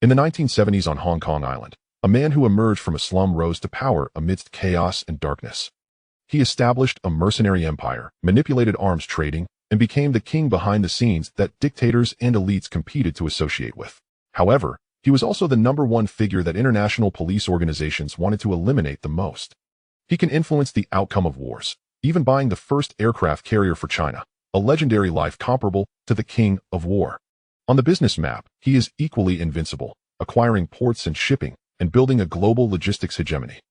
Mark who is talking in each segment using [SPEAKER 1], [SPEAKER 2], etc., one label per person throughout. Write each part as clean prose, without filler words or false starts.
[SPEAKER 1] In the 1970s on Hong Kong Island, a man who emerged from a slum rose to power amidst chaos and darkness. He established a mercenary empire, manipulated arms trading, and became the king behind the scenes that dictators and elites competed to associate with. However, he was also the #1 figure that international police organizations wanted to eliminate the most. He can influence the outcome of wars, even buying the first aircraft carrier for China, a legendary life comparable to the king of war. On the business map, he is equally invincible, acquiring ports and shipping, and building a global logistics hegemony.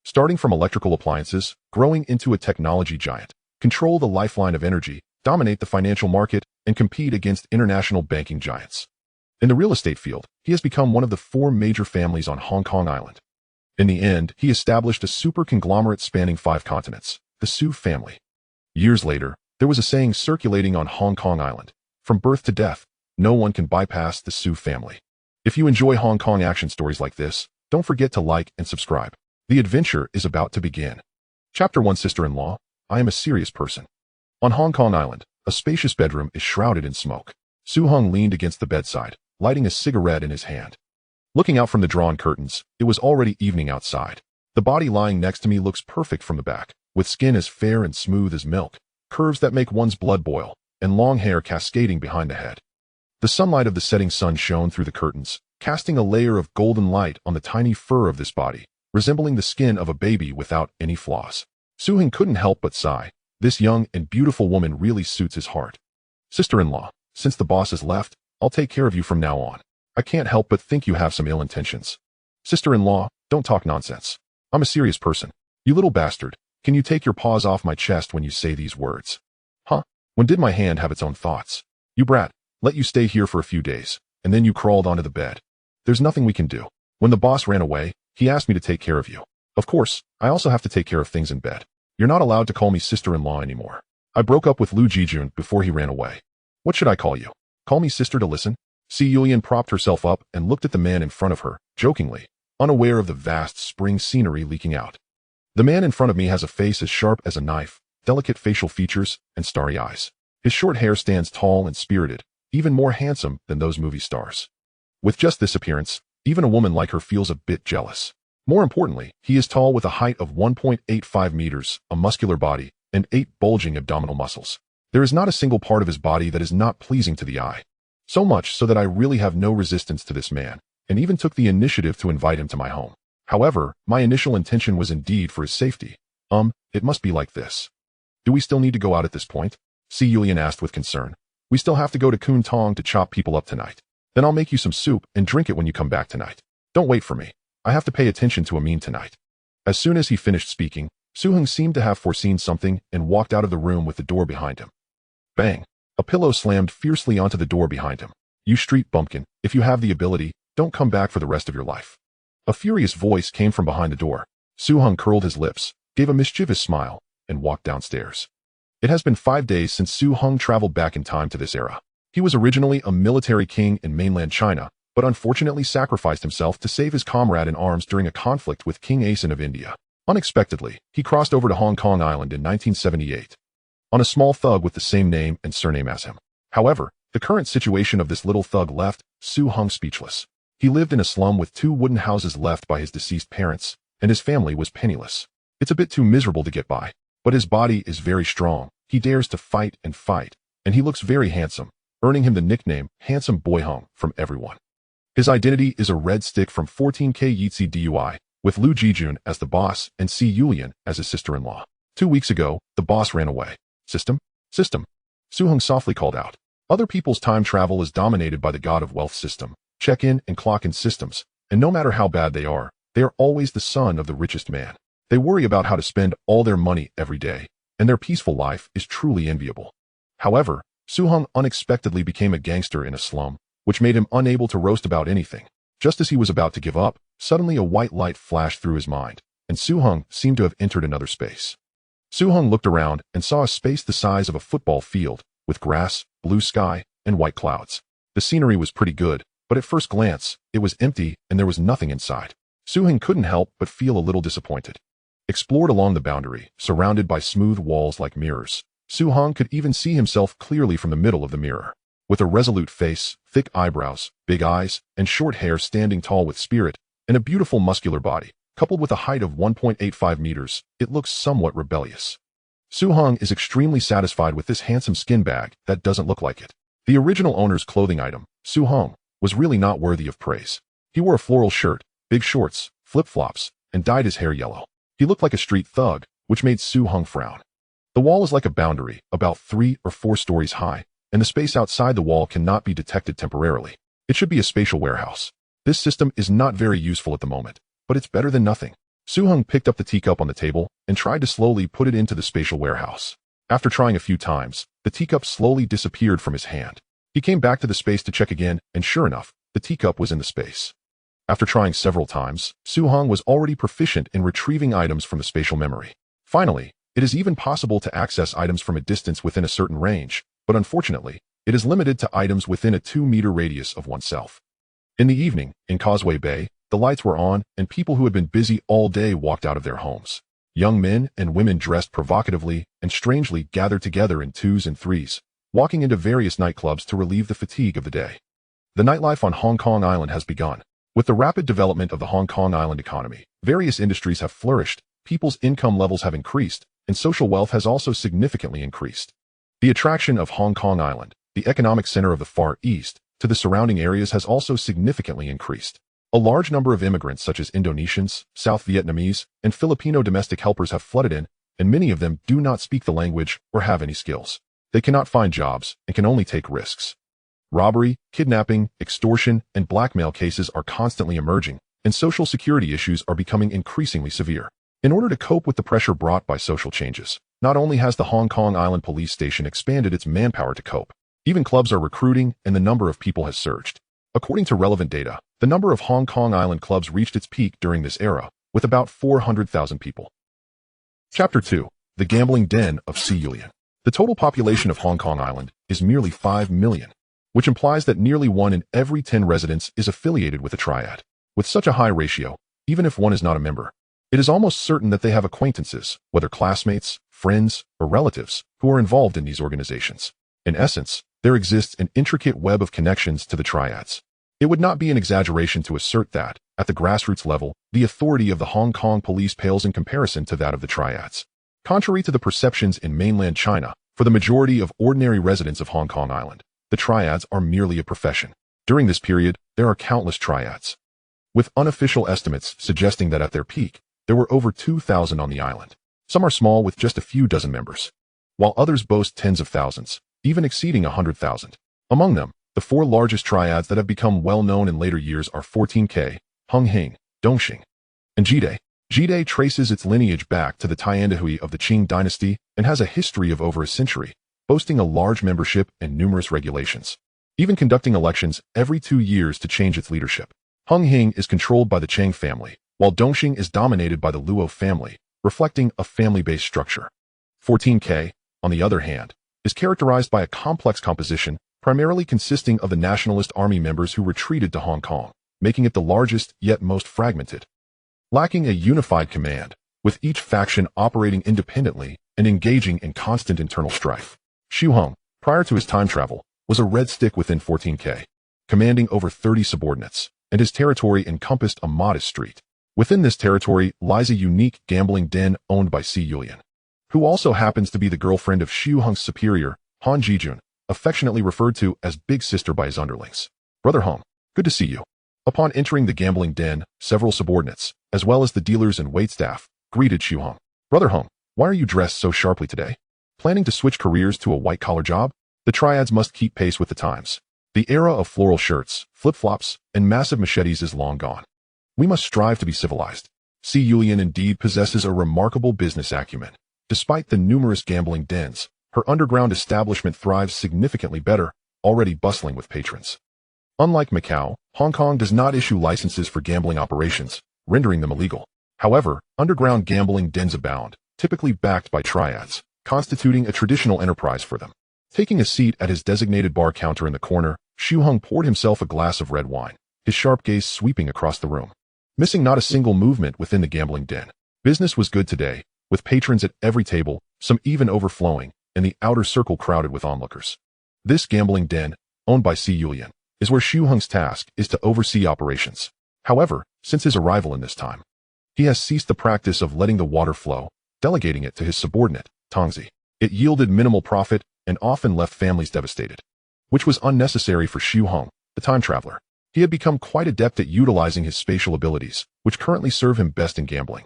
[SPEAKER 1] Starting from electrical appliances, growing into a technology giant, control the lifeline of energy, dominate the financial market, and compete against international banking giants. In the real estate field, he has become one of the 4 major families on Hong Kong Island. In the end, he established a super conglomerate spanning 5 continents, the Su family. Years later, there was a saying circulating on Hong Kong Island: from birth to death, no one can bypass the Su family. If you enjoy Hong Kong action stories like this, don't forget to like and subscribe. The adventure is about to begin. Chapter 1: Sister-in-law. I am a serious person. On Hong Kong Island, a spacious bedroom is shrouded in smoke. Su-hung leaned against the bedside, lighting a cigarette in his hand. Looking out from the drawn curtains, it was already evening outside. The body lying next to me looks perfect from the back, with skin as fair and smooth as milk, curves that make one's blood boil, and long hair cascading behind the head. The sunlight of the setting sun shone through the curtains, casting a layer of golden light on the tiny fur of this body, resembling the skin of a baby without any flaws. Su-hung couldn't help but sigh. This young and beautiful woman really suits his heart. Sister-in-law, since the boss has left, I'll take care of you from now on. I can't help but think you have some ill intentions. Sister-in-law, don't talk nonsense. I'm a serious person. You little bastard, can you take your paws off my chest when you say these words? Huh? When did my hand have its own thoughts? You brat, let you stay here for a few days, and then you crawled onto the bed. There's nothing we can do. When the boss ran away, he asked me to take care of you. Of course, I also have to take care of things in bed. You're not allowed to call me sister-in-law anymore. I broke up with Lu Jijun before he ran away. What should I call you? Call me sister to listen? Si Yulian propped herself up and looked at the man in front of her, jokingly, unaware of the vast spring scenery leaking out. The man in front of me has a face as sharp as a knife, delicate facial features, and starry eyes. His short hair stands tall and spirited, even more handsome than those movie stars. With just this appearance, even a woman like her feels a bit jealous. More importantly, he is tall with a height of 1.85 meters, a muscular body, and 8 bulging abdominal muscles. There is not a single part of his body that is not pleasing to the eye. So much so that I really have no resistance to this man, and even took the initiative to invite him to my home. However, my initial intention was indeed for his safety. It must be like this. Do we still need to go out at this point? Si Yulian asked with concern. We still have to go to Koon Tong to chop people up tonight. Then I'll make you some soup and drink it when you come back tonight. Don't wait for me. I have to pay attention to Amin tonight. As soon as he finished speaking, Su-hung seemed to have foreseen something and walked out of the room with the door behind him. Bang! A pillow slammed fiercely onto the door behind him. You street bumpkin, if you have the ability, don't come back for the rest of your life. A furious voice came from behind the door. Su-hung curled his lips, gave a mischievous smile, and walked downstairs. It has been 5 days since Su-hung traveled back in time to this era. He was originally a military king in mainland China, but unfortunately sacrificed himself to save his comrade in arms during a conflict with King Asen of India. Unexpectedly, he crossed over to Hong Kong Island in 1978 on a small thug with the same name and surname as him. However, the current situation of this little thug left Su-hung speechless. He lived in a slum with 2 wooden houses left by his deceased parents, and his family was penniless. It's a bit too miserable to get by, but his body is very strong. He dares to fight, and he looks very handsome, earning him the nickname Handsome Boy Hung from everyone. His identity is a red stick from 14K Yitzi DUI, with Lu Jijun as the boss and Si Yulian as his sister-in-law. 2 weeks ago, the boss ran away. System? Su-hung softly called out. Other people's time travel is dominated by the god of wealth system, check-in and clock-in systems, and no matter how bad they are always the son of the richest man. They worry about how to spend all their money every day, and their peaceful life is truly enviable. However, Su-hung unexpectedly became a gangster in a slum, which made him unable to roast about anything. Just as he was about to give up, suddenly a white light flashed through his mind, and Su-hung seemed to have entered another space. Su-hung looked around and saw a space the size of a football field, with grass, blue sky, and white clouds. The scenery was pretty good, but at first glance, it was empty and there was nothing inside. Su-hung couldn't help but feel a little disappointed. Explored along the boundary, surrounded by smooth walls like mirrors, Su-hung could even see himself clearly from the middle of the mirror. with a resolute face, thick eyebrows, big eyes, and short hair, standing tall with spirit, and a beautiful muscular body. Coupled with a height of 1.85 meters, it looks somewhat rebellious. Su-hung is extremely satisfied with this handsome skin bag that doesn't look like it. The original owner's clothing item, Su-hung, was really not worthy of praise. He wore a floral shirt, big shorts, flip-flops, and dyed his hair yellow. He looked like a street thug, which made Su-hung frown. The wall is like a boundary, about 3 or 4 stories high, and the space outside the wall cannot be detected temporarily. It should be a spatial warehouse. This system is not very useful at the moment, but it's better than nothing. Su-hung picked up the teacup on the table and tried to slowly put it into the spatial warehouse. After trying a few times, the teacup slowly disappeared from his hand. He came back to the space to check again, and sure enough, the teacup was in the space. After trying several times, Su-hung was already proficient in retrieving items from the spatial memory. Finally, it is even possible to access items from a distance within a certain range, but unfortunately, it is limited to items within a 2-meter radius of oneself. In the evening, in Causeway Bay, the lights were on, and people who had been busy all day walked out of their homes. Young men and women dressed provocatively and strangely gathered together in 2s and 3s, walking into various nightclubs to relieve the fatigue of the day. The nightlife on Hong Kong Island has begun. With the rapid development of the Hong Kong Island economy, various industries have flourished, people's income levels have increased, and social wealth has also significantly increased. The attraction of Hong Kong Island, the economic center of the Far East, to the surrounding areas has also significantly increased. A large number of immigrants such as Indonesians, South Vietnamese, and Filipino domestic helpers have flooded in, and many of them do not speak the language or have any skills. They cannot find jobs and can only take risks. Robbery, kidnapping, extortion, and blackmail cases are constantly emerging, and social security issues are becoming increasingly severe. In order to cope with the pressure brought by social changes, not only has the Hong Kong Island Police Station expanded its manpower to cope, even clubs are recruiting and the number of people has surged. According to relevant data, the number of Hong Kong Island clubs reached its peak during this era, with about 400,000 people. Chapter 2. The Gambling Den of Kowloon. The total population of Hong Kong Island is merely 5 million, which implies that nearly 1 in every 10 residents is affiliated with a triad. With such a high ratio, even if one is not a member, it is almost certain that they have acquaintances, whether classmates, friends, or relatives, who are involved in these organizations. In essence, there exists an intricate web of connections to the triads. It would not be an exaggeration to assert that, at the grassroots level, the authority of the Hong Kong police pales in comparison to that of the triads. Contrary to the perceptions in mainland China, for the majority of ordinary residents of Hong Kong Island, the triads are merely a profession. During this period, there are countless triads, with unofficial estimates suggesting that at their peak, there were over 2,000 on the island. Some are small with just a few dozen members, while others boast tens of thousands, even exceeding 100,000. Among them, the 4 largest triads that have become well known in later years are 14K, Hung Hing, Dongxing, and Jide. Jide traces its lineage back to the Tiandahui of the Qing dynasty and has a history of over a century, boasting a large membership and numerous regulations, even conducting elections every 2 years to change its leadership. Hung Hing is controlled by the Chang family, while Dongxing is dominated by the Luo family, reflecting a family-based structure. 14K, on the other hand, is characterized by a complex composition, primarily consisting of the Nationalist Army members who retreated to Hong Kong, making it the largest yet most fragmented. Lacking a unified command, with each faction operating independently and engaging in constant internal strife. Xu Hong, prior to his time travel, was a red stick within 14K, commanding over 30 subordinates, and his territory encompassed a modest street. Within this territory lies a unique gambling den owned by Kowloon, who also happens to be the girlfriend of Xu Hong's superior, Han Jijun, affectionately referred to as Big Sister by his underlings. Brother Hong, good to see you. Upon entering the gambling den, several subordinates, as well as the dealers and waitstaff, greeted Xu Hong. Brother Hong, why are you dressed so sharply today? Planning to switch careers to a white-collar job? The triads must keep pace with the times. The era of floral shirts, flip-flops, and massive machetes is long gone. We must strive to be civilized. Kowloon indeed possesses a remarkable business acumen. Despite the numerous gambling dens, her underground establishment thrives significantly better, already bustling with patrons. Unlike Macau, Hong Kong does not issue licenses for gambling operations, rendering them illegal. However, underground gambling dens abound, typically backed by triads, constituting a traditional enterprise for them. Taking a seat at his designated bar counter in the corner, Xu Hong poured himself a glass of red wine, his sharp gaze sweeping across the room, missing not a single movement within the gambling den. Business was good today, with patrons at every table, some even overflowing, and the outer circle crowded with onlookers. This gambling den, owned by Si Yulian, is where Xu Heng's task is to oversee operations. However, since his arrival in this time, he has ceased the practice of letting the water flow, delegating it to his subordinate, Tongzi. It yielded minimal profit and often left families devastated, which was unnecessary for Xu Heng, the time traveler. He had become quite adept at utilizing his spatial abilities, which currently serve him best in gambling,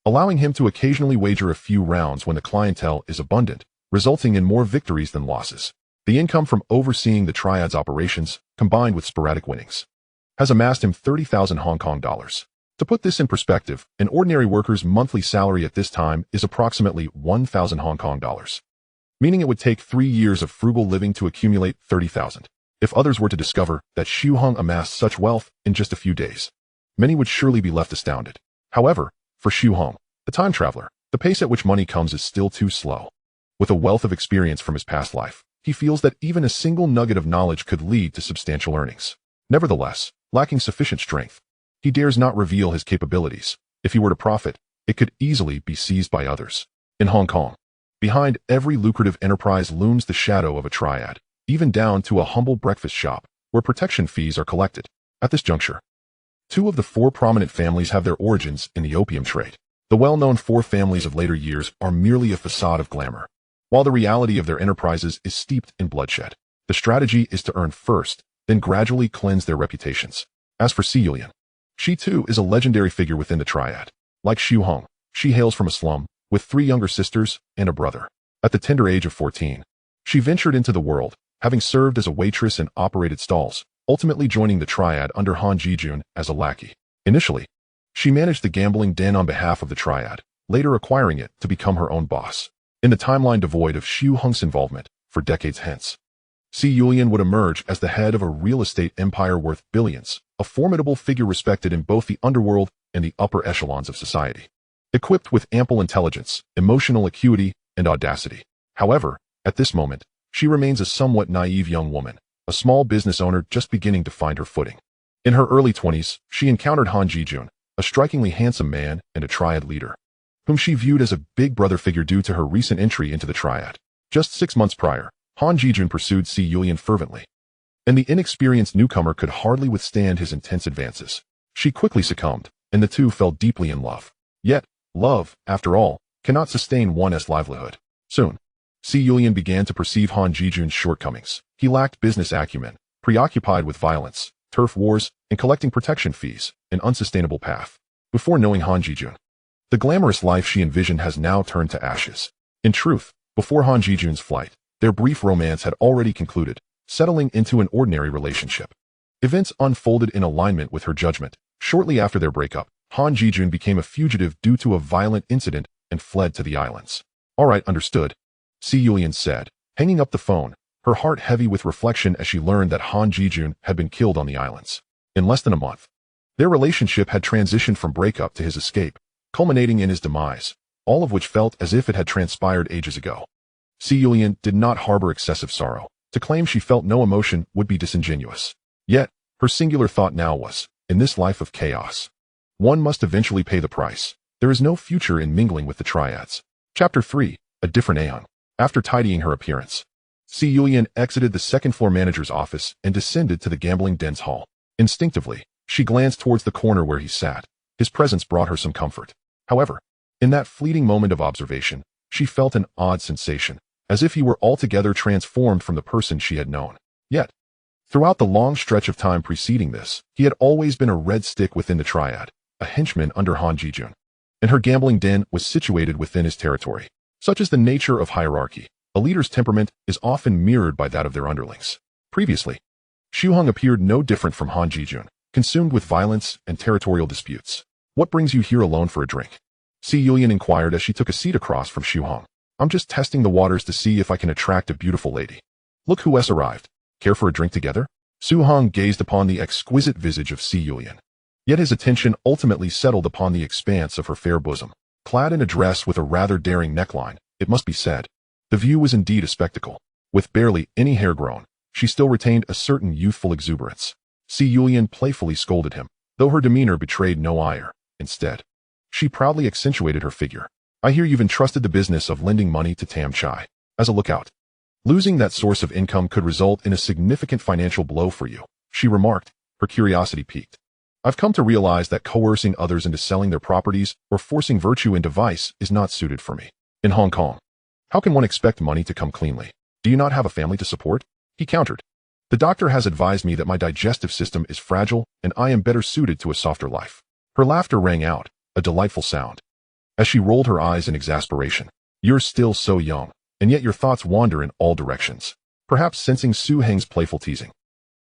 [SPEAKER 1] allowing him to occasionally wager a few rounds when the clientele is abundant, resulting in more victories than losses. The income from overseeing the Triads operations, combined with sporadic winnings, has amassed him 30,000 Hong Kong dollars. To put this in perspective, an ordinary worker's monthly salary at this time is approximately 1,000 Hong Kong dollars, meaning it would take 3 years of frugal living to accumulate 30,000. If others were to discover that Xu Heng amassed such wealth in just a few days, many would surely be left astounded. However, for Xu Heng, the time traveler, the pace at which money comes is still too slow. With a wealth of experience from his past life, he feels that even a single nugget of knowledge could lead to substantial earnings. Nevertheless, lacking sufficient strength, he dares not reveal his capabilities. If he were to profit, it could easily be seized by others. In Hong Kong, behind every lucrative enterprise looms the shadow of a triad, even down to a humble breakfast shop, where protection fees are collected. At this juncture, 2 of the 4 prominent families have their origins in the opium trade. The well-known 4 families of later years are merely a facade of glamour, while the reality of their enterprises is steeped in bloodshed. The strategy is to earn first, then gradually cleanse their reputations. As for Si Yulian, she too is a legendary figure within the triad. Like Xu Heng, she hails from a slum, with 3 younger sisters and a brother. At the tender age of 14, she ventured into the world, having served as a waitress and operated stalls, ultimately joining the triad under Han Jijun as a lackey. Initially, she managed the gambling den on behalf of the triad, later acquiring it to become her own boss. In the timeline devoid of Xu Heng's involvement, for decades hence, Si Yulian would emerge as the head of a real estate empire worth billions, a formidable figure respected in both the underworld and the upper echelons of society. Equipped with ample intelligence, emotional acuity, and audacity. However, at this moment, she remains a somewhat naive young woman, a small business owner just beginning to find her footing. In her early 20s, she encountered Han Jijun, a strikingly handsome man and a triad leader, whom she viewed as a big brother figure due to her recent entry into the triad. Just 6 months prior, Han Jijun pursued Si Yulian fervently, and the inexperienced newcomer could hardly withstand his intense advances. She quickly succumbed, and the two fell deeply in love. Yet, love, after all, cannot sustain one's livelihood. Soon, Si Yulian began to perceive Han Jijun's shortcomings. He lacked business acumen, preoccupied with violence, turf wars, and collecting protection fees, an unsustainable path. Before knowing Han Jijun, the glamorous life she envisioned has now turned to ashes. In truth, before Han Jijun's flight, their brief romance had already concluded, settling into an ordinary relationship. Events unfolded in alignment with her judgment. Shortly after their breakup, Han Jijun became a fugitive due to a violent incident and fled to the islands. All right, understood, Si Yulian said, hanging up the phone, her heart heavy with reflection as she learned that Han Jijun had been killed on the islands. In less than a month, their relationship had transitioned from breakup to his escape, culminating in his demise, all of which felt as if it had transpired ages ago. Si Yulian did not harbor excessive sorrow. To claim she felt no emotion would be disingenuous. Yet, her singular thought now was, in this life of chaos, one must eventually pay the price. There is no future in mingling with the triads. Chapter 3, A Different Aeon. After tidying her appearance, Si Yulian exited the second-floor manager's office and descended to the gambling den's hall. Instinctively, she glanced towards the corner where he sat. His presence brought her some comfort. However, in that fleeting moment of observation, she felt an odd sensation, as if he were altogether transformed from the person she had known. Yet, throughout the long stretch of time preceding this, he had always been a red stick within the triad, a henchman under Han Jijun, and her gambling den was situated within his territory. Such is the nature of hierarchy. A leader's temperament is often mirrored by that of their underlings. Previously, Xu Heng appeared no different from Han Jijun, consumed with violence and territorial disputes. What brings you here alone for a drink? Si Yulian inquired as she took a seat across from Xu Heng. I'm just testing the waters to see if I can attract a beautiful lady. Look who has arrived. Care for a drink together? Xu Heng gazed upon the exquisite visage of Si Yulian. Yet his attention ultimately settled upon the expanse of her fair bosom. Clad in a dress with a rather daring neckline, it must be said, the view was indeed a spectacle. With barely any hair grown, she still retained a certain youthful exuberance. Si Yulian playfully scolded him, though her demeanor betrayed no ire. Instead, she proudly accentuated her figure. I hear you've entrusted the business of lending money to Tam Chai as a lookout. Losing that source of income could result in a significant financial blow for you, she remarked, her curiosity piqued. I've come to realize that coercing others into selling their properties or forcing virtue into vice is not suited for me. In Hong Kong, how can one expect money to come cleanly? Do you not have a family to support? He countered. The doctor has advised me that my digestive system is fragile and I am better suited to a softer life. Her laughter rang out, a delightful sound. As she rolled her eyes in exasperation, you're still so young, and yet your thoughts wander in all directions. Perhaps sensing Su Heng's playful teasing,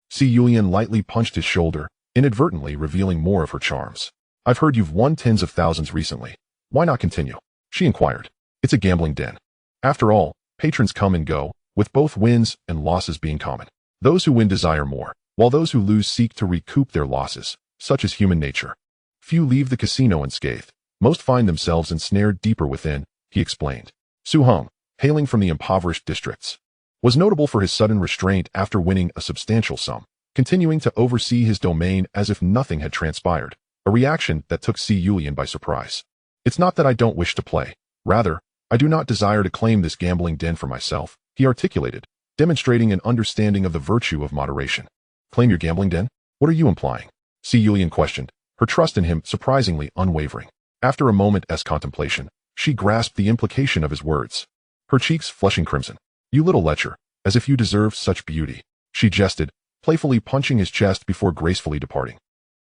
[SPEAKER 1] Si Yulian lightly punched his shoulder, inadvertently revealing more of her charms. I've heard you've won tens of thousands recently. Why not continue? She inquired. It's a gambling den. After all, patrons come and go, with both wins and losses being common. Those who win desire more, while those who lose seek to recoup their losses. Such is human nature. Few leave the casino unscathed. Most find themselves ensnared deeper within, he explained. Su Heng, hailing from the impoverished districts, was notable for his sudden restraint after winning a substantial sum, continuing to oversee his domain as if nothing had transpired, a reaction that took Si Yulian by surprise. It's not that I don't wish to play. Rather, I do not desire to claim this gambling den for myself, he articulated, demonstrating an understanding of the virtue of moderation. Claim your gambling den? What are you implying? Si Yulian questioned, her trust in him surprisingly unwavering. After a moment's contemplation, she grasped the implication of his words, her cheeks flushing crimson. You little lecher, as if you deserved such beauty, she jested, playfully punching his chest before gracefully departing.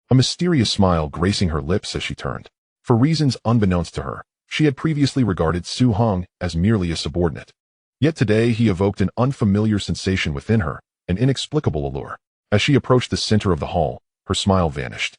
[SPEAKER 1] A mysterious smile gracing her lips as she turned. For reasons unbeknownst to her, she had previously regarded Su Heng as merely a subordinate. Yet today he evoked an unfamiliar sensation within her, an inexplicable allure. As she approached the center of the hall, her smile vanished,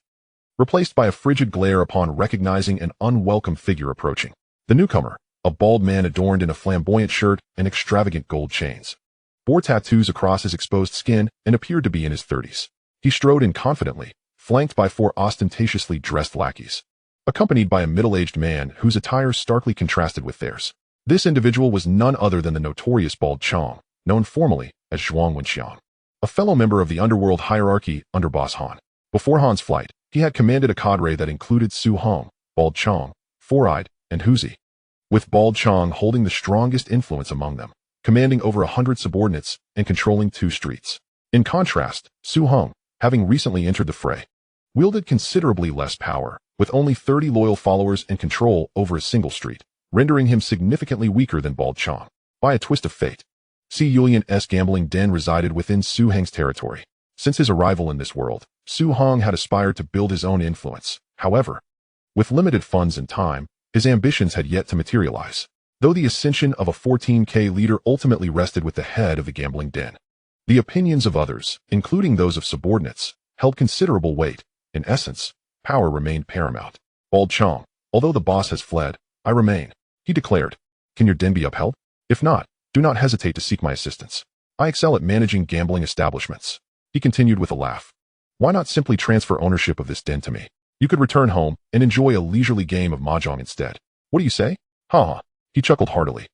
[SPEAKER 1] replaced by a frigid glare upon recognizing an unwelcome figure approaching. The newcomer, a bald man adorned in a flamboyant shirt and extravagant gold chains, bore tattoos across his exposed skin and appeared to be in his 30s. He strode in confidently, flanked by 4 ostentatiously dressed lackeys, accompanied by a middle-aged man whose attire starkly contrasted with theirs. This individual was none other than the notorious Bald Chong, known formally as Zhuang Wenxiang, a fellow member of the Underworld hierarchy under Boss Han. Before Han's flight, he had commanded a cadre that included Su Heng, Bald Chong, Four-Eyed, and Huzi, with Bald Chong holding the strongest influence among them, commanding over 100 subordinates and controlling 2 streets. In contrast, Su Heng, having recently entered the fray, wielded considerably less power, with only 30 loyal followers and control over a single street, rendering him significantly weaker than Bald Chong. By a twist of fate, Si Yulian's gambling den resided within Su Heng's territory. Since his arrival in this world, Su Heng had aspired to build his own influence. However, with limited funds and time, his ambitions had yet to materialize, though the ascension of a 14K leader ultimately rested with the head of the gambling den. The opinions of others, including those of subordinates, held considerable weight. In essence, power remained paramount. Bald Chong, although the boss has fled, I remain, he declared. Can your den be upheld? If not, do not hesitate to seek my assistance. I excel at managing gambling establishments, he continued with a laugh. Why not simply transfer ownership of this den to me? You could return home and enjoy a leisurely game of mahjong instead. What do you say? Ha! He chuckled heartily.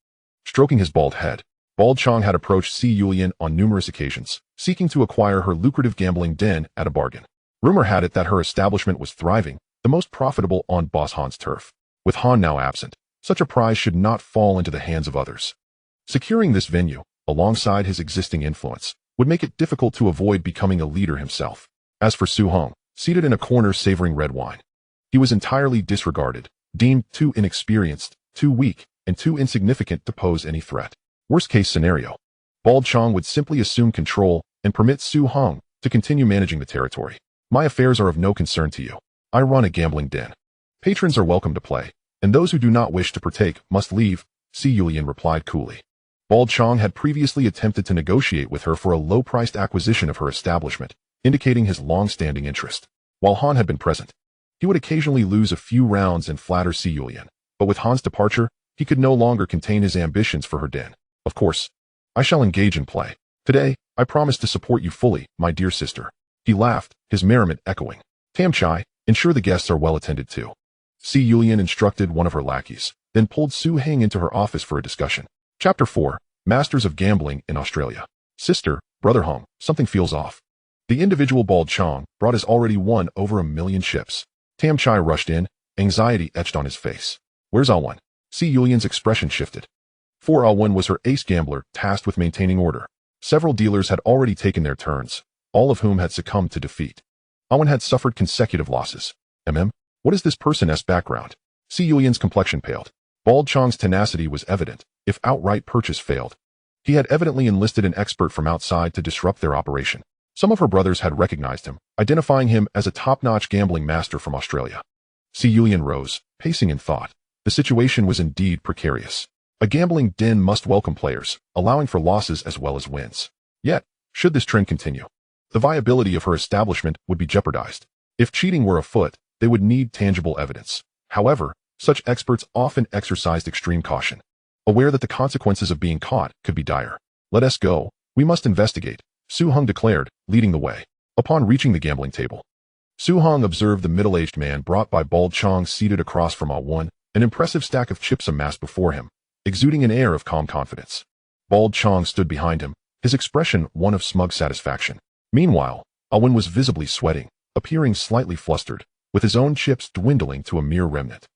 [SPEAKER 1] Stroking his bald head, Bald Chong had approached Si Yulian on numerous occasions, seeking to acquire her lucrative gambling den at a bargain. Rumor had it that her establishment was thriving, the most profitable on Boss Han's turf. With Han now absent, such a prize should not fall into the hands of others. Securing this venue, alongside his existing influence, would make it difficult to avoid becoming a leader himself. As for Su Heng, seated in a corner savoring red wine, he was entirely disregarded, deemed too inexperienced, too weak, and too insignificant to pose any threat. Worst-case scenario, Bald Chong would simply assume control and permit Su Heng to continue managing the territory. My affairs are of no concern to you. I run a gambling den. Patrons are welcome to play, and those who do not wish to partake must leave, Si Yulian replied coolly. Bald Chong had previously attempted to negotiate with her for a low-priced acquisition of her establishment, indicating his long-standing interest. While Han had been present, he would occasionally lose a few rounds and flatter Si Yulian, but with Han's departure, he could no longer contain his ambitions for her den. Of course, I shall engage in play. Today, I promise to support you fully, my dear sister. He laughed, his merriment echoing. Tam Chai, ensure the guests are well attended to. Si Yulian instructed one of her lackeys, then pulled Su Heng into her office for a discussion. Chapter 4, Masters of Gambling in Australia. Sister, Brother Hong, something feels off. The individual Bald Chong brought has already won over 1 million chips. Tam Chai rushed in, anxiety etched on his face. Where's Alwan? Si Yulian's expression shifted. For Awen was her ace gambler tasked with maintaining order. Several dealers had already taken their turns, all of whom had succumbed to defeat. Awen had suffered consecutive losses. What is this person's background? Si Yulian's complexion paled. Bald Chong's tenacity was evident, if outright purchase failed. He had evidently enlisted an expert from outside to disrupt their operation. Some of her brothers had recognized him, identifying him as a top-notch gambling master from Australia. Si Yulian rose, pacing in thought. The situation was indeed precarious. A gambling den must welcome players, allowing for losses as well as wins. Yet, should this trend continue, the viability of her establishment would be jeopardized. If cheating were afoot, they would need tangible evidence. However, such experts often exercised extreme caution, aware that the consequences of being caught could be dire. Let us go. We must investigate, Su Hong declared, leading the way. Upon reaching the gambling table, Su Hong observed the middle-aged man brought by Bald Chong seated across from Awen, an impressive stack of chips amassed before him, exuding an air of calm confidence. Bald Chong stood behind him, his expression one of smug satisfaction. Meanwhile, Awen was visibly sweating, appearing slightly flustered, with his own chips dwindling to a mere remnant.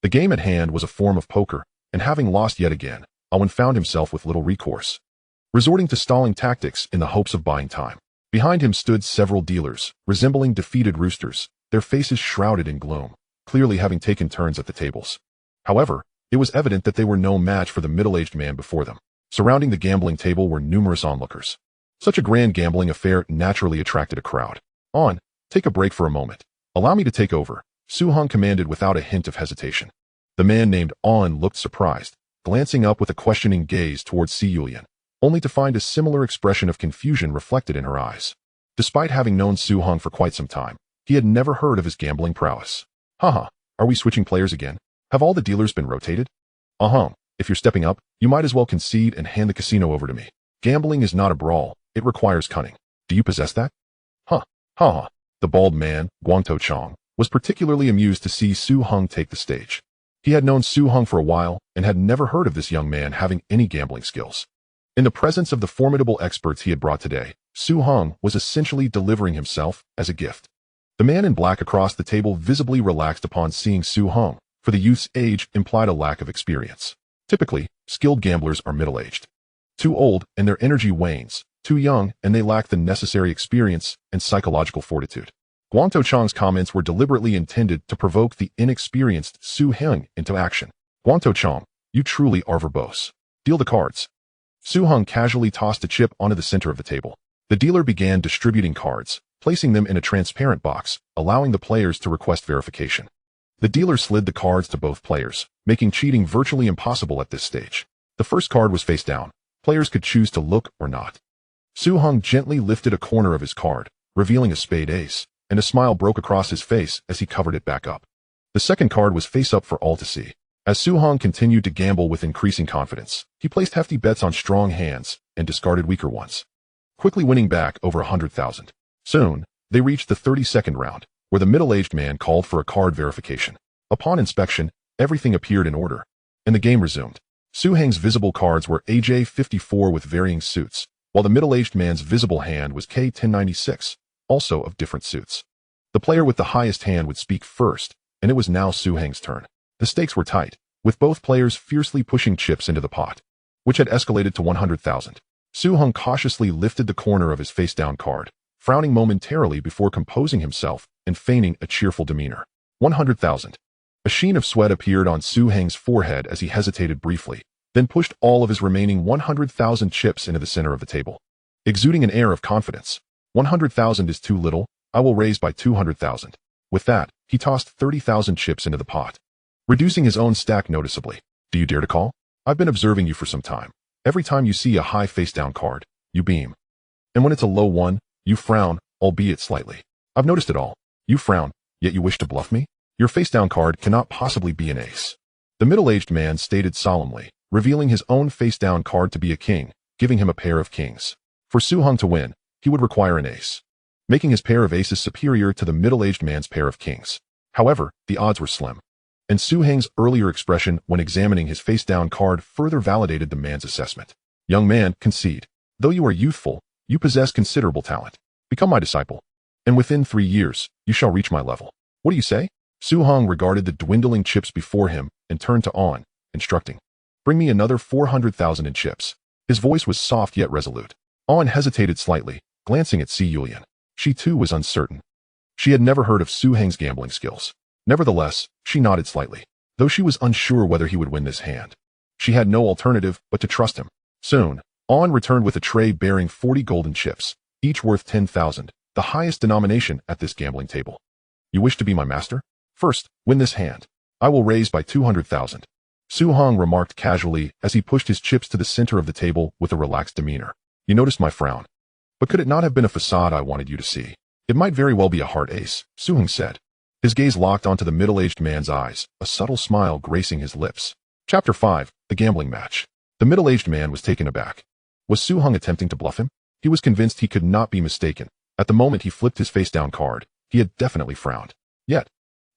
[SPEAKER 1] The game at hand was a form of poker, and having lost yet again, Awen found himself with little recourse, resorting to stalling tactics in the hopes of buying time. Behind him stood several dealers, resembling defeated roosters, their faces shrouded in gloom, clearly having taken turns at the tables. However, it was evident that they were no match for the middle-aged man before them. Surrounding the gambling table were numerous onlookers. Such a grand gambling affair naturally attracted a crowd. Take a break for a moment. Allow me to take over, Su Hong commanded without a hint of hesitation. The man named On looked surprised, glancing up with a questioning gaze towards Si Yulian, only to find a similar expression of confusion reflected in her eyes. Despite having known Su Hong for quite some time, he had never heard of his gambling prowess. Haha, are we switching players again? Have all the dealers been rotated? If you're stepping up, you might as well concede and hand the casino over to me. Gambling is not a brawl, it requires cunning. Do you possess that? The bald man, Guangtou Chong, was particularly amused to see Su Hong take the stage. He had known Su Hong for a while and had never heard of this young man having any gambling skills. In the presence of the formidable experts he had brought today, Su Hong was essentially delivering himself as a gift. The man in black across the table visibly relaxed upon seeing Su Hong, for the youth's age implied a lack of experience. Typically, skilled gamblers are middle-aged. Too old and their energy wanes, too young and they lack the necessary experience and psychological fortitude. Guangtou Chong's comments were deliberately intended to provoke the inexperienced Su Hong into action. Guangtou Chong, you truly are verbose. Deal the cards. Su Hong casually tossed a chip onto the center of the table. The dealer began distributing cards, placing them in a transparent box, allowing the players to request verification. The dealer slid the cards to both players, making cheating virtually impossible at this stage. The first card was face down. Players could choose to look or not. Su Hong gently lifted a corner of his card, revealing a spade ace, and a smile broke across his face as he covered it back up. The second card was face up for all to see. As Su Hong continued to gamble with increasing confidence, he placed hefty bets on strong hands and discarded weaker ones, quickly winning back over 100,000. Soon, they reached the 32nd round, where the middle-aged man called for a card verification. Upon inspection, everything appeared in order, and the game resumed. Su Hong's visible cards were AJ54 with varying suits, while the middle-aged man's visible hand was K1096, also of different suits. The player with the highest hand would speak first, and it was now Su Hong's turn. The stakes were tight, with both players fiercely pushing chips into the pot, which had escalated to 100,000. Su Hong cautiously lifted the corner of his face-down card, frowning momentarily before composing himself and feigning a cheerful demeanor. 100,000. A sheen of sweat appeared on Su Hong's forehead as he hesitated briefly, then pushed all of his remaining 100,000 chips into the center of the table, exuding an air of confidence. 100,000 is too little, I will raise by 200,000. With that, he tossed 30,000 chips into the pot, reducing his own stack noticeably. Do you dare to call? I've been observing you for some time. Every time you see a high face-down card, you beam. And when it's a low one, you frown, albeit slightly. I've noticed it all. You frown, yet you wish to bluff me? Your face-down card cannot possibly be an ace. The middle-aged man stated solemnly, revealing his own face-down card to be a king, giving him a pair of kings. For Su Hong to win, he would require an ace, making his pair of aces superior to the middle-aged man's pair of kings. However, the odds were slim, and Su Hong's earlier expression when examining his face-down card further validated the man's assessment. Young man, concede. Though you are youthful, you possess considerable talent. Become my disciple, and within 3 years, you shall reach my level. What do you say? Su Hong regarded the dwindling chips before him and turned to On, instructing. Bring me another 400,000 in chips. His voice was soft yet resolute. An hesitated slightly, glancing at Si Yulian. She too was uncertain. She had never heard of Su Heng's gambling skills. Nevertheless, she nodded slightly, though she was unsure whether he would win this hand. She had no alternative but to trust him. Soon, An returned with a tray bearing 40 golden chips, each worth 10,000, the highest denomination at this gambling table. You wish to be my master? First, win this hand. I will raise by 200,000. Su Heng remarked casually as he pushed his chips to the center of the table with a relaxed demeanor. You noticed my frown. But could it not have been a facade I wanted you to see? It might very well be a heart ace, Su Heng said. His gaze locked onto the middle-aged man's eyes, a subtle smile gracing his lips. Chapter 5, The Gambling Match. The middle-aged man was taken aback. Was Su Heng attempting to bluff him? He was convinced he could not be mistaken. At the moment he flipped his face-down card, he had definitely frowned. Yet,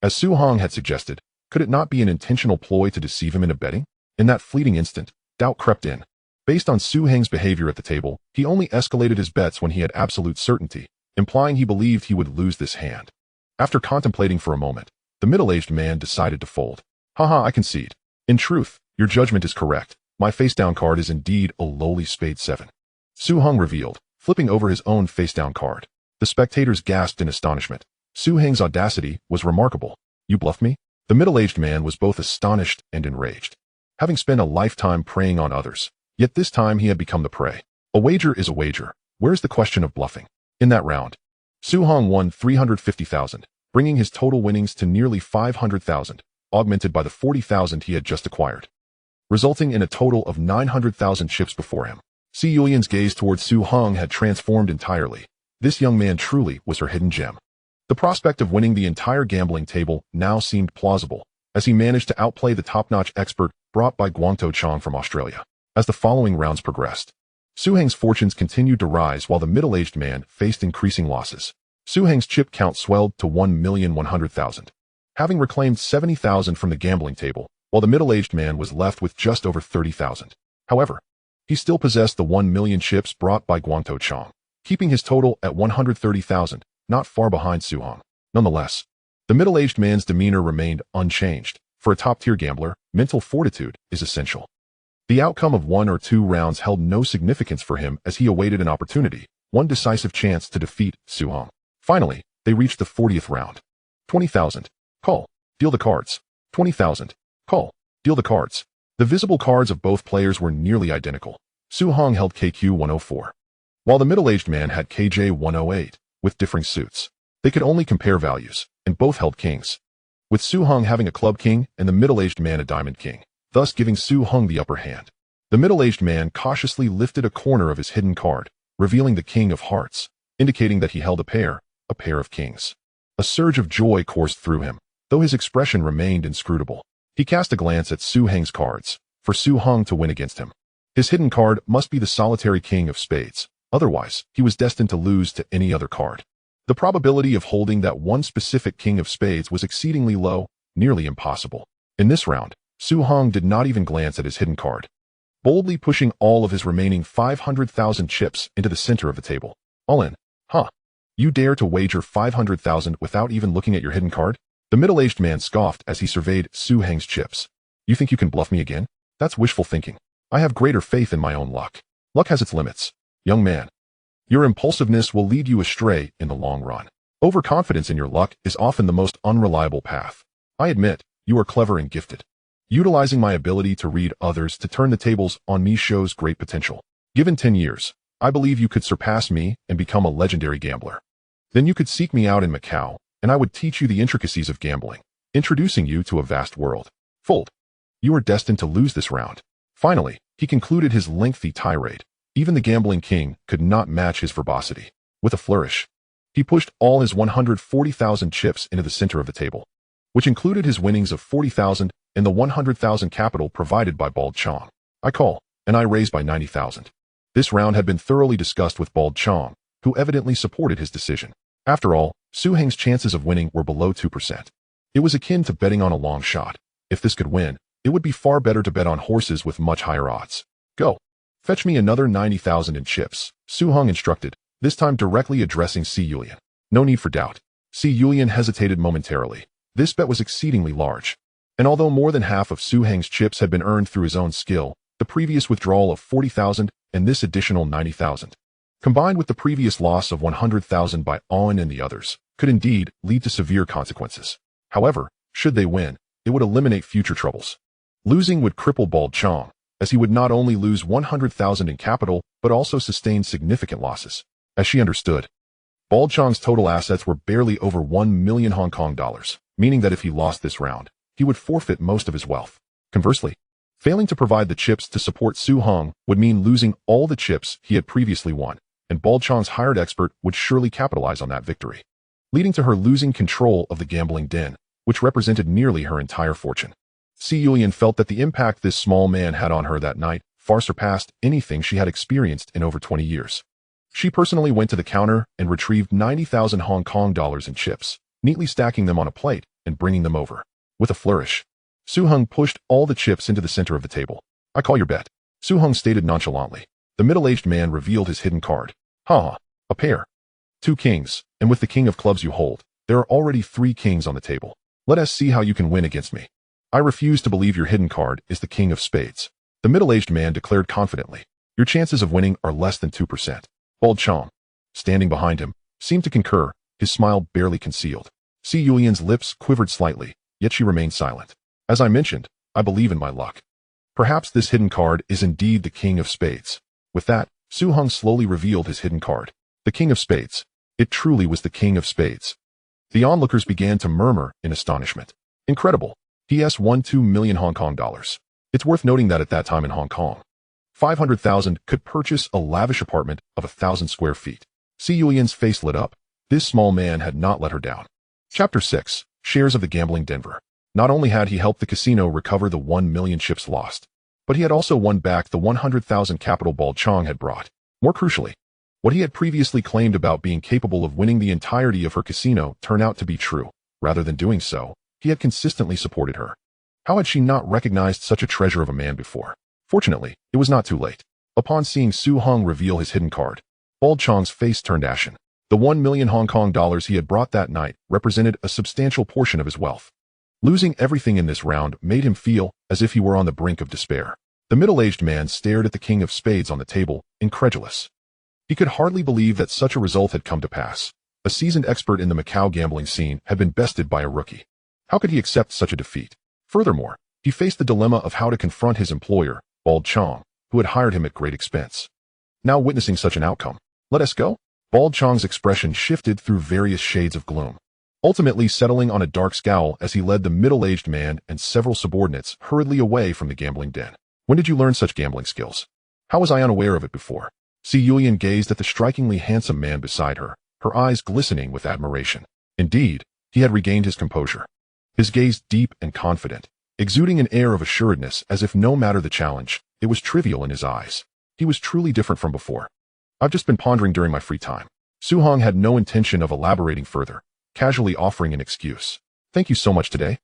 [SPEAKER 1] as Su Heng had suggested, could it not be an intentional ploy to deceive him into betting? In that fleeting instant, doubt crept in. Based on Su Heng's behavior at the table, he only escalated his bets when he had absolute certainty, implying he believed he would lose this hand. After contemplating for a moment, the middle-aged man decided to fold. Haha, I concede. In truth, your judgment is correct. My face-down card is indeed a lowly spade 7. Su Heng revealed, flipping over his own face-down card. The spectators gasped in astonishment. Su Heng's audacity was remarkable. You bluffed me? The middle-aged man was both astonished and enraged. Having spent a lifetime preying on others, yet this time he had become the prey. A wager is a wager. Where's the question of bluffing? In that round, Su Heng won 350,000, bringing his total winnings to nearly 500,000, augmented by the 40,000 he had just acquired, resulting in a total of 900,000 chips before him. Si Yulian's gaze towards Su Heng had transformed entirely. This young man truly was her hidden gem. The prospect of winning the entire gambling table now seemed plausible, as he managed to outplay the top-notch expert brought by Guangtou Chong from Australia. As the following rounds progressed, Su Heng's fortunes continued to rise while the middle-aged man faced increasing losses. Su Heng's chip count swelled to 1,100,000, having reclaimed 70,000 from the gambling table, while the middle-aged man was left with just over 30,000. However, he still possessed the 1 million chips brought by Guangtou Chong, keeping his total at 130,000, not far behind Su Heng. Nonetheless, the middle-aged man's demeanor remained unchanged. For a top-tier gambler, mental fortitude is essential. The outcome of 1 or 2 rounds held no significance for him as he awaited an opportunity, one decisive chance to defeat Su Heng. Finally, they reached the 40th round. 20,000. Call. Deal the cards. 20,000. Call. Deal the cards. The visible cards of both players were nearly identical. Su Heng held KQ 104, while the middle-aged man had KJ 108, with differing suits. They could only compare values, and both held kings, with Su Heng having a club king and the middle-aged man a diamond king, thus giving Su Heng the upper hand. The middle-aged man cautiously lifted a corner of his hidden card, revealing the king of hearts, indicating that he held a pair of kings. A surge of joy coursed through him, though his expression remained inscrutable. He cast a glance at Su Heng's cards, for Su Heng to win against him. His hidden card must be the solitary king of spades, otherwise he was destined to lose to any other card. The probability of holding that one specific king of spades was exceedingly low, nearly impossible. In this round, Su Heng did not even glance at his hidden card, boldly pushing all of his remaining 500,000 chips into the center of the table. All in. Huh. You dare to wager 500,000 without even looking at your hidden card? The middle-aged man scoffed as he surveyed Su Heng's chips. You think you can bluff me again? That's wishful thinking. I have greater faith in my own luck. Luck has its limits. Young man, your impulsiveness will lead you astray in the long run. Overconfidence in your luck is often the most unreliable path. I admit, you are clever and gifted. Utilizing my ability to read others to turn the tables on me shows great potential. Given 10 years, I believe you could surpass me and become a legendary gambler. Then you could seek me out in Macau, and I would teach you the intricacies of gambling, introducing you to a vast world. Fold. You are destined to lose this round. Finally, he concluded his lengthy tirade. Even the gambling king could not match his verbosity. With a flourish, he pushed all his 140,000 chips into the center of the table, which included his winnings of 40,000 and the 100,000 capital provided by Bald Chong. I call, and I raise by 90,000. This round had been thoroughly discussed with Bald Chong, who evidently supported his decision. After all, Su Heng's chances of winning were below 2%. It was akin to betting on a long shot. If this could win, it would be far better to bet on horses with much higher odds. Go. Fetch me another 90,000 in chips, Su Heng instructed, this time directly addressing Si Yulian. No need for doubt. Si Yulian hesitated momentarily. This bet was exceedingly large. And although more than half of Su Heng's chips had been earned through his own skill, the previous withdrawal of 40,000 and this additional 90,000, combined with the previous loss of 100,000 by Owen and the others, could indeed lead to severe consequences. However, should they win, it would eliminate future troubles. Losing would cripple Bald Chong, as he would not only lose 100,000 in capital, but also sustain significant losses. As she understood, Bald Chong's total assets were barely over 1 million Hong Kong dollars, meaning that if he lost this round, he would forfeit most of his wealth. Conversely, failing to provide the chips to support Su Heng would mean losing all the chips he had previously won, and Bald Chong's hired expert would surely capitalize on that victory, leading to her losing control of the gambling den, which represented nearly her entire fortune. Si Yulian felt that the impact this small man had on her that night far surpassed anything she had experienced in over 20 years. She personally went to the counter and retrieved 90,000 Hong Kong dollars in chips, neatly stacking them on a plate and bringing them over. With a flourish, Su Heng pushed all the chips into the center of the table. "I call your bet," Su Heng stated nonchalantly. The middle-aged man revealed his hidden card. "Ha, a pair. 2 kings, and with the king of clubs you hold, there are already 3 kings on the table. Let us see how you can win against me." "I refuse to believe your hidden card is the king of spades," the middle-aged man declared confidently. "Your chances of winning are less than 2%. Bald Chong, standing behind him, seemed to concur, his smile barely concealed. Si Yulian's lips quivered slightly, yet she remained silent. "As I mentioned, I believe in my luck. Perhaps this hidden card is indeed the king of spades." With that, Su Heng slowly revealed his hidden card. The king of spades. It truly was the king of spades. The onlookers began to murmur in astonishment. "Incredible. He has won 2 million Hong Kong dollars. It's worth noting that at that time in Hong Kong, 500,000 could purchase a lavish apartment of 1,000 square feet. Si Yulian's face lit up. This small man had not let her down. Chapter 6. Shares of the Gambling Denver. Not only had he helped the casino recover the 1 million chips lost, but he had also won back the 100,000 capital Bald Chong had brought. More crucially, what he had previously claimed about being capable of winning the entirety of her casino turned out to be true. Rather than doing so, he had consistently supported her. How had she not recognized such a treasure of a man before? Fortunately, it was not too late. Upon seeing Su Heng reveal his hidden card, Bald Chong's face turned ashen. The 1 million Hong Kong dollars he had brought that night represented a substantial portion of his wealth. Losing everything in this round made him feel as if he were on the brink of despair. The middle-aged man stared at the king of spades on the table, incredulous. He could hardly believe that such a result had come to pass. A seasoned expert in the Macau gambling scene had been bested by a rookie. How could he accept such a defeat? Furthermore, he faced the dilemma of how to confront his employer, Bald Chong, who had hired him at great expense. Now witnessing such an outcome, "Let us go?" Bald Chong's expression shifted through various shades of gloom, ultimately settling on a dark scowl as he led the middle-aged man and several subordinates hurriedly away from the gambling den. "When did you learn such gambling skills? How was I unaware of it before?" Si Yulian gazed at the strikingly handsome man beside her, her eyes glistening with admiration. Indeed, he had regained his composure. His gaze deep and confident, exuding an air of assuredness as if no matter the challenge, it was trivial in his eyes. He was truly different from before. "I've just been pondering during my free time." Su Heng had no intention of elaborating further, casually offering an excuse. "Thank you so much today.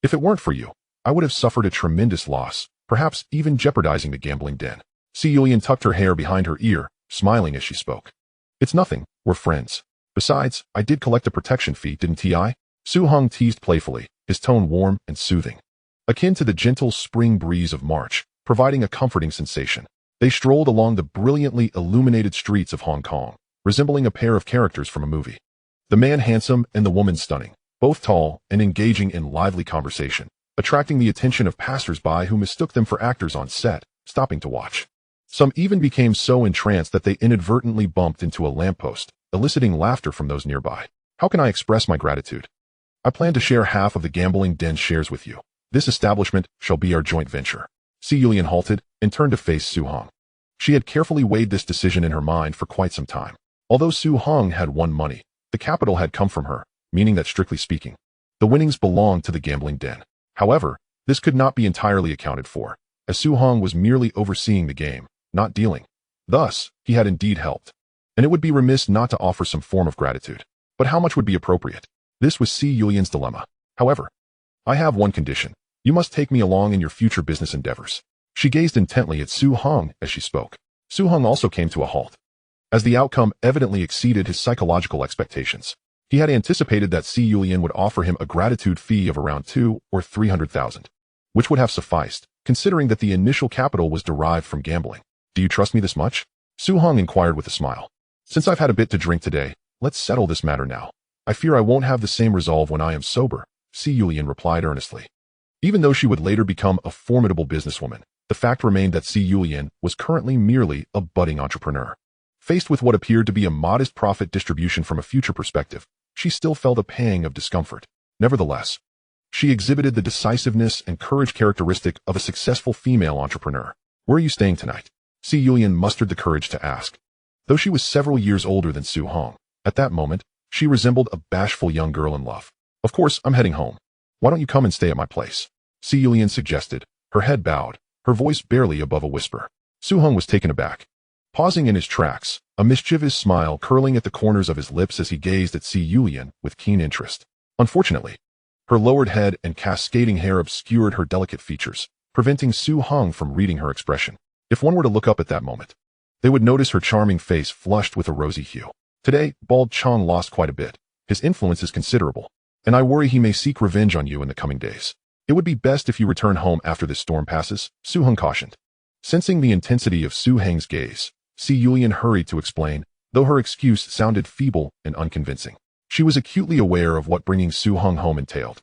[SPEAKER 1] If it weren't for you, I would have suffered a tremendous loss, perhaps even jeopardizing the gambling den." Si Yulian tucked her hair behind her ear, smiling as she spoke. "It's nothing, we're friends. Besides, I did collect a protection fee, didn't I?" Su Heng teased playfully, his tone warm and soothing, akin to the gentle spring breeze of March, providing a comforting sensation. They strolled along the brilliantly illuminated streets of Hong Kong, resembling a pair of characters from a movie. The man handsome and the woman stunning, both tall and engaging in lively conversation, attracting the attention of passers-by who mistook them for actors on set, stopping to watch. Some even became so entranced that they inadvertently bumped into a lamppost, eliciting laughter from those nearby. "How can I express my gratitude? I plan to share half of the gambling den shares with you. This establishment shall be our joint venture." Si Yulian halted and turned to face Su Heng. She had carefully weighed this decision in her mind for quite some time. Although Su Heng had won money, the capital had come from her, meaning that strictly speaking, the winnings belonged to the gambling den. However, this could not be entirely accounted for, as Su Heng was merely overseeing the game, not dealing. Thus, he had indeed helped, and it would be remiss not to offer some form of gratitude. But how much would be appropriate? This was Si Yulian's dilemma. "However, I have one condition. You must take me along in your future business endeavors." She gazed intently at Su Heng as she spoke. Su Heng also came to a halt, as the outcome evidently exceeded his psychological expectations. He had anticipated that Si Yulian would offer him a gratitude fee of around 2 or 300,000, which would have sufficed, considering that the initial capital was derived from gambling. Do you trust me this much? Su Hong inquired with a smile. Since I've had a bit to drink today, let's settle this matter now. I fear I won't have the same resolve when I am sober, Si Yulian replied earnestly. Even though she would later become a formidable businesswoman, the fact remained that Si Yulian was currently merely a budding entrepreneur. Faced with what appeared to be a modest profit distribution from a future perspective, she still felt a pang of discomfort. Nevertheless, she exhibited the decisiveness and courage characteristic of a successful female entrepreneur. Where are you staying tonight? Si Yulian mustered the courage to ask. Though she was several years older than Su Hong, at that moment, she resembled a bashful young girl in love. Of course, I'm heading home. Why don't you come and stay at my place? Si Yulian suggested, her head bowed, her voice barely above a whisper. Su Hong was taken aback. Pausing in his tracks, a mischievous smile curling at the corners of his lips as he gazed at Si Yulian with keen interest. Unfortunately, her lowered head and cascading hair obscured her delicate features, preventing Su Hong from reading her expression. If one were to look up at that moment, they would notice her charming face flushed with a rosy hue. Today, Bald Chong lost quite a bit. His influence is considerable, and I worry he may seek revenge on you in the coming days. It would be best if you return home after this storm passes, Su Hong cautioned. Sensing the intensity of Su Heng's gaze, Si Yulian hurried to explain, though her excuse sounded feeble and unconvincing. She was acutely aware of what bringing Su Hong home entailed.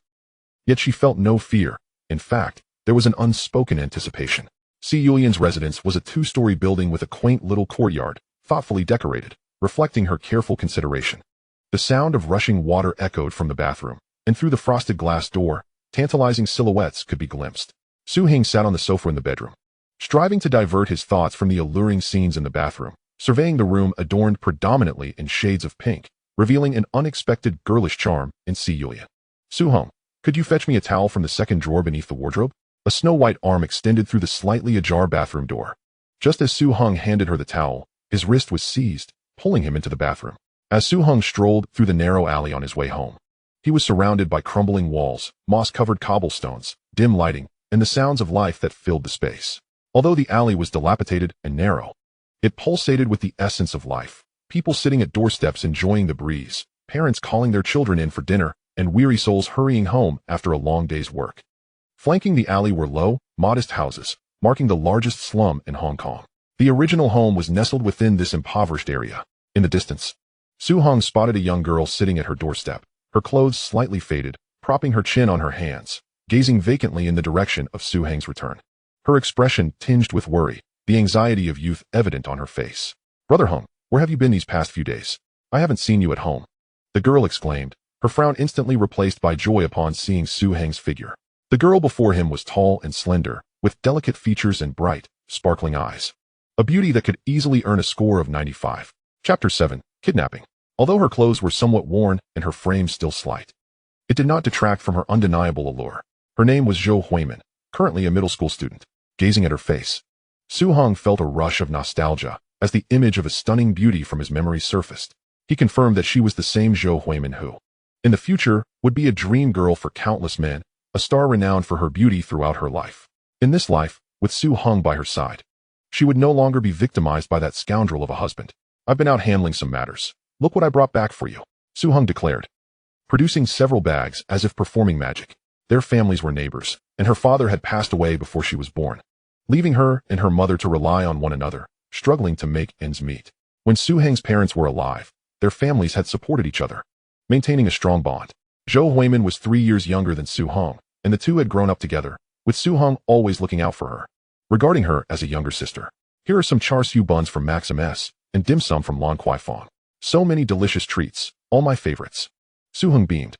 [SPEAKER 1] Yet she felt no fear. In fact, there was an unspoken anticipation. Si Yulian's residence was a 2-story building with a quaint little courtyard, thoughtfully decorated, reflecting her careful consideration. The sound of rushing water echoed from the bathroom, and through the frosted glass door, tantalizing silhouettes could be glimpsed. Su Heng sat on the sofa in the bedroom, striving to divert his thoughts from the alluring scenes in the bathroom, surveying the room adorned predominantly in shades of pink, revealing an unexpected girlish charm in Si Yulian. Su Hong, could you fetch me a towel from the second drawer beneath the wardrobe? A snow-white arm extended through the slightly ajar bathroom door. Just as Su Hong handed her the towel, his wrist was seized, pulling him into the bathroom. As Su Hong strolled through the narrow alley on his way home, he was surrounded by crumbling walls, moss-covered cobblestones, dim lighting, and the sounds of life that filled the space. Although the alley was dilapidated and narrow, it pulsated with the essence of life. People sitting at doorsteps enjoying the breeze, parents calling their children in for dinner, and weary souls hurrying home after a long day's work. Flanking the alley were low, modest houses, marking the largest slum in Hong Kong. The original home was nestled within this impoverished area. In the distance, Su Hong spotted a young girl sitting at her doorstep, her clothes slightly faded, propping her chin on her hands, gazing vacantly in the direction of Su Heng's return. Her expression tinged with worry, the anxiety of youth evident on her face. Brother Hong, where have you been these past few days? I haven't seen you at home. The girl exclaimed, her frown instantly replaced by joy upon seeing Su Heng's figure. The girl before him was tall and slender, with delicate features and bright, sparkling eyes. A beauty that could easily earn a score of 95. Chapter 7. Kidnapping. Although her clothes were somewhat worn and her frame still slight, it did not detract from her undeniable allure. Her name was Zhou Huimin, currently a middle school student. Gazing at her face, Su Hong felt a rush of nostalgia as the image of a stunning beauty from his memory surfaced. He confirmed that she was the same Zhou Huimin who, in the future, would be a dream girl for countless men, a star renowned for her beauty throughout her life. In this life, with Su Hong by her side, she would no longer be victimized by that scoundrel of a husband. I've been out handling some matters. Look what I brought back for you, Su Hong declared, producing several bags as if performing magic. Their families were neighbors, and her father had passed away before she was born, leaving her and her mother to rely on one another, struggling to make ends meet. When Su Heng's parents were alive, their families had supported each other, maintaining a strong bond. Zhou Huimin was 3 years younger than Su Hong, and the two had grown up together, with Su Hong always looking out for her, regarding her as a younger sister. Here are some char siu buns from Maxim S, and dim sum from Lan Kwai Fong. So many delicious treats, all my favorites. Su Hong beamed.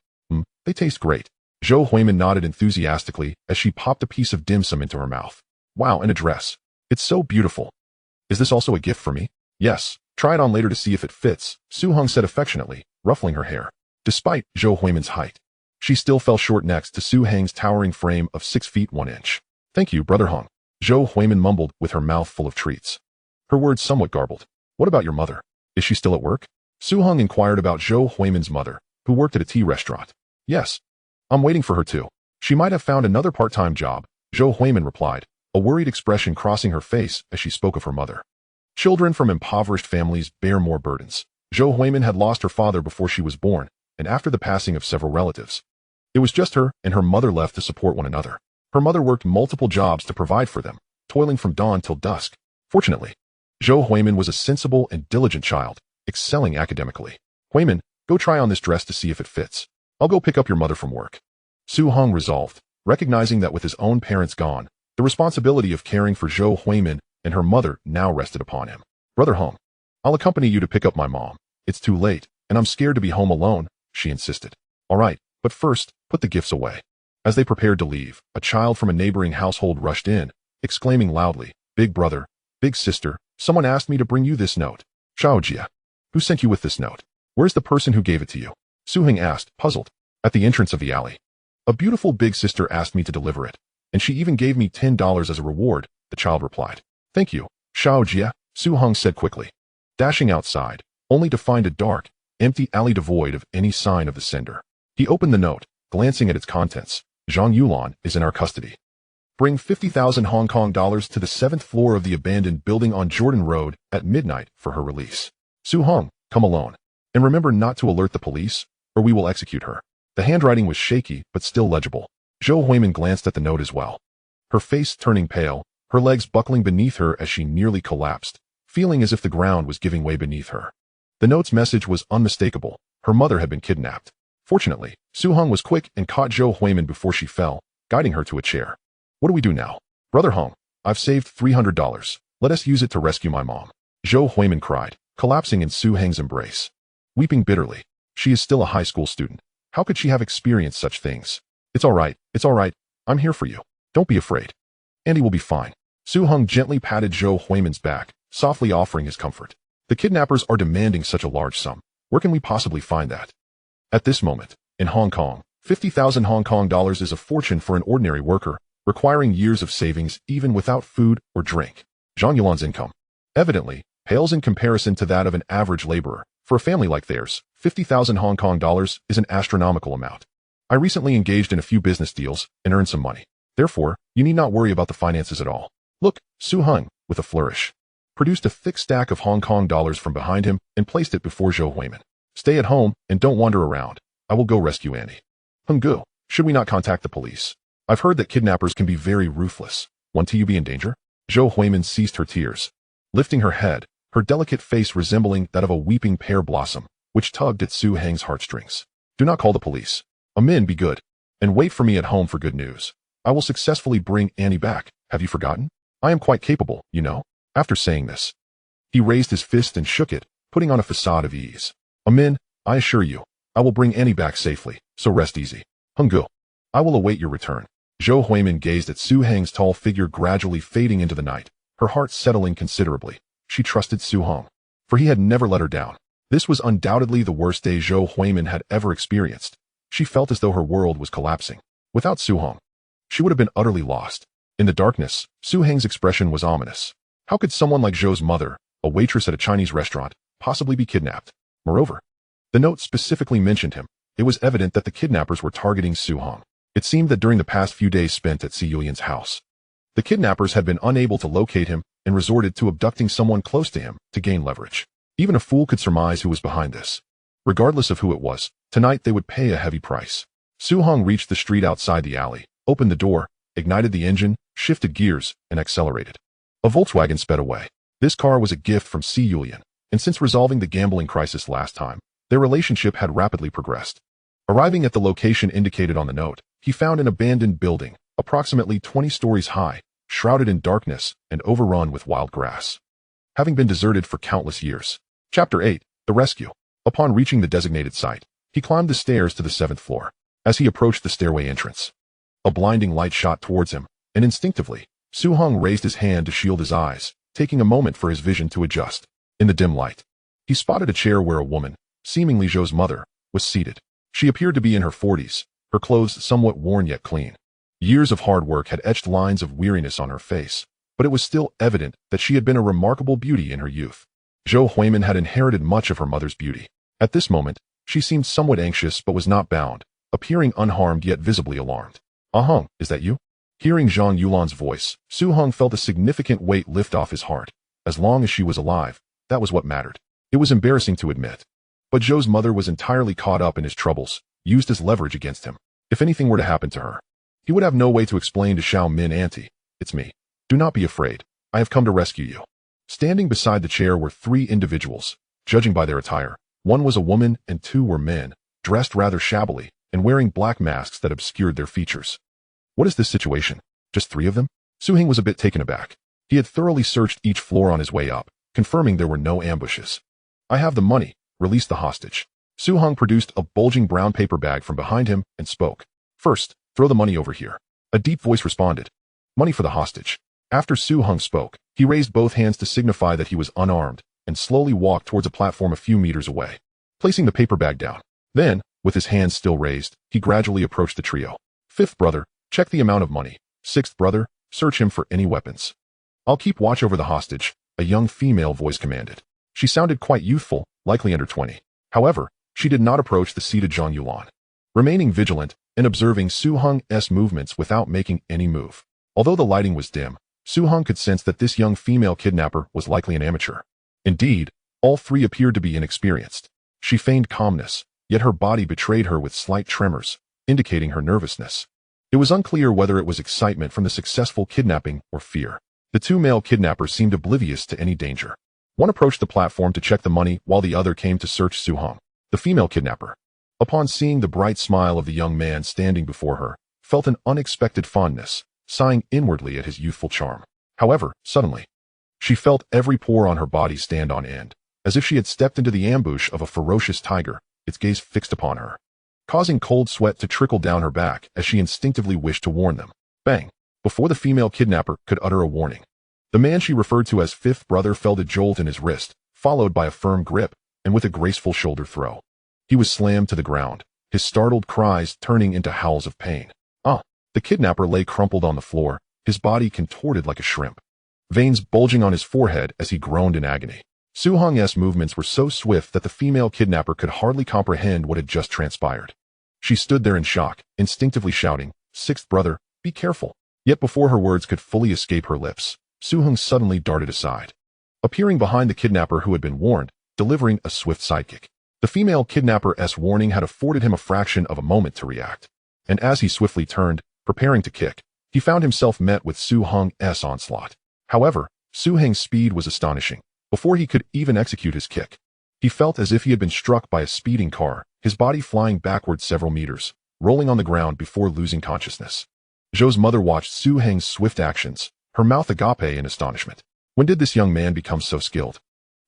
[SPEAKER 1] They taste great. Zhou Huimin nodded enthusiastically as she popped a piece of dim sum into her mouth. Wow, and a dress. It's so beautiful. Is this also a gift for me? Yes. Try it on later to see if it fits, Su Hong said affectionately, ruffling her hair. Despite Zhou Huimin's height, she still fell short next to Su Heng's towering frame of 6 feet 1 inch. Thank you, Brother Hong. Zhou Huimin mumbled with her mouth full of treats, her words somewhat garbled. What about your mother? Is she still at work? Su Hong inquired about Zhou Huimin's mother, who worked at a tea restaurant. Yes. I'm waiting for her too. She might have found another part-time job, Zhou Huimin replied, a worried expression crossing her face as she spoke of her mother. Children from impoverished families bear more burdens. Zhou Huimin had lost her father before she was born, and after the passing of several relatives. It was just her and her mother left to support one another. Her mother worked multiple jobs to provide for them, toiling from dawn till dusk. Fortunately, Zhou Huimin was a sensible and diligent child, excelling academically. Huimin, go try on this dress to see if it fits. I'll go pick up your mother from work. Su Hong resolved, recognizing that with his own parents gone, the responsibility of caring for Zhou Huimin and her mother now rested upon him. Brother Hong, I'll accompany you to pick up my mom. It's too late, and I'm scared to be home alone, she insisted. All right, but first, put the gifts away. As they prepared to leave, a child from a neighboring household rushed in, exclaiming loudly, Big brother, big sister, someone asked me to bring you this note. Xiaojia, who sent you with this note? Where's the person who gave it to you? Su Heng asked, puzzled. At the entrance of the alley. A beautiful big sister asked me to deliver it, and she even gave me $10 as a reward, the child replied. Thank you, Xiaojia, Su Heng said quickly. Dashing outside, only to find a dark, empty alley devoid of any sign of the sender. He opened the note, glancing at its contents. Zhang Yulan is in our custody. Bring 50,000 Hong Kong dollars to the 7th floor of the abandoned building on Jordan Road at midnight for her release. Su Hong, come alone. And remember not to alert the police, or we will execute her. The handwriting was shaky, but still legible. Zhou Huimin glanced at the note as well. Her face turning pale, her legs buckling beneath her as she nearly collapsed, feeling as if the ground was giving way beneath her. The note's message was unmistakable. Her mother had been kidnapped. Fortunately, Su Hong was quick and caught Zhou Huimin before she fell, guiding her to a chair. What do we do now? Brother Hong, I've saved $300. Let us use it to rescue my mom. Zhou Huimin cried, collapsing in Su Heng's embrace. Weeping bitterly. She is still a high school student. How could she have experienced such things? It's all right. I'm here for you. Don't be afraid. Andy will be fine. Su Heng gently patted Zhou Huimin's back, softly offering his comfort. The kidnappers are demanding such a large sum. Where can we possibly find that? At this moment, in Hong Kong, 50,000 Hong Kong dollars is a fortune for an ordinary worker, requiring years of savings even without food or drink. Zhang Yulan's income, evidently, pales in comparison to that of an average laborer. For a family like theirs, 50,000 Hong Kong dollars is an astronomical amount. I recently engaged in a few business deals and earned some money. Therefore, you need not worry about the finances at all. Look, Su Heng, with a flourish, produced a thick stack of Hong Kong dollars from behind him and placed it before Zhou Huimin. Stay at home and don't wander around. I will go rescue Andy. Henggu, should we not contact the police? I've heard that kidnappers can be very ruthless. Won't you be in danger? Zhou Huimin ceased her tears, lifting her head, her delicate face resembling that of a weeping pear blossom, which tugged at Su Heng's heartstrings. Do not call the police. Amin, be good. And wait for me at home for good news. I will successfully bring Annie back. Have you forgotten? I am quite capable, you know. After saying this, he raised his fist and shook it, putting on a facade of ease. Amin, I assure you, I will bring Annie back safely, so rest easy. Henggu, I will await your return. Zhou Huimin gazed at Su Heng's tall figure gradually fading into the night, her heart settling considerably. She trusted Su Hong, for he had never let her down. This was undoubtedly the worst day Zhou Huimin had ever experienced. She felt as though her world was collapsing. Without Su Hong, she would have been utterly lost. In the darkness, Su Heng's expression was ominous. How could someone like Zhou's mother, a waitress at a Chinese restaurant, possibly be kidnapped? Moreover, the note specifically mentioned him. It was evident that the kidnappers were targeting Su Hong. It seemed that during the past few days spent at Si Yulian's house, the kidnappers had been unable to locate him and resorted to abducting someone close to him to gain leverage. Even a fool could surmise who was behind this. Regardless of who it was, tonight they would pay a heavy price. Su Hong reached the street outside the alley, opened the door, ignited the engine, shifted gears, and accelerated. A Volkswagen sped away. This car was a gift from Si Yulian, and since resolving the gambling crisis last time, their relationship had rapidly progressed. Arriving at the location indicated on the note, he found an abandoned building, approximately 20 stories high, shrouded in darkness and overrun with wild grass, having been deserted for countless years. Chapter 8, The Rescue. Upon reaching the designated site, he climbed the stairs to the 7th floor. As he approached the stairway entrance, a blinding light shot towards him, and instinctively, Su Hong raised his hand to shield his eyes, taking a moment for his vision to adjust. In the dim light, he spotted a chair where a woman, seemingly Zhou's mother, was seated. She appeared to be in her 40s, her clothes somewhat worn yet clean. Years of hard work had etched lines of weariness on her face, but it was still evident that she had been a remarkable beauty in her youth. Zhou Huimin had inherited much of her mother's beauty. At this moment, she seemed somewhat anxious but was not bound, appearing unharmed yet visibly alarmed. Hong, is that you? Hearing Zhang Yulan's voice, Su Hong felt a significant weight lift off his heart. As long as she was alive, that was what mattered. It was embarrassing to admit, But Zhou's mother was entirely caught up in his troubles, used as leverage against him. If anything were to happen to her, he would have no way to explain to Xiao Min, "Auntie, it's me. Do not be afraid. I have come to rescue you." Standing beside the chair were 3 individuals. Judging by their attire, 1 was a woman and 2 were men, dressed rather shabbily and wearing black masks that obscured their features. What is this situation? Just 3 of them? Su Heng was a bit taken aback. He had thoroughly searched each floor on his way up, confirming there were no ambushes. "I have the money. Release the hostage." Su Heng produced a bulging brown paper bag from behind him and spoke. "First, throw the money over here." A deep voice responded. "Money for the hostage." After Su Heng spoke, he raised both hands to signify that he was unarmed and slowly walked towards a platform a few meters away, placing the paper bag down. Then, with his hands still raised, he gradually approached the trio. "Fifth brother, check the amount of money. Sixth brother, search him for any weapons. I'll keep watch over the hostage," a young female voice commanded. She sounded quite youthful, likely under 20. However, she did not approach the seated Zhang Yulan, remaining vigilant and observing Su Heng's movements without making any move. Although the lighting was dim, Su Heng could sense that this young female kidnapper was likely an amateur. Indeed, all 3 appeared to be inexperienced. She feigned calmness, yet her body betrayed her with slight tremors, indicating her nervousness. It was unclear whether it was excitement from the successful kidnapping or fear. The 2 male kidnappers seemed oblivious to any danger. One approached the platform to check the money while the other came to search Su Heng. The female kidnapper, upon seeing the bright smile of the young man standing before her, felt an unexpected fondness, sighing inwardly at his youthful charm. However, suddenly, she felt every pore on her body stand on end, as if she had stepped into the ambush of a ferocious tiger, its gaze fixed upon her, causing cold sweat to trickle down her back as she instinctively wished to warn them. Bang! Before the female kidnapper could utter a warning, the man she referred to as fifth brother felt a jolt in his wrist, followed by a firm grip, and with a graceful shoulder throw, he was slammed to the ground, his startled cries turning into howls of pain. The kidnapper lay crumpled on the floor, his body contorted like a shrimp, veins bulging on his forehead as he groaned in agony. Su Heng's movements were so swift that the female kidnapper could hardly comprehend what had just transpired. She stood there in shock, instinctively shouting, "Sixth brother, be careful." Yet before her words could fully escape her lips, Su Heng suddenly darted aside, appearing behind the kidnapper who had been warned, delivering a swift sidekick. The female kidnapper's warning had afforded him a fraction of a moment to react, and as he swiftly turned, preparing to kick, he found himself met with Su Heng's onslaught. However, Su Heng's speed was astonishing. Before he could even execute his kick, he felt as if he had been struck by a speeding car, his body flying backward several meters, rolling on the ground before losing consciousness. Zhou's mother watched Su Heng's swift actions, her mouth agape in astonishment. When did this young man become so skilled?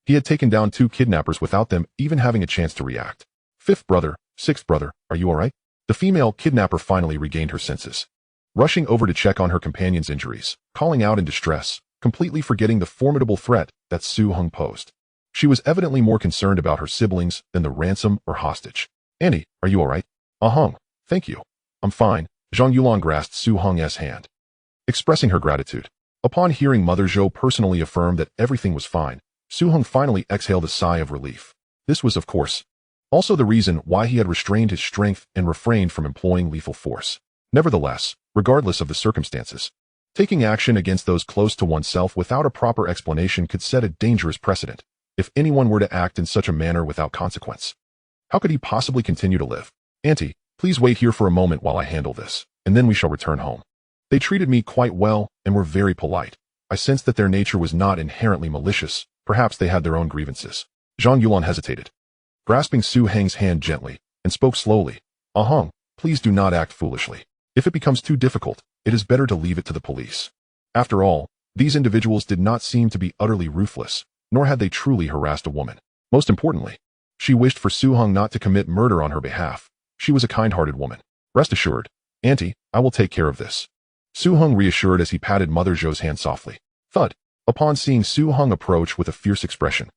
[SPEAKER 1] He had taken down 2 kidnappers without them even having a chance to react. "Fifth brother, sixth brother, are you all right?" The female kidnapper finally regained her senses, rushing over to check on her companion's injuries, calling out in distress, completely forgetting the formidable threat that Su Heng posed. She was evidently more concerned about her siblings than the ransom or hostage. "Annie, are you all right?" "Heng, thank you. I'm fine." Zhang Yulan grasped Su Heng's hand, expressing her gratitude. Upon hearing Mother Zhou personally affirm that everything was fine, Su Heng finally exhaled a sigh of relief. This was, of course, also the reason why he had restrained his strength and refrained from employing lethal force. Nevertheless, regardless of the circumstances, taking action against those close to oneself without a proper explanation could set a dangerous precedent. If anyone were to act in such a manner without consequence, how could he possibly continue to live? "Auntie, please wait here for a moment while I handle this, and then we shall return home." They treated me quite well and were very polite. I sensed that their nature was not inherently malicious. Perhaps they had their own grievances. Zhang Yulan hesitated, grasping Su Heng's hand gently, and spoke slowly. "Heng, please do not act foolishly. If it becomes too difficult, it is better to leave it to the police." After all, these individuals did not seem to be utterly ruthless, nor had they truly harassed a woman. Most importantly, she wished for Su Heng not to commit murder on her behalf. She was a kind-hearted woman. "Rest assured, Auntie, I will take care of this," Su Heng reassured as he patted Mother Zhou's hand softly. Thud! Upon seeing Su Heng approach with a fierce expression,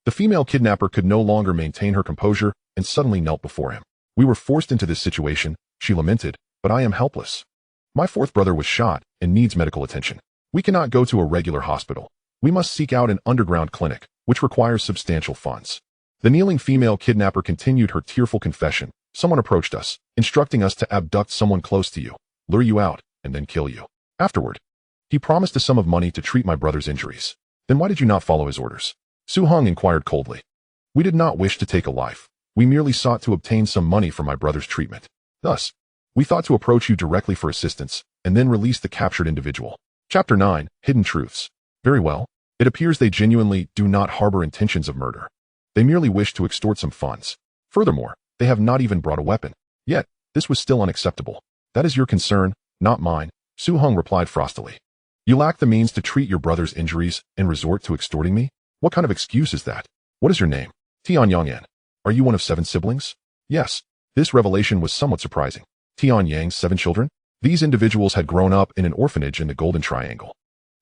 [SPEAKER 1] the female kidnapper could no longer maintain her composure and suddenly knelt before him. "We were forced into this situation," she lamented, "but I am helpless. My 4th brother was shot and needs medical attention. We cannot go to a regular hospital. We must seek out an underground clinic, which requires substantial funds." The kneeling female kidnapper continued her tearful confession. "Someone approached us, instructing us to abduct someone close to you, lure you out, and then kill you. Afterward, he promised a sum of money to treat my brother's injuries." "Then why did you not follow his orders?" Su Heng inquired coldly. "We did not wish to take a life. We merely sought to obtain some money for my brother's treatment. Thus, we thought to approach you directly for assistance, and then release the captured individual. Chapter 9, Hidden Truths. Very well. It appears they genuinely do not harbor intentions of murder. They merely wish to extort some funds. Furthermore, they have not even brought a weapon. Yet, this was still unacceptable. That is your concern, not mine, Su Hong replied frostily. You lack the means to treat your brother's injuries and resort to extorting me? What kind of excuse is that? What is your name? Tian Yangyan. Are you one of 7 siblings? Yes. This revelation was somewhat surprising. Tian Yang's 7 children? These individuals had grown up in an orphanage in the Golden Triangle,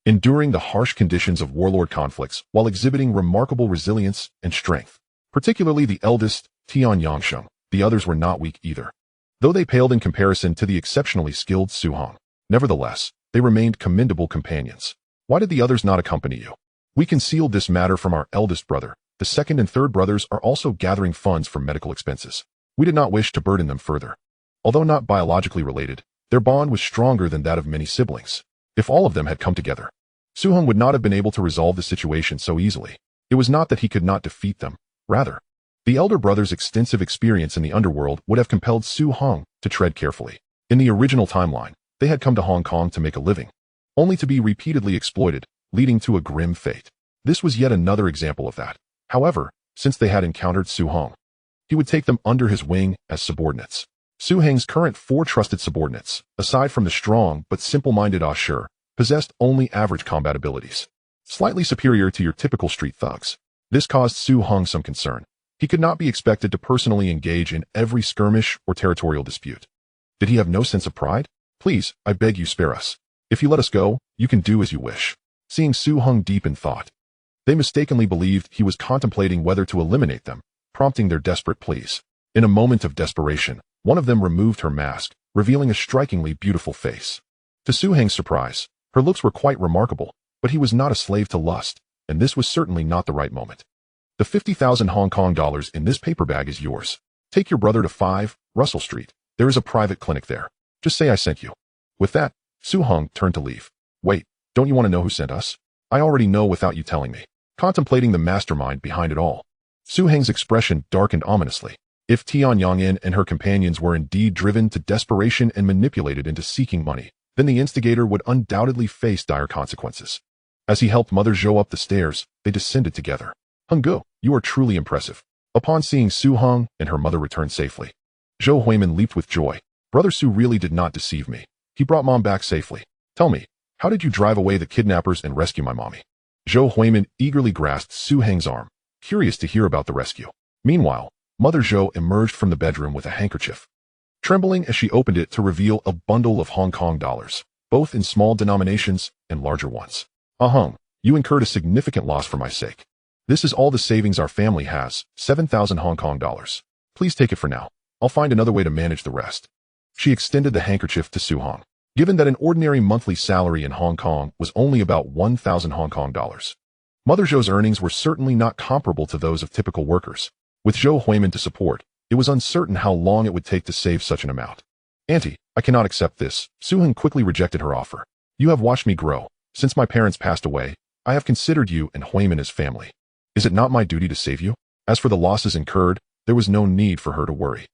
[SPEAKER 1] enduring the harsh conditions of warlord conflicts while exhibiting remarkable resilience and strength. Particularly the eldest, Tian Yangsheng. The others were not weak either, though they paled in comparison to the exceptionally skilled Su Hong. Nevertheless, they remained commendable companions. Why did the others not accompany you? We concealed this matter from our eldest brother. The second and third brothers are also gathering funds for medical expenses. We did not wish to burden them further. Although not biologically related, their bond was stronger than that of many siblings. If all of them had come together, Su Hong would not have been able to resolve the situation so easily. It was not that he could not defeat them. Rather, the elder brother's extensive experience in the underworld would have compelled Su Hong to tread carefully. In the original timeline, they had come to Hong Kong to make a living, only to be repeatedly exploited, leading to a grim fate. This was yet another example of that. However, since they had encountered Su Hong, he would take them under his wing as subordinates. Su Heng's current 4 trusted subordinates, aside from the strong but simple-minded Ah Shur, possessed only average combat abilities, slightly superior to your typical street thugs. This caused Su Hong some concern. He could not be expected to personally engage in every skirmish or territorial dispute. Did he have no sense of pride? Please, I beg you spare us. If you let us go, you can do as you wish. Seeing Su Hong deep in thought, they mistakenly believed he was contemplating whether to eliminate them, prompting their desperate pleas. In a moment of desperation, one of them removed her mask, revealing a strikingly beautiful face. To Su Heng's surprise, her looks were quite remarkable, but he was not a slave to lust, and this was certainly not the right moment. The 50,000 Hong Kong dollars in this paper bag is yours. Take your brother to 5 Russell Street. There is a private clinic there. Just say I sent you. With that, Su Hong turned to leave. Wait, don't you want to know who sent us? I already know without you telling me. Contemplating the mastermind behind it all, Su Heng's expression darkened ominously. If Tian Yangyan and her companions were indeed driven to desperation and manipulated into seeking money, then the instigator would undoubtedly face dire consequences. As he helped Mother Zhou up the stairs, they descended together. Henggu, you are truly impressive. Upon seeing Su Hong and her mother return safely, Zhou Huimin leaped with joy. Brother Su really did not deceive me. He brought Mom back safely. Tell me, how did you drive away the kidnappers and rescue my mommy? Zhou Huimin eagerly grasped Su Heng's arm, curious to hear about the rescue. Meanwhile, Mother Zhou emerged from the bedroom with a handkerchief, trembling as she opened it to reveal a bundle of Hong Kong dollars, both in small denominations and larger ones. Hung, you incurred a significant loss for my sake. This is all the savings our family has, 7,000 Hong Kong dollars. Please take it for now. I'll find another way to manage the rest. She extended the handkerchief to Su Hong. Given that an ordinary monthly salary in Hong Kong was only about 1,000 Hong Kong dollars, Mother Zhou's earnings were certainly not comparable to those of typical workers. With Zhou Huimin to support, it was uncertain how long it would take to save such an amount. Auntie, I cannot accept this. Su Heng quickly rejected her offer. You have watched me grow. Since my parents passed away, I have considered you and Huimin as family. Is it not my duty to save you? As for the losses incurred, there was no need for her to worry.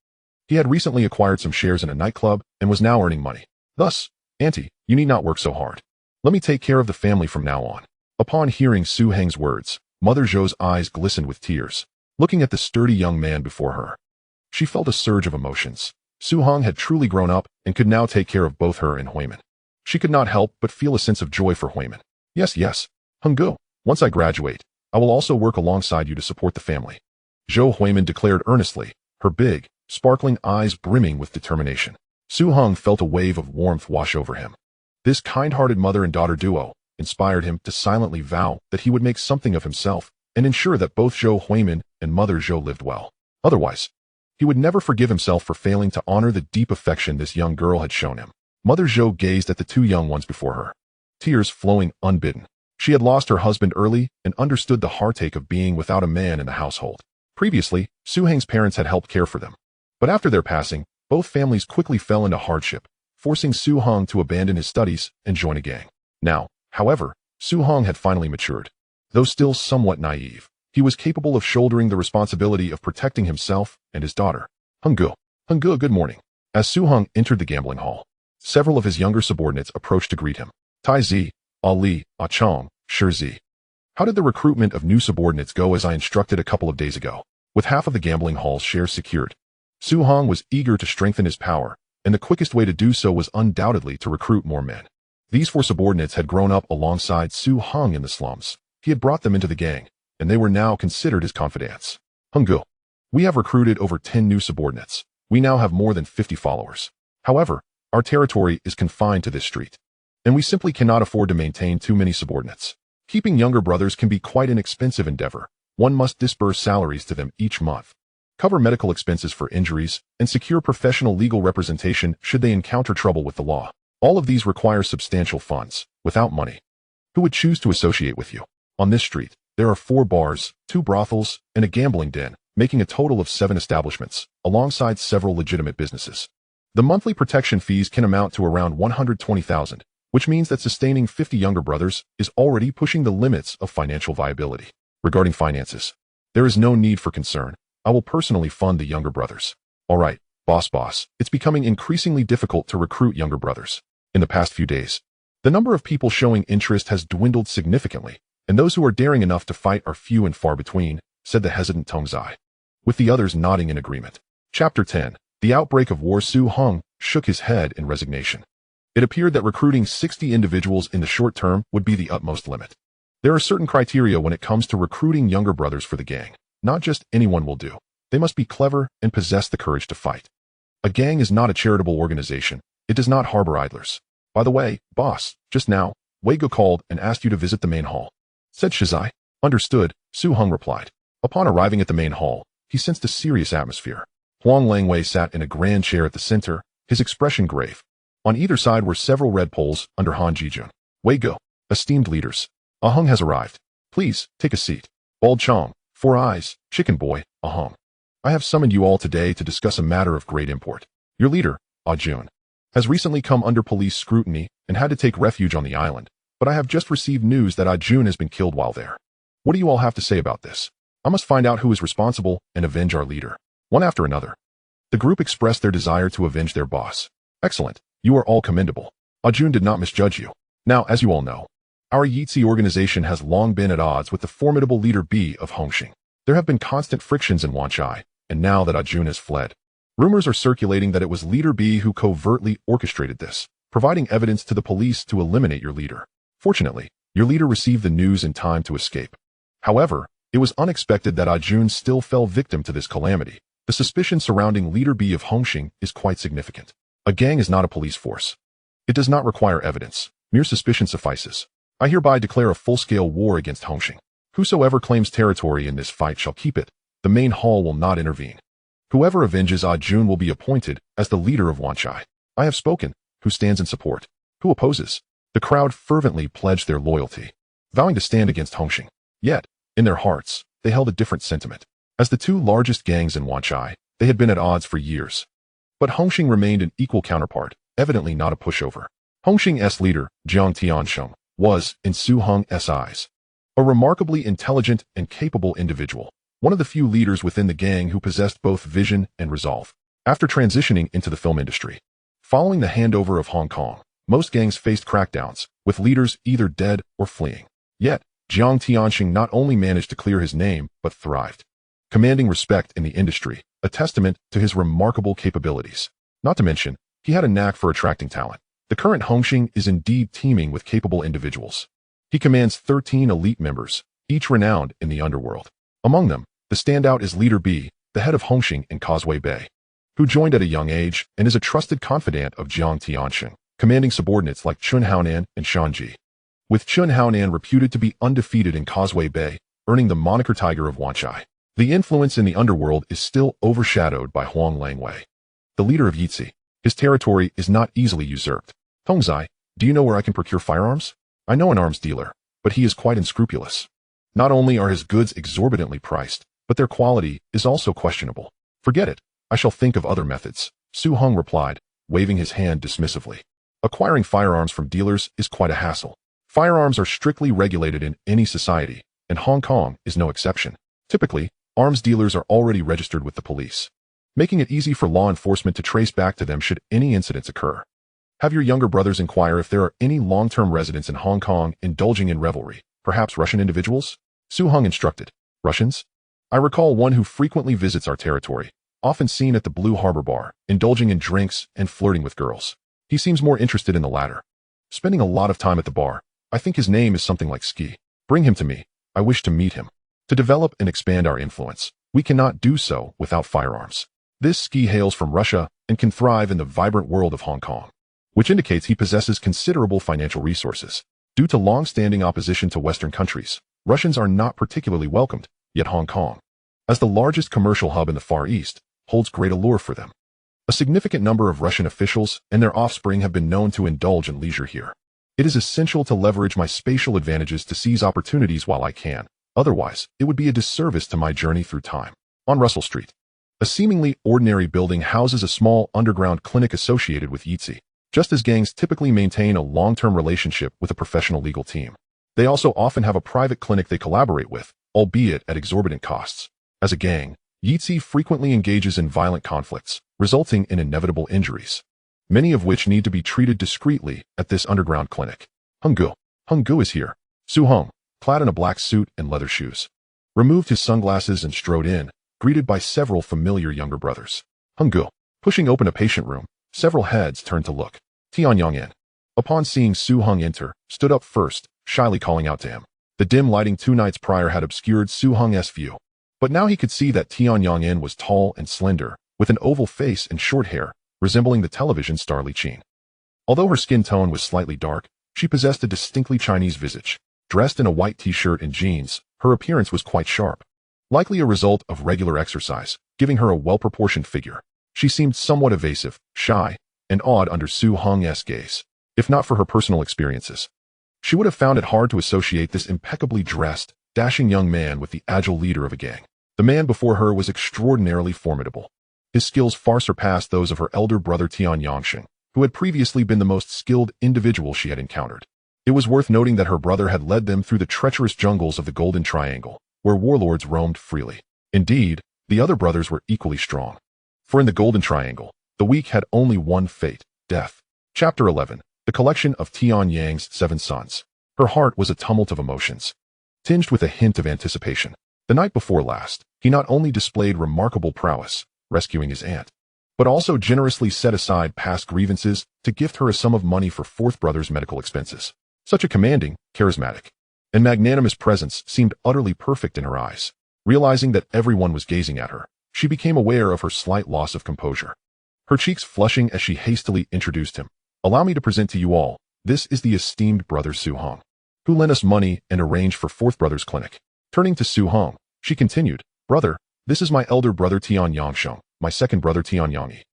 [SPEAKER 1] He had recently acquired some shares in a nightclub and was now earning money. Thus, Auntie, you need not work so hard. Let me take care of the family from now on. Upon hearing Su Heng's words, Mother Zhou's eyes glistened with tears. Looking at the sturdy young man before her, she felt a surge of emotions. Su Hong had truly grown up and could now take care of both her and Huimin. She could not help but feel a sense of joy for Huimin. Yes, Henggu, once I graduate, I will also work alongside you to support the family. Zhou Huimin declared earnestly, her big, sparkling eyes brimming with determination. Su Hong felt a wave of warmth wash over him. This kind-hearted mother and daughter duo inspired him to silently vow that he would make something of himself and ensure that both Zhou Huimin and Mother Zhou lived well. Otherwise, he would never forgive himself for failing to honor the deep affection this young girl had shown him. Mother Zhou gazed at the 2 young ones before her, tears flowing unbidden. She had lost her husband early and understood the heartache of being without a man in the household. Previously, Su Heng's parents had helped care for them. But after their passing, both families quickly fell into hardship, forcing Su Hong to abandon his studies and join a gang. Now, however, Su Hong had finally matured. Though still somewhat naive, He was capable of shouldering the responsibility of protecting himself and his daughter. Hunggu, good morning. As Su Hung entered the gambling hall, several of his younger subordinates approached to greet him. Tai Zi, Ali, Ah Chong, Shi Zi. How did the recruitment of new subordinates go as I instructed a couple of days ago? With half of the gambling hall's shares secured, Su Hong was eager to strengthen his power, and the quickest way to do so was undoubtedly to recruit more men. These 4 subordinates had grown up alongside Su Hong in the slums. He had brought them into the gang, and they were now considered his confidants. Hunggu, we have recruited over 10 new subordinates. We now have more than 50 followers. However, our territory is confined to this street, and we simply cannot afford to maintain too many subordinates. Keeping younger brothers can be quite an expensive endeavor. One must disburse salaries to them each month, cover medical expenses for injuries, and secure professional legal representation should they encounter trouble with the law. All of these require substantial funds. Without money, who would choose to associate with you? On this street, there are 4 bars, 2 brothels, and a gambling den, making a total of 7 establishments, alongside several legitimate businesses. The monthly protection fees can amount to around 120,000, which means that sustaining 50 younger brothers is already pushing the limits of financial viability. Regarding finances, there is no need for concern. I will personally fund the younger brothers. All right, boss, it's becoming increasingly difficult to recruit younger brothers. In the past few days, the number of people showing interest has dwindled significantly, and those who are daring enough to fight are few and far between, said the hesitant Tong Zai, with the others nodding in agreement. Chapter 10. The outbreak of war. Su Hong shook his head in resignation. It appeared that recruiting 60 individuals in the short term would be the utmost limit. There are certain criteria when it comes to recruiting younger brothers for the gang. Not just anyone will do. They must be clever and possess the courage to fight. A gang is not a charitable organization. It does not harbor idlers. By the way, boss, just now, Wei Go called and asked you to visit the main hall, said Shizai. Understood, Su Hong replied. Upon arriving at the main hall, he sensed a serious atmosphere. Huang Langwei sat in a grand chair at the center, his expression grave. On either side were several red poles under Han Jijun. Wei Go, esteemed leaders. Ah Hung has arrived. Please, take a seat. Bald Chong, 4 Eyes, Chicken Boy, Ah Hung. I have summoned you all today to discuss a matter of great import. Your leader, Ah Jun, has recently come under police scrutiny and had to take refuge on the island, but I have just received news that Ah Jun has been killed while there. What do you all have to say about this? I must find out who is responsible and avenge our leader. One after another, the group expressed their desire to avenge their boss. Excellent. You are all commendable. Ah Jun did not misjudge you. Now, as you all know, our Yitzi organization has long been at odds with the formidable leader B of Hongxing. There have been constant frictions in Wanchai, and now that Ah Jun has fled, rumors are circulating that it was leader B who covertly orchestrated this, providing evidence to the police to eliminate your leader. Fortunately, your leader received the news in time to escape. However, it was unexpected that Ah Jun still fell victim to this calamity. The suspicion surrounding leader B of Hongxing is quite significant. A gang is not a police force. It does not require evidence. Mere suspicion suffices. I hereby declare a full-scale war against Hongxing. Whosoever claims territory in this fight shall keep it. The main hall will not intervene. Whoever avenges Ah Jun will be appointed as the leader of Wanchai. I have spoken. Who stands in support? Who opposes? The crowd fervently pledged their loyalty, vowing to stand against Hongxing. Yet, in their hearts, they held a different sentiment. As the 2 largest gangs in Wanchai, they had been at odds for years. But Hongxing remained an equal counterpart, evidently not a pushover. Hongxing's leader, Jiang Tiansheng, was, in Su Hong's eyes, a remarkably intelligent and capable individual, one of the few leaders within the gang who possessed both vision and resolve. After transitioning into the film industry, following the handover of Hong Kong, most gangs faced crackdowns, with leaders either dead or fleeing. Yet, Jiang Tianxing not only managed to clear his name, but thrived, commanding respect in the industry, a testament to his remarkable capabilities. Not to mention, he had a knack for attracting talent. The current Hongxing is indeed teeming with capable individuals. He commands 13 elite members, each renowned in the Underworld. Among them, the standout is Leader B, the head of Hongxing in Causeway Bay, who joined at a young age and is a trusted confidant of Jiang Tianxing, commanding subordinates like Chun Haonan and Shanji, with Chun Haonan reputed to be undefeated in Causeway Bay, earning the moniker Tiger of Wanchai. The influence in the Underworld is still overshadowed by Huang Langwei, the leader of Yitzi. His territory is not easily usurped. Tongzai, do you know where I can procure firearms? I know an arms dealer, but he is quite unscrupulous. Not only are his goods exorbitantly priced, but their quality is also questionable. Forget it. I shall think of other methods, Su Hong replied, waving his hand dismissively. Acquiring firearms from dealers is quite a hassle. Firearms are strictly regulated in any society, and Hong Kong is no exception. Typically, arms dealers are already registered with the police, making it easy for law enforcement to trace back to them should any incidents occur. Have your younger brothers inquire if there are any long-term residents in Hong Kong indulging in revelry, perhaps Russian individuals? Su Hong instructed. Russians? I recall one who frequently visits our territory, often seen at the Blue Harbor Bar, indulging in drinks and flirting with girls. He seems more interested in the latter, spending a lot of time at the bar. I think his name is something like Ski. Bring him to me. I wish to meet him. To develop and expand our influence, we cannot do so without firearms. This Ski hails from Russia and can thrive in the vibrant world of Hong Kong, which indicates he possesses considerable financial resources. Due to long-standing opposition to Western countries, Russians are not particularly welcomed, yet Hong Kong, as the largest commercial hub in the Far East, holds great allure for them. A significant number of Russian officials and their offspring have been known to indulge in leisure here. It is essential to leverage my spatial advantages to seize opportunities while I can. Otherwise, it would be a disservice to my journey through time. On Russell Street, a seemingly ordinary building houses a small underground clinic associated with Yitzi. Just as gangs typically maintain a long-term relationship with a professional legal team, they also often have a private clinic they collaborate with, albeit at exorbitant costs. As a gang, Yitzi frequently engages in violent conflicts, resulting in inevitable injuries, many of which need to be treated discreetly at this underground clinic. Hung-gu is here. Su Hong, clad in a black suit and leather shoes, removed his sunglasses and strode in, greeted by several familiar younger brothers. Hung-gu, pushing open a patient room, several heads turned to look. Tianyang-en, upon seeing Su Hong enter, stood up first, shyly calling out to him. The dim lighting 2 nights prior had obscured Su Hong's view, but now he could see that Tianyang-en was tall and slender, with an oval face and short hair, resembling the television star Li Qin. Although her skin tone was slightly dark, she possessed a distinctly Chinese visage. Dressed in a white t-shirt and jeans, her appearance was quite sharp, likely a result of regular exercise, giving her a well-proportioned figure. She seemed somewhat evasive, shy, and awed under Su Hong's gaze. If not for her personal experiences, she would have found it hard to associate this impeccably dressed, dashing young man with the agile leader of a gang. The man before her was extraordinarily formidable. His skills far surpassed those of her elder brother Tian Yangsheng, who had previously been the most skilled individual she had encountered. It was worth noting that her brother had led them through the treacherous jungles of the Golden Triangle, where warlords roamed freely. Indeed, the other brothers were equally strong. For in the Golden Triangle, the weak had only one fate, death. Chapter 11. The Collection of Tian Yang's 7 Sons. Her heart was a tumult of emotions, tinged with a hint of anticipation. The night before last, he not only displayed remarkable prowess, rescuing his aunt, but also generously set aside past grievances to gift her a sum of money for 4th brother's medical expenses. Such a commanding, charismatic, and magnanimous presence seemed utterly perfect in her eyes. Realizing that everyone was gazing at her, she became aware of her slight loss of composure, her cheeks flushing as she hastily introduced him. Allow me to present to you all, this is the esteemed brother Su Hong, who lent us money and arranged for 4th brother's clinic. Turning to Su Hong, she continued, Brother, this is my elder brother Tian Yangsheng, my 2nd brother Tian Yangyi,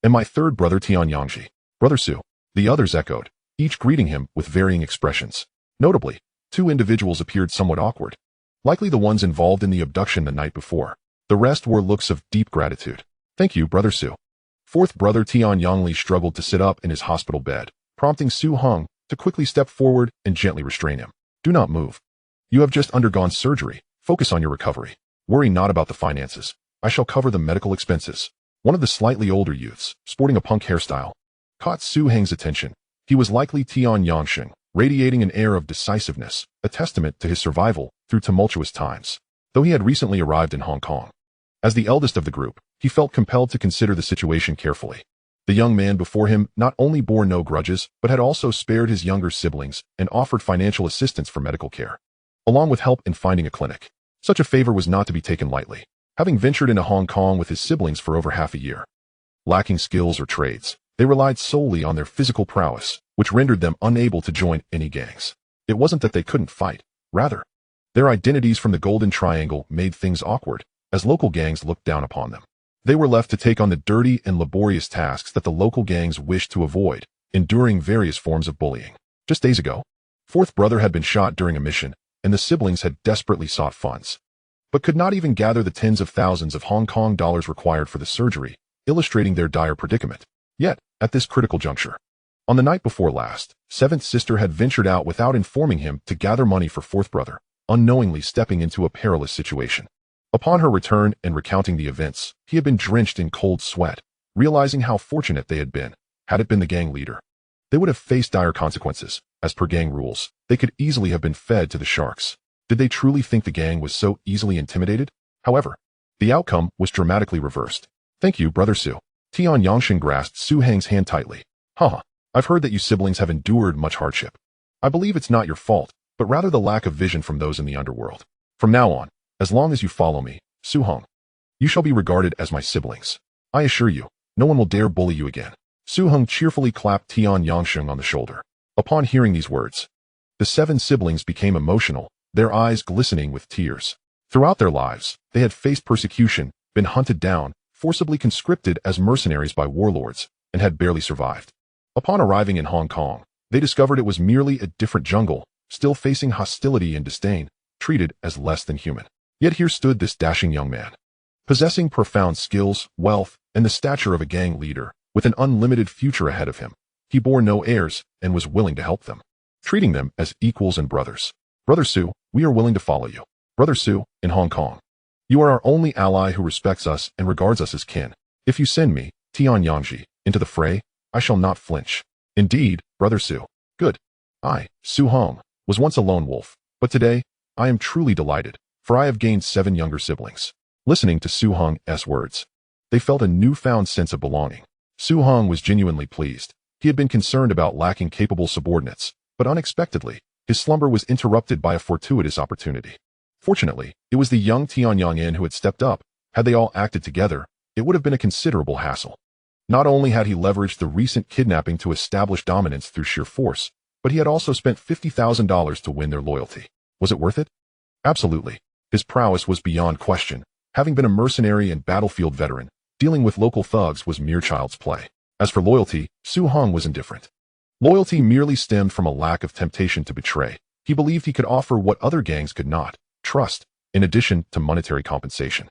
[SPEAKER 1] and my 3rd brother Tian Yangji. Brother Su. The others echoed, each greeting him with varying expressions. Notably, 2 individuals appeared somewhat awkward, likely the ones involved in the abduction the night before. The rest wore looks of deep gratitude. Thank you, Brother Su. 4th brother Tian Yangli struggled to sit up in his hospital bed, prompting Su Hong to quickly step forward and gently restrain him. Do not move. You have just undergone surgery. Focus on your recovery. Worry not about the finances. I shall cover the medical expenses. One of the slightly older youths, sporting a punk hairstyle, caught Su Heng's attention. He was likely Tian Yangsheng, radiating an air of decisiveness, a testament to his survival through tumultuous times, though he had recently arrived in Hong Kong. As the eldest of the group, he felt compelled to consider the situation carefully. The young man before him not only bore no grudges, but had also spared his younger siblings and offered financial assistance for medical care, along with help in finding a clinic. Such a favor was not to be taken lightly, having ventured into Hong Kong with his siblings for over half a year. Lacking skills or trades, they relied solely on their physical prowess, which rendered them unable to join any gangs. It wasn't that they couldn't fight, rather, their identities from the Golden Triangle made things awkward, as local gangs looked down upon them. They were left to take on the dirty and laborious tasks that the local gangs wished to avoid, enduring various forms of bullying. Just days ago, 4th brother had been shot during a mission, and the siblings had desperately sought funds, but could not even gather the tens of thousands of Hong Kong dollars required for the surgery, illustrating their dire predicament. Yet, at this critical juncture, on the night before last, 7th sister had ventured out without informing him to gather money for 4th brother, unknowingly stepping into a perilous situation. Upon her return and recounting the events, he had been drenched in cold sweat, realizing how fortunate they had been. Had it been the gang leader, they would have faced dire consequences. As per gang rules, they could easily have been fed to the sharks. Did they truly think the gang was so easily intimidated? However, the outcome was dramatically reversed. Thank you, Brother Su. Tian Yangshan grasped Su Heng's hand tightly. Haha, I've heard that you siblings have endured much hardship. I believe it's not your fault, but rather the lack of vision from those in the underworld. From now on, as long as you follow me, Su Heng, you shall be regarded as my siblings. I assure you, no one will dare bully you again. Su Heng cheerfully clapped Tian Yangshan on the shoulder. Upon hearing these words, the 7 siblings became emotional, their eyes glistening with tears. Throughout their lives, they had faced persecution, been hunted down, forcibly conscripted as mercenaries by warlords, and had barely survived. Upon arriving in Hong Kong, they discovered it was merely a different jungle, still facing hostility and disdain, treated as less than human. Yet here stood this dashing young man, possessing profound skills, wealth, and the stature of a gang leader, with an unlimited future ahead of him. He bore no heirs and was willing to help them, treating them as equals and brothers. Brother Su, we are willing to follow you. Brother Su, in Hong Kong, you are our only ally who respects us and regards us as kin. If you send me, Tian Yangji, into the fray, I shall not flinch. Indeed, Brother Su. Good. I, Su Heng, was once a lone wolf, but today, I am truly delighted, for I have gained 7 younger siblings. Listening to Su Heng's words, they felt a newfound sense of belonging. Su Heng was genuinely pleased. He had been concerned about lacking capable subordinates, but unexpectedly, his slumber was interrupted by a fortuitous opportunity. Fortunately, it was the young Tian Yangyan who had stepped up. Had they all acted together, it would have been a considerable hassle. Not only had he leveraged the recent kidnapping to establish dominance through sheer force, but he had also spent $50,000 to win their loyalty. Was it worth it? Absolutely. His prowess was beyond question. Having been a mercenary and battlefield veteran, dealing with local thugs was mere child's play. As for loyalty, Su Heng was indifferent. Loyalty merely stemmed from a lack of temptation to betray. He believed he could offer what other gangs could not, trust, in addition to monetary compensation.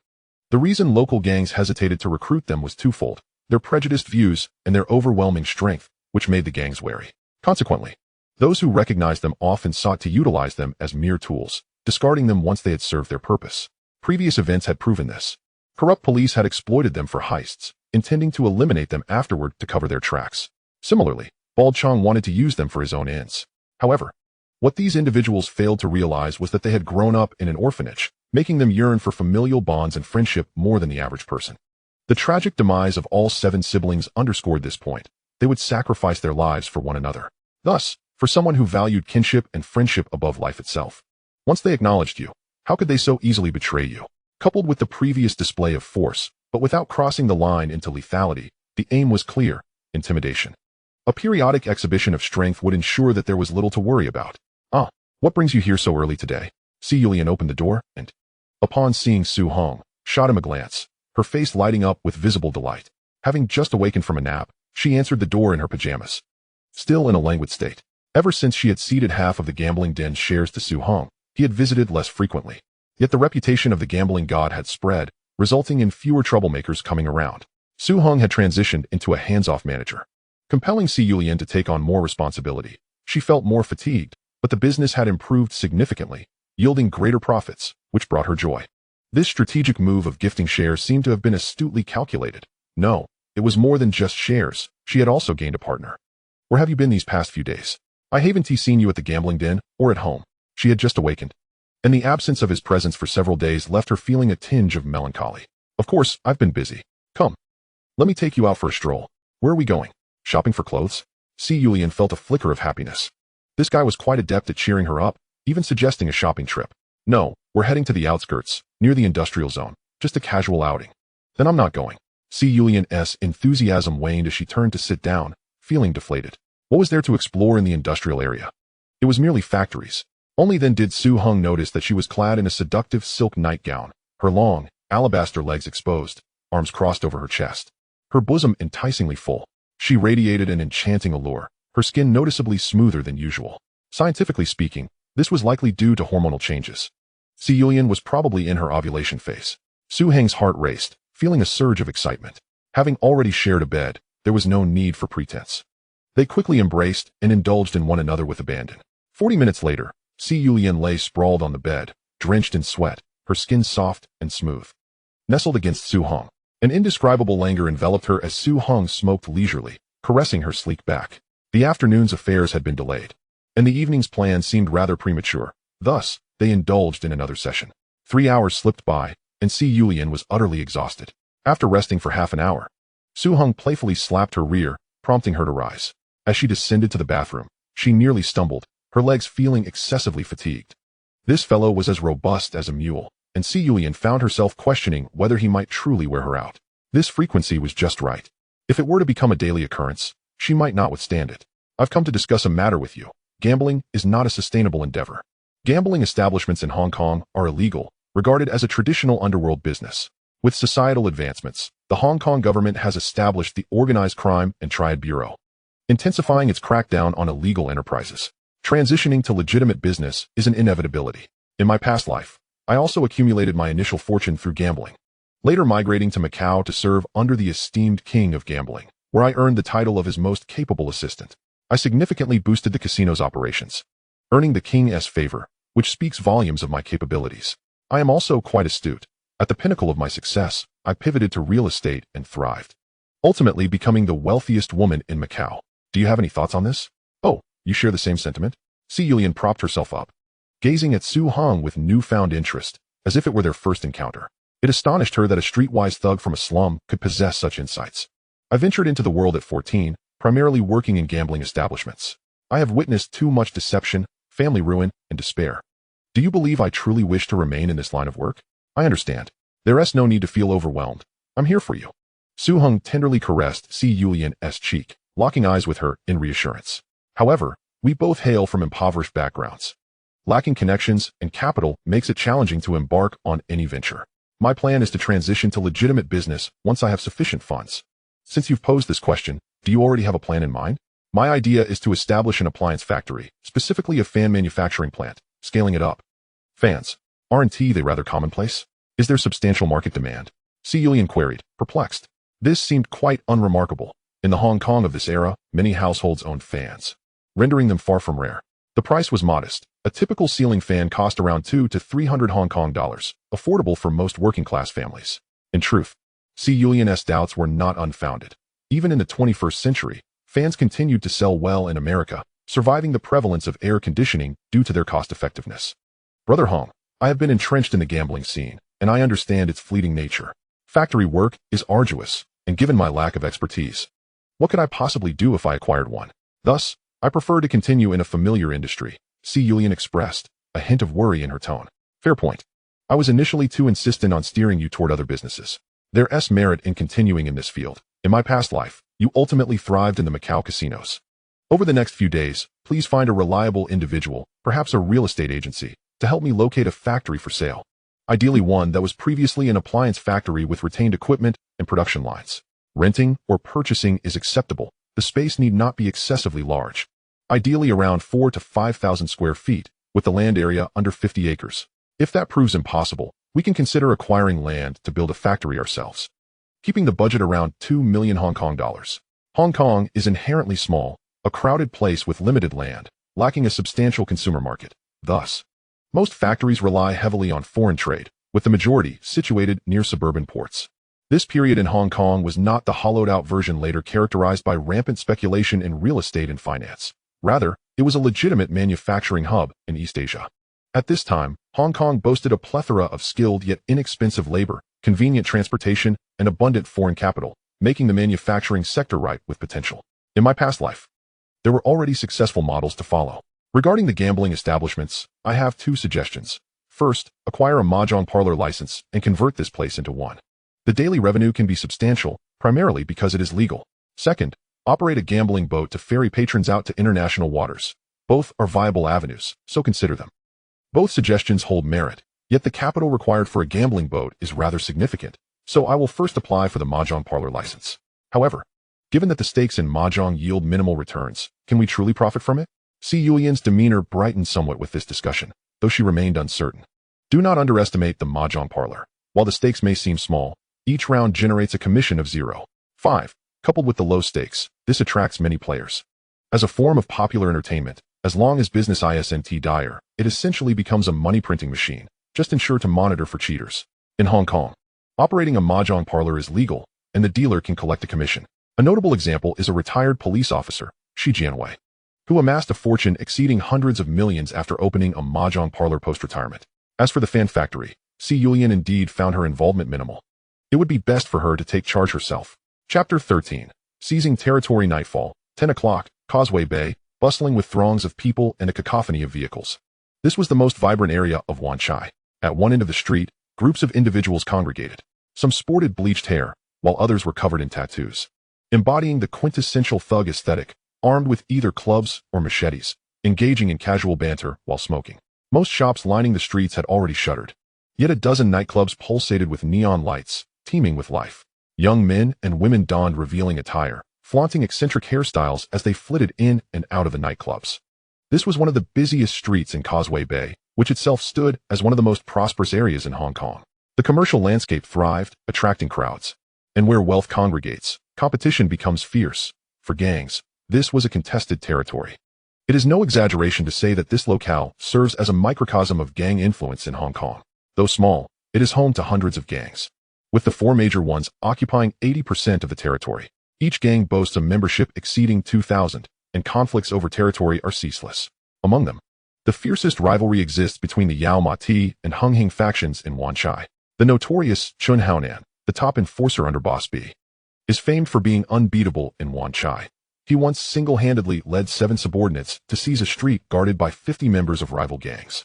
[SPEAKER 1] The reason local gangs hesitated to recruit them was twofold: their prejudiced views and their overwhelming strength, which made the gangs wary. Consequently, those who recognized them often sought to utilize them as mere tools, discarding them once they had served their purpose. Previous events had proven this. Corrupt police had exploited them for heists, intending to eliminate them afterward to cover their tracks. Similarly, Bald Chong wanted to use them for his own ends. However, what these individuals failed to realize was that they had grown up in an orphanage, making them yearn for familial bonds and friendship more than the average person. The tragic demise of all 7 siblings underscored this point. They would sacrifice their lives for one another. Thus, for someone who valued kinship and friendship above life itself. Once they acknowledged you, how could they so easily betray you? Coupled with the previous display of force, but without crossing the line into lethality, the aim was clear: intimidation. A periodic exhibition of strength would ensure that there was little to worry about. Ah, what brings you here so early today? Si Yulian opened the door, and, upon seeing Su Heng, shot him a glance, her face lighting up with visible delight. Having just awakened from a nap, she answered the door in her pajamas, still in a languid state. Ever since she had ceded half of the gambling den's shares to Su Heng, he had visited less frequently. Yet the reputation of the gambling god had spread, resulting in fewer troublemakers coming around. Su Heng had transitioned into a hands-off manager, compelling Si Yulian to take on more responsibility. She felt more fatigued, but the business had improved significantly, yielding greater profits, which brought her joy. This strategic move of gifting shares seemed to have been astutely calculated. No, it was more than just shares. She had also gained a partner. Where have you been these past few days? I haven't seen you at the gambling den or at home. She had just awakened, and the absence of his presence for several days left her feeling a tinge of melancholy. Of course, I've been busy. Come, let me take you out for a stroll. Where are we going? Shopping for clothes? Si Yulian felt a flicker of happiness. This guy was quite adept at cheering her up, even suggesting a shopping trip. No, we're heading to the outskirts, near the industrial zone, just a casual outing. Then I'm not going. Si Yulian's enthusiasm waned as she turned to sit down, feeling deflated. What was there to explore in the industrial area? It was merely factories. Only then did Su Heng notice that she was clad in a seductive silk nightgown, her long, alabaster legs exposed, arms crossed over her chest, her bosom enticingly full. She radiated an enchanting allure, her skin noticeably smoother than usual. Scientifically speaking, this was likely due to hormonal changes. Si Yulian was probably in her ovulation phase. Su Heng's heart raced, feeling a surge of excitement. Having already shared a bed, there was no need for pretense. They quickly embraced and indulged in one another with abandon. 40 minutes later, Si Yulian lay sprawled on the bed, drenched in sweat, her skin soft and smooth. Nestled against Su Hong, an indescribable languor enveloped her as Su Hong smoked leisurely, caressing her sleek back. The afternoon's affairs had been delayed, and the evening's plan seemed rather premature. Thus, they indulged in another session. 3 hours slipped by, and Si Yulian was utterly exhausted. After resting for half an hour, Su Hong playfully slapped her rear, prompting her to rise. As she descended to the bathroom, she nearly stumbled, her legs feeling excessively fatigued. This fellow was as robust as a mule, and Si Yulian found herself questioning whether he might truly wear her out. This frequency was just right. If it were to become a daily occurrence, she might not withstand it. I've come to discuss a matter with you. Gambling is not a sustainable endeavor. Gambling establishments in Hong Kong are illegal, regarded as a traditional underworld business. With societal advancements, the Hong Kong government has established the Organized Crime and Triad Bureau, intensifying its crackdown on illegal enterprises. Transitioning to legitimate business is an inevitability. In my past life, I also accumulated my initial fortune through gambling, later migrating to Macau to serve under the esteemed king of gambling, where I earned the title of his most capable assistant. I significantly boosted the casino's operations, earning the king's favor, which speaks volumes of my capabilities. I am also quite astute. At the pinnacle of my success, I pivoted to real estate and thrived, ultimately becoming the wealthiest woman in Macau. Do you have any thoughts on this? Oh, you share the same sentiment? Si Yulian propped herself up, gazing at Su Hong with newfound interest, as if it were their first encounter. It astonished her that a streetwise thug from a slum could possess such insights. I ventured into the world at 14, primarily working in gambling establishments. I have witnessed too much deception, family ruin, and despair. Do you believe I truly wish to remain in this line of work? I understand. There's no need to feel overwhelmed. I'm here for you. Su Hong tenderly caressed Si Yulian's cheek, locking eyes with her in reassurance. However, we both hail from impoverished backgrounds. Lacking connections and capital makes it challenging to embark on any venture. My plan is to transition to legitimate business once I have sufficient funds. Since you've posed this question, do you already have a plan in mind? My idea is to establish an appliance factory, specifically a fan manufacturing plant, scaling it up. Fans, aren't they rather commonplace? Is there substantial market demand? Si Yulian queried, perplexed. This seemed quite unremarkable. In the Hong Kong of this era, many households owned fans, rendering them far from rare. The price was modest. A typical ceiling fan cost around 200 to 300 Hong Kong dollars, affordable for most working-class families. In truth, Si Yulian's doubts were not unfounded. Even in the 21st century, fans continued to sell well in America, surviving the prevalence of air conditioning due to their cost-effectiveness. Brother Hong, I have been entrenched in the gambling scene, and I understand its fleeting nature. Factory work is arduous, and given my lack of expertise, what could I possibly do if I acquired one? Thus, I prefer to continue in a familiar industry, Si Yulian expressed, a hint of worry in her tone. Fair point. I was initially too insistent on steering you toward other businesses. There's merit in continuing in this field. In my past life, you ultimately thrived in the Macau casinos. Over the next few days, please find a reliable individual, perhaps a real estate agency, to help me locate a factory for sale. Ideally one that was previously an appliance factory with retained equipment and production lines. Renting or purchasing is acceptable. The space need not be excessively large. Ideally around 4,000 to 5,000 square feet, with the land area under 50 acres. If that proves impossible, we can consider acquiring land to build a factory ourselves, keeping the budget around 2 million Hong Kong dollars. Hong Kong is inherently small, a crowded place with limited land, lacking a substantial consumer market. Thus, most factories rely heavily on foreign trade, with the majority situated near suburban ports. This period in Hong Kong was not the hollowed-out version later characterized by rampant speculation in real estate and finance. Rather, it was a legitimate manufacturing hub in East Asia. At this time, Hong Kong boasted a plethora of skilled yet inexpensive labor, convenient transportation, and abundant foreign capital, making the manufacturing sector ripe with potential. In my past life, there were already successful models to follow. Regarding the gambling establishments, I have 2 suggestions. First, acquire a mahjong parlor license and convert this place into one. The daily revenue can be substantial, primarily because it is legal. Second, operate a gambling boat to ferry patrons out to international waters. Both are viable avenues, so consider them. Both suggestions hold merit, yet the capital required for a gambling boat is rather significant, so I will first apply for the mahjong parlor license. However, given that the stakes in mahjong yield minimal returns, can we truly profit from it? Si Yulian's demeanor brightened somewhat with this discussion, though she remained uncertain. Do not underestimate the mahjong parlor. While the stakes may seem small, each round generates a commission of 0.5. Coupled with the low stakes, this attracts many players. As a form of popular entertainment, As long as business isn't dire, it essentially becomes a money-printing machine, just ensure to monitor for cheaters. In Hong Kong, operating a mahjong parlor is legal, and the dealer can collect a commission. A notable example is a retired police officer, Shi Jianwei, who amassed a fortune exceeding hundreds of millions after opening a mahjong parlor post-retirement. As for the fan factory, Si Yulian indeed found her involvement minimal. It would be best for her to take charge herself. Chapter 13. Seizing Territory. Nightfall, 10 o'clock, Causeway Bay, bustling with throngs of people and a cacophony of vehicles. This was the most vibrant area of Wan Chai. At one end of the street, groups of individuals congregated. Some sported bleached hair, while others were covered in tattoos, embodying the quintessential thug aesthetic, armed with either clubs or machetes, engaging in casual banter while smoking. Most shops lining the streets had already shuttered. Yet a dozen nightclubs pulsated with neon lights, teeming with life. Young men and women donned revealing attire, flaunting eccentric hairstyles as they flitted in and out of the nightclubs. This was one of the busiest streets in Causeway Bay, which itself stood as one of the most prosperous areas in Hong Kong. The commercial landscape thrived, attracting crowds. And where wealth congregates, competition becomes fierce. For gangs, this was a contested territory. It is no exaggeration to say that this locale serves as a microcosm of gang influence in Hong Kong. Though small, it is home to hundreds of gangs, with the four major ones occupying 80% of the territory. Each gang boasts a membership exceeding 2,000, and conflicts over territory are ceaseless. Among them, the fiercest rivalry exists between the Yao Ma Ti and Hung Hing factions in Wan Chai. The notorious Chun Haonan, the top enforcer under Boss B, is famed for being unbeatable in Wan Chai. He once single-handedly led 7 subordinates to seize a street guarded by 50 members of rival gangs,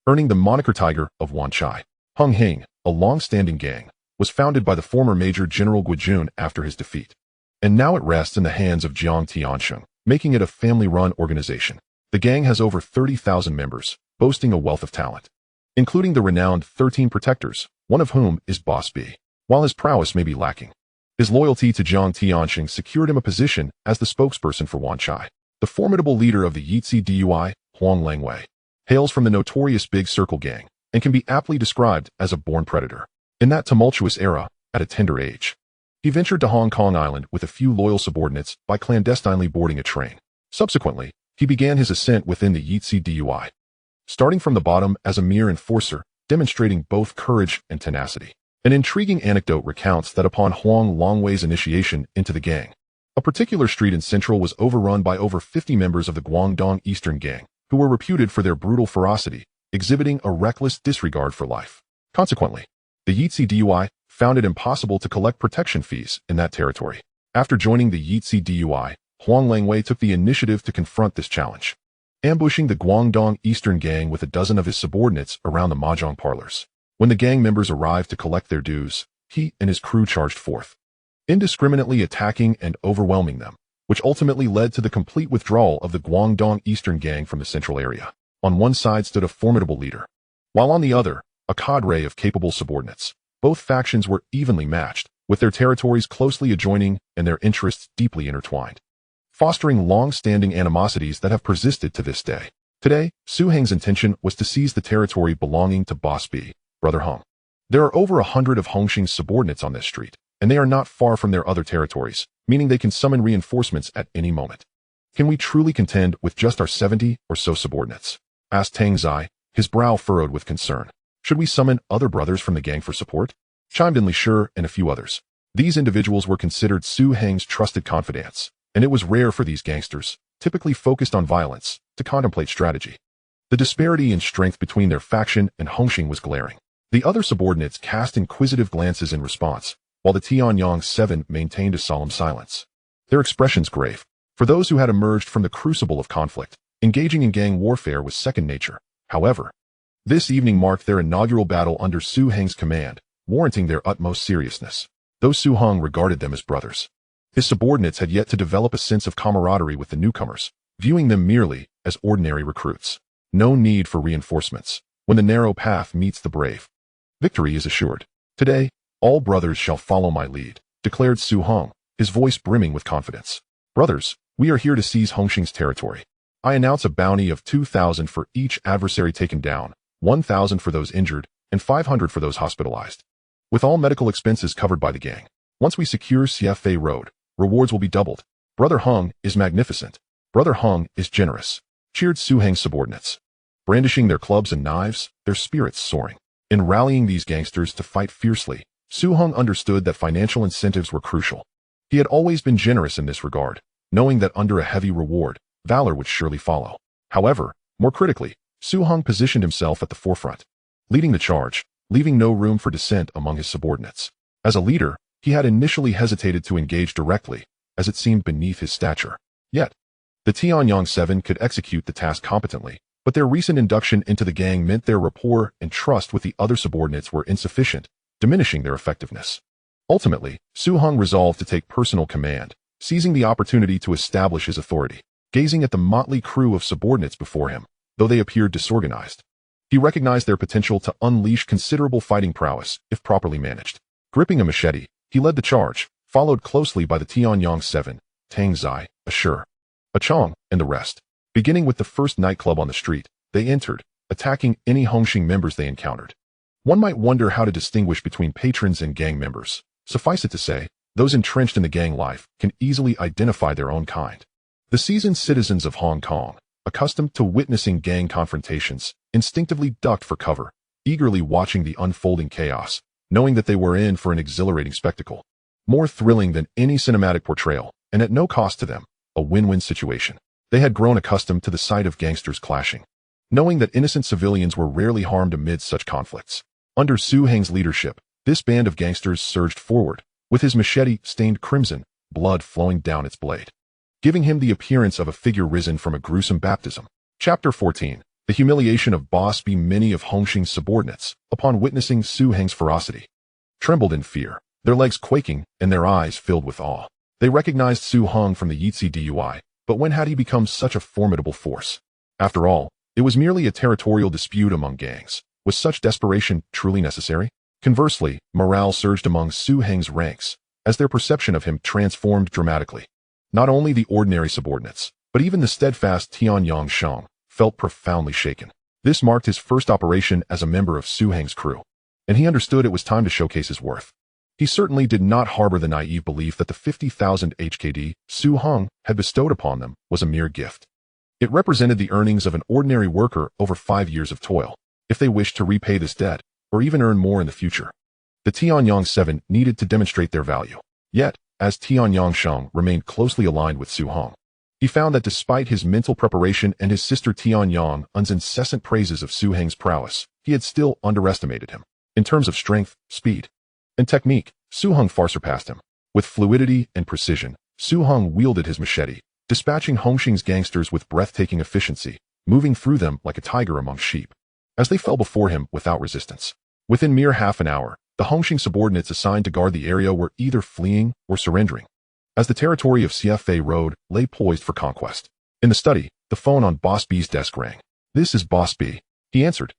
[SPEAKER 1] earning the moniker Tiger of Wan Chai. Hung Hing, a long-standing gang, was founded by the former Major General Guijun after his defeat, and now it rests in the hands of Jiang Tiansheng, making it a family-run organization. The gang has over 30,000 members, boasting a wealth of talent, including the renowned 13 protectors, one of whom is Boss B. While his prowess may be lacking, his loyalty to Jiang Tiansheng secured him a position as the spokesperson for Wan Chai. The formidable leader of the Yitzi Dui, Huang Langwei, hails from the notorious Big Circle gang and can be aptly described as a born predator. In that tumultuous era, at a tender age, he ventured to Hong Kong Island with a few loyal subordinates by clandestinely boarding a train. Subsequently, he began his ascent within the Yitzi Dui, starting from the bottom as a mere enforcer, demonstrating both courage and tenacity. An intriguing anecdote recounts that upon Huang Longwei's initiation into the gang, a particular street in Central was overrun by over 50 members of the Guangdong Eastern Gang, who were reputed for their brutal ferocity, exhibiting a reckless disregard for life. Consequently, the Yitzi Dui found it impossible to collect protection fees in that territory. After joining the Yitzi Dui, Huang Langwei took the initiative to confront this challenge, ambushing the Guangdong Eastern Gang with a dozen of his subordinates around the mahjong parlors. When the gang members arrived to collect their dues, he and his crew charged forth, indiscriminately attacking and overwhelming them, which ultimately led to the complete withdrawal of the Guangdong Eastern Gang from the central area. On one side stood a formidable leader, while on the other, a cadre of capable subordinates. Both factions were evenly matched, with their territories closely adjoining and their interests deeply intertwined, fostering long-standing animosities that have persisted to this day. Today, Su Heng's intention was to seize the territory belonging to Boss B, Brother Hung. There are over 100 of Hongxing's subordinates on this street, and they are not far from their other territories, meaning they can summon reinforcements at any moment. Can we truly contend with just our 70 or so subordinates? Asked Tang Zai, his brow furrowed with concern. Should we summon other brothers from the gang for support? Chimed in Li Shi and a few others. These individuals were considered Su Heng's trusted confidants, and it was rare for these gangsters, typically focused on violence, to contemplate strategy. The disparity in strength between their faction and Hongxing was glaring. The other subordinates cast inquisitive glances in response, while the Tianyang 7 maintained a solemn silence, their expressions grave. For those who had emerged from the crucible of conflict, engaging in gang warfare was second nature. However, this evening marked their inaugural battle under Su Heng's command, warranting their utmost seriousness. Though Su Heng regarded them as brothers, his subordinates had yet to develop a sense of camaraderie with the newcomers, viewing them merely as ordinary recruits. No need for reinforcements. When the narrow path meets the brave, victory is assured. Today, all brothers shall follow my lead, declared Su Heng, his voice brimming with confidence. Brothers, we are here to seize Hongxing's territory. I announce a bounty of 2,000 for each adversary taken down, 1,000 for those injured, and 500 for those hospitalized, with all medical expenses covered by the gang. Once we secure CFA Road, rewards will be doubled. Brother Hung is magnificent. Brother Hung is generous. cheered Su Heng's subordinates. Brandishing their clubs and knives, their spirits soaring. In rallying these gangsters to fight fiercely, Su Heng understood that financial incentives were crucial. He had always been generous in this regard, knowing that under a heavy reward, valor would surely follow. However, more critically, Su Heng positioned himself at the forefront, leading the charge, leaving no room for dissent among his subordinates. As a leader, he had initially hesitated to engage directly, as it seemed beneath his stature. Yet, the Tianyang 7 could execute the task competently, but their recent induction into the gang meant their rapport and trust with the other subordinates were insufficient, diminishing their effectiveness. Ultimately, Su Heng resolved to take personal command, seizing the opportunity to establish his authority. Gazing at the motley crew of subordinates before him, though they appeared disorganized, he recognized their potential to unleash considerable fighting prowess if properly managed. Gripping a machete, he led the charge, followed closely by the Tianyang 7, Tang Zai, Ashur, Achong, and the rest. Beginning with the first nightclub on the street, they entered, attacking any Hongxing members they encountered. One might wonder how to distinguish between patrons and gang members. Suffice it to say, those entrenched in the gang life can easily identify their own kind. The seasoned citizens of Hong Kong, accustomed to witnessing gang confrontations, instinctively ducked for cover, eagerly watching the unfolding chaos, knowing that they were in for an exhilarating spectacle. More thrilling than any cinematic portrayal, and at no cost to them, a win-win situation. They had grown accustomed to the sight of gangsters clashing, knowing that innocent civilians were rarely harmed amid such conflicts. Under Su Heng's leadership, this band of gangsters surged forward, with his machete stained crimson, blood flowing down its blade, giving him the appearance of a figure risen from a gruesome baptism. Chapter 14. The humiliation of Boss B. Many of Hongxing's subordinates, upon witnessing Su Heng's ferocity, trembled in fear, their legs quaking and their eyes filled with awe. They recognized Su Heng from the Yitzi Dui, but when had he become such a formidable force? After all, it was merely a territorial dispute among gangs. Was such desperation truly necessary? Conversely, morale surged among Su Heng's ranks, as their perception of him transformed dramatically. Not only the ordinary subordinates, but even the steadfast Tianyang Shang felt profoundly shaken. This marked his first operation as a member of Su Heng's crew, and he understood it was time to showcase his worth. He certainly did not harbor the naive belief that the 50,000 HKD Su Heng had bestowed upon them was a mere gift. It represented the earnings of an ordinary worker over 5 years of toil, if they wished to repay this debt, or even earn more in the future. The Tianyang 7 needed to demonstrate their value. Yet, as Tianyang Shang remained closely aligned with Su Heng, he found that despite his mental preparation and his sister Tianyang Un's incessant praises of Su Heng's prowess, he had still underestimated him. In terms of strength, speed, and technique, Su Heng far surpassed him. With fluidity and precision, Su Heng wielded his machete, dispatching Hongxing's gangsters with breathtaking efficiency, moving through them like a tiger among sheep, as they fell before him without resistance. Within mere half an hour, the Hongxing subordinates assigned to guard the area were either fleeing or surrendering, as the territory of CFA Road lay poised for conquest. In the study, the phone on Boss B's desk rang. "This is Boss B," he answered,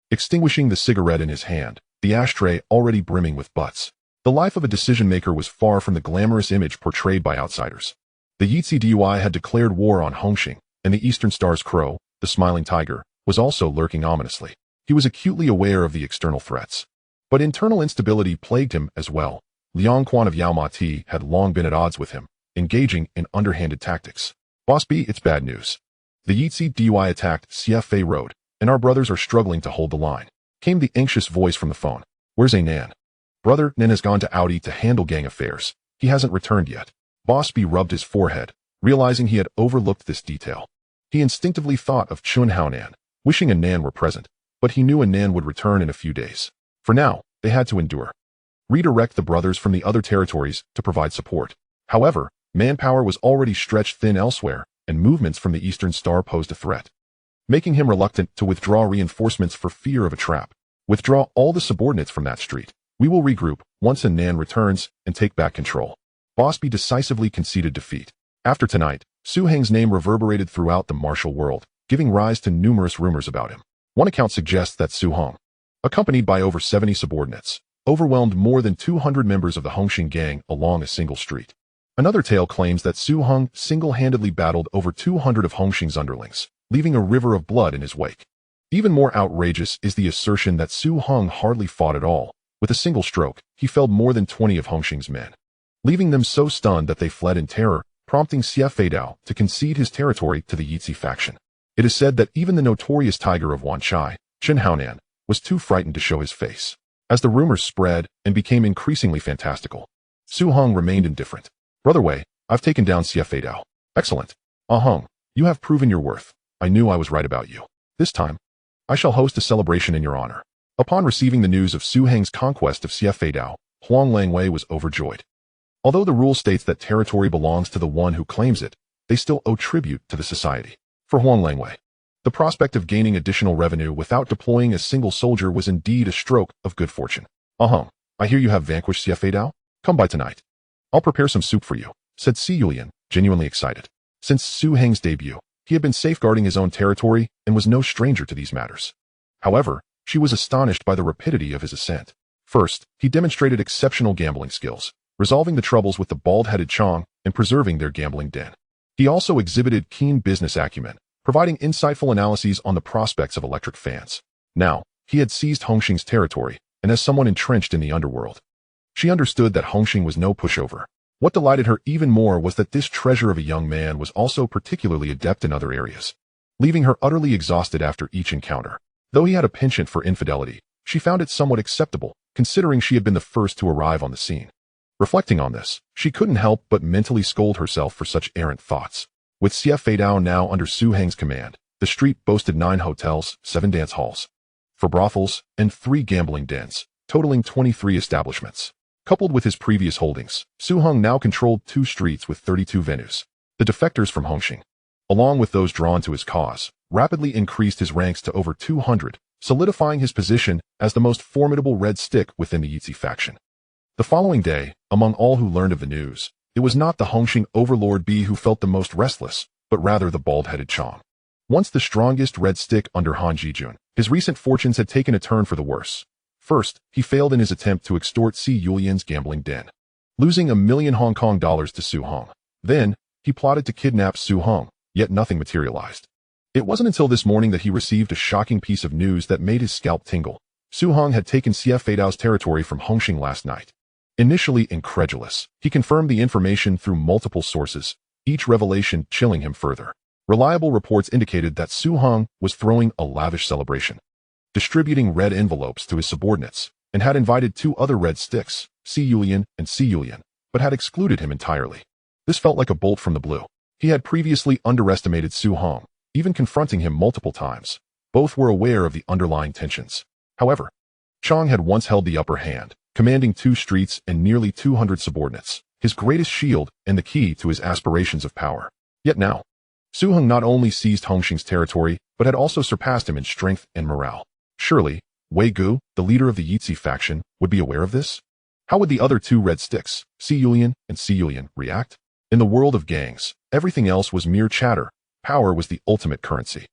[SPEAKER 1] extinguishing the cigarette in his hand, the ashtray already brimming with butts. The life of a decision-maker was far from the glamorous image portrayed by outsiders. The Yitzi Dui had declared war on Hongxing, and the Eastern Star's crow, the smiling tiger, was also lurking ominously. He was acutely aware of the external threats, but internal instability plagued him as well. Liang Quan of Yao Ma Ti had long been at odds with him, engaging in underhanded tactics. "Boss B, it's bad news. The Yitzi Dui attacked CFA Road, and our brothers are struggling to hold the line," came the anxious voice from the phone. "Where's Nan?" "Brother Nen has gone to Audi to handle gang affairs. He hasn't returned yet." Boss B rubbed his forehead, realizing he had overlooked this detail. He instinctively thought of Chun Hao Nan, wishing Nan were present, but he knew Nan would return in a few days. For now, they had to endure. Redirect the brothers from the other territories to provide support. However, manpower was already stretched thin elsewhere, and movements from the Eastern Star posed a threat, making him reluctant to withdraw reinforcements for fear of a trap. "Withdraw all the subordinates from that street. We will regroup once Nan returns and take back control." Boss B decisively conceded defeat. After tonight, Su Heng's name reverberated throughout the martial world, giving rise to numerous rumors about him. One account suggests that Su Heng, accompanied by over 70 subordinates, overwhelmed more than 200 members of the Hongxing gang along a single street. Another tale claims that Su Heng single-handedly battled over 200 of Hongxing's underlings, leaving a river of blood in his wake. Even more outrageous is the assertion that Su Heng hardly fought at all. With a single stroke, he felled more than 20 of Hongxing's men, leaving them so stunned that they fled in terror, prompting Xie Feidao to concede his territory to the Yitzi faction. It is said that even the notorious tiger of Wanchai, Chen Haonan, was too frightened to show his face. As the rumors spread and became increasingly fantastical, Su Hong remained indifferent. Brother Wei, I've taken down Xie Feidao. Excellent. Ah Hong, you have proven your worth. I knew I was right about you. This time, I shall host a celebration in your honor. Upon receiving the news of Su Heng's conquest of Xie Feidao, Huang Langwei was overjoyed. Although the rule states that territory belongs to the one who claims it, they still owe tribute to the society. For Huang Langwei, the prospect of gaining additional revenue without deploying a single soldier was indeed a stroke of good fortune. Ah Hong, I hear you have vanquished Xie Feidao? Come by tonight. I'll prepare some soup for you, said Si Yulian, genuinely excited. Since Su Heng's debut, he had been safeguarding his own territory and was no stranger to these matters. However, she was astonished by the rapidity of his ascent. First, he demonstrated exceptional gambling skills, resolving the troubles with the bald-headed Chong and preserving their gambling den. He also exhibited keen business acumen, providing insightful analyses on the prospects of electric fans. Now, he had seized Hongxing's territory, and as someone entrenched in the underworld, she understood that Hongxing was no pushover. What delighted her even more was that this treasure of a young man was also particularly adept in other areas, leaving her utterly exhausted after each encounter. Though he had a penchant for infidelity, she found it somewhat acceptable, considering she had been the first to arrive on the scene. Reflecting on this, she couldn't help but mentally scold herself for such errant thoughts. With Xie Feidao now under Su Heng's command, the street boasted 9 hotels, 7 dance halls, 4 brothels, and 3 gambling dens, totaling 23 establishments. Coupled with his previous holdings, Su Hong now controlled 2 streets with 32 venues. The defectors from Hongxing, along with those drawn to his cause, rapidly increased his ranks to over 200, solidifying his position as the most formidable red stick within the Yizi faction. The following day, among all who learned of the news, it was not the Hongxing overlord B who felt the most restless, but rather the bald-headed Chong. Once the strongest red stick under Han Jijun, his recent fortunes had taken a turn for the worse. First, he failed in his attempt to extort Si Yulian's gambling den, losing $1 million Hong Kong to Su Hong. Then, he plotted to kidnap Su Hong, yet nothing materialized. It wasn't until this morning that he received a shocking piece of news that made his scalp tingle. Su Hong had taken Xie Feidao's territory from Hongxing last night. Initially incredulous, he confirmed the information through multiple sources, each revelation chilling him further. Reliable reports indicated that Su Hong was throwing a lavish celebration, distributing red envelopes to his subordinates, and had invited 2 other red sticks, Si Yulian and Si Yulian, but had excluded him entirely. This felt like a bolt from the blue. He had previously underestimated Su Hong, even confronting him multiple times. Both were aware of the underlying tensions. However, Chong had once held the upper hand, commanding 2 streets and nearly 200 subordinates, his greatest shield and the key to his aspirations of power. Yet now, Su Hong not only seized Hongxing's territory, but had also surpassed him in strength and morale. Surely, Wei Gu, the leader of the Yizi faction, would be aware of this? How would the other 2 red sticks, Si Yulian and Si Yulian, react? In the world of gangs, everything else was mere chatter. Power was the ultimate currency.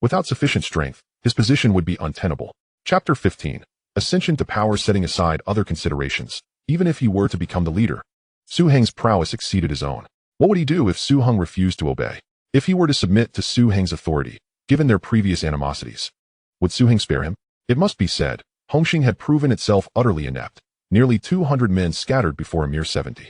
[SPEAKER 1] Without sufficient strength, his position would be untenable. Chapter 15. Ascension to power. Setting aside other considerations, even if he were to become the leader, Su Heng's prowess exceeded his own. What would he do if Su Hong refused to obey? If he were to submit to Su Heng's authority, given their previous animosities, would Su Heng spare him? It must be said, Hongxing had proven itself utterly inept. Nearly 200 men scattered before a mere 70.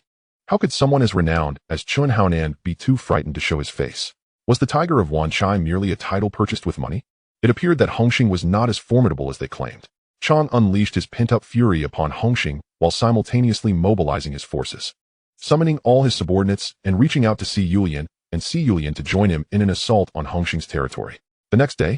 [SPEAKER 1] How could someone as renowned as Chen Haonan be too frightened to show his face? Was the Tiger of Wanchai merely a title purchased with money? It appeared that Hongxing was not as formidable as they claimed. Chong unleashed his pent-up fury upon Hongxing while simultaneously mobilizing his forces, summoning all his subordinates and reaching out to Si Yulian and Si Yulian to join him in an assault on Hongxing's territory. The next day,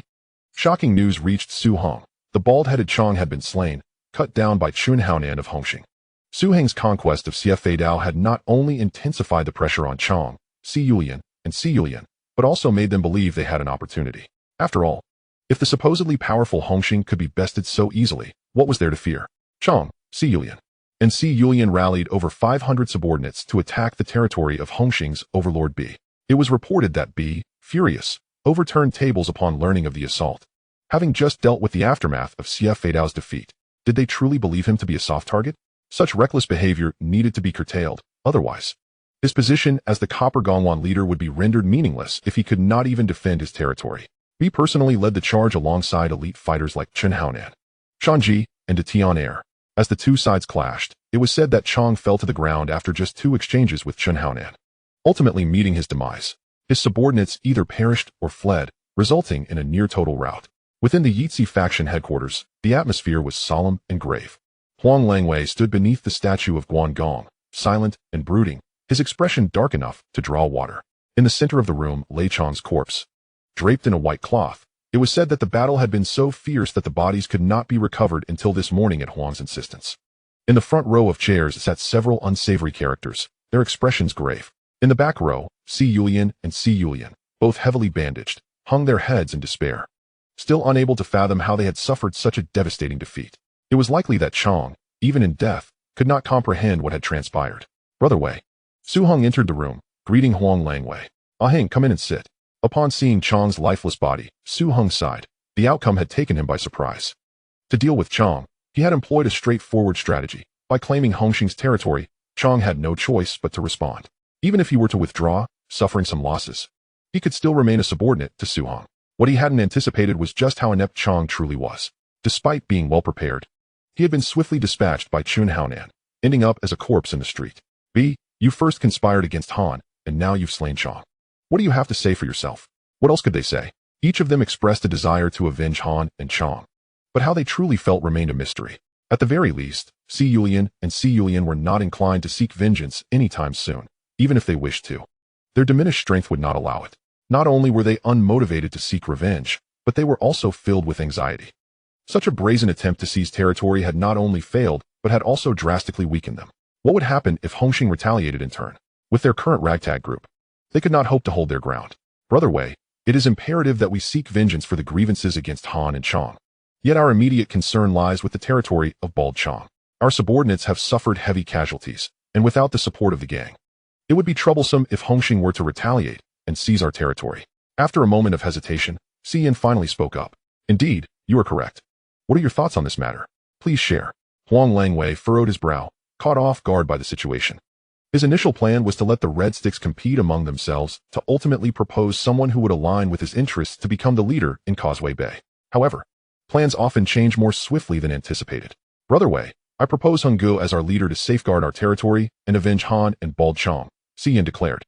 [SPEAKER 1] shocking news reached Su Hong. The bald-headed Chong had been slain, cut down by Chen Haonan of Hongxing. Su Heng's conquest of Xie Feidao had not only intensified the pressure on Chong, Si Yulian, and Si Yulian, but also made them believe they had an opportunity. After all, if the supposedly powerful Hongxing could be bested so easily, what was there to fear? Chong, Si Yulian, and Si Yulian rallied over 500 subordinates to attack the territory of Hongxing's overlord B. It was reported that B, furious, overturned tables upon learning of the assault. Having just dealt with the aftermath of Xie Feidao's defeat, did they truly believe him to be a soft target? Such reckless behavior needed to be curtailed, otherwise, his position as the Copper Gongwan leader would be rendered meaningless if he could not even defend his territory. B personally led the charge alongside elite fighters like Chen Haonan, Shanji, and De Tian. As the 2 sides clashed, it was said that Chong fell to the ground after just 2 exchanges with Chen Haonan, ultimately meeting his demise. His subordinates either perished or fled, resulting in a near-total rout. Within the Yitzi faction headquarters, the atmosphere was solemn and grave. Huang Langwei stood beneath the statue of Guan Gong, silent and brooding, his expression dark enough to draw water. In the center of the room lay Chang's corpse. Draped in a white cloth, it was said that the battle had been so fierce that the bodies could not be recovered until this morning at Huang's insistence. In the front row of chairs sat several unsavory characters, their expressions grave. In the back row, Si Yulian and Si Yulian, both heavily bandaged, hung their heads in despair. Still unable to fathom how they had suffered such a devastating defeat. It was likely that Chang, even in death, could not comprehend what had transpired. Brother Wei. Su Heng entered the room, greeting Huang Langwei. Ah Heng, come in and sit. Upon seeing Chang's lifeless body, Su Heng sighed. The outcome had taken him by surprise. To deal with Chang, he had employed a straightforward strategy. By claiming Hongxing's territory, Chang had no choice but to respond. Even if he were to withdraw, suffering some losses, he could still remain a subordinate to Su Heng. What he hadn't anticipated was just how inept Chang truly was. Despite being well prepared, he had been swiftly dispatched by Chun Haonan, ending up as a corpse in the street. B. You first conspired against Han, and now you've slain Chang. What do you have to say for yourself? What else could they say? Each of them expressed a desire to avenge Han and Chang. But how they truly felt remained a mystery. At the very least, Si Yulian and Si Yulian were not inclined to seek vengeance anytime soon, even if they wished to. Their diminished strength would not allow it. Not only were they unmotivated to seek revenge, but they were also filled with anxiety. Such a brazen attempt to seize territory had not only failed, but had also drastically weakened them. What would happen if Hongxing retaliated in turn? With their current ragtag group, they could not hope to hold their ground. Brother Wei, it is imperative that we seek vengeance for the grievances against Han and Chang. Yet our immediate concern lies with the territory of Bald Chang. Our subordinates have suffered heavy casualties, and without the support of the gang, it would be troublesome if Hongxing were to retaliate and seize our territory. After a moment of hesitation, Si Yin finally spoke up. Indeed, you are correct. What are your thoughts on this matter? Please share. Huang Langwei furrowed his brow, caught off guard by the situation. His initial plan was to let the Red Sticks compete among themselves to ultimately propose someone who would align with his interests to become the leader in Causeway Bay. However, plans often change more swiftly than anticipated. Brother Wei, I propose Hung Gu as our leader to safeguard our territory and avenge Han and Bald Chang, Si Yin declared.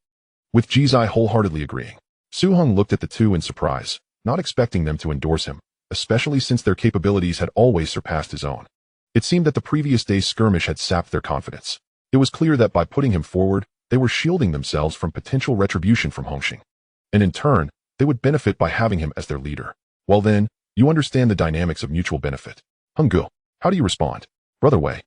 [SPEAKER 1] With Jizai wholeheartedly agreeing. Su Heng looked at the two in surprise, not expecting them to endorse him, especially since their capabilities had always surpassed his own. It seemed that the previous day's skirmish had sapped their confidence. It was clear that by putting him forward, they were shielding themselves from potential retribution from Hongxing. And in turn, they would benefit by having him as their leader. Well then, you understand the dynamics of mutual benefit. Hung Gu, how do you respond? Brother Wei,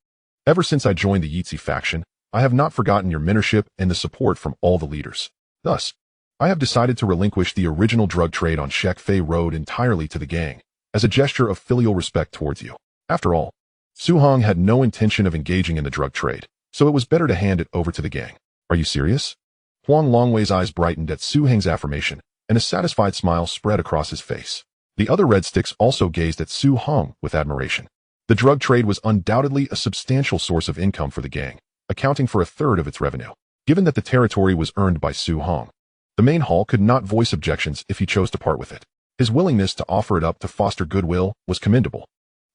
[SPEAKER 1] ever since I joined the Yitzi faction, I have not forgotten your mentorship and the support from all the leaders. Thus, I have decided to relinquish the original drug trade on Shek Fei Road entirely to the gang, as a gesture of filial respect towards you. After all, Su Heng had no intention of engaging in the drug trade, so it was better to hand it over to the gang. Are you serious? Huang Longwei's eyes brightened at Su Heng's affirmation, and a satisfied smile spread across his face. The other Red Sticks also gazed at Su Heng with admiration. The drug trade was undoubtedly a substantial source of income for the gang, accounting for a third of its revenue. Given that the territory was earned by Su Heng, the main hall could not voice objections if he chose to part with it. His willingness to offer it up to foster goodwill was commendable.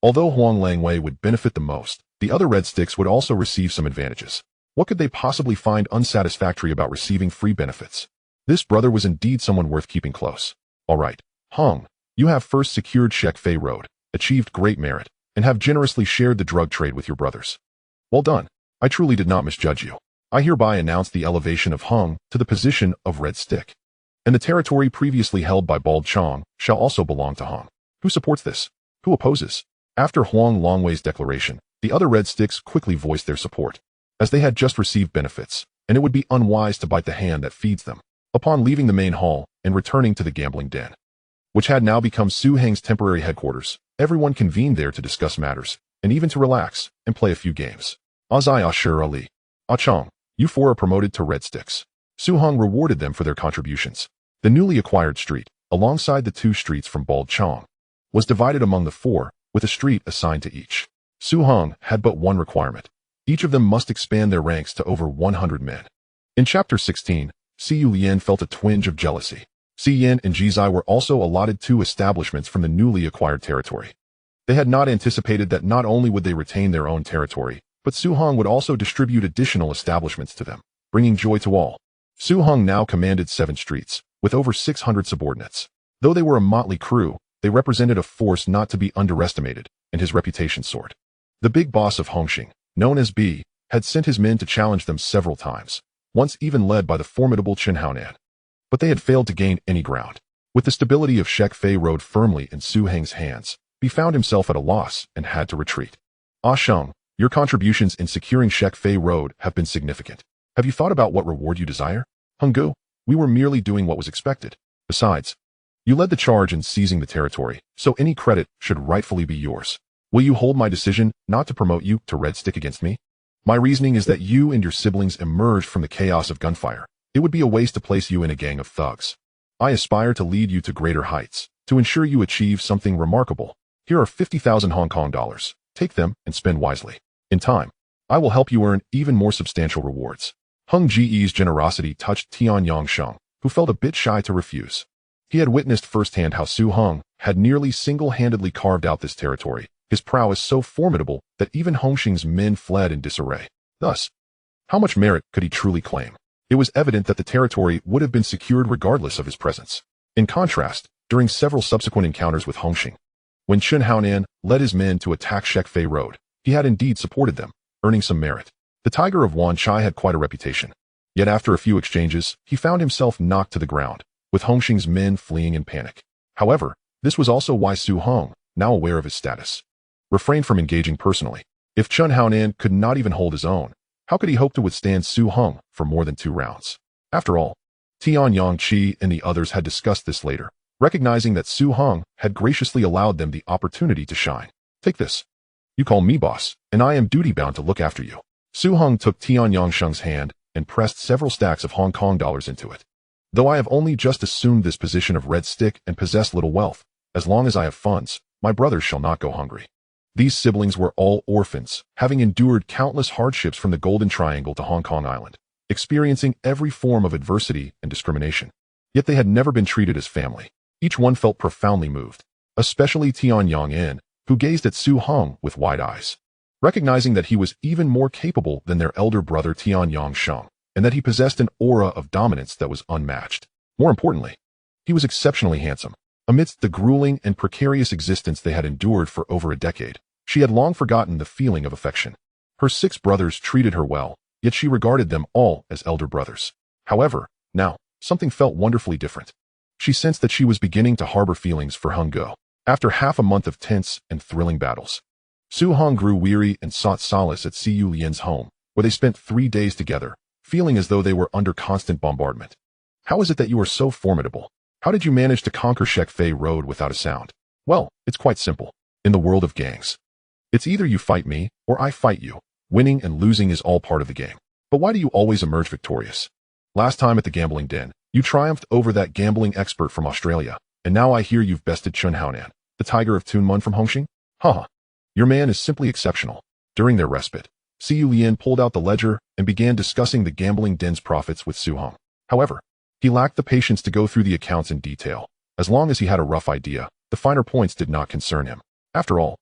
[SPEAKER 1] Although Huang Langwei would benefit the most, the other Red Sticks would also receive some advantages. What could they possibly find unsatisfactory about receiving free benefits? This brother was indeed someone worth keeping close. All right, Heng, you have first secured Shek Fei Road, achieved great merit, and have generously shared the drug trade with your brothers. Well done. I truly did not misjudge you. I hereby announce the elevation of Heng to the position of Red Stick. And the territory previously held by Bald Chang shall also belong to Heng. Who supports this? Who opposes? After Huang Longwei's declaration, the other Red Sticks quickly voiced their support, as they had just received benefits, and it would be unwise to bite the hand that feeds them. Upon leaving the main hall and returning to the gambling den, which had now become Su Heng's temporary headquarters, everyone convened there to discuss matters, and even to relax and play a few games. Azai Ashur Ali. Ah Chang, you four are promoted to Red Sticks. Su Heng rewarded them for their contributions. The newly acquired street, alongside the two streets from Bald Chang, was divided among the four, with a street assigned to each. Su Heng had but one requirement. Each of them must expand their ranks to over 100 men. In Chapter 16, Si Yulian felt a twinge of jealousy. Si Yin and Jizai were also allotted 2 establishments from the newly acquired territory. They had not anticipated that not only would they retain their own territory, but Su Heng would also distribute additional establishments to them, bringing joy to all. Su Heng now commanded 7 streets, with over 600 subordinates. Though they were a motley crew, they represented a force not to be underestimated, and his reputation soared. The big boss of Hongxing, known as B, had sent his men to challenge them several times, once even led by the formidable Chen Haonan. But they had failed to gain any ground. With the stability of Shek Fei Road firmly in Su Heng's hands, he found himself at a loss and had to retreat. Ah Sheng, your contributions in securing Shek Fei Road have been significant. Have you thought about what reward you desire? Henggu, we were merely doing what was expected. Besides, you led the charge in seizing the territory, so any credit should rightfully be yours. Will you hold my decision not to promote you to Red Stick against me? My reasoning is that you and your siblings emerged from the chaos of gunfire. It would be a waste to place you in a gang of thugs. I aspire to lead you to greater heights, to ensure you achieve something remarkable. Here are 50,000 Hong Kong dollars. Take them and spend wisely. In time, I will help you earn even more substantial rewards. Hung Ji's generosity touched Tian Yangsheng, who felt a bit shy to refuse. He had witnessed firsthand how Su Heng had nearly single-handedly carved out this territory, his prowess so formidable that even Hongxing's men fled in disarray. Thus, how much merit could he truly claim? It was evident that the territory would have been secured regardless of his presence. In contrast, during several subsequent encounters with Hongxing, when Chen Haonan led his men to attack Shek Fei Road, he had indeed supported them, earning some merit. The Tiger of Wan Chai had quite a reputation. Yet after a few exchanges, he found himself knocked to the ground, with Hongxing's men fleeing in panic. However, this was also why Su Heng, now aware of his status, refrained from engaging personally. If Chen Haonan could not even hold his own, how could he hope to withstand Su Heng for more than 2 rounds? After all, Tian Yangqi and the others had discussed this later, recognizing that Su Heng had graciously allowed them the opportunity to shine. Take this. You call me boss, and I am duty-bound to look after you. Su Heng took Tian Yangsheng's hand and pressed several stacks of Hong Kong dollars into it. Though I have only just assumed this position of Red Stick and possess little wealth, as long as I have funds, my brothers shall not go hungry. These siblings were all orphans, having endured countless hardships from the Golden Triangle to Hong Kong Island, experiencing every form of adversity and discrimination. Yet they had never been treated as family. Each one felt profoundly moved, especially Tian Yang'an, who gazed at Su Heng with wide eyes, recognizing that he was even more capable than their elder brother Tian Yangsheng, and that he possessed an aura of dominance that was unmatched. More importantly, he was exceptionally handsome. Amidst the grueling and precarious existence they had endured for over a decade, she had long forgotten the feeling of affection. Her 6 brothers treated her well, yet she regarded them all as elder brothers. However, now, something felt wonderfully different. She sensed that she was beginning to harbor feelings for Henggu. After half a month of tense and thrilling battles, Su Heng grew weary and sought solace at Siyu Lian's home, where they spent 3 days together, feeling as though they were under constant bombardment. How is it that you are so formidable? How did you manage to conquer Shek Fei Road without a sound? Well, it's quite simple. In the world of gangs, it's either you fight me, or I fight you. Winning and losing is all part of the game. But why do you always emerge victorious? Last time at the gambling den, you triumphed over that gambling expert from Australia, and now I hear you've bested Chen Haonan, the tiger of Tunmun from Hongxing? Haha. Your man is simply exceptional. During their respite, Siyu Lian pulled out the ledger and began discussing the gambling den's profits with Su Heng. However, he lacked the patience to go through the accounts in detail. As long as he had a rough idea, the finer points did not concern him. After all,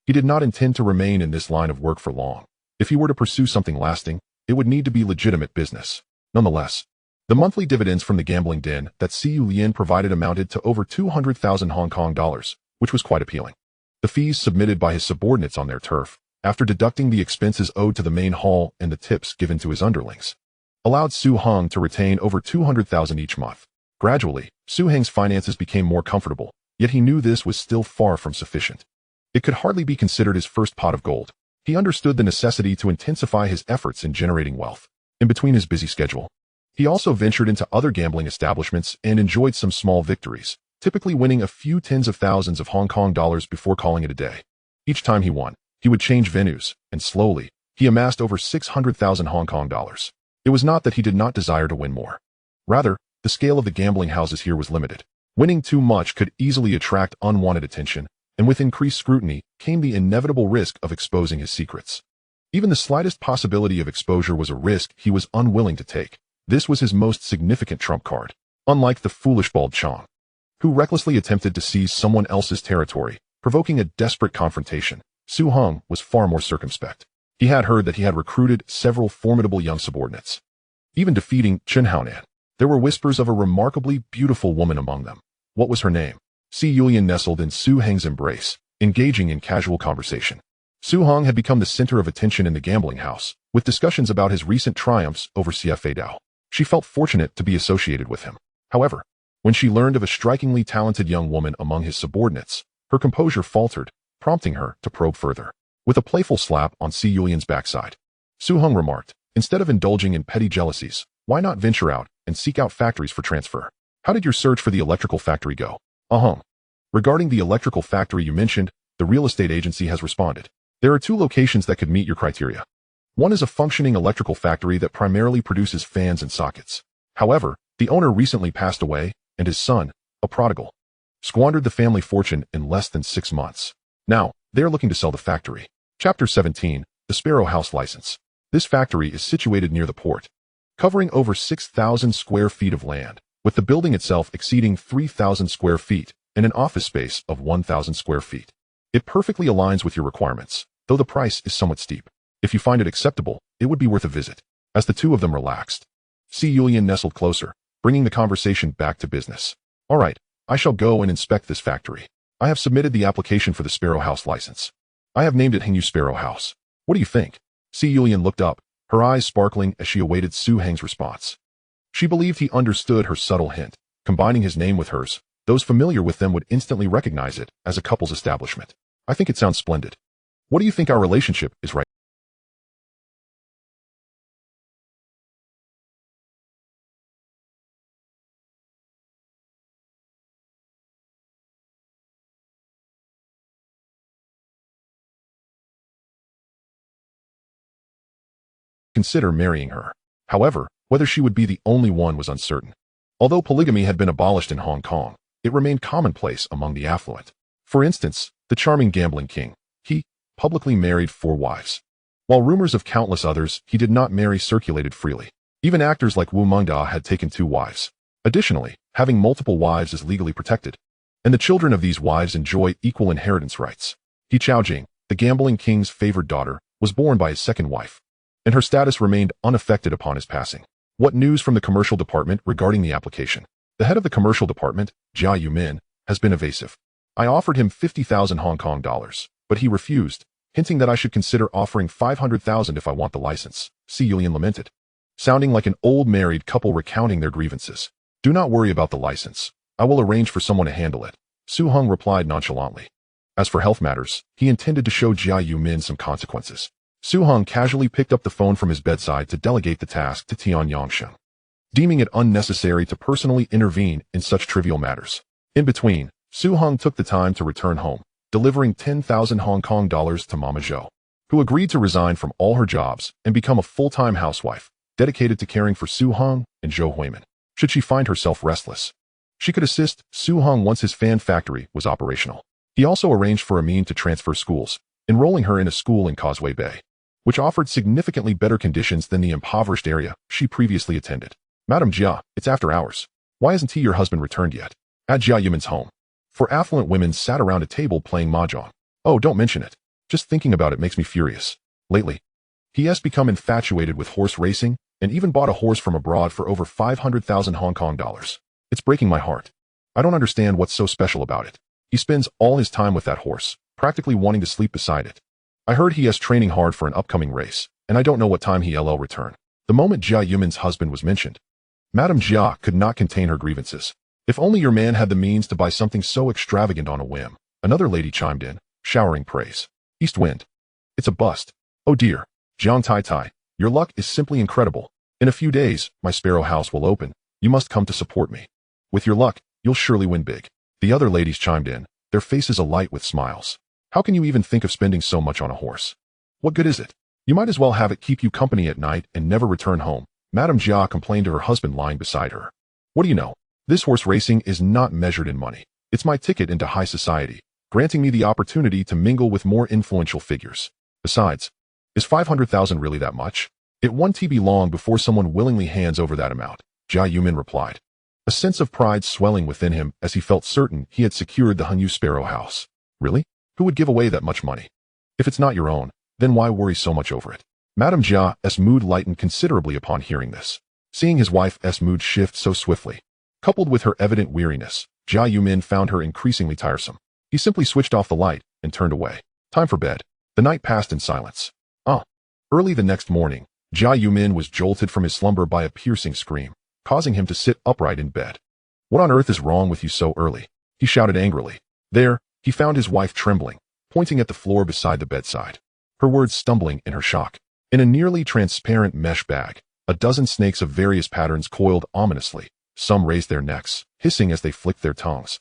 [SPEAKER 1] he did not intend to remain in this line of work for long. If he were to pursue something lasting, it would need to be legitimate business. Nonetheless, the monthly dividends from the gambling den that Siyu Lian provided amounted to over 200,000 Hong Kong dollars, which was quite appealing. The fees submitted by his subordinates on their turf, after deducting the expenses owed to the main hall and the tips given to his underlings, allowed Su Heng to retain over 200,000 each month. Gradually, Su Heng's finances became more comfortable, yet he knew this was still far from sufficient. It could hardly be considered his first pot of gold. He understood the necessity to intensify his efforts in generating wealth. In between his busy schedule, he also ventured into other gambling establishments and enjoyed some small victories, typically winning a few tens of thousands of Hong Kong dollars before calling it a day. Each time he won, he would change venues, and slowly, he amassed over 600,000 Hong Kong dollars. It was not that he did not desire to win more. Rather, the scale of the gambling houses here was limited. Winning too much could easily attract unwanted attention, and with increased scrutiny came the inevitable risk of exposing his secrets. Even the slightest possibility of exposure was a risk he was unwilling to take. This was his most significant trump card. Unlike the foolish Bald Chong, who recklessly attempted to seize someone else's territory, provoking a desperate confrontation, Su Heng was far more circumspect. He had heard that he had recruited several formidable young subordinates. Even defeating Chen Haonan, there were whispers of a remarkably beautiful woman among them. What was her name? Si Yulian nestled in Su Heng's embrace, engaging in casual conversation. Su Heng had become the center of attention in the gambling house, with discussions about his recent triumphs over CFA Dao. She felt fortunate to be associated with him. However, when she learned of a strikingly talented young woman among his subordinates, her composure faltered, prompting her to probe further. With a playful slap on Si Yulian's backside, Su Heng remarked, instead of indulging in petty jealousies, why not venture out and seek out factories for transfer? How did your search for the electrical factory go? Regarding the electrical factory you mentioned, the real estate agency has responded. There are 2 locations that could meet your criteria. One is a functioning electrical factory that primarily produces fans and sockets. However, the owner recently passed away, and his son, a prodigal, squandered the family fortune in less than 6 months. Now, they are looking to sell the factory. Chapter 17, The Sparrow House License. This factory is situated near the port, covering over 6,000 square feet of land, with the building itself exceeding 3,000 square feet and an office space of 1,000 square feet. It perfectly aligns with your requirements, though the price is somewhat steep. If you find it acceptable, it would be worth a visit. As the 2 of them relaxed, Si Yulian nestled closer, bringing the conversation back to business. All right, I shall go and inspect this factory. I have submitted the application for the Sparrow House license. I have named it Hengyu Sparrow House. What do you think? Si Yulian looked up, her eyes sparkling as she awaited Su Heng's response. She believed he understood her subtle hint. Combining his name with hers, those familiar with them would instantly recognize it as a couple's establishment. I think it sounds splendid. What do you think our relationship is right? Consider marrying her. However, whether she would be the only one was uncertain. Although polygamy had been abolished in Hong Kong, it remained commonplace among the affluent. For instance, the charming gambling king, he publicly married 4 wives, while rumors of countless others he did not marry circulated freely. Even actors like Wu Mengda had taken 2 wives. Additionally, having multiple wives is legally protected, and the children of these wives enjoy equal inheritance rights. He Chaojing, the gambling king's favored daughter, was born by his second wife, and her status remained unaffected upon his passing. What news from the commercial department regarding the application? The head of the commercial department, Jia Yumin, has been evasive. I offered him 50,000 Hong Kong dollars, but he refused, hinting that I should consider offering 500,000 if I want the license. Si Yulian lamented, sounding like an old married couple recounting their grievances. Do not worry about the license. I will arrange for someone to handle it. Su Heng replied nonchalantly. As for health matters, he intended to show Jia Yumin some consequences. Su Heng casually picked up the phone from his bedside to delegate the task to Tian Yangsheng, deeming it unnecessary to personally intervene in such trivial matters. In between, Su Heng took the time to return home, delivering 10,000 Hong Kong dollars to Mama Zhou, who agreed to resign from all her jobs and become a full-time housewife, dedicated to caring for Su Heng and Zhou Huimin. Should she find herself restless, she could assist Su Heng once his fan factory was operational. He also arranged for Amin to transfer schools, enrolling her in a school in Causeway Bay, which offered significantly better conditions than the impoverished area she previously attended. Madam Jia, it's after hours. Why hasn't your husband returned yet? At Jia Yumin's home, 4 affluent women sat around a table playing mahjong. Oh, don't mention it. Just thinking about it makes me furious. Lately, he has become infatuated with horse racing and even bought a horse from abroad for over 500,000 Hong Kong dollars. It's breaking my heart. I don't understand what's so special about it. He spends all his time with that horse, practically wanting to sleep beside it. I heard he is training hard for an upcoming race, and I don't know what time he'll return. The moment Jia Yumin's husband was mentioned, Madame Jia could not contain her grievances. If only your man had the means to buy something so extravagant on a whim. Another lady chimed in, showering praise. East wind. It's a bust. Oh dear. Jiang Tai Tai, your luck is simply incredible. In a few days, my Sparrow House will open. You must come to support me. With your luck, you'll surely win big. The other ladies chimed in, their faces alight with smiles. How can you even think of spending so much on a horse? What good is it? You might as well have it keep you company at night and never return home. Madame Jia complained to her husband lying beside her. What do you know? This horse racing is not measured in money. It's my ticket into high society, granting me the opportunity to mingle with more influential figures. Besides, is 500,000 really that much? It won't be long before someone willingly hands over that amount, Jia Yumin replied, a sense of pride swelling within him as he felt certain he had secured the Hengyu Sparrow House. Really? Who would give away that much money? If it's not your own, then why worry so much over it? Madame Jia's mood lightened considerably upon hearing this. Seeing his wife's mood shift so swiftly, coupled with her evident weariness, Jia Yumin found her increasingly tiresome. He simply switched off the light and turned away. Time for bed. The night passed in silence. Early the next morning, Jia Yumin was jolted from his slumber by a piercing scream, causing him to sit upright in bed. "What on earth is wrong with you so early?" he shouted angrily. There, he found his wife trembling, pointing at the floor beside the bedside, her words stumbling in her shock. In a nearly transparent mesh bag, a dozen snakes of various patterns coiled ominously. Some raised their necks, hissing as they flicked their tongues,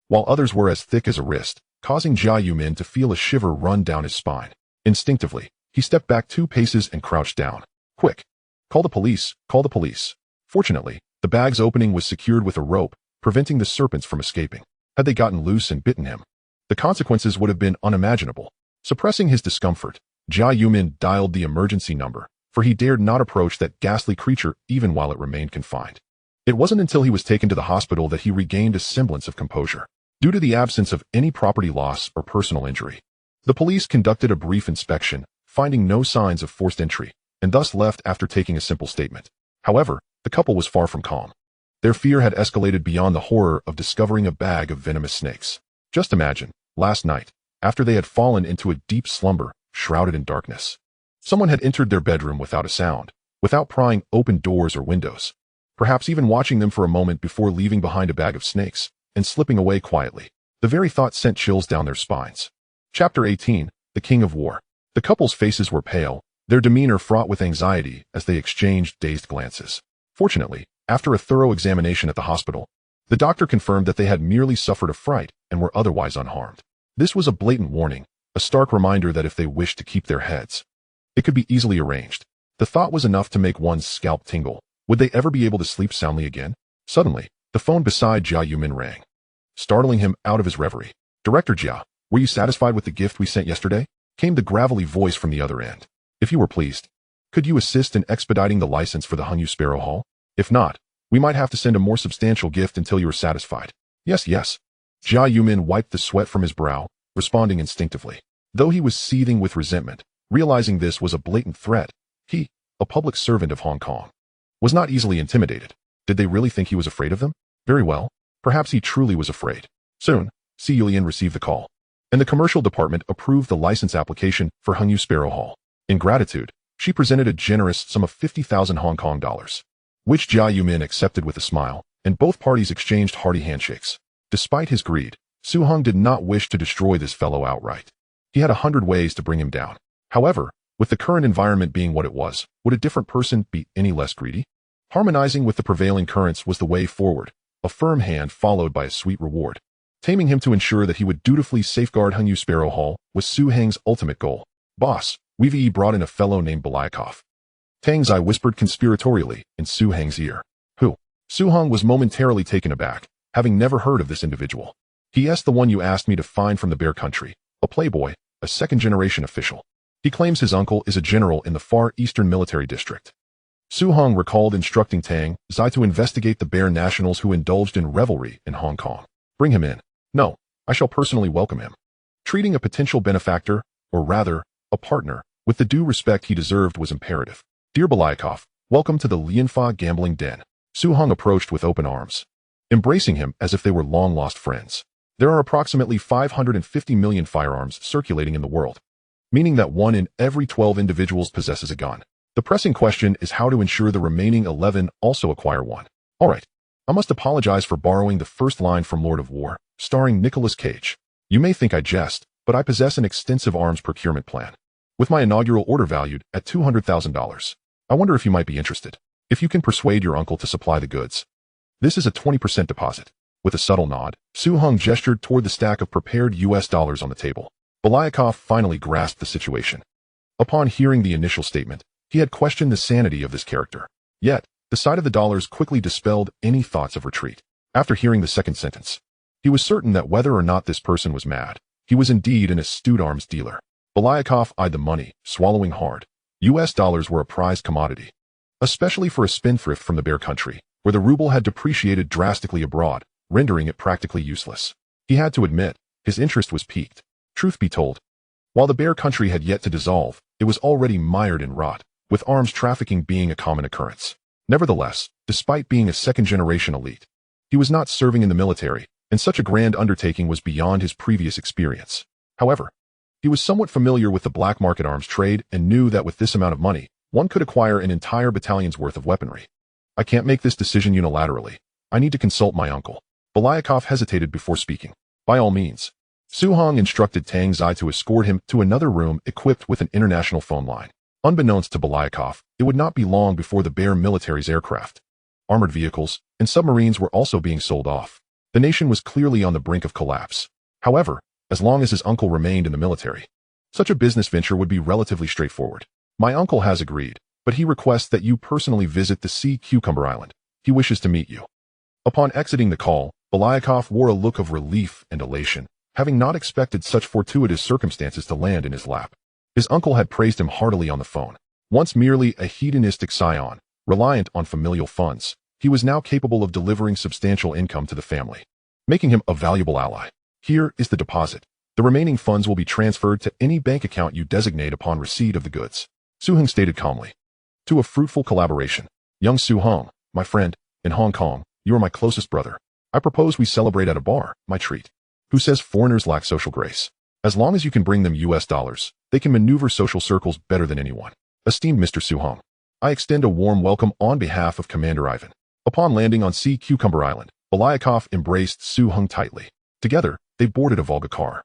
[SPEAKER 1] while others were as thick as a wrist, causing Jia Yumin to feel a shiver run down his spine. Instinctively, he stepped back 2 paces and crouched down. "Quick! Call the police! Call the police!" Fortunately, the bag's opening was secured with a rope, preventing the serpents from escaping. Had they gotten loose and bitten him, the consequences would have been unimaginable. Suppressing his discomfort, Jia Yumin dialed the emergency number, for he dared not approach that ghastly creature even while it remained confined. It wasn't until he was taken to the hospital that he regained a semblance of composure. Due to the absence of any property loss or personal injury, the police conducted a brief inspection, finding no signs of forced entry, and thus left after taking a simple statement. However, the couple was far from calm. Their fear had escalated beyond the horror of discovering a bag of venomous snakes. Just imagine, last night, after they had fallen into a deep slumber, shrouded in darkness, someone had entered their bedroom without a sound, without prying open doors or windows, perhaps even watching them for a moment before leaving behind a bag of snakes and slipping away quietly. The very thought sent chills down their spines. Chapter 18, The King of War. The couple's faces were pale, their demeanor fraught with anxiety as they exchanged dazed glances. Fortunately, after a thorough examination at the hospital, the doctor confirmed that they had merely suffered a fright and were otherwise unharmed. This was a blatant warning, a stark reminder that if they wished to keep their heads, it could be easily arranged. The thought was enough to make one's scalp tingle. Would they ever be able to sleep soundly again? Suddenly, the phone beside Jia Yumin rang, startling him out of his reverie. "Director Jia, were you satisfied with the gift we sent yesterday?" came the gravelly voice from the other end. "If you were pleased, could you assist in expediting the license for the Hunyu Sparrow Hall? If not, we might have to send a more substantial gift until you are satisfied." Yes. Jia Yumin wiped the sweat from his brow, responding instinctively. Though he was seething with resentment, realizing this was a blatant threat, he, a public servant of Hong Kong, was not easily intimidated. Did they really think he was afraid of them? Very well, perhaps he truly was afraid. Soon, Si Yulian received the call, and the commercial department approved the license application for Hunyu Sparrow Hall. In gratitude, she presented a generous sum of 50,000 Hong Kong dollars, which Jia Yumin accepted with a smile, and both parties exchanged hearty handshakes. Despite his greed, Su Hong did not wish to destroy this fellow outright. He had 100 ways to bring him down. However, with the current environment being what it was, would a different person be any less greedy? Harmonizing with the prevailing currents was the way forward, a firm hand followed by a sweet reward. Taming him to ensure that he would dutifully safeguard Hunyu Sparrow Hall was Su Hang's ultimate goal. "Boss, we've brought in a fellow named Belyakov." Tang Zai whispered conspiratorially in Su Hang's ear. "Who?" Su Hong was momentarily taken aback, having never heard of this individual. "He the one you asked me to find from the Bear Country, a playboy, a second-generation official. He claims his uncle is a general in the Far Eastern Military District." Su Hong recalled instructing Tang Zai to investigate the Bear nationals who indulged in revelry in Hong Kong. "Bring him in." "No, I shall personally welcome him." Treating a potential benefactor, or rather, a partner, with the due respect he deserved was imperative. "Dear Belyakov, welcome to the Lianfa gambling den." Su Hong approached with open arms, embracing him as if they were long-lost friends. There are approximately 550 million firearms circulating in the world, meaning that 1 in every 12 individuals possesses a gun. The pressing question is how to ensure the remaining 11 also acquire one. All right, I must apologize for borrowing the first line from Lord of War, starring Nicolas Cage. You may think I jest, but I possess an extensive arms procurement plan, with my inaugural order valued at $200,000. I wonder if you might be interested. If you can persuade your uncle to supply the goods. This is a 20% deposit. With a subtle nod, Su Hong gestured toward the stack of prepared US dollars on the table. Belyakov finally grasped the situation. Upon hearing the initial statement, he had questioned the sanity of this character. Yet, the sight of the dollars quickly dispelled any thoughts of retreat. After hearing the second sentence, he was certain that whether or not this person was mad, he was indeed an astute arms dealer. Belyakov eyed the money, swallowing hard. US dollars were a prized commodity, especially for a spendthrift from the Bear Country, where the ruble had depreciated drastically abroad, rendering it practically useless. He had to admit, his interest was piqued. Truth be told, while the Bear Country had yet to dissolve, it was already mired in rot, with arms trafficking being a common occurrence. Nevertheless, despite being a second-generation elite, he was not serving in the military, and such a grand undertaking was beyond his previous experience. However, he was somewhat familiar with the black market arms trade and knew that with this amount of money, one could acquire an entire battalion's worth of weaponry. I can't make this decision unilaterally. I need to consult my uncle. Belyakov hesitated before speaking. By all means. Su Hong instructed Tang Zai to escort him to another room equipped with an international phone line. Unbeknownst to Belyakov, it would not be long before the Bear military's aircraft, armored vehicles, and submarines were also being sold off. The nation was clearly on the brink of collapse. However, as long as his uncle remained in the military, such a business venture would be relatively straightforward. My uncle has agreed, but he requests that you personally visit the Sea Cucumber Island. He wishes to meet you. Upon exiting the call, Belyakov wore a look of relief and elation, having not expected such fortuitous circumstances to land in his lap. His uncle had praised him heartily on the phone. Once merely a hedonistic scion, reliant on familial funds, he was now capable of delivering substantial income to the family, making him a valuable ally. Here is the deposit. The remaining funds will be transferred to any bank account you designate upon receipt of the goods. Su Hong stated calmly. To a fruitful collaboration. Young Su Hong, my friend, in Hong Kong, you are my closest brother. I propose we celebrate at a bar, my treat. Who says foreigners lack social grace? As long as you can bring them US dollars, they can maneuver social circles better than anyone. Esteemed Mr. Su Hong, I extend a warm welcome on behalf of Commander Ivan. Upon landing on Sea Cucumber Island, Belyakov embraced Su Hong tightly. Together, they boarded a Volga car.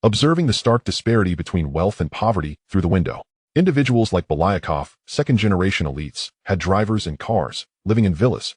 [SPEAKER 1] Observing the stark disparity between wealth and poverty through the window, individuals like Belyakov, second-generation elites, had drivers and cars, living in villas,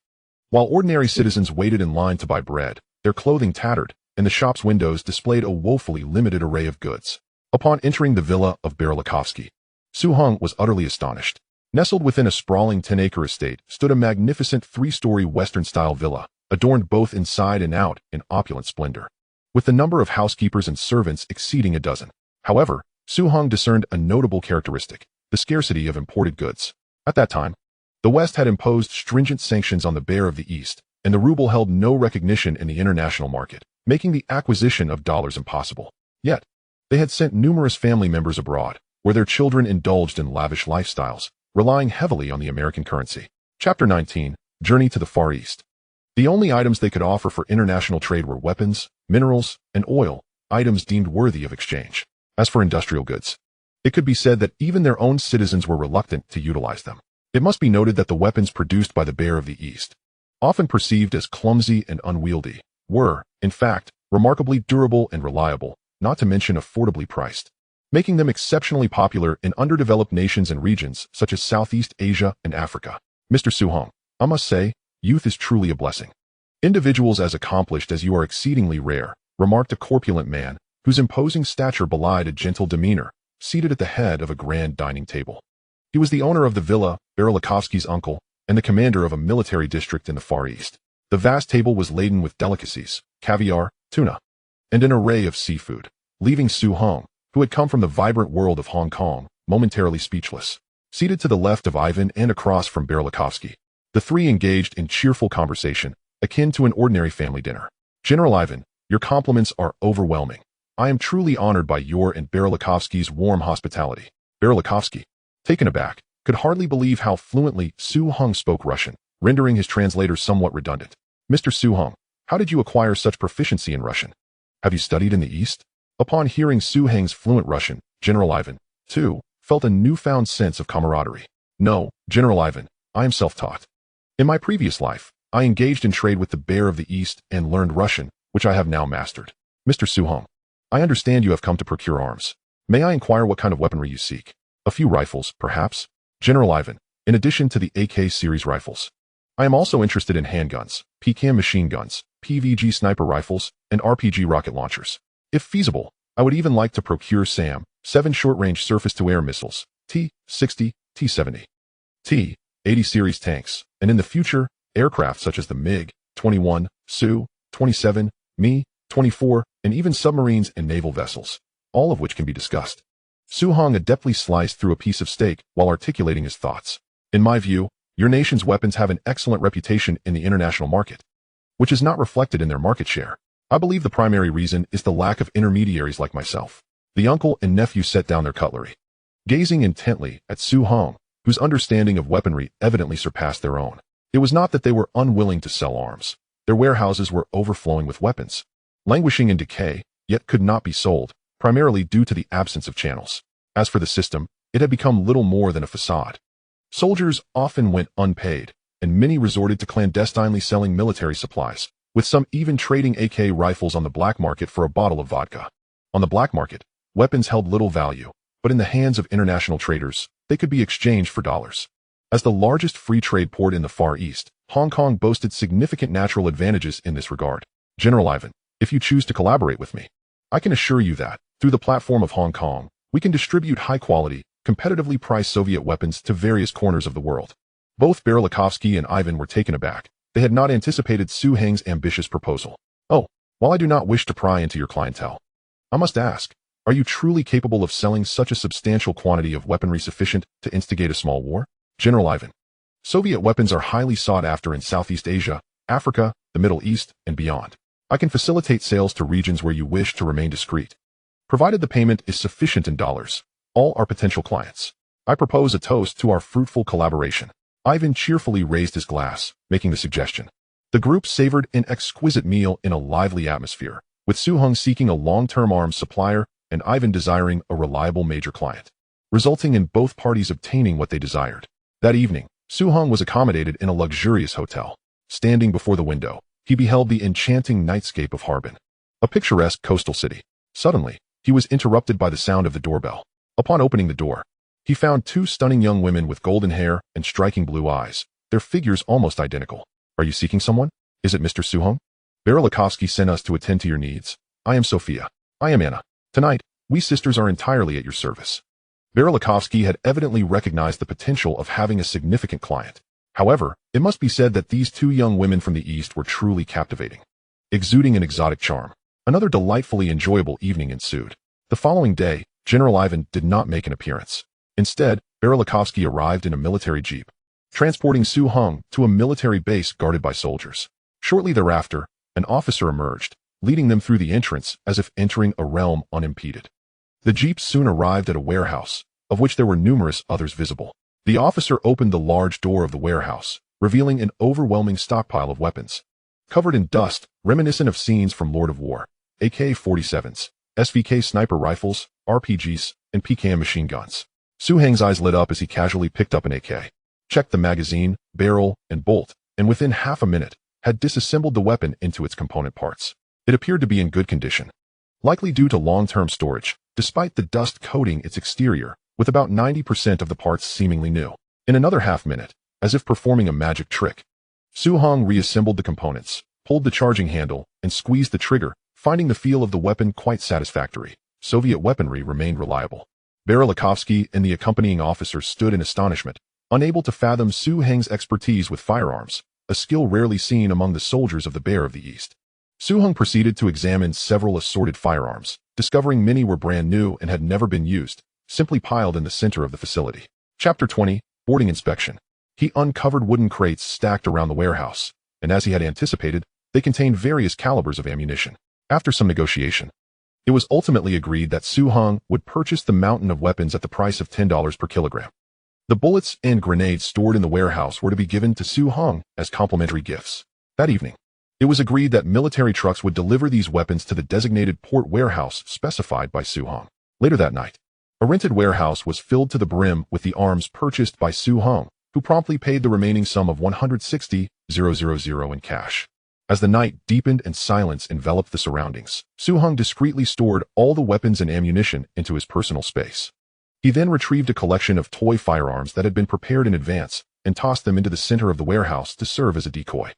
[SPEAKER 1] while ordinary citizens waited in line to buy bread, their clothing tattered, and the shop's windows displayed a woefully limited array of goods. Upon entering the villa of Berlikovsky, Su Hong was utterly astonished. Nestled within a sprawling 10-acre estate stood a magnificent 3-story Western-style villa, adorned both inside and out in opulent splendor, with the number of housekeepers and servants exceeding a dozen. However, Su Hong discerned a notable characteristic, the scarcity of imported goods. At that time, the West had imposed stringent sanctions on the Bear of the East, and the ruble held no recognition in the international market, making the acquisition of dollars impossible. Yet, they had sent numerous family members abroad, where their children indulged in lavish lifestyles, relying heavily on the American currency. Chapter 19, Journey to the Far East. The only items they could offer for international trade were weapons, minerals, and oil, items deemed worthy of exchange. As for industrial goods, it could be said that even their own citizens were reluctant to utilize them. It must be noted that the weapons produced by the Bear of the East, often perceived as clumsy and unwieldy, were, in fact, remarkably durable and reliable, not to mention affordably priced, making them exceptionally popular in underdeveloped nations and regions such as Southeast Asia and Africa. Mr. Su Hong, I must say, youth is truly a blessing. Individuals as accomplished as you are exceedingly rare, remarked a corpulent man, whose imposing stature belied a gentle demeanor, seated at the head of a grand dining table. He was the owner of the villa, Berlikovsky's uncle, and the commander of a military district in the Far East. The vast table was laden with delicacies, caviar, tuna, and an array of seafood, leaving Su Hong, who had come from the vibrant world of Hong Kong, momentarily speechless. Seated to the left of Ivan and across from Berlikovsky, the three engaged in cheerful conversation, akin to an ordinary family dinner. General Ivan, your compliments are overwhelming. I am truly honored by your and Berlikovsky's warm hospitality. Berlikovsky, taken aback, could hardly believe how fluently Su Hong spoke Russian, rendering his translator somewhat redundant. Mr. Su Hong, how did you acquire such proficiency in Russian? Have you studied in the East? Upon hearing Su Hong's fluent Russian, General Ivan, too, felt a newfound sense of camaraderie. No, General Ivan, I am self-taught. In my previous life, I engaged in trade with the Bear of the East and learned Russian, which I have now mastered. Mr. Su Hong, I understand you have come to procure arms. May I inquire what kind of weaponry you seek? A few rifles, perhaps? General Ivan, in addition to the AK series rifles. I am also interested in handguns, PKM machine guns, PVG sniper rifles, and RPG rocket launchers. If feasible, I would even like to procure SAM, 7 short-range surface-to-air missiles, T-60, T-70, T-80 series tanks, and in the future, aircraft such as the MiG-21, Su-27, Mi-24, and even submarines and naval vessels, all of which can be discussed. Su Hong adeptly sliced through a piece of steak while articulating his thoughts. In my view, your nation's weapons have an excellent reputation in the international market, which is not reflected in their market share. I believe the primary reason is the lack of intermediaries like myself. The uncle and nephew set down their cutlery, gazing intently at Su Hong, whose understanding of weaponry evidently surpassed their own. It was not that they were unwilling to sell arms. Their warehouses were overflowing with weapons, languishing in decay, yet could not be sold, primarily due to the absence of channels. As for the system, it had become little more than a facade. Soldiers often went unpaid, and many resorted to clandestinely selling military supplies, with some even trading AK rifles on the black market for a bottle of vodka. On the black market, weapons held little value, but in the hands of international traders, they could be exchanged for dollars. As the largest free trade port in the Far East, Hong Kong boasted significant natural advantages in this regard. General Ivan, if you choose to collaborate with me, I can assure you that, through the platform of Hong Kong, we can distribute high-quality, competitively priced Soviet weapons to various corners of the world. Both Berilakovsky and Ivan were taken aback. They had not anticipated Su Heng's ambitious proposal. Oh, while I do not wish to pry into your clientele, I must ask, are you truly capable of selling such a substantial quantity of weaponry sufficient to instigate a small war? General Ivan, Soviet weapons are highly sought after in Southeast Asia, Africa, the Middle East, and beyond. I can facilitate sales to regions where you wish to remain discreet. Provided the payment is sufficient in dollars, all are potential clients. I propose a toast to our fruitful collaboration. Ivan cheerfully raised his glass, making the suggestion. The group savored an exquisite meal in a lively atmosphere, with Su Heng seeking a long-term arms supplier and Ivan desiring a reliable major client, resulting in both parties obtaining what they desired. That evening, Su Heng was accommodated in a luxurious hotel. Standing before the window, he beheld the enchanting nightscape of Harbin, a picturesque coastal city. Suddenly, he was interrupted by the sound of the doorbell. Upon opening the door, he found two stunning young women with golden hair and striking blue eyes, their figures almost identical. Are you seeking someone? Is it Mr. Su Heng? Berilakovsky sent us to attend to your needs. I am Sophia. I am Anna. Tonight, we sisters are entirely at your service. Berilakovsky had evidently recognized the potential of having a significant client. However, it must be said that these two young women from the East were truly captivating, exuding an exotic charm. Another delightfully enjoyable evening ensued. The following day, General Ivan did not make an appearance. Instead, Berilakovsky arrived in a military jeep, transporting Su Heng to a military base guarded by soldiers. Shortly thereafter, an officer emerged, leading them through the entrance as if entering a realm unimpeded. The jeep soon arrived at a warehouse, of which there were numerous others visible. The officer opened the large door of the warehouse, revealing an overwhelming stockpile of weapons, covered in dust, reminiscent of scenes from Lord of War, AK-47s, SVK sniper rifles, RPGs, and PKM machine guns. Su Heng's eyes lit up as he casually picked up an AK, checked the magazine, barrel, and bolt, and within half a minute, had disassembled the weapon into its component parts. It appeared to be in good condition, likely due to long-term storage, despite the dust coating its exterior, with about 90% of the parts seemingly new. In another half-minute, as if performing a magic trick, Su Heng reassembled the components, pulled the charging handle, and squeezed the trigger, finding the feel of the weapon quite satisfactory. Soviet weaponry remained reliable. Berilakovsky and the accompanying officer stood in astonishment, unable to fathom Su Heng's expertise with firearms, a skill rarely seen among the soldiers of the Bear of the East. Su Heng proceeded to examine several assorted firearms, discovering many were brand new and had never been used, simply piled in the center of the facility. Chapter 20, Boarding Inspection. He uncovered wooden crates stacked around the warehouse, and as he had anticipated, they contained various calibers of ammunition. After some negotiation, it was ultimately agreed that Su Heng would purchase the mountain of weapons at the price of $10 per kilogram. The bullets and grenades stored in the warehouse were to be given to Su Heng as complimentary gifts. That evening, it was agreed that military trucks would deliver these weapons to the designated port warehouse specified by Su Heng. Later that night, a rented warehouse was filled to the brim with the arms purchased by Su Heng, who promptly paid the remaining sum of 160,000 in cash. As the night deepened and silence enveloped the surroundings, Su Heng discreetly stored all the weapons and ammunition into his personal space. He then retrieved a collection of toy firearms that had been prepared in advance and tossed them into the center of the warehouse to serve as a decoy.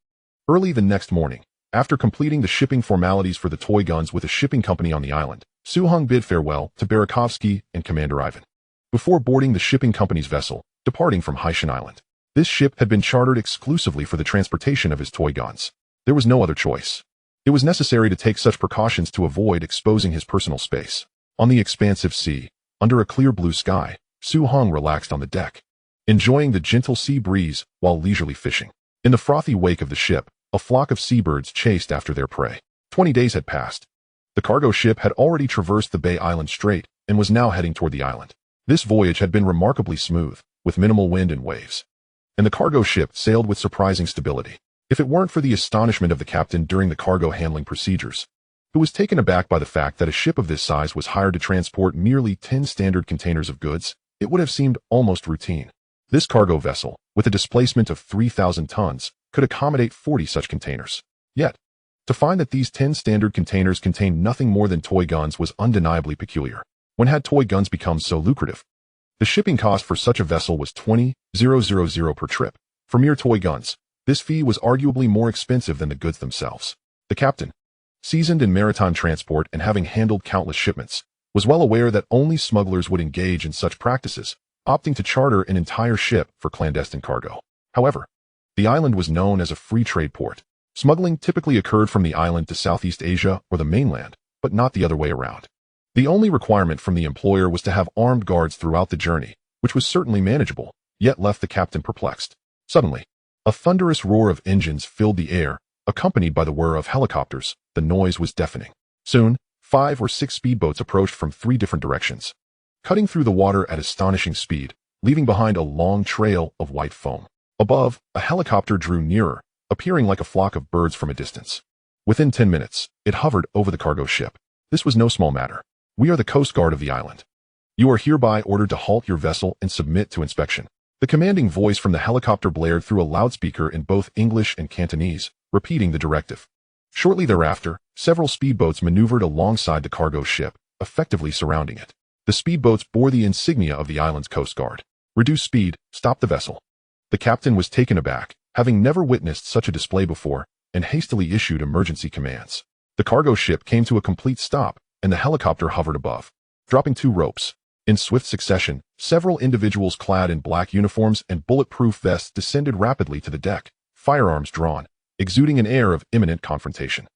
[SPEAKER 1] Early the next morning, after completing the shipping formalities for the toy guns with a shipping company on the island, Su Heng bid farewell to Berilakovsky and Commander Ivan before boarding the shipping company's vessel, departing from Haishan Island. This ship had been chartered exclusively for the transportation of his toy guns. There was no other choice. It was necessary to take such precautions to avoid exposing his personal space. On the expansive sea, under a clear blue sky, Su Heng relaxed on the deck, enjoying the gentle sea breeze while leisurely fishing. In the frothy wake of the ship, a flock of seabirds chased after their prey. 20 days had passed. The cargo ship had already traversed the Bay Island Strait and was now heading toward the island. This voyage had been remarkably smooth, with minimal wind and waves, and the cargo ship sailed with surprising stability. If it weren't for the astonishment of the captain during the cargo handling procedures, who was taken aback by the fact that a ship of this size was hired to transport merely 10 standard containers of goods. It would have seemed almost routine. This cargo vessel, with a displacement of 3,000 tons, could accommodate 40 such containers. Yet, to find that these 10 standard containers contained nothing more than toy guns was undeniably peculiar. When had toy guns become so lucrative? The shipping cost for such a vessel was 20,000 per trip. For mere toy guns, this fee was arguably more expensive than the goods themselves. The captain, seasoned in maritime transport and having handled countless shipments, was well aware that only smugglers would engage in such practices, opting to charter an entire ship for clandestine cargo. However, the island was known as a free trade port. Smuggling typically occurred from the island to Southeast Asia or the mainland, but not the other way around. The only requirement from the employer was to have armed guards throughout the journey, which was certainly manageable, yet left the captain perplexed. Suddenly, a thunderous roar of engines filled the air, accompanied by the whir of helicopters. The noise was deafening. Soon, 5 or 6 speedboats approached from 3 different directions, cutting through the water at astonishing speed, leaving behind a long trail of white foam. Above, a helicopter drew nearer, appearing like a flock of birds from a distance. Within 10 minutes, it hovered over the cargo ship. This was no small matter. "We are the Coast Guard of the island. You are hereby ordered to halt your vessel and submit to inspection." The commanding voice from the helicopter blared through a loudspeaker in both English and Cantonese, repeating the directive. Shortly thereafter, several speedboats maneuvered alongside the cargo ship, effectively surrounding it. The speedboats bore the insignia of the island's Coast Guard. "Reduce speed, stop the vessel." The captain was taken aback, having never witnessed such a display before, and hastily issued emergency commands. The cargo ship came to a complete stop, and the helicopter hovered above, dropping 2 ropes. In swift succession, several individuals clad in black uniforms and bulletproof vests descended rapidly to the deck, firearms drawn, exuding an air of imminent confrontation.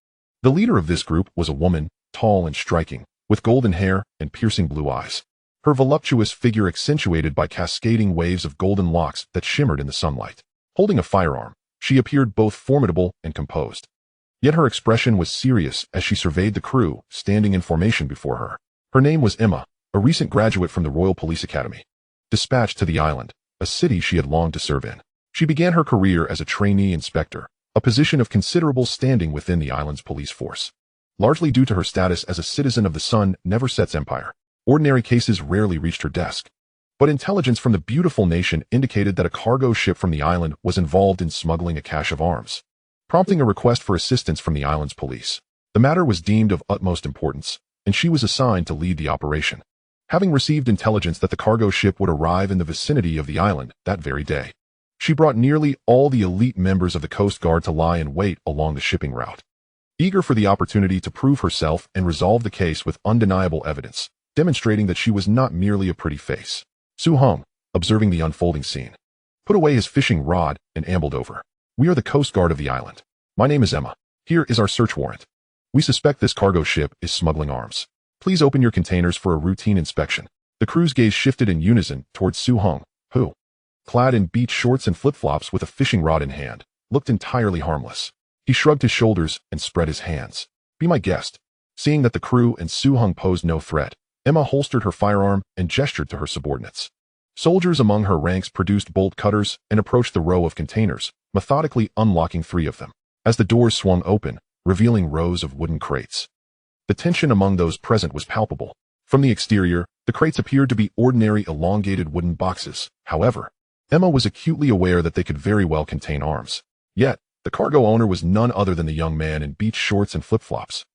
[SPEAKER 1] The leader of this group was a woman, tall and striking, with golden hair and piercing blue eyes. Her voluptuous figure accentuated by cascading waves of golden locks that shimmered in the sunlight. Holding a firearm, she appeared both formidable and composed. Yet her expression was serious as she surveyed the crew standing in formation before her. Her name was Emma, a recent graduate from the Royal Police Academy. Dispatched to the island, a city she had longed to serve in. She began her career as a trainee inspector, a position of considerable standing within the island's police force. Largely due to her status as a citizen of the Sun Never Sets Empire, ordinary cases rarely reached her desk. But intelligence from the beautiful nation indicated that a cargo ship from the island was involved in smuggling a cache of arms, prompting a request for assistance from the island's police. The matter was deemed of utmost importance, and she was assigned to lead the operation. Having received intelligence that the cargo ship would arrive in the vicinity of the island that very day, she brought nearly all the elite members of the Coast Guard to lie in wait along the shipping route. Eager for the opportunity to prove herself and resolve the case with undeniable evidence, demonstrating that she was not merely a pretty face, Su Hong, observing the unfolding scene, put away his fishing rod and ambled over. "We are the Coast Guard of the island. My name is Emma. Here is our search warrant. We suspect this cargo ship is smuggling arms. Please open your containers for a routine inspection." The crew's gaze shifted in unison towards Su Hong, who, clad in beach shorts and flip-flops with a fishing rod in hand, looked entirely harmless. He shrugged his shoulders and spread his hands. "Be my guest." Seeing that the crew and Su Hong posed no threat, Emma holstered her firearm and gestured to her subordinates. Soldiers among her ranks produced bolt cutters and approached the row of containers, methodically unlocking 3 of them. As the doors swung open, revealing rows of wooden crates, the tension among those present was palpable. From the exterior, the crates appeared to be ordinary elongated wooden boxes. However, Emma was acutely aware that they could very well contain arms. Yet, the cargo owner was none other than the young man in beach shorts and flip-flops,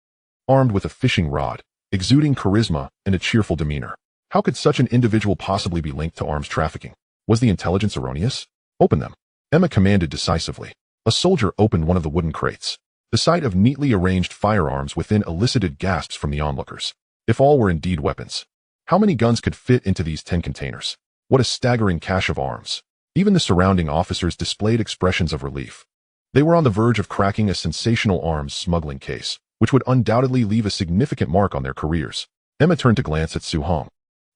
[SPEAKER 1] armed with a fishing rod, exuding charisma and a cheerful demeanor. How could such an individual possibly be linked to arms trafficking? Was the intelligence erroneous? "Open them," Emma commanded decisively. A soldier opened one of the wooden crates. The sight of neatly arranged firearms within elicited gasps from the onlookers. If all were indeed weapons, how many guns could fit into these 10 containers? What a staggering cache of arms. Even the surrounding officers displayed expressions of relief. They were on the verge of cracking a sensational arms smuggling case, which would undoubtedly leave a significant mark on their careers. Emma turned to glance at Su Hong,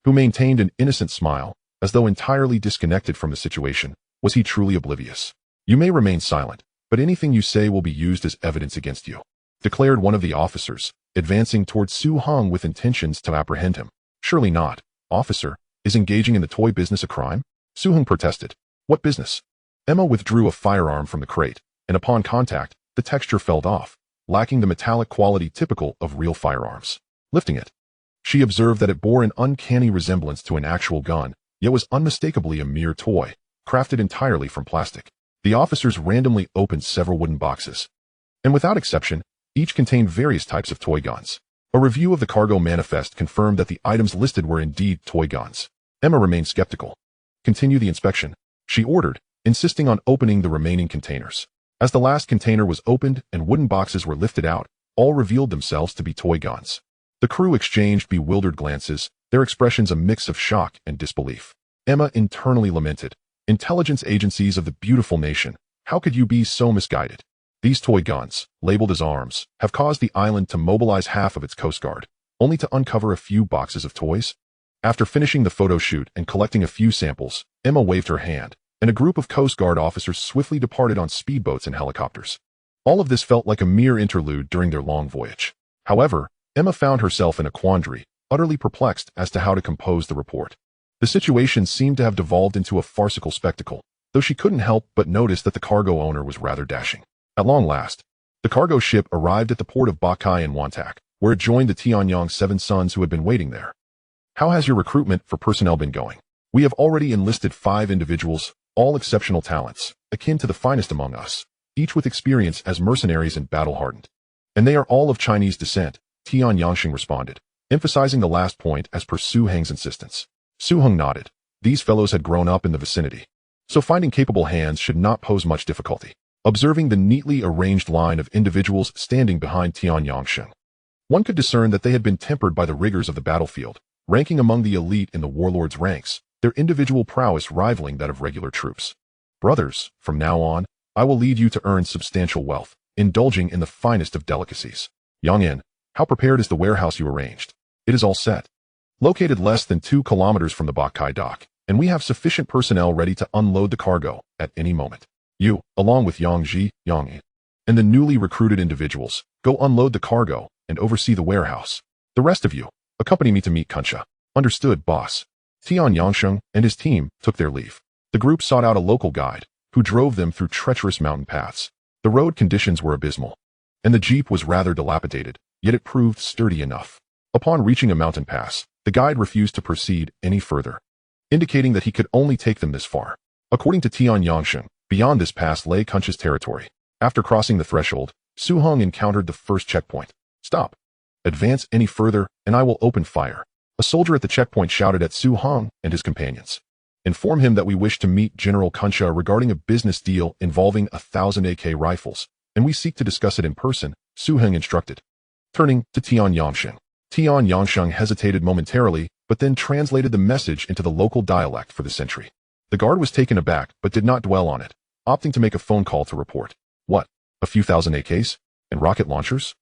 [SPEAKER 1] who maintained an innocent smile, as though entirely disconnected from the situation. Was he truly oblivious? "You may remain silent, but anything you say will be used as evidence against you," declared one of the officers, advancing towards Su Hong with intentions to apprehend him. "Surely not, officer. Is engaging in the toy business a crime?" Su Hong protested. "What business?" Emma withdrew a firearm from the crate, and upon contact, the texture fell off, lacking the metallic quality typical of real firearms. Lifting it, she observed that it bore an uncanny resemblance to an actual gun, yet was unmistakably a mere toy, crafted entirely from plastic. The officers randomly opened several wooden boxes, and without exception, each contained various types of toy guns. A review of the cargo manifest confirmed that the items listed were indeed toy guns. Emma remained skeptical. "Continue the inspection," she ordered, insisting on opening the remaining containers. As the last container was opened and wooden boxes were lifted out, all revealed themselves to be toy guns. The crew exchanged bewildered glances, their expressions a mix of shock and disbelief. Emma internally lamented, "Intelligence agencies of the beautiful nation, how could you be so misguided? These toy guns, labeled as arms, have caused the island to mobilize half of its Coast Guard, only to uncover a few boxes of toys?" After finishing the photo shoot and collecting a few samples, Emma waved her hand, and a group of Coast Guard officers swiftly departed on speedboats and helicopters. All of this felt like a mere interlude during their long voyage. However, Emma found herself in a quandary, utterly perplexed as to how to compose the report. The situation seemed to have devolved into a farcical spectacle, though she couldn't help but notice that the cargo owner was rather dashing. At long last, the cargo ship arrived at the port of Bakai in Wantak, where it joined the Tianyang Seven Sons who had been waiting there. "How has your recruitment for personnel been going? We have already enlisted 5 individuals, all exceptional talents, akin to the finest among us, each with experience as mercenaries and battle-hardened. And they are all of Chinese descent," Tian Yangsheng responded, emphasizing the last point as per Su Heng's insistence. Su Heng nodded. These fellows had grown up in the vicinity, so finding capable hands should not pose much difficulty. Observing the neatly arranged line of individuals standing behind Tian Yangsheng, one could discern that they had been tempered by the rigors of the battlefield, ranking among the elite in the warlord's ranks, their individual prowess rivaling that of regular troops. "Brothers, from now on, I will lead you to earn substantial wealth, indulging in the finest of delicacies. Yang In, how prepared is the warehouse you arranged?" "It is all set. Located less than 2 kilometers from the Bakai dock, and we have sufficient personnel ready to unload the cargo at any moment. You, along with Yang Ji, Yang In, and the newly recruited individuals, go unload the cargo and oversee the warehouse. The rest of you, accompany me to meet Kunsha." "Understood, boss." Tian Yangsheng and his team took their leave. The group sought out a local guide, who drove them through treacherous mountain paths. The road conditions were abysmal, and the jeep was rather dilapidated, yet it proved sturdy enough. Upon reaching a mountain pass, the guide refused to proceed any further, indicating that he could only take them this far. According to Tian Yangsheng, beyond this pass lay Kunsha's territory. After crossing the threshold, Su Heng encountered the first checkpoint. "Stop. Advance any further, and I will open fire." A soldier at the checkpoint shouted at Su Heng and his companions. "Inform him that we wish to meet General Kunsha regarding a business deal involving 1,000 AK rifles, and we seek to discuss it in person," Su Heng instructed. Turning to Tian Yangsheng, Tian Yangsheng hesitated momentarily, but then translated the message into the local dialect for the sentry. The guard was taken aback, but did not dwell on it, opting to make a phone call to report. "What? A few thousand AKs? And rocket launchers?"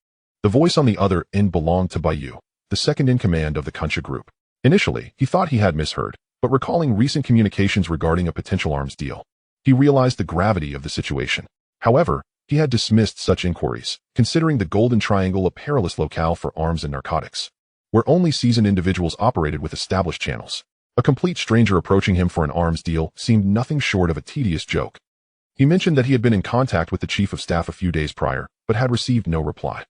[SPEAKER 1] The voice on the other end belonged to Bayu, the second-in-command of the Kunsha group. Initially, he thought he had misheard, but recalling recent communications regarding a potential arms deal, he realized the gravity of the situation. However, he had dismissed such inquiries, considering the Golden Triangle a perilous locale for arms and narcotics, where only seasoned individuals operated with established channels. A complete stranger approaching him for an arms deal seemed nothing short of a tedious joke. He mentioned that he had been in contact with the chief of staff a few days prior, but had received no reply.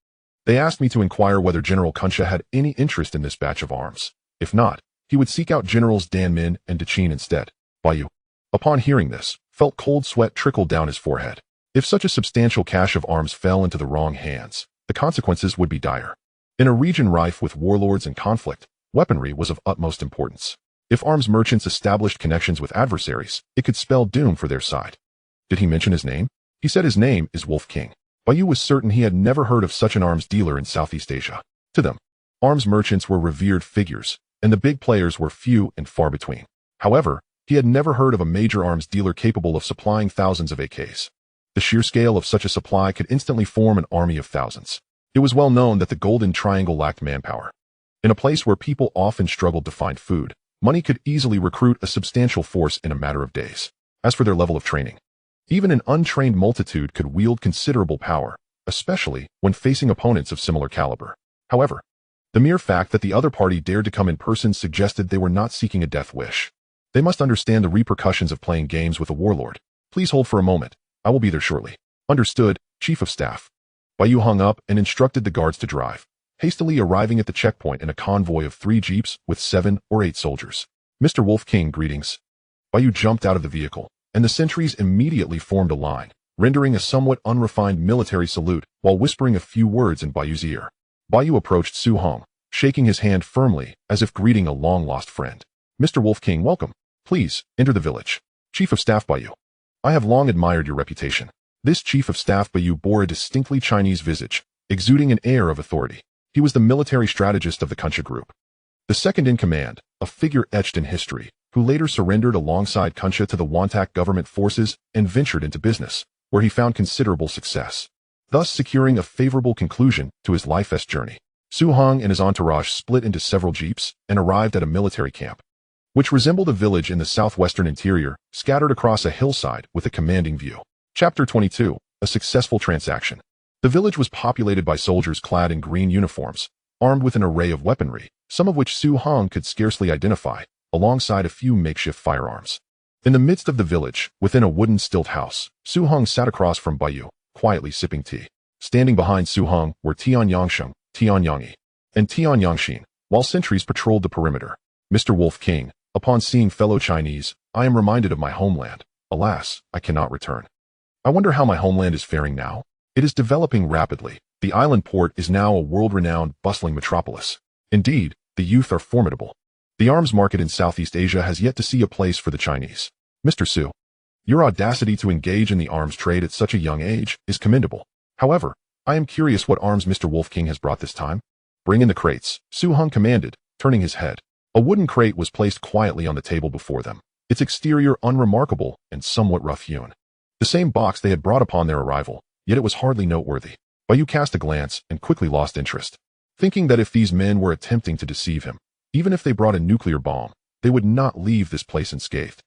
[SPEAKER 1] "They asked me to inquire whether General Kunsha had any interest in this batch of arms. If not, he would seek out Generals Dan Min and Dachin instead." Bayu, upon hearing this, felt cold sweat trickle down his forehead. If such a substantial cache of arms fell into the wrong hands, the consequences would be dire. In a region rife with warlords and conflict, weaponry was of utmost importance. If arms merchants established connections with adversaries, it could spell doom for their side. Did he mention his name? He said his name is Wolf King. Bayu was certain he had never heard of such an arms dealer in Southeast Asia. To them, arms merchants were revered figures, and the big players were few and far between. However, he had never heard of a major arms dealer capable of supplying thousands of AKs. The sheer scale of such a supply could instantly form an army of thousands. It was well known that the Golden Triangle lacked manpower. In a place where people often struggled to find food, money could easily recruit a substantial force in a matter of days. As for their level of training, even an untrained multitude could wield considerable power, especially when facing opponents of similar caliber. However, the mere fact that the other party dared to come in person suggested they were not seeking a death wish. They must understand the repercussions of playing games with a warlord. "Please hold for a moment. I will be there shortly." "Understood, Chief of Staff." Yu hung up and instructed the guards to drive, hastily arriving at the checkpoint in a convoy of 3 jeeps with 7 or 8 soldiers. Mr. Wolf King, greetings. Yu jumped out of the vehicle, and the sentries immediately formed a line, rendering a somewhat unrefined military salute while whispering a few words in Yu's ear. Yu approached Su Hong, shaking his hand firmly as if greeting a long-lost friend. Mr. Wolf King, welcome. Please, enter the village. Chief of Staff Yu. I have long admired your reputation. This Chief of Staff Yu bore a distinctly Chinese visage, exuding an air of authority. He was the military strategist of the Kuncha group. The second-in-command, a figure etched in history, who later surrendered alongside Kuncha to the Wantak government forces and ventured into business, where he found considerable success, thus securing a favorable conclusion to his life-est journey. Su Hong and his entourage split into several jeeps and arrived at a military camp, which resembled a village in the southwestern interior, scattered across a hillside with a commanding view. Chapter 22. A successful transaction. The village was populated by soldiers clad in green uniforms, armed with an array of weaponry, some of which Su Hong could scarcely identify, alongside a few makeshift firearms. In the midst of the village, within a wooden stilt house, Su Hong sat across from Yu, quietly sipping tea. Standing behind Su Hong were Tian Yangsheng, Tian Yangyi, and Tian Yangxin, while sentries patrolled the perimeter. Mr. Wolf King, upon seeing fellow Chinese, I am reminded of my homeland. Alas, I cannot return. I wonder how my homeland is faring now. It is developing rapidly. The island port is now a world-renowned, bustling metropolis. Indeed, the youth are formidable. The arms market in Southeast Asia has yet to see a place for the Chinese. Mr. Su, your audacity to engage in the arms trade at such a young age is commendable. However, I am curious what arms Mr. Wolf King has brought this time. Bring in the crates, Su Hong commanded, turning his head. A wooden crate was placed quietly on the table before them, its exterior unremarkable and somewhat rough-hewn. The same box they had brought upon their arrival, yet it was hardly noteworthy. Yu cast a glance and quickly lost interest, thinking that if these men were attempting to deceive him, even if they brought a nuclear bomb, they would not leave this place unscathed.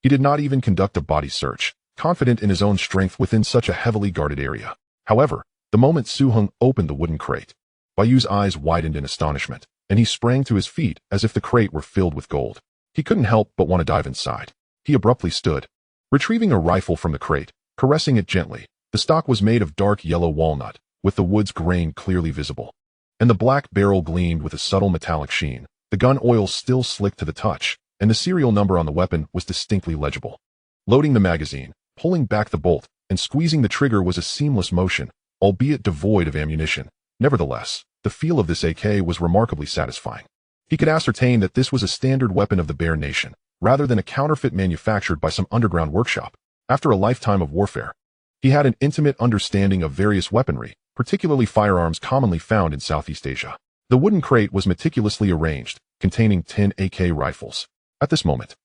[SPEAKER 1] He did not even conduct a body search, confident in his own strength within such a heavily guarded area. However, the moment Su Hong opened the wooden crate, Yu's eyes widened in astonishment, and he sprang to his feet as if the crate were filled with gold. He couldn't help but want to dive inside. He abruptly stood, retrieving a rifle from the crate, caressing it gently. The stock was made of dark yellow walnut, with the wood's grain clearly visible, and the black barrel gleamed with a subtle metallic sheen. The gun oil still slick to the touch, and the serial number on the weapon was distinctly legible. Loading the magazine, pulling back the bolt, and squeezing the trigger was a seamless motion, albeit devoid of ammunition. Nevertheless, the feel of this AK was remarkably satisfying. He could ascertain that this was a standard weapon of the Bear Nation, rather than a counterfeit manufactured by some underground workshop. After a lifetime of warfare, he had an intimate understanding of various weaponry, particularly firearms commonly found in Southeast Asia. The wooden crate was meticulously arranged, containing 10 AK rifles. At this moment,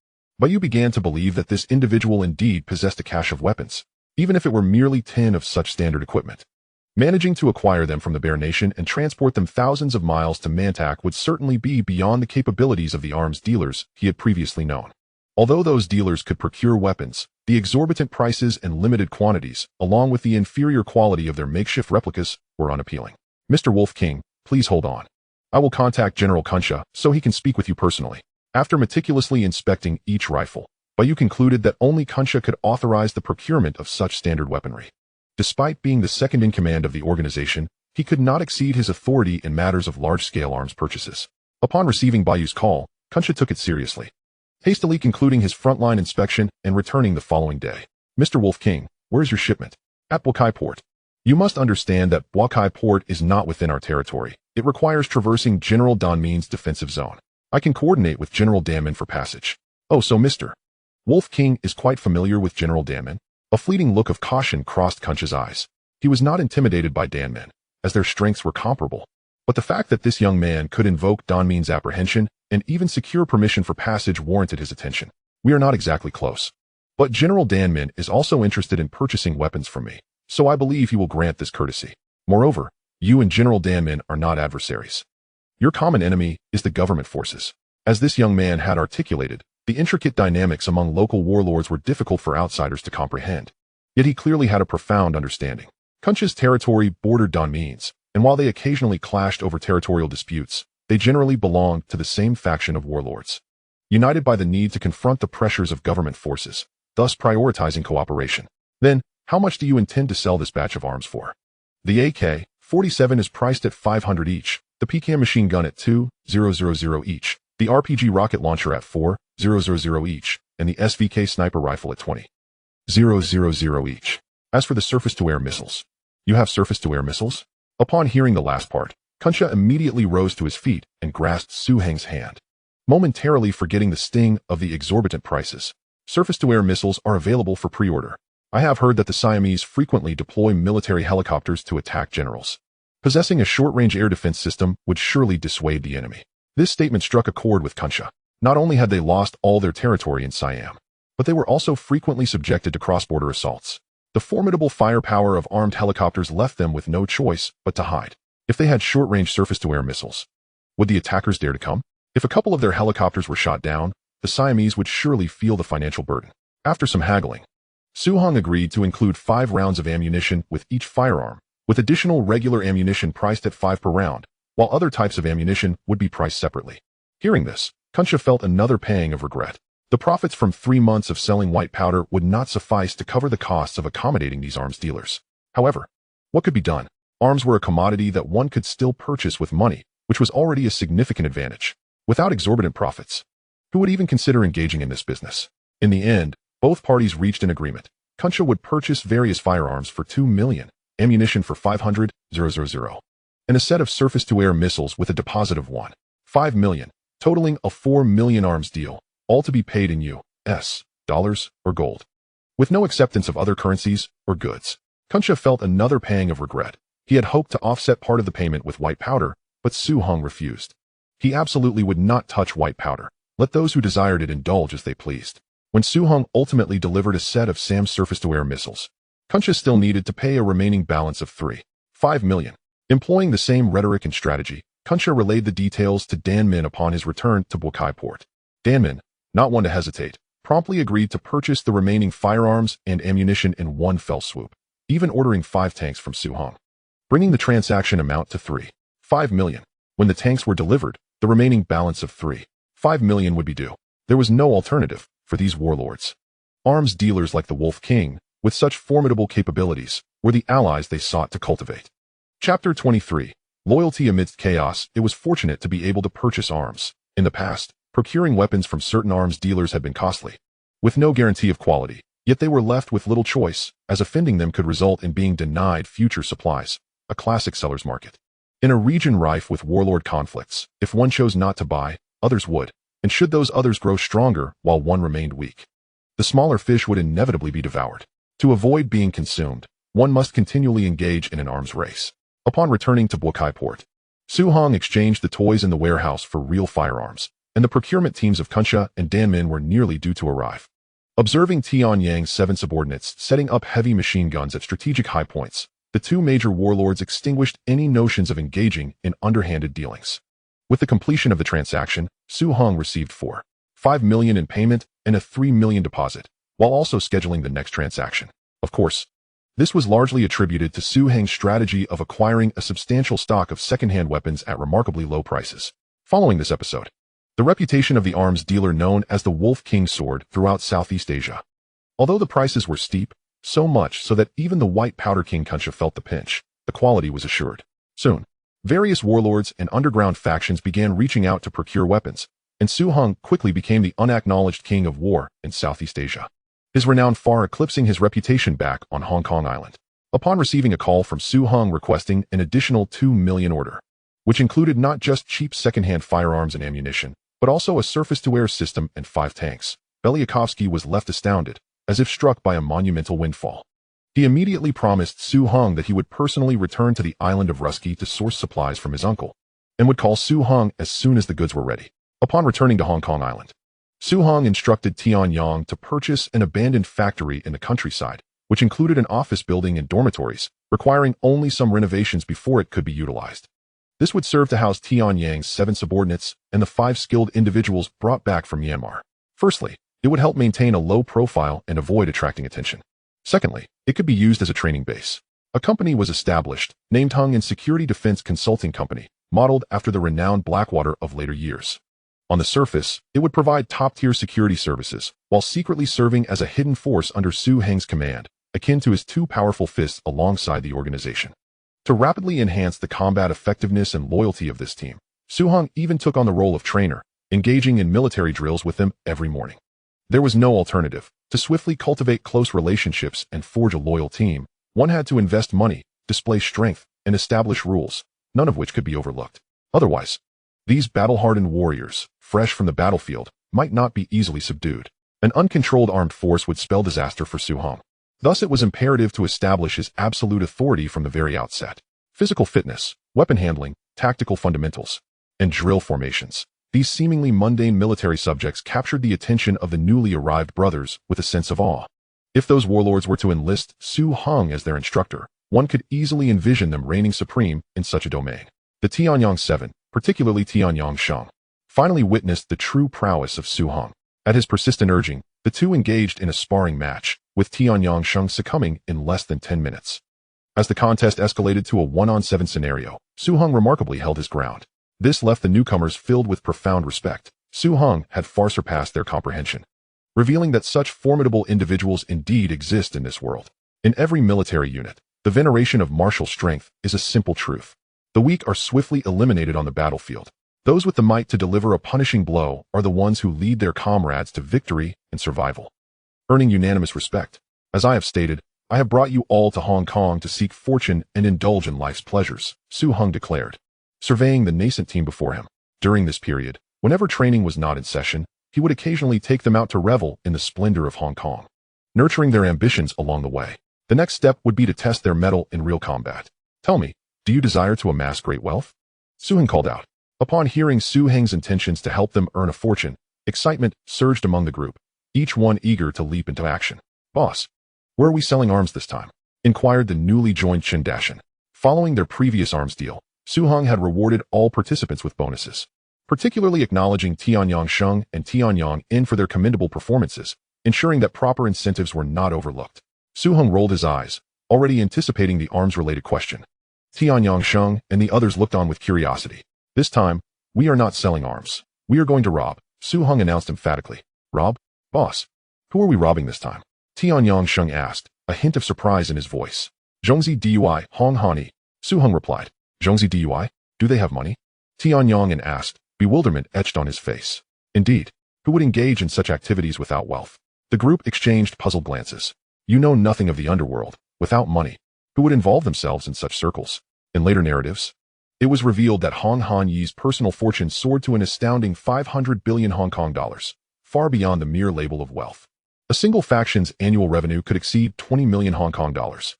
[SPEAKER 1] Yu began to believe that this individual indeed possessed a cache of weapons, even if it were merely 10 of such standard equipment. Managing to acquire them from the Bear Nation and transport them thousands of miles to Mantak would certainly be beyond the capabilities of the arms dealers he had previously known. Although those dealers could procure weapons, the exorbitant prices and limited quantities, along with the inferior quality of their makeshift replicas, were unappealing. Mr. Wolf King, please hold on. I will contact General Kuncha so he can speak with you personally. After meticulously inspecting each rifle, Yu concluded that only Kuncha could authorize the procurement of such standard weaponry. Despite being the second-in-command of the organization, he could not exceed his authority in matters of large-scale arms purchases. Upon receiving Yu's call, Kuncha took it seriously, hastily concluding his frontline inspection and returning the following day. Mr. Wolf King, where's your shipment? At Bokai Port. You must understand that Bokai Port is not within our territory. It requires traversing General Danmin's defensive zone. I can coordinate with General Danmin for passage. Oh, so Mr. Wolf King is quite familiar with General Danmin? A fleeting look of caution crossed Kuncha's eyes. He was not intimidated by Danmin, as their strengths were comparable. But the fact that this young man could invoke Danmin's apprehension and even secure permission for passage warranted his attention. We are not exactly close. But General Danmin is also interested in purchasing weapons from me, so I believe he will grant this courtesy. Moreover, you and General Danmin are not adversaries. Your common enemy is the government forces. As this young man had articulated, the intricate dynamics among local warlords were difficult for outsiders to comprehend. Yet he clearly had a profound understanding. Kuncha's territory bordered Danmin's, and while they occasionally clashed over territorial disputes, they generally belonged to the same faction of warlords, united by the need to confront the pressures of government forces, thus prioritizing cooperation. Then, how much do you intend to sell this batch of arms for? The AK-47 is priced at 500 each, the PKM machine gun at 2,000 each, the RPG rocket launcher at 4,000 each, and the SVK sniper rifle at 20,000 each. As for the surface-to-air missiles, you have surface-to-air missiles? Upon hearing the last part, Kunsha immediately rose to his feet and grasped Su Heng's hand, momentarily forgetting the sting of the exorbitant prices. Surface-to-air missiles are available for pre-order. I have heard that the Siamese frequently deploy military helicopters to attack generals. Possessing a short-range air defense system would surely dissuade the enemy. This statement struck a chord with Kunsha. Not only had they lost all their territory in Siam, but they were also frequently subjected to cross-border assaults. The formidable firepower of armed helicopters left them with no choice but to hide. If they had short-range surface-to-air missiles, would the attackers dare to come? If a couple of their helicopters were shot down, the Siamese would surely feel the financial burden. After some haggling, Su Heng agreed to include 5 rounds of ammunition with each firearm, with additional regular ammunition priced at 5 per round, while other types of ammunition would be priced separately. Hearing this, Kunsha felt another pang of regret. The profits from 3 months of selling white powder would not suffice to cover the costs of accommodating these arms dealers. However, what could be done? Arms were a commodity that one could still purchase with money, which was already a significant advantage. Without exorbitant profits, who would even consider engaging in this business? In the end, both parties reached an agreement. Kunsha would purchase various firearms for 2 million, ammunition for 500,000, and a set of surface-to-air missiles with a deposit of 1.5 million, totaling a 4 million arms deal, all to be paid in US dollars or gold. With no acceptance of other currencies or goods, Kunsha felt another pang of regret. He had hoped to offset part of the payment with white powder, but Su Heng refused. He absolutely would not touch white powder. Let those who desired it indulge as they pleased. When Su Heng ultimately delivered a set of SAM surface-to-air missiles, Kunsha still needed to pay a remaining balance of 3.5 million. Employing the same rhetoric and strategy, Kunsha relayed the details to Dan Min upon his return to Bokai port. Dan Min, not one to hesitate, promptly agreed to purchase the remaining firearms and ammunition in one fell swoop, even ordering 5 tanks from Su Heng, bringing the transaction amount to 3.5 million. When the tanks were delivered, the remaining balance of 3.5 million would be due. There was no alternative for these warlords. Arms dealers like the Wolf King, with such formidable capabilities, were the allies they sought to cultivate. Chapter 23. Loyalty amidst chaos. It was fortunate to be able to purchase arms. In the past, procuring weapons from certain arms dealers had been costly, with no guarantee of quality, yet they were left with little choice, as offending them could result in being denied future supplies, a classic seller's market. In a region rife with warlord conflicts, if one chose not to buy, others would, and should those others grow stronger while one remained weak, the smaller fish would inevitably be devoured. To avoid being consumed, one must continually engage in an arms race. Upon returning to Bokai port, Su Heng exchanged the toys in the warehouse for real firearms, and the procurement teams of Kunsha and Dan Min were nearly due to arrive. Observing Tianyang's 7 subordinates setting up heavy machine guns at strategic high points, the 2 major warlords extinguished any notions of engaging in underhanded dealings. With the completion of the transaction, Su Heng received 4.5 million in payment and a 3 million deposit, while also scheduling the next transaction. Of course, this was largely attributed to Su Heng's strategy of acquiring a substantial stock of second-hand weapons at remarkably low prices. Following this episode, the reputation of the arms dealer known as the Wolf King soared throughout Southeast Asia. Although the prices were steep, so much so that even the White Powder King Kunsha felt the pinch, the quality was assured. Soon, various warlords and underground factions began reaching out to procure weapons, and Su Heng quickly became the unacknowledged king of war in Southeast Asia, his renown far eclipsing his reputation back on Hong Kong Island. Upon receiving a call from Su Heng requesting an additional 2 million order, which included not just cheap second-hand firearms and ammunition, but also a surface-to-air system and 5 tanks, Belyakovsky was left astounded, as if struck by a monumental windfall. He immediately promised Su Heng that he would personally return to the island of Rusky to source supplies from his uncle, and would call Su Heng as soon as the goods were ready. Upon returning to Hong Kong Island, Su Heng instructed Tianyang to purchase an abandoned factory in the countryside, which included an office building and dormitories, requiring only some renovations before it could be utilized. This would serve to house Tianyang's 7 subordinates and the 5 skilled individuals brought back from Myanmar. Firstly, it would help maintain a low profile and avoid attracting attention. Secondly, it could be used as a training base. A company was established, named Hung and Security Defense Consulting Company, modeled after the renowned Blackwater of later years. On the surface, it would provide top-tier security services, while secretly serving as a hidden force under Su Heng's command, akin to his 2 powerful fists alongside the organization. To rapidly enhance the combat effectiveness and loyalty of this team, Su-hong even took on the role of trainer, engaging in military drills with them every morning. There was no alternative. To swiftly cultivate close relationships and forge a loyal team, one had to invest money, display strength, and establish rules, none of which could be overlooked. Otherwise, these battle-hardened warriors, fresh from the battlefield, might not be easily subdued. An uncontrolled armed force would spell disaster for Su-hong. Thus, it was imperative to establish his absolute authority from the very outset. Physical fitness, weapon handling, tactical fundamentals, and drill formations. These seemingly mundane military subjects captured the attention of the newly arrived brothers with a sense of awe. If those warlords were to enlist Su-hong as their instructor, one could easily envision them reigning supreme in such a domain. The Tianyang Seven, particularly Tianyang Sheng, finally witnessed the true prowess of Su-hong. At his persistent urging, the two engaged in a sparring match, with Tianyang Sheng succumbing in less than 10 minutes. As the contest escalated to a 1-on-7 scenario, Su-hong remarkably held his ground. This left the newcomers filled with profound respect. Su-hong had far surpassed their comprehension, revealing that such formidable individuals indeed exist in this world. In every military unit, the veneration of martial strength is a simple truth. The weak are swiftly eliminated on the battlefield. Those with the might to deliver a punishing blow are the ones who lead their comrades to victory and survival, earning unanimous respect. As I have stated, I have brought you all to Hong Kong to seek fortune and indulge in life's pleasures, Su-hong declared, surveying the nascent team before him. During this period, whenever training was not in session, he would occasionally take them out to revel in the splendor of Hong Kong, nurturing their ambitions along the way. The next step would be to test their mettle in real combat. Tell me, do you desire to amass great wealth? Su-hong called out. Upon hearing Su-hong's intentions to help them earn a fortune, excitement surged among the group, each one eager to leap into action. Boss, where are we selling arms this time? Inquired the newly joined Chen Dashan. Following their previous arms deal, Su-hong had rewarded all participants with bonuses, particularly acknowledging Tianyang Sheng and Tianyang In for their commendable performances, ensuring that proper incentives were not overlooked. Su-hong rolled his eyes, already anticipating the arms-related question. Tianyang Sheng and the others looked on with curiosity. This time, we are not selling arms. We are going to rob, Su-hong announced emphatically. Rob? Boss, who are we robbing this time? Tianyang Sheng asked, a hint of surprise in his voice. Zhongzi Dui Hong Hani, Su-hong replied. Zhongzi Dui? Do they have money? Tianyang asked, bewilderment etched on his face. Indeed, who would engage in such activities without wealth? The group exchanged puzzled glances. You know nothing of the underworld. Without money, who would involve themselves in such circles? In later narratives, it was revealed that Hong Han Yi's personal fortune soared to an astounding 500 billion Hong Kong dollars, far beyond the mere label of wealth. A single faction's annual revenue could exceed 20 million Hong Kong dollars,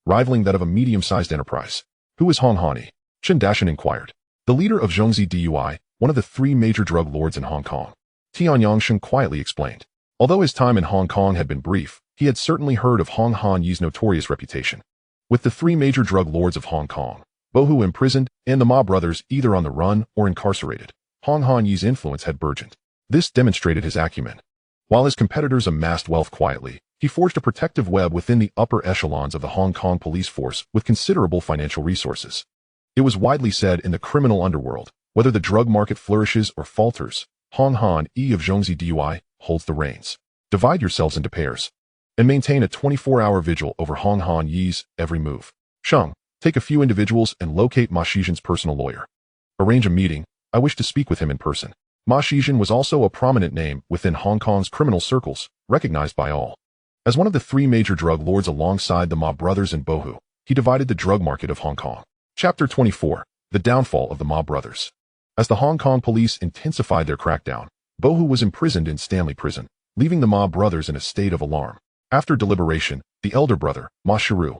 [SPEAKER 1] rivaling that of a medium-sized enterprise. Who is Hong Hani? Chen Dashan inquired. The leader of Zhongzi Dui, one of the three major drug lords in Hong Kong. Tianyang Sheng quietly explained. Although his time in Hong Kong had been brief, he had certainly heard of Hong Han Yi's notorious reputation. With the three major drug lords of Hong Kong, Bohu imprisoned, and the Ma brothers either on the run or incarcerated, Hong Han Yi's influence had burgeoned. This demonstrated his acumen. While his competitors amassed wealth quietly, he forged a protective web within the upper echelons of the Hong Kong police force with considerable financial resources. It was widely said in the criminal underworld, whether the drug market flourishes or falters, Hong Han Yi of Zhongzi Dui holds the reins. Divide yourselves into pairs, and maintain a 24-hour vigil over Hong Han Yi's every move. Sheng, take a few individuals and locate Ma Shizhen's personal lawyer. Arrange a meeting. I wish to speak with him in person. Ma Shizhen was also a prominent name within Hong Kong's criminal circles, recognized by all. As one of the three major drug lords alongside the Ma brothers and Bohu, he divided the drug market of Hong Kong. Chapter 24. The Downfall of the Ma brothers. As the Hong Kong police intensified their crackdown, Bohu was imprisoned in Stanley Prison, leaving the Ma brothers in a state of alarm. After deliberation, the elder brother, Ma Shiru,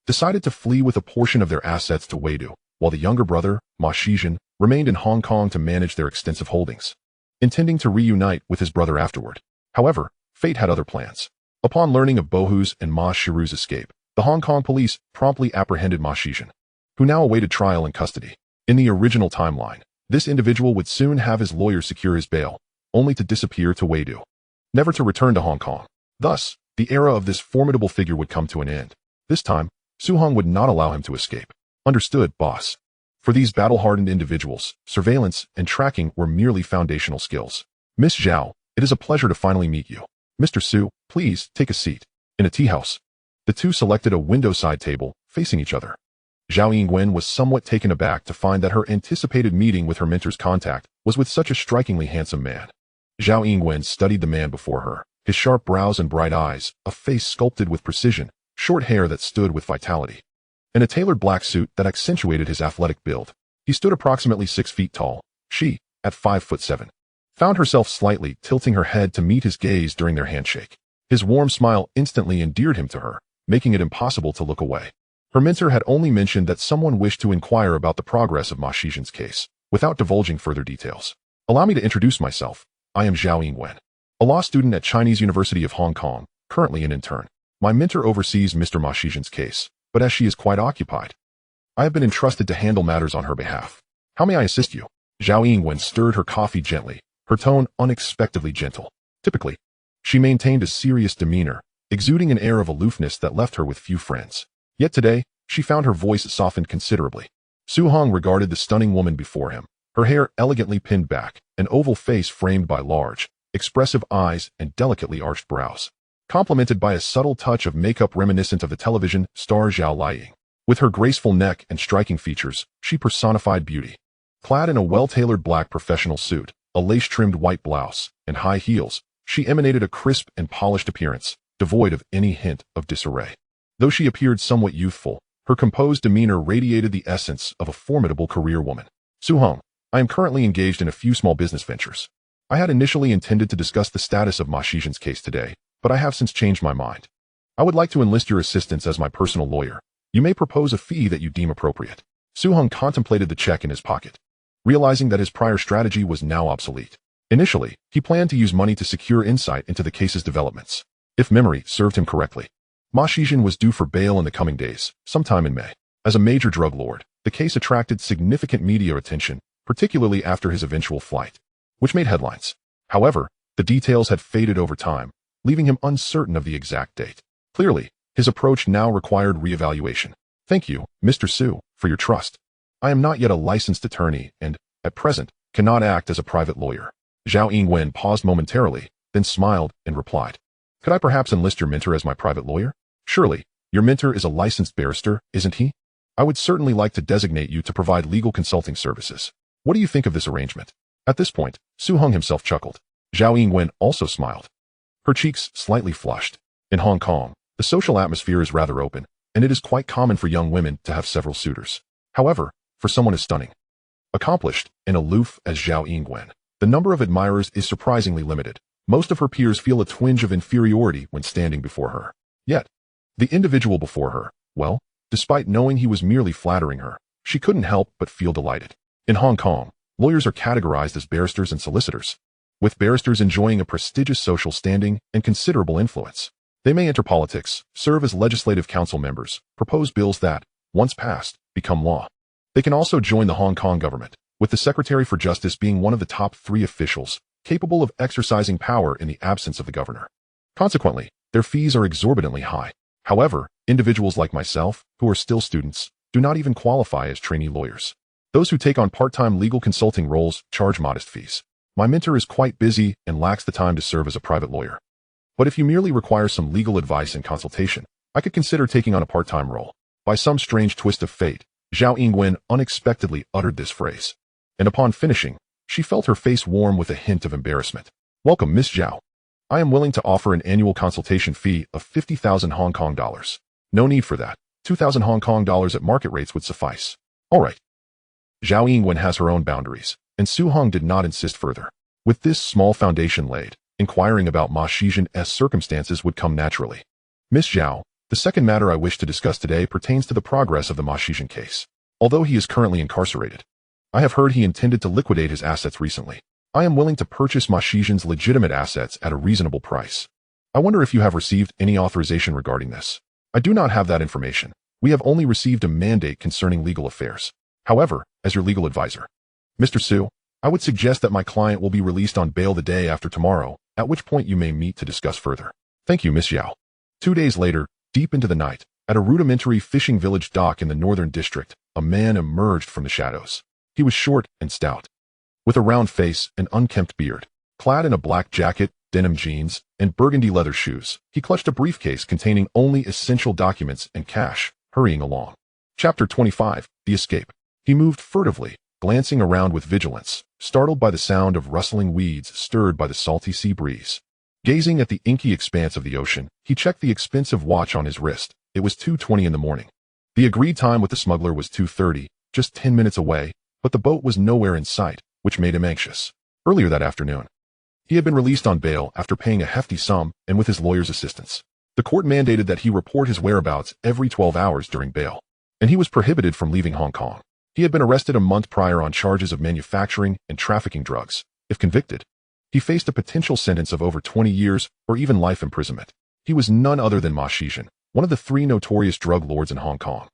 [SPEAKER 1] decided to flee with a portion of their assets to Waidu, while the younger brother, Ma Shizhen, remained in Hong Kong to manage their extensive holdings, intending to reunite with his brother afterward. However, fate had other plans. Upon learning of Bohu's and Ma Shiru's escape, the Hong Kong police promptly apprehended Ma Shizhen, who now awaited trial and custody. In the original timeline, this individual would soon have his lawyer secure his bail, only to disappear to Waidu, never to return to Hong Kong. Thus, the era of this formidable figure would come to an end. This time, Su-hong would not allow him to escape. Understood, boss. For these battle-hardened individuals, surveillance and tracking were merely foundational skills. Miss Zhao, it is a pleasure to finally meet you. Mr. Su, please take a seat. In a tea house, the two selected a window-side table, facing each other. Zhao Yingwen was somewhat taken aback to find that her anticipated meeting with her mentor's contact was with such a strikingly handsome man. Zhao Yingwen studied the man before her, his sharp brows and bright eyes, a face sculpted with precision, short hair that stood with vitality, and a tailored black suit that accentuated his athletic build. He stood approximately 6 feet tall. She, at 5'7", found herself slightly tilting her head to meet his gaze during their handshake. His warm smile instantly endeared him to her, making it impossible to look away. Her mentor had only mentioned that someone wished to inquire about the progress of Ma Shizhen's case, without divulging further details. Allow me to introduce myself. I am Zhao Yingwen, a law student at Chinese University of Hong Kong, currently an intern. My mentor oversees Mr. Ma Shizhen's case, but as she is quite occupied, I have been entrusted to handle matters on her behalf. How may I assist you? Zhao Yingwen stirred her coffee gently, her tone unexpectedly gentle. Typically, she maintained a serious demeanor, exuding an air of aloofness that left her with few friends. Yet today, she found her voice softened considerably. Su Hong regarded the stunning woman before him, her hair elegantly pinned back, an oval face framed by large, expressive eyes and delicately arched brows, complemented by a subtle touch of makeup reminiscent of the television star Zhao Liying. With her graceful neck and striking features, she personified beauty. Clad in a well-tailored black professional suit, a lace-trimmed white blouse, and high heels, she emanated a crisp and polished appearance, devoid of any hint of disarray. Though she appeared somewhat youthful, her composed demeanor radiated the essence of a formidable career woman. Su Hong, I am currently engaged in a few small business ventures. I had initially intended to discuss the status of Ma Shizhen's case today, but I have since changed my mind. I would like to enlist your assistance as my personal lawyer. You may propose a fee that you deem appropriate. Su Hong contemplated the check in his pocket, realizing that his prior strategy was now obsolete. Initially, he planned to use money to secure insight into the case's developments. If memory served him correctly, Ma Shizhen was due for bail in the coming days, sometime in May. As a major drug lord, the case attracted significant media attention, particularly after his eventual flight, which made headlines. However, the details had faded over time, leaving him uncertain of the exact date. Clearly, his approach now required reevaluation. Thank you, Mr. Su, for your trust. I am not yet a licensed attorney and, at present, cannot act as a private lawyer. Zhao Yingwen paused momentarily, then smiled and replied, Could I perhaps enlist your mentor as my private lawyer? Surely, your mentor is a licensed barrister, isn't he? I would certainly like to designate you to provide legal consulting services. What do you think of this arrangement? At this point, Su Hong himself chuckled. Zhao Yingwen also smiled. Her cheeks slightly flushed. In Hong Kong, the social atmosphere is rather open, and it is quite common for young women to have several suitors. However, for someone as stunning, accomplished, and aloof as Zhao Yingwen, the number of admirers is surprisingly limited. Most of her peers feel a twinge of inferiority when standing before her. Yet, the individual before her, well, despite knowing he was merely flattering her, she couldn't help but feel delighted. In Hong Kong, lawyers are categorized as barristers and solicitors, with barristers enjoying a prestigious social standing and considerable influence. They may enter politics, serve as legislative council members, propose bills that, once passed, become law. They can also join the Hong Kong government, with the Secretary for Justice being one of the top 3 officials capable of exercising power in the absence of the governor. Consequently, their fees are exorbitantly high. However, individuals like myself, who are still students, do not even qualify as trainee lawyers. Those who take on part-time legal consulting roles charge modest fees. My mentor is quite busy and lacks the time to serve as a private lawyer. But if you merely require some legal advice and consultation, I could consider taking on a part-time role. By some strange twist of fate, Zhao Yingwen unexpectedly uttered this phrase. And upon finishing, she felt her face warm with a hint of embarrassment. Welcome, Miss Zhao. I am willing to offer an annual consultation fee of 50,000 Hong Kong dollars. No need for that. 2,000 Hong Kong dollars at market rates would suffice. All right. Zhao Yingwen has her own boundaries, and Su Hong did not insist further. With this small foundation laid, inquiring about Ma Shizhen's circumstances would come naturally. Miss Zhao, the second matter I wish to discuss today pertains to the progress of the Ma Shizhen case. Although he is currently incarcerated, I have heard he intended to liquidate his assets recently. I am willing to purchase Ma Shizhen's legitimate assets at a reasonable price. I wonder if you have received any authorization regarding this. I do not have that information. We have only received a mandate concerning legal affairs. However, as your legal advisor, Mr. Su, I would suggest that my client will be released on bail the day after tomorrow, at which point you may meet to discuss further. Thank you, Miss Zhao. 2 days later, deep into the night, at a rudimentary fishing village dock in the northern district, a man emerged from the shadows. He was short and stout, with a round face and unkempt beard. Clad in a black jacket, denim jeans, and burgundy leather shoes, he clutched a briefcase containing only essential documents and cash, hurrying along. Chapter 25. The Escape. He moved furtively, glancing around with vigilance, startled by the sound of rustling weeds stirred by the salty sea breeze. Gazing at the inky expanse of the ocean, he checked the expensive watch on his wrist. It was 2:20 in the morning. The agreed time with the smuggler was 2:30, just 10 minutes away, but the boat was nowhere in sight, which made him anxious. Earlier that afternoon, he had been released on bail after paying a hefty sum and with his lawyer's assistance. The court mandated that he report his whereabouts every 12 hours during bail, and he was prohibited from leaving Hong Kong. He had been arrested a month prior on charges of manufacturing and trafficking drugs. If convicted, he faced a potential sentence of over 20 years or even life imprisonment. He was none other than Ma Shizhen, one of the 3 notorious drug lords in Hong Kong.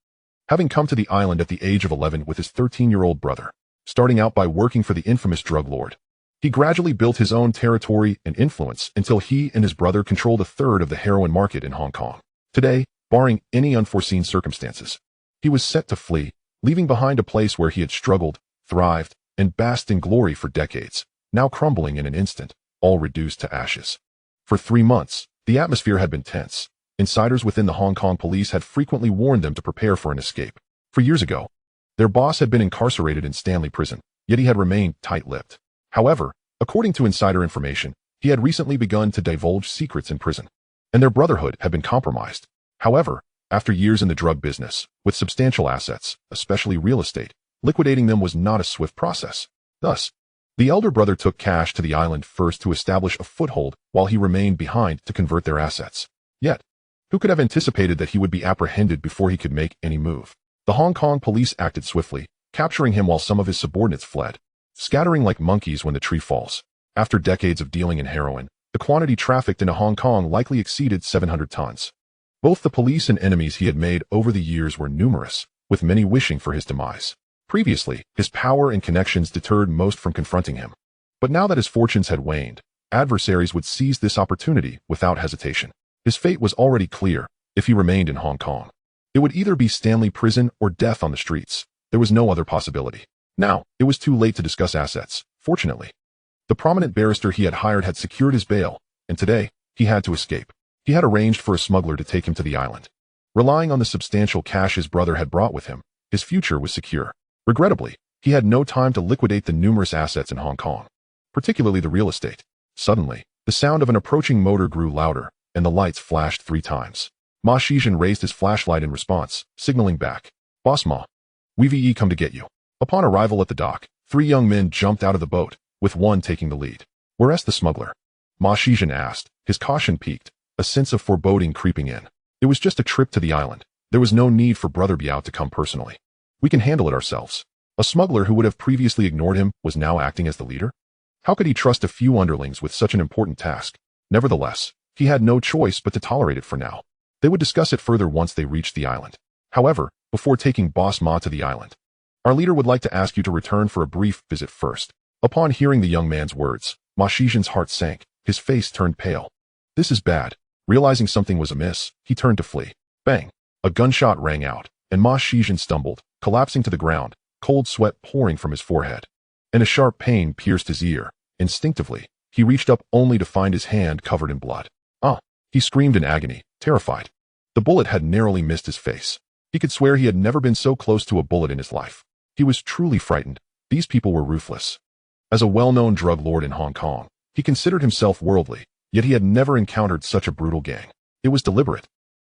[SPEAKER 1] Having come to the island at the age of 11 with his 13-year-old brother, starting out by working for the infamous drug lord, he gradually built his own territory and influence until he and his brother controlled a third of the heroin market in Hong Kong. Today, barring any unforeseen circumstances, he was set to flee, leaving behind a place where he had struggled, thrived, and basked in glory for decades, now crumbling in an instant, all reduced to ashes. For 3 months, the atmosphere had been tense. Insiders within the Hong Kong police had frequently warned them to prepare for an escape. For years ago, their boss had been incarcerated in Stanley Prison, yet he had remained tight-lipped. However, according to insider information, he had recently begun to divulge secrets in prison, and their brotherhood had been compromised. However, after years in the drug business, with substantial assets, especially real estate, liquidating them was not a swift process. Thus, the elder brother took cash to the island first to establish a foothold while he remained behind to convert their assets. Yet, who could have anticipated that he would be apprehended before he could make any move? The Hong Kong police acted swiftly, capturing him while some of his subordinates fled, scattering like monkeys when the tree falls. After decades of dealing in heroin, the quantity trafficked into Hong Kong likely exceeded 700 tons. Both the police and enemies he had made over the years were numerous, with many wishing for his demise. Previously, his power and connections deterred most from confronting him. But now that his fortunes had waned, adversaries would seize this opportunity without hesitation. His fate was already clear. If he remained in Hong Kong, it would either be Stanley Prison or death on the streets. There was no other possibility. Now, it was too late to discuss assets. Fortunately, the prominent barrister he had hired had secured his bail, and today, he had to escape. He had arranged for a smuggler to take him to the island. Relying on the substantial cash his brother had brought with him, his future was secure. Regrettably, he had no time to liquidate the numerous assets in Hong Kong, particularly the real estate. Suddenly, the sound of an approaching motor grew louder, and the lights flashed 3 times. Ma Shizhen raised his flashlight in response, signaling back. Boss Ma, we've come to get you. Upon arrival at the dock, 3 young men jumped out of the boat, with one taking the lead. Where's the smuggler? Ma Shizhen asked, his caution piqued, a sense of foreboding creeping in. It was just a trip to the island. There was no need for Brother Biao to come personally. We can handle it ourselves. A smuggler who would have previously ignored him was now acting as the leader? How could he trust a few underlings with such an important task? Nevertheless, he had no choice but to tolerate it for now. They would discuss it further once they reached the island. However, before taking Boss Ma to the island, our leader would like to ask you to return for a brief visit first. Upon hearing the young man's words, Ma Shizhen's heart sank. His face turned pale. This is bad. Realizing something was amiss, he turned to flee. Bang! A gunshot rang out, and Ma Shizhen stumbled, collapsing to the ground, cold sweat pouring from his forehead. And a sharp pain pierced his ear. Instinctively, he reached up only to find his hand covered in blood. Ah! He screamed in agony, terrified. The bullet had narrowly missed his face. He could swear he had never been so close to a bullet in his life. He was truly frightened. These people were ruthless. As a well-known drug lord in Hong Kong, he considered himself worldly, yet he had never encountered such a brutal gang. It was deliberate.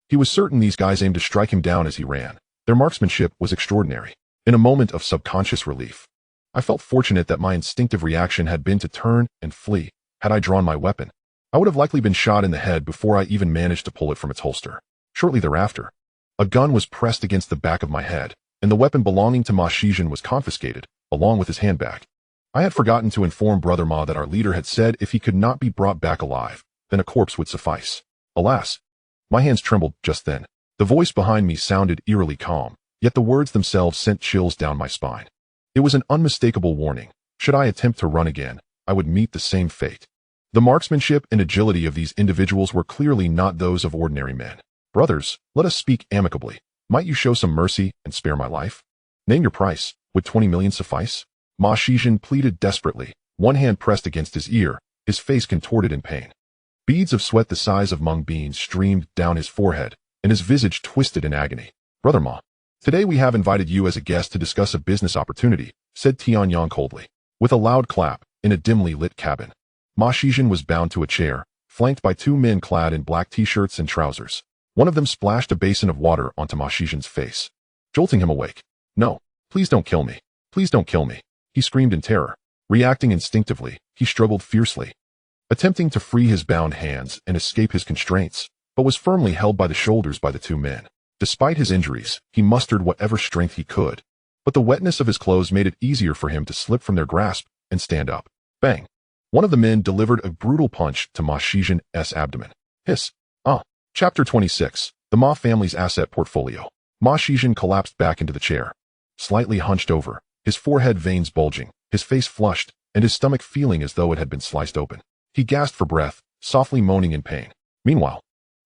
[SPEAKER 1] He was certain these guys aimed to strike him down as he ran. Their marksmanship was extraordinary. In a moment of subconscious relief, I felt fortunate that my instinctive reaction had been to turn and flee. Had I drawn my weapon, I would have likely been shot in the head before I even managed to pull it from its holster. Shortly thereafter, a gun was pressed against the back of my head, and the weapon belonging to Ma Shizhen was confiscated, along with his handbag. I had forgotten to inform Brother Ma that our leader had said if he could not be brought back alive, then a corpse would suffice. Alas, my hands trembled just then. The voice behind me sounded eerily calm, yet the words themselves sent chills down my spine. It was an unmistakable warning. Should I attempt to run again, I would meet the same fate. The marksmanship and agility of these individuals were clearly not those of ordinary men. Brothers, let us speak amicably. Might you show some mercy and spare my life? Name your price. Would 20 million suffice? Ma Shizhen pleaded desperately, one hand pressed against his ear, his face contorted in pain. Beads of sweat the size of mung beans streamed down his forehead, and his visage twisted in agony. Brother Ma, Today we have invited you as a guest to discuss a business opportunity, said Tianyang coldly. With a loud clap, in a dimly lit cabin, Ma Shizhen was bound to a chair, flanked by two men clad in black t-shirts and trousers. One of them splashed a basin of water onto Ma Shizhen's face, jolting him awake. No, please don't kill me. Please don't kill me, he screamed in terror. Reacting instinctively, he struggled fiercely, attempting to free his bound hands and escape his constraints, but was firmly held by the shoulders by the two men. Despite his injuries, he mustered whatever strength he could, but the wetness of his clothes made it easier for him to slip from their grasp and stand up. Bang! One of the men delivered a brutal punch to Ma Shizhen's abdomen. Hiss! Chapter 26. The Ma family's asset portfolio. Ma Shizhen collapsed back into the chair, slightly hunched over, his forehead veins bulging, his face flushed, and his stomach feeling as though it had been sliced open. He gasped for breath, softly moaning in pain. Meanwhile,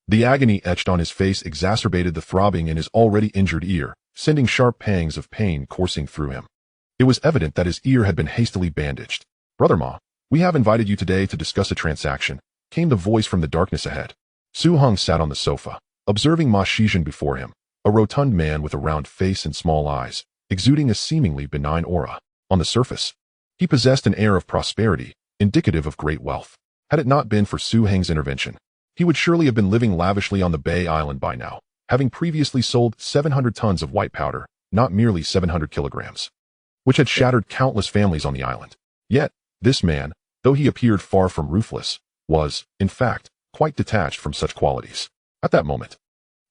[SPEAKER 1] the agony etched on his face exacerbated the throbbing in his already injured ear, sending sharp pangs of pain coursing through him. It was evident that his ear had been hastily bandaged. Brother Ma, we have invited you today to discuss a transaction, came the voice from the darkness ahead. Su Hong sat on the sofa, observing Ma Shizhen before him, a rotund man with a round face and small eyes, exuding a seemingly benign aura. On the surface, he possessed an air of prosperity, indicative of great wealth. Had it not been for Su Heng's intervention, he would surely have been living lavishly on the Bay Island by now, having previously sold 700 tons of white powder, not merely 700 kilograms, which had shattered countless families on the island. Yet, this man, though he appeared far from ruthless, was, in fact, quite detached from such qualities. At that moment,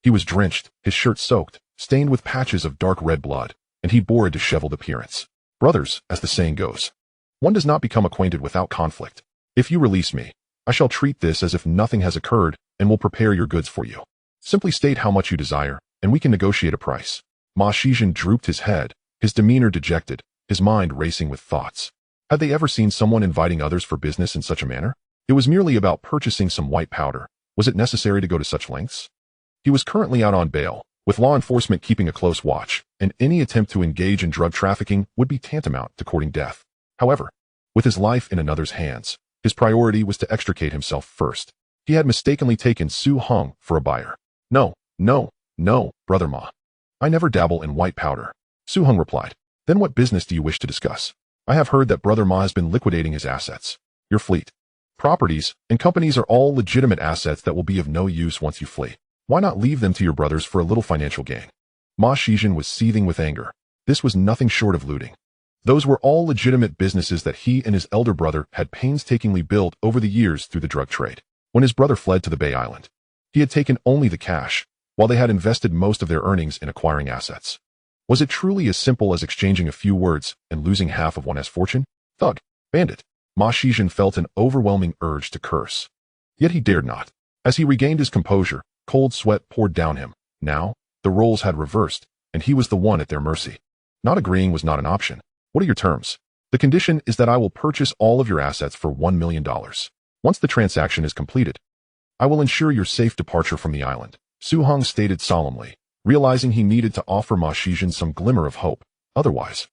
[SPEAKER 1] he was drenched, his shirt soaked, stained with patches of dark red blood, and he bore a disheveled appearance. Brothers, as the saying goes, one does not become acquainted without conflict. If you release me, I shall treat this as if nothing has occurred and will prepare your goods for you. Simply state how much you desire, and we can negotiate a price. Ma Shizhen drooped his head, his demeanor dejected, his mind racing with thoughts. Had they ever seen someone inviting others for business in such a manner? It was merely about purchasing some white powder. Was it necessary to go to such lengths? He was currently out on bail, with law enforcement keeping a close watch, and any attempt to engage in drug trafficking would be tantamount to courting death. However, with his life in another's hands, his priority was to extricate himself first. He had mistakenly taken Su Hong for a buyer. No, Brother Ma. I never dabble in white powder. Su Hong replied. Then what business do you wish to discuss? I have heard that Brother Ma has been liquidating his assets. Your fleet, properties, and companies are all legitimate assets that will be of no use once you flee. Why not leave them to your brothers for a little financial gain? Ma Shizhen was seething with anger. This was nothing short of looting. Those were all legitimate businesses that he and his elder brother had painstakingly built over the years through the drug trade. When his brother fled to the Bay Island, he had taken only the cash, while they had invested most of their earnings in acquiring assets. Was it truly as simple as exchanging a few words and losing half of one's fortune? Thug, bandit. Ma Shizhen felt an overwhelming urge to curse. Yet he dared not. As he regained his composure, cold sweat poured down him. Now, the roles had reversed, and he was the one at their mercy. Not agreeing was not an option. What are your terms? The condition is that I will purchase all of your assets for $1 million. Once the transaction is completed, I will ensure your safe departure from the island, Su Hong stated solemnly, realizing he needed to offer Ma Shizhen some glimmer of hope. Otherwise,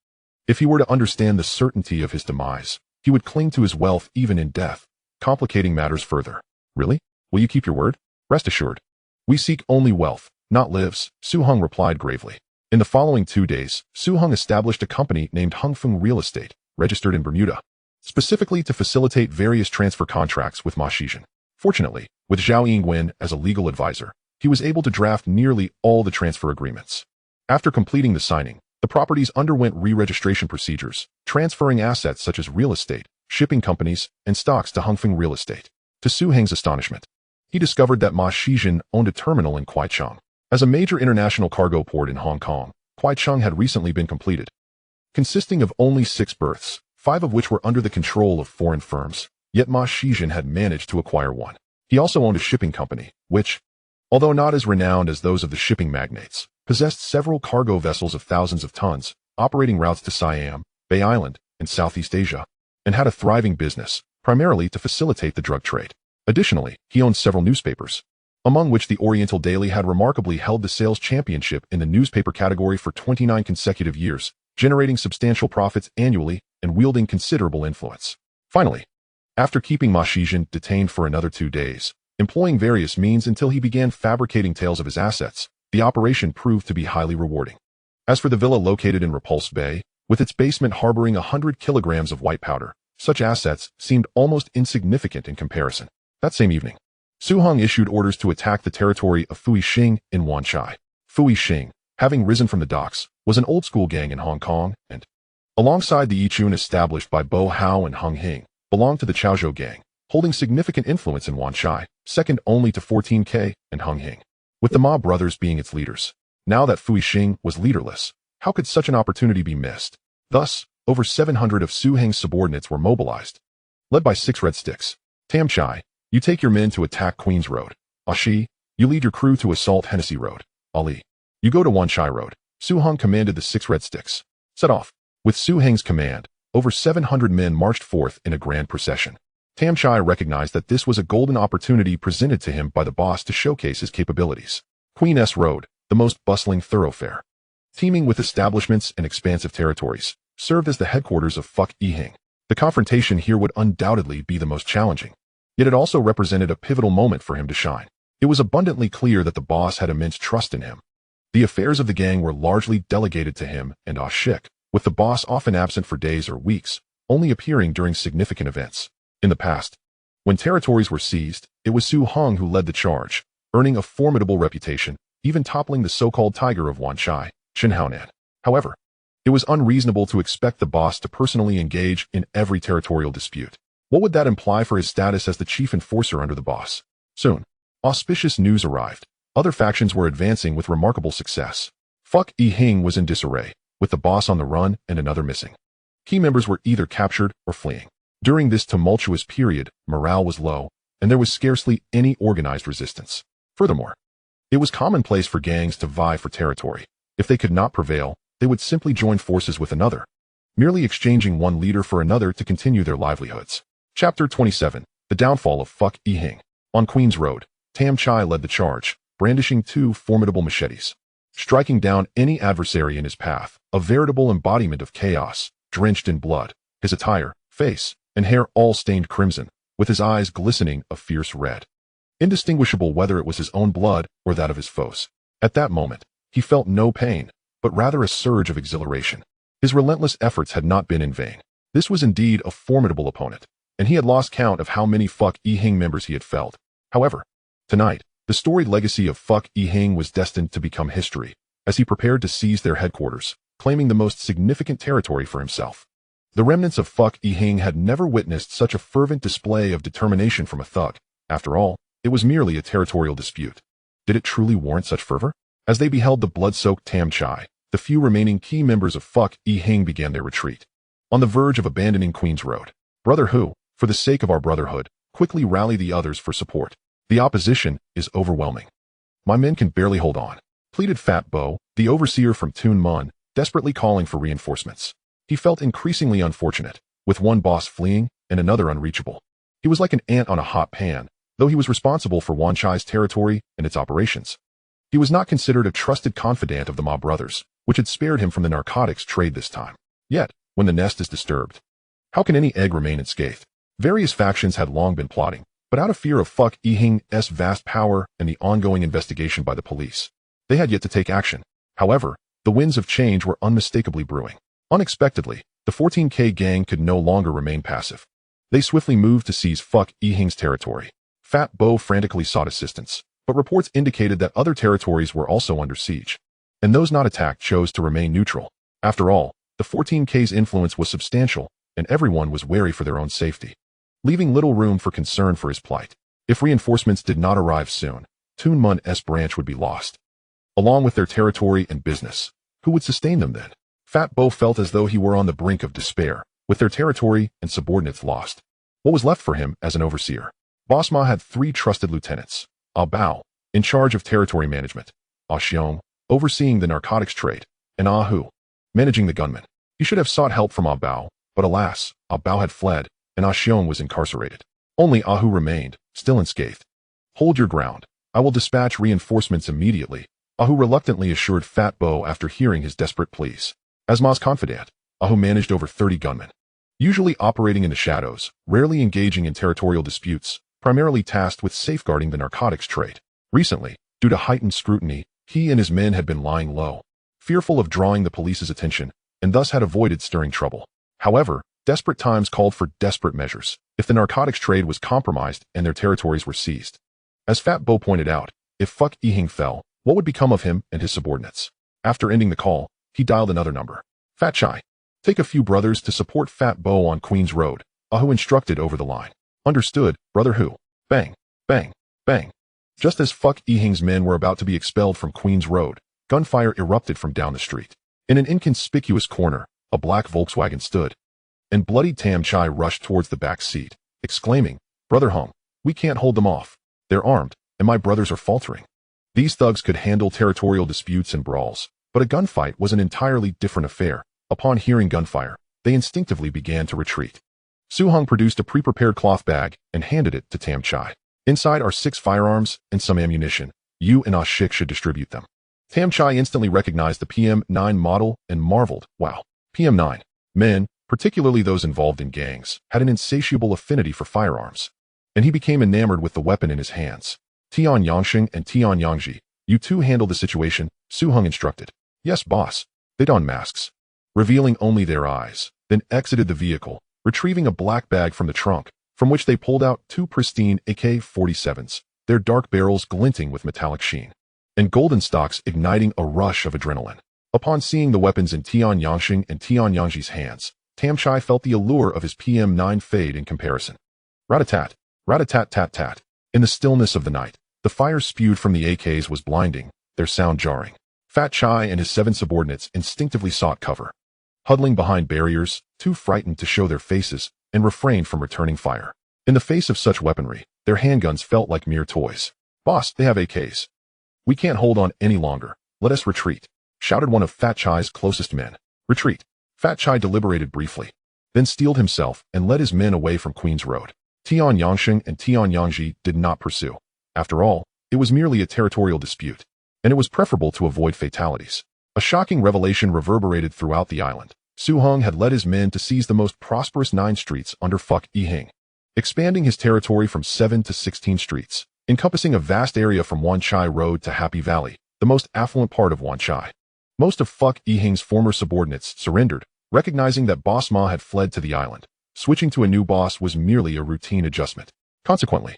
[SPEAKER 1] if he were to understand the certainty of his demise, he would cling to his wealth even in death, complicating matters further. Really? Will you keep your word? Rest assured. We seek only wealth, not lives, Su Hong replied gravely. In the following 2 days, Su Hong established a company named Hongfeng Real Estate, registered in Bermuda, specifically to facilitate various transfer contracts with Ma Shizhen. Fortunately, with Zhao Yingwen as a legal advisor, he was able to draft nearly all the transfer agreements. After completing the signing, the properties underwent re-registration procedures, transferring assets such as real estate, shipping companies, and stocks to Hongfeng Real Estate. To Su Heng's astonishment, he discovered that Ma Shizhen owned a terminal in Kwaichang. As a major international cargo port in Hong Kong, Kwaichang had recently been completed, consisting of only 6 berths, 5 of which were under the control of foreign firms, yet Ma Shizhen had managed to acquire one. He also owned a shipping company, which, although not as renowned as those of the shipping magnates, possessed several cargo vessels of thousands of tons, operating routes to Siam, Bay Island, and Southeast Asia, and had a thriving business, primarily to facilitate the drug trade. Additionally, he owned several newspapers, among which the Oriental Daily had remarkably held the sales championship in the newspaper category for 29 consecutive years, generating substantial profits annually and wielding considerable influence. Finally, after keeping Ma Shizhen detained for another 2 days, employing various means until he began fabricating tales of his assets, the operation proved to be highly rewarding. As for the villa located in Repulse Bay, with its basement harboring 100 kilograms of white powder, such assets seemed almost insignificant in comparison. That same evening, Su Hong issued orders to attack the territory of Fui Xing in Wanchai. Fui Xing, having risen from the docks, was an old-school gang in Hong Kong and, alongside the Yichun established by Bo Hao and Hung Hing, belonged to the Chaozhou gang, holding significant influence in Wanchai, second only to 14K and Hung Hing, with the Ma brothers being its leaders. Now that Fui Xing was leaderless, how could such an opportunity be missed? Thus, over 700 of Su Heng's subordinates were mobilized. Led by 6 Red Sticks, Tam Chai, you take your men to attack Queen's Road. Ashi, you lead your crew to assault Hennessy Road. Ali, you go to Wanchai Road. Su Hong commanded the 6 Red Sticks. Set off. With Su Heng's command, over 700 men marched forth in a grand procession. Tam Chai recognized that this was a golden opportunity presented to him by the boss to showcase his capabilities. Queen S Road, the most bustling thoroughfare, teeming with establishments and expansive territories, served as the headquarters of Fuck Yihing. The confrontation here would undoubtedly be the most challenging. Yet it also represented a pivotal moment for him to shine. It was abundantly clear that the boss had immense trust in him. The affairs of the gang were largely delegated to him and Ah Shik, with the boss often absent for days or weeks, only appearing during significant events. In the past, when territories were seized, it was Su Hong who led the charge, earning a formidable reputation, even toppling the so-called Tiger of Wanchai, Chen Haonan. However, it was unreasonable to expect the boss to personally engage in every territorial dispute. What would that imply for his status as the chief enforcer under the boss? Soon, auspicious news arrived. Other factions were advancing with remarkable success. Fuck Yihing was in disarray, with the boss on the run and another missing. Key members were either captured or fleeing. During this tumultuous period, morale was low, and there was scarcely any organized resistance. Furthermore, it was commonplace for gangs to vie for territory. If they could not prevail, they would simply join forces with another, merely exchanging one leader for another to continue their livelihoods. Chapter 27. The Downfall of Fuck Yihing. On Queen's Road, Tam Chai led the charge, brandishing 2 formidable machetes, striking down any adversary in his path, a veritable embodiment of chaos, drenched in blood, his attire, face, and hair all stained crimson, with his eyes glistening a fierce red, indistinguishable whether it was his own blood or that of his foes. At that moment, he felt no pain, but rather a surge of exhilaration. His relentless efforts had not been in vain. This was indeed a formidable opponent, and he had lost count of how many Fuck Yihing members he had felled. However, tonight, the storied legacy of Fuck Yihing was destined to become history, as he prepared to seize their headquarters, claiming the most significant territory for himself. The remnants of Fuck Yihing had never witnessed such a fervent display of determination from a thug. After all, it was merely a territorial dispute. Did it truly warrant such fervor? As they beheld the blood-soaked Tam Chai, the few remaining key members of Fuck Yihing began their retreat. On the verge of abandoning Queen's Road, Brother Hu, for the sake of our brotherhood, quickly rally the others for support. The opposition is overwhelming. My men can barely hold on, pleaded Fat Bo, the overseer from Tuen Mun, desperately calling for reinforcements. He felt increasingly unfortunate, with one boss fleeing and another unreachable. He was like an ant on a hot pan, though he was responsible for Wanchai's territory and its operations. He was not considered a trusted confidant of the Ma brothers, which had spared him from the narcotics trade this time. Yet, when the nest is disturbed, how can any egg remain unscathed? Various factions had long been plotting, but out of fear of Fuck Yihing's vast power and the ongoing investigation by the police, they had yet to take action. However, the winds of change were unmistakably brewing. Unexpectedly, the 14K gang could no longer remain passive. They swiftly moved to seize Fuck Yihing's territory. Fat Bo frantically sought assistance, but reports indicated that other territories were also under siege, and those not attacked chose to remain neutral. After all, the 14K's influence was substantial, and everyone was wary for their own safety, leaving little room for concern for his plight. If reinforcements did not arrive soon, Tuen Mun's branch would be lost, along with their territory and business. Who would sustain them then? Fat Bo felt as though he were on the brink of despair, with their territory and subordinates lost. What was left for him as an overseer? Boss Ma had 3 trusted lieutenants. Ah Bao, in charge of territory management, Ah Xiong, overseeing the narcotics trade, and Ah Hu, managing the gunmen. He should have sought help from Ah Bao, but alas, Ah Bao had fled, and Ah Xiong was incarcerated. Only Ah Hu remained, still unscathed. Hold your ground. I will dispatch reinforcements immediately, Ah Hu reluctantly assured Fat Bo after hearing his desperate pleas. As Ma's confidant, Ah Hu managed over 30 gunmen, usually operating in the shadows, rarely engaging in territorial disputes, primarily tasked with safeguarding the narcotics trade. Recently, due to heightened scrutiny, he and his men had been lying low, fearful of drawing the police's attention, and thus had avoided stirring trouble. However, desperate times called for desperate measures if the narcotics trade was compromised and their territories were seized. As Fat Bo pointed out, if Fuck Yihing fell, what would become of him and his subordinates? After ending the call, he dialed another number. Fat Chai. Take a few brothers to support Fat Bo on Queen's Road, Ahu instructed over the line. Understood, brother who? Bang, bang, bang. Just as Fuck Yihing's men were about to be expelled from Queen's Road, gunfire erupted from down the street. In an inconspicuous corner, a black Volkswagen stood, and bloodied Tam Chai rushed towards the back seat, exclaiming, Brother Hung, we can't hold them off. They're armed, and my brothers are faltering. These thugs could handle territorial disputes and brawls, but a gunfight was an entirely different affair. Upon hearing gunfire, they instinctively began to retreat. Su Hung produced a pre-prepared cloth bag and handed it to Tam Chai. Inside are 6 firearms and some ammunition. You and Ashik should distribute them. Tam Chai instantly recognized the PM-9 model and marveled, wow, PM-9. Men, particularly those involved in gangs, had an insatiable affinity for firearms, and he became enamored with the weapon in his hands. Tian Yangxing and Tian Yangji, you two handle the situation, Su Hung instructed. Yes, boss. They donned masks, revealing only their eyes, then exited the vehicle, retrieving a black bag from the trunk, from which they pulled out 2 pristine AK-47s, their dark barrels glinting with metallic sheen, and golden stocks igniting a rush of adrenaline. Upon seeing the weapons in Tian Yangxing and Tian Yangji's hands, Tam Chai felt the allure of his PM-9 fade in comparison. Rat-a-tat, rat-a-tat-tat-tat. In the stillness of the night, the fire spewed from the AKs was blinding, their sound jarring. Fat Chai and his 7 subordinates instinctively sought cover, huddling behind barriers, too frightened to show their faces, and refrained from returning fire. In the face of such weaponry, their handguns felt like mere toys. Boss, they have AKs. We can't hold on any longer. Let us retreat, shouted one of Fat Chai's closest men. Retreat. Fat Chai deliberated briefly, then steeled himself and led his men away from Queen's Road. Tian Yangxing and Tian Yangji did not pursue. After all, it was merely a territorial dispute, and it was preferable to avoid fatalities. A shocking revelation reverberated throughout the island. Su Hung had led his men to seize the most prosperous 9 streets under Fuck Yihing, expanding his territory from 7 to 16 streets, encompassing a vast area from Wan Chai Road to Happy Valley, the most affluent part of Wan Chai. Most of Fuck Yihing's former subordinates surrendered, recognizing that Boss Ma had fled to the island. Switching to a new boss was merely a routine adjustment. Consequently,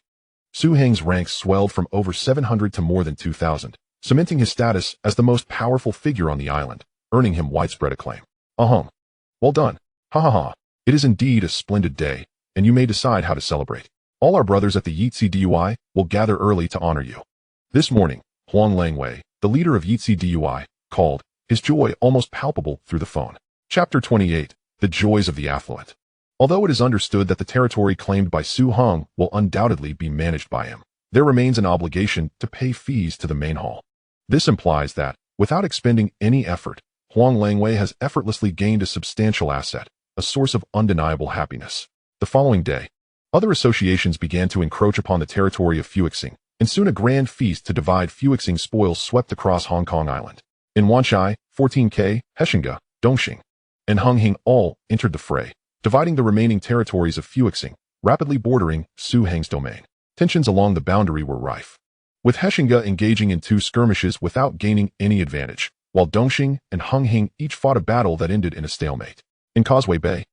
[SPEAKER 1] Su Heng's ranks swelled from over 700 to more than 2,000, cementing his status as the most powerful figure on the island, earning him widespread acclaim. Well done. Ha ha ha. It is indeed a splendid day, and you may decide how to celebrate. All our brothers at the Yitzi DUI will gather early to honor you. This morning, Huang Langwei, the leader of Yitzi DUI, called, his joy almost palpable through the phone. Chapter 28, The Joys of the Affluent. Although it is understood that the territory claimed by Su Hung will undoubtedly be managed by him, there remains an obligation to pay fees to the main hall. This implies that, without expending any effort, Huang Langwei has effortlessly gained a substantial asset, a source of undeniable happiness. The following day, other associations began to encroach upon the territory of Fuixing, and soon a grand feast to divide Fuixing spoils swept across Hong Kong Island. In Wanchai, 14K, Heshinga, Dongxing, and Hunghing all entered the fray, dividing the remaining territories of Fuixing, rapidly bordering Su Heng's domain. Tensions along the boundary were rife, with Heshinga engaging in 2 skirmishes without gaining any advantage, while Dongxing and Hunghing each fought a battle that ended in a stalemate. In Causeway Bay,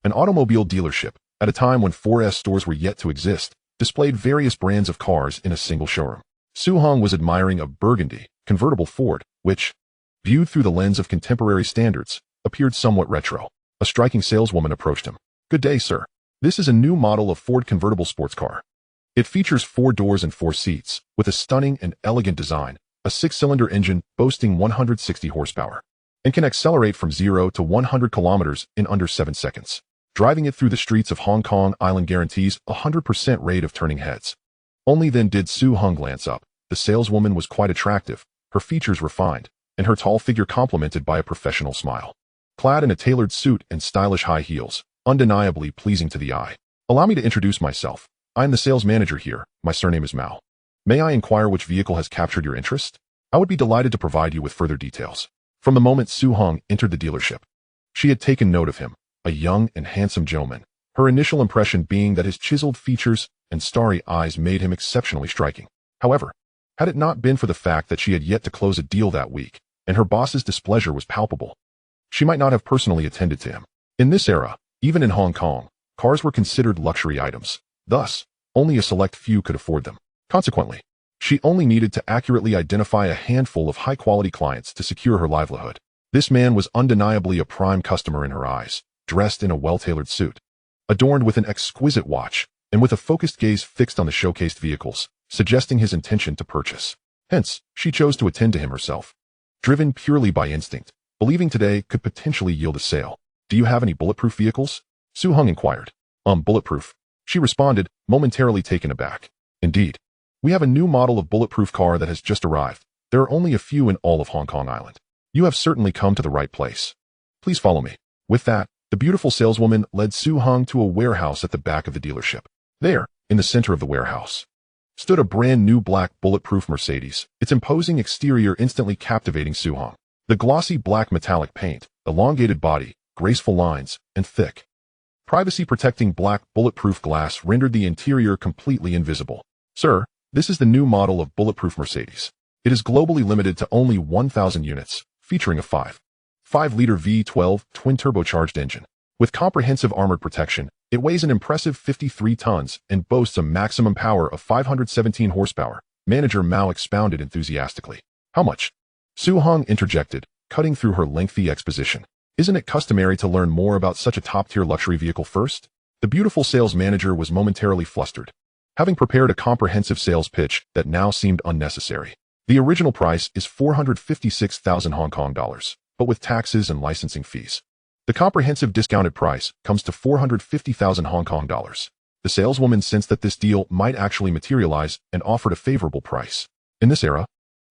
[SPEAKER 1] an automobile dealership, at a time when 4S stores were yet to exist, displayed various brands of cars in a single showroom. Su Hung was admiring a burgundy, convertible Ford, which, viewed through the lens of contemporary standards, appeared somewhat retro. A striking saleswoman approached him. Good day, sir. This is a new model of Ford convertible sports car. It features 4 doors and 4 seats, with a stunning and elegant design, a 6-cylinder engine boasting 160 horsepower, and can accelerate from 0 to 100 kilometers in under 7 seconds. Driving it through the streets of Hong Kong Island guarantees a 100% rate of turning heads. Only then did Su Hung glance up. The saleswoman was quite attractive, her features refined, and her tall figure complemented by a professional smile. Clad in a tailored suit and stylish high heels, undeniably pleasing to the eye. Allow me to introduce myself. I am the sales manager here. My surname is Mao. May I inquire which vehicle has captured your interest? I would be delighted to provide you with further details. From the moment Su Hung entered the dealership, she had taken note of him, a young and handsome gentleman, her initial impression being that his chiseled features and starry eyes made him exceptionally striking. However, had it not been for the fact that she had yet to close a deal that week, and her boss's displeasure was palpable. She might not have personally attended to him. In this era, even in Hong Kong, cars were considered luxury items. Thus, only a select few could afford them. Consequently, she only needed to accurately identify a handful of high-quality clients to secure her livelihood. This man was undeniably a prime customer in her eyes, dressed in a well-tailored suit, adorned with an exquisite watch, and with a focused gaze fixed on the showcased vehicles, suggesting his intention to purchase. Hence, she chose to attend to him herself, driven purely by instinct, believing today could potentially yield a sale. "Do you have any bulletproof vehicles?" Su Hong inquired. Bulletproof," she responded, momentarily taken aback. "Indeed. We have a new model of bulletproof car that has just arrived. There are only a few in all of Hong Kong Island. You have certainly come to the right place. Please follow me." With that, the beautiful saleswoman led Su Hong to a warehouse at the back of the dealership. There, in the center of the warehouse, stood a brand new black bulletproof Mercedes, its imposing exterior instantly captivating Su Hong. The glossy black metallic paint, elongated body, graceful lines, and thick, privacy-protecting black bulletproof glass rendered the interior completely invisible. "Sir, this is the new model of bulletproof Mercedes. It is globally limited to only 1,000 units, featuring a 5.5-liter V12 twin-turbocharged engine. With comprehensive armored protection, it weighs an impressive 53 tons and boasts a maximum power of 517 horsepower, Manager Mao expounded enthusiastically. "How much?" Su Hong interjected, cutting through her lengthy exposition. "Isn't it customary to learn more about such a top-tier luxury vehicle first?" The beautiful sales manager was momentarily flustered, having prepared a comprehensive sales pitch that now seemed unnecessary. "The original price is 456,000 Hong Kong dollars, but with taxes and licensing fees, the comprehensive discounted price comes to 450,000 Hong Kong dollars. The saleswoman sensed that this deal might actually materialize and offered a favorable price. In this era,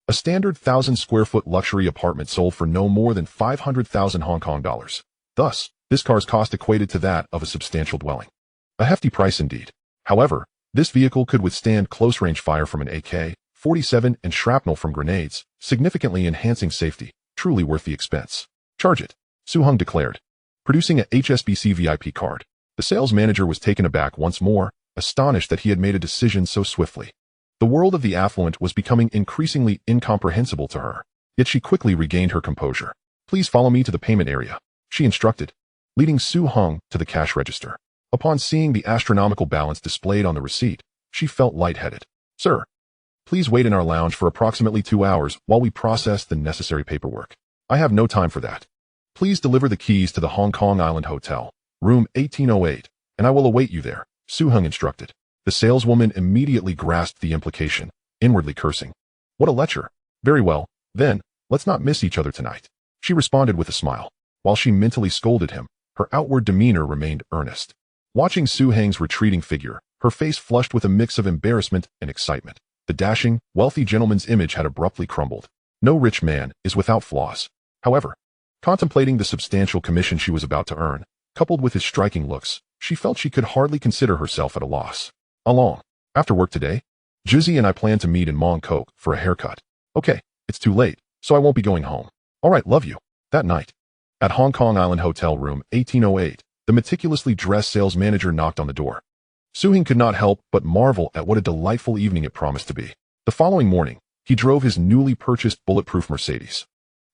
[SPEAKER 1] a standard 1,000-square-foot luxury apartment sold for no more than 500,000 Hong Kong dollars. Thus, this car's cost equated to that of a substantial dwelling. A hefty price indeed. However, this vehicle could withstand close-range fire from an AK-47 and shrapnel from grenades, significantly enhancing safety. Truly worth the expense. Charge it," Su Hong declared, producing a HSBC VIP card. The sales manager was taken aback once more, astonished that he had made a decision so swiftly. The world of the affluent was becoming increasingly incomprehensible to her, yet she quickly regained her composure. "Please follow me to the payment area," she instructed, leading Su Hong to the cash register. Upon seeing the astronomical balance displayed on the receipt, she felt lightheaded. "Sir, please wait in our lounge for approximately 2 hours while we process the necessary paperwork. I have no time for that. Please deliver the keys to the Hong Kong Island Hotel, room 1808, and I will await you there," Su Hong instructed. The saleswoman immediately grasped the implication, inwardly cursing. "What a lecher. Very well, then, let's not miss each other tonight," she responded with a smile. While she mentally scolded him, her outward demeanor remained earnest. Watching Su Hong's retreating figure, her face flushed with a mix of embarrassment and excitement. The dashing, wealthy gentleman's image had abruptly crumbled. No rich man is without flaws. However, contemplating the substantial commission she was about to earn, coupled with his striking looks, she felt she could hardly consider herself at a loss. "Along. After work today, Juzzy and I plan to meet in Mong Kok for a haircut." "Okay, it's too late, so I won't be going home." "All right, love you." That night, at Hong Kong Island Hotel room 1808, the meticulously dressed sales manager knocked on the door. Su Hong could not help but marvel at what a delightful evening it promised to be. The following morning, he drove his newly purchased bulletproof Mercedes,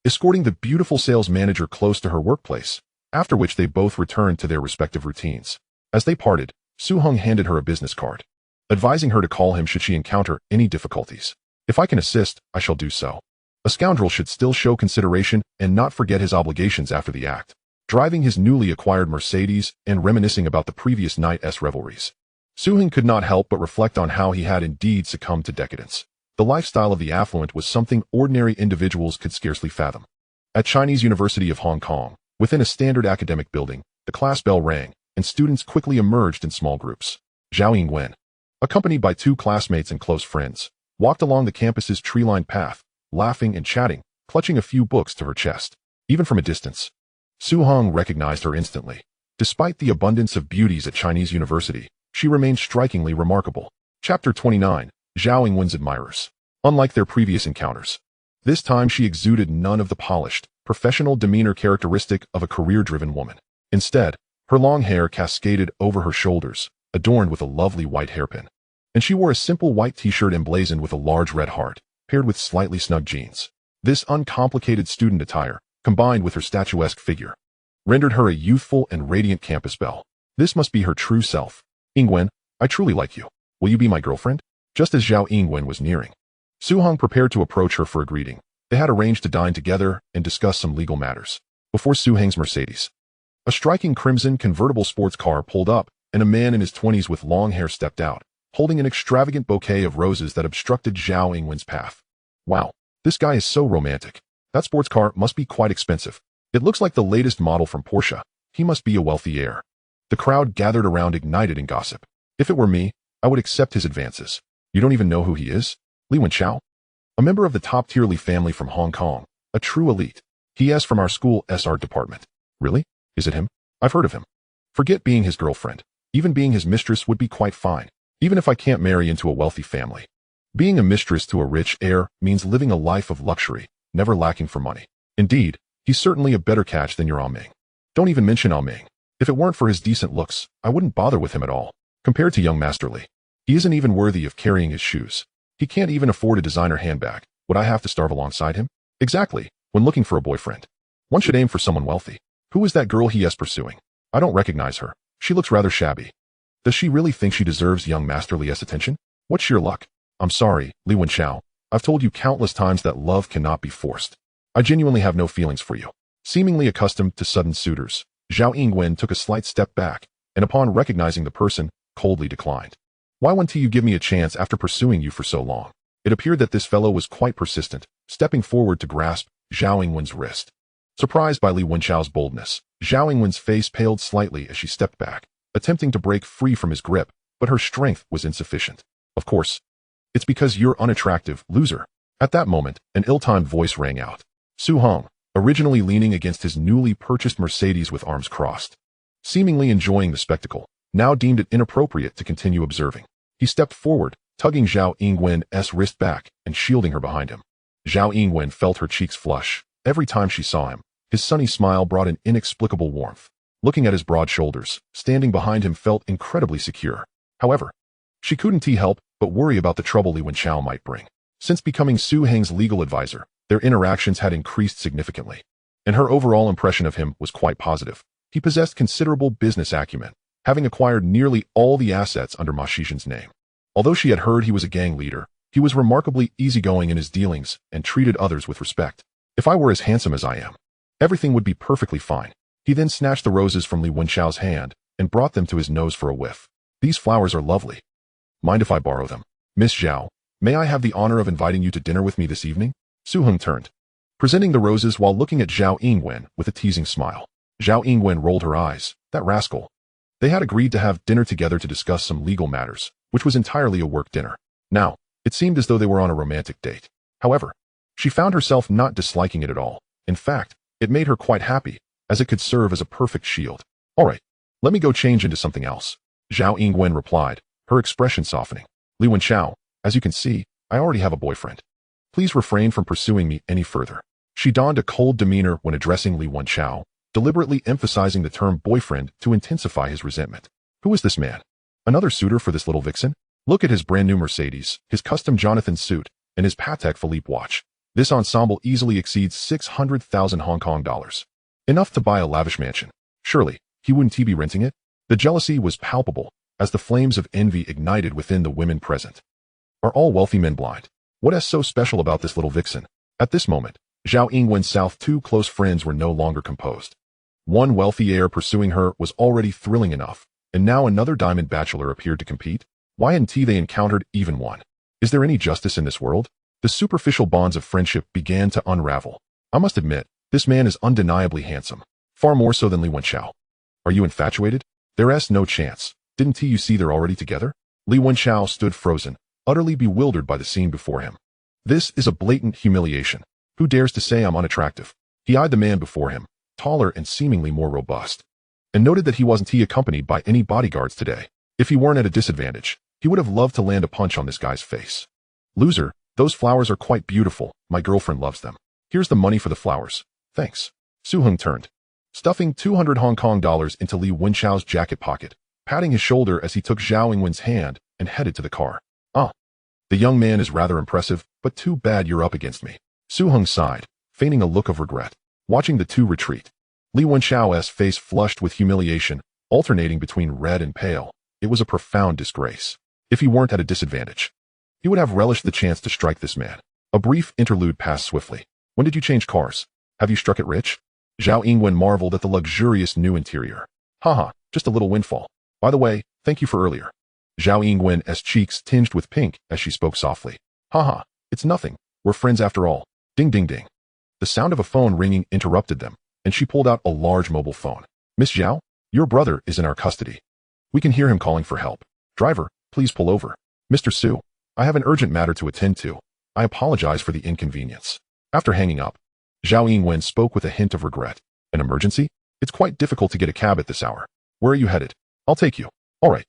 [SPEAKER 1] escorting the beautiful sales manager close to her workplace, after which they both returned to their respective routines. As they parted, Su Hong handed her a business card, advising her to call him should she encounter any difficulties. "If I can assist, I shall do so." A scoundrel should still show consideration and not forget his obligations after the act. Driving his newly acquired Mercedes and reminiscing about the previous night's revelries, Su Hong could not help but reflect on how he had indeed succumbed to decadence. The lifestyle of the affluent was something ordinary individuals could scarcely fathom. At Chinese University of Hong Kong, within a standard academic building, the class bell rang, and students quickly emerged in small groups. Zhao Yingwen, accompanied by 2 classmates and close friends, walked along the campus's tree-lined path, laughing and chatting, clutching a few books to her chest. Even from a distance, Su Hong recognized her instantly. Despite the abundance of beauties at Chinese University, she remained strikingly remarkable. Chapter 29, Zhao Yingwen's Admirers. Unlike their previous encounters, this time she exuded none of the polished, professional demeanor characteristic of a career-driven woman. Instead, her long hair cascaded over her shoulders, adorned with a lovely white hairpin, and she wore a simple white t-shirt emblazoned with a large red heart, paired with slightly snug jeans. This uncomplicated student attire, combined with her statuesque figure, rendered her a youthful and radiant campus belle. This must be her true self. Yingwen, I truly like you. Will you be my girlfriend? Just as Zhao Yingwen was nearing, Su-hong prepared to approach her for a greeting. They had arranged to dine together and discuss some legal matters. Before Su-hong's Mercedes, a striking crimson convertible sports car pulled up, and a man in his 20s with long hair stepped out, holding an extravagant bouquet of roses that obstructed Zhao Yingwen's path. Wow, this guy is so romantic. That sports car must be quite expensive. It looks like the latest model from Porsche. He must be a wealthy heir. The crowd gathered around ignited in gossip. If it were me, I would accept his advances. You don't even know who he is? Li Wenchao? A member of the top-tier Li family from Hong Kong. A true elite. He is from our school's art department. Really? Is it him? I've heard of him. Forget being his girlfriend. Even being his mistress would be quite fine, even if I can't marry into a wealthy family. Being a mistress to a rich heir means living a life of luxury, never lacking for money. Indeed, he's certainly a better catch than your Ming. Don't even mention Ming. If it weren't for his decent looks, I wouldn't bother with him at all. Compared to young Master Li, he isn't even worthy of carrying his shoes. He can't even afford a designer handbag. Would I have to starve alongside him? Exactly. When looking for a boyfriend, one should aim for someone wealthy. Who is that girl he is pursuing? I don't recognize her. She looks rather shabby. Does she really think she deserves young Master Li's attention? What sheer luck. I'm sorry, Li Wenchao. I've told you countless times that love cannot be forced. I genuinely have no feelings for you. Seemingly accustomed to sudden suitors, Zhao Yingwen took a slight step back, and upon recognizing the person, coldly declined. Why won't you give me a chance after pursuing you for so long? It appeared that this fellow was quite persistent, stepping forward to grasp Zhao Yingwen's wrist. Surprised by Li Wenchao's boldness, Zhao Yingwen's face paled slightly as she stepped back, attempting to break free from his grip, but her strength was insufficient. Of course. It's because you're unattractive, loser. At that moment, an ill-timed voice rang out. Su-hong, originally leaning against his newly purchased Mercedes with arms crossed, seemingly enjoying the spectacle, now deemed it inappropriate to continue observing. He stepped forward, tugging Zhao Yingwen's wrist back and shielding her behind him. Zhao Yingwen felt her cheeks flush. Every time she saw him, his sunny smile brought an inexplicable warmth. Looking at his broad shoulders, standing behind him felt incredibly secure. However, she couldn't help but worry about the trouble Li Wenchao might bring. Since becoming Su Heng's legal advisor, their interactions had increased significantly, and her overall impression of him was quite positive. He possessed considerable business acumen, having acquired nearly all the assets under Ma Shizhen's name. Although she had heard he was a gang leader, he was remarkably easygoing in his dealings and treated others with respect. If I were as handsome as I am, everything would be perfectly fine. He then snatched the roses from Li Wenchao's hand and brought them to his nose for a whiff. These flowers are lovely. Mind if I borrow them? Miss Zhao, may I have the honor of inviting you to dinner with me this evening? Su-hong turned, presenting the roses while looking at Zhao Yingwen with a teasing smile. Zhao Yingwen rolled her eyes. That rascal. They had agreed to have dinner together to discuss some legal matters, which was entirely a work dinner. Now, it seemed as though they were on a romantic date. However, she found herself not disliking it at all. In fact, it made her quite happy, as it could serve as a perfect shield. All right, let me go change into something else, Zhao Yingwen replied, her expression softening. Li Wenchao, as you can see, I already have a boyfriend. Please refrain from pursuing me any further. She donned a cold demeanor when addressing Li Wenchao, deliberately emphasizing the term boyfriend to intensify his resentment. Who is this man? Another suitor for this little vixen? Look at his brand new Mercedes, his custom Jonathan suit, and his Patek Philippe watch. This ensemble easily exceeds 600,000 Hong Kong dollars. Enough to buy a lavish mansion. Surely, he wouldn't be renting it? The jealousy was palpable, as the flames of envy ignited within the women present. Are all wealthy men blind? What is so special about this little vixen? At this moment, Zhao Yingwen's South's two close friends were no longer composed. One wealthy heir pursuing her was already thrilling enough, and now another diamond bachelor appeared to compete. Why hadn't they encountered even one? Is there any justice in this world? The superficial bonds of friendship began to unravel. I must admit, this man is undeniably handsome, far more so than Li Wenchao. Are you infatuated? There's no chance. Didn't you see they're already together? Li Wenchao stood frozen, utterly bewildered by the scene before him. This is a blatant humiliation. Who dares to say I'm unattractive? He eyed the man before him, taller and seemingly more robust, and noted that he wasn't accompanied by any bodyguards today. If he weren't at a disadvantage, he would have loved to land a punch on this guy's face. Loser, those flowers are quite beautiful. My girlfriend loves them. Here's the money for the flowers. Thanks. Su-hong turned, stuffing 200 Hong Kong dollars into Li Wenchao's jacket pocket, patting his shoulder as he took Zhao Yingwen's hand and headed to the car. Ah, the young man is rather impressive, but too bad you're up against me. Su Hong sighed, feigning a look of regret, watching the two retreat. Li Wenxiao's face flushed with humiliation, alternating between red and pale. It was a profound disgrace. If he weren't at a disadvantage, he would have relished the chance to strike this man. A brief interlude passed swiftly. When did you change cars? Have you struck it rich? Zhao Yingwen marveled at the luxurious new interior. Haha, just a little windfall. By the way, thank you for earlier. Zhao Yingwen's cheeks tinged with pink as she spoke softly. Haha, it's nothing. We're friends after all. Ding ding ding. The sound of a phone ringing interrupted them, and she pulled out a large mobile phone. Miss Zhao, your brother is in our custody. We can hear him calling for help. Driver, please pull over. Mr. Su, I have an urgent matter to attend to. I apologize for the inconvenience. After hanging up, Zhao Yingwen spoke with a hint of regret. An emergency? It's quite difficult to get a cab at this hour. Where are you headed? I'll take you. All right.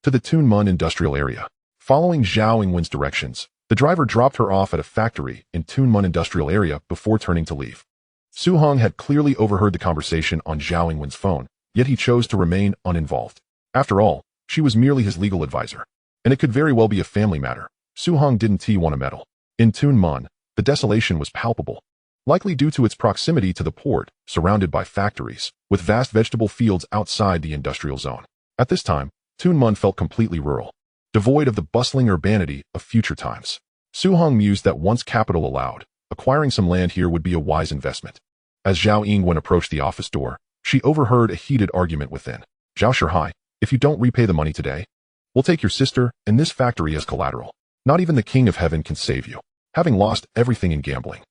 [SPEAKER 1] To the Tunmun industrial area. Following Zhao Yingwen's directions, the driver dropped her off at a factory in Tunmun industrial area before turning to leave. Su Hong had clearly overheard the conversation on Zhao Yingwen's phone, yet he chose to remain uninvolved. After all, she was merely his legal advisor, and it could very well be a family matter. Su Hong didn't want to meddle. In Tunmun, the desolation was palpable, likely due to its proximity to the port, surrounded by factories, with vast vegetable fields outside the industrial zone. At this time, Tunmun felt completely rural, devoid of the bustling urbanity of future times. Su Hong mused that once capital allowed, acquiring some land here would be a wise investment. As Zhao Yingwen approached the office door, she overheard a heated argument within. Zhao Shihai, if you don't repay the money today, we'll take your sister and this factory as collateral. Not even the King of Heaven can save you, having lost everything in gambling.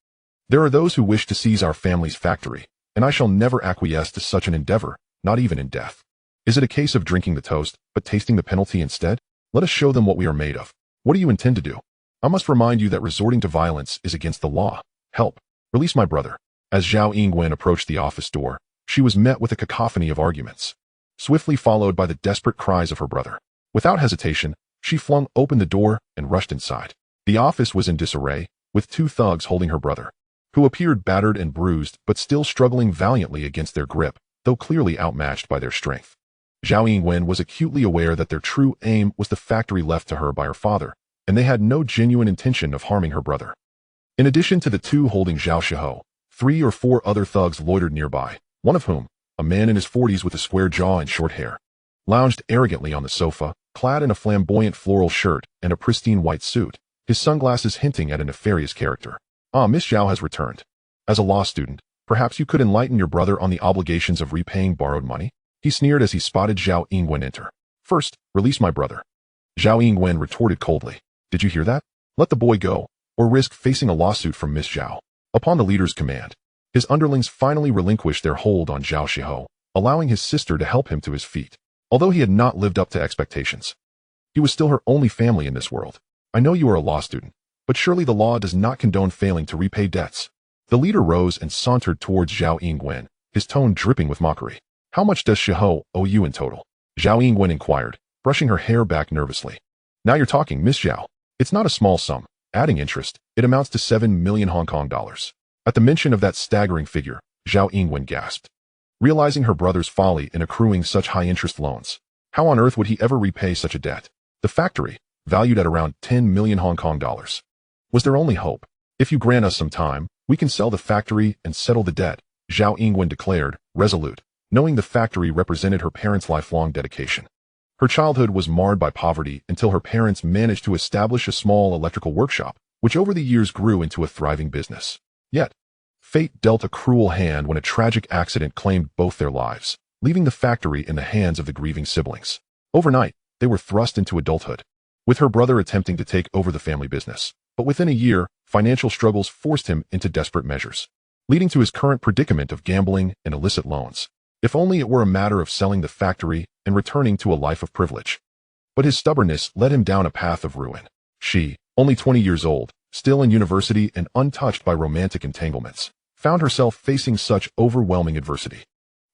[SPEAKER 1] There are those who wish to seize our family's factory, and I shall never acquiesce to such an endeavor, not even in death. Is it a case of drinking the toast, but tasting the penalty instead? Let us show them what we are made of. What do you intend to do? I must remind you that resorting to violence is against the law. Help. Release my brother. As Zhao Yingwen approached the office door, she was met with a cacophony of arguments, swiftly followed by the desperate cries of her brother. Without hesitation, she flung open the door and rushed inside. The office was in disarray, with two thugs holding her brother, who appeared battered and bruised but still struggling valiantly against their grip, though clearly outmatched by their strength. Zhao Yingwen was acutely aware that their true aim was the factory left to her by her father, and they had no genuine intention of harming her brother. In addition to the two holding Zhao Shiho, 3 or 4 other thugs loitered nearby, one of whom, a man in his 40s with a square jaw and short hair, lounged arrogantly on the sofa, clad in a flamboyant floral shirt and a pristine white suit, his sunglasses hinting at a nefarious character. Ah, Miss Zhao has returned. As a law student, perhaps you could enlighten your brother on the obligations of repaying borrowed money? He sneered as he spotted Zhao Yingwen enter. First, release my brother. Zhao Yingwen retorted coldly. Did you hear that? Let the boy go, or risk facing a lawsuit from Miss Zhao. Upon the leader's command, his underlings finally relinquished their hold on Zhao Shiho, allowing his sister to help him to his feet. Although he had not lived up to expectations, he was still her only family in this world. I know you are a law student, but surely the law does not condone failing to repay debts. The leader rose and sauntered towards Zhao Yingwen, his tone dripping with mockery. How much does Shiho owe you in total? Zhao Yingwen inquired, brushing her hair back nervously. Now you're talking, Miss Zhao. It's not a small sum. Adding interest, it amounts to 7 million Hong Kong dollars. At the mention of that staggering figure, Zhao Yingwen gasped, realizing her brother's folly in accruing such high-interest loans. How on earth would he ever repay such a debt? The factory, valued at around 10 million Hong Kong dollars, was their only hope. If you grant us some time, we can sell the factory and settle the debt, Zhao Yingwen declared, resolute, knowing the factory represented her parents' lifelong dedication. Her childhood was marred by poverty until her parents managed to establish a small electrical workshop, which over the years grew into a thriving business. Yet, fate dealt a cruel hand when a tragic accident claimed both their lives, leaving the factory in the hands of the grieving siblings. Overnight, they were thrust into adulthood, with her brother attempting to take over the family business. But within a year, financial struggles forced him into desperate measures, leading to his current predicament of gambling and illicit loans. If only it were a matter of selling the factory and returning to a life of privilege. But his stubbornness led him down a path of ruin. She, only 20 years old, still in university and untouched by romantic entanglements, found herself facing such overwhelming adversity.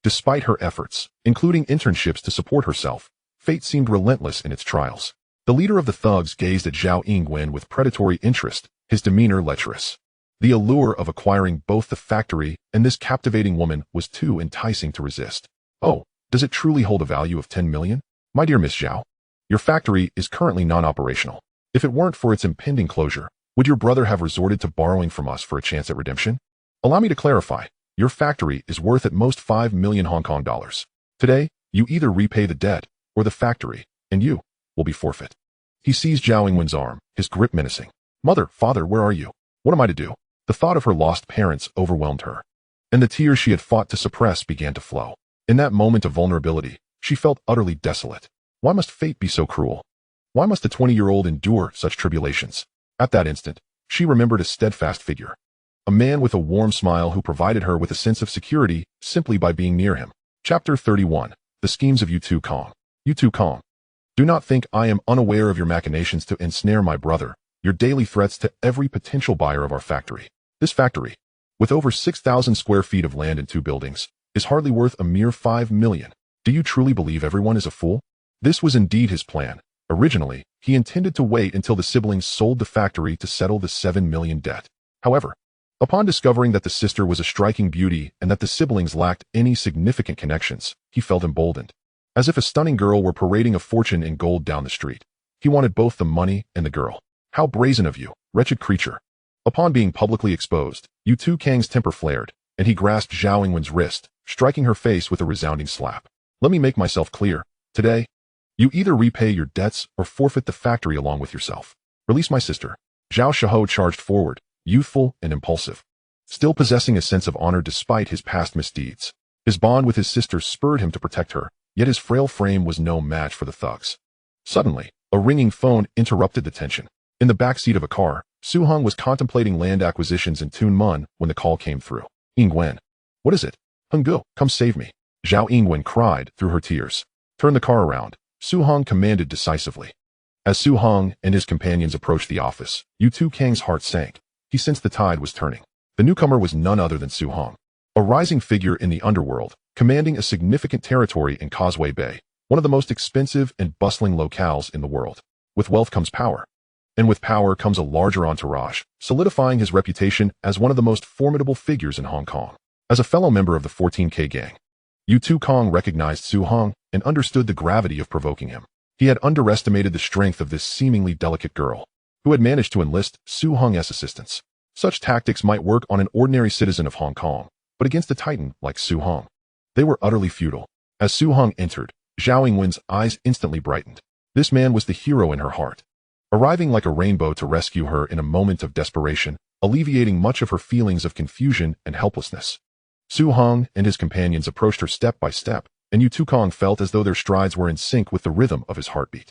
[SPEAKER 1] Despite her efforts, including internships to support herself, fate seemed relentless in its trials. The leader of the thugs gazed at Zhao Yingwen with predatory interest, his demeanor lecherous. The allure of acquiring both the factory and this captivating woman was too enticing to resist. Oh, does it truly hold a value of 10 million? My dear Miss Zhao, your factory is currently non-operational. If it weren't for its impending closure, Would your brother have resorted to borrowing from us for a chance at redemption? Allow me to clarify. Your factory is worth at most 5 million Hong Kong dollars. Today, you either repay the debt or the factory, and you will be forfeit. He seized Zhao Yingwen's arm, his grip menacing. Mother, father, where are you? What am I to do? The thought of her lost parents overwhelmed her, and the tears she had fought to suppress began to flow. In that moment of vulnerability, she felt utterly desolate. Why must fate be so cruel? Why must a 20-year-old endure such tribulations? At that instant, she remembered a steadfast figure. A man with a warm smile who provided her with a sense of security simply by being near him. Chapter 31. The Schemes of Yu Kong. Yu Kong. Do not think I am unaware of your machinations to ensnare my brother, your daily threats to every potential buyer of our factory. This factory, with over 6,000 square feet of land and 2 buildings, is hardly worth a mere 5 million. Do you truly believe everyone is a fool? This was indeed his plan. Originally, he intended to wait until the siblings sold the factory to settle the 7 million debt. However, upon discovering that the sister was a striking beauty and that the siblings lacked any significant connections, he felt emboldened. As if a stunning girl were parading a fortune in gold down the street. He wanted both the money and the girl. How brazen of you, wretched creature. Upon being publicly exposed, Yu Kang's temper flared, and he grasped Zhao Yingwen's wrist, striking her face with a resounding slap. Let me make myself clear. Today, you either repay your debts or forfeit the factory along with yourself. Release my sister. Zhao Shihou charged forward, youthful and impulsive, still possessing a sense of honor despite his past misdeeds. His bond with his sister spurred him to protect her, yet his frail frame was no match for the thugs. Suddenly, a ringing phone interrupted the tension. In the backseat of a car, Su Hong was contemplating land acquisitions in Tun Mun when the call came through. Yingwen. What is it? Henggu, come save me. Zhao Yingwen cried through her tears. Turn the car around, Su Hong commanded decisively. As Su Hong and his companions approached the office, Yu Kang's heart sank. He sensed the tide was turning. The newcomer was none other than Su Hong, a rising figure in the underworld, commanding a significant territory in Causeway Bay, one of the most expensive and bustling locales in the world. With wealth comes power. And with power comes a larger entourage, solidifying his reputation as one of the most formidable figures in Hong Kong. As a fellow member of the 14K gang, Yu Kang recognized Su Hong and understood the gravity of provoking him. He had underestimated the strength of this seemingly delicate girl, who had managed to enlist Su Hong's assistance. Such tactics might work on an ordinary citizen of Hong Kong, but against a titan like Su Hong, they were utterly futile. As Su Hong entered, Zhao Yingwen's eyes instantly brightened. This man was the hero in her heart, arriving like a rainbow to rescue her in a moment of desperation, alleviating much of her feelings of confusion and helplessness. Su Hong and his companions approached her step by step, and Yu Kang felt as though their strides were in sync with the rhythm of his heartbeat.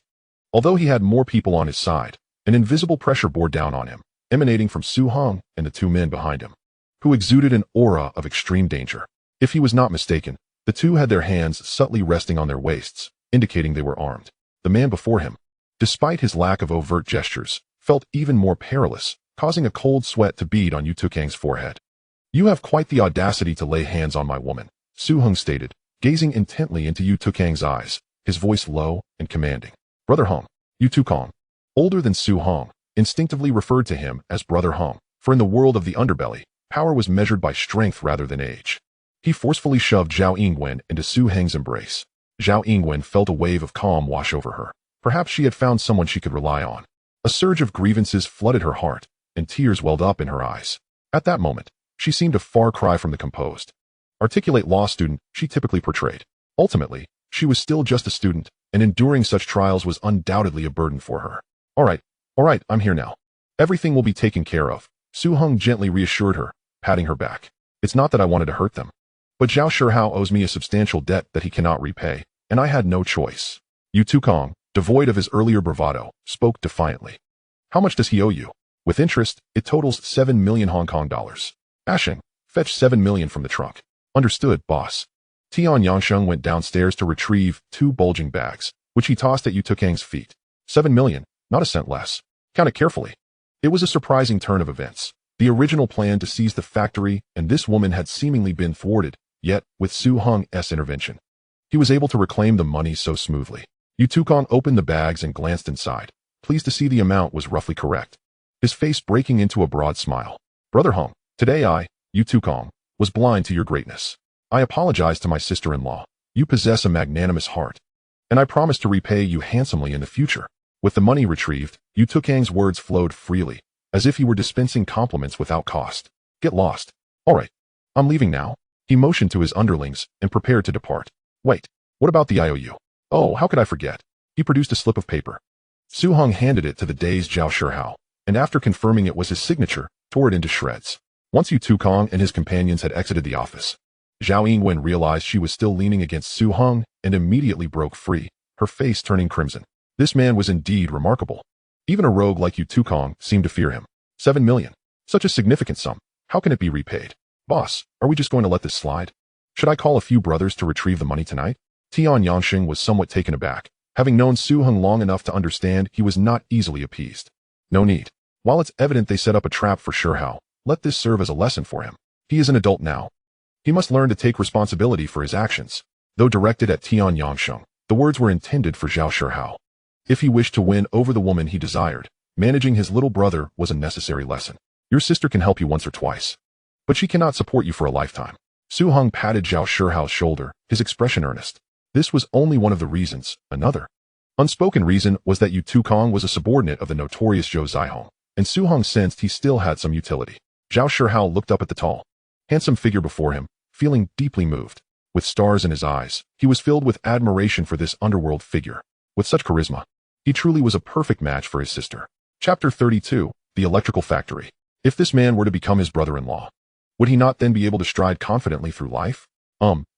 [SPEAKER 1] Although he had more people on his side, an invisible pressure bore down on him, emanating from Su Hong and the 2 men behind him, who exuded an aura of extreme danger. If he was not mistaken, the 2 had their hands subtly resting on their waists, indicating they were armed. The man before him, despite his lack of overt gestures, felt even more perilous, causing a cold sweat to bead on Yu Kang's forehead. You have quite the audacity to lay hands on my woman, Su Hong stated, gazing intently into Yu Kang's eyes, his voice low and commanding. Brother Hong. Yu Kang, older than Su Hong, instinctively referred to him as Brother Hong, for in the world of the underbelly, power was measured by strength rather than age. He forcefully shoved Zhao Yingwen into Su Hong's embrace. Zhao Yingwen felt a wave of calm wash over her. Perhaps she had found someone she could rely on. A surge of grievances flooded her heart, and tears welled up in her eyes. At that moment, she seemed a far cry from the composed, articulate law student she typically portrayed. Ultimately, she was still just a student, and enduring such trials was undoubtedly a burden for her. All right, I'm here now. Everything will be taken care of, Su Hong gently reassured her, patting her back. It's not that I wanted to hurt them, but Zhao Shihou owes me a substantial debt that he cannot repay, and I had no choice. Yu Kang, devoid of his earlier bravado, spoke defiantly. How much does he owe you? With interest, it totals 7 million Hong Kong dollars. Ashing, fetch 7 million from the trunk. Understood, boss. Tian Yangsheng went downstairs to retrieve 2 bulging bags, which he tossed at Yu Kang's feet. 7 million, not a cent less. Count it carefully. It was a surprising turn of events. The original plan to seize the factory and this woman had seemingly been thwarted, yet, with Su Hong's intervention, he was able to reclaim the money so smoothly. Yu Kang opened the bags and glanced inside, pleased to see the amount was roughly correct, his face breaking into a broad smile. Brother Hong, today I, Yu Kang, was blind to your greatness. I apologize to my sister-in-law. You possess a magnanimous heart, and I promise to repay you handsomely in the future. With the money retrieved, Yu Kang's words flowed freely, as if he were dispensing compliments without cost. Get lost. All right. I'm leaving now. He motioned to his underlings and prepared to depart. Wait, what about the IOU? Oh, how could I forget? He produced a slip of paper. Su Hong handed it to the dazed Zhao Shihao, and after confirming it was his signature, tore it into shreds. Once Yu Tukong and his companions had exited the office, Zhao Yingwen realized she was still leaning against Su Hong and immediately broke free, her face turning crimson. This man was indeed remarkable. Even a rogue like Yu Tukong seemed to fear him. 7 million. Such a significant sum. How can it be repaid? Boss, are we just going to let this slide? Should I call a few brothers to retrieve the money tonight? Tian Yanxing was somewhat taken aback, having known Su Hong long enough to understand he was not easily appeased. No need. While it's evident they set up a trap for Shihao, let this serve as a lesson for him. He is an adult now. He must learn to take responsibility for his actions. Though directed at Tian Yanxing, the words were intended for Zhao Shihao. If he wished to win over the woman he desired, managing his little brother was a necessary lesson. Your sister can help you once or twice, but she cannot support you for a lifetime. Su Hong patted Zhao Shihao's shoulder, his expression earnest. This was only one of the reasons. Another unspoken reason was that Yu Tukong was a subordinate of the notorious Zhou Zaihong, and Su Hong sensed he still had some utility. Zhao Shihao looked up at the tall, handsome figure before him, feeling deeply moved. With stars in his eyes, he was filled with admiration for this underworld figure. With such charisma, he truly was a perfect match for his sister. Chapter 32, The Electrical Factory. If this man were to become his brother-in-law, would he not then be able to stride confidently through life?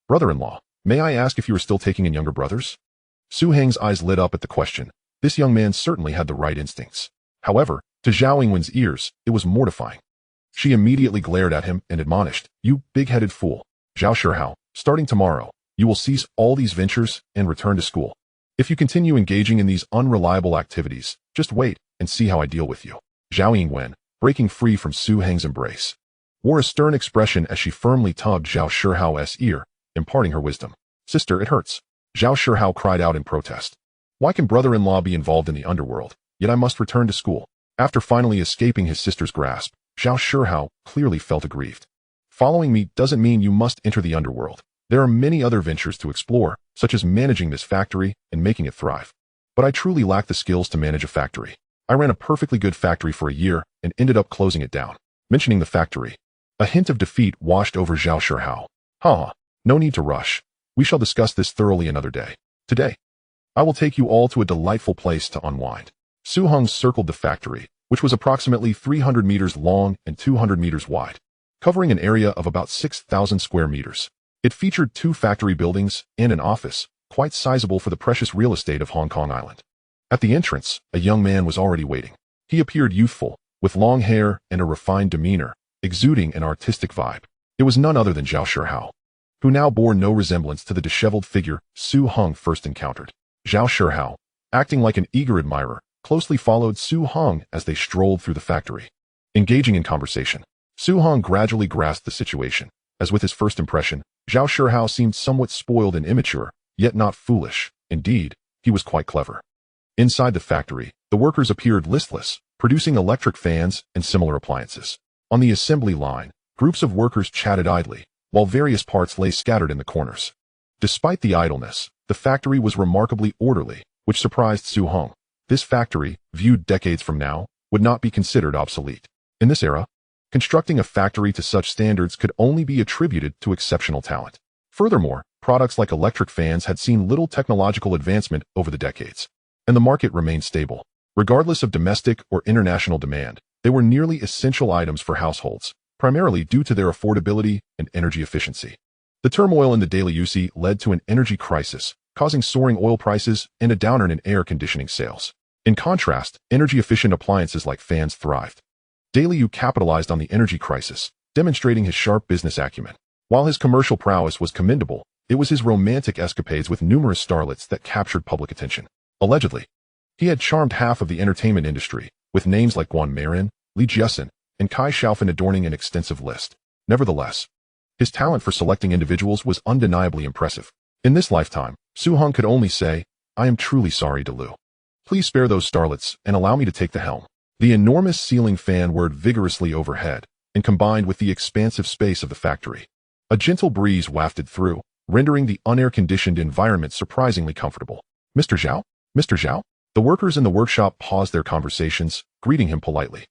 [SPEAKER 1] Brother-in-law, may I ask if you are still taking in younger brothers? Su Heng's eyes lit up at the question. This young man certainly had the right instincts. However, to Zhao Yingwen's ears, it was mortifying. She immediately glared at him and admonished, You big-headed fool. Zhao Shihao, starting tomorrow, you will cease all these ventures and return to school. If you continue engaging in these unreliable activities, just wait and see how I deal with you. Zhao Yingwen, breaking free from Su Heng's embrace, wore a stern expression as she firmly tugged Zhao Shihao's ear, imparting her wisdom. Sister, it hurts. Zhao Shihao cried out in protest. Why can brother-in-law be involved in the underworld, yet I must return to school? After finally escaping his sister's grasp, Zhao Shihao clearly felt aggrieved. Following me doesn't mean you must enter the underworld. There are many other ventures to explore, such as managing this factory and making it thrive. But I truly lack the skills to manage a factory. I ran a perfectly good factory for a year and ended up closing it down. Mentioning the factory, a hint of defeat washed over Zhao Shihao. No need to rush. We shall discuss this thoroughly another day. Today, I will take you all to a delightful place to unwind. Su Hong circled the factory, which was approximately 300 meters long and 200 meters wide, covering an area of about 6,000 square meters. It featured 2 factory buildings and an office, quite sizable for the precious real estate of Hong Kong Island. At the entrance, a young man was already waiting. He appeared youthful, with long hair and a refined demeanor, exuding an artistic vibe. It was none other than Zhao Shihao, who now bore no resemblance to the disheveled figure Su Hong first encountered. Zhao Shihao, acting like an eager admirer, closely followed Su Hong as they strolled through the factory. Engaging in conversation, Su Hong gradually grasped the situation. As with his first impression, Zhao Shihao seemed somewhat spoiled and immature, yet not foolish. Indeed, he was quite clever. Inside the factory, the workers appeared listless, producing electric fans and similar appliances. On the assembly line, groups of workers chatted idly, while various parts lay scattered in the corners. Despite the idleness, the factory was remarkably orderly, which surprised Su Hong. This factory, viewed decades from now, would not be considered obsolete. In this era, constructing a factory to such standards could only be attributed to exceptional talent. Furthermore, products like electric fans had seen little technological advancement over the decades, and the market remained stable. Regardless of domestic or international demand, they were nearly essential items for households, primarily due to their affordability and energy efficiency. The turmoil in the daily UC led to an energy crisis, causing soaring oil prices and a downturn in air conditioning sales. In contrast, energy-efficient appliances like fans thrived. Daily U capitalized on the energy crisis, demonstrating his sharp business acumen. While his commercial prowess was commendable, it was his romantic escapades with numerous starlets that captured public attention. Allegedly, he had charmed half of the entertainment industry, with names like Guan Marin, Li Jiasen, and Kai Xiaofan adorning an extensive list. Nevertheless, his talent for selecting individuals was undeniably impressive. In this lifetime, Su Hong could only say, I am truly sorry, Delu. Please spare those starlets and allow me to take the helm. The enormous ceiling fan whirred vigorously overhead and combined with the expansive space of the factory. A gentle breeze wafted through, rendering the unair-conditioned environment surprisingly comfortable. Mr. Zhao? Mr. Zhao? The workers in the workshop paused their conversations, greeting him politely.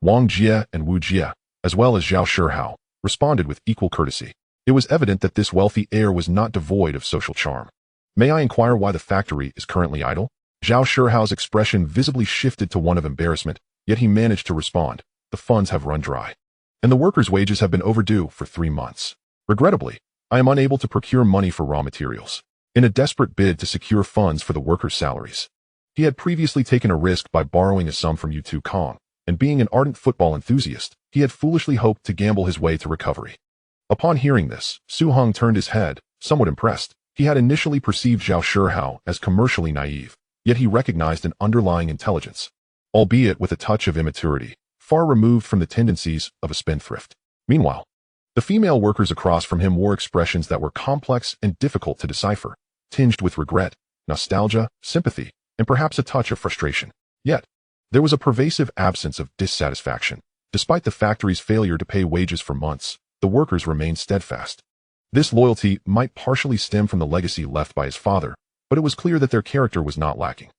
[SPEAKER 1] Wang Jie and Wu Jie, as well as Zhao Shihao, responded with equal courtesy. It was evident that this wealthy heir was not devoid of social charm. May I inquire why the factory is currently idle? Zhao Shihao's expression visibly shifted to one of embarrassment, yet he managed to respond. The funds have run dry, and the workers' wages have been overdue for 3 months. Regrettably, I am unable to procure money for raw materials. In a desperate bid to secure funds for the workers' salaries, he had previously taken a risk by borrowing a sum from Yu Kong, and being an ardent football enthusiast, he had foolishly hoped to gamble his way to recovery. Upon hearing this, Su Hong turned his head, somewhat impressed. He had initially perceived Zhao Shihao as commercially naive, yet he recognized an underlying intelligence, albeit with a touch of immaturity, far removed from the tendencies of a spendthrift. Meanwhile, the female workers across from him wore expressions that were complex and difficult to decipher, tinged with regret, nostalgia, sympathy, and perhaps a touch of frustration. Yet, there was a pervasive absence of dissatisfaction. Despite the factory's failure to pay wages for months, the workers remained steadfast. This loyalty might partially stem from the legacy left by his father, but it was clear that their character was not lacking.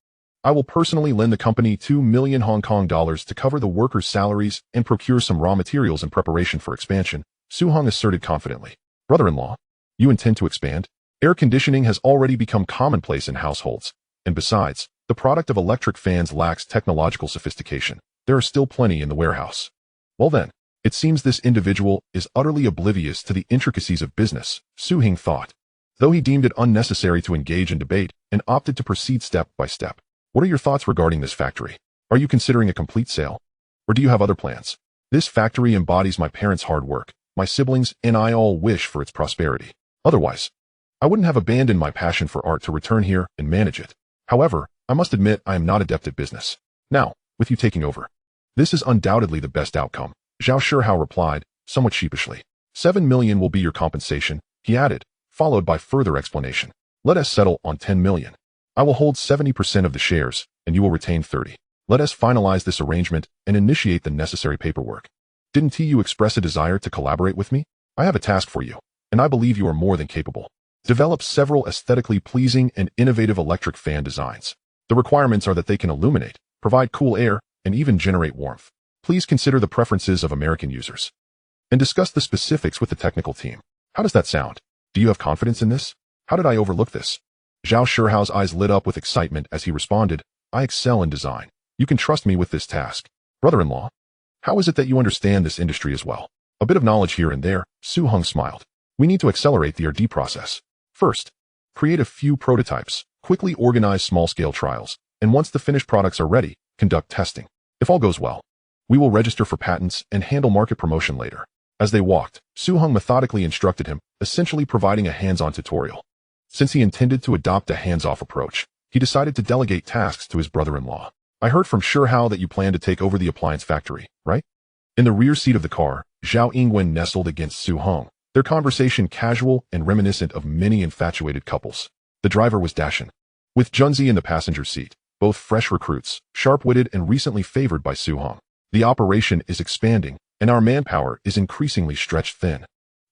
[SPEAKER 1] I will personally lend the company 2 million Hong Kong dollars to cover the workers' salaries and procure some raw materials in preparation for expansion, Su Hong asserted confidently. Brother-in-law, you intend to expand? Air conditioning has already become commonplace in households, and besides, the product of electric fans lacks technological sophistication. There are still plenty in the warehouse. Well then, it seems this individual is utterly oblivious to the intricacies of business, Su Hing thought, though he deemed it unnecessary to engage in debate and opted to proceed step by step. What are your thoughts regarding this factory? Are you considering a complete sale? Or do you have other plans? This factory embodies my parents' hard work. My siblings and I all wish for its prosperity. Otherwise, I wouldn't have abandoned my passion for art to return here and manage it. However, I must admit I am not adept at business. Now, with you taking over, this is undoubtedly the best outcome, Zhao Shihao replied, somewhat sheepishly. 7 million will be your compensation, he added, followed by further explanation. Let us settle on 10 million. I will hold 70% of the shares, and you will retain 30. Let us finalize this arrangement and initiate the necessary paperwork. Didn't you express a desire to collaborate with me? I have a task for you, and I believe you are more than capable. Develop several aesthetically pleasing and innovative electric fan designs. The requirements are that they can illuminate, provide cool air, and even generate warmth. Please consider the preferences of American users and discuss the specifics with the technical team. How does that sound? Do you have confidence in this? How did I overlook this? Zhao Shihao's eyes lit up with excitement as he responded, I excel in design. You can trust me with this task. Brother-in-law, how is it that you understand this industry as well? A bit of knowledge here and there, Su Hong smiled. We need to accelerate the R&D process. First, create a few prototypes, quickly organize small-scale trials, and once the finished products are ready, conduct testing. If all goes well, we will register for patents and handle market promotion later. As they walked, Su Hong methodically instructed him, essentially providing a hands-on tutorial. Since he intended to adopt a hands-off approach, he decided to delegate tasks to his brother-in-law. I heard from Shihao that you plan to take over the appliance factory, right? In the rear seat of the car, Zhao Yingwen nestled against Su Hong, their conversation casual and reminiscent of many infatuated couples. The driver was Dashin, with Junzi in the passenger seat, both fresh recruits, sharp-witted and recently favored by Su Hong. The operation is expanding, and our manpower is increasingly stretched thin.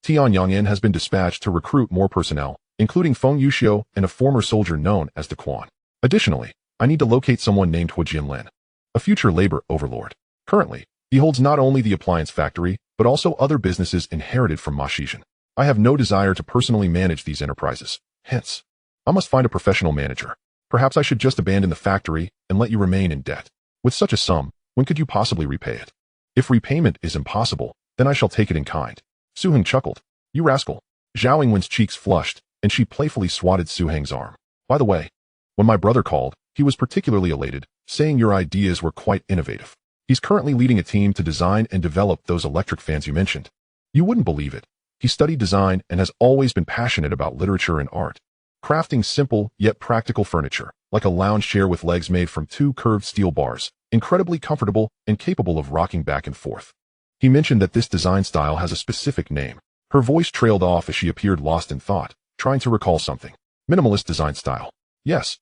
[SPEAKER 1] Tian Yangyan has been dispatched to recruit more personnel, including Feng Yuxiu and a former soldier known as the Quan. Additionally, I need to locate someone named Hu Jinlin, a future labor overlord. Currently, he holds not only the appliance factory, but also other businesses inherited from Ma Shizhen. I have no desire to personally manage these enterprises. Hence, I must find a professional manager. Perhaps I should just abandon the factory and let you remain in debt. With such a sum, when could you possibly repay it? If repayment is impossible, then I shall take it in kind. Su Heng chuckled. You rascal. Zhao Yingwen's cheeks flushed, and she playfully swatted Su Heng's arm. By the way, when my brother called, he was particularly elated, saying your ideas were quite innovative. He's currently leading a team to design and develop those electric fans you mentioned. You wouldn't believe it. He studied design and has always been passionate about literature and art, crafting simple yet practical furniture, like a lounge chair with legs made from 2 curved steel bars, incredibly comfortable and capable of rocking back and forth. He mentioned that this design style has a specific name. Her voice trailed off as she appeared lost in thought, trying to recall something. Minimalist design style. Yes,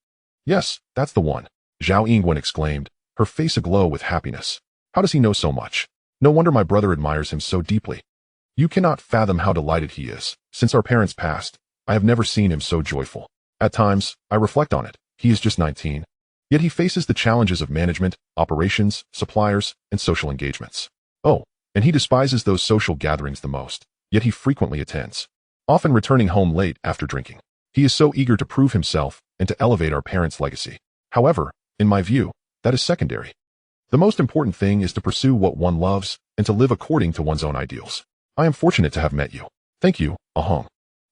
[SPEAKER 1] that's the one, Zhao Yingwen exclaimed, her face aglow with happiness. How does he know so much? No wonder my brother admires him so deeply. You cannot fathom how delighted he is. Since our parents passed, I have never seen him so joyful. At times, I reflect on it. He is just 19. Yet he faces the challenges of management, operations, suppliers, and social engagements. Oh, and he despises those social gatherings the most, yet he frequently attends, often returning home late after drinking. He is so eager to prove himself and to elevate our parents' legacy. However, in my view, that is secondary. The most important thing is to pursue what one loves and to live according to one's own ideals. I am fortunate to have met you. Thank you, Ahong,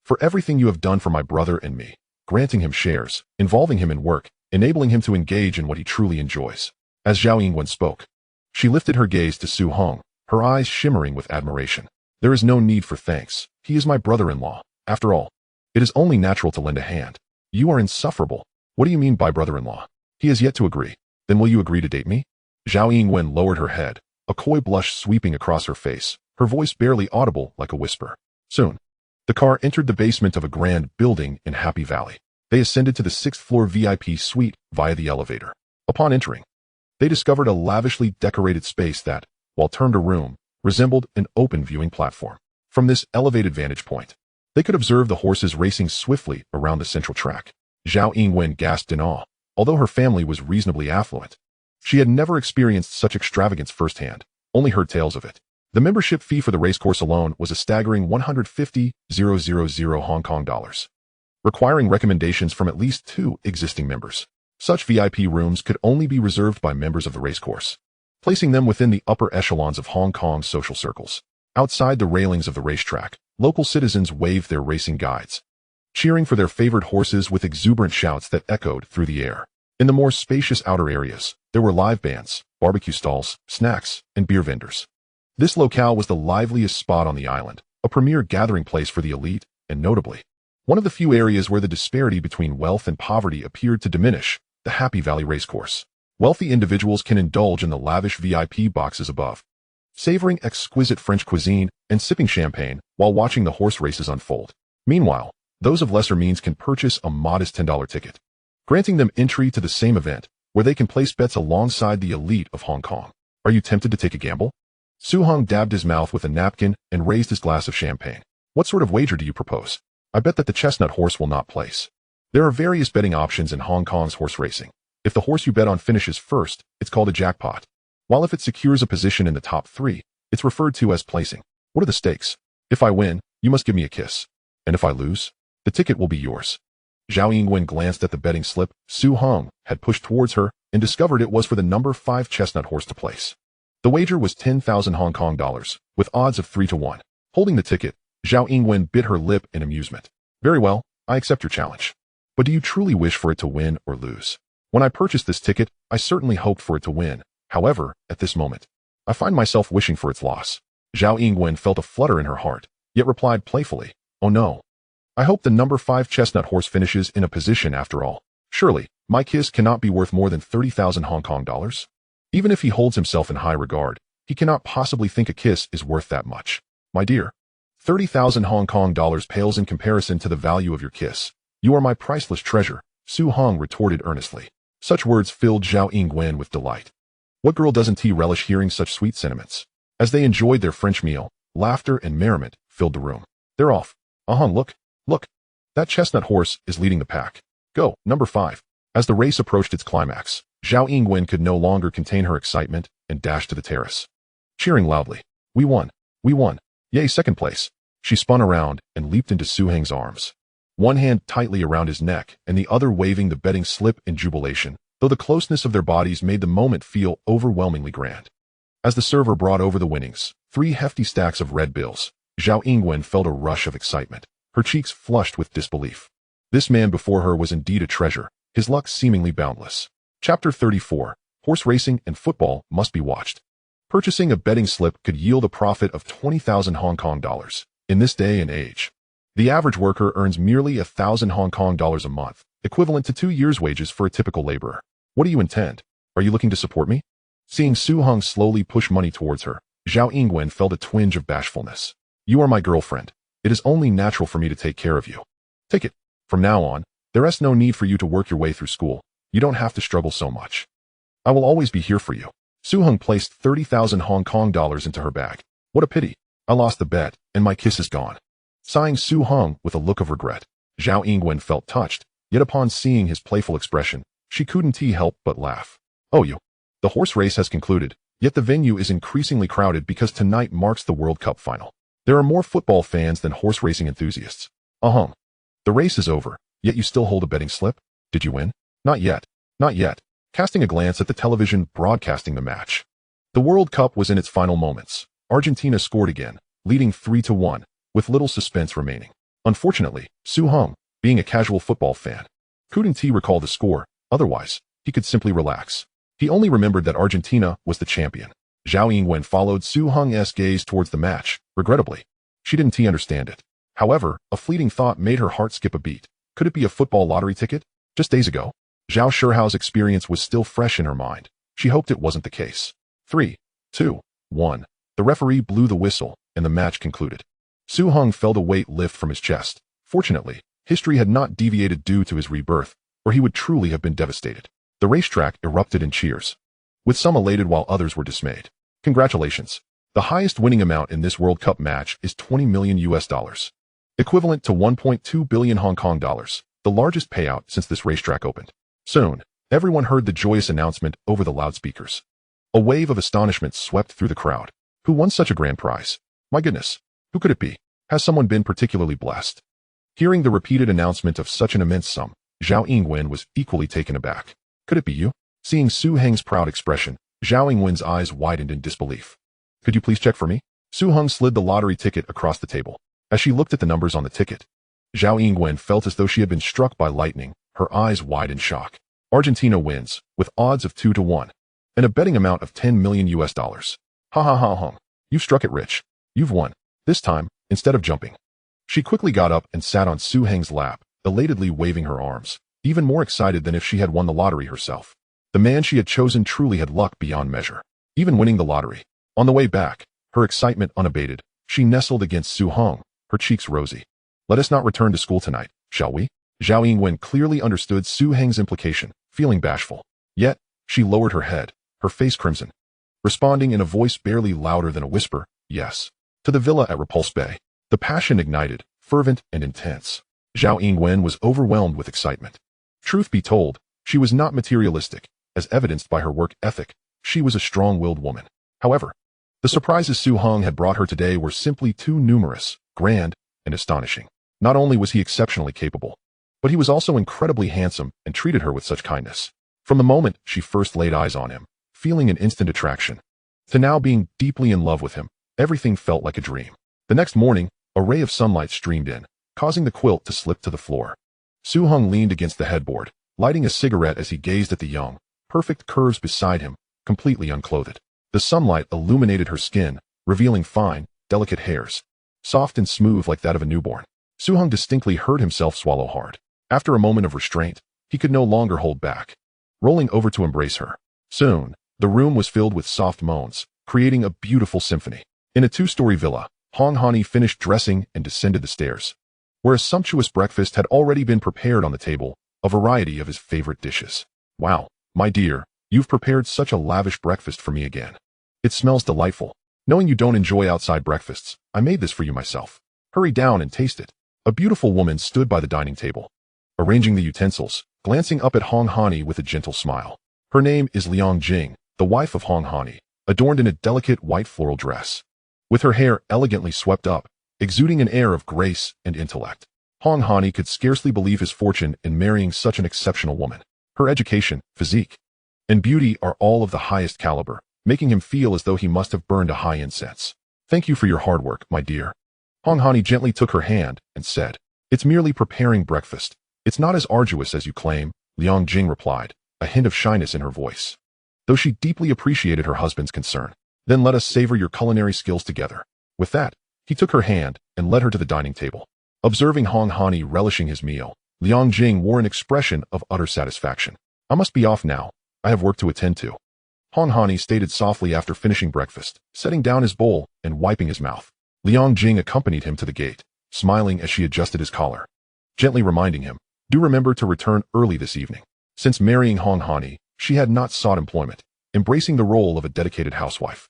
[SPEAKER 1] for everything you have done for my brother and me, granting him shares, involving him in work, enabling him to engage in what he truly enjoys. As Zhao Yingwen spoke, she lifted her gaze to Su Hong, her eyes shimmering with admiration. There is no need for thanks. He is my brother-in-law. After all, it is only natural to lend a hand. You are insufferable. What do you mean by brother-in-law? He has yet to agree. Then will you agree to date me? Zhao Yingwen lowered her head, a coy blush sweeping across her face, her voice barely audible like a whisper. Soon, the car entered the basement of a grand building in Happy Valley. They ascended to the 6th-floor VIP suite via the elevator. Upon entering, they discovered a lavishly decorated space that, while termed a room, resembled an open viewing platform. From this elevated vantage point, they could observe the horses racing swiftly around the central track. Zhao Yingwen gasped in awe. Although her family was reasonably affluent, she had never experienced such extravagance firsthand, only heard tales of it. The membership fee for the racecourse alone was a staggering 150,000 Hong Kong dollars, requiring recommendations from at least 2 existing members. Such VIP rooms could only be reserved by members of the racecourse, placing them within the upper echelons of Hong Kong's social circles. Outside the railings of the racetrack, local citizens waved their racing guides, cheering for their favored horses with exuberant shouts that echoed through the air. In the more spacious outer areas, there were live bands, barbecue stalls, snacks, and beer vendors. This locale was the liveliest spot on the island, a premier gathering place for the elite, and notably, one of the few areas where the disparity between wealth and poverty appeared to diminish, the Happy Valley Racecourse. Wealthy individuals can indulge in the lavish VIP boxes above, savoring exquisite French cuisine and sipping champagne while watching the horse races unfold. Meanwhile, those of lesser means can purchase a modest $10 ticket, granting them entry to the same event, where they can place bets alongside the elite of Hong Kong. Are you tempted to take a gamble? Su Hong dabbed his mouth with a napkin and raised his glass of champagne. What sort of wager do you propose? I bet that the chestnut horse will not place. There are various betting options in Hong Kong's horse racing. If the horse you bet on finishes first, it's called a jackpot, while if it secures a position in the top 3, it's referred to as placing. What are the stakes? If I win, you must give me a kiss. And if I lose, the ticket will be yours. Zhao Yingwen glanced at the betting slip Su Hong had pushed towards her and discovered it was for the number 5 chestnut horse to place. The wager was 10,000 Hong Kong dollars, with odds of 3 to 1. Holding the ticket, Zhao Yingwen bit her lip in amusement. Very well, I accept your challenge. But do you truly wish for it to win or lose? When I purchased this ticket, I certainly hoped for it to win. However, at this moment, I find myself wishing for its loss. Zhao Yingwen felt a flutter in her heart, yet replied playfully, Oh no. I hope the number 5 chestnut horse finishes in a position after all. Surely, my kiss cannot be worth more than 30,000 Hong Kong dollars? Even if he holds himself in high regard, he cannot possibly think a kiss is worth that much. My dear, 30,000 Hong Kong dollars pales in comparison to the value of your kiss. You are my priceless treasure, Su Hong retorted earnestly. Such words filled Zhao Yingwen with delight. What girl doesn't relish hearing such sweet sentiments? As they enjoyed their French meal, laughter and merriment filled the room. They're off. Ahong, look. That chestnut horse is leading the pack. Go, number 5. As the race approached its climax, Zhao Yingwen could no longer contain her excitement and dashed to the terrace, cheering loudly. We won. Yay, second place. She spun around and leaped into Su Heng's arms, one hand tightly around his neck and the other waving the betting slip in jubilation, though the closeness of their bodies made the moment feel overwhelmingly grand. As the server brought over the winnings, 3 hefty stacks of red bills, Zhao Yingwen felt a rush of excitement, her cheeks flushed with disbelief. This man before her was indeed a treasure, his luck seemingly boundless. Chapter 34. Horse racing and football must be watched. Purchasing a betting slip could yield a profit of 20,000 Hong Kong dollars. In this day and age, the average worker earns merely 1,000 Hong Kong dollars a month, equivalent to 2 years' wages for a typical laborer. What do you intend? Are you looking to support me? Seeing Su Hong slowly push money towards her, Zhao Yingwen felt a twinge of bashfulness. You are my girlfriend. It is only natural for me to take care of you. Take it. From now on, there is no need for you to work your way through school. You don't have to struggle so much. I will always be here for you. Su Hong placed 30,000 Hong Kong dollars into her bag. What a pity. I lost the bet, and my kiss is gone. Sighing Su Hong with a look of regret, Zhao Yingwen felt touched, yet upon seeing his playful expression, She couldn't help but laugh. Oh, you. The horse race has concluded, yet the venue is increasingly crowded because tonight marks the World Cup final. There are more football fans than horse racing enthusiasts. The race is over, yet you still hold a betting slip? Did you win? Not yet. Not yet. Casting a glance at the television broadcasting the match. The World Cup was in its final moments. Argentina scored again, leading 3-1, with little suspense remaining. Unfortunately, Su Hong, being a casual football fan, couldn't recall the score, otherwise, he could simply relax. He only remembered that Argentina was the champion. Zhao Yingwen followed Su Hong's gaze towards the match, regrettably. She didn't understand it. However, a fleeting thought made her heart skip a beat. Could it be a football lottery ticket? Just days ago, Zhao Shuhao's experience was still fresh in her mind. She hoped it wasn't the case. 3, 2, 1. The referee blew the whistle, and the match concluded. Su Hong felt a weight lift from his chest. Fortunately, history had not deviated due to his rebirth, or he would truly have been devastated. The racetrack erupted in cheers, with some elated while others were dismayed. Congratulations. The highest winning amount in this World Cup match is $20 million, equivalent to 1.2 billion Hong Kong dollars, the largest payout since this racetrack opened. Soon, everyone heard the joyous announcement over the loudspeakers. A wave of astonishment swept through the crowd. Who won such a grand prize? My goodness, who could it be? Has someone been particularly blessed? Hearing the repeated announcement of such an immense sum, Zhao Yingwen was equally taken aback. Could it be you? Seeing Su Heng's proud expression, Zhao Yingwen's eyes widened in disbelief. Could you please check for me? Su Heng slid the lottery ticket across the table. As she looked at the numbers on the ticket, Zhao Yingwen felt as though she had been struck by lightning, her eyes wide in shock. Argentina wins, with odds of 2-1, and a betting amount of $10 million. Ha ha ha Hong. You've struck it rich. You've won. This time, instead of jumping. She quickly got up and sat on Su Heng's lap, elatedly waving her arms, even more excited than if she had won the lottery herself. The man she had chosen truly had luck beyond measure, even winning the lottery. On the way back, her excitement unabated, she nestled against Su Hong, her cheeks rosy. Let us not return to school tonight, shall we? Zhao Yingwen clearly understood Su Heng's implication, feeling bashful. Yet, she lowered her head, her face crimson, responding in a voice barely louder than a whisper, yes. To the villa at Repulse Bay. The passion ignited, fervent and intense. Zhao Yingwen was overwhelmed with excitement. Truth be told, she was not materialistic, as evidenced by her work ethic. She was a strong-willed woman. However, the surprises Su Hong had brought her today were simply too numerous, grand, and astonishing. Not only was he exceptionally capable, but he was also incredibly handsome and treated her with such kindness. From the moment she first laid eyes on him, feeling an instant attraction, to now being deeply in love with him, everything felt like a dream. The next morning, a ray of sunlight streamed in, causing the quilt to slip to the floor. Su Hong leaned against the headboard, lighting a cigarette as he gazed at the young, perfect curves beside him, completely unclothed. The sunlight illuminated her skin, revealing fine, delicate hairs, soft and smooth like that of a newborn. Su Hong distinctly heard himself swallow hard. After a moment of restraint, he could no longer hold back, rolling over to embrace her. Soon, the room was filled with soft moans, creating a beautiful symphony. In a two-story villa, Hong Hani finished dressing and descended the stairs, where a sumptuous breakfast had already been prepared on the table, a variety of his favorite dishes. Wow, my dear, you've prepared such a lavish breakfast for me again. It smells delightful. Knowing you don't enjoy outside breakfasts, I made this for you myself. Hurry down and taste it. A beautiful woman stood by the dining table, arranging the utensils, glancing up at Hong Hani with a gentle smile. Her name is Liang Jing, the wife of Hong Hani, adorned in a delicate white floral dress, with her hair elegantly swept up, exuding an air of grace and intellect. Hong Hani could scarcely believe his fortune in marrying such an exceptional woman. Her education, physique, and beauty are all of the highest caliber, making him feel as though he must have burned a high incense. Thank you for your hard work, my dear. Hong Hani gently took her hand and said, It's merely preparing breakfast. It's not as arduous as you claim, Liang Jing replied, a hint of shyness in her voice, though she deeply appreciated her husband's concern. Then let us savor your culinary skills together. With that, he took her hand and led her to the dining table. Observing Hong Hani relishing his meal, Liang Jing wore an expression of utter satisfaction. I must be off now. I have work to attend to. Hong Hani stated softly after finishing breakfast, setting down his bowl and wiping his mouth. Liang Jing accompanied him to the gate, smiling as she adjusted his collar, gently reminding him, do remember to return early this evening. Since marrying Hong Hani, she had not sought employment, embracing the role of a dedicated housewife,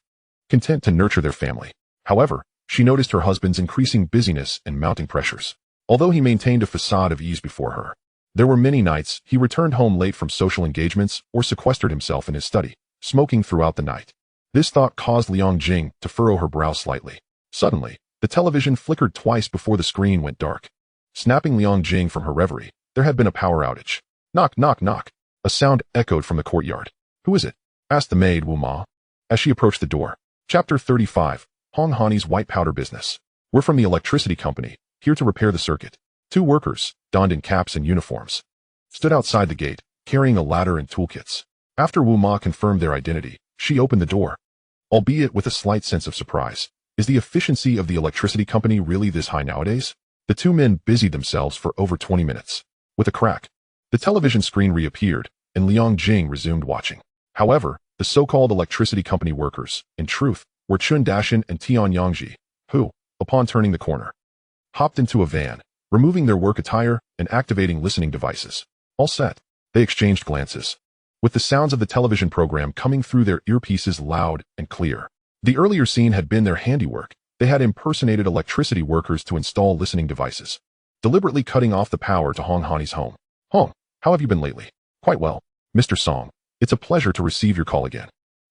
[SPEAKER 1] content to nurture their family. However, she noticed her husband's increasing busyness and mounting pressures. Although he maintained a facade of ease before her, There were many nights he returned home late from social engagements or sequestered himself in his study, smoking throughout the night. This thought caused Liang Jing to furrow her brow slightly. Suddenly, the television flickered twice before the screen went dark. Snapping Liang Jing from her reverie, there had been a power outage. Knock, knock, knock. A sound echoed from the courtyard. Who is it? Asked the maid Wu Ma as she approached the door. Chapter 35. Hong Hani's White Powder Business. We're from the electricity company, here to repair the circuit. Two workers, donned in caps and uniforms, stood outside the gate, carrying a ladder and toolkits. After Wu Ma confirmed their identity, she opened the door, albeit with a slight sense of surprise. Is the efficiency of the electricity company really this high nowadays? The two men busied themselves for over 20 minutes. With a crack, the television screen reappeared, and Liang Jing resumed watching. However, the so-called electricity company workers, in truth, were Chun Dashan and Tian Yangji, who, upon turning the corner, hopped into a van, removing their work attire and activating listening devices. All set. They exchanged glances, with the sounds of the television program coming through their earpieces loud and clear. The earlier scene had been their handiwork. They had impersonated electricity workers to install listening devices, deliberately cutting off the power to Hong Hani's home. Hong, how have you been lately? Quite well, Mr. Song. It's a pleasure to receive your call again.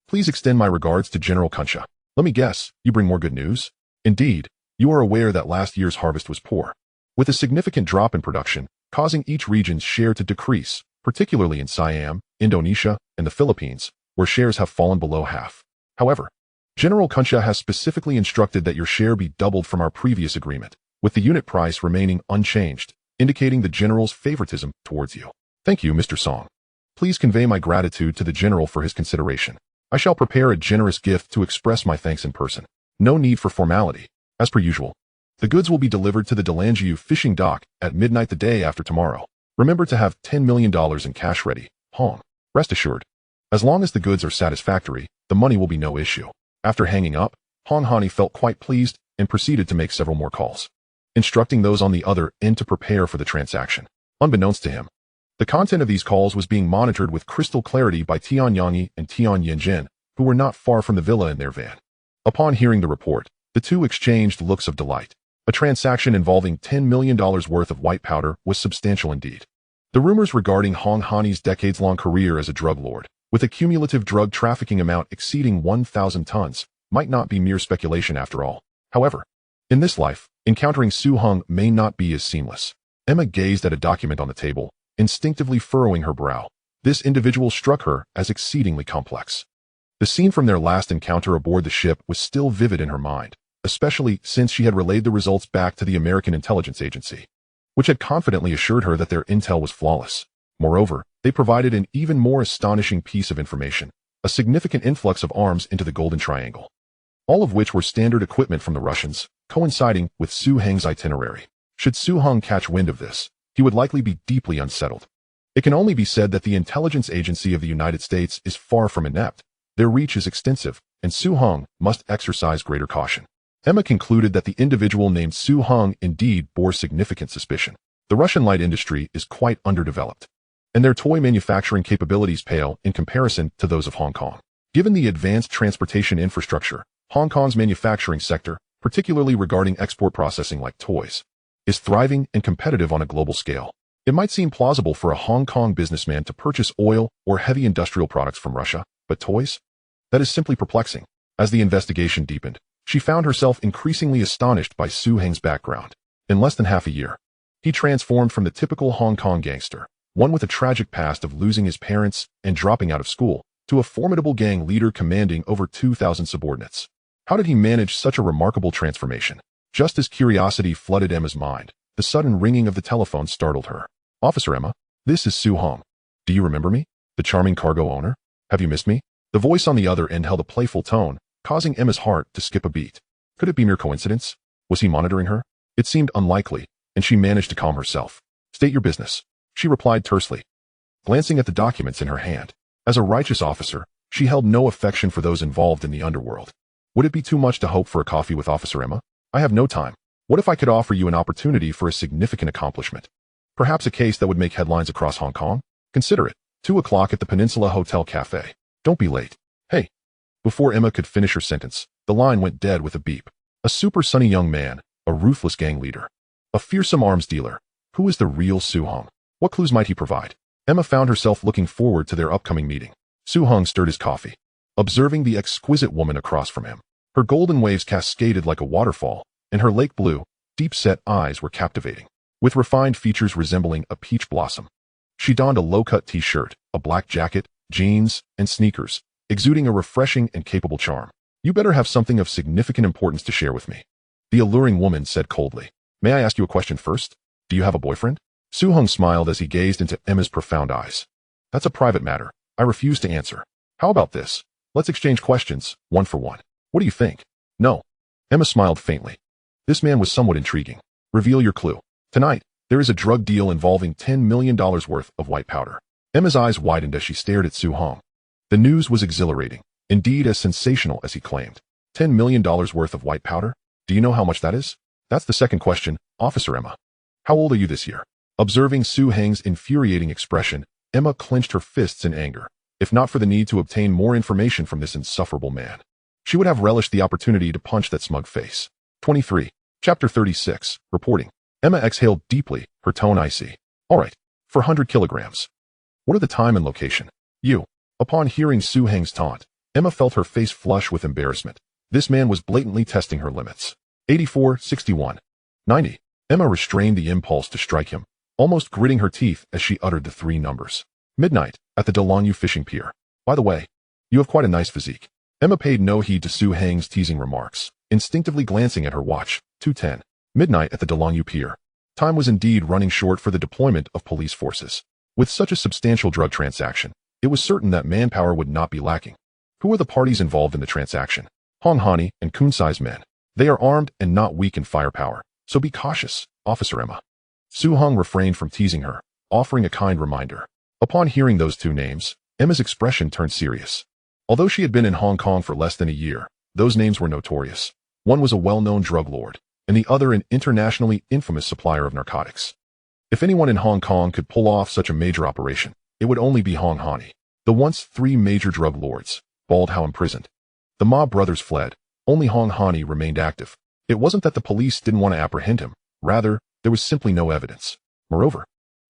[SPEAKER 1] Please extend my regards to General Kunsha. Let me guess, you bring more good news? Indeed, you are aware that last year's harvest was poor, with a significant drop in production, causing each region's share to decrease, particularly in Siam, Indonesia, and the Philippines, where shares have fallen below half. However, General Kunsha has specifically instructed that your share be doubled from our previous agreement, with the unit price remaining unchanged, indicating the General's favoritism towards you. Thank you, Mr. Song. Please convey my gratitude to the General for his consideration. I shall prepare a generous gift to express my thanks in person. No need for formality. As per usual, the goods will be delivered to the Delangiu fishing dock at midnight the day after tomorrow. Remember to have $10 million in cash ready, Hong. Rest assured, as long as the goods are satisfactory, the money will be no issue. After hanging up, Hong Hani felt quite pleased and proceeded to make several more calls, instructing those on the other end to prepare for the transaction. Unbeknownst to him, the content of these calls was being monitored with crystal clarity by Tian Yangyi and Tian Yanjin, who were not far from the villa in their van. Upon hearing the report, the two exchanged looks of delight. A transaction involving $10 million worth of white powder was substantial indeed. The rumors regarding Hong Hani's decades-long career as a drug lord, with a cumulative drug trafficking amount exceeding 1,000 tons, might not be mere speculation after all. However, in this life, encountering Su Hong may not be as seamless. Emma gazed at a document on the table, instinctively furrowing her brow. This individual struck her as exceedingly complex. The scene from their last encounter aboard the ship was still vivid in her mind, especially since she had relayed the results back to the American intelligence agency, which had confidently assured her that their intel was flawless. Moreover, they provided an even more astonishing piece of information, a significant influx of arms into the Golden Triangle, all of which were standard equipment from the Russians, coinciding with Su Heng's itinerary. Should Su Heng catch wind of this, he would likely be deeply unsettled. It can only be said that the intelligence agency of the United States is far from inept. Their reach is extensive, and Su Heng must exercise greater caution. Emma concluded that the individual named Su Heng indeed bore significant suspicion. The Russian light industry is quite underdeveloped, and their toy manufacturing capabilities pale in comparison to those of Hong Kong. Given the advanced transportation infrastructure, Hong Kong's manufacturing sector, particularly regarding export processing like toys, is thriving and competitive on a global scale. It might seem plausible for a Hong Kong businessman to purchase oil or heavy industrial products from Russia, but toys? That is simply perplexing. As the investigation deepened, she found herself increasingly astonished by Su Heng's background. In less than half a year, he transformed from the typical Hong Kong gangster, one with a tragic past of losing his parents and dropping out of school, to a formidable gang leader commanding over 2,000 subordinates. How did he manage such a remarkable transformation? Just as curiosity flooded Emma's mind, the sudden ringing of the telephone startled her. Officer Emma, this is Su Hong. Do you remember me? The charming cargo owner? Have you missed me? The voice on the other end held a playful tone, causing Emma's heart to skip a beat. Could it be mere coincidence? Was he monitoring her? It seemed unlikely, and she managed to calm herself. State your business, she replied tersely, glancing at the documents in her hand. As a righteous officer, she held no affection for those involved in the underworld. Would it be too much to hope for a coffee with Officer Emma? I have no time. What if I could offer you an opportunity for a significant accomplishment? Perhaps a case that would make headlines across Hong Kong? Consider it. 2 o'clock at the Peninsula Hotel Cafe. Don't be late. Hey. Before Emma could finish her sentence, the line went dead with a beep. A super sunny young man, a ruthless gang leader, a fearsome arms dealer. Who is the real Su Hong? What clues might he provide? Emma found herself looking forward to their upcoming meeting. Su-hung stirred his coffee, observing the exquisite woman across from him. Her golden waves cascaded like a waterfall, and her lake blue, deep-set eyes were captivating, with refined features resembling a peach blossom. She donned a low-cut t-shirt, a black jacket, jeans, and sneakers, exuding a refreshing and capable charm. You better have something of significant importance to share with me, the alluring woman said coldly. May I ask you a question first? Do you have a boyfriend? Su-hung smiled as he gazed into Emma's profound eyes. That's a private matter. I refuse to answer. How about this? Let's exchange questions, one for one. What do you think? No. Emma smiled faintly. This man was somewhat intriguing. Reveal your clue. Tonight, there is a drug deal involving $10 million worth of white powder. Emma's eyes widened as she stared at Su-hung. The news was exhilarating, indeed as sensational as he claimed. $10 million worth of white powder? Do you know how much that is? That's the second question, Officer Emma. How old are you this year? Observing Su-hung's infuriating expression, Emma clenched her fists in anger. If not for the need to obtain more information from this insufferable man, she would have relished the opportunity to punch that smug face. 23. Chapter 36. Reporting. Emma exhaled deeply, her tone icy. All right, for 100 kilograms. What are the time and location? You. Upon hearing Su-hung's taunt, Emma felt her face flush with embarrassment. This man was blatantly testing her limits. 84, 61, 90. Emma restrained the impulse to strike him, almost gritting her teeth as she uttered the three numbers. Midnight, at the Delongyu fishing pier. By the way, you have quite a nice physique. Emma paid no heed to Su-hung's teasing remarks, instinctively glancing at her watch. 2:10. Midnight at the Delongyu pier. Time was indeed running short for the deployment of police forces. With such a substantial drug transaction, it was certain that manpower would not be lacking. Who are the parties involved in the transaction? Hong Hani and Kunsai's men. They are armed and not weak in firepower, so be cautious, Officer Emma. Su-hung refrained from teasing her, offering a kind reminder. Upon hearing those two names, Emma's expression turned serious. Although she had been in Hong Kong for less than a year, those names were notorious. One was a well-known drug lord, and the other an internationally infamous supplier of narcotics. If anyone in Hong Kong could pull off such a major operation, it would only be Hong Hani. The once three major drug lords, Bald How imprisoned. The mob brothers fled. Only Hong Hani remained active. It wasn't that the police didn't want to apprehend him. Rather, there was simply no evidence. Moreover,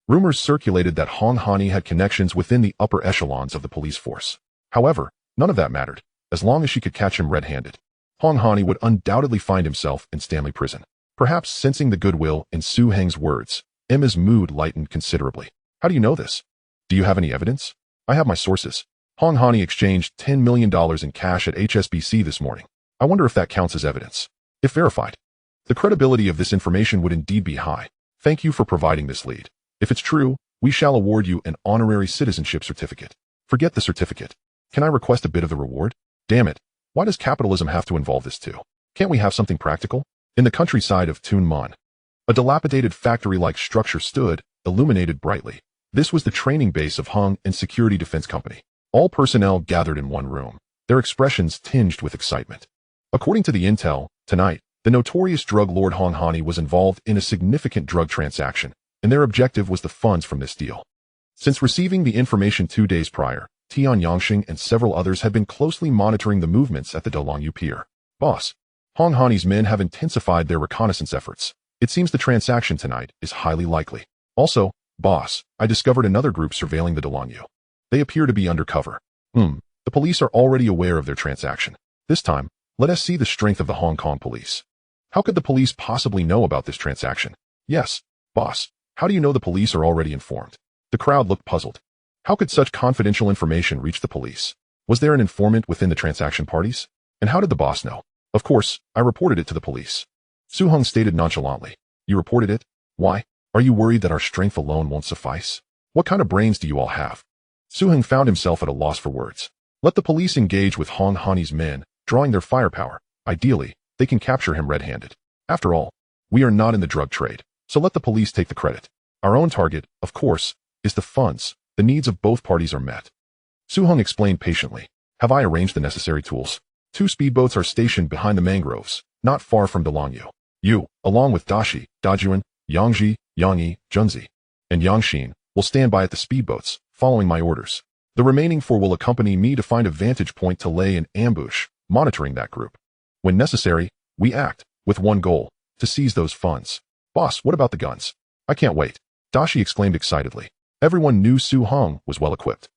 [SPEAKER 1] rumors circulated that Hong Hani had connections within the upper echelons of the police force. However, none of that mattered, as long as she could catch him red-handed. Hong Hani would undoubtedly find himself in Stanley Prison. Perhaps sensing the goodwill in Su-hung's words, Emma's mood lightened considerably. How do you know this? Do you have any evidence? I have my sources. Hong Hani exchanged $10 million in cash at HSBC this morning. I wonder if that counts as evidence. If verified, the credibility of this information would indeed be high. Thank you for providing this lead. If it's true, we shall award you an honorary citizenship certificate. Forget the certificate. Can I request a bit of the reward? Damn it. Why does capitalism have to involve this too? Can't we have something practical? In the countryside of Tunman, a dilapidated factory-like structure stood, illuminated brightly. This was the training base of Hung and Security Defense Company. All personnel gathered in one room, their expressions tinged with excitement. According to the intel, tonight, the notorious drug lord Hong Hani was involved in a significant drug transaction, and their objective was the funds from this deal. Since receiving the information 2 days prior, Tian Yangxing and several others had been closely monitoring the movements at the Delongyu pier. Boss, Hong Hani's men have intensified their reconnaissance efforts. It seems the transaction tonight is highly likely. Also, boss, I discovered another group surveilling the Delongyu. They appear to be undercover. The police are already aware of their transaction. This time, let us see the strength of the Hong Kong police. How could the police possibly know about this transaction? Yes, boss, how do you know the police are already informed? The crowd looked puzzled. How could such confidential information reach the police? Was there an informant within the transaction parties? And how did the boss know? Of course, I reported it to the police. Su-hung stated nonchalantly. You reported it? Why? Are you worried that our strength alone won't suffice? What kind of brains do you all have? Su-hung found himself at a loss for words. Let the police engage with Hong Hani's men, drawing their firepower. Ideally, they can capture him red-handed. After all, we are not in the drug trade, so let the police take the credit. Our own target, of course, is the funds. The needs of both parties are met. Su-hung explained patiently. Have I arranged the necessary tools? 2 speedboats are stationed behind the mangroves, not far from Delongyu. You, along with Dashi, Dajuan, Yangji, Yangyi, Junzi, and Yangxin, will stand by at the speedboats, following my orders. The remaining 4 will accompany me to find a vantage point to lay an ambush, monitoring that group. When necessary, we act, with one goal, to seize those funds. Boss, what about the guns? I can't wait. Dashi exclaimed excitedly. Everyone knew Su Hong was well equipped.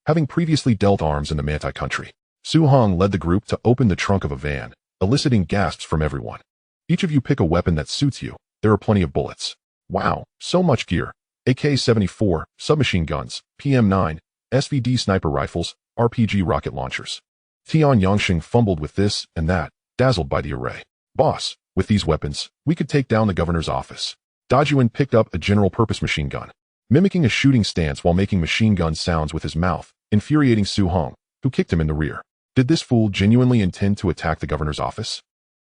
[SPEAKER 1] Having previously dealt arms in the Manti country, Su Hong led the group to open the trunk of a van, eliciting gasps from everyone. Each of you pick a weapon that suits you. There are plenty of bullets. Wow, so much gear. AK-74, submachine guns, PM-9, SVD sniper rifles, RPG rocket launchers. Tian Yangsheng fumbled with this and that, dazzled by the array. Boss, with these weapons, we could take down the governor's office. Dajuan picked up a general-purpose machine gun, mimicking a shooting stance while making machine gun sounds with his mouth, infuriating Su Hong, who kicked him in the rear. Did this fool genuinely intend to attack the governor's office?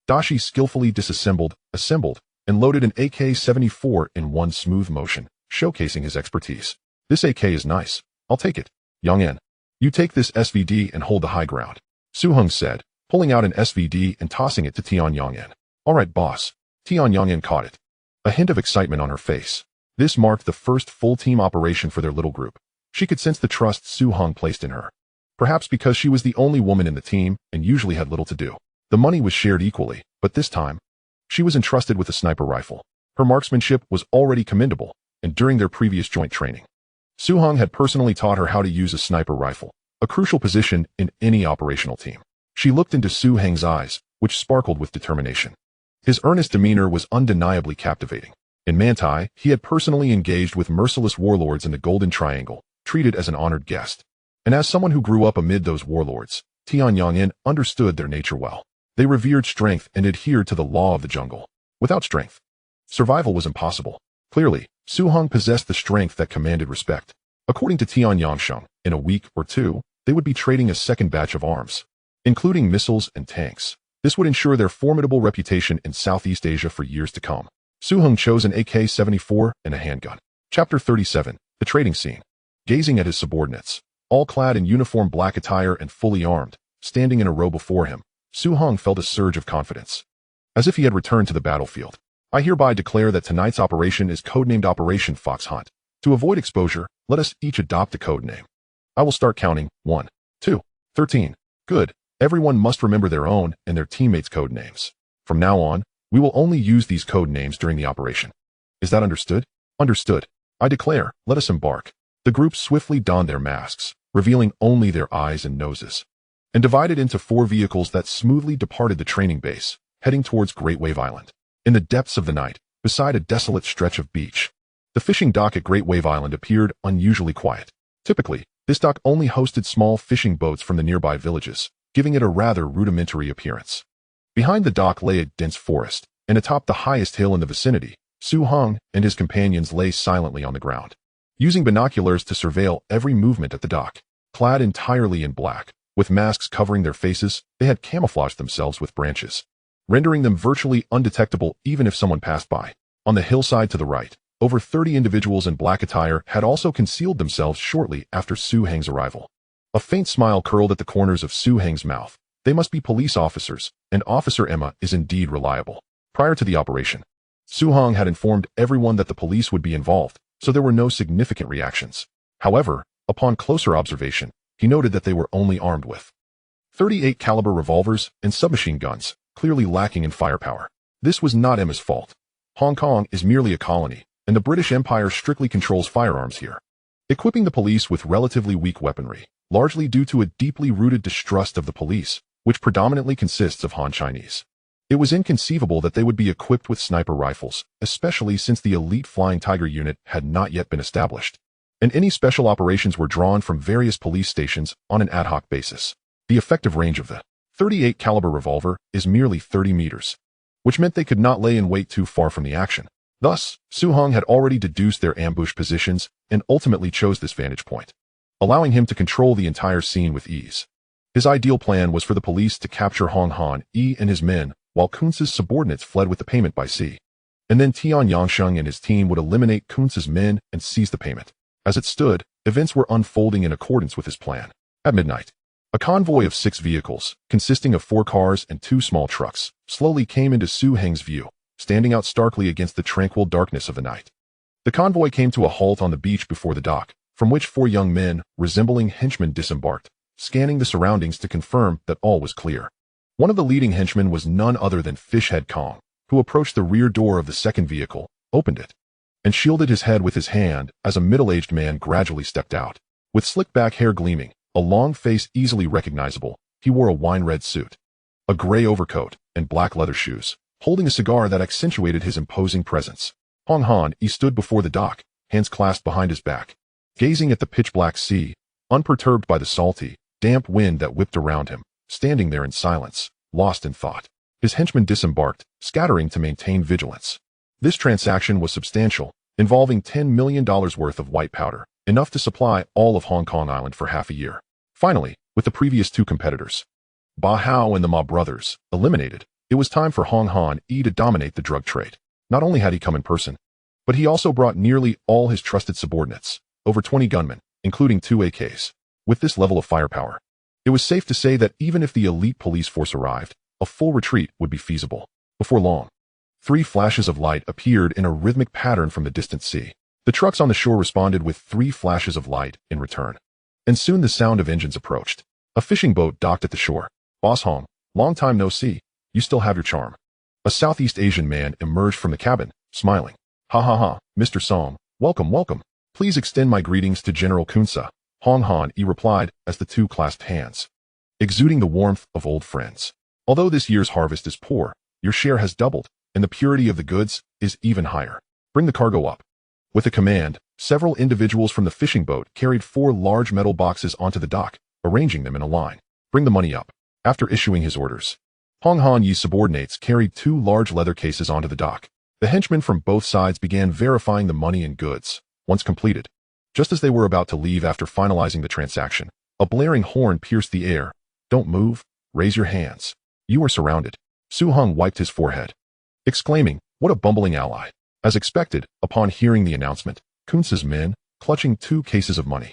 [SPEAKER 1] Dashi skillfully disassembled, assembled, and loaded an AK-74 in one smooth motion, showcasing his expertise. This AK is nice. I'll take it. Yang-en, you take this SVD and hold the high ground, Su Hong said, pulling out an SVD and tossing it to Tian Yang-en. All right, boss. Tian Yang-en caught it. A hint of excitement on her face. This marked the first full-team operation for their little group. She could sense the trust Su Hong placed in her. Perhaps because she was the only woman in the team and usually had little to do. The money was shared equally, but this time, she was entrusted with a sniper rifle. Her marksmanship was already commendable, and during their previous joint training, Su Hong had personally taught her how to use a sniper rifle, a crucial position in any operational team. She looked into Su Hong's eyes, which sparkled with determination. His earnest demeanor was undeniably captivating. In Manti, he had personally engaged with merciless warlords in the Golden Triangle, treated as an honored guest. And as someone who grew up amid those warlords, Tian Yang-en understood their nature well. They revered strength and adhered to the law of the jungle. Without strength, survival was impossible. Clearly, Su Hong possessed the strength that commanded respect. According to Tian Yangsheng, in a week or two, they would be trading a second batch of arms, including missiles and tanks. This would ensure their formidable reputation in Southeast Asia for years to come. Su Hong chose an AK-74 and a handgun. Chapter 37, The Trading Scene. Gazing at his subordinates, all clad in uniform black attire and fully armed, standing in a row before him, Su Hong felt a surge of confidence. As if he had returned to the battlefield. I hereby declare that tonight's operation is codenamed Operation Fox Hunt. To avoid exposure, let us each adopt a code name. I will start counting. 1, 2, 13. Good. Everyone must remember their own and their teammates' code names. From now on, we will only use these code names during the operation. Is that understood? Understood. I declare, let us embark. The group swiftly donned their masks, revealing only their eyes and noses, and divided into 4 vehicles that smoothly departed the training base, heading towards Great Wave Island. In the depths of the night, beside a desolate stretch of beach, the fishing dock at Great Wave Island appeared unusually quiet. Typically, this dock only hosted small fishing boats from the nearby villages, giving it a rather rudimentary appearance. Behind the dock lay a dense forest, and atop the highest hill in the vicinity, Su Hong and his companions lay silently on the ground, using binoculars to surveil every movement at the dock. Clad entirely in black, with masks covering their faces, they had camouflaged themselves with branches, rendering them virtually undetectable even if someone passed by. On the hillside to the right, over 30 individuals in black attire had also concealed themselves shortly after Su Hong's arrival. A faint smile curled at the corners of Su Hong's mouth. They must be police officers, and Officer Emma is indeed reliable. Prior to the operation, Su Hong had informed everyone that the police would be involved, so there were no significant reactions. However, upon closer observation, he noted that they were only armed with 38 caliber revolvers and submachine guns, clearly lacking in firepower. This was not Emma's fault. Hong Kong is merely a colony, and the British Empire strictly controls firearms here, equipping the police with relatively weak weaponry, largely due to a deeply rooted distrust of the police, which predominantly consists of Han Chinese. It was inconceivable that they would be equipped with sniper rifles, especially since the elite Flying Tiger unit had not yet been established, and any special operations were drawn from various police stations on an ad hoc basis. The effective range of the 38 caliber revolver is merely 30 meters, which meant they could not lay in wait too far from the action. Thus, Su Hong had already deduced their ambush positions and ultimately chose this vantage point, allowing him to control the entire scene with ease. His ideal plan was for the police to capture Hong Han E and his men, while Kunz's subordinates fled with the payment by sea. And then Tian Yangsheng and his team would eliminate Kunz's men and seize the payment. As it stood, events were unfolding in accordance with his plan. At midnight, a convoy of 6 vehicles, consisting of 4 cars and 2 small trucks, slowly came into Su Hong's view, standing out starkly against the tranquil darkness of the night. The convoy came to a halt on the beach before the dock, from which 4 young men, resembling henchmen, disembarked, scanning the surroundings to confirm that all was clear. One of the leading henchmen was none other than Fishhead Kong, who approached the rear door of the second vehicle, opened it, and shielded his head with his hand as a middle-aged man gradually stepped out. With slick-back hair gleaming, a long face easily recognizable, he wore a wine-red suit, a gray overcoat, and black leather shoes, holding a cigar that accentuated his imposing presence. Hong Han stood before the dock, hands clasped behind his back, gazing at the pitch-black sea, unperturbed by the salty, damp wind that whipped around him, standing there in silence, lost in thought. His henchmen disembarked, scattering to maintain vigilance. This transaction was substantial, involving $10 million worth of white powder, enough to supply all of Hong Kong Island for half a year. Finally, with the previous two competitors, Ba Hao and the Ma brothers, eliminated, it was time for Hong Han to dominate the drug trade. Not only had he come in person, but he also brought nearly all his trusted subordinates, over 20 gunmen, including 2 AKs. With this level of firepower, it was safe to say that even if the elite police force arrived, a full retreat would be feasible. Before long, 3 flashes of light appeared in a rhythmic pattern from the distant sea. The trucks on the shore responded with 3 flashes of light in return. And soon the sound of engines approached. A fishing boat docked at the shore. "Boss Hong, long time no see. You still have your charm." A Southeast Asian man emerged from the cabin, smiling. "Ha ha ha, Mr. Song, welcome, welcome. Please extend my greetings to General Kunsa," Hong Han replied as the two clasped hands, exuding the warmth of old friends. "Although this year's harvest is poor, your share has doubled, and the purity of the goods is even higher. Bring the cargo up." With a command, several individuals from the fishing boat carried 4 large metal boxes onto the dock, arranging them in a line. "Bring the money up." After issuing his orders, Hong Han's subordinates carried 2 large leather cases onto the dock. The henchmen from both sides began verifying the money and goods. Once completed, just as they were about to leave after finalizing the transaction, a blaring horn pierced the air. "Don't move. Raise your hands. You are surrounded." Su Hung wiped his forehead, exclaiming, "What a bumbling ally." As expected, upon hearing the announcement, Kunsa's men, clutching 2 cases of money,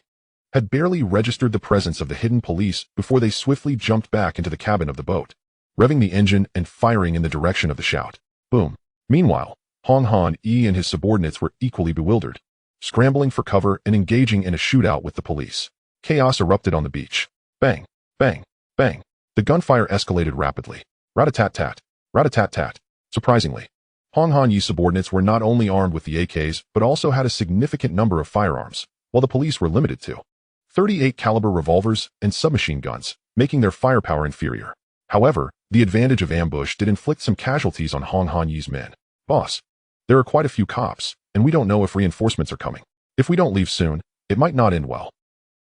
[SPEAKER 1] had barely registered the presence of the hidden police before they swiftly jumped back into the cabin of the boat, revving the engine and firing in the direction of the shout. Boom. Meanwhile, Hong Han and his subordinates were equally bewildered, scrambling for cover and engaging in a shootout with the police. Chaos erupted on the beach. Bang, bang, bang. The gunfire escalated rapidly. Rat-a-tat-tat, rat-a-tat-tat. Surprisingly, Hong Han's subordinates were not only armed with the AKs but also had a significant number of firearms, while the police were limited to 38 caliber revolvers and submachine guns, making their firepower inferior. However, the advantage of ambush did inflict some casualties on Hong Han's men. "Boss, there are quite a few cops, and we don't know if reinforcements are coming. If we don't leave soon, it might not end well."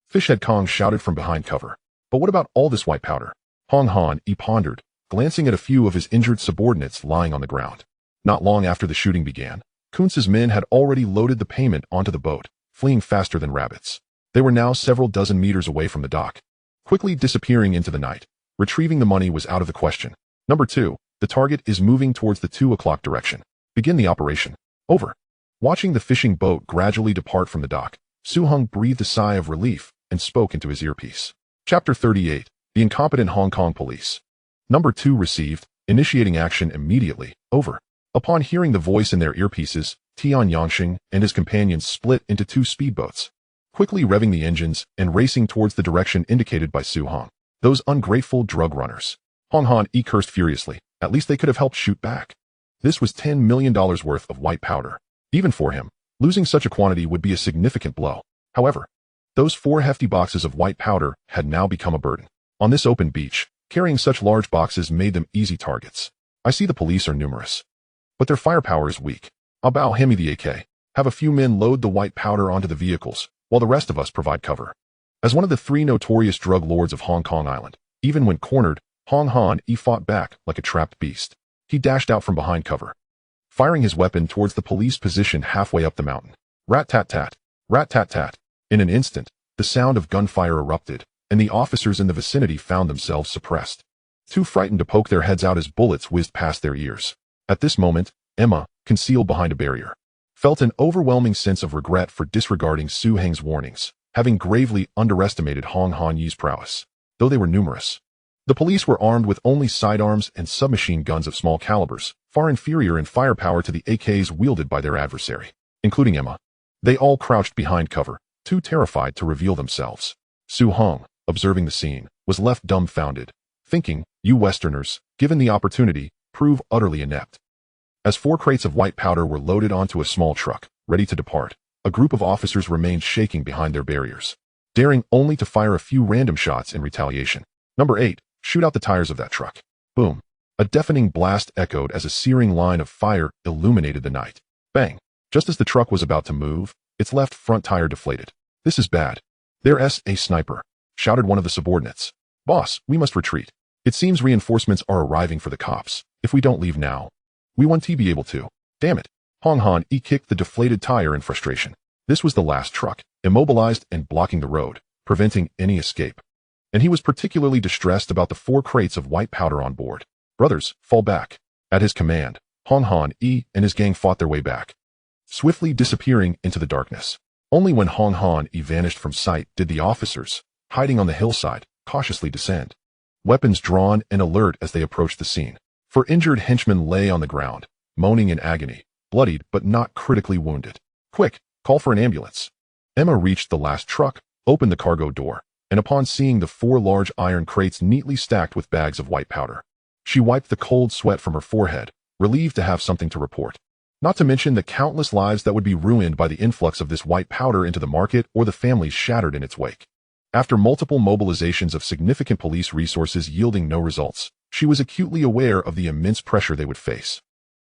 [SPEAKER 1] Fishhead Kong shouted from behind cover. "But what about all this white powder?" Hong Han pondered, glancing at a few of his injured subordinates lying on the ground. Not long after the shooting began, Kunsa's men had already loaded the payment onto the boat, fleeing faster than rabbits. They were now several dozen meters away from the dock, quickly disappearing into the night. Retrieving the money was out of the question. Number 2, the target is moving towards the 2 o'clock direction. Begin the operation. Over. Watching the fishing boat gradually depart from the dock, Su Hung breathed a sigh of relief and spoke into his earpiece. Chapter 38, The Incompetent Hong Kong Police. Number 2 received, initiating action immediately. Over. Upon hearing the voice in their earpieces, Tian Yangsheng and his companions split into 2 speedboats, quickly revving the engines and racing towards the direction indicated by Su Hong. Those ungrateful drug runners. Hong Han cursed furiously. At least they could have helped shoot back. This was $10 million worth of white powder. Even for him, losing such a quantity would be a significant blow. However, those 4 hefty boxes of white powder had now become a burden. On this open beach, carrying such large boxes made them easy targets. "I see the police are numerous, but their firepower is weak. I'll bow him the AK. Have a few men load the white powder onto the vehicles, while the rest of us provide cover." As one of the 3 notorious drug lords of Hong Kong Island, even when cornered, Hong Han fought back like a trapped beast. He dashed out from behind cover, firing his weapon towards the police position halfway up the mountain. Rat-tat-tat, rat-tat-tat. In an instant, the sound of gunfire erupted, and the officers in the vicinity found themselves suppressed, too frightened to poke their heads out as bullets whizzed past their ears. At this moment, Emma, concealed behind a barrier, felt an overwhelming sense of regret for disregarding Su Heng's warnings, having gravely underestimated Hong Han's prowess. Though they were numerous, the police were armed with only sidearms and submachine guns of small calibers, far inferior in firepower to the AKs wielded by their adversary, including Emma. They all crouched behind cover, too terrified to reveal themselves. Su Hong, observing the scene, was left dumbfounded, thinking, "You Westerners, given the opportunity, prove utterly inept." As 4 crates of white powder were loaded onto a small truck, ready to depart, a group of officers remained shaking behind their barriers, daring only to fire a few random shots in retaliation. Number 8. Shoot out the tires of that truck. Boom. A deafening blast echoed as a searing line of fire illuminated the night. Bang. Just as the truck was about to move, its left front tire deflated. This is bad. There's a sniper, shouted one of the subordinates. Boss, we must retreat. It seems reinforcements are arriving for the cops. If we don't leave now, we won't be able to. Damn it. Hong Han kicked the deflated tire in frustration. This was the last truck, immobilized and blocking the road, preventing any escape. And he was particularly distressed about the 4 crates of white powder on board. Brothers, fall back. At his command, Hong Han and his gang fought their way back, swiftly disappearing into the darkness. Only when Hong Han vanished from sight did the officers, hiding on the hillside, cautiously descend, weapons drawn and alert as they approached the scene. For injured henchmen lay on the ground, moaning in agony, bloodied but not critically wounded. Quick, call for an ambulance. Emma reached the last truck, opened the cargo door, and upon seeing the 4 large iron crates neatly stacked with bags of white powder, she wiped the cold sweat from her forehead, relieved to have something to report. Not to mention the countless lives that would be ruined by the influx of this white powder into the market or the families shattered in its wake. After multiple mobilizations of significant police resources yielding no results, she was acutely aware of the immense pressure they would face.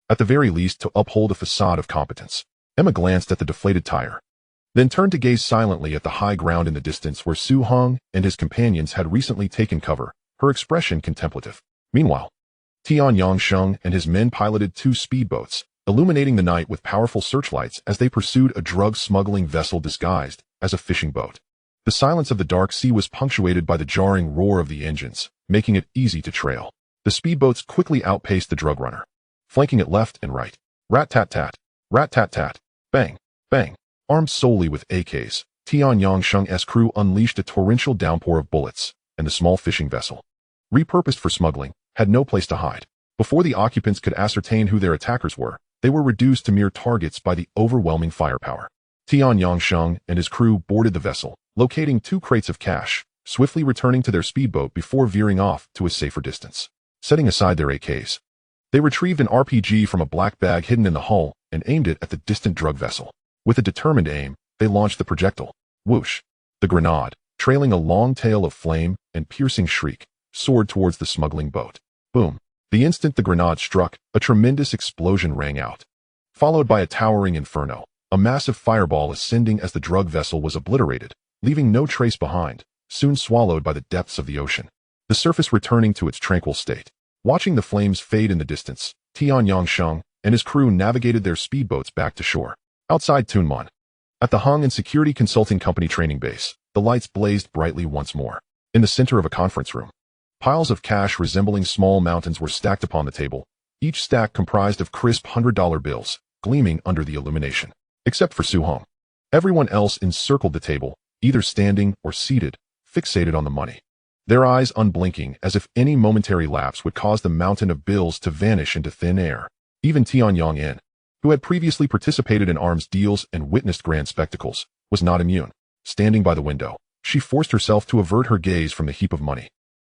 [SPEAKER 1] At the very least, to uphold a facade of competence. Emma glanced at the deflated tire, then turned to gaze silently at the high ground in the distance where Su Hong and his companions had recently taken cover, her expression contemplative. Meanwhile, Tian Yangsheng and his men piloted 2 speedboats, illuminating the night with powerful searchlights as they pursued a drug-smuggling vessel disguised as a fishing boat. The silence of the dark sea was punctuated by the jarring roar of the engines, making it easy to trail. The speedboats quickly outpaced the drug runner, flanking it left and right. Rat-tat-tat, rat-tat-tat, bang, bang. Armed solely with AKs, Tian Yangsheng's crew unleashed a torrential downpour of bullets, and the small fishing vessel, repurposed for smuggling, had no place to hide. Before the occupants could ascertain who their attackers were, they were reduced to mere targets by the overwhelming firepower. Tian Yangsheng and his crew boarded the vessel, locating 2 crates of cash, swiftly returning to their speedboat before veering off to a safer distance. Setting aside their AKs, they retrieved an RPG from a black bag hidden in the hull and aimed it at the distant drug vessel. With a determined aim, they launched the projectile. Whoosh! The grenade, trailing a long tail of flame and piercing shriek, soared towards the smuggling boat. Boom! The instant the grenade struck, a tremendous explosion rang out, followed by a towering inferno, a massive fireball ascending as the drug vessel was obliterated, leaving no trace behind, soon swallowed by the depths of the ocean. The surface returning to its tranquil state. Watching the flames fade in the distance, Tian Yangsheng and his crew navigated their speedboats back to shore. Outside Tunman, at the Hong and Security Consulting Company training base, the lights blazed brightly once more. In the center of a conference room, piles of cash resembling small mountains were stacked upon the table, each stack comprised of crisp $100 bills, gleaming under the illumination. Except for Su Hong. Everyone else encircled the table, either standing or seated, fixated on the money, their eyes unblinking as if any momentary lapse would cause the mountain of bills to vanish into thin air. Even Tian Yang'en, who had previously participated in arms deals and witnessed grand spectacles, was not immune. Standing by the window, she forced herself to avert her gaze from the heap of money.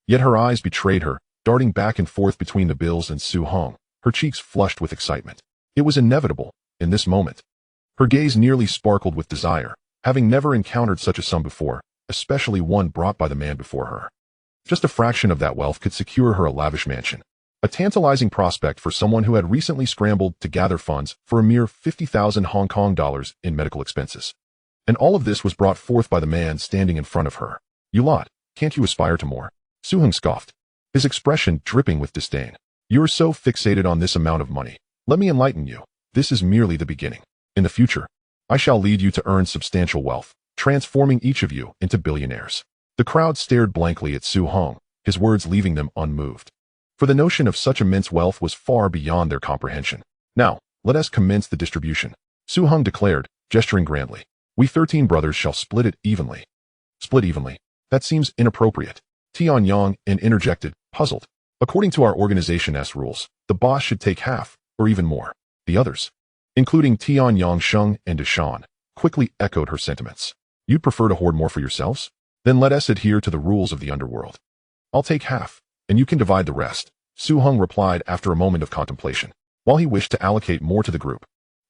[SPEAKER 1] Yet her eyes betrayed her, darting back and forth between the bills and Su Hong, her cheeks flushed with excitement. It was inevitable, in this moment. Her gaze nearly sparkled with desire, having never encountered such a sum before, especially one brought by the man before her. Just a fraction of that wealth could secure her a lavish mansion. A tantalizing prospect for someone who had recently scrambled to gather funds for a mere 50,000 Hong Kong dollars in medical expenses. And all of this was brought forth by the man standing in front of her. You lot, can't you aspire to more? Su Hong scoffed, his expression dripping with disdain. You're so fixated on this amount of money. Let me enlighten you. This is merely the beginning. In the future, I shall lead you to earn substantial wealth, transforming each of you into billionaires. The crowd stared blankly at Su Hong, his words leaving them unmoved. For the notion of such immense wealth was far beyond their comprehension. Now, let us commence the distribution, Su Hong declared, gesturing grandly. We 13 brothers shall split it evenly. Split evenly? That seems inappropriate. Tian Yang interjected, puzzled. According to our organization's rules, the boss should take half, or even more. The others, including Tian Yangsheng and Deshan, quickly echoed her sentiments. You'd prefer to hoard more for yourselves? Then let us adhere to the rules of the Underworld. I'll take half, and you can divide the rest, Su Hong replied after a moment of contemplation. While he wished to allocate more to the group,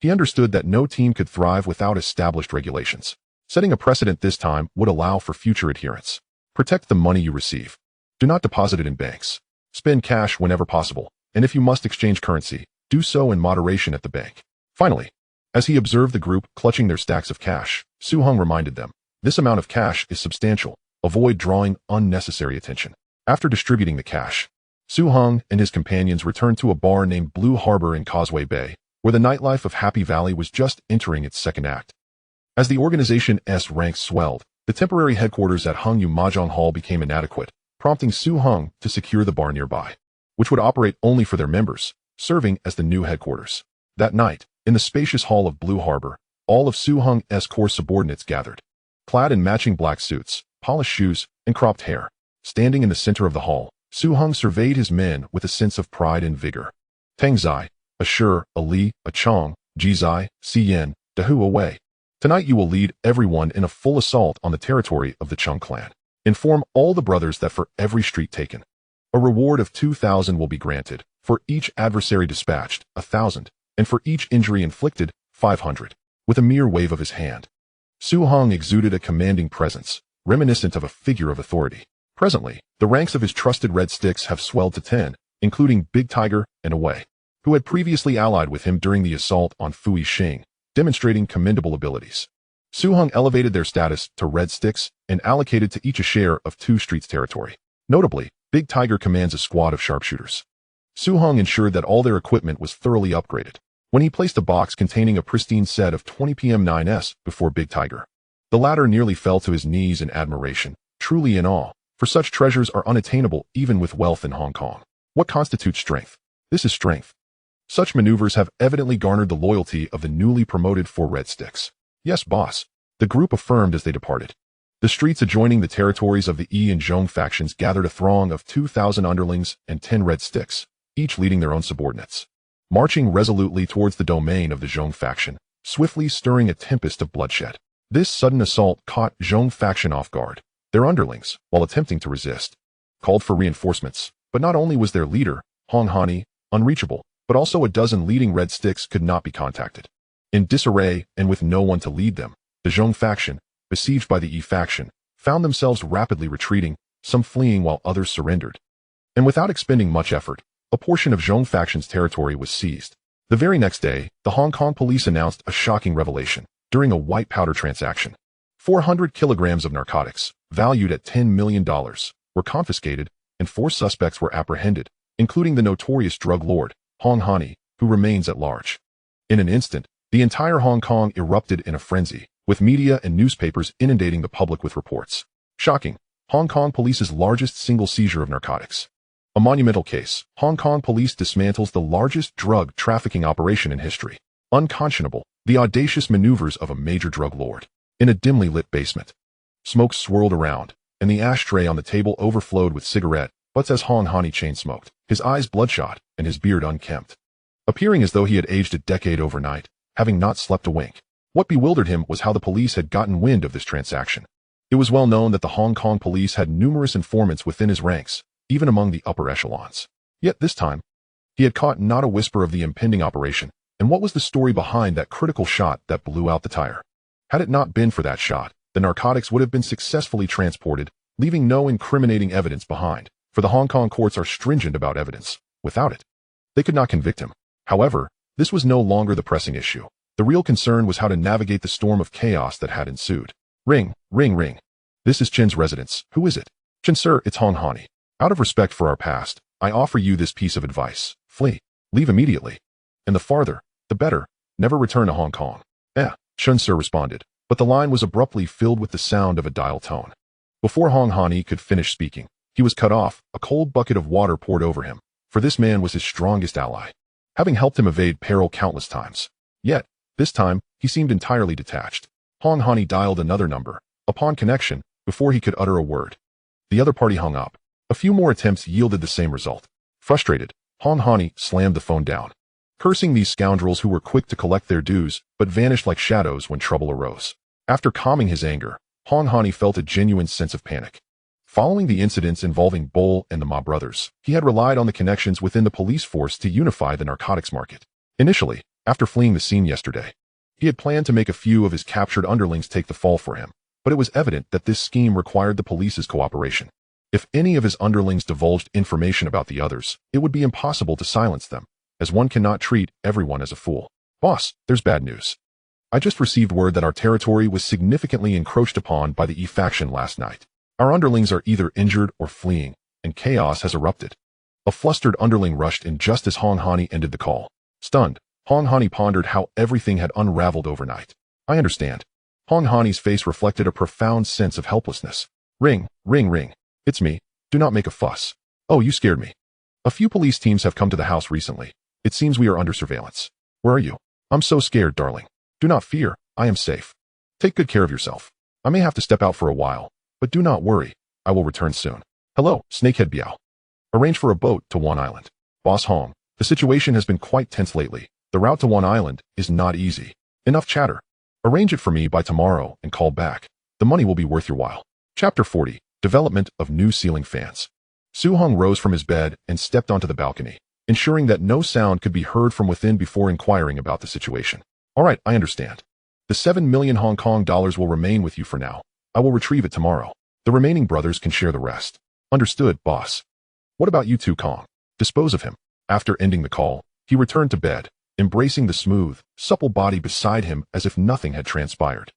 [SPEAKER 1] He understood that no team could thrive without established regulations. Setting a precedent this time would allow for future adherence. Protect the money you receive. Do not deposit it in banks. Spend cash whenever possible, and if you must exchange currency, do so in moderation at the bank. Finally, as he observed the group clutching their stacks of cash, Su-hung reminded them, this amount of cash is substantial. Avoid drawing unnecessary attention. After distributing the cash, Su-hung and his companions returned to a bar named Blue Harbor in Causeway Bay, where the nightlife of Happy Valley was just entering its second act. As the organization's ranks swelled, the temporary headquarters at Hungyu Mahjong Hall became inadequate, prompting Su-hung to secure the bar nearby, which would operate only for their members, serving as the new headquarters. That night, in the spacious hall of Blue Harbor, all of Su-hung's core subordinates gathered. Clad in matching black suits, polished shoes, and cropped hair. Standing in the center of the hall, Su-hung surveyed his men with a sense of pride and vigor. Tang Zai, a Shi, a Li, a Chong, Ji Zai, Si Yen, Dahu away. Tonight you will lead everyone in a full assault on the territory of the Chung clan. Inform all the brothers that for every street taken, a reward of 2,000 will be granted, for each adversary dispatched, 1,000, and for each injury inflicted, 500. With a mere wave of his hand, Su-hung exuded a commanding presence, reminiscent of a figure of authority. Presently, the ranks of his trusted red sticks have swelled to 10, including Big Tiger and Away, who had previously allied with him during the assault on Fui Xing, demonstrating commendable abilities. Su-hung elevated their status to red sticks and allocated to each a share of 2 streets territory. Notably, Big Tiger commands a squad of sharpshooters. Su-hung ensured that all their equipment was thoroughly upgraded. When he placed a box containing a pristine set of 20 PM9s before Big Tiger, the latter nearly fell to his knees in admiration, truly in awe, for such treasures are unattainable even with wealth in Hong Kong. What constitutes strength? This is strength. Such maneuvers have evidently garnered the loyalty of the newly promoted 4 red sticks. Yes, boss, the group affirmed as they departed. The streets adjoining the territories of the Yi and Zhong factions gathered a throng of 2,000 underlings and 10 red sticks, each leading their own subordinates. Marching resolutely towards the domain of the Zhong faction, swiftly stirring a tempest of bloodshed. This sudden assault caught Zhong faction off guard. Their underlings, while attempting to resist, called for reinforcements, but not only was their leader, Hong Hani, unreachable, but also a dozen leading red sticks could not be contacted. In disarray and with no one to lead them, the Zhong faction, besieged by the Yi faction, found themselves rapidly retreating, some fleeing while others surrendered. And without expending much effort, a portion of Zhong faction's territory was seized. The very next day, the Hong Kong police announced a shocking revelation during a white powder transaction. 400 kilograms of narcotics, valued at $10 million, were confiscated, and 4 suspects were apprehended, including the notorious drug lord, Hong Hani, who remains at large. In an instant, the entire Hong Kong erupted in a frenzy, with media and newspapers inundating the public with reports. Shocking. Hong Kong police's largest single seizure of narcotics. A monumental case. Hong Kong police dismantles the largest drug trafficking operation in history. Unconscionable. The audacious maneuvers of a major drug lord. In a dimly lit basement, smoke swirled around, and the ashtray on the table overflowed with cigarette butts as Hong Hani chain-smoked, his eyes bloodshot and his beard unkempt, appearing as though he had aged a decade overnight, having not slept a wink. What bewildered him was how the police had gotten wind of this transaction. It was well known that the Hong Kong police had numerous informants within his ranks, even among the upper echelons. Yet this time, he had caught not a whisper of the impending operation, and what was the story behind that critical shot that blew out the tire? Had it not been for that shot, the narcotics would have been successfully transported, leaving no incriminating evidence behind, for the Hong Kong courts are stringent about evidence. Without it, they could not convict him. However, this was no longer the pressing issue. The real concern was how to navigate the storm of chaos that had ensued. Ring, ring, ring. This is Chen's residence. Who is it? Chen, sir, it's Hong Hani. Out of respect for our past, I offer you this piece of advice. Flee. Leave immediately. And the farther, the better. Never return to Hong Kong. Chen, sir, responded, but the line was abruptly filled with the sound of a dial tone. Before Hong Hani could finish speaking, he was cut off, a cold bucket of water poured over him, for this man was his strongest ally, having helped him evade peril countless times. Yet, this time, he seemed entirely detached. Hong Hani dialed another number, upon connection, before he could utter a word. The other party hung up. A few more attempts yielded the same result. Frustrated, Hong Hani slammed the phone down, cursing these scoundrels who were quick to collect their dues, but vanished like shadows when trouble arose. After calming his anger, Hong Hani felt a genuine sense of panic. Following the incidents involving Bull and the Ma brothers, he had relied on the connections within the police force to unify the narcotics market. Initially, after fleeing the scene yesterday. He had planned to make a few of his captured underlings take the fall for him, but it was evident that this scheme required the police's cooperation. If any of his underlings divulged information about the others, it would be impossible to silence them, as one cannot treat everyone as a fool. Boss, there's bad news. I just received word that our territory was significantly encroached upon by the E faction last night. Our underlings are either injured or fleeing, and chaos has erupted. A flustered underling rushed in just as Hong Hani ended the call. Stunned, Hong Hani pondered how everything had unraveled overnight. I understand. Hong Hani's face reflected a profound sense of helplessness. Ring, ring, ring. It's me. Do not make a fuss. Oh, you scared me. A few police teams have come to the house recently. It seems we are under surveillance. Where are you? I'm so scared, darling. Do not fear. I am safe. Take good care of yourself. I may have to step out for a while, but do not worry. I will return soon. Hello, Snakehead Biao. Arrange for a boat to One Island. Boss Hong, the situation has been quite tense lately. The route to One Island is not easy. Enough chatter. Arrange it for me by tomorrow and call back. The money will be worth your while. Chapter 40. Development of New Ceiling Fans. Su Hong rose from his bed and stepped onto the balcony, ensuring that no sound could be heard from within before inquiring about the situation. All right, I understand. The 7 million Hong Kong dollars will remain with you for now. I will retrieve it tomorrow. The remaining brothers can share the rest. Understood, boss. What about you two, Kong? Dispose of him. After ending the call, he returned to bed, embracing the smooth, supple body beside him as if nothing had transpired.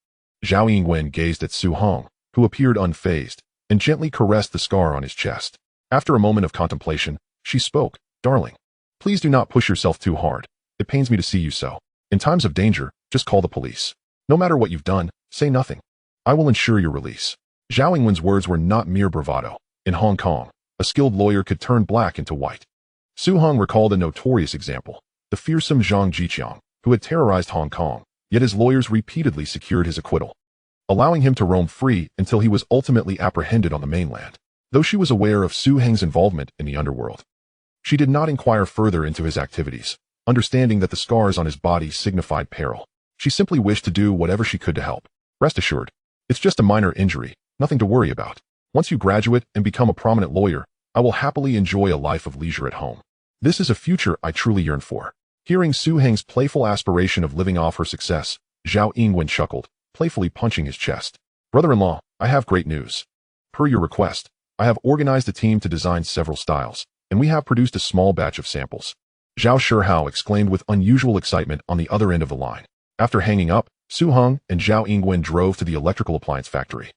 [SPEAKER 1] Zhao Yingwen gazed at Su Hong, who appeared unfazed, and gently caressed the scar on his chest. After a moment of contemplation, she spoke, Darling, please do not push yourself too hard. It pains me to see you so. In times of danger, just call the police. No matter what you've done, say nothing. I will ensure your release. Zhao Yingwen's words were not mere bravado. In Hong Kong, a skilled lawyer could turn black into white. Su Hong recalled a notorious example, the fearsome Zhang Jiqiang, who had terrorized Hong Kong, yet his lawyers repeatedly secured his acquittal, allowing him to roam free until he was ultimately apprehended on the mainland. Though she was aware of Su Heng's involvement in the underworld, she did not inquire further into his activities, understanding that the scars on his body signified peril. She simply wished to do whatever she could to help. Rest assured, it's just a minor injury, nothing to worry about. Once you graduate and become a prominent lawyer, I will happily enjoy a life of leisure at home. This is a future I truly yearn for. Hearing Su Heng's playful aspiration of living off her success, Zhao Yingwen chuckled, playfully punching his chest. Brother-in-law, I have great news. Per your request, I have organized a team to design several styles, and we have produced a small batch of samples. Zhao Shihao exclaimed with unusual excitement on the other end of the line. After hanging up, Su Hong and Zhao Yingwen drove to the electrical appliance factory,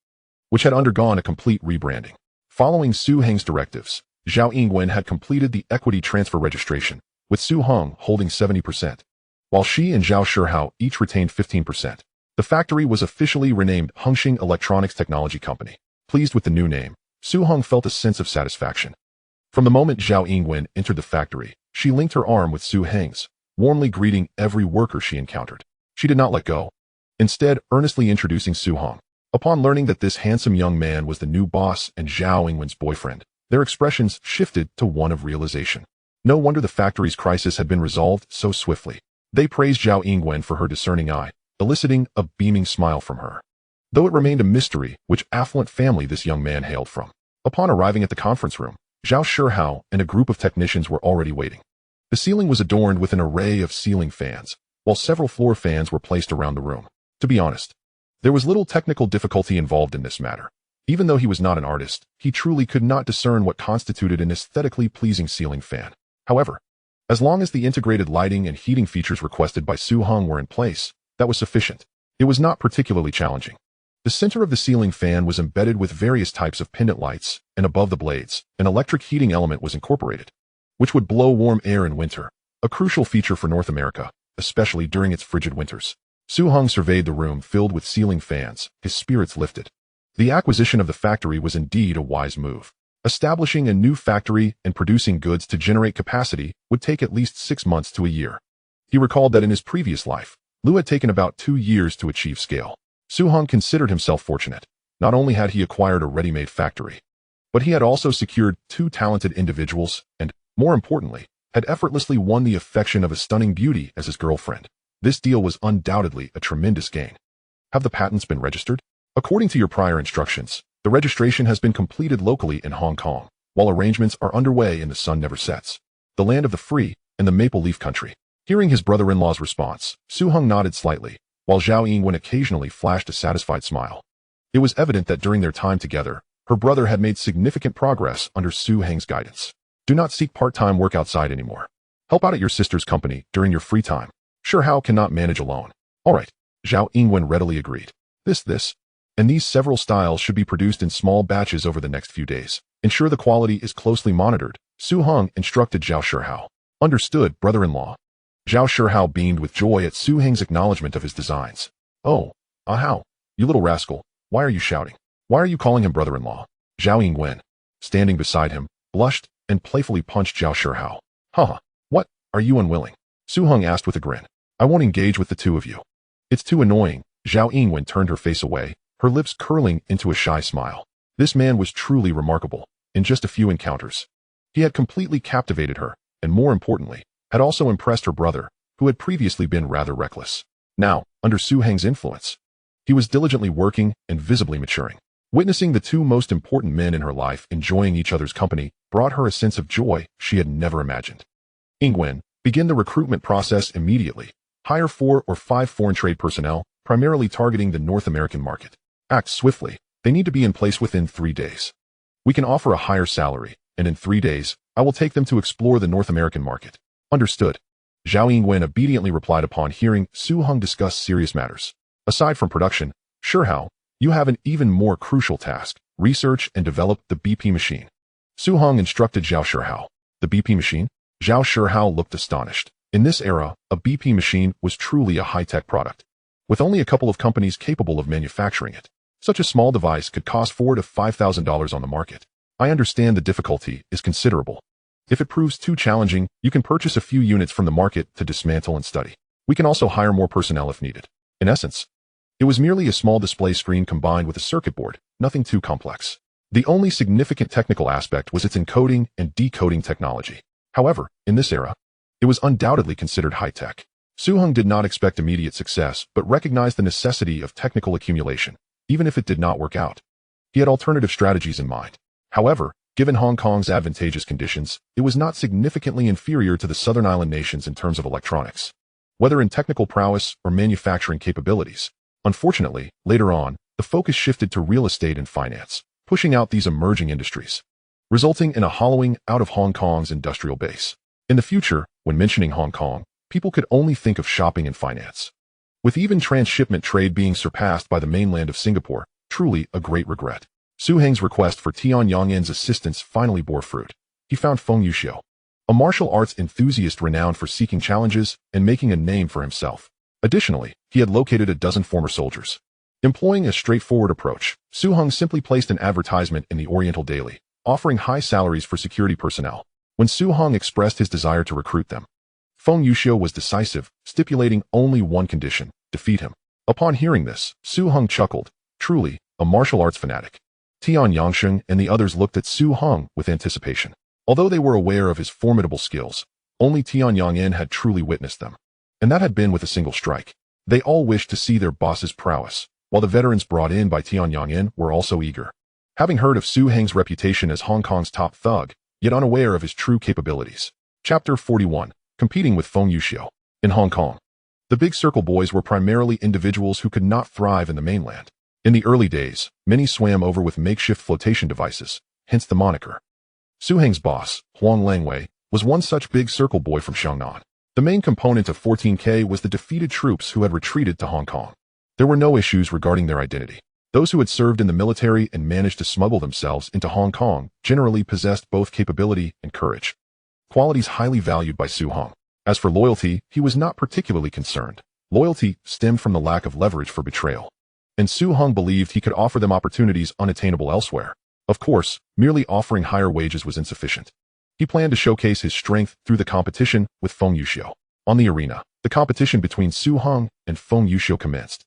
[SPEAKER 1] which had undergone a complete rebranding. Following Su Heng's directives, Zhao Yingwen had completed the equity transfer registration, with Su Hong holding 70%, while she and Zhao Shihao each retained 15%. The factory was officially renamed Hongxing Electronics Technology Company. Pleased with the new name, Su Hong felt a sense of satisfaction. From the moment Zhao Yingwen entered the factory, she linked her arm with Su Heng's, warmly greeting every worker she encountered. She did not let go, instead earnestly introducing Su Hong. Upon learning that this handsome young man was the new boss and Zhao Yingwen's boyfriend, their expressions shifted to one of realization. No wonder the factory's crisis had been resolved so swiftly. They praised Zhao Yingwen for her discerning eye, eliciting a beaming smile from her. Though it remained a mystery which affluent family this young man hailed from. Upon arriving at the conference room, Zhao Shihao and a group of technicians were already waiting. The ceiling was adorned with an array of ceiling fans, while several floor fans were placed around the room. To be honest, there was little technical difficulty involved in this matter. Even though he was not an artist, he truly could not discern what constituted an aesthetically pleasing ceiling fan. However, as long as the integrated lighting and heating features requested by Su Hong were in place, that was sufficient. It was not particularly challenging. The center of the ceiling fan was embedded with various types of pendant lights, and above the blades, an electric heating element was incorporated, which would blow warm air in winter, a crucial feature for North America, especially during its frigid winters. Su Hong surveyed the room filled with ceiling fans, his spirits lifted. The acquisition of the factory was indeed a wise move. Establishing a new factory and producing goods to generate capacity would take at least 6 months to a year. He recalled that in his previous life, Lu had taken about 2 years to achieve scale. Su Hong considered himself fortunate. Not only had he acquired a ready-made factory, but he had also secured 2 talented individuals and, more importantly, had effortlessly won the affection of a stunning beauty as his girlfriend. This deal was undoubtedly a tremendous gain. Have the patents been registered? According to your prior instructions, the registration has been completed locally in Hong Kong, while arrangements are underway in the Sun Never Sets, the land of the free and the Maple Leaf Country. Hearing his brother-in-law's response, Su Heng nodded slightly, while Zhao Yingwen occasionally flashed a satisfied smile. It was evident that during their time together, her brother had made significant progress under Su Heng's guidance. Do not seek part-time work outside anymore. Help out at your sister's company during your free time. Sure, Hao cannot manage alone. All right, Zhao Yingwen readily agreed. And these several styles should be produced in small batches over the next few days. Ensure the quality is closely monitored, Su Heng instructed Zhao Shihao. Understood, brother-in-law. Zhao Shihao beamed with joy at Su Heng's acknowledgement of his designs. Oh, Hao, you little rascal, why are you shouting? Why are you calling him brother-in-law? Zhao Yingwen, standing beside him, blushed and playfully punched Zhao Shihao. Haha, what, are you unwilling? Su Heng asked with a grin. I won't engage with the two of you. It's too annoying. Zhao Yingwen turned her face away, her lips curling into a shy smile. This man was truly remarkable. In just a few encounters, he had completely captivated her, and more importantly, had also impressed her brother, who had previously been rather reckless. Now, under Su Heng's influence, he was diligently working and visibly maturing. Witnessing the two most important men in her life enjoying each other's company brought her a sense of joy she had never imagined. Yingwen, begin the recruitment process immediately. Hire 4 or 5 foreign trade personnel, primarily targeting the North American market. Act swiftly. They need to be in place within 3 days. We can offer a higher salary, and in 3 days, I will take them to explore the North American market. Understood. Zhao Yingwen obediently replied upon hearing Su Heng discuss serious matters. Aside from production, Shihao, you have an even more crucial task. Research and develop the BP machine. Su Heng instructed Zhao Shihao. The BP machine? Zhao Shihao looked astonished. In this era, a BP machine was truly a high-tech product, with only a couple of companies capable of manufacturing it. Such a small device could cost $4,000 to $5,000 on the market. I understand the difficulty is considerable. If it proves too challenging, you can purchase a few units from the market to dismantle and study. We can also hire more personnel if needed. In essence, it was merely a small display screen combined with a circuit board, nothing too complex. The only significant technical aspect was its encoding and decoding technology. However, in this era, it was undoubtedly considered high-tech. Su Heng did not expect immediate success, but recognized the necessity of technical accumulation, even if it did not work out. He had alternative strategies in mind. However, given Hong Kong's advantageous conditions, it was not significantly inferior to the Southern Island nations in terms of electronics, whether in technical prowess or manufacturing capabilities. Unfortunately, later on, the focus shifted to real estate and finance, pushing out these emerging industries, resulting in a hollowing out of Hong Kong's industrial base. In the future, when mentioning Hong Kong, people could only think of shopping and finance, with even transshipment trade being surpassed by the mainland of Singapore. Truly a great regret. Su Heng's request for Tian Yong'en's assistance finally bore fruit. He found Feng Yuxiu, a martial arts enthusiast renowned for seeking challenges and making a name for himself. Additionally, he had located a dozen former soldiers. Employing a straightforward approach, Su Heng simply placed an advertisement in the Oriental Daily, offering high salaries for security personnel. When Su Heng expressed his desire to recruit them, Feng Yuxiu was decisive, stipulating only one condition: defeat him. Upon hearing this, Su Heng chuckled. Truly, a martial arts fanatic. Tian Yongsheng and the others looked at Su Heng with anticipation. Although they were aware of his formidable skills, only Tian Yong'en had truly witnessed them, and that had been with a single strike. They all wished to see their boss's prowess, while the veterans brought in by Tian Yong'en were also eager. Having heard of Su Heng's reputation as Hong Kong's top thug, yet unaware of his true capabilities. Chapter 41. Competing with Feng Yuxiu. In Hong Kong, the Big Circle boys were primarily individuals who could not thrive in the mainland. In the early days, many swam over with makeshift flotation devices, hence the moniker. Su Heng's boss, Huang Langwei, was one such Big Circle boy from Xiangnan. The main component of 14K was the defeated troops who had retreated to Hong Kong. There were no issues regarding their identity. Those who had served in the military and managed to smuggle themselves into Hong Kong generally possessed both capability and courage, qualities highly valued by Su Heng. As for loyalty, he was not particularly concerned. Loyalty stemmed from the lack of leverage for betrayal, and Su Heng believed he could offer them opportunities unattainable elsewhere. Of course, merely offering higher wages was insufficient. He planned to showcase his strength through the competition with Feng Yuxiu. On the arena, the competition between Su Heng and Feng Yuxiu commenced.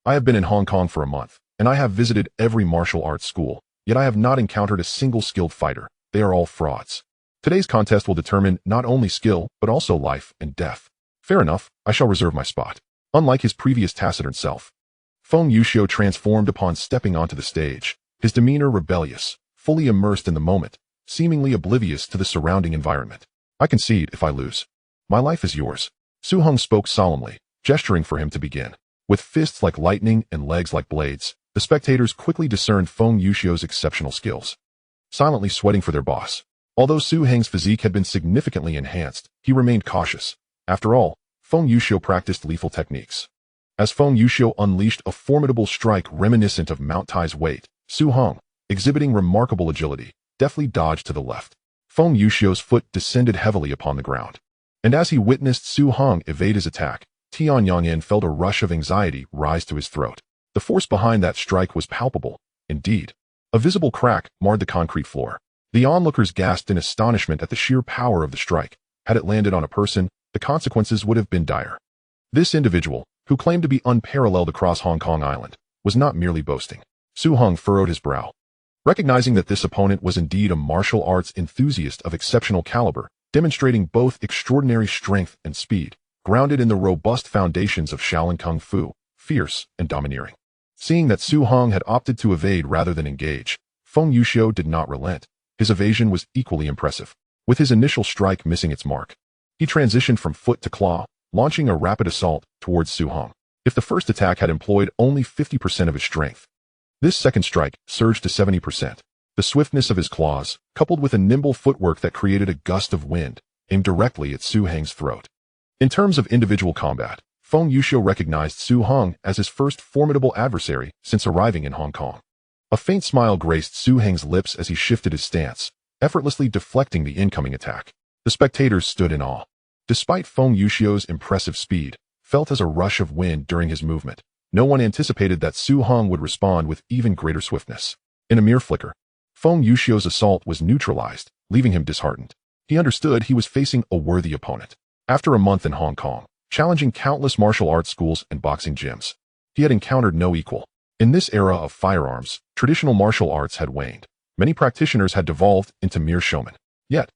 [SPEAKER 1] I have been in Hong Kong for a month, and I have visited every martial arts school, yet I have not encountered a single skilled fighter. They are all frauds. Today's contest will determine not only skill, but also life and death. Fair enough, I shall reserve my spot. Unlike his previous taciturn self, Feng Yuxiu transformed upon stepping onto the stage, his demeanor rebellious, fully immersed in the moment, seemingly oblivious to the surrounding environment. I concede if I lose. My life is yours. Su Hong spoke solemnly, gesturing for him to begin. With fists like lightning and legs like blades, the spectators quickly discerned Feng Yuxiu's exceptional skills. Silently sweating for their boss. Although Su Heng's physique had been significantly enhanced, he remained cautious. After all, Feng Yuxiu practiced lethal techniques. As Feng Yuxiu unleashed a formidable strike reminiscent of Mount Tai's weight, Su Hong, exhibiting remarkable agility, deftly dodged to the left. Feng Yuxiu's foot descended heavily upon the ground. And as he witnessed Su Hong evade his attack, Tian Yongyan felt a rush of anxiety rise to his throat. The force behind that strike was palpable. Indeed, a visible crack marred the concrete floor. The onlookers gasped in astonishment at the sheer power of the strike. Had it landed on a person, the consequences would have been dire. This individual, who claimed to be unparalleled across Hong Kong Island, was not merely boasting. Su Hong furrowed his brow. Recognizing that this opponent was indeed a martial arts enthusiast of exceptional caliber, demonstrating both extraordinary strength and speed, grounded in the robust foundations of Shaolin Kung Fu, fierce and domineering. Seeing that Su Hong had opted to evade rather than engage, Feng Yuxiu did not relent. His evasion was equally impressive. With his initial strike missing its mark, he transitioned from foot to claw, launching a rapid assault towards Su Hong. If the first attack had employed only 50% of his strength, this second strike surged to 70%. The swiftness of his claws, coupled with a nimble footwork that created a gust of wind, aimed directly at Su Heng's throat. In terms of individual combat, Feng Yuxiu recognized Su Hong as his first formidable adversary since arriving in Hong Kong. A faint smile graced Su Heng's lips as he shifted his stance, effortlessly deflecting the incoming attack. The spectators stood in awe. Despite Feng Yuxiu's impressive speed, felt as a rush of wind during his movement, no one anticipated that Su Hong would respond with even greater swiftness. In a mere flicker, Feng Yuxiu's assault was neutralized, leaving him disheartened. He understood he was facing a worthy opponent. After a month in Hong Kong, challenging countless martial arts schools and boxing gyms, he had encountered no equal. In this era of firearms, traditional martial arts had waned. Many practitioners had devolved into mere showmen. Yet,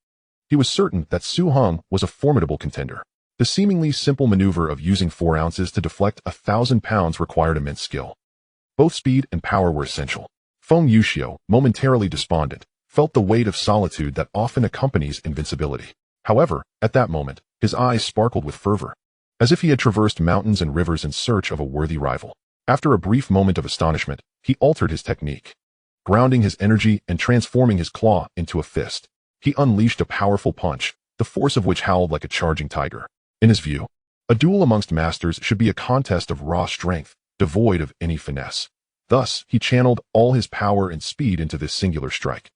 [SPEAKER 1] he was certain that Su Hong was a formidable contender. The seemingly simple maneuver of using 4 ounces to deflect 1,000 pounds required immense skill. Both speed and power were essential. Feng Yuxiu, momentarily despondent, felt the weight of solitude that often accompanies invincibility. However, at that moment, his eyes sparkled with fervor, as if he had traversed mountains and rivers in search of a worthy rival. After a brief moment of astonishment, he altered his technique. Grounding his energy and transforming his claw into a fist, he unleashed a powerful punch, the force of which howled like a charging tiger. In his view, a duel amongst masters should be a contest of raw strength, devoid of any finesse. Thus, he channeled all his power and speed into this singular strike,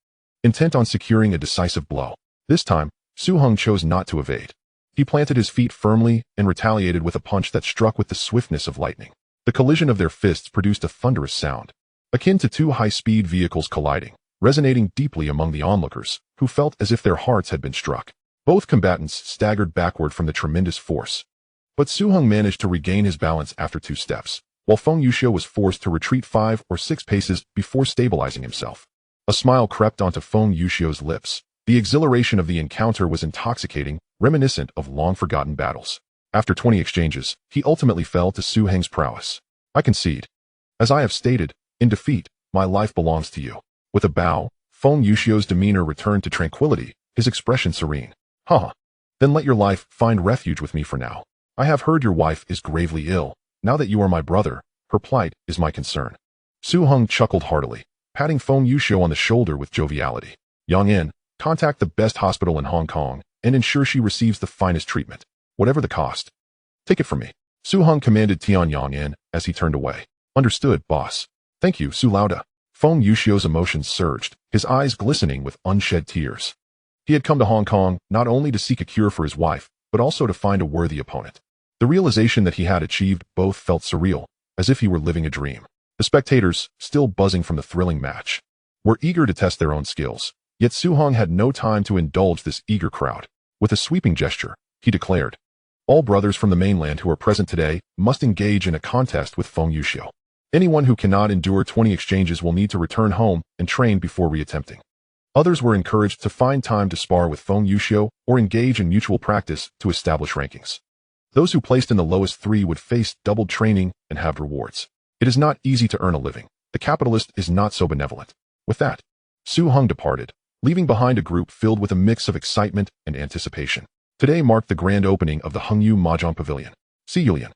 [SPEAKER 1] intent on securing a decisive blow. This time, Su Hong chose not to evade. He planted his feet firmly and retaliated with a punch that struck with the swiftness of lightning. The collision of their fists produced a thunderous sound, akin to 2 high-speed vehicles colliding, resonating deeply among the onlookers, who felt as if their hearts had been struck. Both combatants staggered backward from the tremendous force, but Su Hong managed to regain his balance after 2 steps, while Feng Yuxiu was forced to retreat 5 or 6 paces before stabilizing himself. A smile crept onto Feng Yuxiu's lips. The exhilaration of the encounter was intoxicating, reminiscent of long-forgotten battles. After 20 exchanges, he ultimately fell to Su Heng's prowess. I concede. As I have stated, in defeat, my life belongs to you. With a bow, Feng Yuxiu's demeanor returned to tranquility, his expression serene. Then let your life find refuge with me for now. I have heard your wife is gravely ill. Now that you are my brother, her plight is my concern. Su Hong chuckled heartily, patting Feng Yuxiu on the shoulder with joviality. Yongyan, contact the best hospital in Hong Kong and ensure she receives the finest treatment, whatever the cost. Take it from me. Su Hong commanded Tian Yongyan as he turned away. Understood, boss. Thank you, Su Lauda. Feng Yuxiu's emotions surged, his eyes glistening with unshed tears. He had come to Hong Kong not only to seek a cure for his wife, but also to find a worthy opponent. The realization that he had achieved both felt surreal, as if he were living a dream. The spectators, still buzzing from the thrilling match, were eager to test their own skills. Yet Su Hong had no time to indulge this eager crowd. With a sweeping gesture, he declared, all brothers from the mainland who are present today must engage in a contest with Feng Yuxiu. Anyone who cannot endure 20 exchanges will need to return home and train before reattempting. Others were encouraged to find time to spar with Feng Yuxiu or engage in mutual practice to establish rankings. Those who placed in the lowest 3 would face doubled training and have rewards. It is not easy to earn a living. The capitalist is not so benevolent. With that, Su Hong departed, leaving behind a group filled with a mix of excitement and anticipation. Today marked the grand opening of the Hengyu Mahjong Pavilion. Si Yulian,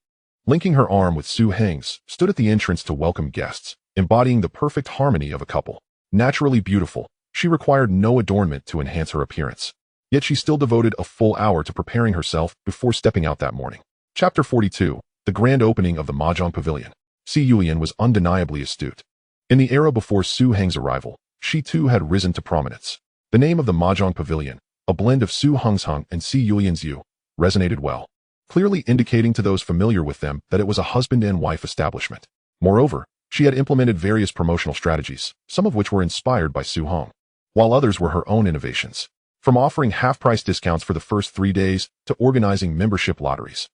[SPEAKER 1] linking her arm with Su Heng's, stood at the entrance to welcome guests, embodying the perfect harmony of a couple. Naturally beautiful, she required no adornment to enhance her appearance. Yet she still devoted a full hour to preparing herself before stepping out that morning. Chapter 42. The Grand Opening of the Mahjong Pavilion. Si Yulian was undeniably astute. In the era before Su Heng's arrival, she too had risen to prominence. The name of the Mahjong Pavilion, a blend of Su Heng's Heng and Si Yulian's Yu, resonated well, clearly indicating to those familiar with them that it was a husband and wife establishment. Moreover, she had implemented various promotional strategies, some of which were inspired by Su Heng, while others were her own innovations, from offering half-price discounts for the first 3 days to organizing membership lotteries.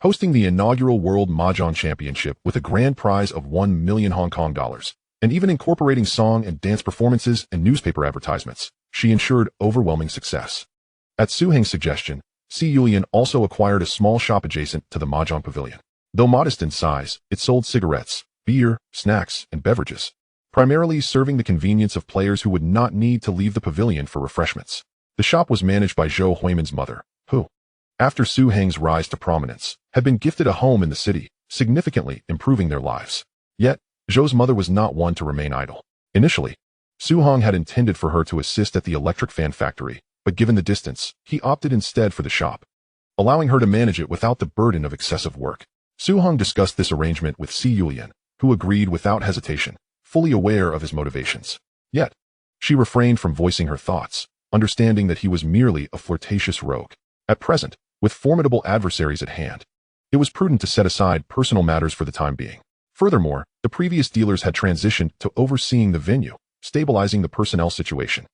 [SPEAKER 1] Hosting the inaugural World Mahjong Championship with a grand prize of 1 million Hong Kong dollars, and even incorporating song and dance performances and newspaper advertisements, she ensured overwhelming success. At Su Heng's suggestion, Si Yulian also acquired a small shop adjacent to the Mahjong Pavilion. Though modest in size, it sold cigarettes, beer, snacks, and beverages, primarily serving the convenience of players who would not need to leave the pavilion for refreshments. The shop was managed by Zhou Huiman's mother, who, after Su Heng's rise to prominence, had been gifted a home in the city, significantly improving their lives. Yet, Zhou's mother was not one to remain idle. Initially, Su Heng had intended for her to assist at the electric fan factory, but given the distance, he opted instead for the shop, allowing her to manage it without the burden of excessive work. Su Heng discussed this arrangement with Si Yulian, who agreed without hesitation, fully aware of his motivations. Yet, she refrained from voicing her thoughts, understanding that he was merely a flirtatious rogue. At present, with formidable adversaries at hand, it was prudent to set aside personal matters for the time being. Furthermore, the previous dealers had transitioned to overseeing the venue, stabilizing the personnel situation.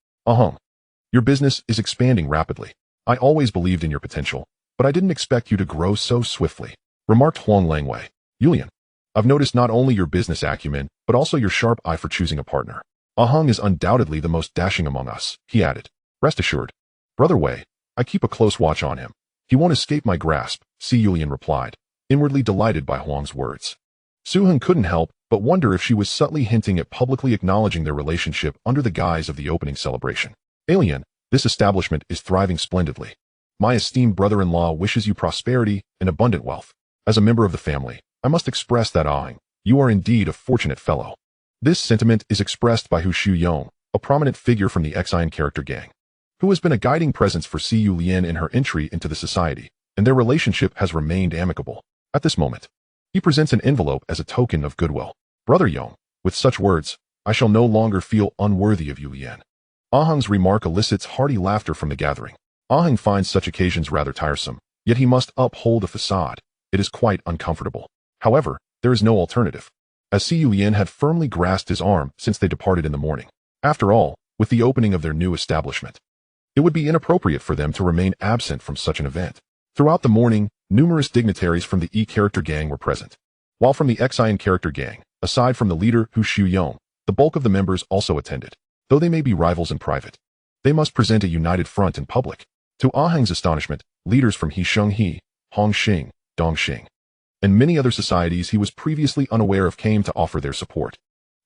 [SPEAKER 1] Your business is expanding rapidly. I always believed in your potential, but I didn't expect you to grow so swiftly, remarked Huang Langwei. Yulian, I've noticed not only your business acumen, but also your sharp eye for choosing a partner. Aheng is undoubtedly the most dashing among us, he added. Rest assured, Brother Wei, I keep a close watch on him. He won't escape my grasp, Si Yulian replied, inwardly delighted by Huang's words. Su Heng couldn't help but wonder if she was subtly hinting at publicly acknowledging their relationship under the guise of the opening celebration. Alien, this establishment is thriving splendidly. My esteemed brother-in-law wishes you prosperity and abundant wealth. As a member of the family, I must express that Aheng, you are indeed a fortunate fellow. This sentiment is expressed by Hu Shuyong, a prominent figure from the Xian character gang, who has been a guiding presence for Si Yulian in her entry into the society, and their relationship has remained amicable. At this moment, he presents an envelope as a token of goodwill. Brother Yong, with such words, I shall no longer feel unworthy of Yulian. Aheng's remark elicits hearty laughter from the gathering. Aheng finds such occasions rather tiresome, yet he must uphold a facade. It is quite uncomfortable. However, there is no alternative, as Si Yulian had firmly grasped his arm since they departed in the morning. After all, with the opening of their new establishment, it would be inappropriate for them to remain absent from such an event. Throughout the morning, numerous dignitaries from the E-character gang were present, while from the Xian character gang, aside from the leader Hu Shuyong, the bulk of the members also attended. Though they may be rivals in private, they must present a united front in public. To Aheng's astonishment, leaders from He Sheng He, Hong Xing, Dong Xing, and many other societies he was previously unaware of came to offer their support.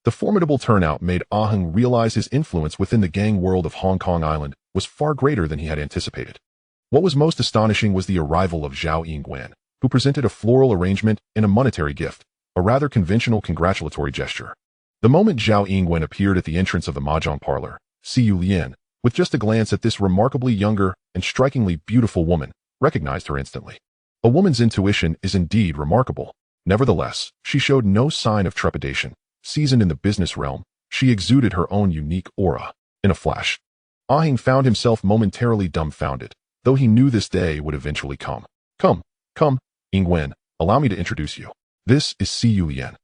[SPEAKER 1] The formidable turnout made Aheng realize his influence within the gang world of Hong Kong Island was far greater than he had anticipated. What was most astonishing was the arrival of Zhao Yingguan, who presented a floral arrangement and a monetary gift, a rather conventional congratulatory gesture. The moment Zhao Yingguan appeared at the entrance of the mahjong parlor, Si Yulian, with just a glance at this remarkably younger and strikingly beautiful woman, recognized her instantly. A woman's intuition is indeed remarkable. Nevertheless, she showed no sign of trepidation. Seasoned in the business realm, she exuded her own unique aura. In a flash, Aheng found himself momentarily dumbfounded, though he knew this day would eventually come. Come, Yingguan, allow me to introduce you. This is Si Yulian.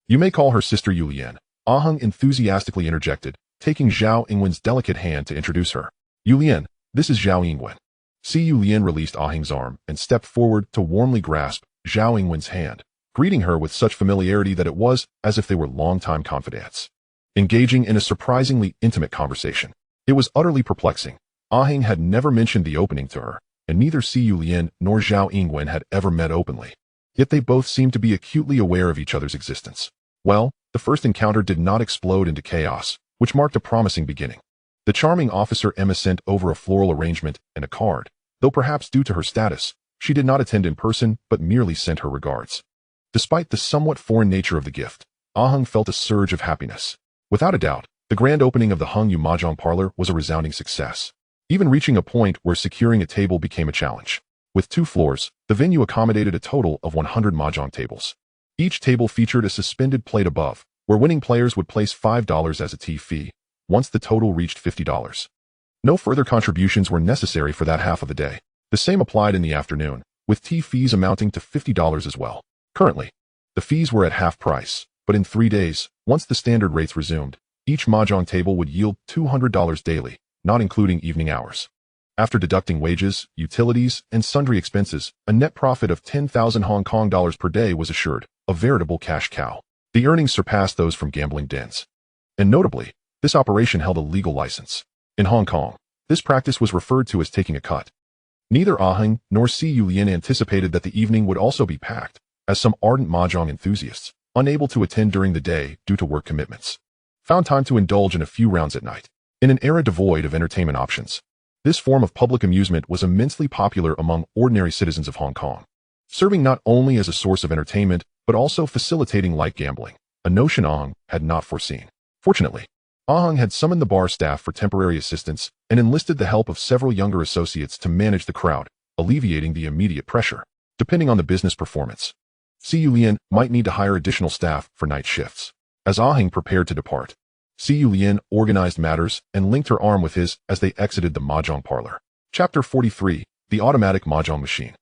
[SPEAKER 1] You may call her Sister Yulian, Aheng enthusiastically interjected, taking Zhao Yingguan's delicate hand to introduce her. Yulian, this is Zhao Yingguan. Si Yulian released Aheng's arm and stepped forward to warmly grasp Zhao Yingguan's hand, greeting her with such familiarity that it was as if they were longtime confidants, engaging in a surprisingly intimate conversation. It was utterly perplexing. Aheng had never mentioned the opening to her, and neither Si Yulian nor Zhao Yingguan had ever met openly. Yet they both seemed to be acutely aware of each other's existence. Well, the first encounter did not explode into chaos, which marked a promising beginning. The charming officer Emma sent over a floral arrangement and a card, Though perhaps due to her status, she did not attend in person but merely sent her regards. Despite the somewhat foreign nature of the gift, Ah-hung felt a surge of happiness. Without a doubt, the grand opening of the Hungyu Mahjong Parlor was a resounding success, even reaching a point where securing a table became a challenge. With 2 floors, the venue accommodated a total of 100 mahjong tables. Each table featured a suspended plate above, where winning players would place $5 as a tee fee, once the total reached $50. No further contributions were necessary for that half of the day. The same applied in the afternoon, with tee fees amounting to $50 as well. Currently, the fees were at half price, but in 3 days, once the standard rates resumed, each mahjong table would yield $200 daily, not including evening hours. After deducting wages, utilities, and sundry expenses, a net profit of 10,000 Hong Kong dollars per day was assured, a veritable cash cow. The earnings surpassed those from gambling dens. And notably, this operation held a legal license. In Hong Kong, this practice was referred to as taking a cut. Neither Ah-hung nor Si Yulian anticipated that the evening would also be packed, as some ardent mahjong enthusiasts, unable to attend during the day due to work commitments, found time to indulge in a few rounds at night. In an era devoid of entertainment options, this form of public amusement was immensely popular among ordinary citizens of Hong Kong, serving not only as a source of entertainment, but also facilitating light gambling, a notion Ah-hung had not foreseen. Fortunately, Ah-hung had summoned the bar staff for temporary assistance and enlisted the help of several younger associates to manage the crowd, alleviating the immediate pressure. Depending on the business performance, Si Yulian might need to hire additional staff for night shifts. As Ah-hung prepared to depart, Si Yulian organized matters and linked her arm with his as they exited the mahjong parlor. Chapter 43, The Automatic Mahjong Machine.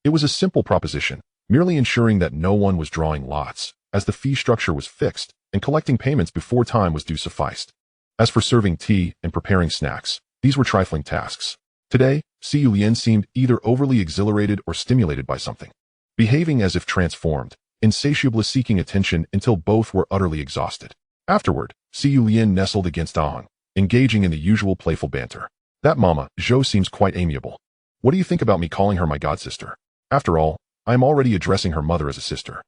[SPEAKER 1] It was a simple proposition, merely ensuring that no one was drawing lots, as the fee structure was fixed, and collecting payments before time was due sufficed. As for serving tea and preparing snacks, these were trifling tasks. Today, Si Yulian seemed either overly exhilarated or stimulated by something, behaving as if transformed, insatiably seeking attention until both were utterly exhausted. Afterward, Si Yulian nestled against Ah-hung, engaging in the usual playful banter. That Mama, Zhou seems quite amiable. What do you think about me calling her my godsister? After all, I am already addressing her mother as a sister.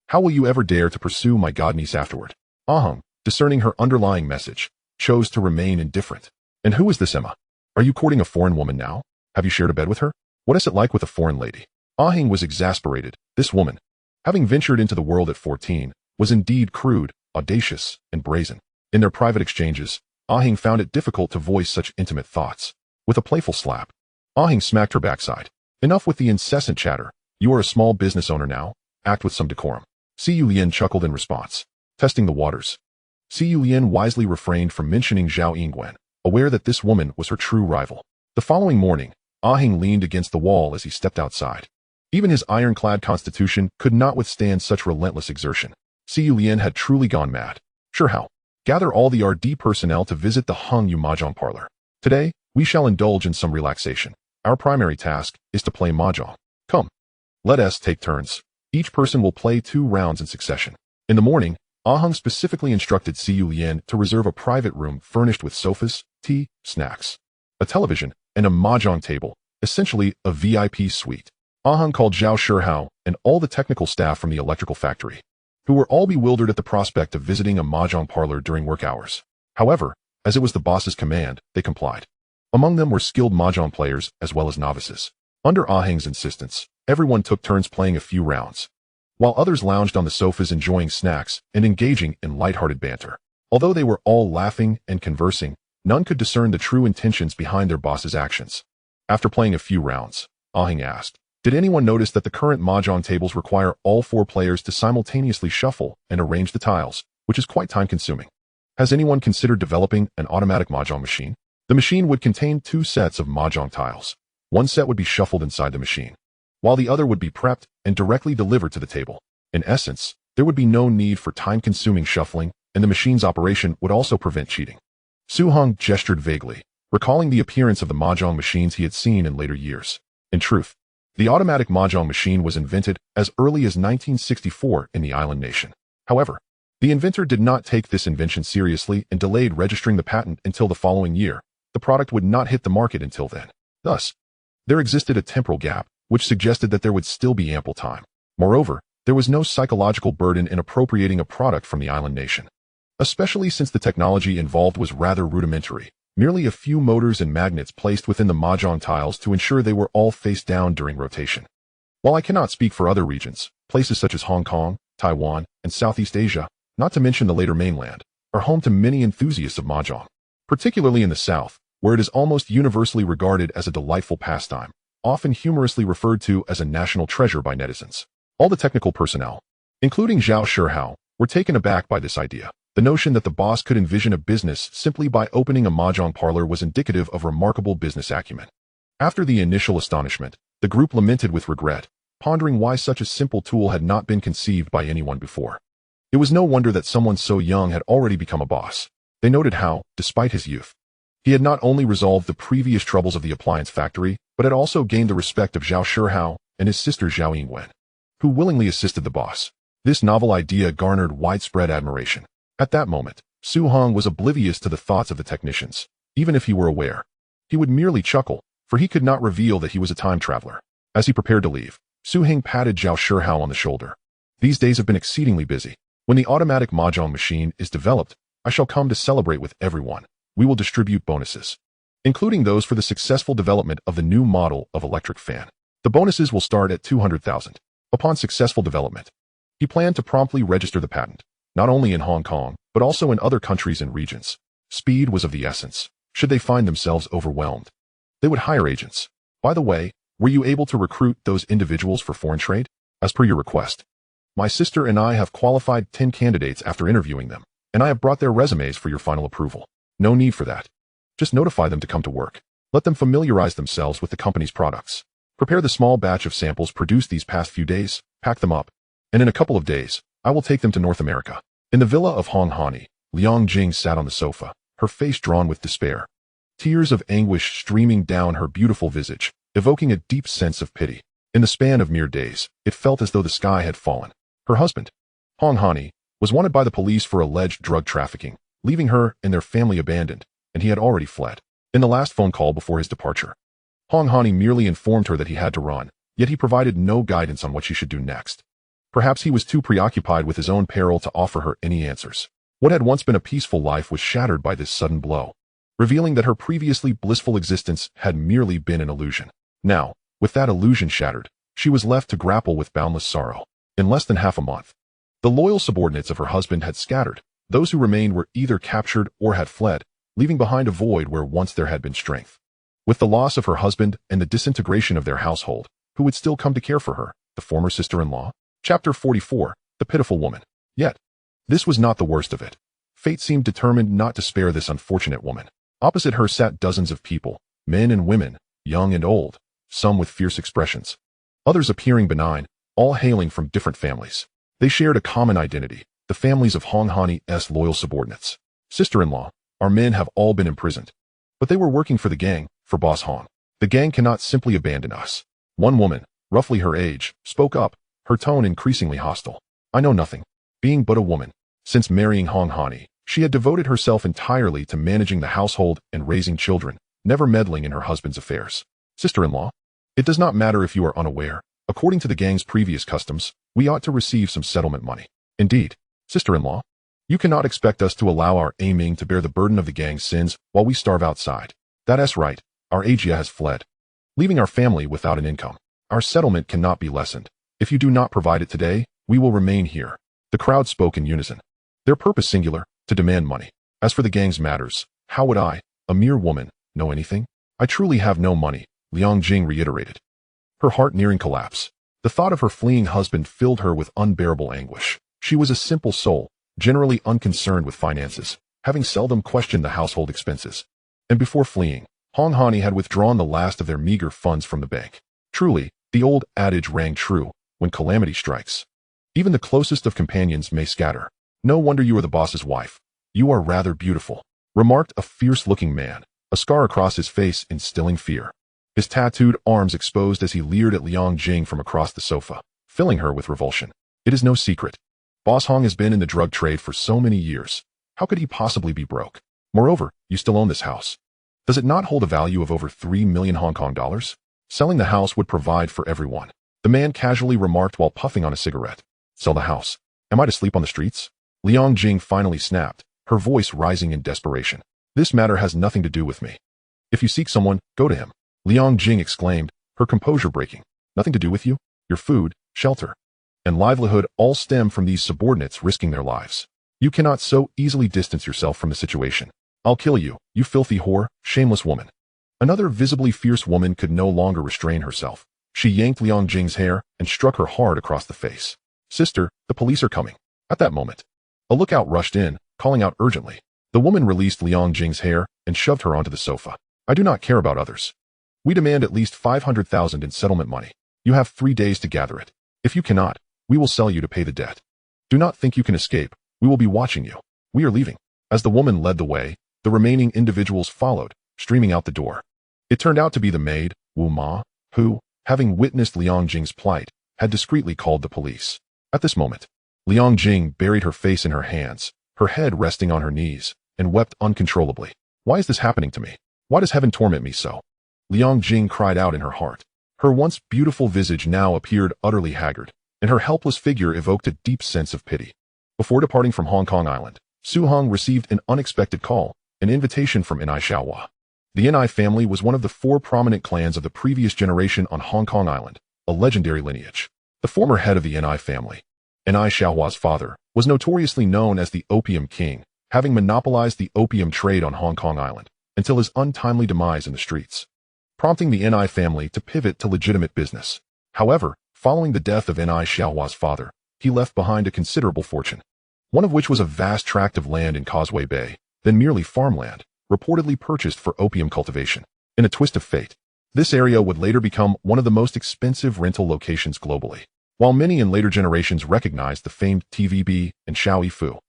[SPEAKER 1] How will you ever dare to pursue my godniece afterward? Ah-hung, discerning her underlying message, chose to remain indifferent. And who is this Emma? Are you courting a foreign woman now? Have you shared a bed with her? What is it like with a foreign lady? Ah-hung was exasperated. This woman, having ventured into the world at 14, was indeed crude, audacious, and brazen. In their private exchanges, Ah-hung found it difficult to voice such intimate thoughts. With a playful slap, Ah-hung smacked her backside. Enough with the incessant chatter. You are a small business owner now. Act with some decorum. Si Yulian chuckled in response. Testing the waters. Si Yulian wisely refrained from mentioning Zhao Yingguan, aware that this woman was her true rival. The following morning, Ah-hung leaned against the wall as he stepped outside. Even his ironclad constitution could not withstand such relentless exertion. Si Yulian had truly gone mad. Sure how. Gather all the RD personnel to visit the Hungyu Mahjong Parlor. Today, we shall indulge in some relaxation. Our primary task is to play mahjong. Come. Let us take turns. Each person will play 2 rounds in succession. In the morning, Ah-hung specifically instructed Si Yulian to reserve a private room furnished with sofas, tea, snacks, a television, and a mahjong table, essentially a VIP suite. Ah-hung called Zhao Shihao and all the technical staff from the electrical factory, who were all bewildered at the prospect of visiting a mahjong parlor during work hours. However, as it was the boss's command, they complied. Among them were skilled mahjong players as well as novices. Under Ah-hung's insistence, everyone took turns playing a few rounds, while others lounged on the sofas enjoying snacks and engaging in lighthearted banter. Although they were all laughing and conversing, none could discern the true intentions behind their boss's actions. After playing a few rounds, Ah-hung asked, did anyone notice that the current mahjong tables require all 4 players to simultaneously shuffle and arrange the tiles, which is quite time-consuming? Has anyone considered developing an automatic mahjong machine? The machine would contain 2 sets of mahjong tiles. One set would be shuffled inside the machine, while the other would be prepped and directly delivered to the table. In essence, there would be no need for time-consuming shuffling, and the machine's operation would also prevent cheating. Su-hung gestured vaguely, recalling the appearance of the mahjong machines he had seen in later years. In truth, the automatic mahjong machine was invented as early as 1964 in the island nation. However, the inventor did not take this invention seriously and delayed registering the patent until the following year. The product would not hit the market until then. Thus, there existed a temporal gap, which suggested that there would still be ample time. Moreover, there was no psychological burden in appropriating a product from the island nation, especially since the technology involved was rather rudimentary, merely a few motors and magnets placed within the mahjong tiles to ensure they were all face down during rotation. While I cannot speak for other regions, places such as Hong Kong, Taiwan, and Southeast Asia, not to mention the later mainland, are home to many enthusiasts of mahjong, particularly in the South, where it is almost universally regarded as a delightful pastime, often humorously referred to as a national treasure by netizens. All the technical personnel, including Zhao Shihao, were taken aback by this idea. The notion that the boss could envision a business simply by opening a mahjong parlor was indicative of remarkable business acumen. After the initial astonishment, the group lamented with regret, pondering why such a simple tool had not been conceived by anyone before. It was no wonder that someone so young had already become a boss. They noted how, despite his youth, he had not only resolved the previous troubles of the appliance factory, but had also gained the respect of Zhao Shihao and his sister Zhao Yingwen, who willingly assisted the boss. This novel idea garnered widespread admiration. At that moment, Su Hong was oblivious to the thoughts of the technicians. Even if he were aware, he would merely chuckle, for he could not reveal that he was a time traveler. As he prepared to leave, Su Hing patted Zhao Shihao on the shoulder. These days have been exceedingly busy. When the automatic mahjong machine is developed, I shall come to celebrate with everyone. We will distribute bonuses, including those for the successful development of the new model of electric fan. The bonuses will start at 200,000. Upon successful development, he planned to promptly register the patent, not only in Hong Kong, but also in other countries and regions. Speed was of the essence. Should they find themselves overwhelmed, they would hire agents. By the way, were you able to recruit those individuals for foreign trade? As per your request, my sister and I have qualified 10 candidates after interviewing them, and I have brought their resumes for your final approval. No need for that. Just notify them to come to work. Let them familiarize themselves with the company's products. Prepare the small batch of samples produced these past few days, pack them up, and in a couple of days, I will take them to North America. In the villa of Hong Hani, Liang Jing sat on the sofa, her face drawn with despair. Tears of anguish streaming down her beautiful visage, evoking a deep sense of pity. In the span of mere days, it felt as though the sky had fallen. Her husband, Hong Hani, was wanted by the police for alleged drug trafficking, leaving her and their family abandoned, and he had already fled. In the last phone call before his departure, Hong Hani merely informed her that he had to run, yet he provided no guidance on what she should do next. Perhaps he was too preoccupied with his own peril to offer her any answers. What had once been a peaceful life was shattered by this sudden blow, revealing that her previously blissful existence had merely been an illusion. Now, with that illusion shattered, she was left to grapple with boundless sorrow. In less than half a month, the loyal subordinates of her husband had scattered. Those who remained were either captured or had fled, leaving behind a void where once there had been strength. With the loss of her husband and the disintegration of their household, who would still come to care for her? The former sister-in-law? Chapter 44, The Pitiful Woman. Yet, this was not the worst of it. Fate seemed determined not to spare this unfortunate woman. Opposite her sat dozens of people, men and women, young and old, some with fierce expressions, others appearing benign, all hailing from different families. They shared a common identity, the families of Hong Hani's loyal subordinates. Sister-in-law, our men have all been imprisoned. But they were working for the gang, for Boss Hong. The gang cannot simply abandon us. One woman, roughly her age, spoke up, her tone increasingly hostile. I know nothing, being but a woman. Since marrying Hong Hani, she had devoted herself entirely to managing the household and raising children, never meddling in her husband's affairs. Sister-in-law, it does not matter if you are unaware. According to the gang's previous customs, we ought to receive some settlement money. Indeed, sister-in-law, you cannot expect us to allow our aiming to bear the burden of the gang's sins while we starve outside. That's right, our Agia has fled, leaving our family without an income. Our settlement cannot be lessened. If you do not provide it today, we will remain here. The crowd spoke in unison. Their purpose singular, to demand money. As for the gang's matters, how would I, a mere woman, know anything? I truly have no money, Liang Jing reiterated, her heart nearing collapse. The thought of her fleeing husband filled her with unbearable anguish. She was a simple soul, generally unconcerned with finances, having seldom questioned the household expenses. And before fleeing, Hong Hani had withdrawn the last of their meager funds from the bank. Truly, the old adage rang true, when calamity strikes, even the closest of companions may scatter. No wonder you are the boss's wife. You are rather beautiful, remarked a fierce-looking man, a scar across his face instilling fear. His tattooed arms exposed as he leered at Liang Jing from across the sofa, filling her with revulsion. It is no secret. Boss Hong has been in the drug trade for so many years. How could he possibly be broke? Moreover, you still own this house. Does it not hold a value of over 3 million Hong Kong dollars? Selling the house would provide for everyone. The man casually remarked while puffing on a cigarette. Sell the house. Am I to sleep on the streets? Liang Jing finally snapped, her voice rising in desperation. This matter has nothing to do with me. If you seek someone, go to him. Liang Jing exclaimed, her composure breaking. Nothing to do with you? Your food, shelter, and livelihood all stem from these subordinates risking their lives. You cannot so easily distance yourself from the situation. I'll kill you, you filthy whore, shameless woman. Another visibly fierce woman could no longer restrain herself. She yanked Liang Jing's hair and struck her hard across the face. Sister, the police are coming. At that moment, a lookout rushed in, calling out urgently. The woman released Liang Jing's hair and shoved her onto the sofa. I do not care about others. We demand at least 500,000 in settlement money. You have 3 days to gather it. If you cannot, we will sell you to pay the debt. Do not think you can escape. We will be watching you. We are leaving. As the woman led the way, the remaining individuals followed, streaming out the door. It turned out to be the maid, Wu Ma, who, having witnessed Liang Jing's plight, had discreetly called the police. At this moment, Liang Jing buried her face in her hands, her head resting on her knees, and wept uncontrollably. Why is this happening to me? Why does heaven torment me so? Liang Jing cried out in her heart. Her once beautiful visage now appeared utterly haggard, and her helpless figure evoked a deep sense of pity. Before departing from Hong Kong Island, Su Hong received an unexpected call, an invitation from Inai Xiaohua. The Inai family was one of the 4 prominent clans of the previous generation on Hong Kong Island, a legendary lineage. The former head of the Inai family, Inai Xiaohua's father, was notoriously known as the Opium King, having monopolized the opium trade on Hong Kong Island, until his untimely demise in the streets, prompting the Inai family to pivot to legitimate business. However, following the death of Inai Xiaohua's father, he left behind a considerable fortune, one of which was a vast tract of land in Causeway Bay, then merely farmland, reportedly purchased for opium cultivation. In a twist of fate, this area would later become one of the most expensive rental locations globally. While many in later generations recognized the famed TVB and Xiao Yifu,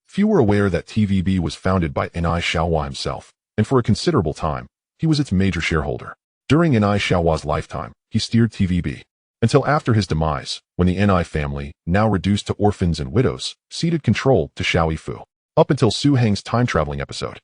[SPEAKER 1] few were aware that TVB was founded by Inai Xiaohua himself, and for a considerable time, he was its major shareholder. During Inai Xiaohua's lifetime, he steered TVB, until after his demise, when the Inai family, now reduced to orphans and widows, ceded control to Xiao Yifu. Up until Su Heng's time-traveling episode,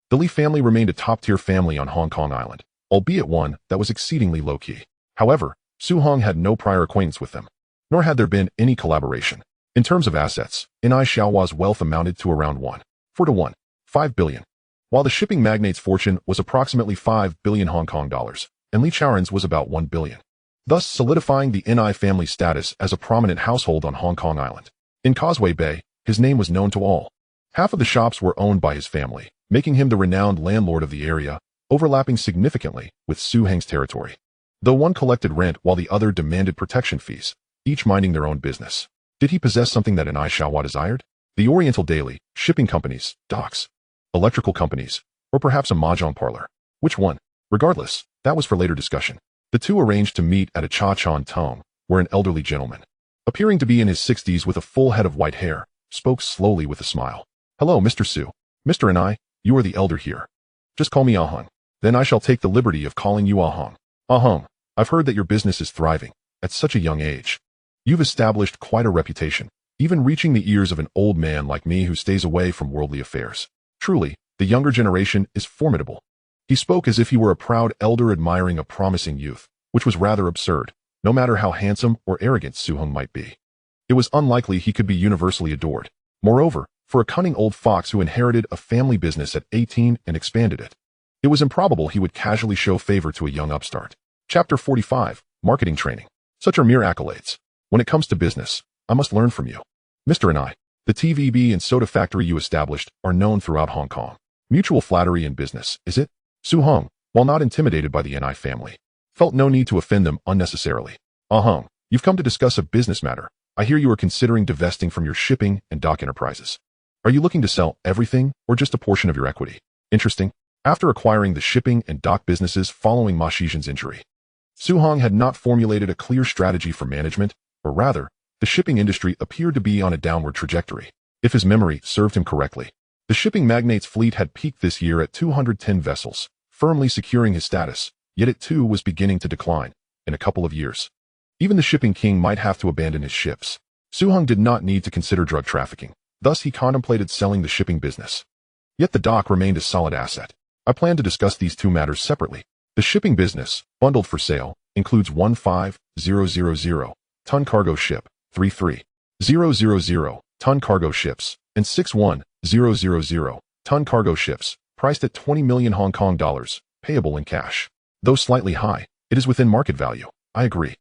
[SPEAKER 1] the Li family remained a top-tier family on Hong Kong Island, albeit one that was exceedingly low-key. However, Su Hong had no prior acquaintance with them, nor had there been any collaboration. In terms of assets, Inai Xiaohua's wealth amounted to around 1.4 to 1.5 billion, while the shipping magnate's fortune was approximately 5 billion Hong Kong dollars, and Li Chaoren's was about 1 billion, thus solidifying the Inai family's status as a prominent household on Hong Kong Island. In Causeway Bay, his name was known to all. Half of the shops were owned by his family, making him the renowned landlord of the area, overlapping significantly with Su Heng's territory. Though one collected rent while the other demanded protection fees, each minding their own business. Did he possess something that Inai Xiaohua desired? The Oriental Daily, shipping companies, docks, electrical companies, or perhaps a mahjong parlor? Which one? Regardless, that was for later discussion. The two arranged to meet at a Cha Chan Tong, where an elderly gentleman, appearing to be in his 60s with a full head of white hair, spoke slowly with a smile. Hello, Mr. Su. Mr. Inai, you are the elder here. Just call me Ahong. Then I shall take the liberty of calling you Ahong. Ahong, I've heard that your business is thriving, at such a young age. You've established quite a reputation, even reaching the ears of an old man like me who stays away from worldly affairs. Truly, the younger generation is formidable. He spoke as if he were a proud elder admiring a promising youth, which was rather absurd, no matter how handsome or arrogant Su Hong might be. It was unlikely he could be universally adored. Moreover, for a cunning old fox who inherited a family business at 18 and expanded it, it was improbable he would casually show favor to a young upstart. Chapter 45, Marketing Training. Such are mere accolades. When it comes to business, I must learn from you. Mr. Inai, the TVB and soda factory you established are known throughout Hong Kong. Mutual flattery in business, is it? Su Hong, while not intimidated by the Inai family, felt no need to offend them unnecessarily. Ahong, you've come to discuss a business matter. I hear you are considering divesting from your shipping and dock enterprises. Are you looking to sell everything or just a portion of your equity? Interesting. After acquiring the shipping and dock businesses following Ma Shizhen's injury, Su Hong had not formulated a clear strategy for management, or rather, the shipping industry appeared to be on a downward trajectory. If his memory served him correctly, the shipping magnate's fleet had peaked this year at 210 vessels, firmly securing his status, yet it too was beginning to decline. In a couple of years, even the shipping king might have to abandon his ships. Su Hong did not need to consider drug trafficking, thus he contemplated selling the shipping business. Yet the dock remained a solid asset. I plan to discuss these two matters separately. The shipping business, bundled for sale, includes 15,000-ton cargo ship, 33,000-ton cargo ships, and 61,000-ton cargo ships, priced at 20 million Hong Kong dollars, payable in cash. Though slightly high, it is within market value. I agree.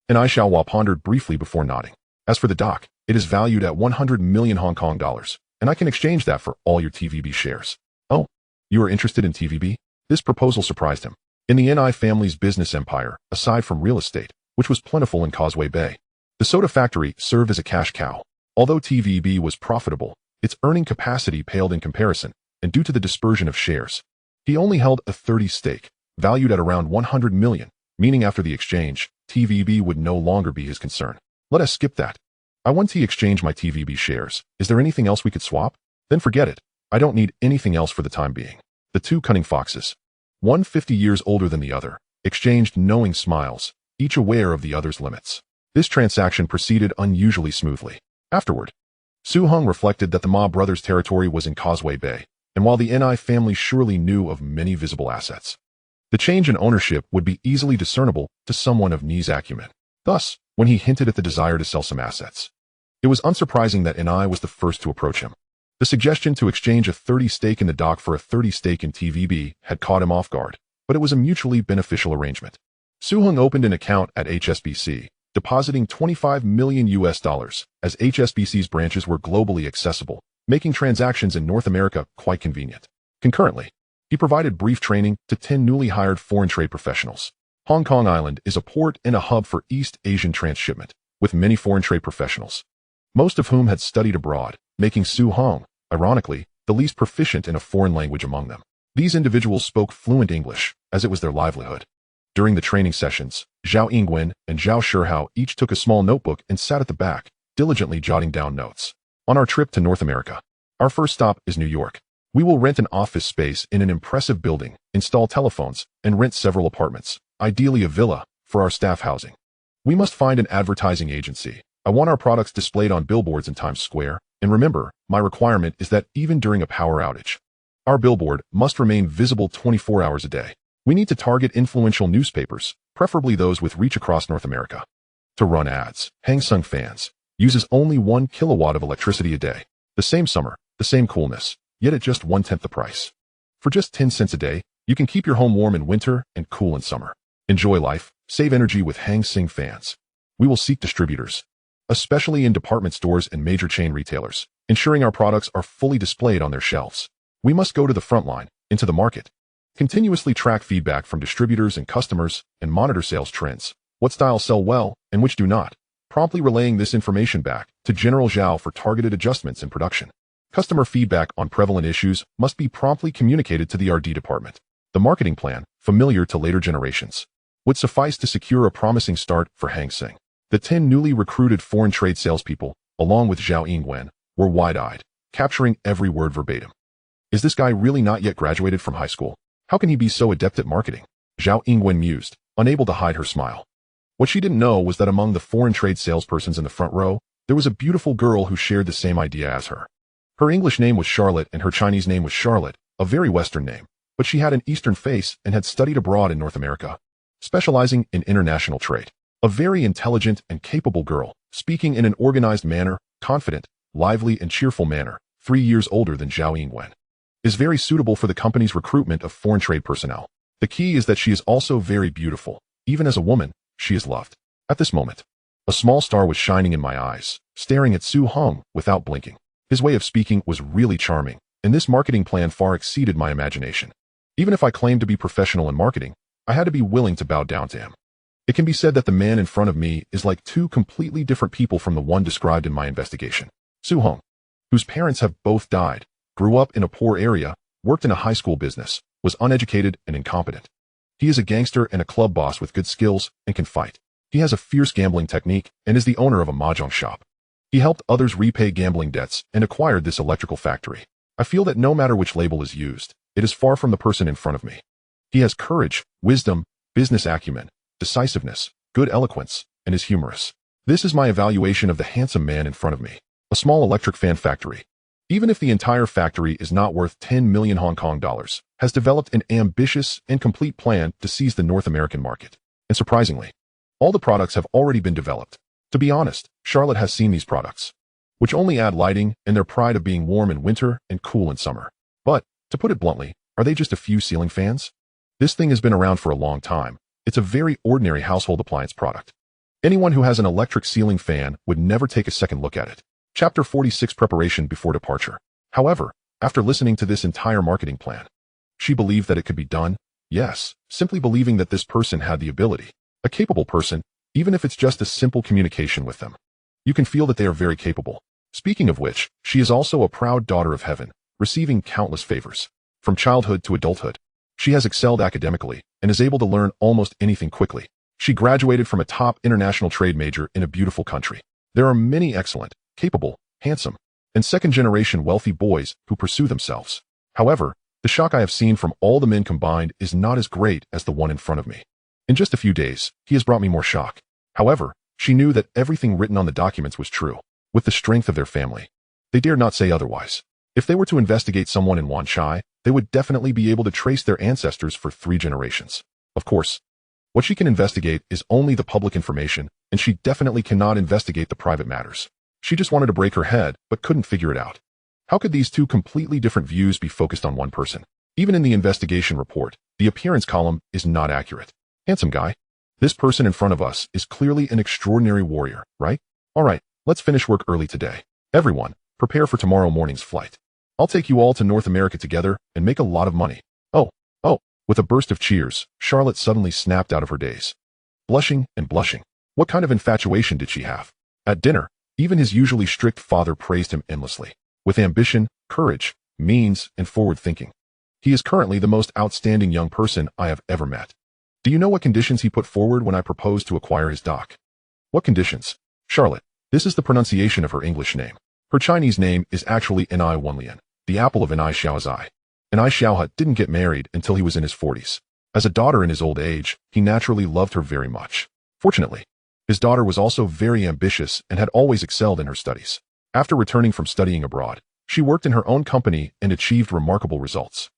[SPEAKER 1] And Aisha pondered briefly before nodding. As for the dock, it is valued at 100 million Hong Kong dollars, and I can exchange that for all your TVB shares. Oh, you are interested in TVB? This proposal surprised him. In the NI family's business empire, aside from real estate, which was plentiful in Causeway Bay, the soda factory served as a cash cow. Although TVB was profitable, its earning capacity paled in comparison, and due to the dispersion of shares, he only held a 30% stake, valued at around 100 million, meaning after the exchange, TVB would no longer be his concern. Let us skip that. I want to exchange my TVB shares. Is there anything else we could swap? Then forget it. I don't need anything else for the time being. The two cunning foxes, one 50 years older than the other, exchanged knowing smiles, each aware of the other's limits. This transaction proceeded unusually smoothly. Afterward, Su Hung reflected that the Ma brothers' territory was in Causeway Bay, and while the NI family surely knew of many visible assets, the change in ownership would be easily discernible to someone of Ni's acumen. Thus, when he hinted at the desire to sell some assets, it was unsurprising that NI was the first to approach him. The suggestion to exchange a 30% stake in the dock for a 30% stake in TVB had caught him off guard, but it was a mutually beneficial arrangement. Su Hung opened an account at HSBC, depositing $25 million as HSBC's branches were globally accessible, making transactions in North America quite convenient. Concurrently, he provided brief training to 10 newly hired foreign trade professionals. Hong Kong Island is a port and a hub for East Asian transshipment, with many foreign trade professionals, most of whom had studied abroad, making Su Hung, ironically, the least proficient in a foreign language among them. These individuals spoke fluent English, as it was their livelihood. During the training sessions, Zhao Yingwen and Zhao Shihao each took a small notebook and sat at the back, diligently jotting down notes. On our trip to North America, our first stop is New York. We will rent an office space in an impressive building, install telephones, and rent several apartments, ideally a villa, for our staff housing. We must find an advertising agency. I want our products displayed on billboards in Times Square, and remember, my requirement is that even during a power outage, our billboard must remain visible 24 hours a day. We need to target influential newspapers, preferably those with reach across North America. To run ads, Hang Seng Fans uses only 1 kilowatt of electricity a day. The same summer, the same coolness, yet at just 1/10 the price. For just 10 cents a day, you can keep your home warm in winter and cool in summer. Enjoy life, save energy with Hang Seng Fans. We will seek distributors, especially in department stores and major chain retailers, ensuring our products are fully displayed on their shelves. We must go to the front line, into the market. Continuously track feedback from distributors and customers and monitor sales trends, what styles sell well and which do not, promptly relaying this information back to General Zhao for targeted adjustments in production. Customer feedback on prevalent issues must be promptly communicated to the RD department. The marketing plan, familiar to later generations, would suffice to secure a promising start for Hang Seng. The 10 newly recruited foreign trade salespeople, along with Zhao Yingwen, were wide-eyed, capturing every word verbatim. Is this guy really not yet graduated from high school? How can he be so adept at marketing? Zhao Yingwen mused, unable to hide her smile. What she didn't know was that among the foreign trade salespersons in the front row, there was a beautiful girl who shared the same idea as her. Her English name was Charlotte and her Chinese name was Charlotte, a very Western name, but she had an Eastern face and had studied abroad in North America, specializing in international trade. A very intelligent and capable girl, speaking in an organized manner, confident, lively and cheerful manner, 3 years older than Zhao Yingwen, is very suitable for the company's recruitment of foreign trade personnel. The key is that she is also very beautiful. Even as a woman, she is loved. At this moment, a small star was shining in my eyes, staring at Su Hung without blinking. His way of speaking was really charming, and this marketing plan far exceeded my imagination. Even if I claimed to be professional in marketing, I had to be willing to bow down to him. It can be said that the man in front of me is like two completely different people from the one described in my investigation. Su Hung, whose parents have both died, grew up in a poor area, worked in a high school business, was uneducated and incompetent. He is a gangster and a club boss with good skills and can fight. He has a fierce gambling technique and is the owner of a mahjong shop. He helped others repay gambling debts and acquired this electrical factory. I feel that no matter which label is used, it is far from the person in front of me. He has courage, wisdom, business acumen, decisiveness, good eloquence, and is humorous. This is my evaluation of the handsome man in front of me. A small electric fan factory, even if the entire factory is not worth 10 million Hong Kong dollars, has developed an ambitious and complete plan to seize the North American market. And surprisingly, all the products have already been developed. To be honest, Charlotte has seen these products, which only add lighting and their pride of being warm in winter and cool in summer. But, to put it bluntly, Are they just a few ceiling fans? This thing has been around for a long time. It's a very ordinary household appliance product. Anyone who has an electric ceiling fan would never take a second look at it. Chapter 46 Preparation Before Departure. However, after listening to this entire marketing plan, she believed that it could be done. Yes, simply believing that this person had the ability. A capable person, even if it's just a simple communication with them. You can feel that they are very capable. Speaking of which, she is also a proud daughter of heaven, receiving countless favors. From childhood to adulthood, she has excelled academically and is able to learn almost anything quickly. She graduated from a top international trade major in a beautiful country. There are many excellent, capable, handsome, and second-generation wealthy boys who pursue themselves. However, the shock I have seen from all the men combined is not as great as the one in front of me. In just a few days, he has brought me more shock. However, she knew that everything written on the documents was true. With the strength of their family, they dared not say otherwise. If they were to investigate someone in Wanchai, they would definitely be able to trace their ancestors for 3 generations. Of course, what she can investigate is only the public information, and she definitely cannot investigate the private matters. She just wanted to break her head, but couldn't figure it out. How could these two completely different views be focused on one person? Even in the investigation report, the appearance column is not accurate. Handsome guy. This person in front of us is clearly an extraordinary warrior, right? Alright, let's finish work early today. Everyone, prepare for tomorrow morning's flight. I'll take you all to North America together and make a lot of money. Oh. With a burst of cheers, Charlotte suddenly snapped out of her daze. Blushing and blushing. What kind of infatuation did she have? At dinner, even his usually strict father praised him endlessly. With ambition, courage, means, and forward thinking. He is currently the most outstanding young person I have ever met. Do you know what conditions he put forward when I proposed to acquire his dock? What conditions? Charlotte. This is the pronunciation of her English name. Her Chinese name is actually Ni Wenlian, the apple of Ni Xiao's eye. Ni Xiaohe didn't get married until he was in his 40s. As a daughter in his old age, he naturally loved her very much. Fortunately, his daughter was also very ambitious and had always excelled in her studies. After returning from studying abroad, she worked in her own company and achieved remarkable results.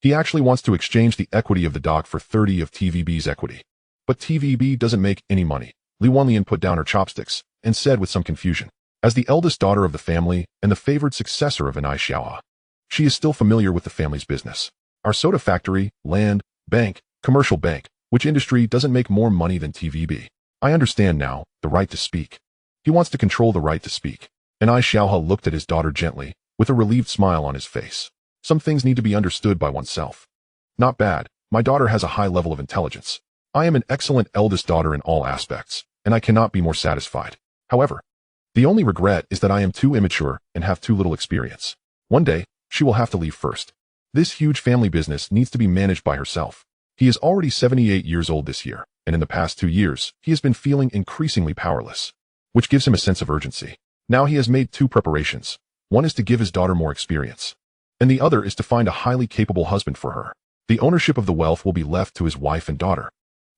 [SPEAKER 1] He actually wants to exchange the equity of the dock for 30 of TVB's equity. But TVB doesn't make any money. Li Wenlian put down her chopsticks and said with some confusion, as the eldest daughter of the family and the favored successor of Ni Xiaohe, she is still familiar with the family's business. Our soda factory, land, bank, commercial bank, which industry doesn't make more money than TVB? I understand now, the right to speak. He wants to control the right to speak. And Ni Xiaohe looked at his daughter gently, with a relieved smile on his face. Some things need to be understood by oneself. Not bad, my daughter has a high level of intelligence. I am an excellent eldest daughter in all aspects, and I cannot be more satisfied. However, the only regret is that I am too immature and have too little experience. One day, she will have to leave first. This huge family business needs to be managed by herself. He is already 78 years old this year, and in the past 2 years, he has been feeling increasingly powerless, which gives him a sense of urgency. Now he has made 2 preparations. One is to give his daughter more experience, and the other is to find a highly capable husband for her. The ownership of the wealth will be left to his wife and daughter,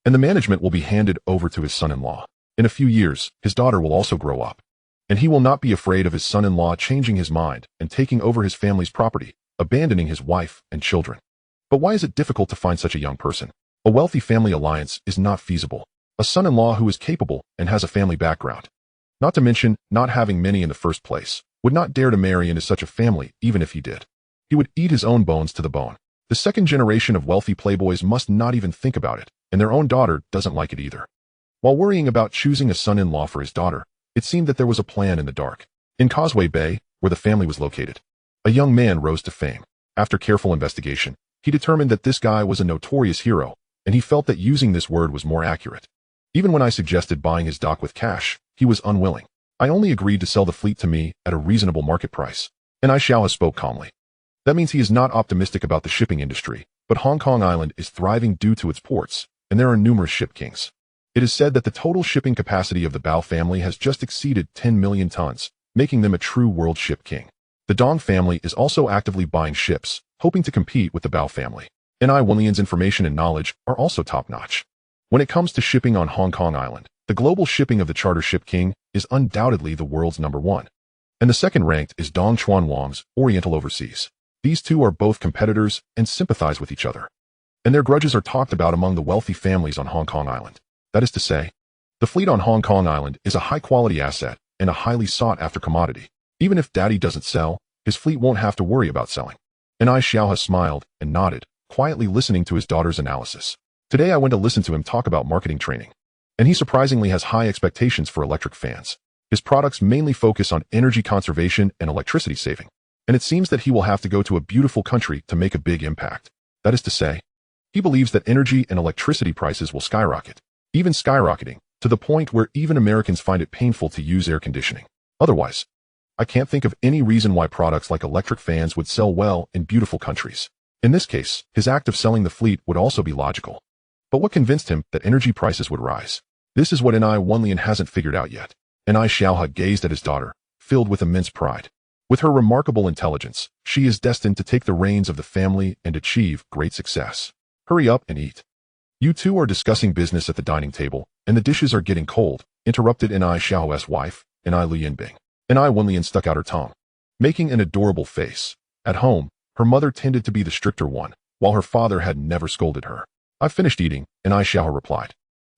[SPEAKER 1] and the management will be handed over to his son-in-law. In a few years, his daughter will also grow up, and he will not be afraid of his son-in-law changing his mind and taking over his family's property, abandoning his wife and children. But why is it difficult to find such a young person? A wealthy family alliance is not feasible. A son-in-law who is capable and has a family background, not to mention not having many in the first place, would not dare to marry into such a family even if he did. He would eat his own bones to the bone. The second generation of wealthy playboys must not even think about it, and their own daughter doesn't like it either. While worrying about choosing a son-in-law for his daughter, it seemed that there was a plan in the dark. In Causeway Bay, where the family was located, a young man rose to fame. After careful investigation, he determined that this guy was a notorious hero, and he felt that using this word was more accurate. Even when I suggested buying his dock with cash, he was unwilling. I only agreed to sell the fleet to me at a reasonable market price. And Ni Xiaohe spoke calmly. That means he is not optimistic about the shipping industry, but Hong Kong Island is thriving due to its ports, and there are numerous ship kings. It is said that the total shipping capacity of the Bao family has just exceeded 10 million tons, making them a true world ship king. The Dong family is also actively buying ships, hoping to compete with the Bao family. Ni Wenlian's information and knowledge are also top-notch. When it comes to shipping on Hong Kong Island, the global shipping of the charter ship king is undoubtedly the world's #1. And the second ranked is Dong Chuan Wang's Oriental Overseas. These two are both competitors and sympathize with each other, and their grudges are talked about among the wealthy families on Hong Kong Island. That is to say, the fleet on Hong Kong Island is a high-quality asset and a highly sought-after commodity. Even if Daddy doesn't sell, his fleet won't have to worry about selling. And I Xiaohe smiled and nodded, quietly listening to his daughter's analysis. Today I went to listen to him talk about marketing training. And he surprisingly has high expectations for electric fans. His products mainly focus on energy conservation and electricity saving. And it seems that he will have to go to a beautiful country to make a big impact. That is to say, he believes that energy and electricity prices will skyrocket, even skyrocketing, to the point where even Americans find it painful to use air conditioning. Otherwise, I can't think of any reason why products like electric fans would sell well in beautiful countries. In this case, his act of selling the fleet would also be logical. But what convinced him that energy prices would rise? This is what Ni Wenlian hasn't figured out yet. Ni Xiaohe gazed at his daughter, filled with immense pride. With her remarkable intelligence, she is destined to take the reins of the family and achieve great success. Hurry up and eat. You two are discussing business at the dining table, and the dishes are getting cold, interrupted Ni Xiaohe's wife, Ni Lianbing. Ni Wenlian stuck out her tongue, making an adorable face. At home, her mother tended to be the stricter one, while her father had never scolded her. I've finished eating, Ni Xiaohe replied,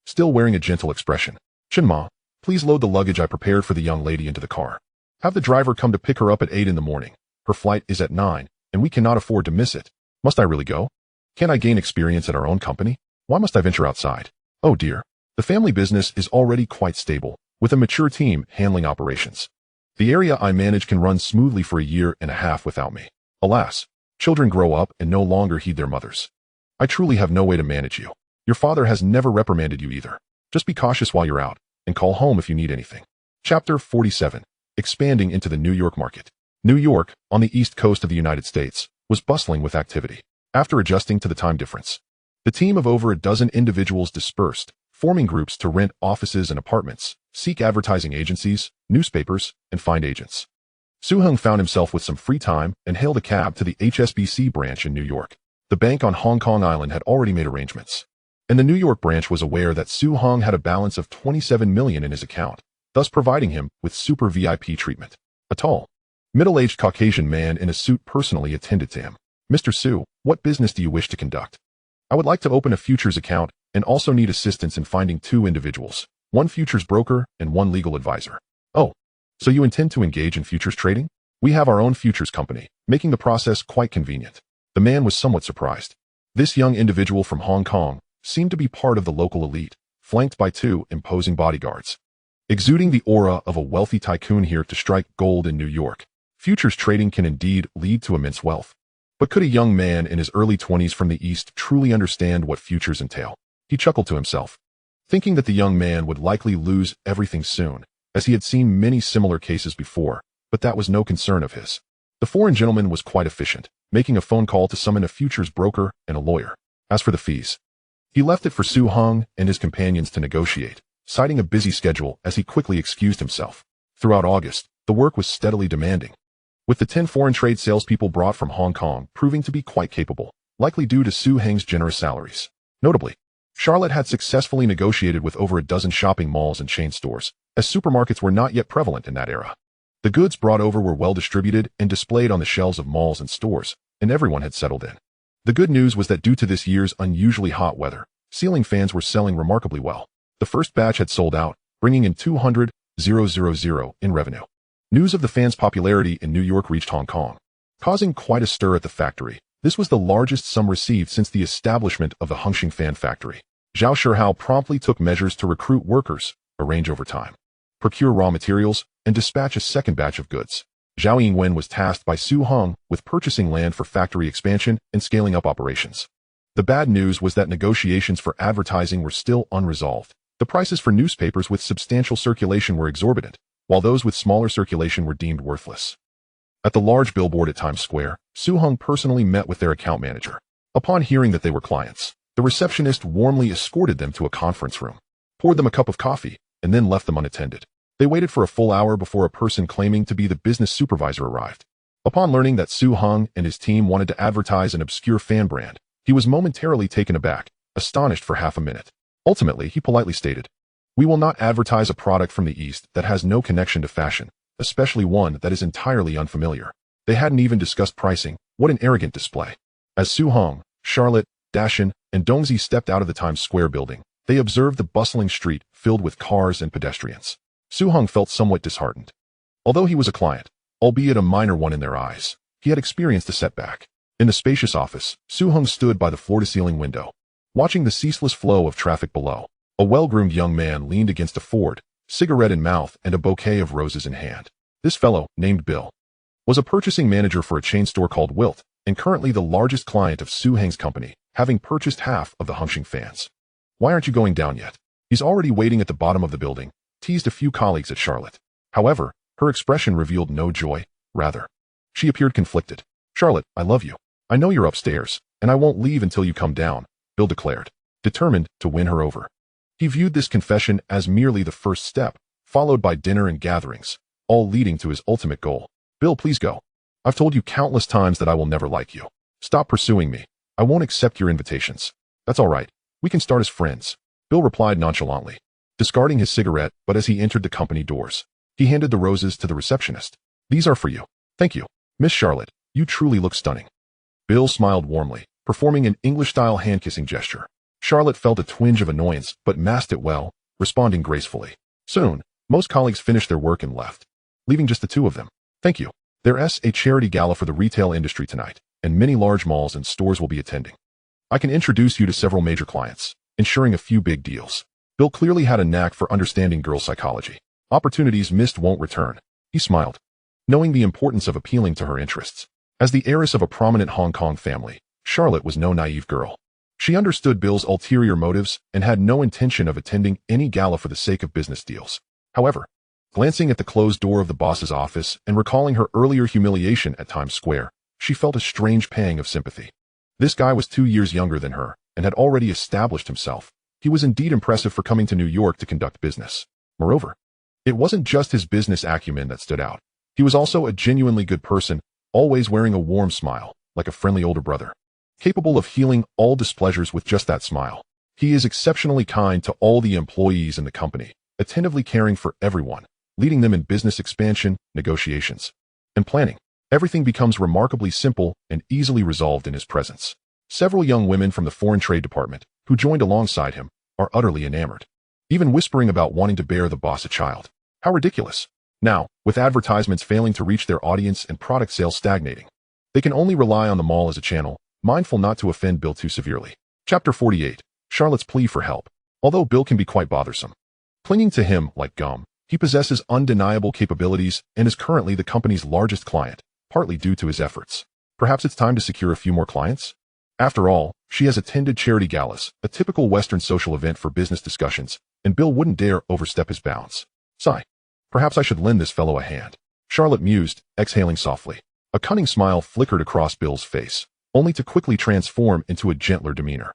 [SPEAKER 1] still wearing a gentle expression. Chenma, please load the luggage I prepared for the young lady into the car. Have the driver come to pick her up at 8 in the morning. Her flight is at 9, and we cannot afford to miss it. Must I really go? Can't I gain experience at our own company? Why must I venture outside? Oh dear. The family business is already quite stable, with a mature team handling operations. The area I manage can run smoothly for a year and a half without me. Alas, children grow up and no longer heed their mothers. I truly have no way to manage you. Your father has never reprimanded you either. Just be cautious while you're out, and call home if you need anything. Chapter 47. Expanding into the New York market. New York, on the east coast of the United States, was bustling with activity. After adjusting to the time difference, the team of over a dozen individuals dispersed, forming groups to rent offices and apartments, seek advertising agencies, newspapers, and find agents. Su-hung found himself with some free time and hailed a cab to the HSBC branch in New York. The bank on Hong Kong Island had already made arrangements, and the New York branch was aware that Su-hung had a balance of $27 million in his account, thus providing him with super VIP treatment. A tall, middle-aged Caucasian man in a suit personally attended to him. Mr. Su, what business do you wish to conduct? I would like to open a futures account and also need assistance in finding 2 individuals, 1 futures broker and 1 legal advisor. Oh, so you intend to engage in futures trading? We have our own futures company, making the process quite convenient. The man was somewhat surprised. This young individual from Hong Kong seemed to be part of the local elite, flanked by 2 imposing bodyguards, exuding the aura of a wealthy tycoon here to strike gold in New York. Futures trading can indeed lead to immense wealth. But could a young man in his early 20s from the East truly understand what futures entail? He chuckled to himself, thinking that the young man would likely lose everything soon, as he had seen many similar cases before, but that was no concern of his. The foreign gentleman was quite efficient, making a phone call to summon a futures broker and a lawyer. As for the fees, he left it for Su-hung and his companions to negotiate, citing a busy schedule as he quickly excused himself. Throughout August, the work was steadily demanding, with the 10 foreign trade salespeople brought from Hong Kong proving to be quite capable, likely due to Su-hung's generous salaries. Notably, Charlotte had successfully negotiated with over a dozen shopping malls and chain stores, as supermarkets were not yet prevalent in that era. The goods brought over were well distributed and displayed on the shelves of malls and stores, and everyone had settled in. The good news was that due to this year's unusually hot weather, ceiling fans were selling remarkably well. The first batch had sold out, bringing in $200,000 in revenue. News of the fans' popularity in New York reached Hong Kong, causing quite a stir at the factory. This was the largest sum received since the establishment of the Hongqing Fan Factory. Zhao Shihao promptly took measures to recruit workers, arrange overtime, procure raw materials, and dispatch a second batch of goods. Zhao Yingwen was tasked by Su-hung with purchasing land for factory expansion and scaling up operations. The bad news was that negotiations for advertising were still unresolved. The prices for newspapers with substantial circulation were exorbitant, while those with smaller circulation were deemed worthless. At the large billboard at Times Square, Su-hung personally met with their account manager. Upon hearing that they were clients, the receptionist warmly escorted them to a conference room, poured them a cup of coffee, and then left them unattended. They waited for a full hour before a person claiming to be the business supervisor arrived. Upon learning that Su-hung and his team wanted to advertise an obscure fan brand, he was momentarily taken aback, astonished for half a minute. Ultimately, he politely stated, "We will not advertise a product from the East that has no connection to fashion, especially one that is entirely unfamiliar." They hadn't even discussed pricing. What an arrogant display. As Su-hung, Charlotte, Dashin, and Dongzi stepped out of the Times Square building, they observed the bustling street filled with cars and pedestrians. Su-hung felt somewhat disheartened. Although he was a client, albeit a minor one in their eyes, he had experienced a setback. In the spacious office, Soo-hung stood by the floor-to-ceiling window, watching the ceaseless flow of traffic below. A well-groomed young man leaned against a Ford, cigarette in mouth and a bouquet of roses in hand. This fellow, named Bill, was a purchasing manager for a chain store called Wilt, and currently the largest client of Soo-hang's company, having purchased half of the Hungsheng fans. "Why aren't you going down yet? He's already waiting at the bottom of the building," teased a few colleagues at Charlotte. However, her expression revealed no joy, rather. She appeared conflicted. "Charlotte, I love you. I know you're upstairs, and I won't leave until you come down," Bill declared, determined to win her over. He viewed this confession as merely the first step, followed by dinner and gatherings, all leading to his ultimate goal. "Bill, please go. I've told you countless times that I will never like you. Stop pursuing me. I won't accept your invitations." "That's all right. We can start as friends," Bill replied nonchalantly, discarding his cigarette. But as he entered the company doors, he handed the roses to the receptionist. "These are for you." "Thank you, Miss Charlotte. You truly look stunning." Bill smiled warmly, performing an English-style hand-kissing gesture. Charlotte felt a twinge of annoyance, but masked it well, responding gracefully. Soon, most colleagues finished their work and left, leaving just the two of them. "Thank you. There's a charity gala for the retail industry tonight, and many large malls and stores will be attending. I can introduce you to several major clients, ensuring a few big deals." Bill clearly had a knack for understanding girl psychology. Opportunities missed won't return. He smiled, knowing the importance of appealing to her interests. As the heiress of a prominent Hong Kong family, Charlotte was no naive girl. She understood Bill's ulterior motives and had no intention of attending any gala for the sake of business deals. However, glancing at the closed door of the boss's office and recalling her earlier humiliation at Times Square, she felt a strange pang of sympathy. This guy was 2 years younger than her and had already established himself. He was indeed impressive for coming to New York to conduct business. Moreover, it wasn't just his business acumen that stood out. He was also a genuinely good person, always wearing a warm smile, like a friendly older brother, capable of healing all displeasures with just that smile. He is exceptionally kind to all the employees in the company, attentively caring for everyone, leading them in business expansion, negotiations, and planning. Everything becomes remarkably simple and easily resolved in his presence. Several young women from the foreign trade department, who joined alongside him, are utterly enamored, even whispering about wanting to bear the boss a child. How ridiculous. Now, with advertisements failing to reach their audience and product sales stagnating, they can only rely on the mall as a channel, mindful not to offend Bill too severely. Chapter 48. Charlotte's plea for help. Although Bill can be quite bothersome, clinging to him like gum, he possesses undeniable capabilities and is currently the company's largest client, partly due to his efforts. Perhaps it's time to secure a few more clients? After all, she has attended charity galas, a typical Western social event for business discussions, and Bill wouldn't dare overstep his bounds. Sigh. Perhaps I should lend this fellow a hand, Charlotte mused, exhaling softly. A cunning smile flickered across Bill's face, only to quickly transform into a gentler demeanor.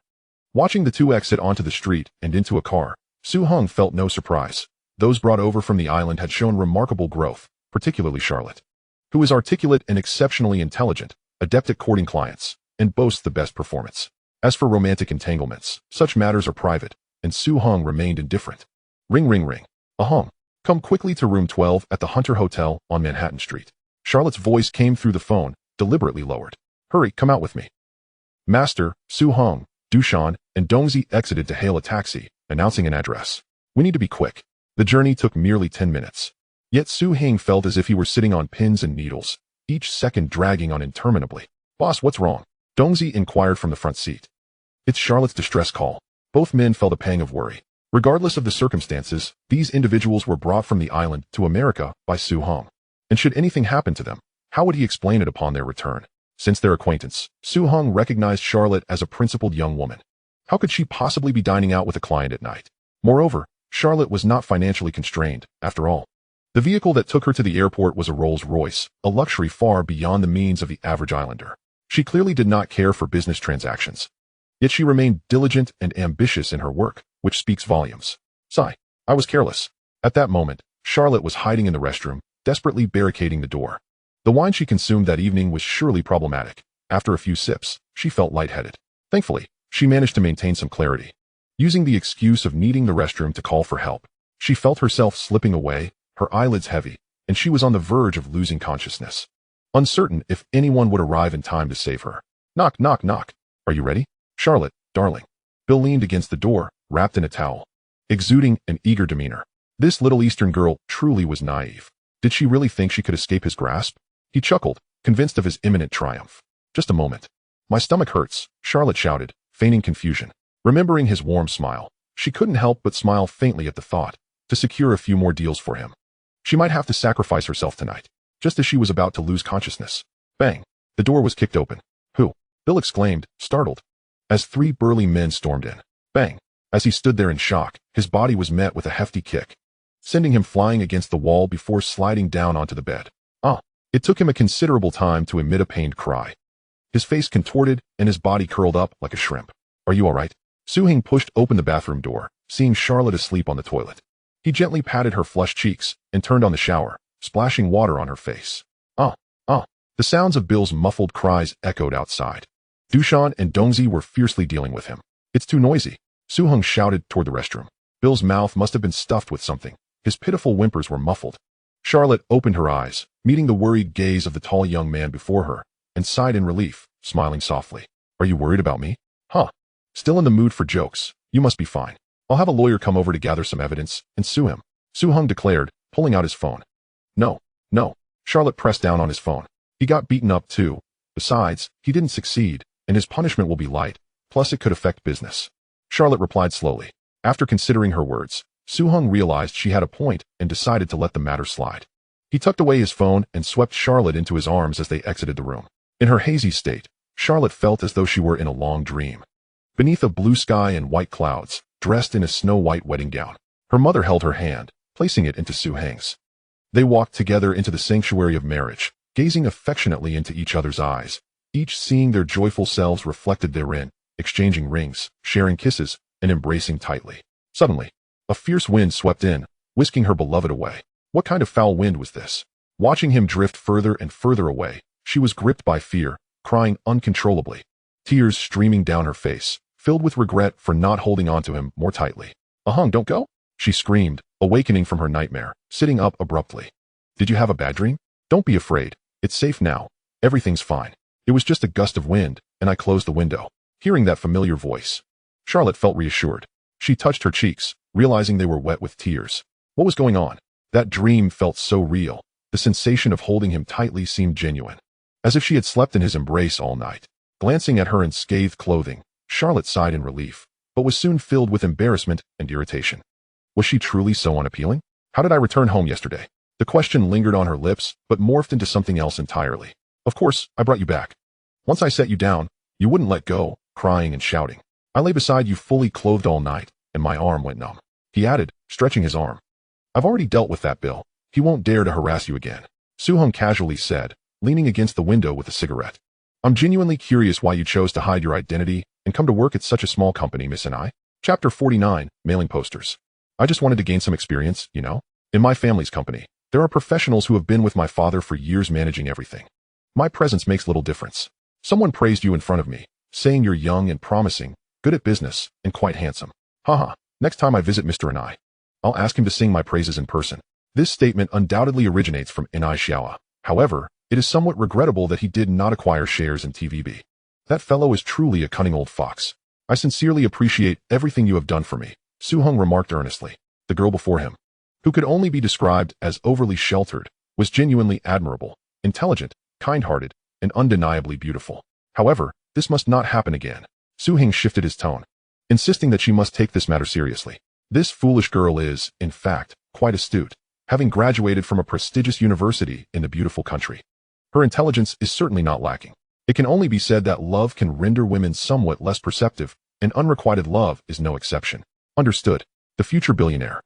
[SPEAKER 1] Watching the two exit onto the street and into a car, Soo-hung felt no surprise. Those brought over from the island had shown remarkable growth, particularly Charlotte, who is articulate and exceptionally intelligent, adept at courting clients, and boasts the best performance. As for romantic entanglements, such matters are private, and Soo-hung remained indifferent. Ring ring ring. Ahong. Come quickly to room 12 at the Hunter Hotel on Manhattan Street. Charlotte's voice came through the phone, deliberately lowered. Hurry, come out with me. Master, Soo-hung, Dushan, and Dongzi exited to hail a taxi, announcing an address. We need to be quick. The journey took merely 10 minutes. Yet Soo-hang felt as if he were sitting on pins and needles, each second dragging on interminably. Boss, what's wrong? Dongzi inquired from the front seat. It's Charlotte's distress call. Both men felt a pang of worry. Regardless of the circumstances, these individuals were brought from the island to America by Soo-hung. And should anything happen to them, how would he explain it upon their return? Since their acquaintance, Soo-hung recognized Charlotte as a principled young woman. How could she possibly be dining out with a client at night? Moreover, Charlotte was not financially constrained, after all. The vehicle that took her to the airport was a Rolls-Royce, a luxury far beyond the means of the average islander. She clearly did not care for business transactions. Yet she remained diligent and ambitious in her work, which speaks volumes. Sigh. I was careless. At that moment, Charlotte was hiding in the restroom, desperately barricading the door. The wine she consumed that evening was surely problematic. After a few sips, she felt lightheaded. Thankfully, she managed to maintain some clarity. Using the excuse of needing the restroom to call for help, she felt herself slipping away, her eyelids heavy, and she was on the verge of losing consciousness. Uncertain if anyone would arrive in time to save her. Knock, knock, knock. Are you ready? Charlotte, darling. Bill leaned against the door, wrapped in a towel, exuding an eager demeanor. This little Eastern girl truly was naive. Did she really think she could escape his grasp? He chuckled, convinced of his imminent triumph. Just a moment. My stomach hurts, Charlotte shouted, feigning confusion. Remembering his warm smile, she couldn't help but smile faintly at the thought, to secure a few more deals for him. She might have to sacrifice herself tonight. Just as she was about to lose consciousness. Bang! The door was kicked open. Who? Bill exclaimed, startled, as 3 burly men stormed in. Bang! As he stood there in shock, his body was met with a hefty kick, sending him flying against the wall before sliding down onto the bed. It took him a considerable time to emit a pained cry. His face contorted and his body curled up like a shrimp. Are you all right? Soo-hing pushed open the bathroom door, seeing Charlotte asleep on the toilet. He gently patted her flushed cheeks and turned on the shower, splashing water on her face. The sounds of Bill's muffled cries echoed outside. Dushan and Dongzi were fiercely dealing with him. It's too noisy, Soo-hung shouted toward the restroom. Bill's mouth must have been stuffed with something. His pitiful whimpers were muffled. Charlotte opened her eyes, meeting the worried gaze of the tall young man before her, and sighed in relief, smiling softly. Are you worried about me? Still in the mood for jokes? You must be fine. I'll have a lawyer come over to gather some evidence and sue him, Soo-hung declared, pulling out his phone. No. Charlotte pressed down on his phone. He got beaten up too. Besides, he didn't succeed, and his punishment will be light, plus it could affect business. Charlotte replied slowly. After considering her words, Soo-hung realized she had a point and decided to let the matter slide. He tucked away his phone and swept Charlotte into his arms as they exited the room. In her hazy state, Charlotte felt as though she were in a long dream. Beneath a blue sky and white clouds, dressed in a snow-white wedding gown, her mother held her hand, placing it into Soo-hang's. They walked together into the sanctuary of marriage, gazing affectionately into each other's eyes, each seeing their joyful selves reflected therein, exchanging rings, sharing kisses, and embracing tightly. Suddenly, a fierce wind swept in, whisking her beloved away. What kind of foul wind was this? Watching him drift further and further away, she was gripped by fear, crying uncontrollably, tears streaming down her face, filled with regret for not holding onto him more tightly. Don't go, she screamed, awakening from her nightmare, sitting up abruptly. Did you have a bad dream? Don't be afraid. It's safe now. Everything's fine. It was just a gust of wind, and I closed the window. Hearing that familiar voice, Charlotte felt reassured. She touched her cheeks, realizing they were wet with tears. What was going on? That dream felt so real. The sensation of holding him tightly seemed genuine, as if she had slept in his embrace all night. Glancing at her in scathed clothing, Charlotte sighed in relief, but was soon filled with embarrassment and irritation. Was she truly so unappealing? How did I return home yesterday? The question lingered on her lips, but morphed into something else entirely. Of course, I brought you back. Once I set you down, you wouldn't let go, crying and shouting. I lay beside you fully clothed all night, and my arm went numb. He added, stretching his arm. I've already dealt with that, Bill. He won't dare to harass you again, Soo-hung casually said, leaning against the window with a cigarette. I'm genuinely curious why you chose to hide your identity and come to work at such a small company, Miss and I. Chapter 49, Mailing Posters. I just wanted to gain some experience, you know. In my family's company, there are professionals who have been with my father for years managing everything. My presence makes little difference. Someone praised you in front of me, saying you're young and promising, good at business, and quite handsome. Next time I visit Mr. Anai, I'll ask him to sing my praises in person. This statement undoubtedly originates from Anai Xiaoa. However, it is somewhat regrettable that he did not acquire shares in TVB. That fellow is truly a cunning old fox. I sincerely appreciate everything you have done for me, Soo-hung remarked earnestly. The girl before him, who could only be described as overly sheltered, was genuinely admirable, intelligent, kind-hearted, and undeniably beautiful. However, this must not happen again. Soo-hing shifted his tone, insisting that she must take this matter seriously. This foolish girl is, in fact, quite astute, having graduated from a prestigious university in the beautiful country. Her intelligence is certainly not lacking. It can only be said that love can render women somewhat less perceptive, and unrequited love is no exception. Understood. The future billionaire,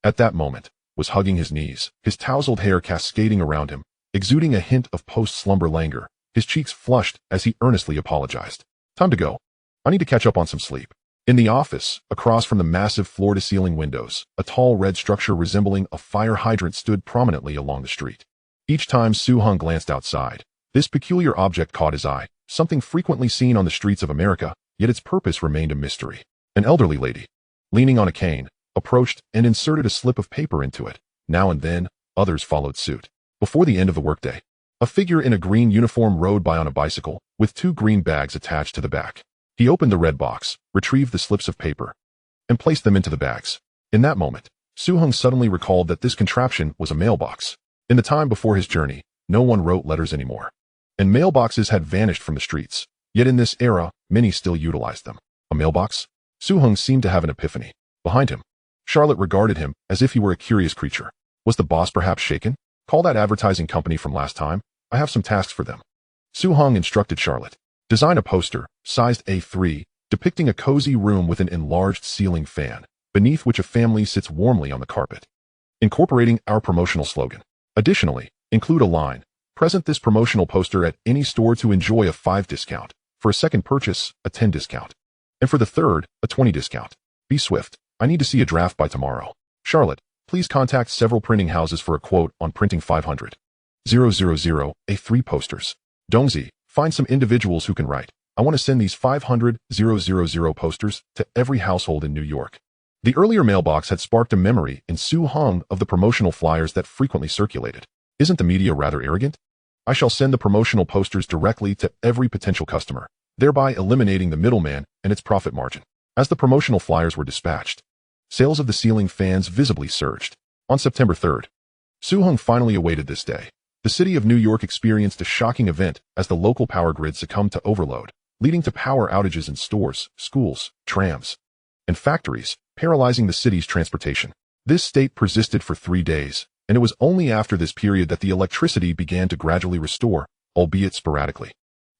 [SPEAKER 1] at that moment, was hugging his knees, his tousled hair cascading around him, exuding a hint of post-slumber languor, his cheeks flushed as he earnestly apologized. Time to go. I need to catch up on some sleep. In the office, across from the massive floor-to-ceiling windows, a tall red structure resembling a fire hydrant stood prominently along the street. Each time Soo-hung glanced outside, this peculiar object caught his eye, something frequently seen on the streets of America, yet its purpose remained a mystery. An elderly lady, leaning on a cane, approached and inserted a slip of paper into it. Now and then, others followed suit. Before the end of the workday, a figure in a green uniform rode by on a bicycle, with 2 green bags attached to the back. He opened the red box, retrieved the slips of paper, and placed them into the bags. In that moment, Soo-hung suddenly recalled that this contraption was a mailbox. In the time before his journey, no one wrote letters anymore. and mailboxes had vanished from the streets. Yet in this era, many still utilized them. A mailbox? Soo-hung seemed to have an epiphany. Behind him, Charlotte regarded him as if he were a curious creature. Was the boss perhaps shaken? Call that advertising company from last time. I have some tasks for them. Soo-hung instructed Charlotte. Design a poster, sized A3, depicting a cozy room with an enlarged ceiling fan, beneath which a family sits warmly on the carpet. Incorporating our promotional slogan. Additionally, include a line. Present this promotional poster at any store to enjoy a 5 discount. For a second purchase, a 10 discount. And for the third, a 20 discount. Be swift. I need to see a draft by tomorrow. Charlotte, please contact several printing houses for a quote on printing 500. A3 posters. Dongzi, find some individuals who can write. I want to send these 500 posters to every household in New York. The earlier mailbox had sparked a memory in Soo-hung of the promotional flyers that frequently circulated. Isn't the media rather arrogant? I shall send the promotional posters directly to every potential customer, thereby eliminating the middleman and its profit margin. As the promotional flyers were dispatched, sales of the ceiling fans visibly surged. On September 3rd, Soo-hung finally awaited this day. The city of New York experienced a shocking event as the local power grid succumbed to overload, leading to power outages in stores, schools, trams, and factories, paralyzing the city's transportation. This state persisted for 3 days, and it was only after this period that the electricity began to gradually restore, albeit sporadically.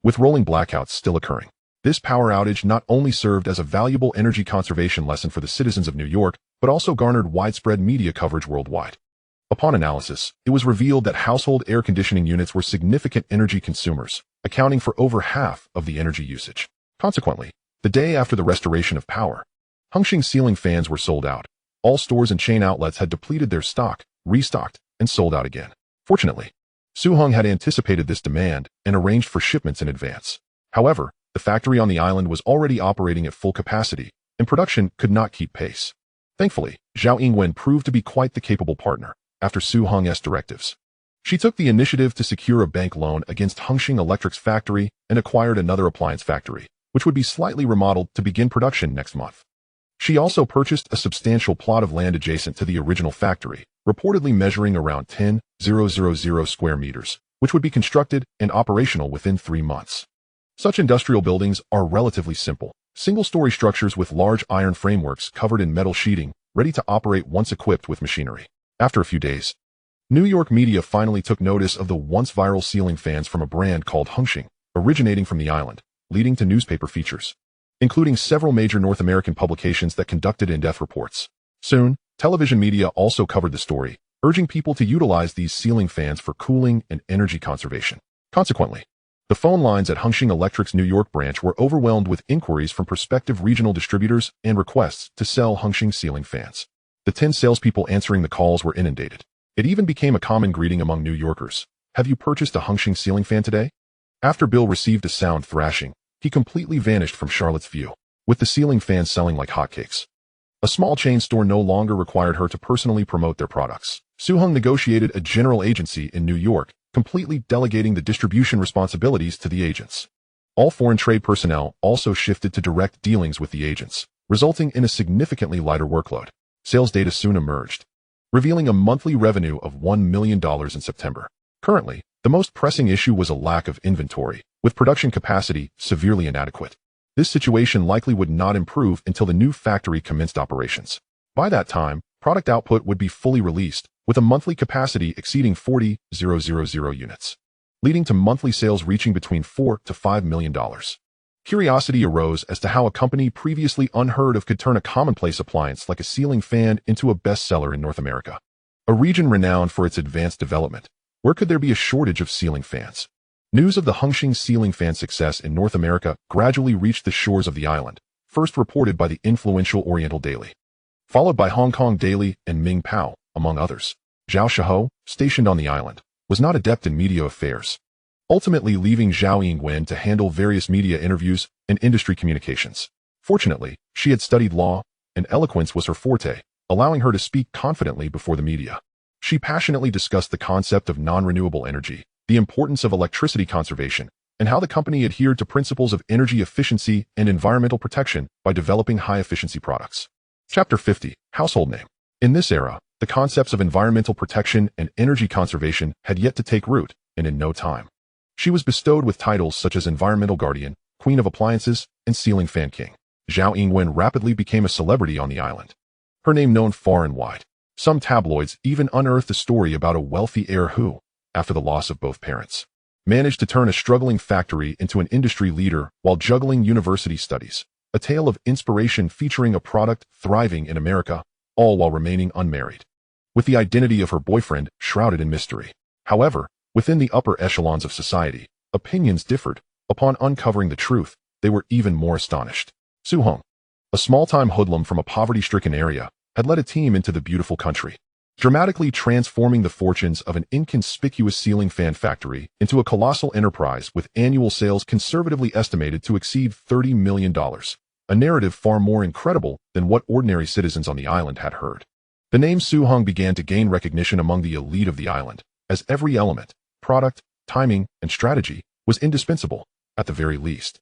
[SPEAKER 1] With rolling blackouts still occurring, this power outage not only served as a valuable energy conservation lesson for the citizens of New York, but also garnered widespread media coverage worldwide. Upon analysis, it was revealed that household air conditioning units were significant energy consumers, accounting for over half of the energy usage. Consequently, the day after the restoration of power, Hongqing ceiling fans were sold out. All stores and chain outlets had depleted their stock, restocked, and sold out again. Fortunately, Soo-hung had anticipated this demand and arranged for shipments in advance. However, the factory on the island was already operating at full capacity, and production could not keep pace. Thankfully, Zhao Yingwen proved to be quite the capable partner. After Soo-hung's directives, she took the initiative to secure a bank loan against Hongqing Electric's factory and acquired another appliance factory, which would be slightly remodeled to begin production next month. She also purchased a substantial plot of land adjacent to the original factory, reportedly measuring around 10,000 square meters, which would be constructed and operational within 3 months. Such industrial buildings are relatively simple, single-story structures with large iron frameworks covered in metal sheeting, ready to operate once equipped with machinery. After a few days, New York media finally took notice of the once viral ceiling fans from a brand called Hongqing, originating from the island, leading to newspaper features, including several major North American publications that conducted in-depth reports. Soon, television media also covered the story, urging people to utilize these ceiling fans for cooling and energy conservation. Consequently, the phone lines at Hongqing Electric's New York branch were overwhelmed with inquiries from prospective regional distributors and requests to sell Hongqing ceiling fans. The 10 salespeople answering the calls were inundated. It even became a common greeting among New Yorkers. Have you purchased a Hongqing ceiling fan today? After Bill received a sound thrashing, he completely vanished from Charlotte's view, with the ceiling fans selling like hotcakes. A small chain store no longer required her to personally promote their products. Soo-hung negotiated a general agency in New York, completely delegating the distribution responsibilities to the agents. All foreign trade personnel also shifted to direct dealings with the agents, resulting in a significantly lighter workload. Sales data soon emerged, revealing a monthly revenue of $1 million in September. Currently, the most pressing issue was a lack of inventory, with production capacity severely inadequate. This situation likely would not improve until the new factory commenced operations. By that time, product output would be fully released, with a monthly capacity exceeding 40,000 units, leading to monthly sales reaching between $4 to $5 million. Curiosity arose as to how a company previously unheard of could turn a commonplace appliance like a ceiling fan into a bestseller in North America. A region renowned for its advanced development, where could there be a shortage of ceiling fans? News of the Hongqing ceiling fan success in North America gradually reached the shores of the island, first reported by the influential Oriental Daily, followed by Hong Kong Daily and Ming Pao, among others. Zhao Shiho, stationed on the island, was not adept in media affairs, ultimately leaving Zhao Yingwen to handle various media interviews and industry communications. Fortunately, she had studied law, and eloquence was her forte, allowing her to speak confidently before the media. She passionately discussed the concept of non-renewable energy, the importance of electricity conservation, and how the company adhered to principles of energy efficiency and environmental protection by developing high-efficiency products. Chapter 50, Household Name. In this era, the concepts of environmental protection and energy conservation had yet to take root, and in no time, She was bestowed with titles such as Environmental Guardian, Queen of Appliances, and Ceiling Fan King. Zhao Yingwen rapidly became a celebrity on the island, her name known far and wide. Some tabloids even unearthed a story about a wealthy heir who, after the loss of both parents, managed to turn a struggling factory into an industry leader while juggling university studies. A tale of inspiration featuring a product thriving in America, all while remaining unmarried, with the identity of her boyfriend shrouded in mystery. However, within the upper echelons of society, opinions differed. Upon uncovering the truth, they were even more astonished. Su Hong, a small-time hoodlum from a poverty-stricken area, had led a team into the beautiful country, dramatically transforming the fortunes of an inconspicuous ceiling fan factory into a colossal enterprise with annual sales conservatively estimated to exceed $30 million. A narrative far more incredible than what ordinary citizens on the island had heard. The name Su Hong began to gain recognition among the elite of the island, as every element, product, timing, and strategy was indispensable, at the very least.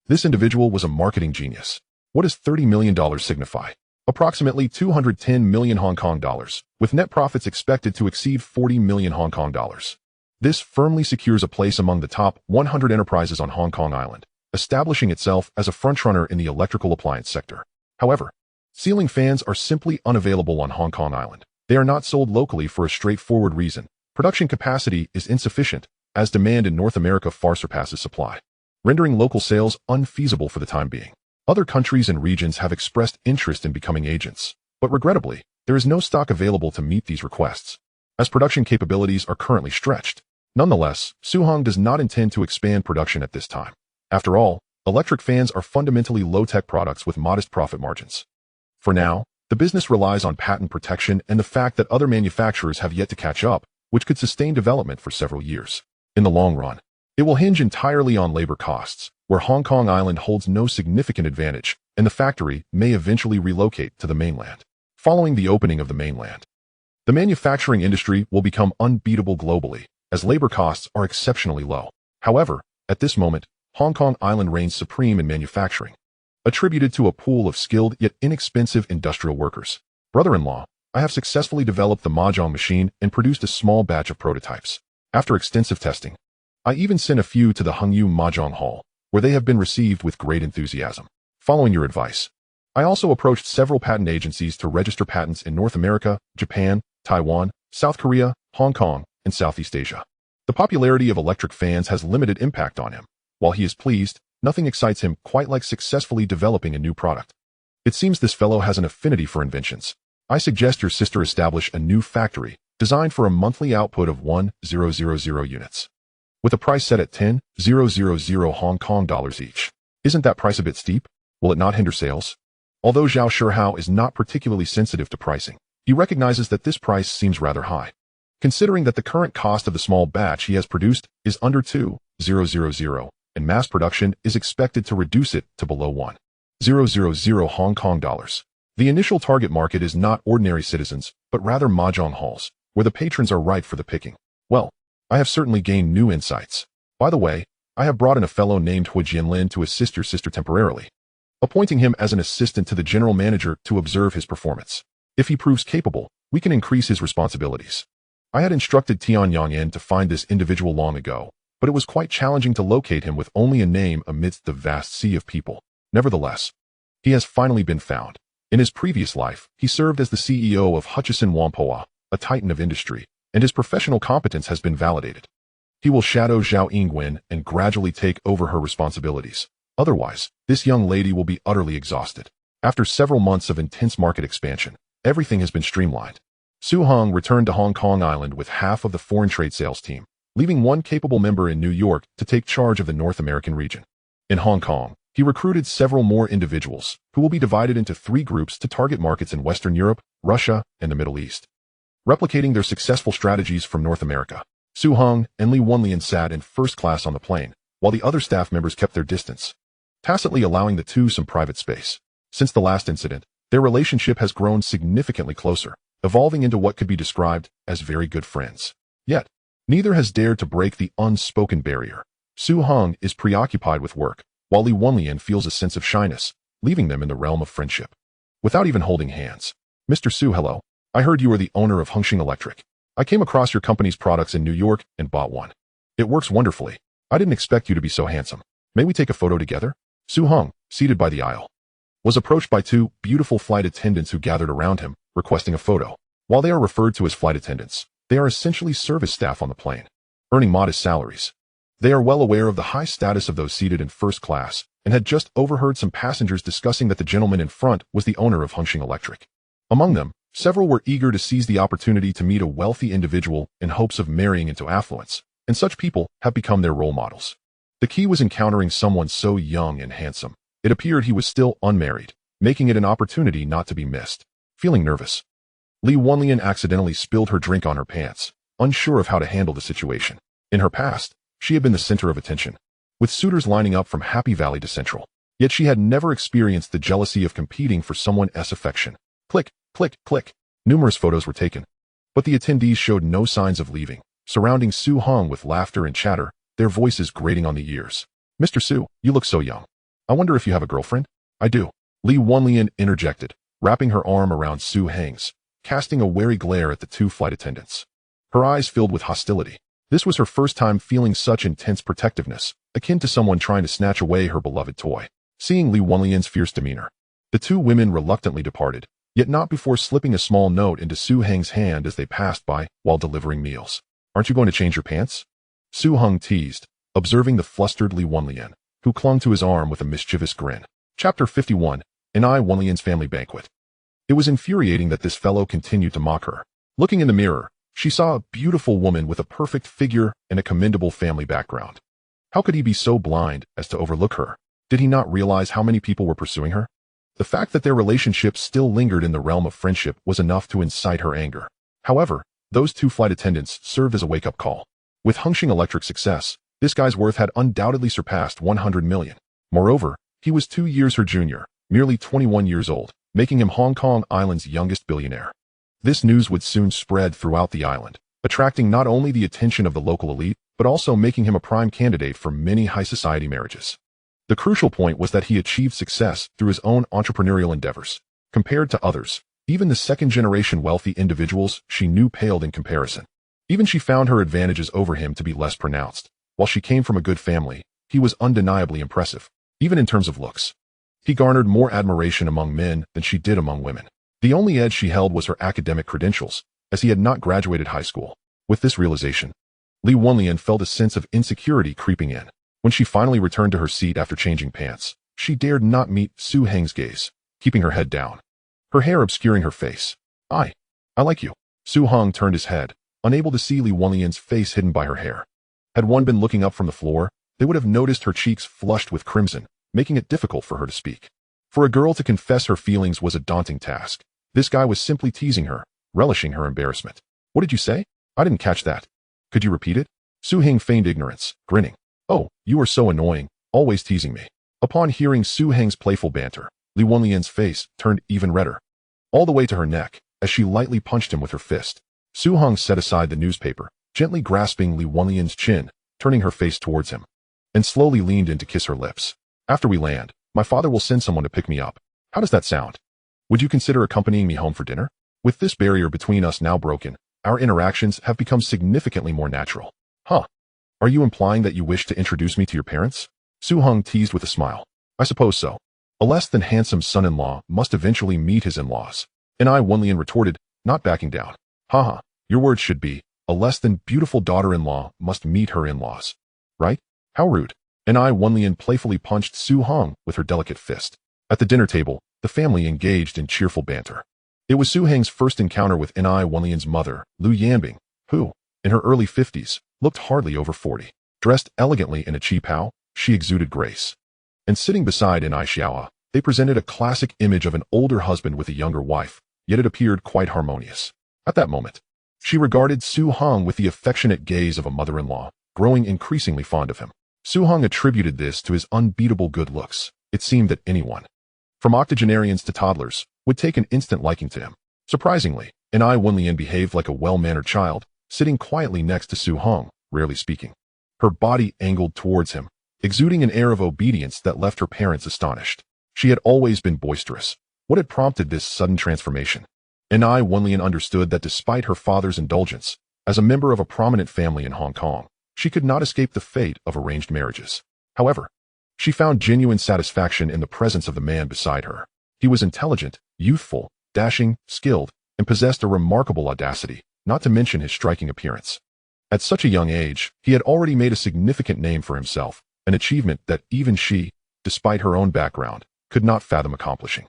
[SPEAKER 1] This individual was a marketing genius. What does $30 million signify? Approximately 210 million Hong Kong dollars, with net profits expected to exceed 40 million Hong Kong dollars. This firmly secures a place among the top 100 enterprises on Hong Kong Island, establishing itself as a frontrunner in the electrical appliance sector. However, ceiling fans are simply unavailable on Hong Kong Island. They are not sold locally for a straightforward reason. Production capacity is insufficient, as demand in North America far surpasses supply, rendering local sales unfeasible for the time being. Other countries and regions have expressed interest in becoming agents, but regrettably, there is no stock available to meet these requests, as production capabilities are currently stretched. Nonetheless, Su Hong does not intend to expand production at this time. After all, electric fans are fundamentally low-tech products with modest profit margins. For now, the business relies on patent protection and the fact that other manufacturers have yet to catch up, which could sustain development for several years. In the long run, it will hinge entirely on labor costs, where Hong Kong Island holds no significant advantage, and the factory may eventually relocate to the mainland. Following the opening of the mainland, the manufacturing industry will become unbeatable globally, as labor costs are exceptionally low. However, at this moment, Hong Kong Island reigns supreme in manufacturing, attributed to a pool of skilled yet inexpensive industrial workers. Brother-in-law, I have successfully developed the Mahjong machine and produced a small batch of prototypes. After extensive testing, I even sent a few to the Hengyu Mahjong Hall, where they have been received with great enthusiasm. Following your advice, I also approached several patent agencies to register patents in North America, Japan, Taiwan, South Korea, Hong Kong, and Southeast Asia. The popularity of electric fans has limited impact on him. While he is pleased, nothing excites him quite like successfully developing a new product. It seems this fellow has an affinity for inventions. I suggest your sister establish a new factory, designed for a monthly output of 1,000 units, with a price set at 10,000 Hong Kong dollars each. Isn't that price a bit steep? Will it not hinder sales? Although Zhao Shihao is not particularly sensitive to pricing, he recognizes that this price seems rather high, considering that the current cost of the small batch he has produced is under 2,000, and mass production is expected to reduce it to below 1,000 Hong Kong dollars. The initial target market is not ordinary citizens, but rather mahjong halls, where the patrons are ripe for the picking. Well, I have certainly gained new insights. By the way, I have brought in a fellow named Hui Jianlin to assist your sister temporarily, appointing him as an assistant to the general manager to observe his performance. If he proves capable, we can increase his responsibilities. I had instructed Tian Yangyan to find this individual long ago, but it was quite challenging to locate him with only a name amidst the vast sea of people. Nevertheless, he has finally been found. In his previous life, he served as the CEO of Hutchison Whampoa, a titan of industry, and his professional competence has been validated. He will shadow Zhao Yingwen and gradually take over her responsibilities. Otherwise, this young lady will be utterly exhausted. After several months of intense market expansion, everything has been streamlined. Su Hong returned to Hong Kong Island with half of the foreign trade sales team, leaving one capable member in New York to take charge of the North American region. In Hong Kong, he recruited several more individuals, who will be divided into 3 groups to target markets in Western Europe, Russia, and the Middle East, replicating their successful strategies from North America. Su Hong and Li Wenlian sat in first class on the plane, while the other staff members kept their distance, tacitly allowing the two some private space. Since the last incident, their relationship has grown significantly closer, evolving into what could be described as very good friends. Yet, neither has dared to break the unspoken barrier. Su Hong is preoccupied with work, while Li Wenlian feels a sense of shyness, leaving them in the realm of friendship. Without even holding hands, Mr. Su, hello. I heard you are the owner of Hengxing Electric. I came across your company's products in New York and bought one. It works wonderfully. I didn't expect you to be so handsome. May we take a photo together? Su Hong, seated by the aisle, was approached by two beautiful flight attendants who gathered around him, requesting a photo. While they are referred to as flight attendants, they are essentially service staff on the plane, earning modest salaries. They are well aware of the high status of those seated in first class and had just overheard some passengers discussing that the gentleman in front was the owner of Hongqing Electric. Among them, several were eager to seize the opportunity to meet a wealthy individual in hopes of marrying into affluence, and such people have become their role models. The key was encountering someone so young and handsome. It appeared he was still unmarried, making it an opportunity not to be missed. Feeling nervous, Li Wenlian accidentally spilled her drink on her pants, unsure of how to handle the situation. In her past, she had been the center of attention, with suitors lining up from Happy Valley to Central. Yet she had never experienced the jealousy of competing for someone else's affection. Click, click, click. Numerous photos were taken, but the attendees showed no signs of leaving, surrounding Su Hong with laughter and chatter, their voices grating on the ears. Mr. Su, you look so young. I wonder if you have a girlfriend? I do. Li Wenlian interjected, wrapping her arm around Su Heng's, casting a wary glare at the two flight attendants. Her eyes filled with hostility. This was her first time feeling such intense protectiveness, akin to someone trying to snatch away her beloved toy. Seeing Li Wenlian's fierce demeanor, the two women reluctantly departed, yet not before slipping a small note into Su Heng's hand as they passed by while delivering meals. Aren't you going to change your pants? Su Hong teased, observing the flustered Li Wenlian, who clung to his arm with a mischievous grin. Chapter 51, Li Wenlian's Family Banquet. It was infuriating that this fellow continued to mock her. Looking in the mirror, she saw a beautiful woman with a perfect figure and a commendable family background. How could he be so blind as to overlook her? Did he not realize how many people were pursuing her? The fact that their relationship still lingered in the realm of friendship was enough to incite her anger. However, those two flight attendants served as a wake-up call. With Hongqing Electric's success, this guy's worth had undoubtedly surpassed 100 million. Moreover, he was 2 years her junior, merely 21 years old, making him Hong Kong Island's youngest billionaire. This news would soon spread throughout the island, attracting not only the attention of the local elite, but also making him a prime candidate for many high society marriages. The crucial point was that he achieved success through his own entrepreneurial endeavors. Compared to others, even the second-generation wealthy individuals she knew paled in comparison. Even she found her advantages over him to be less pronounced. While she came from a good family, he was undeniably impressive, even in terms of looks. He garnered more admiration among men than she did among women. The only edge she held was her academic credentials, as he had not graduated high school. With this realization, Li Wenlian felt a sense of insecurity creeping in. When she finally returned to her seat after changing pants, she dared not meet Su Heng's gaze, keeping her head down, her hair obscuring her face. I like you. Su Hong turned his head, unable to see Li Wenlian's face hidden by her hair. Had one been looking up from the floor, they would have noticed her cheeks flushed with crimson, making it difficult for her to speak. For a girl to confess her feelings was a daunting task. This guy was simply teasing her, relishing her embarrassment. What did you say? I didn't catch that. Could you repeat it? Su Heng feigned ignorance, grinning. Oh, you are so annoying, always teasing me. Upon hearing Su Heng's playful banter, Li Wenlian's face turned even redder, all the way to her neck, as she lightly punched him with her fist. Su Hong set aside the newspaper, gently grasping Li Wenlian's chin, turning her face towards him, and slowly leaned in to kiss her lips. After we land, my father will send someone to pick me up. How does that sound? Would you consider accompanying me home for dinner? With this barrier between us now broken, our interactions have become significantly more natural. Huh? Are you implying that you wish to introduce me to your parents? Su Hong teased with a smile. I suppose so. A less than handsome son-in-law must eventually meet his in-laws. Li Wenlian retorted, not backing down. Haha, your words should be, a less than beautiful daughter-in-law must meet her in-laws. Right? How rude. Li Wenlian playfully punched Su Hong with her delicate fist. At the dinner table, the family engaged in cheerful banter. It was Su Heng's first encounter with Li Wenlian's mother, Lu Yanbing, who, in her early 50s, looked hardly over 40. Dressed elegantly in a qipao, she exuded grace. And sitting beside Ni Xiaoa, they presented a classic image of an older husband with a younger wife, yet it appeared quite harmonious. At that moment, she regarded Su Hong with the affectionate gaze of a mother-in-law, growing increasingly fond of him. Su Hong attributed this to his unbeatable good looks. It seemed that anyone, from octogenarians to toddlers, would take an instant liking to him. Surprisingly, Ni Wenlian behaved like a well-mannered child, sitting quietly next to Su Hong, rarely speaking. Her body angled towards him, exuding an air of obedience that left her parents astonished. She had always been boisterous. What had prompted this sudden transformation? Ni Wenlian understood that despite her father's indulgence, as a member of a prominent family in Hong Kong, she could not escape the fate of arranged marriages. However, she found genuine satisfaction in the presence of the man beside her. He was intelligent, youthful, dashing, skilled, and possessed a remarkable audacity, not to mention his striking appearance. At such a young age, he had already made a significant name for himself, an achievement that even she, despite her own background, could not fathom accomplishing.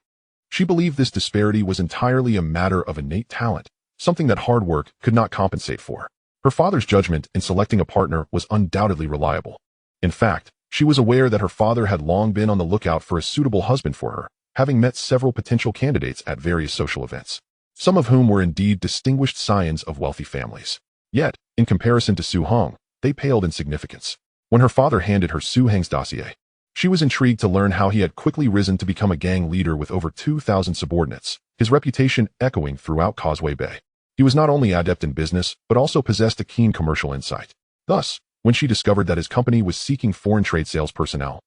[SPEAKER 1] She believed this disparity was entirely a matter of innate talent, something that hard work could not compensate for. Her father's judgment in selecting a partner was undoubtedly reliable. In fact, she was aware that her father had long been on the lookout for a suitable husband for her, having met several potential candidates at various social events, some of whom were indeed distinguished scions of wealthy families. Yet, in comparison to Su Hong, they paled in significance. When her father handed her Su Heng's dossier, she was intrigued to learn how he had quickly risen to become a gang leader with over 2,000 subordinates, his reputation echoing throughout Causeway Bay. He was not only adept in business, but also possessed a keen commercial insight. Thus, when she discovered that his company was seeking foreign trade sales personnel,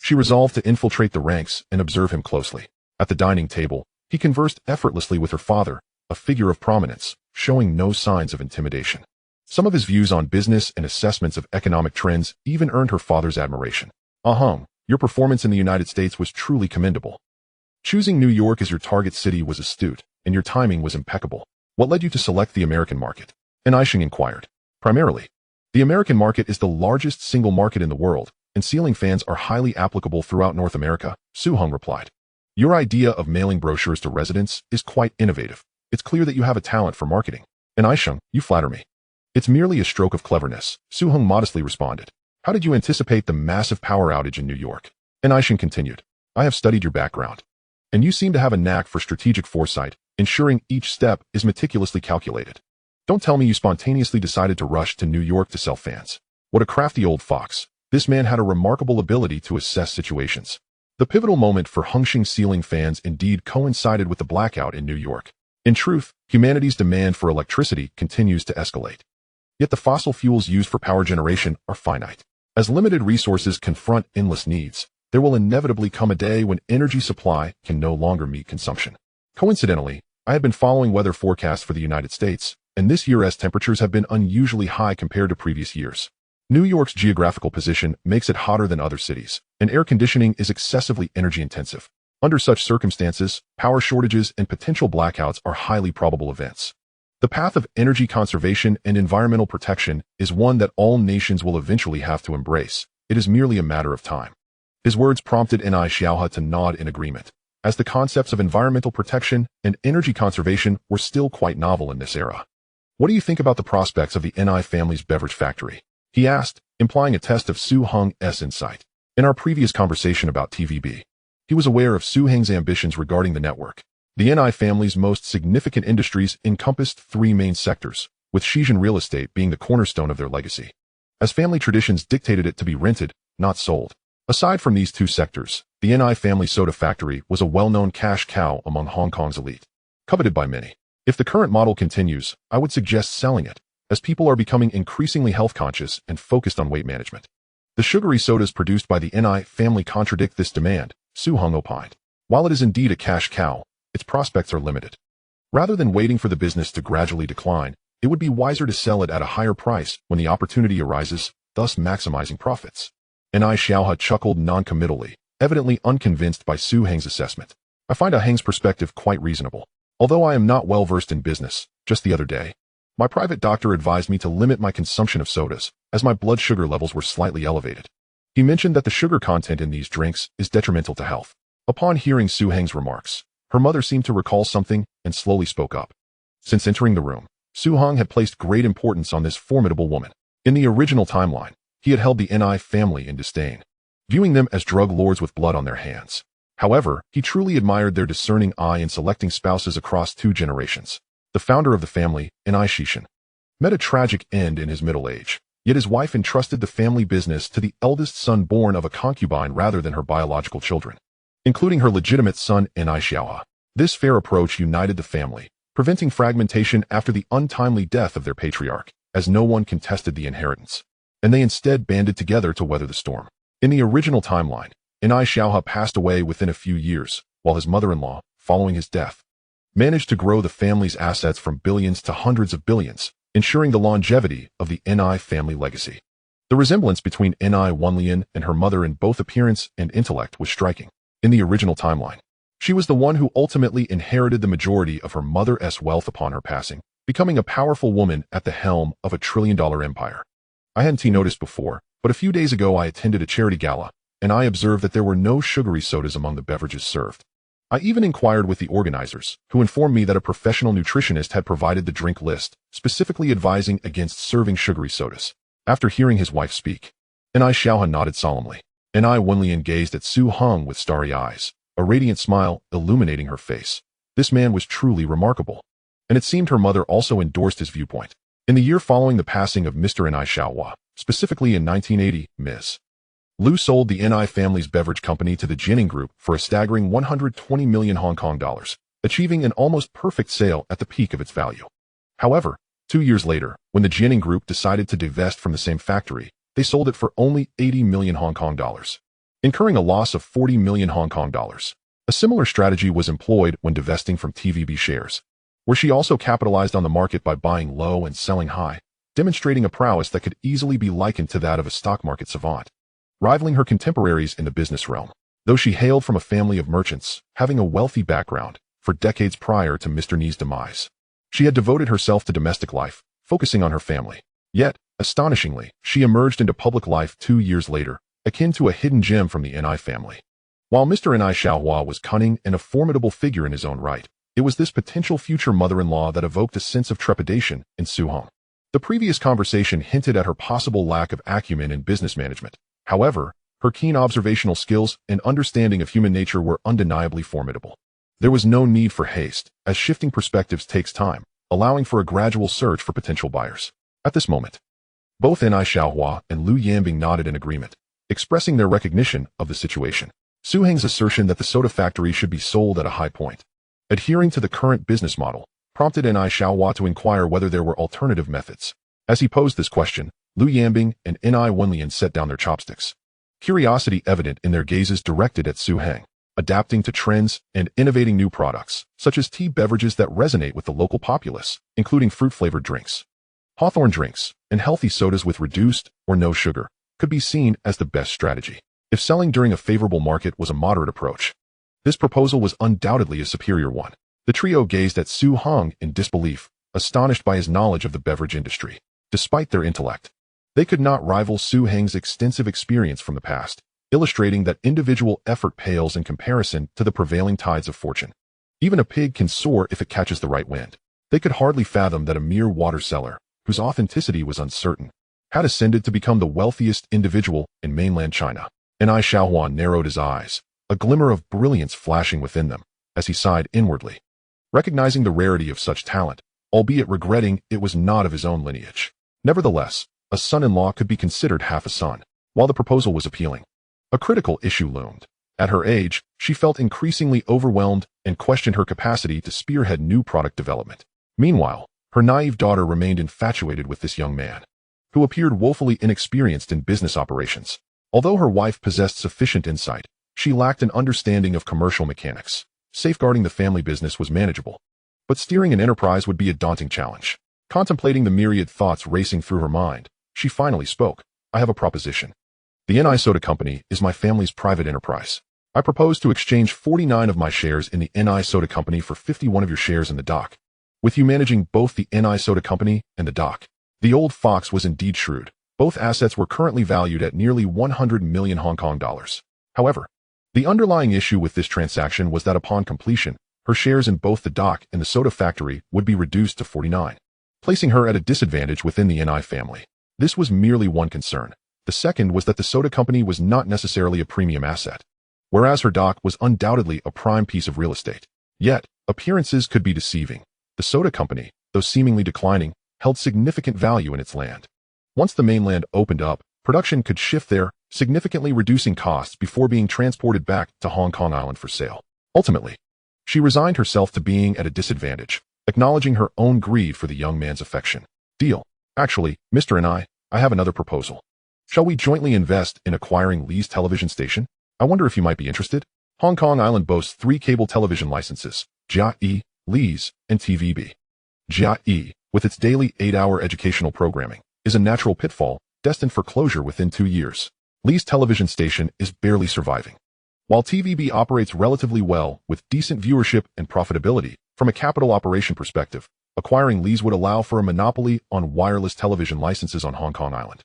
[SPEAKER 1] she resolved to infiltrate the ranks and observe him closely. At the dining table, he conversed effortlessly with her father, a figure of prominence, showing no signs of intimidation. Some of his views on business and assessments of economic trends even earned her father's admiration. "Hong, your performance in the United States was truly commendable. Choosing New York as your target city was astute, and your timing was impeccable. What led you to select the American market?" And Aisheng inquired. "Primarily, the American market is the largest single market in the world, and ceiling fans are highly applicable throughout North America," Su Hong replied. "Your idea of mailing brochures to residents is quite innovative. It's clear that you have a talent for marketing. And Aisheng, you flatter me." "It's merely a stroke of cleverness," Su Hong modestly responded. "How did you anticipate the massive power outage in New York?" And Aisheng continued. "I have studied your background, and you seem to have a knack for strategic foresight, ensuring each step is meticulously calculated. Don't tell me you spontaneously decided to rush to New York to sell fans. What a crafty old fox. This man had a remarkable ability to assess situations." The pivotal moment for Hongxing ceiling fans indeed coincided with the blackout in New York. In truth, humanity's demand for electricity continues to escalate. Yet the fossil fuels used for power generation are finite. As limited resources confront endless needs, there will inevitably come a day when energy supply can no longer meet consumption. Coincidentally, I had been following weather forecasts for the United States, and this year's temperatures have been unusually high compared to previous years. New York's geographical position makes it hotter than other cities, and air conditioning is excessively energy-intensive. Under such circumstances, power shortages and potential blackouts are highly probable events. The path of energy conservation and environmental protection is one that all nations will eventually have to embrace. It is merely a matter of time. His words prompted Ni Xiaohe to nod in agreement, as the concepts of environmental protection and energy conservation were still quite novel in this era. "What do you think about the prospects of the Ni family's beverage factory?" he asked, implying a test of Su Hong's insight. In our previous conversation about TVB, he was aware of Su Heng's ambitions regarding the network. The Ni family's most significant industries encompassed three main sectors, with Shenzhen real estate being the cornerstone of their legacy, as family traditions dictated it to be rented, not sold. Aside from these two sectors, the Ni family soda factory was a well-known cash cow among Hong Kong's elite, coveted by many. If the current model continues, I would suggest selling it, as people are becoming increasingly health-conscious and focused on weight management. The sugary sodas produced by the Ni family contradict this demand, Su Hong opined. While it is indeed a cash cow, its prospects are limited. Rather than waiting for the business to gradually decline, it would be wiser to sell it at a higher price when the opportunity arises, thus maximizing profits. Ni Xiaohe chuckled non-committally, evidently unconvinced by Su Heng's assessment. "I find Heng's perspective quite reasonable. Although I am not well versed in business, just the other day, my private doctor advised me to limit my consumption of sodas, as my blood sugar levels were slightly elevated. He mentioned that the sugar content in these drinks is detrimental to health." Upon hearing Su Heng's remarks, her mother seemed to recall something and slowly spoke up. Since entering the room, Su Hong had placed great importance on this formidable woman. In the original timeline, he had held the Ni family in disdain, viewing them as drug lords with blood on their hands. However, he truly admired their discerning eye in selecting spouses across 2 generations. The founder of the family, Ni Shishin, met a tragic end in his middle age, yet his wife entrusted the family business to the eldest son born of a concubine rather than her biological children, including her legitimate son Ni Xiaohe. This fair approach united the family, preventing fragmentation after the untimely death of their patriarch, as no one contested the inheritance, and they instead banded together to weather the storm. In the original timeline, Ni Xiaohe passed away within a few years, while his mother-in-law, following his death, managed to grow the family's assets from billions to hundreds of billions, ensuring the longevity of the Ni family legacy. The resemblance between Ni Wenlian and her mother in both appearance and intellect was striking. In the original timeline, she was the one who ultimately inherited the majority of her mother's wealth upon her passing, becoming a powerful woman at the helm of a trillion-dollar empire. I hadn't noticed before, but a few days ago I attended a charity gala, and I observed that there were no sugary sodas among the beverages served. I even inquired with the organizers, who informed me that a professional nutritionist had provided the drink list, specifically advising against serving sugary sodas. After hearing his wife speak, Ni Xiaohan nodded solemnly. Ni Wenlian gazed at Su Heng with starry eyes, a radiant smile illuminating her face. This man was truly remarkable. And it seemed her mother also endorsed his viewpoint. In the year following the passing of Mr. Ni Xiaohua, specifically in 1980, Ms. Liu sold the Ni family's beverage company to the Jining Group for a staggering 120 million Hong Kong dollars, achieving an almost perfect sale at the peak of its value. However, 2 years later, when the Jining Group decided to divest from the same factory, they sold it for only 80 million Hong Kong dollars, incurring a loss of 40 million Hong Kong dollars. A similar strategy was employed when divesting from TVB shares, where she also capitalized on the market by buying low and selling high, demonstrating a prowess that could easily be likened to that of a stock market savant, rivaling her contemporaries in the business realm. Though she hailed from a family of merchants, having a wealthy background, for decades prior to Mr. Ni's demise, she had devoted herself to domestic life, focusing on her family. Yet, astonishingly, she emerged into public life 2 years later, akin to a hidden gem from the Ni family. While Mr. Ni Xiaohua was cunning and a formidable figure in his own right, it was this potential future mother-in-law that evoked a sense of trepidation in Su Heng. The previous conversation hinted at her possible lack of acumen in business management. However, her keen observational skills and understanding of human nature were undeniably formidable. There was no need for haste, as shifting perspectives takes time, allowing for a gradual search for potential buyers. At this moment, both Ni Xiaohua and Liu Yanbing nodded in agreement, expressing their recognition of the situation. Su Heng's assertion that the soda factory should be sold at a high point, adhering to the current business model, prompted Ni Xiaohua to inquire whether there were alternative methods. As he posed this question, Liu Yanbing and Ni Wenlian set down their chopsticks, curiosity evident in their gazes directed at Su Heng, adapting to trends and innovating new products, such as tea beverages that resonate with the local populace, including fruit-flavored drinks, hawthorn drinks, and healthy sodas with reduced or no sugar, could be seen as the best strategy. If selling during a favorable market was a moderate approach, this proposal was undoubtedly a superior one. The trio gazed at Su Heng in disbelief, astonished by his knowledge of the beverage industry. Despite their intellect, they could not rival Su Heng's extensive experience from the past, illustrating that individual effort pales in comparison to the prevailing tides of fortune. Even a pig can soar if it catches the right wind. They could hardly fathom that a mere water seller, whose authenticity was uncertain, had ascended to become the wealthiest individual in mainland China. Ni Xiaohua narrowed his eyes, a glimmer of brilliance flashing within them, as he sighed inwardly, recognizing the rarity of such talent, albeit regretting it was not of his own lineage. Nevertheless, a son-in-law could be considered half a son. While the proposal was appealing, a critical issue loomed. At her age, she felt increasingly overwhelmed and questioned her capacity to spearhead new product development. Meanwhile, her naive daughter remained infatuated with this young man, who appeared woefully inexperienced in business operations. Although her wife possessed sufficient insight, she lacked an understanding of commercial mechanics. Safeguarding the family business was manageable, but steering an enterprise would be a daunting challenge. Contemplating the myriad thoughts racing through her mind, she finally spoke. I have a proposition. The Ni Soda Company is my family's private enterprise. I propose to exchange 49 of my shares in the Ni Soda Company for 51 of your shares in the dock, with you managing both the Ni Soda Company and the dock. The old fox was indeed shrewd. Both assets were currently valued at nearly 100 million Hong Kong dollars. However, the underlying issue with this transaction was that upon completion, her shares in both the dock and the soda factory would be reduced to 49, placing her at a disadvantage within the Ni family. This was merely one concern. The second was that the soda company was not necessarily a premium asset, whereas her dock was undoubtedly a prime piece of real estate. Yet, appearances could be deceiving. The soda company, though seemingly declining, held significant value in its land. Once the mainland opened up, production could shift there, significantly reducing costs before being transported back to Hong Kong Island for sale. Ultimately, she resigned herself to being at a disadvantage, acknowledging her own greed for the young man's affection. Deal. Actually, Mr. and I have another proposal. Shall we jointly invest in acquiring Lee's television station? I wonder if you might be interested. Hong Kong Island boasts 3 cable television licenses, Jia-E, Lee's, and TVB. Jia-E, with its daily 8-hour educational programming, is a natural pitfall, destined for closure within 2 years. Lee's television station is barely surviving. While TVB operates relatively well with decent viewership and profitability, from a capital operation perspective, acquiring Lee's would allow for a monopoly on wireless television licenses on Hong Kong Island,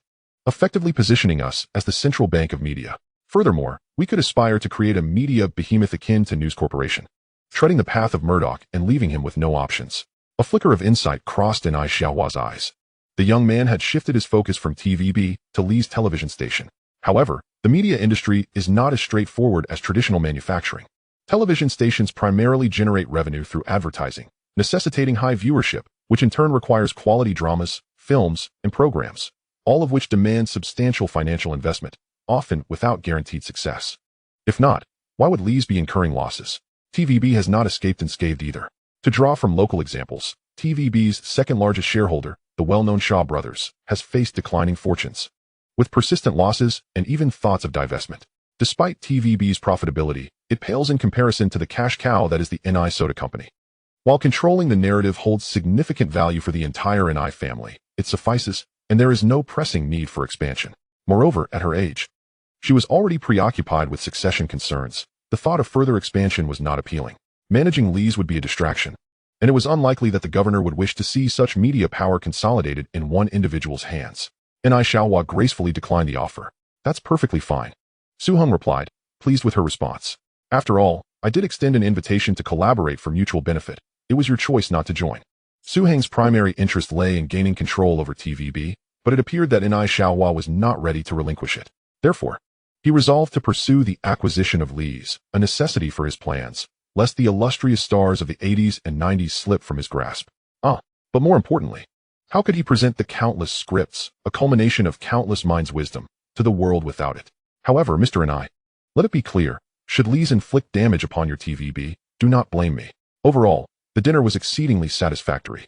[SPEAKER 1] effectively positioning us as the central bank of media. Furthermore, we could aspire to create a media behemoth akin to News Corporation, treading the path of Murdoch and leaving him with no options. A flicker of insight crossed in Xiaohua's eyes. The young man had shifted his focus from TVB to Lee's television station. However, the media industry is not as straightforward as traditional manufacturing. Television stations primarily generate revenue through advertising, necessitating high viewership, which in turn requires quality dramas, films, and programs, all of which demand substantial financial investment, often without guaranteed success. If not, why would Lee's be incurring losses? TVB has not escaped unscathed either. To draw from local examples, TVB's second-largest shareholder, the well-known Shaw brothers, has faced declining fortunes, with persistent losses and even thoughts of divestment. Despite TVB's profitability, it pales in comparison to the cash cow that is the NI Soda Company. While controlling the narrative holds significant value for the entire NI family, it suffices, and there is no pressing need for expansion. Moreover, at her age, she was already preoccupied with succession concerns. The thought of further expansion was not appealing. Managing Lee's would be a distraction, and it was unlikely that the governor would wish to see such media power consolidated in one individual's hands. N.I. Xiaohua gracefully declined the offer. That's perfectly fine, Su Heng replied, pleased with her response. After all, I did extend an invitation to collaborate for mutual benefit. It was your choice not to join. Su Heng's primary interest lay in gaining control over TVB, but it appeared that N.I. Xiaohua was not ready to relinquish it. Therefore, he resolved to pursue the acquisition of Lee's, a necessity for his plans, lest the illustrious stars of the 80s and 90s slip from his grasp. But more importantly, how could he present the countless scripts, a culmination of countless minds' wisdom, to the world without it? However, Mr. N.I., let it be clear, should Lee's inflict damage upon your TVB, do not blame me. Overall, the dinner was exceedingly satisfactory,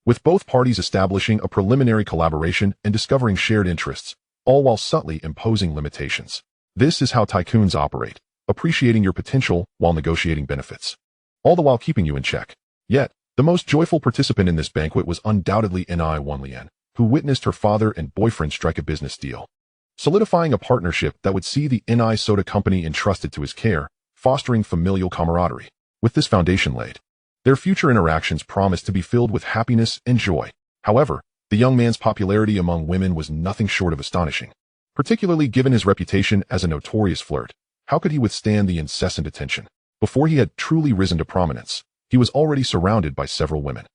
[SPEAKER 1] with both parties establishing a preliminary collaboration and discovering shared interests, all while subtly imposing limitations. This is how tycoons operate, appreciating your potential while negotiating benefits, all the while keeping you in check. Yet, the most joyful participant in this banquet was undoubtedly N.I. Wanlian, who witnessed her father and boyfriend strike a business deal, solidifying a partnership that would see the N.I. Soda Company entrusted to his care, fostering familial camaraderie. With this foundation laid, their future interactions promised to be filled with happiness and joy. However, the young man's popularity among women was nothing short of astonishing, particularly given his reputation as a notorious flirt. How could he withstand the incessant attention? Before he had truly risen to prominence, he was already surrounded by several women.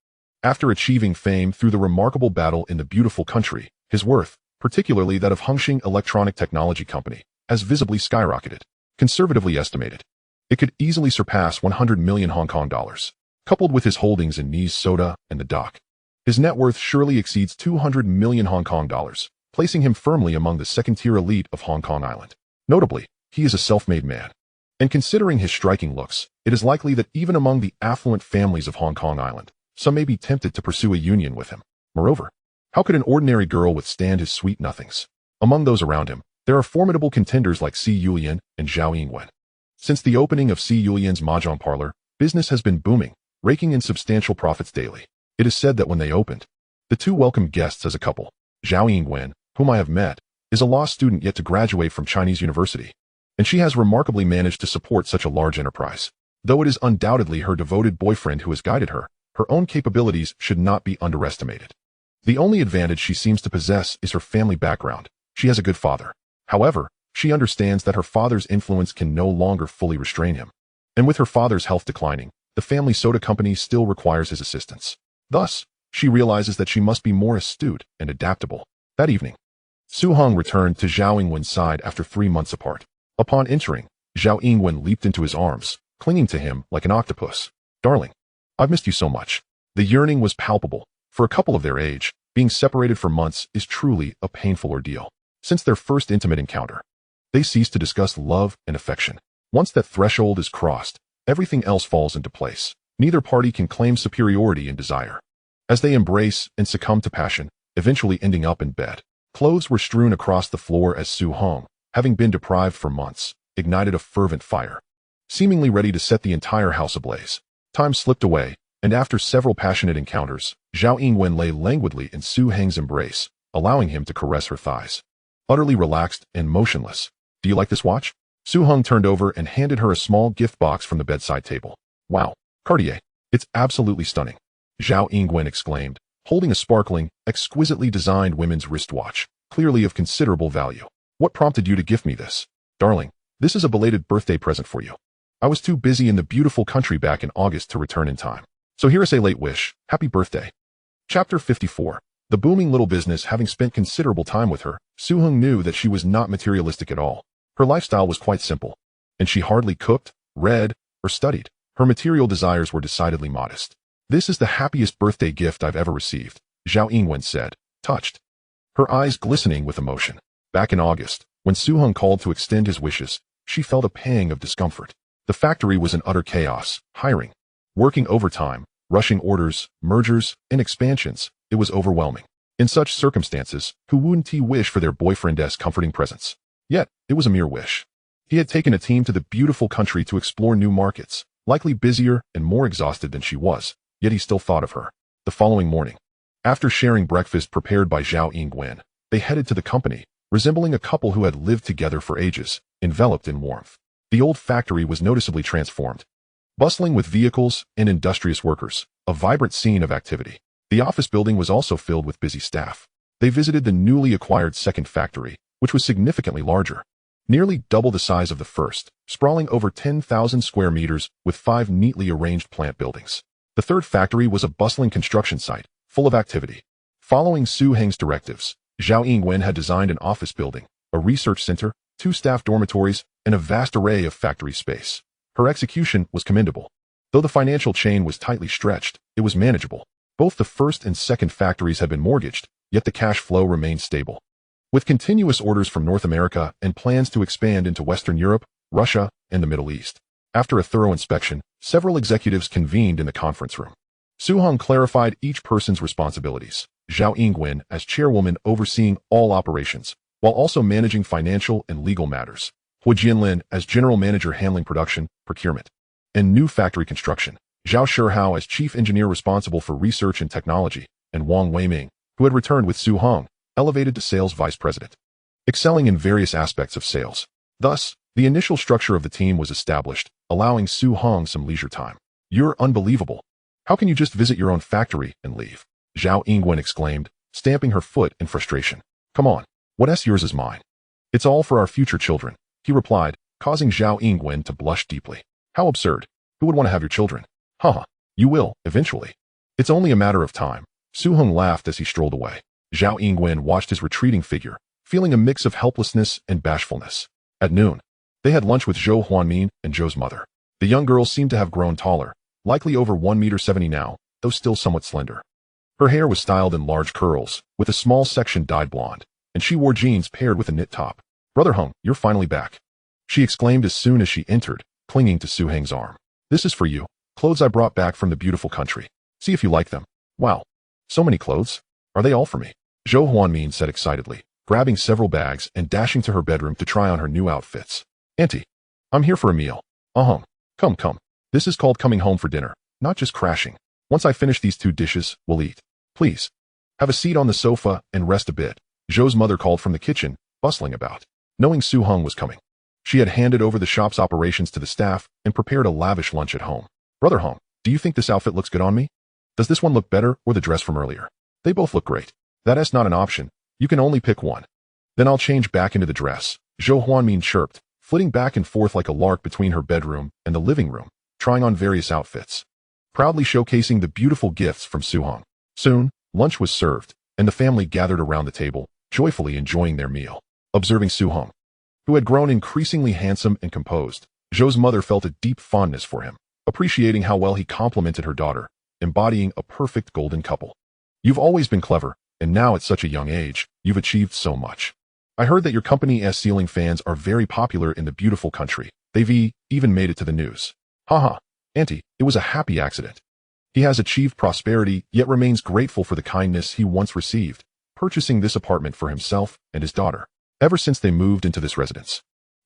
[SPEAKER 1] After achieving fame through the remarkable battle in the beautiful country, his worth, particularly that of Hongxing Electronic Technology Company, has visibly skyrocketed. Conservatively estimated, it could easily surpass 100 million Hong Kong dollars. Coupled with his holdings in Lee's Soda and the Dock, his net worth surely exceeds 200 million Hong Kong dollars, placing him firmly among the second-tier elite of Hong Kong Island. Notably, he is a self-made man, and considering his striking looks, it is likely that even among the affluent families of Hong Kong Island, some may be tempted to pursue a union with him. Moreover, how could an ordinary girl withstand his sweet nothings? Among those around him, there are formidable contenders like Si Yulian and Zhao Yingwen. Since the opening of Si Yulian's mahjong parlor, business has been booming, raking in substantial profits daily. It is said that when they opened, the two welcomed guests as a couple. Zhao Yingwen, whom I have met, is a law student yet to graduate from Chinese University, and she has remarkably managed to support such a large enterprise. Though it is undoubtedly her devoted boyfriend who has guided her, her own capabilities should not be underestimated. The only advantage she seems to possess is her family background. She has a good father. However, she understands that her father's influence can no longer fully restrain him, and with her father's health declining, the family soda company still requires his assistance. Thus, she realizes that she must be more astute and adaptable. That evening, Su Heng returned to Zhao Yingwen's side after 3 months apart. Upon entering, Zhao Yingwen leaped into his arms, clinging to him like an octopus. Darling, I've missed you so much. The yearning was palpable. For a couple of their age, being separated for months is truly a painful ordeal. Since their first intimate encounter, they cease to discuss love and affection. Once that threshold is crossed, everything else falls into place. Neither party can claim superiority in desire, as they embrace and succumb to passion, eventually ending up in bed. Clothes were strewn across the floor as Su Heng, having been deprived for months, ignited a fervent fire, seemingly ready to set the entire house ablaze. Time slipped away, and after several passionate encounters, Zhao Yingwen lay languidly in Su Heng's embrace, allowing him to caress her thighs. Utterly relaxed and motionless. Do you like this watch? Su-hung turned over and handed her a small gift box from the bedside table. Wow, Cartier. It's absolutely stunning. Zhao Yingwen exclaimed, holding a sparkling, exquisitely designed women's wristwatch, clearly of considerable value. What prompted you to gift me this? Darling, this is a belated birthday present for you. I was too busy in the beautiful country back in August to return in time. So here is a late wish. Happy birthday. Chapter 54. The booming little business. Having spent considerable time with her, Su-hung knew that she was not materialistic at all. Her lifestyle was quite simple, and she hardly cooked, read, or studied. Her material desires were decidedly modest. This is the happiest birthday gift I've ever received, Zhao Yingwen said, touched, her eyes glistening with emotion. Back in August, when Su-hung called to extend his wishes, she felt a pang of discomfort. The factory was in utter chaos, hiring, working overtime, rushing orders, mergers, and expansions. It was overwhelming. In such circumstances, who wouldn't wish for their boyfriend's comforting presence? Yet, it was a mere wish. He had taken a team to the beautiful country to explore new markets, likely busier and more exhausted than she was, yet he still thought of her. The following morning, after sharing breakfast prepared by Zhao Yingwen, they headed to the company, resembling a couple who had lived together for ages, enveloped in warmth. The old factory was noticeably transformed, bustling with vehicles and industrious workers, a vibrant scene of activity. The office building was also filled with busy staff. They visited the newly acquired second factory, which was significantly larger, nearly double the size of the first, sprawling over 10,000 square meters with 5 neatly arranged plant buildings. The third factory was a bustling construction site, full of activity. Following Su-hung's directives, Zhao Yingwen had designed an office building, a research center, 2 staff dormitories, and a vast array of factory space. Her execution was commendable. Though the financial chain was tightly stretched, it was manageable. Both the first and second factories had been mortgaged, yet the cash flow remained stable. With continuous orders from North America and plans to expand into Western Europe, Russia, and the Middle East. After a thorough inspection, several executives convened in the conference room. Su-hung clarified each person's responsibilities. Zhao Yingwen as chairwoman overseeing all operations, while also managing financial and legal matters. Hu Jianlin as general manager handling production, procurement, and new factory construction. Zhao Shihao as chief engineer responsible for research and technology, and Wang Weiming, who had returned with Su-hung, elevated to sales vice president, excelling in various aspects of sales. Thus, the initial structure of the team was established, allowing Su-hung some leisure time. You're unbelievable. How can you just visit your own factory and leave? Zhao Yingwen exclaimed, stamping her foot in frustration. Come on, what's yours is mine. It's all for our future children, he replied, causing Zhao Yingwen to blush deeply. How absurd. Who would want to have your children? Haha, you will, eventually. It's only a matter of time. Su-hung laughed as he strolled away. Zhao Yingwen watched his retreating figure, feeling a mix of helplessness and bashfulness. At noon, they had lunch with Zhou Huanmin and Zhou's mother. The young girl seemed to have grown taller, likely over 1.70 meters now, though still somewhat slender. Her hair was styled in large curls, with a small section dyed blonde, and she wore jeans paired with a knit top. Brother Hung, you're finally back, she exclaimed as soon as she entered, clinging to Su-hung's arm. This is for you, clothes I brought back from the beautiful country. See if you like them. Wow, so many clothes. Are they all for me? Zhou Huanmin said excitedly, grabbing several bags and dashing to her bedroom to try on her new outfits. Auntie, I'm here for a meal. Come. This is called coming home for dinner, not just crashing. Once I finish these 2 dishes, we'll eat. Please, have a seat on the sofa and rest a bit. Zhou's mother called from the kitchen, bustling about. Knowing Su-hung was coming, she had handed over the shop's operations to the staff and prepared a lavish lunch at home. Brother Hung, do you think this outfit looks good on me? Does this one look better or the dress from earlier? They both look great. That's not an option. You can only pick one. Then I'll change back into the dress, Zhou Huanmin chirped, flitting back and forth like a lark between her bedroom and the living room, trying on various outfits, proudly showcasing the beautiful gifts from Su-hung. Soon, lunch was served, and the family gathered around the table, joyfully enjoying their meal. Observing Su-hung, who had grown increasingly handsome and composed, Zhou's mother felt a deep fondness for him, appreciating how well he complimented her daughter, embodying a perfect golden couple. You've always been clever, and now at such a young age, you've achieved so much. I heard that your company's ceiling fans are very popular in the beautiful country. They've even made it to the news. Haha, Auntie, it was a happy accident. He has achieved prosperity, yet remains grateful for the kindness he once received, purchasing this apartment for himself and his daughter. Ever since they moved into this residence,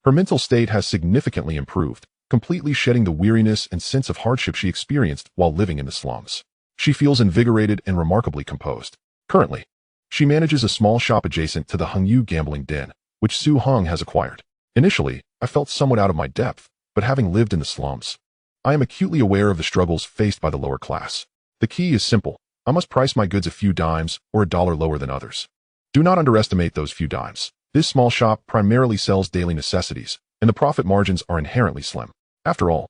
[SPEAKER 1] her mental state has significantly improved, completely shedding the weariness and sense of hardship she experienced while living in the slums. She feels invigorated and remarkably composed. Currently, She manages a small shop adjacent to the Hengyu gambling den, which Su Hong has acquired. Initially, I felt somewhat out of my depth, but having lived in the slums, I am acutely aware of the struggles faced by the lower class. The key is simple. I must price my goods a few dimes or $1 lower than others. Do not underestimate those few dimes. This small shop primarily sells daily necessities, and the profit margins are inherently slim. After all,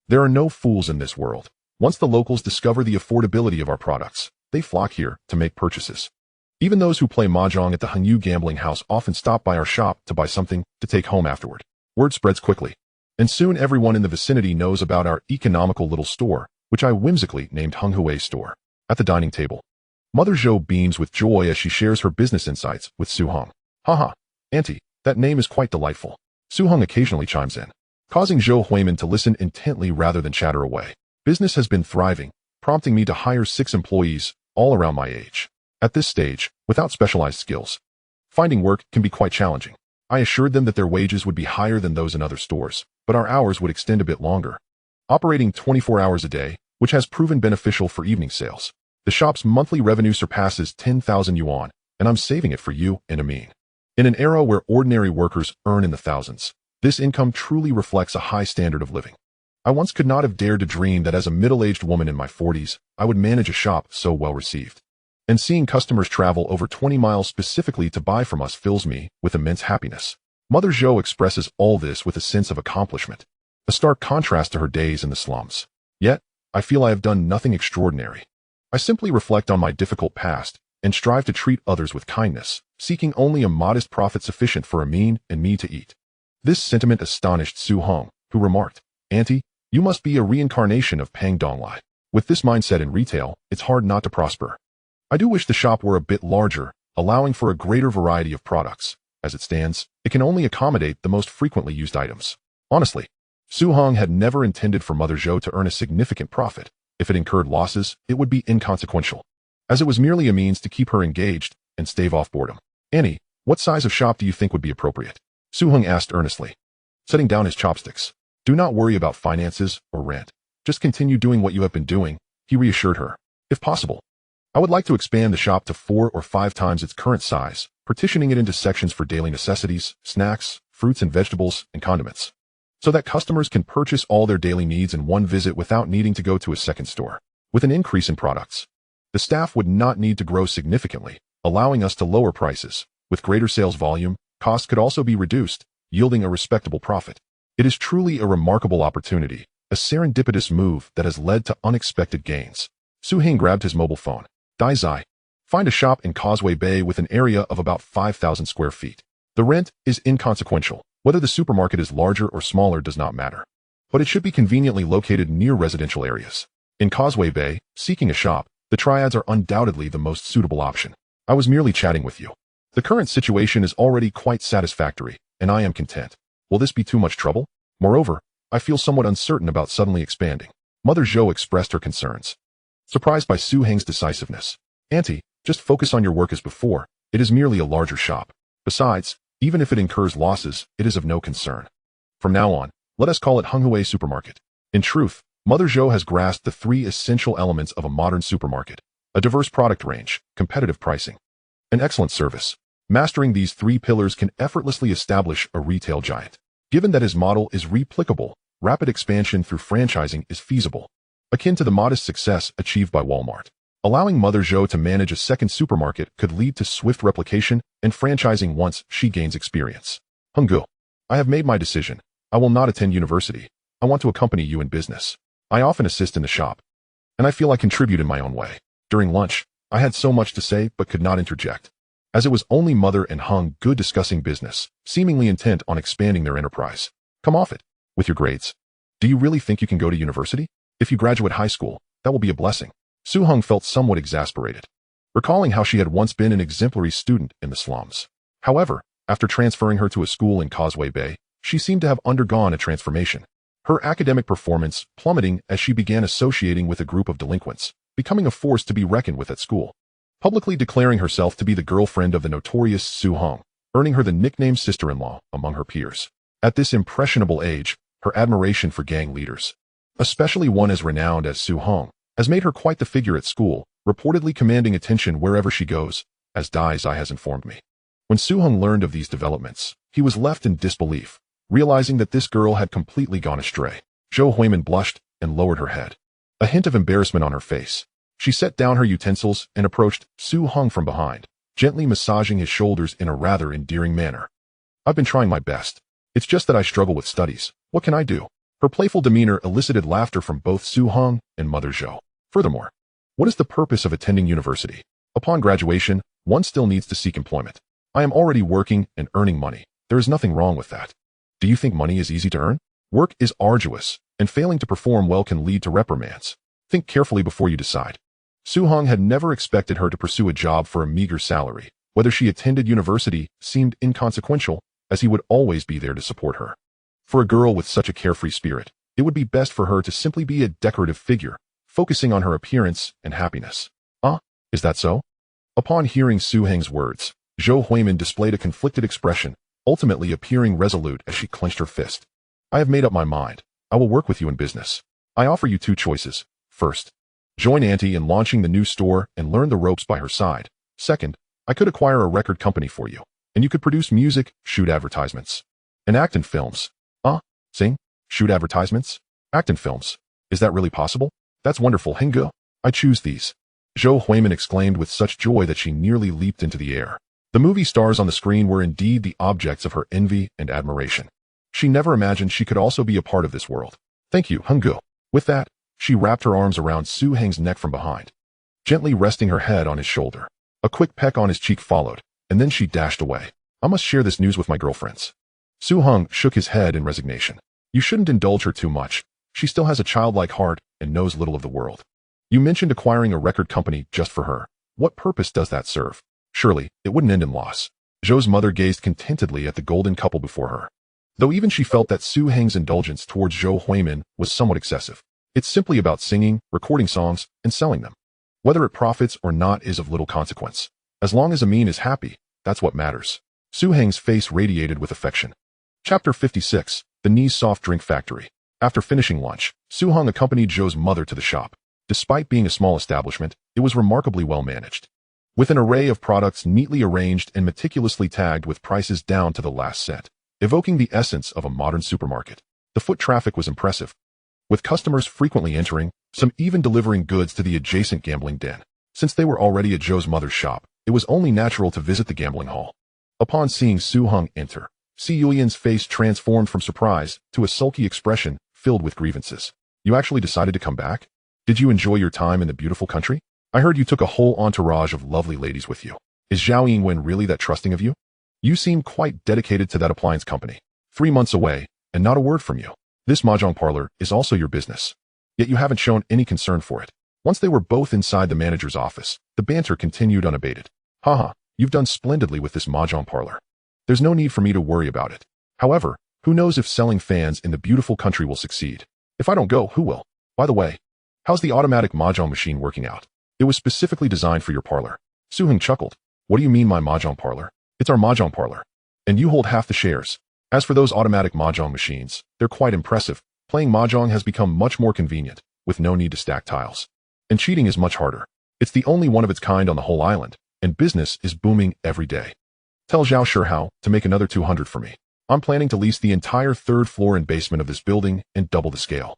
[SPEAKER 1] there are no fools in this world. Once the locals discover the affordability of our products, they flock here to make purchases. Even those who play mahjong at the Hengyu gambling house often stop by our shop to buy something to take home afterward. Word spreads quickly, and soon everyone in the vicinity knows about our economical little store, which I whimsically named Henghui Store. At the dining table, Mother Zhou beams with joy as she shares her business insights with Su Hong. Haha, Auntie, that name is quite delightful. Su Hong occasionally chimes in, causing Zhou Huimin to listen intently rather than chatter away. Business has been thriving, prompting me to hire 6 employees, all around my age. At this stage, without specialized skills, finding work can be quite challenging. I assured them that their wages would be higher than those in other stores, but our hours would extend a bit longer. Operating 24 hours a day, which has proven beneficial for evening sales. The shop's monthly revenue surpasses 10,000 yuan, and I'm saving it for you and Amin. In an era where ordinary workers earn in the thousands, this income truly reflects a high standard of living. I once could not have dared to dream that as a middle-aged woman in my 40s, I would manage a shop so well received. And seeing customers travel over 20 miles specifically to buy from us fills me with immense happiness. Mother Zhou expresses all this with a sense of accomplishment, a stark contrast to her days in the slums. Yet, I feel I have done nothing extraordinary. I simply reflect on my difficult past and strive to treat others with kindness, seeking only a modest profit sufficient for Amin and me to eat. This sentiment astonished Su Hong, who remarked, Auntie, you must be a reincarnation of Pang Donglai. With this mindset in retail, it's hard not to prosper. I do wish the shop were a bit larger, allowing for a greater variety of products. As it stands, it can only accommodate the most frequently used items. Honestly, Su Hong had never intended for Mother Zhou to earn a significant profit. If it incurred losses, it would be inconsequential, as it was merely a means to keep her engaged and stave off boredom. Annie, what size of shop do you think would be appropriate? Su Hong asked earnestly, setting down his chopsticks. Do not worry about finances or rent. Just continue doing what you have been doing, he reassured her. If possible, I would like to expand the shop to 4 or 5 times its current size, partitioning it into sections for daily necessities, snacks, fruits and vegetables, and condiments, so that customers can purchase all their daily needs in one visit without needing to go to a second store. With an increase in products, the staff would not need to grow significantly, allowing us to lower prices. With greater sales volume, costs could also be reduced, yielding a respectable profit. It is truly a remarkable opportunity, a serendipitous move that has led to unexpected gains. Su Hing grabbed his mobile phone. Dai Zai. Find a shop in Causeway Bay with an area of about 5,000 square feet. The rent is inconsequential. Whether the supermarket is larger or smaller does not matter, but it should be conveniently located near residential areas. In Causeway Bay, seeking a shop, the Triads are undoubtedly the most suitable option. I was merely chatting with you. The current situation is already quite satisfactory, and I am content. Will this be too much trouble? Moreover, I feel somewhat uncertain about suddenly expanding. Mother Zhou expressed her concerns, surprised by Su Heng's decisiveness. Auntie, just focus on your work as before. It is merely a larger shop. Besides, even if it incurs losses, it is of no concern. From now on, let us call it Henghui Supermarket. In truth, Mother Zhou has grasped the 3 essential elements of a modern supermarket: a diverse product range, competitive pricing, and excellent service. Mastering these 3 pillars can effortlessly establish a retail giant. Given that his model is replicable, rapid expansion through franchising is feasible, akin to the modest success achieved by Walmart. Allowing Mother Zhou to manage a second supermarket could lead to swift replication and franchising once she gains experience. Henggu, I have made my decision. I will not attend university. I want to accompany you in business. I often assist in the shop, and I feel I contribute in my own way. During lunch, I had so much to say but could not interject, as it was only Mother and Hung Good discussing business, seemingly intent on expanding their enterprise. Come off it. With your grades, do you really think you can go to university? If you graduate high school, that will be a blessing. Su Hong felt somewhat exasperated, recalling how she had once been an exemplary student in the slums. However, after transferring her to a school in Causeway Bay, she seemed to have undergone a transformation. Her academic performance plummeting as she began associating with a group of delinquents, becoming a force to be reckoned with at school. Publicly declaring herself to be the girlfriend of the notorious Su Hong, earning her the nickname sister-in-law among her peers. At this impressionable age, her admiration for gang leaders, especially one as renowned as Su Hong, has made her quite the figure at school, reportedly commanding attention wherever she goes. as Dai Zai has informed me. When Su-hung learned of these developments, he was left in disbelief, realizing that this girl had completely gone astray. Zhou Huimin blushed and lowered her head, a hint of embarrassment on her face. She set down her utensils and approached Su-hung from behind, gently massaging his shoulders in a rather endearing manner. I've been trying my best. It's just that I struggle with studies. What can I do? Her playful demeanor elicited laughter from both Su-hung and Mother Zhou. Furthermore, what is the purpose of attending university? Upon graduation, one still needs to seek employment. I am already working and earning money. There is nothing wrong with that. Do you think money is easy to earn? Work is arduous, and failing to perform well can lead to reprimands. Think carefully before you decide. Su-hung had never expected her to pursue a job for a meager salary. Whether she attended university seemed inconsequential, as he would always be there to support her. For a girl with such a carefree spirit, it would be best for her to simply be a decorative figure, focusing on her appearance and happiness. Is that so? Upon hearing Su-hung's words, Zhou Huimin displayed a conflicted expression, ultimately appearing resolute as she clenched her fist. I have made up my mind. I will work with you in business. I offer you two choices. First, join Auntie in launching the new store and learn the ropes by her side. Second, I could acquire a record company for you, and you could produce music, shoot advertisements, and act in films. Sing? Shoot advertisements? Act in films. Is that really possible? That's wonderful, Hengge. I choose these. Zhou Huimin exclaimed with such joy that she nearly leaped into the air. The movie stars on the screen were indeed the objects of her envy and admiration. She never imagined she could also be a part of this world. Thank you, Hengge. With that, she wrapped her arms around Su-hung's neck from behind, gently resting her head on his shoulder. A quick peck on his cheek followed, and then she dashed away. I must share this news with my girlfriends. Su-hung shook his head in resignation. You shouldn't indulge her too much. She still has a childlike heart and knows little of the world. You mentioned acquiring a record company just for her. What purpose does that serve? Surely, it wouldn't end in loss. Zhou's mother gazed contentedly at the golden couple before her. Though even she felt that Su-hung's indulgence towards Zhou Huimin was somewhat excessive. It's simply about singing, recording songs, and selling them. Whether it profits or not is of little consequence. As long as Amin is happy, that's what matters. Su-hung's face radiated with affection. Chapter 56, The Ni's Soft Drink Factory. After finishing lunch, Su-hung accompanied Zhou's mother to the shop. Despite being a small establishment, it was remarkably well managed. With an array of products neatly arranged and meticulously tagged with prices down to the last cent, evoking the essence of a modern supermarket. The foot traffic was impressive, with customers frequently entering, some even delivering goods to the adjacent gambling den. Since they were already at Zhou's mother's shop, it was only natural to visit the gambling hall. Upon seeing Su-hung enter, Si Yulian's face transformed from surprise to a sulky expression filled with grievances. You actually decided to come back? Did you enjoy your time in the beautiful country? I heard you took a whole entourage of lovely ladies with you. Is Zhao Yingwen really that trusting of you? You seem quite dedicated to that appliance company. 3 months away, and not a word from you. This mahjong parlor is also your business. Yet you haven't shown any concern for it. Once they were both inside the manager's office, the banter continued unabated. Haha, you've done splendidly with this mahjong parlor. There's no need for me to worry about it. However, who knows if selling fans in the beautiful country will succeed? If I don't go, who will? By the way, how's the automatic mahjong machine working out? It was specifically designed for your parlor. Su-hung chuckled. What do you mean my mahjong parlor? It's our mahjong parlor. And you hold half the shares. As for those automatic mahjong machines, they're quite impressive. Playing mahjong has become much more convenient, with no need to stack tiles. And cheating is much harder. It's the only one of its kind on the whole island, and business is booming every day. Tell Zhao Shihao to make another 200 for me. I'm planning to lease the entire 3rd floor and basement of this building and double the scale.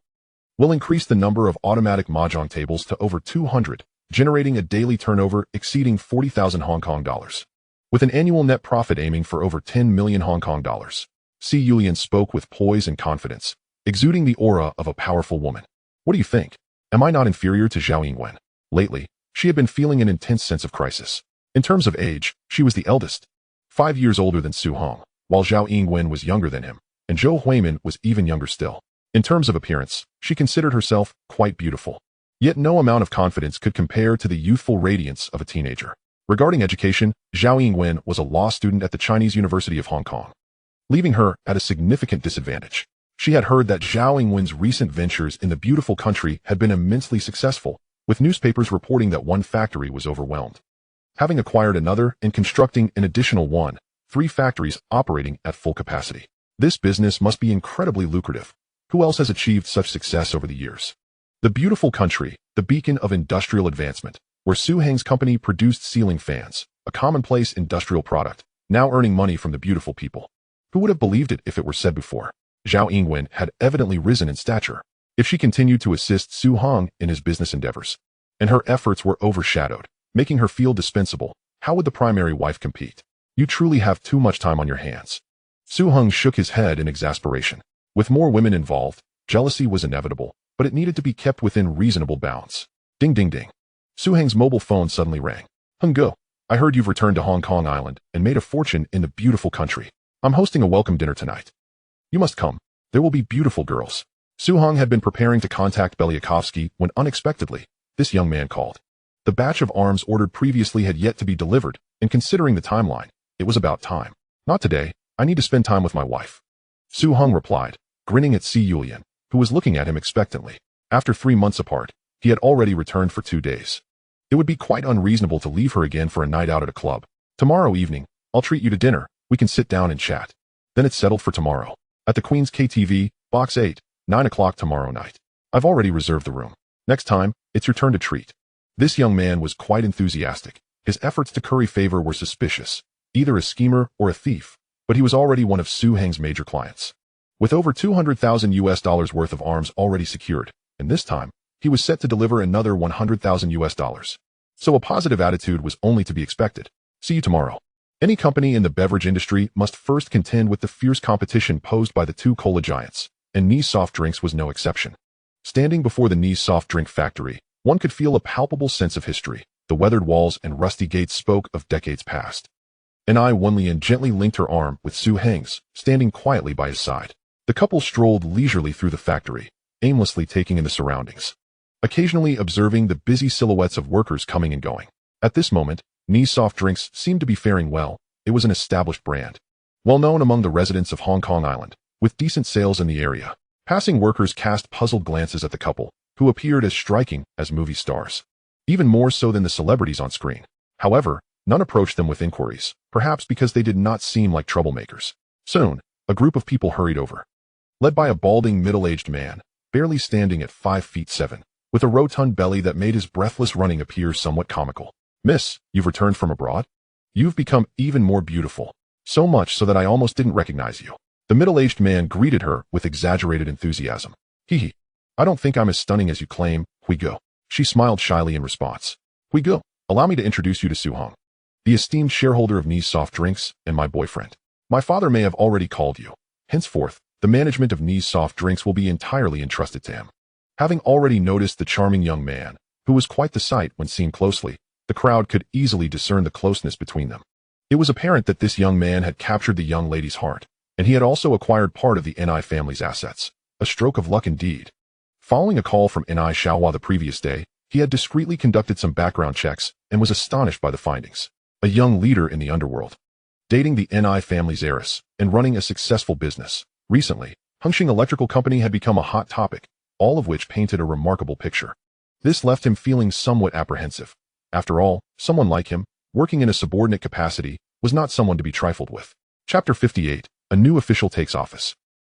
[SPEAKER 1] We'll increase the number of automatic mahjong tables to over 200, generating a daily turnover exceeding 40,000 Hong Kong dollars. With an annual net profit aiming for over 10 million Hong Kong dollars. Si Yulian spoke with poise and confidence, exuding the aura of a powerful woman. What do you think? Am I not inferior to Zhao Yingwen? Lately, she had been feeling an intense sense of crisis. In terms of age, she was the eldest, 5 years older than Su-hung, while Zhao Yingwen was younger than him, and Zhou Huimin was even younger still. In terms of appearance, she considered herself quite beautiful. Yet no amount of confidence could compare to the youthful radiance of a teenager. Regarding education, Zhao Yingwen was a law student at the Chinese University of Hong Kong, leaving her at a significant disadvantage. She had heard that Zhao Yingwen's recent ventures in the beautiful country had been immensely successful, with newspapers reporting that one factory was overwhelmed, having acquired another and constructing an additional 3 factories operating at full capacity. This business must be incredibly lucrative. Who else has achieved such success over the years? The beautiful country, the beacon of industrial advancement, where Su-hung's company produced ceiling fans, a commonplace industrial product, now earning money from the beautiful people. Who would have believed it if it were said before? Zhao Yingwen had evidently risen in stature. If she continued to assist Su Hong in his business endeavors, and her efforts were overshadowed, making her feel dispensable, how would the primary wife compete? You truly have too much time on your hands. Su Hong shook his head in exasperation. With more women involved, jealousy was inevitable, but it needed to be kept within reasonable bounds. Ding ding ding. Su Hong's mobile phone suddenly rang. Hung Go, I heard you've returned to Hong Kong Island and made a fortune in the beautiful country. I'm hosting a welcome dinner tonight. You must come. There will be beautiful girls. Su Hong had been preparing to contact Belyakovsky when unexpectedly, this young man called. The batch of arms ordered previously had yet to be delivered, and considering the timeline, it was about time. Not today, I need to spend time with my wife. Su Hong replied, grinning at Si Yulian, who was looking at him expectantly. After 3 months apart, he had already returned for 2 days. It would be quite unreasonable to leave her again for a night out at a club. Tomorrow evening, I'll treat you to dinner, we can sit down and chat. Then it's settled for tomorrow. At the Queen's KTV, Box 8, 9 o'clock tomorrow night. I've already reserved the room. Next time, it's your turn to treat. This young man was quite enthusiastic. His efforts to curry favor were suspicious, either a schemer or a thief, but he was already one of Su Hong's major clients. With over $200,000 worth of arms already secured, and this time, he was set to deliver another $100,000. So a positive attitude was only to be expected. See you tomorrow. Any company in the beverage industry must first contend with the fierce competition posed by the two cola giants, and Ni's Soft Drinks was no exception. Standing before the Ni's Soft Drink factory, one could feel a palpable sense of history. The weathered walls and rusty gates spoke of decades past. Wenlian gently linked her arm with Su Hong's, standing quietly by his side. The couple strolled leisurely through the factory, aimlessly taking in the surroundings, occasionally observing the busy silhouettes of workers coming and going. At this moment, Ni's Soft Drinks seemed to be faring well. It was an established brand, well known among the residents of Hong Kong Island, with decent sales in the area. Passing workers cast puzzled glances at the couple, who appeared as striking as movie stars, even more so than the celebrities on screen. However, none approached them with inquiries, perhaps because they did not seem like troublemakers. Soon, a group of people hurried over, led by a balding middle-aged man, barely standing at 5'7", with a rotund belly that made his breathless running appear somewhat comical. Miss, you've returned from abroad? You've become even more beautiful, so much so that I almost didn't recognize you. The middle-aged man greeted her with exaggerated enthusiasm. Hee. I don't think I'm as stunning as you claim, Hui Go. She smiled shyly in response. Hui Go, allow me to introduce you to Su Hong, the esteemed shareholder of Ni's Soft Drinks and my boyfriend. My father may have already called you. Henceforth, the management of Ni's Soft Drinks will be entirely entrusted to him. Having already noticed the charming young man, who was quite the sight when seen closely, the crowd could easily discern the closeness between them. It was apparent that this young man had captured the young lady's heart, and he had also acquired part of the Ni family's assets. A stroke of luck indeed. Following a call from Ni Xiaohua the previous day, he had discreetly conducted some background checks and was astonished by the findings. A young leader in the underworld, dating the Ni family's heiress, and running a successful business. Recently, Hengxing Electrical Company had become a hot topic, all of which painted a remarkable picture. This left him feeling somewhat apprehensive. After all, someone like him, working in a subordinate capacity, was not someone to be trifled with. Chapter 58, A New Official Takes Office.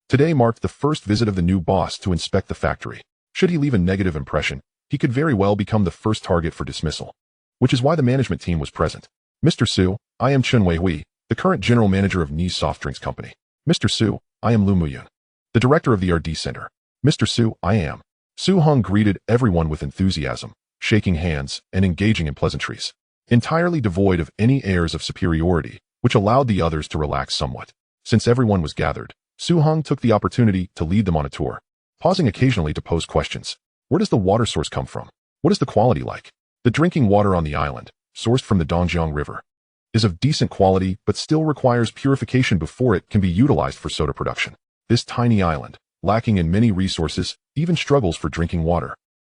[SPEAKER 1] Today marked the first visit of the new boss to inspect the factory. Should he leave a negative impression, he could very well become the first target for dismissal. Which is why the management team was present. Mr. Su, I am Chen Weihui, the current general manager of Ni's Soft Drinks Company. Mr. Su, I am Lu Muyun, the director of the R&D Center. Mr. Su, I am. Su Hong greeted everyone with enthusiasm, shaking hands and engaging in pleasantries, entirely devoid of any airs of superiority, which allowed the others to relax somewhat. Since everyone was gathered, Su Hong took the opportunity to lead them on a tour, pausing occasionally to pose questions. Where does the water source come from? What is the quality like? The drinking water on the island, sourced from the Dongjiang River, is of decent quality but still requires purification before it can be utilized for soda production. This tiny island, lacking in many resources, even struggles for drinking water,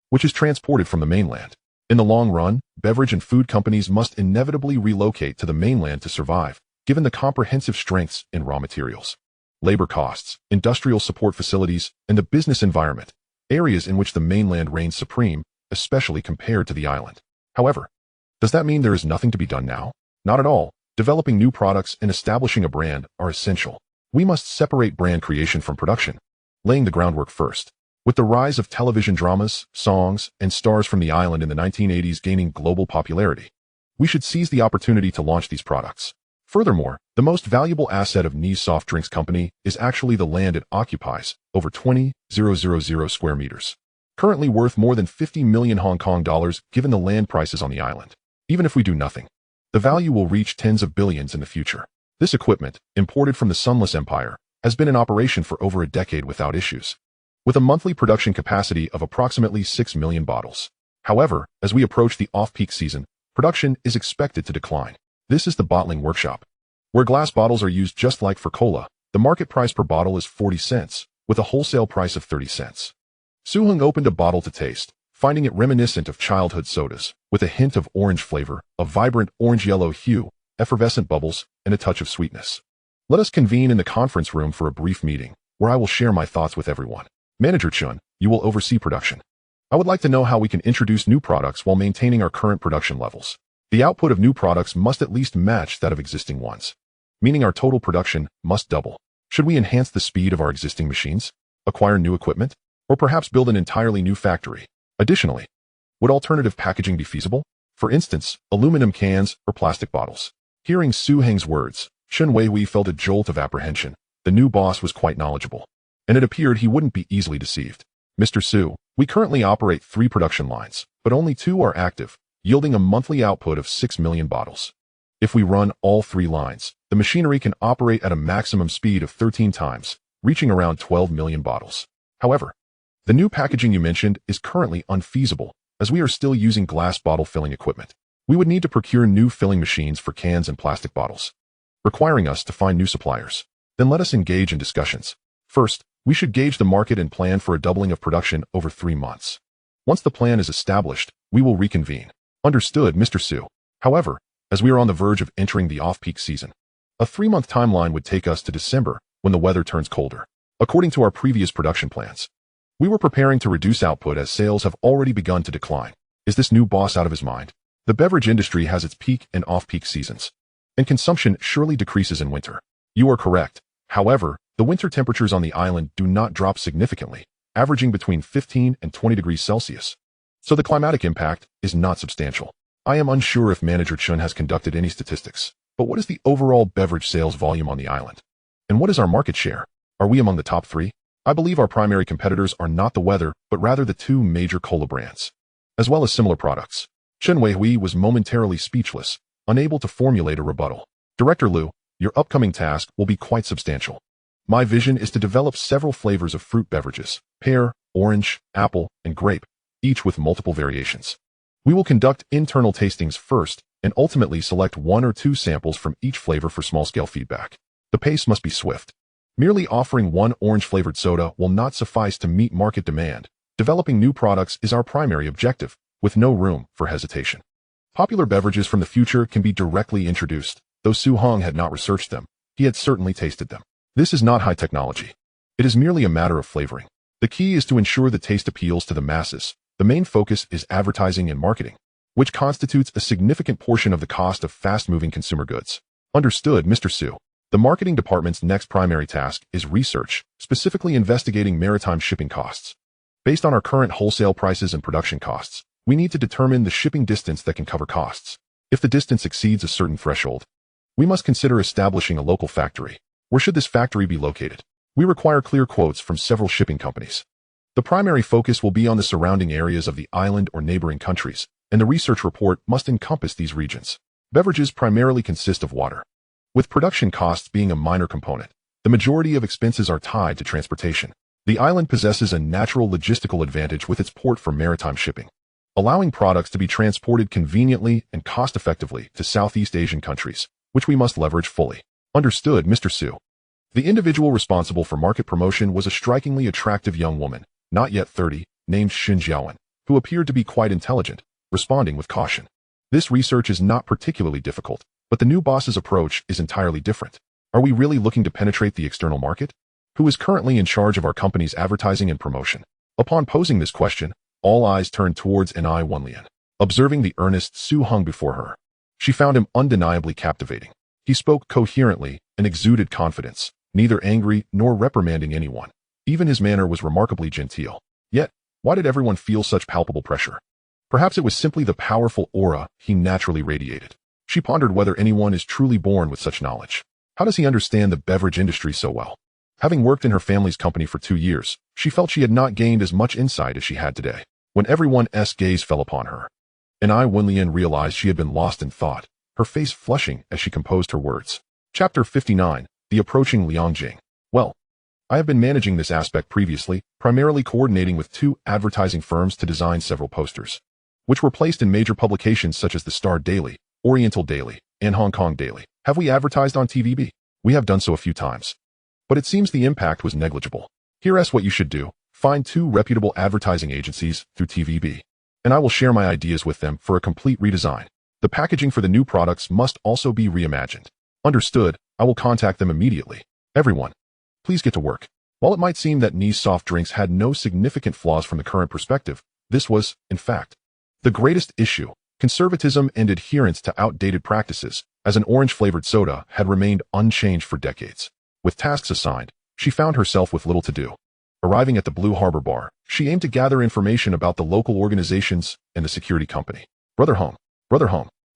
[SPEAKER 1] which is transported from the mainland. In the long run, beverage and food companies must inevitably relocate to the mainland to survive, given the comprehensive strengths in raw materials, labor costs, industrial support facilities, and the business environment, areas in which the mainland reigns supreme, especially compared to the island. However, does that mean there is nothing to be done now? Not at all. Developing new products and establishing a brand are essential. We must separate brand creation from production, laying the groundwork first. With the rise of television dramas, songs, and stars from the island in the 1980s gaining global popularity, We should seize the opportunity to launch these products. Furthermore, the most valuable asset of Ni's soft drinks company is actually the land it occupies, over 20,000 square meters. Currently worth more than 50 million Hong Kong dollars given the land prices on the island. Even if we do nothing, the value will reach tens of billions in the future. This equipment, imported from the Sunless Empire, has been in operation for over a decade without issues, with a monthly production capacity of approximately 6 million bottles. However, as we approach the off-peak season, production is expected to decline. This is the bottling workshop, where glass bottles are used just like for cola. The market price per bottle is 40 cents, with a wholesale price of 30 cents. Su-hung opened a bottle to taste, finding it reminiscent of childhood sodas, with a hint of orange flavor, a vibrant orange-yellow hue, effervescent bubbles, and a touch of sweetness. Let us convene in the conference room for a brief meeting, where I will share my thoughts with everyone. Manager Chun, you will oversee production. I would like to know how we can introduce new products while maintaining our current production levels. The output of new products must at least match that of existing ones, meaning our total production must double. Should we enhance the speed of our existing machines, acquire new equipment, or perhaps build an entirely new factory? Additionally, would alternative packaging be feasible? For instance, aluminum cans or plastic bottles. Hearing Su-heng's words, Chen Weihui felt a jolt of apprehension. The new boss was quite knowledgeable, and it appeared he wouldn't be easily deceived. Mr. Su, we currently operate 3 production lines, but only 2 are active, yielding a monthly output of 6 million bottles. If we run all 3 lines, the machinery can operate at a maximum speed of 13 times, reaching around 12 million bottles. However, the new packaging you mentioned is currently unfeasible, as we are still using glass bottle filling equipment. We would need to procure new filling machines for cans and plastic bottles, requiring us to find new suppliers. Then let us engage in discussions. First, we should gauge the market and plan for a doubling of production over 3 months. Once the plan is established, we will reconvene. Understood, Mr. Su. However, as we are on the verge of entering the off-peak season, a 3-month timeline would take us to December, when the weather turns colder. According to our previous production plans, we were preparing to reduce output as sales have already begun to decline. Is this new boss out of his mind? The beverage industry has its peak and off-peak seasons, and consumption surely decreases in winter. You are correct. However, the winter temperatures on the island do not drop significantly, averaging between 15 and 20 degrees Celsius. So the climatic impact is not substantial. I am unsure if Manager Chun has conducted any statistics, but what is the overall beverage sales volume on the island? And what is our market share? Are we among the top 3? I believe our primary competitors are not the weather, but rather the 2 major cola brands, as well as similar products. Chen Weihui was momentarily speechless, unable to formulate a rebuttal. Director Liu, your upcoming task will be quite substantial. My vision is to develop several flavors of fruit beverages, pear, orange, apple, and grape, each with multiple variations. We will conduct internal tastings first, and ultimately select 1 or 2 samples from each flavor for small-scale feedback. The pace must be swift. Merely offering 1 orange-flavored soda will not suffice to meet market demand. Developing new products is our primary objective, with no room for hesitation. Popular beverages from the future can be directly introduced. Though Su-hong had not researched them, he had certainly tasted them. This is not high technology. It is merely a matter of flavoring. The key is to ensure the taste appeals to the masses. The main focus is advertising and marketing, which constitutes a significant portion of the cost of fast-moving consumer goods. Understood, Mr. Su. The marketing department's next primary task is research, specifically investigating maritime shipping costs. Based on our current wholesale prices and production costs, we need to determine the shipping distance that can cover costs. If the distance exceeds a certain threshold, we must consider establishing a local factory. Where should this factory be located? We require clear quotes from several shipping companies. The primary focus will be on the surrounding areas of the island or neighboring countries, and the research report must encompass these regions. Beverages primarily consist of water, with production costs being a minor component. The majority of expenses are tied to transportation. The island possesses a natural logistical advantage with its port for maritime shipping, allowing products to be transported conveniently and cost-effectively to Southeast Asian countries, which we must leverage fully. Understood, Mr. Su. The individual responsible for market promotion was a strikingly attractive young woman, not yet 30, named Xin Jiaowen, who appeared to be quite intelligent, responding with caution. This research is not particularly difficult, but the new boss's approach is entirely different. Are we really looking to penetrate the external market? Who is currently in charge of our company's advertising and promotion? Upon posing this question, all eyes turned towards Ni Wenlian. Observing the earnest Su-hong before her, she found him undeniably captivating. He spoke coherently and exuded confidence, neither angry nor reprimanding anyone. Even his manner was remarkably genteel. Yet, why did everyone feel such palpable pressure? Perhaps it was simply the powerful aura he naturally radiated. She pondered whether anyone is truly born with such knowledge. How does he understand the beverage industry so well? Having worked in her family's company for 2 years, she felt she had not gained as much insight as she had today. When everyone's gaze fell upon her, and Wenlian realized she had been lost in thought, her face flushing as she composed her words. Chapter 59, The Approaching Liangjing. Well, I have been managing this aspect previously, primarily coordinating with 2 advertising firms to design several posters, which were placed in major publications such as the Star Daily, Oriental Daily, and Hong Kong Daily. Have we advertised on TVB? We have done so a few times, but it seems the impact was negligible. Here's what you should do. Find 2 reputable advertising agencies through TVB, and I will share my ideas with them for a complete redesign. The packaging for the new products must also be reimagined. Understood. I will contact them immediately. Everyone, please get to work. While it might seem that Ni's soft drinks had no significant flaws from the current perspective, this was, in fact, the greatest issue: conservatism and adherence to outdated practices, as an orange-flavored soda had remained unchanged for decades. With tasks assigned, she found herself with little to do. Arriving at the Blue Harbor bar, she aimed to gather information about the local organizations and the security company. Brother Hong.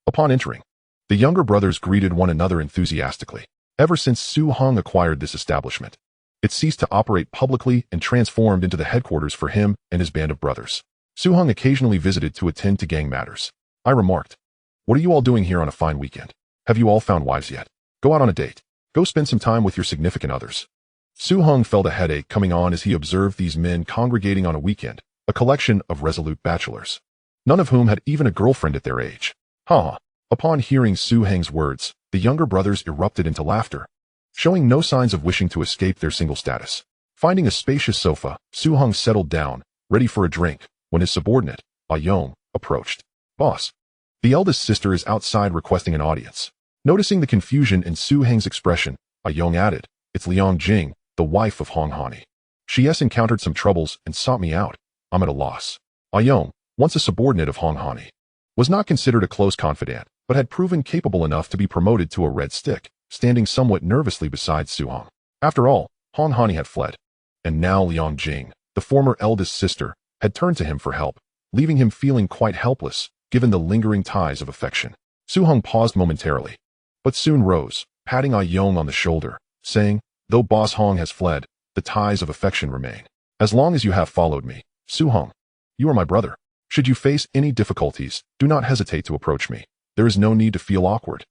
[SPEAKER 1] Upon entering, the younger brothers greeted one another enthusiastically. Ever since Su Hong acquired this establishment, it ceased to operate publicly and transformed into the headquarters for him and his band of brothers. Su Hong occasionally visited to attend to gang matters. I remarked, "What are you all doing here on a fine weekend? Have you all found wives yet? Go out on a date. Go spend some time with your significant others." Su Hong felt a headache coming on as he observed these men congregating on a weekend, a collection of resolute bachelors, none of whom had even a girlfriend at their age. Ha! Upon hearing Su Hong's words, the younger brothers erupted into laughter, showing no signs of wishing to escape their single status. Finding a spacious sofa, Su Hong settled down, ready for a drink, when his subordinate, Yong, approached. "Boss, the eldest sister is outside requesting an audience." Noticing the confusion in Su Hong's expression, Yong added, "It's Liangjing, the wife of Hong Hani. She has encountered some troubles and sought me out. I'm at a loss." Yong, once a subordinate of Hong Hani, was not considered a close confidant, but had proven capable enough to be promoted to a red stick, standing somewhat nervously beside Su Hong. After all, Hong Hani had fled, and now Liangjing, the former eldest sister, had turned to him for help, leaving him feeling quite helpless, given the lingering ties of affection. Su Hong paused momentarily, but soon rose, patting Yong on the shoulder, saying, "Though Boss Hong has fled, the ties of affection remain. As long as you have followed me, Su Hong, you are my brother. Should you face any difficulties, do not hesitate to approach me. There is no need to feel awkward."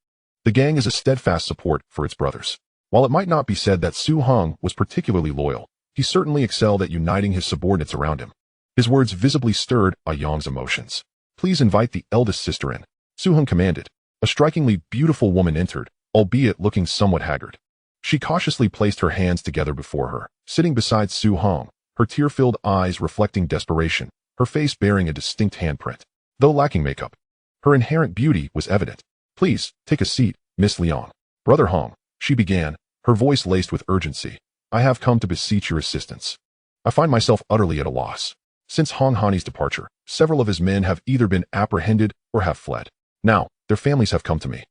[SPEAKER 1] The gang is a steadfast support for its brothers. While it might not be said that Su Hong was particularly loyal, he certainly excelled at uniting his subordinates around him. His words visibly stirred Yong's emotions. "Please invite the eldest sister in," Su Hong commanded. A strikingly beautiful woman entered, albeit looking somewhat haggard. She cautiously placed her hands together before her, sitting beside Su Hong, her tear-filled eyes reflecting desperation, her face bearing a distinct handprint. Though lacking makeup, her inherent beauty was evident. "Please, take a seat, Miss Liang." "Brother Hong," she began, her voice laced with urgency, "I have come to beseech your assistance. I find myself utterly at a loss. Since Hong Hani's departure, several of his men have either been apprehended or have fled. Now, their families have come to me,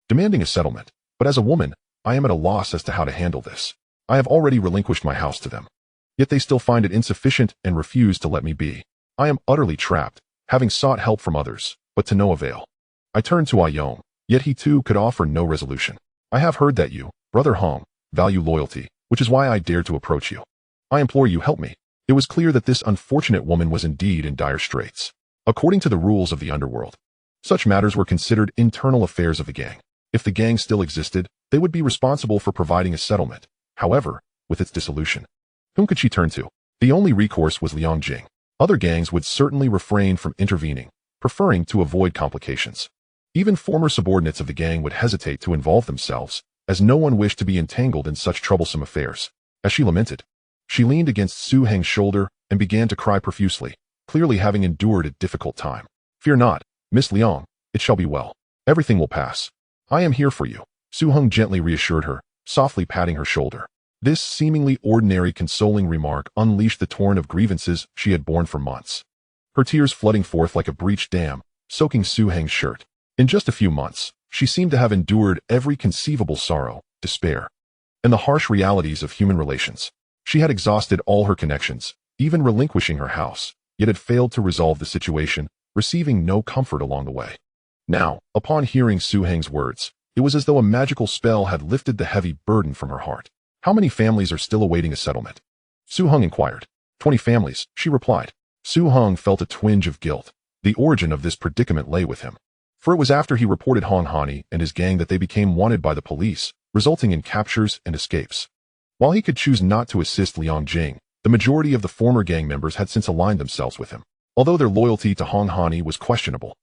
[SPEAKER 1] demanding a settlement, but as a woman, I am at a loss as to how to handle this. I have already relinquished my house to them, yet they still find it insufficient and refuse to let me be. I am utterly trapped, having sought help from others, but to no avail." I turned to Yong, yet he too could offer no resolution. "I have heard that you, Brother Hong, value loyalty, which is why I dared to approach you. I implore you, help me." It was clear that this unfortunate woman was indeed in dire straits. According to the rules of the Underworld, such matters were considered internal affairs of the gang. If the gang still existed, they would be responsible for providing a settlement. However, with its dissolution, whom could she turn to? The only recourse was Liangjing. Other gangs would certainly refrain from intervening, preferring to avoid complications. Even former subordinates of the gang would hesitate to involve themselves, as no one wished to be entangled in such troublesome affairs. As she lamented, she leaned against Su Hong's shoulder and began to cry profusely, clearly having endured a difficult time. "Fear not, Miss Liang, it shall be well. Everything will pass. I am here for you," Su Hong gently reassured her, softly patting her shoulder. This seemingly ordinary consoling remark unleashed the torrent of grievances she had borne for months, her tears flooding forth like a breached dam, soaking Su Hong's shirt. In just a few months, she seemed to have endured every conceivable sorrow, despair, and the harsh realities of human relations. She had exhausted all her connections, even relinquishing her house, yet had failed to resolve the situation, receiving no comfort along the way. Now, upon hearing Su Heng's words, it was as though a magical spell had lifted the heavy burden from her heart. How many families are still awaiting a settlement? Su Heng inquired. 20 families, she replied. Su Heng felt a twinge of guilt. The origin of this predicament lay with him. For it was after he reported Hong Hani and his gang that they became wanted by the police, resulting in captures and escapes. While he could choose not to assist Liang Jing, the majority of the former gang members had since aligned themselves with him. Although their loyalty to Hong Hani was questionable,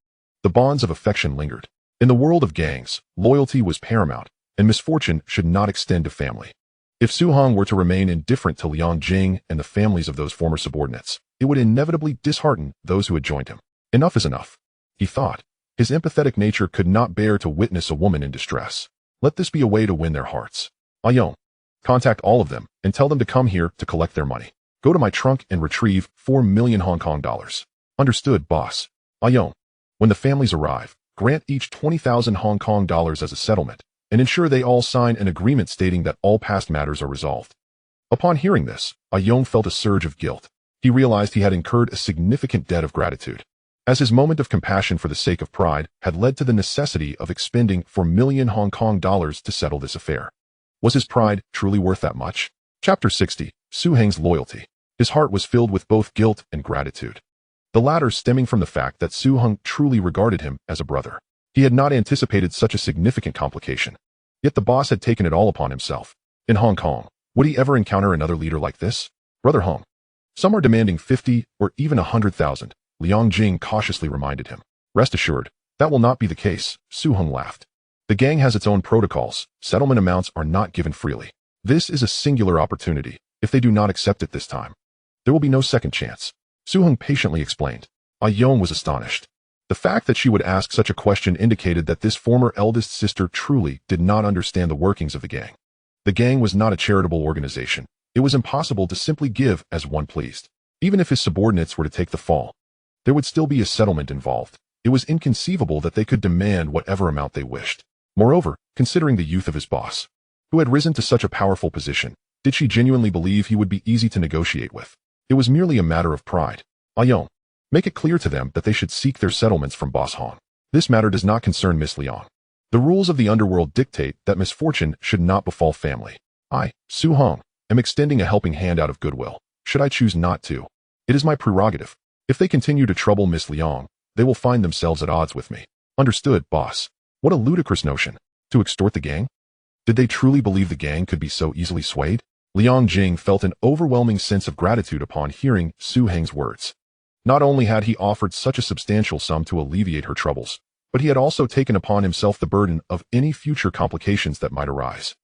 [SPEAKER 1] the bonds of affection lingered. In the world of gangs, loyalty was paramount, and misfortune should not extend to family. If Su Heng were to remain indifferent to Liang Jing and the families of those former subordinates, it would inevitably dishearten those who had joined him. Enough is enough, he thought. His empathetic nature could not bear to witness a woman in distress. Let this be a way to win their hearts. Ayong, contact all of them and tell them to come here to collect their money. Go to my trunk and retrieve 4 million Hong Kong dollars. Understood, boss. Ayong. When the families arrive, grant each 20,000 Hong Kong dollars as a settlement, and ensure they all sign an agreement stating that all past matters are resolved. Upon hearing this, Ayong felt a surge of guilt. He realized he had incurred a significant debt of gratitude, as his moment of compassion for the sake of pride had led to the necessity of expending 4 million Hong Kong dollars to settle this affair. Was his pride truly worth that much? Chapter 60, Su Heng's Loyalty. His heart was filled with both guilt and gratitude, the latter stemming from the fact that Su Heng truly regarded him as a brother. He had not anticipated such a significant complication. Yet the boss had taken it all upon himself. In Hong Kong, would he ever encounter another leader like this? Brother Hong. Some are demanding 50 or even 100,000, Liang Jing cautiously reminded him. Rest assured, that will not be the case, Su Heng laughed. The gang has its own protocols. Settlement amounts are not given freely. This is a singular opportunity. If they do not accept it this time, there will be no second chance. Su Heng patiently explained. Ayong was astonished. The fact that she would ask such a question indicated that this former eldest sister truly did not understand the workings of the gang. The gang was not a charitable organization. It was impossible to simply give as one pleased. Even if his subordinates were to take the fall, there would still be a settlement involved. It was inconceivable that they could demand whatever amount they wished. Moreover, considering the youth of his boss, who had risen to such a powerful position, did she genuinely believe he would be easy to negotiate with? It was merely a matter of pride. Ayong, make it clear to them that they should seek their settlements from Boss Hong. This matter does not concern Miss Liang. The rules of the underworld dictate that misfortune should not befall family. I, Su Hong, am extending a helping hand out of goodwill. Should I choose not to? It is my prerogative. If they continue to trouble Miss Liang, they will find themselves at odds with me. Understood, boss. What a ludicrous notion. To extort the gang? Did they truly believe the gang could be so easily swayed? Liang Jing felt an overwhelming sense of gratitude upon hearing Su Heng's words. Not only had he offered such a substantial sum to alleviate her troubles, but he had also taken upon himself the burden of any future complications that might arise.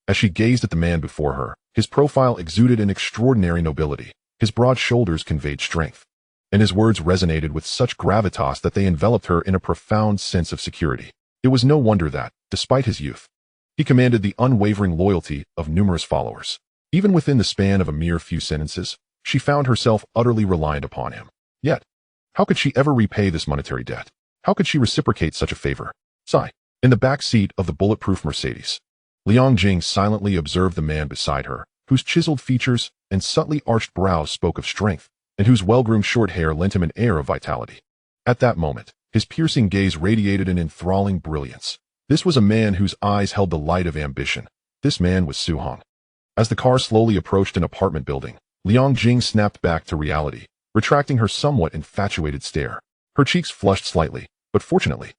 [SPEAKER 1] As she gazed at the man before her, his profile exuded an extraordinary nobility. His broad shoulders conveyed strength, and his words resonated with such gravitas that they enveloped her in a profound sense of security. It was no wonder that, despite his youth, he commanded the unwavering loyalty of numerous followers. Even within the span of a mere few sentences, she found herself utterly reliant upon him. Yet, how could she ever repay this monetary debt? How could she reciprocate such a favor? Sigh. In the back seat of the bulletproof Mercedes, Liang Jing silently observed the man beside her, whose chiseled features and subtly arched brows spoke of strength, and whose well-groomed short hair lent him an air of vitality. At that moment, his piercing gaze radiated an enthralling brilliance. This was a man whose eyes held the light of ambition. This man was Su Heng. As the car slowly approached an apartment building, Liang Jing snapped back to reality, retracting her somewhat infatuated stare. Her cheeks flushed slightly, but fortunately,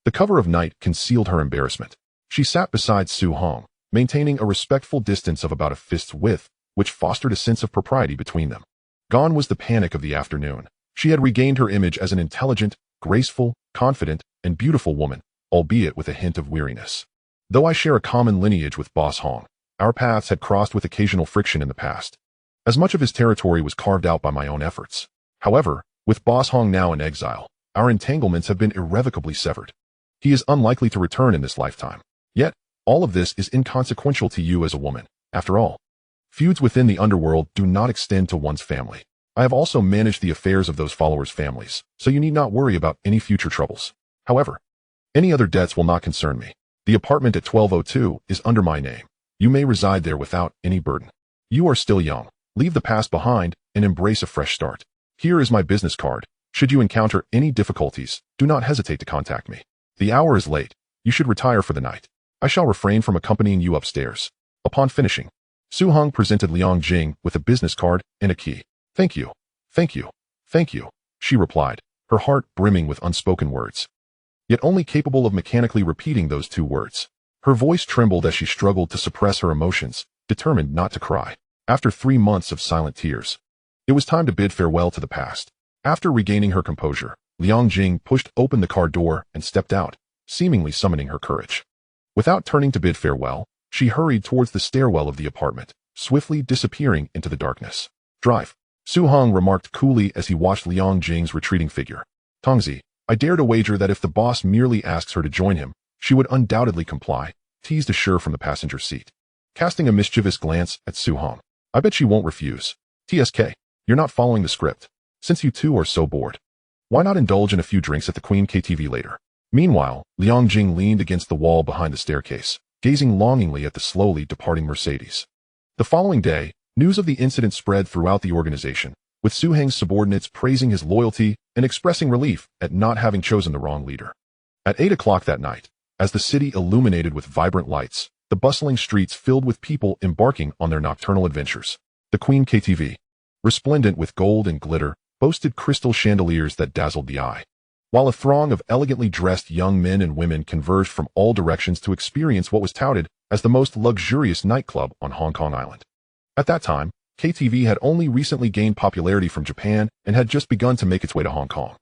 [SPEAKER 1] the cover of night concealed her embarrassment. She sat beside Su Heng, maintaining a respectful distance of about a fist's width, which fostered a sense of propriety between them. Gone was the panic of the afternoon. She had regained her image as an intelligent, graceful, confident, and beautiful woman, albeit with a hint of weariness. Though I share a common lineage with Boss Hong, our paths had crossed with occasional friction in the past, as much of his territory was carved out by my own efforts. However, with Boss Hong now in exile, our entanglements have been irrevocably severed. He is unlikely to return in this lifetime. Yet, all of this is inconsequential to you as a woman. After all, feuds within the underworld do not extend to one's family. I have also managed the affairs of those followers' families, so you need not worry about any future troubles. However, any other debts will not concern me. The apartment at 1202 is under my name. You may reside there without any burden. You are still young. Leave the past behind and embrace a fresh start. Here is my business card. Should you encounter any difficulties, do not hesitate to contact me. The hour is late. You should retire for the night. I shall refrain from accompanying you upstairs. Upon finishing, Su Hong presented Liang Jing with a business card and a key. Thank you. Thank you. Thank you, she replied, her heart brimming with unspoken words, yet only capable of mechanically repeating those two words. Her voice trembled as she struggled to suppress her emotions, determined not to cry. After 3 months of silent tears, it was time to bid farewell to the past. After regaining her composure, Liang Jing pushed open the car door and stepped out, seemingly summoning her courage. Without turning to bid farewell, she hurried towards the stairwell of the apartment, swiftly disappearing into the darkness. Drive, Su Hong remarked coolly as he watched Liang Jing's retreating figure. Tongzi, I dare to wager that if the boss merely asks her to join him, she would undoubtedly comply, teased Assure from the passenger seat, casting a mischievous glance at Su Hong. I bet she won't refuse. TSK, you're not following the script. Since you two are so bored, why not indulge in a few drinks at the Queen KTV later? Meanwhile, Liang Jing leaned against the wall behind the staircase, gazing longingly at the slowly departing Mercedes. The following day, news of the incident spread throughout the organization, with Su Heng's subordinates praising his loyalty and expressing relief at not having chosen the wrong leader. At 8 o'clock that night, as the city illuminated with vibrant lights, the bustling streets filled with people embarking on their nocturnal adventures. The Queen KTV, resplendent with gold and glitter, boasted crystal chandeliers that dazzled the eye, while a throng of elegantly dressed young men and women converged from all directions to experience what was touted as the most luxurious nightclub on Hong Kong Island. At that time, KTV had only recently gained popularity from Japan and had just begun to make its way to Hong Kong.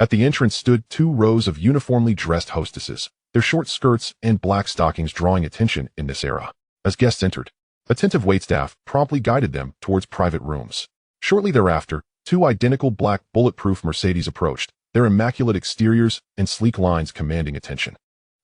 [SPEAKER 1] At the entrance stood 2 rows of uniformly dressed hostesses, their short skirts and black stockings drawing attention in this era. As guests entered, attentive waitstaff promptly guided them towards private rooms. Shortly thereafter, 2 identical black bulletproof Mercedes approached, their immaculate exteriors and sleek lines commanding attention.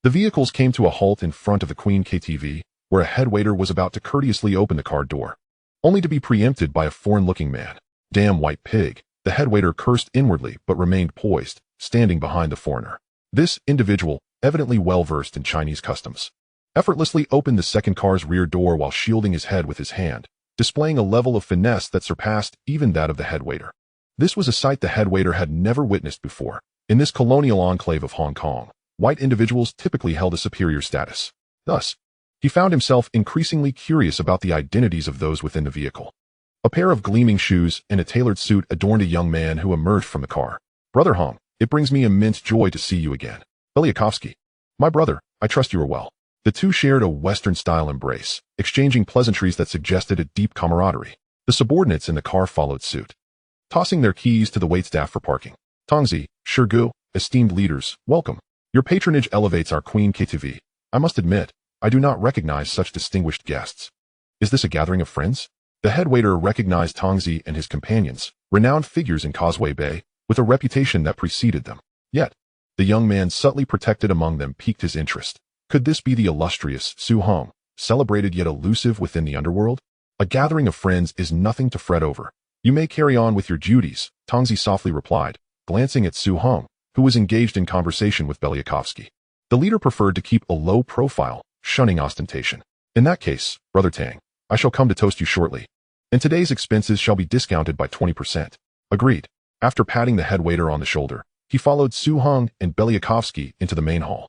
[SPEAKER 1] The vehicles came to a halt in front of the Queen KTV, where a headwaiter was about to courteously open the car door, only to be preempted by a foreign-looking man. Damn white pig, the headwaiter cursed inwardly but remained poised, standing behind the foreigner. This individual, evidently well-versed in Chinese customs, effortlessly opened the second car's rear door while shielding his head with his hand, displaying a level of finesse that surpassed even that of the headwaiter. This was a sight the headwaiter had never witnessed before. In this colonial enclave of Hong Kong, white individuals typically held a superior status. Thus, he found himself increasingly curious about the identities of those within the vehicle. A pair of gleaming shoes and a tailored suit adorned a young man who emerged from the car. Brother Hong, it brings me immense joy to see you again. Belyakovsky. My brother, I trust you are well. The two shared a Western-style embrace, exchanging pleasantries that suggested a deep camaraderie. The subordinates in the car followed suit, tossing their keys to the waitstaff for parking. Tongzi, Shirgu, esteemed leaders, welcome. Your patronage elevates our Queen KTV. I must admit, I do not recognize such distinguished guests. Is this a gathering of friends? The headwaiter recognized Tongzi and his companions, renowned figures in Causeway Bay, with a reputation that preceded them. Yet, the young man subtly protected among them piqued his interest. Could this be the illustrious Su Hong, celebrated yet elusive within the underworld? A gathering of friends is nothing to fret over. You may carry on with your duties, Tongzi softly replied, glancing at Su Hong, who was engaged in conversation with Belyakovsky. The leader preferred to keep a low profile, shunning ostentation. In that case, Brother Tang, I shall come to toast you shortly, and today's expenses shall be discounted by 20%. Agreed. After patting the headwaiter on the shoulder, he followed Su Hong and Belyakovsky into the main hall.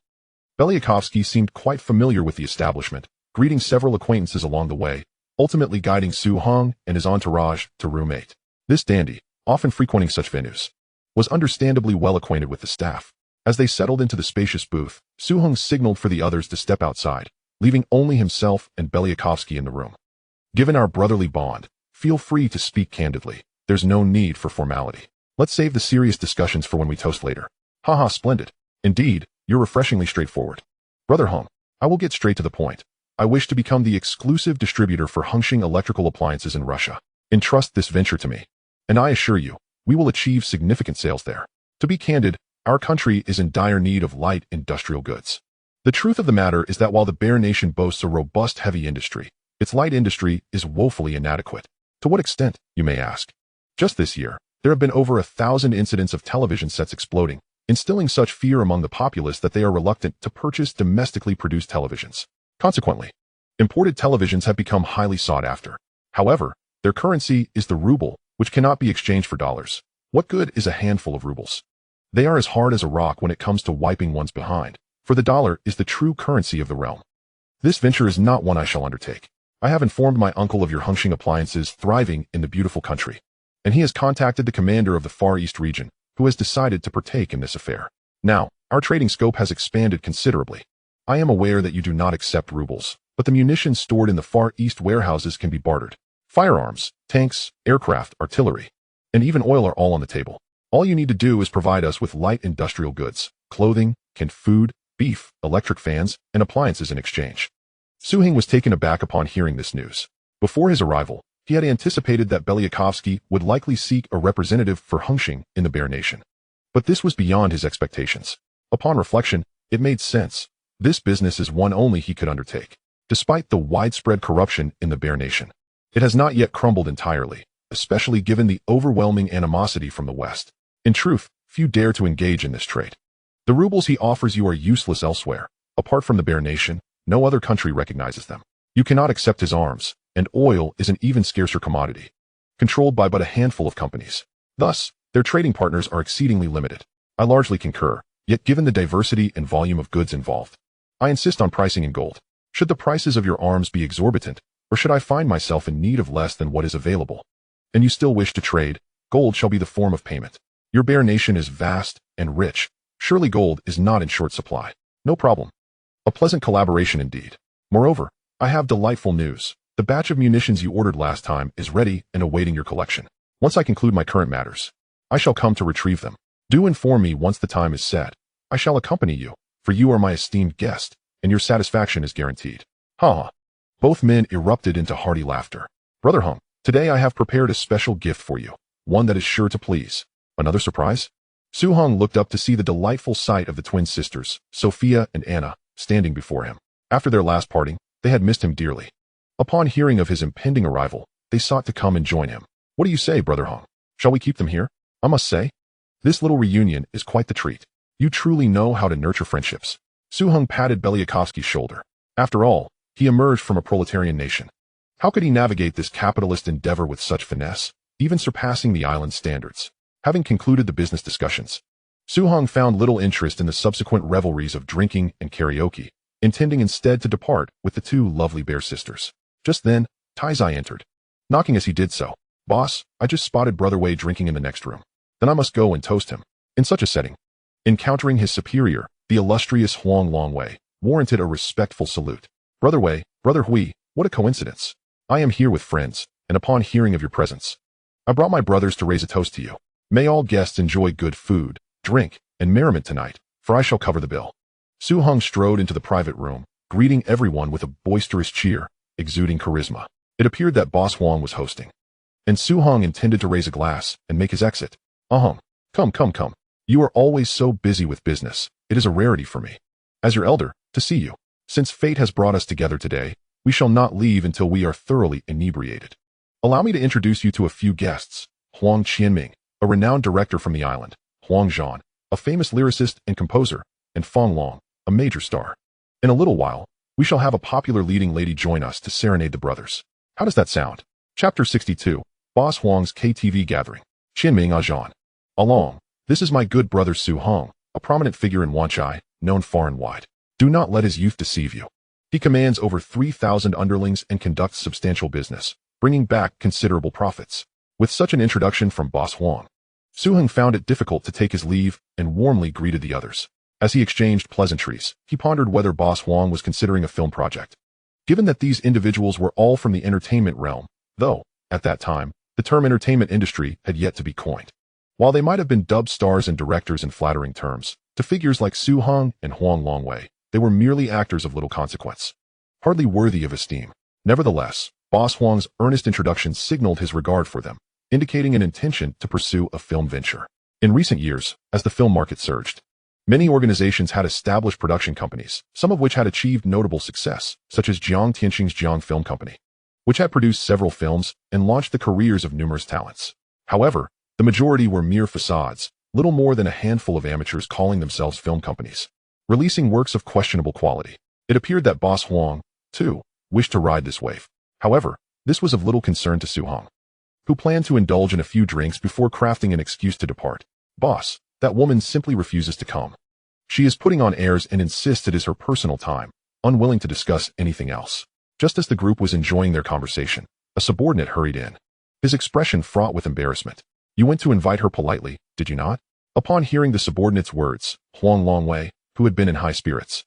[SPEAKER 1] Belyakovsky seemed quite familiar with the establishment, greeting several acquaintances along the way, ultimately guiding Su Hong and his entourage to room 8. This dandy, often frequenting such venues, was understandably well acquainted with the staff. As they settled into the spacious booth, Su Hong signaled for the others to step outside, leaving only himself and Belyakovsky in the room. Given our brotherly bond, feel free to speak candidly. There's no need for formality. Let's save the serious discussions for when we toast later. Haha, splendid. Indeed, you're refreshingly straightforward. Brother Hong, I will get straight to the point. I wish to become the exclusive distributor for Hengqin electrical appliances in Russia. Entrust this venture to me, and I assure you, we will achieve significant sales there. To be candid, our country is in dire need of light industrial goods. The truth of the matter is that while the Bear Nation boasts a robust heavy industry, its light industry is woefully inadequate. To what extent, you may ask? Just this year, there have been over 1,000 incidents of television sets exploding, instilling such fear among the populace that they are reluctant to purchase domestically produced televisions. Consequently, imported televisions have become highly sought after. However, their currency is the ruble, which cannot be exchanged for dollars. What good is a handful of rubles? They are as hard as a rock when it comes to wiping one's behind, for the dollar is the true currency of the realm. This venture is not one I shall undertake. I have informed my uncle of your Hengxing appliances thriving in the beautiful country, and he has contacted the commander of the Far East region, who has decided to partake in this affair. Now, our trading scope has expanded considerably. I am aware that you do not accept rubles, but the munitions stored in the Far East warehouses can be bartered. Firearms, tanks, aircraft, artillery, and even oil are all on the table. All you need to do is provide us with light industrial goods, clothing, canned food, beef, electric fans, and appliances in exchange. Su Heng was taken aback upon hearing this news. Before his arrival, he had anticipated that Belyakovsky would likely seek a representative for Hengxing in the Bear Nation. But this was beyond his expectations. Upon reflection, it made sense. This business is one only he could undertake. Despite the widespread corruption in the Bear Nation, it has not yet crumbled entirely, especially given the overwhelming animosity from the West. In truth, few dare to engage in this trade. The rubles he offers you are useless elsewhere. Apart from the Bear Nation, no other country recognizes them. You cannot accept his arms, and oil is an even scarcer commodity, controlled by but a handful of companies. Thus, their trading partners are exceedingly limited. I largely concur, yet given the diversity and volume of goods involved, I insist on pricing in gold. Should the prices of your arms be exorbitant, or should I find myself in need of less than what is available, and you still wish to trade, gold shall be the form of payment. Your Bear Nation is vast and rich. Surely gold is not in short supply. No problem. A pleasant collaboration indeed. Moreover, I have delightful news. The batch of munitions you ordered last time is ready and awaiting your collection. Once I conclude my current matters, I shall come to retrieve them. Do inform me once the time is set. I shall accompany you, for you are my esteemed guest, and your satisfaction is guaranteed. Ha ha. Both men erupted into hearty laughter. Brother Heng, today I have prepared a special gift for you, one that is sure to please. Another surprise? Su Heng looked up to see the delightful sight of the twin sisters, Sophia and Anna, standing before him. After their last parting, they had missed him dearly. Upon hearing of his impending arrival, they sought to come and join him. What do you say, Brother Heng? Shall we keep them here? I must say, this little reunion is quite the treat. You truly know how to nurture friendships. Su Heng patted Belyakovsky's shoulder. After all, he emerged from a proletarian nation. How could he navigate this capitalist endeavor with such finesse, even surpassing the island's standards? Having concluded the business discussions, Su Heng found little interest in the subsequent revelries of drinking and karaoke, intending instead to depart with the two lovely bear sisters. Just then, Taizai entered, knocking as he did so. Boss, I just spotted Brother Wei drinking in the next room. Then I must go and toast him. In such a setting, encountering his superior, the illustrious Huang Longwei, warranted a respectful salute. Brother Wei, Brother Hui, what a coincidence. I am here with friends, and upon hearing of your presence, I brought my brothers to raise a toast to you. May all guests enjoy good food, drink, and merriment tonight, for I shall cover the bill. Su Heng strode into the private room, greeting everyone with a boisterous cheer, exuding charisma. It appeared that Boss Huang was hosting, and Su Heng intended to raise a glass and make his exit. Come. You are always so busy with business. It is a rarity for me, as your elder, to see you. Since fate has brought us together today, we shall not leave until we are thoroughly inebriated. Allow me to introduce you to a few guests. Huang Qianming, a renowned director from the island. Huang Zhan, a famous lyricist and composer. And Feng Long, a major star. In a little while, we shall have a popular leading lady join us to serenade the brothers. How does that sound? Chapter 62, Boss Huang's KTV Gathering. Qianming Zhan. Along, this is my good brother Su Heng, a prominent figure in Wanchai, known far and wide. Do not let his youth deceive you. He commands over 3,000 underlings and conducts substantial business, bringing back considerable profits. With such an introduction from Boss Huang, Su Heng found it difficult to take his leave and warmly greeted the others. As he exchanged pleasantries, he pondered whether Boss Huang was considering a film project. Given that these individuals were all from the entertainment realm, though, at that time, the term entertainment industry had yet to be coined. While they might have been dubbed stars and directors in flattering terms, to figures like Su Heng and Huang Longwei, they were merely actors of little consequence, hardly worthy of esteem. Nevertheless, Boss Huang's earnest introduction signaled his regard for them, indicating an intention to pursue a film venture. In recent years, as the film market surged, many organizations had established production companies, some of which had achieved notable success, such as Jiang Tianxing's Jiang Film Company, which had produced several films and launched the careers of numerous talents. However, the majority were mere facades, little more than a handful of amateurs calling themselves film companies, releasing works of questionable quality. It appeared that Boss Huang, too, wished to ride this wave. However, this was of little concern to Su Heng. who planned to indulge in a few drinks before crafting an excuse to depart. Boss, that woman simply refuses to come. She is putting on airs and insists it is her personal time, unwilling to discuss anything else. Just as the group was enjoying their conversation, a subordinate hurried in, his expression fraught with embarrassment. You went to invite her politely, did you not? Upon hearing the subordinate's words, Huang Longwei, who had been in high spirits,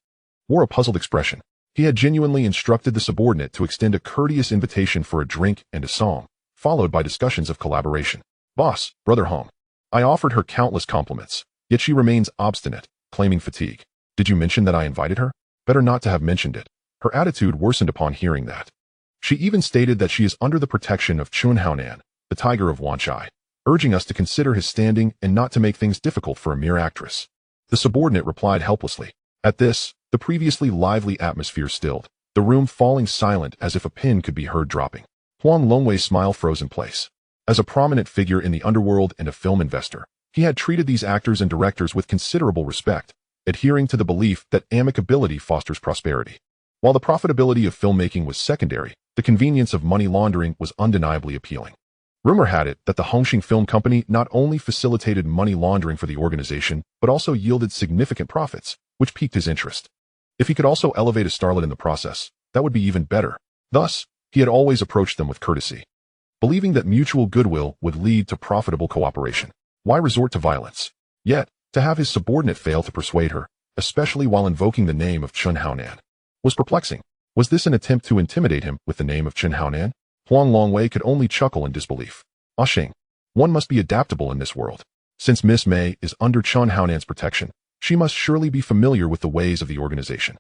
[SPEAKER 1] wore a puzzled expression. He had genuinely instructed the subordinate to extend a courteous invitation for a drink and a song, followed by discussions of collaboration. Boss, Brother Hong. I offered her countless compliments, yet she remains obstinate, claiming fatigue. Did you mention that I invited her? Better not to have mentioned it. Her attitude worsened upon hearing that. She even stated that she is under the protection of Chun Haonan, the tiger of Wanchai, urging us to consider his standing and not to make things difficult for a mere actress. The subordinate replied helplessly. At this, the previously lively atmosphere stilled, the room falling silent as if a pin could be heard dropping. Huang Longwei's smile froze in place. As a prominent figure in the underworld and a film investor, he had treated these actors and directors with considerable respect, adhering to the belief that amicability fosters prosperity. While the profitability of filmmaking was secondary, the convenience of money laundering was undeniably appealing. Rumor had it that the Hongxing Film Company not only facilitated money laundering for the organization, but also yielded significant profits, which piqued his interest. If he could also elevate a starlet in the process, that would be even better. Thus, he had always approached them with courtesy, believing that mutual goodwill would lead to profitable cooperation. Why resort to violence? Yet, to have his subordinate fail to persuade her, especially while invoking the name of Chun Haonan, was perplexing. Was this an attempt to intimidate him with the name of Chun Haonan? Huang Longwei could only chuckle in disbelief. Ah Xing, one must be adaptable in this world. Since Miss Mei is under Chun Haonan's protection, she must surely be familiar with the ways of the organization.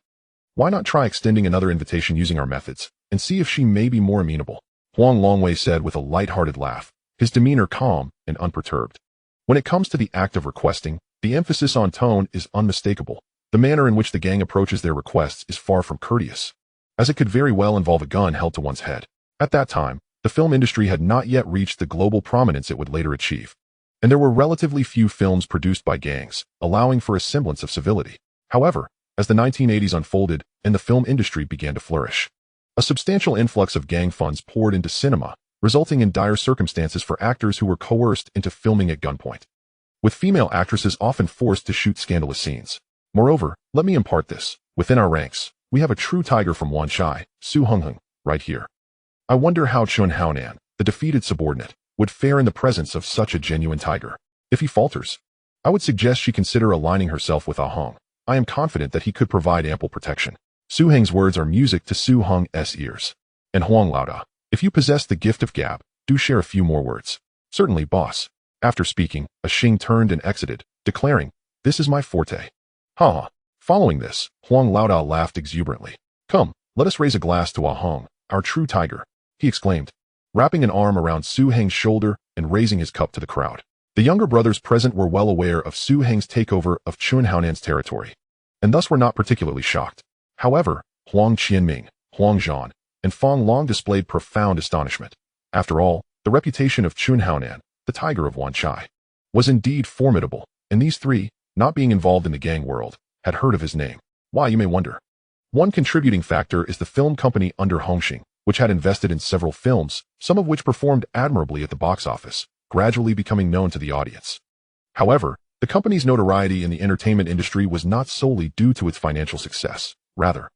[SPEAKER 1] Why not try extending another invitation using our methods, and see if she may be more amenable? Huang Longwei said with a light-hearted laugh, his demeanor calm and unperturbed. When it comes to the act of requesting, the emphasis on tone is unmistakable. The manner in which the gang approaches their requests is far from courteous, as it could very well involve a gun held to one's head. At that time, the film industry had not yet reached the global prominence it would later achieve, and there were relatively few films produced by gangs, allowing for a semblance of civility. However, as the 1980s unfolded and the film industry began to flourish, a substantial influx of gang funds poured into cinema, resulting in dire circumstances for actors who were coerced into filming at gunpoint, with female actresses often forced to shoot scandalous scenes. Moreover, let me impart this. Within our ranks, we have a true tiger from Wanchai, Su Hongheng, right here. I wonder how Chun Haonan, the defeated subordinate, would fare in the presence of such a genuine tiger. If he falters, I would suggest she consider aligning herself with Ah Hong. I am confident that he could provide ample protection. Su Heng's words are music to Su Hong's ears. And Huang Laoda, if you possess the gift of gab, do share a few more words. Certainly, boss. After speaking, Ah Xing turned and exited, declaring, this is my forte. Ha! Following this, Huang Laoda laughed exuberantly. Come, let us raise a glass to Ah Hong, our true tiger, he exclaimed, wrapping an arm around Su Heng's shoulder and raising his cup to the crowd. The younger brothers present were well aware of Su Heng's takeover of Chun Haonan's territory, and thus were not particularly shocked. However, Huang Qianming, Huang Zhan, and Fang Long displayed profound astonishment. After all, the reputation of Chun Haonan, the tiger of Wanchai, was indeed formidable, and these three, not being involved in the gang world, had heard of his name. Why, you may wonder. One contributing factor is the film company Under Hongxing, which had invested in several films, some of which performed admirably at the box office, gradually becoming known to the audience. However, the company's notoriety in the entertainment industry was not solely due to its financial success. Rather,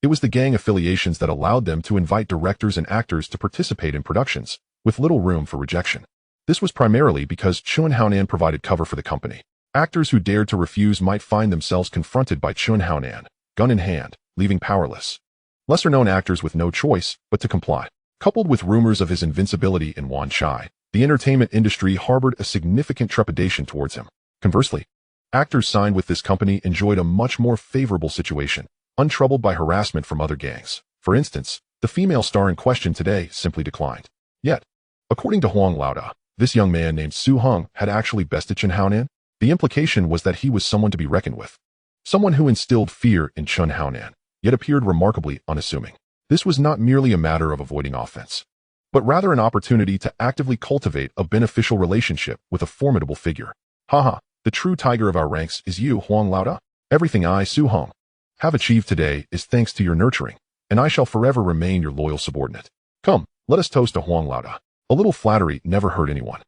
[SPEAKER 1] it was the gang affiliations that allowed them to invite directors and actors to participate in productions, with little room for rejection. This was primarily because Chun Haonan provided cover for the company. Actors who dared to refuse might find themselves confronted by Chun Haonan, gun in hand, leaving powerless. Lesser-known actors with no choice but to comply. Coupled with rumors of his invincibility in Wanchai, the entertainment industry harbored a significant trepidation towards him. Conversely, actors signed with this company enjoyed a much more favorable situation, untroubled by harassment from other gangs. For instance, the female star in question today simply declined. Yet, according to Huang Laoda, this young man named Su Hong had actually bested Chun Haonan. The implication was that he was someone to be reckoned with, someone who instilled fear in Chun Haonan, yet appeared remarkably unassuming. This was not merely a matter of avoiding offense, but rather an opportunity to actively cultivate a beneficial relationship with a formidable figure. Haha, the true tiger of our ranks is you, Huang Laoda. Everything I, Su Hong, have achieved today is thanks to your nurturing, and I shall forever remain your loyal subordinate. Come, let us toast to Huang Laoda. A little flattery never hurt anyone,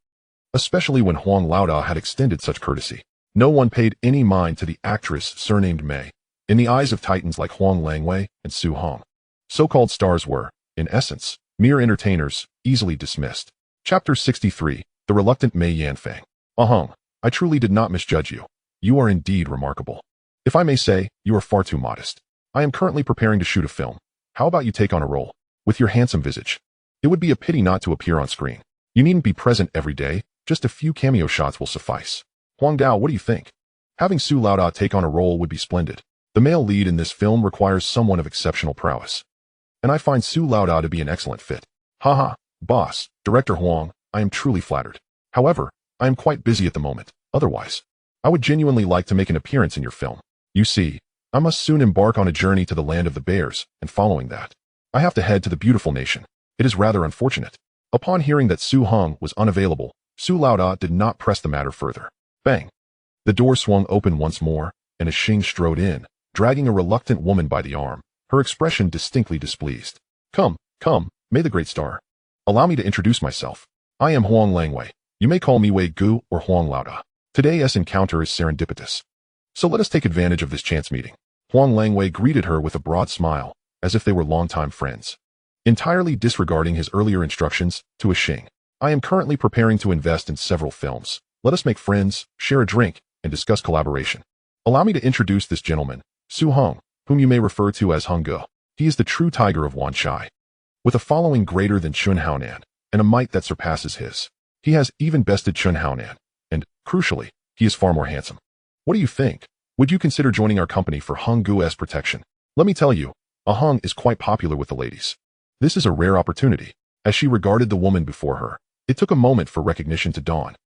[SPEAKER 1] especially when Huang Laoda had extended such courtesy. No one paid any mind to the actress surnamed Mei, in the eyes of titans like Huang Langwei and Su Hong. So-called stars were, in essence, mere entertainers, easily dismissed. Chapter 63, The Reluctant Mei Yanfang. Hung, I truly did not misjudge you. You are indeed remarkable. If I may say, you are far too modest. I am currently preparing to shoot a film. How about you take on a role? With your handsome visage. It would be a pity not to appear on screen. You needn't be present every day, just a few cameo shots will suffice. Huang Dao, what do you think? Having Su Laoda take on a role would be splendid. The male lead in this film requires someone of exceptional prowess. And I find Su Laoda to be an excellent fit. Haha, boss, Director Huang, I am truly flattered. However, I am quite busy at the moment. Otherwise, I would genuinely like to make an appearance in your film. You see, I must soon embark on a journey to the land of the bears, and following that, I have to head to the beautiful nation. It is rather unfortunate. Upon hearing that Su Hong was unavailable, Su Laoda did not press the matter further. Bang! The door swung open once more, and a Xing strode in, dragging a reluctant woman by the arm, her expression distinctly displeased. Come, may the great star. Allow me to introduce myself. I am Huang Langwei. You may call me Wei Gu or Huang Laoda. Today's encounter is serendipitous. So let us take advantage of this chance meeting. Huang Langwei greeted her with a broad smile, as if they were longtime friends. Entirely disregarding his earlier instructions to a Xing. I am currently preparing to invest in several films. Let us make friends, share a drink, and discuss collaboration. Allow me to introduce this gentleman, Su Hong, whom you may refer to as Hung Ge. He is the true tiger of Wanshai. With a following greater than Chun Haonan, and a might that surpasses his. He has even bested Chun Haonan, and, crucially, he is far more handsome. What do you think? Would you consider joining our company for Hung Ge's protection? Let me tell you, Hung is quite popular with the ladies. This is a rare opportunity. As she regarded the woman before her, it took a moment for recognition to dawn,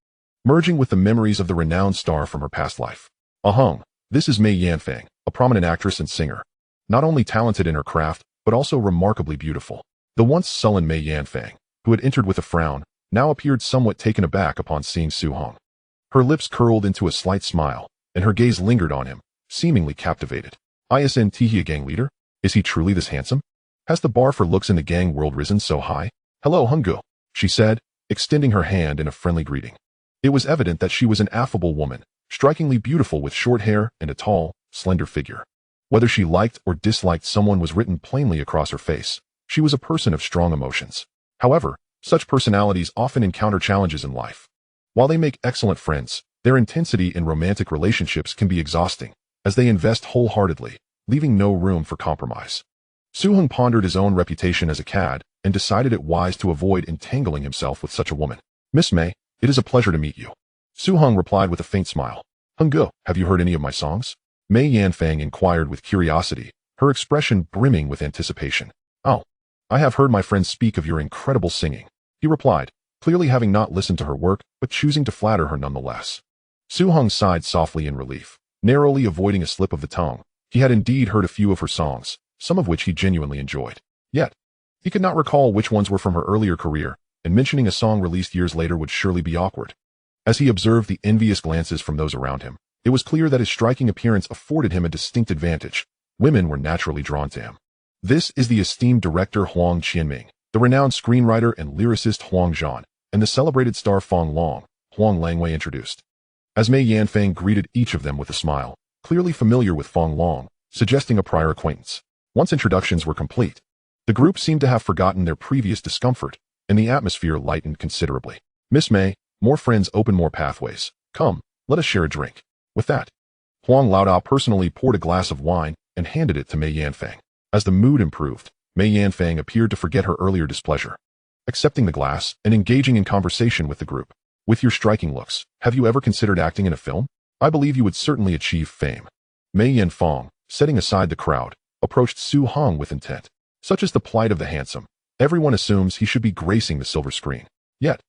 [SPEAKER 1] merging with the memories of the renowned star from her past life. Hung, this is Mei Yanfang, a prominent actress and singer. Not only talented in her craft, but also remarkably beautiful. The once sullen Mei Yanfang, who had entered with a frown, now appeared somewhat taken aback upon seeing Su Hong. Her lips curled into a slight smile, and her gaze lingered on him, seemingly captivated. Isn he a gang leader? Is he truly this handsome? Has the bar for looks in the gang world risen so high? Hello, Hung Ge, she said, extending her hand in a friendly greeting. It was evident that she was an affable woman, strikingly beautiful with short hair and a tall, slender figure. Whether she liked or disliked someone was written plainly across her face. She was a person of strong emotions. However, such personalities often encounter challenges in life. While they make excellent friends, their intensity in romantic relationships can be exhausting, as they invest wholeheartedly, leaving no room for compromise. Su Hong pondered his own reputation as a cad and decided it wise to avoid entangling himself with such a woman. Miss Mei, it is a pleasure to meet you. Su Hong replied with a faint smile. Hung Ge, have you heard any of my songs? Mei Yanfang inquired with curiosity, her expression brimming with anticipation. Oh, I have heard my friends speak of your incredible singing, he replied, clearly having not listened to her work, but choosing to flatter her nonetheless. Su Hong sighed softly in relief, narrowly avoiding a slip of the tongue. He had indeed heard a few of her songs, some of which he genuinely enjoyed. Yet, he could not recall which ones were from her earlier career, and mentioning a song released years later would surely be awkward. As he observed the envious glances from those around him, it was clear that his striking appearance afforded him a distinct advantage. Women were naturally drawn to him. This is the esteemed director Huang Qianming, the renowned screenwriter and lyricist Huang Zhan, and the celebrated star Feng Long, Huang Langwei introduced. As Mei Yanfang greeted each of them with a smile, clearly familiar with Feng Long, suggesting a prior acquaintance. Once introductions were complete, the group seemed to have forgotten their previous discomfort, and the atmosphere lightened considerably. Miss Mei, more friends open more pathways. Come, let us share a drink. With that, Huang Laoda personally poured a glass of wine and handed it to Mei Yanfang. As the mood improved, Mei Yanfang appeared to forget her earlier displeasure, accepting the glass and engaging in conversation with the group. With your striking looks, have you ever considered acting in a film? I believe you would certainly achieve fame. Mei Yanfang, setting aside the crowd, approached Su Hong with intent. Such is the plight of the handsome. Everyone assumes he should be gracing the silver screen. Yet,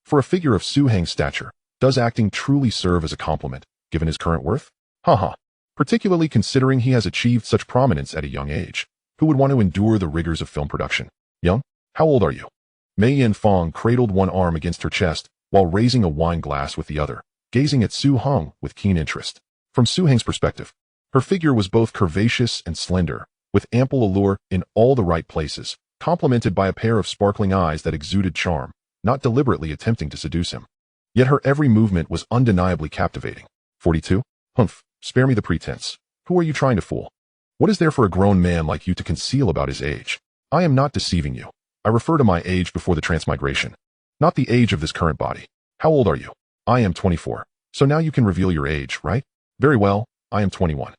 [SPEAKER 1] for a figure of Su Hong's stature, does acting truly serve as a compliment, given his current worth? Haha. Particularly considering he has achieved such prominence at a young age. Who would want to endure the rigors of film production? Young? How old are you? Mei Yanfang cradled one arm against her chest, while raising a wine glass with the other, gazing at Su Hong with keen interest. From Su Hong's perspective, her figure was both curvaceous and slender, with ample allure in all the right places, complemented by a pair of sparkling eyes that exuded charm. not deliberately attempting to seduce him. Yet her every movement was undeniably captivating. 42? Humph, spare me the pretense. Who are you trying to fool? What is there for a grown man like you to conceal about his age? I am not deceiving you. I refer to my age before the transmigration, not the age of this current body. How old are you? I am 24. So now you can reveal your age, right? Very well, I am 21.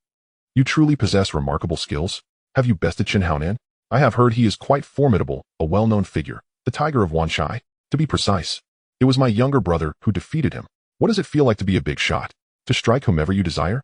[SPEAKER 1] You truly possess remarkable skills. Have you bested Chen Haonan? I have heard he is quite formidable, a well-known figure, the tiger of Wanshai. To be precise, it was my younger brother who defeated him. What does it feel like to be a big shot? To strike whomever you desire?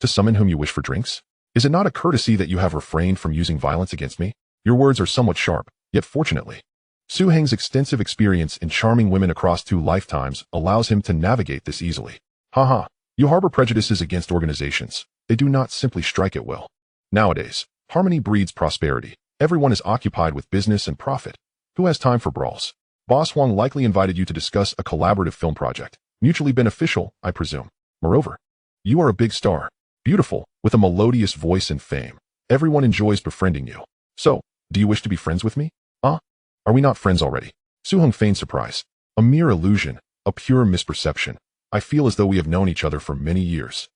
[SPEAKER 1] To summon whom you wish for drinks? Is it not a courtesy that you have refrained from using violence against me? Your words are somewhat sharp, yet fortunately, Su Heng's extensive experience in charming women across 2 lifetimes allows him to navigate this easily. Haha, you harbor prejudices against organizations. They do not simply strike at will. Nowadays, harmony breeds prosperity. Everyone is occupied with business and profit. Who has time for brawls? Boss Huang likely invited you to discuss a collaborative film project. Mutually beneficial, I presume. Moreover, you are a big star. Beautiful, with a melodious voice and fame. Everyone enjoys befriending you. So, do you wish to be friends with me? Are we not friends already? Su Heng feigned surprise. A mere illusion, a pure misperception. I feel as though we have known each other for many years.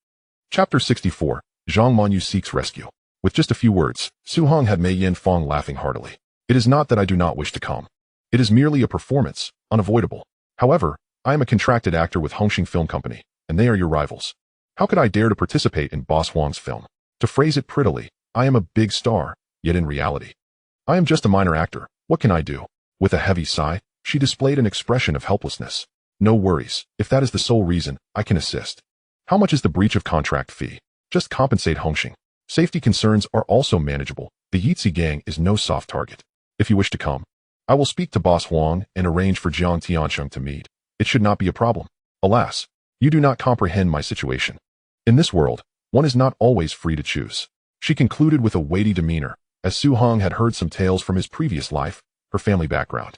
[SPEAKER 1] Chapter 64, Zhang Manyu seeks rescue. With just a few words, Su Heng had Mei Yin Fong laughing heartily. It is not that I do not wish to come. It is merely a performance, unavoidable. However, I am a contracted actor with Hongxing Film Company, and they are your rivals. How could I dare to participate in Boss Huang's film? To phrase it prettily, I am a big star, yet in reality, I am just a minor actor. What can I do? With a heavy sigh, she displayed an expression of helplessness. No worries, if that is the sole reason, I can assist. How much is the breach of contract fee? Just compensate Hongxing. Safety concerns are also manageable. The Yitzi gang is no soft target. If you wish to come, I will speak to Boss Huang and arrange for Jiang Tiansheng to meet. It should not be a problem. Alas, you do not comprehend my situation. In this world, one is not always free to choose. She concluded with a weighty demeanor, as Su Heng had heard some tales from his previous life, her family background.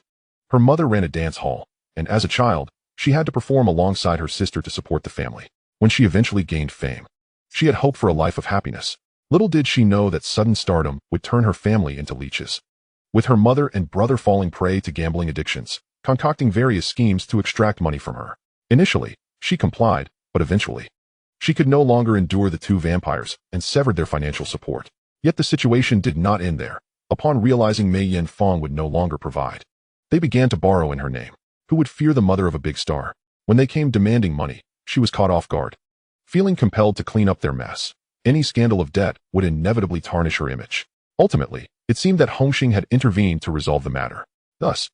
[SPEAKER 1] Her mother ran a dance hall, and as a child, she had to perform alongside her sister to support the family. When she eventually gained fame, she had hoped for a life of happiness. Little did she know that sudden stardom would turn her family into leeches. With her mother and brother falling prey to gambling addictions, concocting various schemes to extract money from her. Initially, she complied, but eventually, she could no longer endure the 2 vampires and severed their financial support. Yet the situation did not end there. Upon realizing Mei Yin Fong would no longer provide, they began to borrow in her name. Who would fear the mother of a big star? When they came demanding money, she was caught off guard. Feeling compelled to clean up their mess, any scandal of debt would inevitably tarnish her image. Ultimately, it seemed that Hongxing had intervened to resolve the matter. Thus,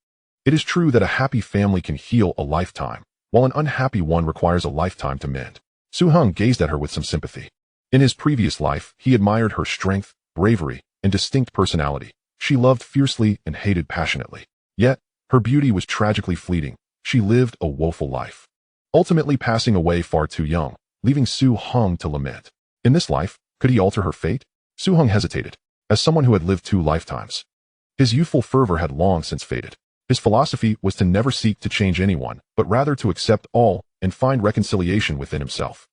[SPEAKER 1] it is true that a happy family can heal a lifetime, while an unhappy one requires a lifetime to mend. Su Heng gazed at her with some sympathy. In his previous life, he admired her strength, bravery, and distinct personality. She loved fiercely and hated passionately. Yet, her beauty was tragically fleeting. She lived a woeful life, ultimately passing away far too young, leaving Su Heng to lament. In this life, could he alter her fate? Su Heng hesitated. As someone who had lived 2 lifetimes, his youthful fervor had long since faded. His philosophy was to never seek to change anyone, but rather to accept all and find reconciliation within himself.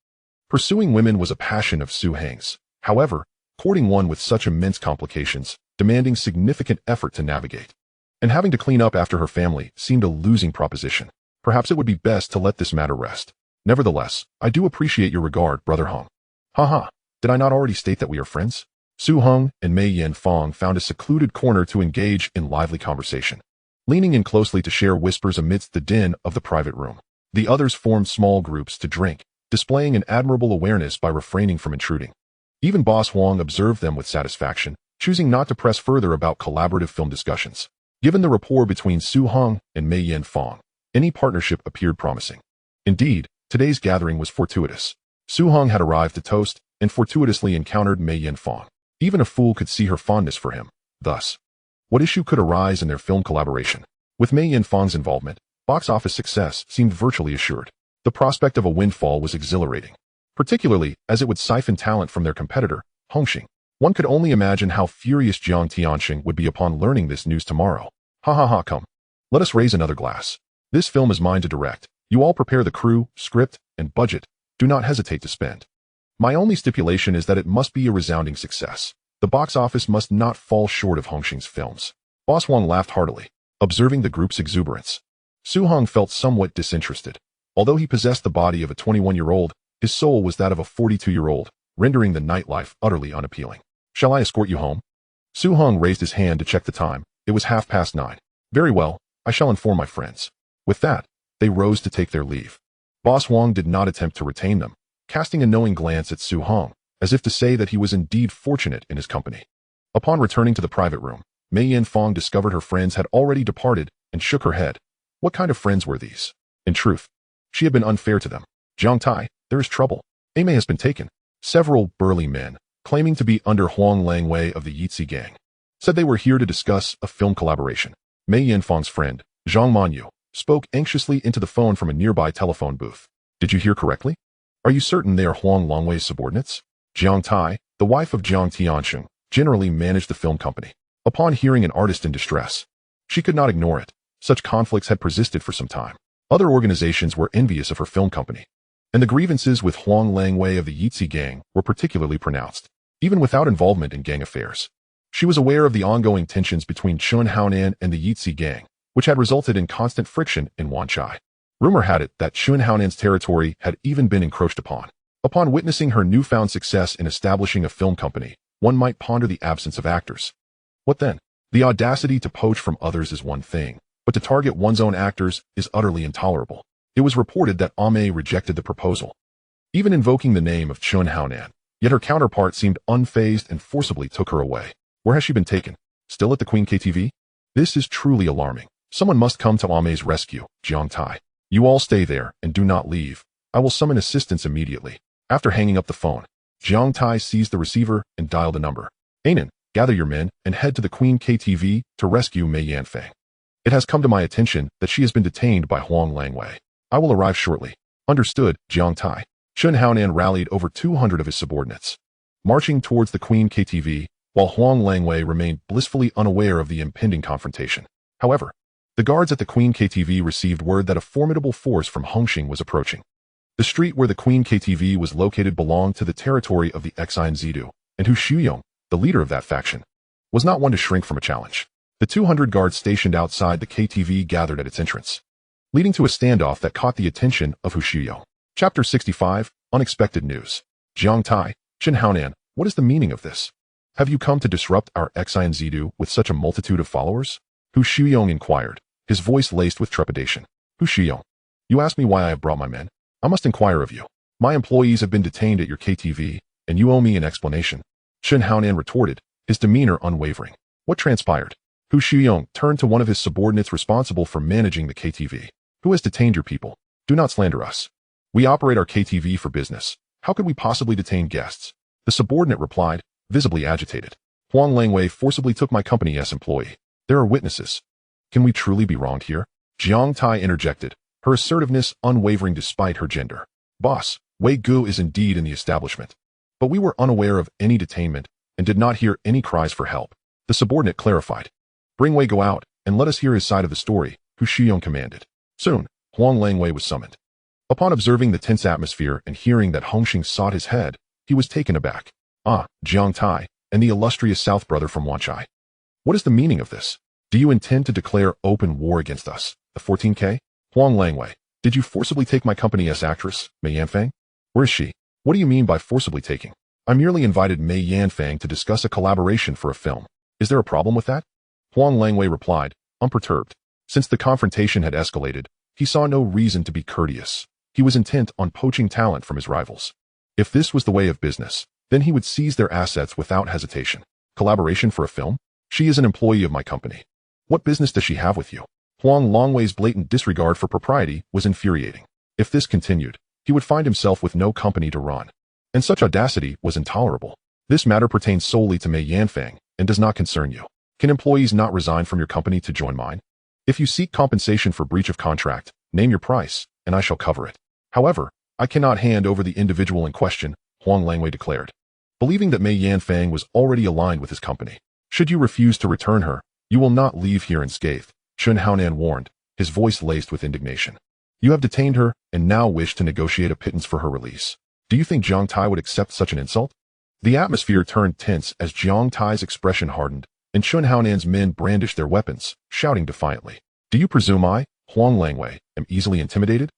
[SPEAKER 1] Pursuing women was a passion of Su Heng's. However, courting one with such immense complications, demanding significant effort to navigate, and having to clean up after her family seemed a losing proposition. Perhaps it would be best to let this matter rest. Nevertheless, I do appreciate your regard, Brother Heng. Haha, did I not already state that we are friends? Su Heng and Mei Yin Fong found a secluded corner to engage in lively conversation. Leaning in closely to share whispers amidst the din of the private room, the others formed small groups to drink, displaying an admirable awareness by refraining from intruding. Even Boss Huang observed them with satisfaction, choosing not to press further about collaborative film discussions. Given the rapport between Su Heng and Mei Yin Fong, any partnership appeared promising. Indeed, today's gathering was fortuitous. Su Heng had arrived to toast and fortuitously encountered Mei Yin Fong. Even a fool could see her fondness for him. Thus, what issue could arise in their film collaboration? With Mei Yin Fong's involvement, box office success seemed virtually assured. The prospect of a windfall was exhilarating, particularly as it would siphon talent from their competitor, Hongxing. One could only imagine how furious Jiang Tianxing would be upon learning this news tomorrow. Ha ha ha, come. Let us raise another glass. This film is mine to direct. You all prepare the crew, script, and budget. Do not hesitate to spend. My only stipulation is that it must be a resounding success. The box office must not fall short of Hongxing's films. Boss Huang laughed heartily, observing the group's exuberance. Su Hong felt somewhat disinterested. Although he possessed the body of a 21-year-old, his soul was that of a 42-year-old, rendering the nightlife utterly unappealing. Shall I escort you home? Su Hong raised his hand to check the time. It was 9:30. Very well, I shall inform my friends. With that, they rose to take their leave. Boss Huang did not attempt to retain them, casting a knowing glance at Su Hong, as if to say that he was indeed fortunate in his company. Upon returning to the private room, Mei Yanfang discovered her friends had already departed and shook her head. What kind of friends were these? In truth, she had been unfair to them. Jiang Tai, there is trouble. Ame has been taken. Several burly men, claiming to be under Huang Langwei of the Yitzi gang, said they were here to discuss a film collaboration. Mei Yanfang's friend, Zhang Manyu, spoke anxiously into the phone from a nearby telephone booth. Did you hear correctly? Are you certain they are Huang Langwei's subordinates? Jiang Tai, the wife of Jiang Tiansheng, generally managed the film company. Upon hearing an artist in distress, she could not ignore it. Such conflicts had persisted for some time. Other organizations were envious of her film company, and the grievances with Huang Langwei of the Yitzi gang were particularly pronounced. Even without involvement in gang affairs, she was aware of the ongoing tensions between Chun Haonan and the Yitzi gang, which had resulted in constant friction in Wanchai. Rumor had it that Chun Haonan's territory had even been encroached upon. Upon witnessing her newfound success in establishing a film company, one might ponder the absence of actors. What then? The audacity to poach from others is one thing, but to target one's own actors is utterly intolerable. It was reported that Ame rejected the proposal, even invoking the name of Chun Haonan, yet her counterpart seemed unfazed and forcibly took her away. Where has she been taken? Still at the Queen KTV? This is truly alarming. Someone must come to Ame's rescue. Jiang Tai, you all stay there and do not leave. I will summon assistance immediately. After hanging up the phone, Jiang Tai seized the receiver and dialed a number. Anan, gather your men and head to the Queen KTV to rescue Mei Yanfang. It has come to my attention that she has been detained by Huang Langwei. I will arrive shortly. Understood, Jiang Tai. Chun Haonan rallied over 200 of his subordinates, marching towards the Queen KTV, while Huang Langwei remained blissfully unaware of the impending confrontation. However, the guards at the Queen KTV received word that a formidable force from Hongxing was approaching. The street where the Queen KTV was located belonged to the territory of the Exine Zidu, and Hu Shuyong, the leader of that faction, was not one to shrink from a challenge. The 200 guards stationed outside the KTV gathered at its entrance, leading to a standoff that caught the attention of Hu Shuyong. Chapter 65, Unexpected News. Jiang Tai, Chun Haonan, what is the meaning of this? Have you come to disrupt our Exine Zidu with such a multitude of followers? Hu Shuyong inquired, his voice laced with trepidation. Hu Shuyong, you asked me why I have brought my men. I must inquire of you. My employees have been detained at your KTV, and you owe me an explanation. Chun Haonan retorted, his demeanor unwavering. What transpired? Hu Shuyong turned to one of his subordinates responsible for managing the KTV. Who has detained your people? Do not slander us. We operate our KTV for business. How could we possibly detain guests? The subordinate replied, visibly agitated. Huang Langwei forcibly took my company as employee. There are witnesses. Can we truly be wronged here? Jiang Tai interjected, her assertiveness unwavering despite her gender. Boss, Wei Gu is indeed in the establishment, but we were unaware of any detainment and did not hear any cries for help. The subordinate clarified. Bring Wei Gu out and let us hear his side of the story, Hu Shuyong commanded. Soon, Huang Langwei was summoned. Upon observing the tense atmosphere and hearing that Hongxing sought his head, he was taken aback. Ah, Jiang Tai, and the illustrious South brother from Wanchai. What is the meaning of this? Do you intend to declare open war against us, the 14K? Huang Langwei, did you forcibly take my company as actress, Mei Yanfang? Where is she? What do you mean by forcibly taking? I merely invited Mei Yanfang to discuss a collaboration for a film. Is there a problem with that? Huang Langwei replied, unperturbed. Since the confrontation had escalated, he saw no reason to be courteous. He was intent on poaching talent from his rivals. If this was the way of business, then he would seize their assets without hesitation. Collaboration for a film? She is an employee of my company. What business does she have with you? Huang Langwei's blatant disregard for propriety was infuriating. If this continued, he would find himself with no company to run. And such audacity was intolerable. This matter pertains solely to Mei Yanfang and does not concern you. Can employees not resign from your company to join mine? If you seek compensation for breach of contract, name your price, and I shall cover it. However, I cannot hand over the individual in question, Huang Langwei declared, believing that Mei Yanfang was already aligned with his company. Should you refuse to return her, you will not leave here unscathed, Chun Haonan warned, his voice laced with indignation. You have detained her and now wish to negotiate a pittance for her release. Do you think Jiang Tai would accept such an insult? The atmosphere turned tense as Jiang Tai's expression hardened, and Chun Haonan's men brandished their weapons, shouting defiantly. Do you presume I, Huang Langwei, am easily intimidated?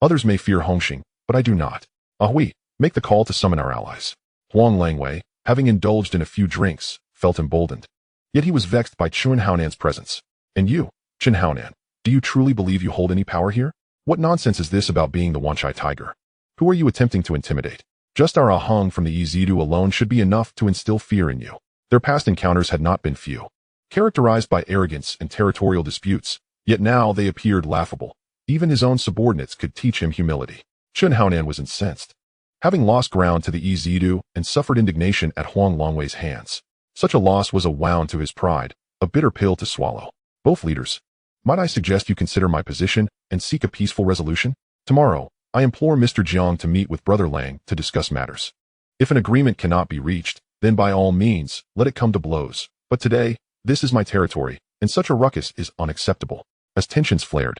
[SPEAKER 1] Others may fear Hongxing, but I do not. Ahui, make the call to summon our allies. Huang Langwei, having indulged in a few drinks, felt emboldened. Yet he was vexed by Chun Haonan's presence. And you, Chen Haonan, do you truly believe you hold any power here? What nonsense is this about being the Wanchai tiger? Who are you attempting to intimidate? Just our Ahung from the Yizidu alone should be enough to instill fear in you. Their past encounters had not been few, characterized by arrogance and territorial disputes, yet now they appeared laughable. Even his own subordinates could teach him humility. Chun Haonan was incensed. Having lost ground to the Yizidu and suffered indignation at Huang Langwei's hands, such a loss was a wound to his pride, a bitter pill to swallow. Both leaders, might I suggest you consider my position and seek a peaceful resolution? Tomorrow, I implore Mr. Jiang to meet with Brother Lang to discuss matters. If an agreement cannot be reached, then by all means, let it come to blows. But today, this is my territory, and such a ruckus is unacceptable. As tensions flared,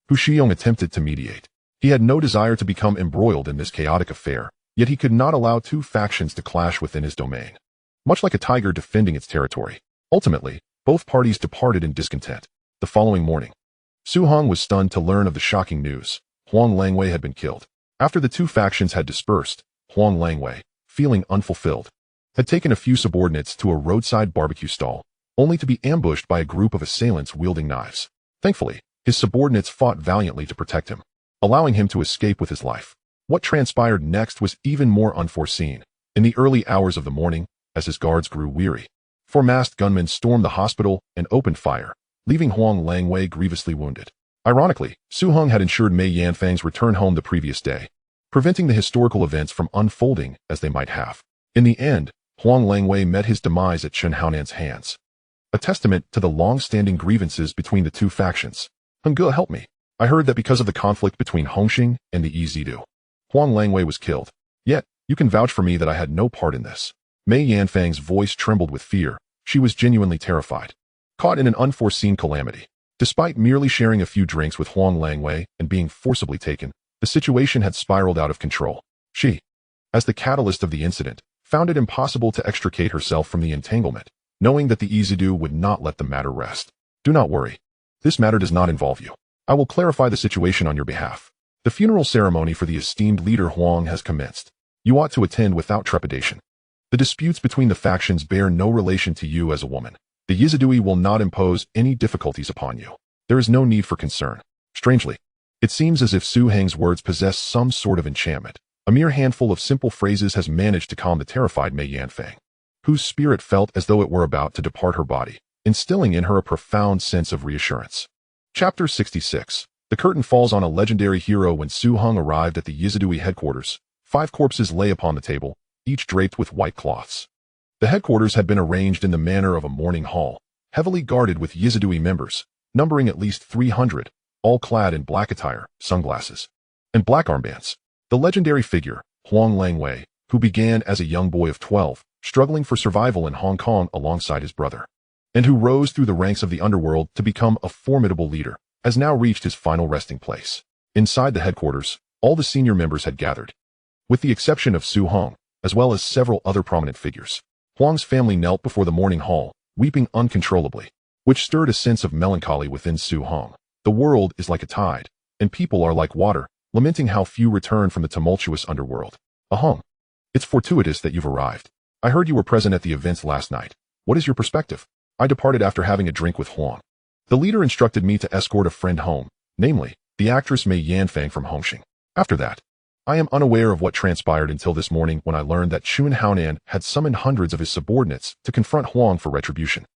[SPEAKER 1] Hu Xiong attempted to mediate. He had no desire to become embroiled in this chaotic affair, yet he could not allow two factions to clash within his domain. Much like a tiger defending its territory. Ultimately, both parties departed in discontent. The following morning, Su Hong was stunned to learn of the shocking news. Huang Langwei had been killed. After the two factions had dispersed, Huang Langwei, feeling unfulfilled, had taken a few subordinates to a roadside barbecue stall, only to be ambushed by a group of assailants wielding knives. Thankfully, his subordinates fought valiantly to protect him, allowing him to escape with his life. What transpired next was even more unforeseen. In the early hours of the morning, as his guards grew weary, four masked gunmen stormed the hospital and opened fire, leaving Huang Langwei grievously wounded. Ironically, Su Hong had ensured Mei Yanfang's return home the previous day, preventing the historical events from unfolding as they might have. In the end, Huang Langwei met his demise at Chen Haonan's hands. A testament to the long-standing grievances between the two factions. Hengge, help me. I heard that because of the conflict between Hongxing and the Yizidu, Huang Langwei was killed. Yet, you can vouch for me that I had no part in this. Mei Yanfang's voice trembled with fear. She was genuinely terrified. Caught in an unforeseen calamity. Despite merely sharing a few drinks with Huang Langwei and being forcibly taken, the situation had spiraled out of control. She, as the catalyst of the incident, found it impossible to extricate herself from the entanglement, knowing that the Yizidu would not let the matter rest. Do not worry. This matter does not involve you. I will clarify the situation on your behalf. The funeral ceremony for the esteemed leader Huang has commenced. You ought to attend without trepidation. The disputes between the factions bear no relation to you as a woman. The Yizidui will not impose any difficulties upon you. There is no need for concern. Strangely, it seems as if Su Heng's words possess some sort of enchantment. A mere handful of simple phrases has managed to calm the terrified Mei Yanfang, whose spirit felt as though it were about to depart her body, instilling in her a profound sense of reassurance. Chapter 66. The curtain falls on a legendary hero. When Su Hong arrived at the Yizidui headquarters, 5 corpses lay upon the table, each draped with white cloths. The headquarters had been arranged in the manner of a mourning hall, heavily guarded with Yizidui members, numbering at least 300, all clad in black attire, sunglasses, and black armbands. The legendary figure, Huang Langwei, who began as a young boy of 12, struggling for survival in Hong Kong alongside his brother, and who rose through the ranks of the underworld to become a formidable leader, has now reached his final resting place. Inside the headquarters, all the senior members had gathered, with the exception of Su Hong, as well as several other prominent figures. Huang's family knelt before the mourning hall, weeping uncontrollably, which stirred a sense of melancholy within Su Hong. The world is like a tide, and people are like water, lamenting how few return from the tumultuous underworld. Ahung, it's fortuitous that you've arrived. I heard you were present at the events last night. What is your perspective? I departed after having a drink with Huang. The leader instructed me to escort a friend home, namely, the actress Mei Yanfang from Hongxing. After that, I am unaware of what transpired until this morning when I learned that Chun Haonan had summoned hundreds of his subordinates to confront Huang for retribution.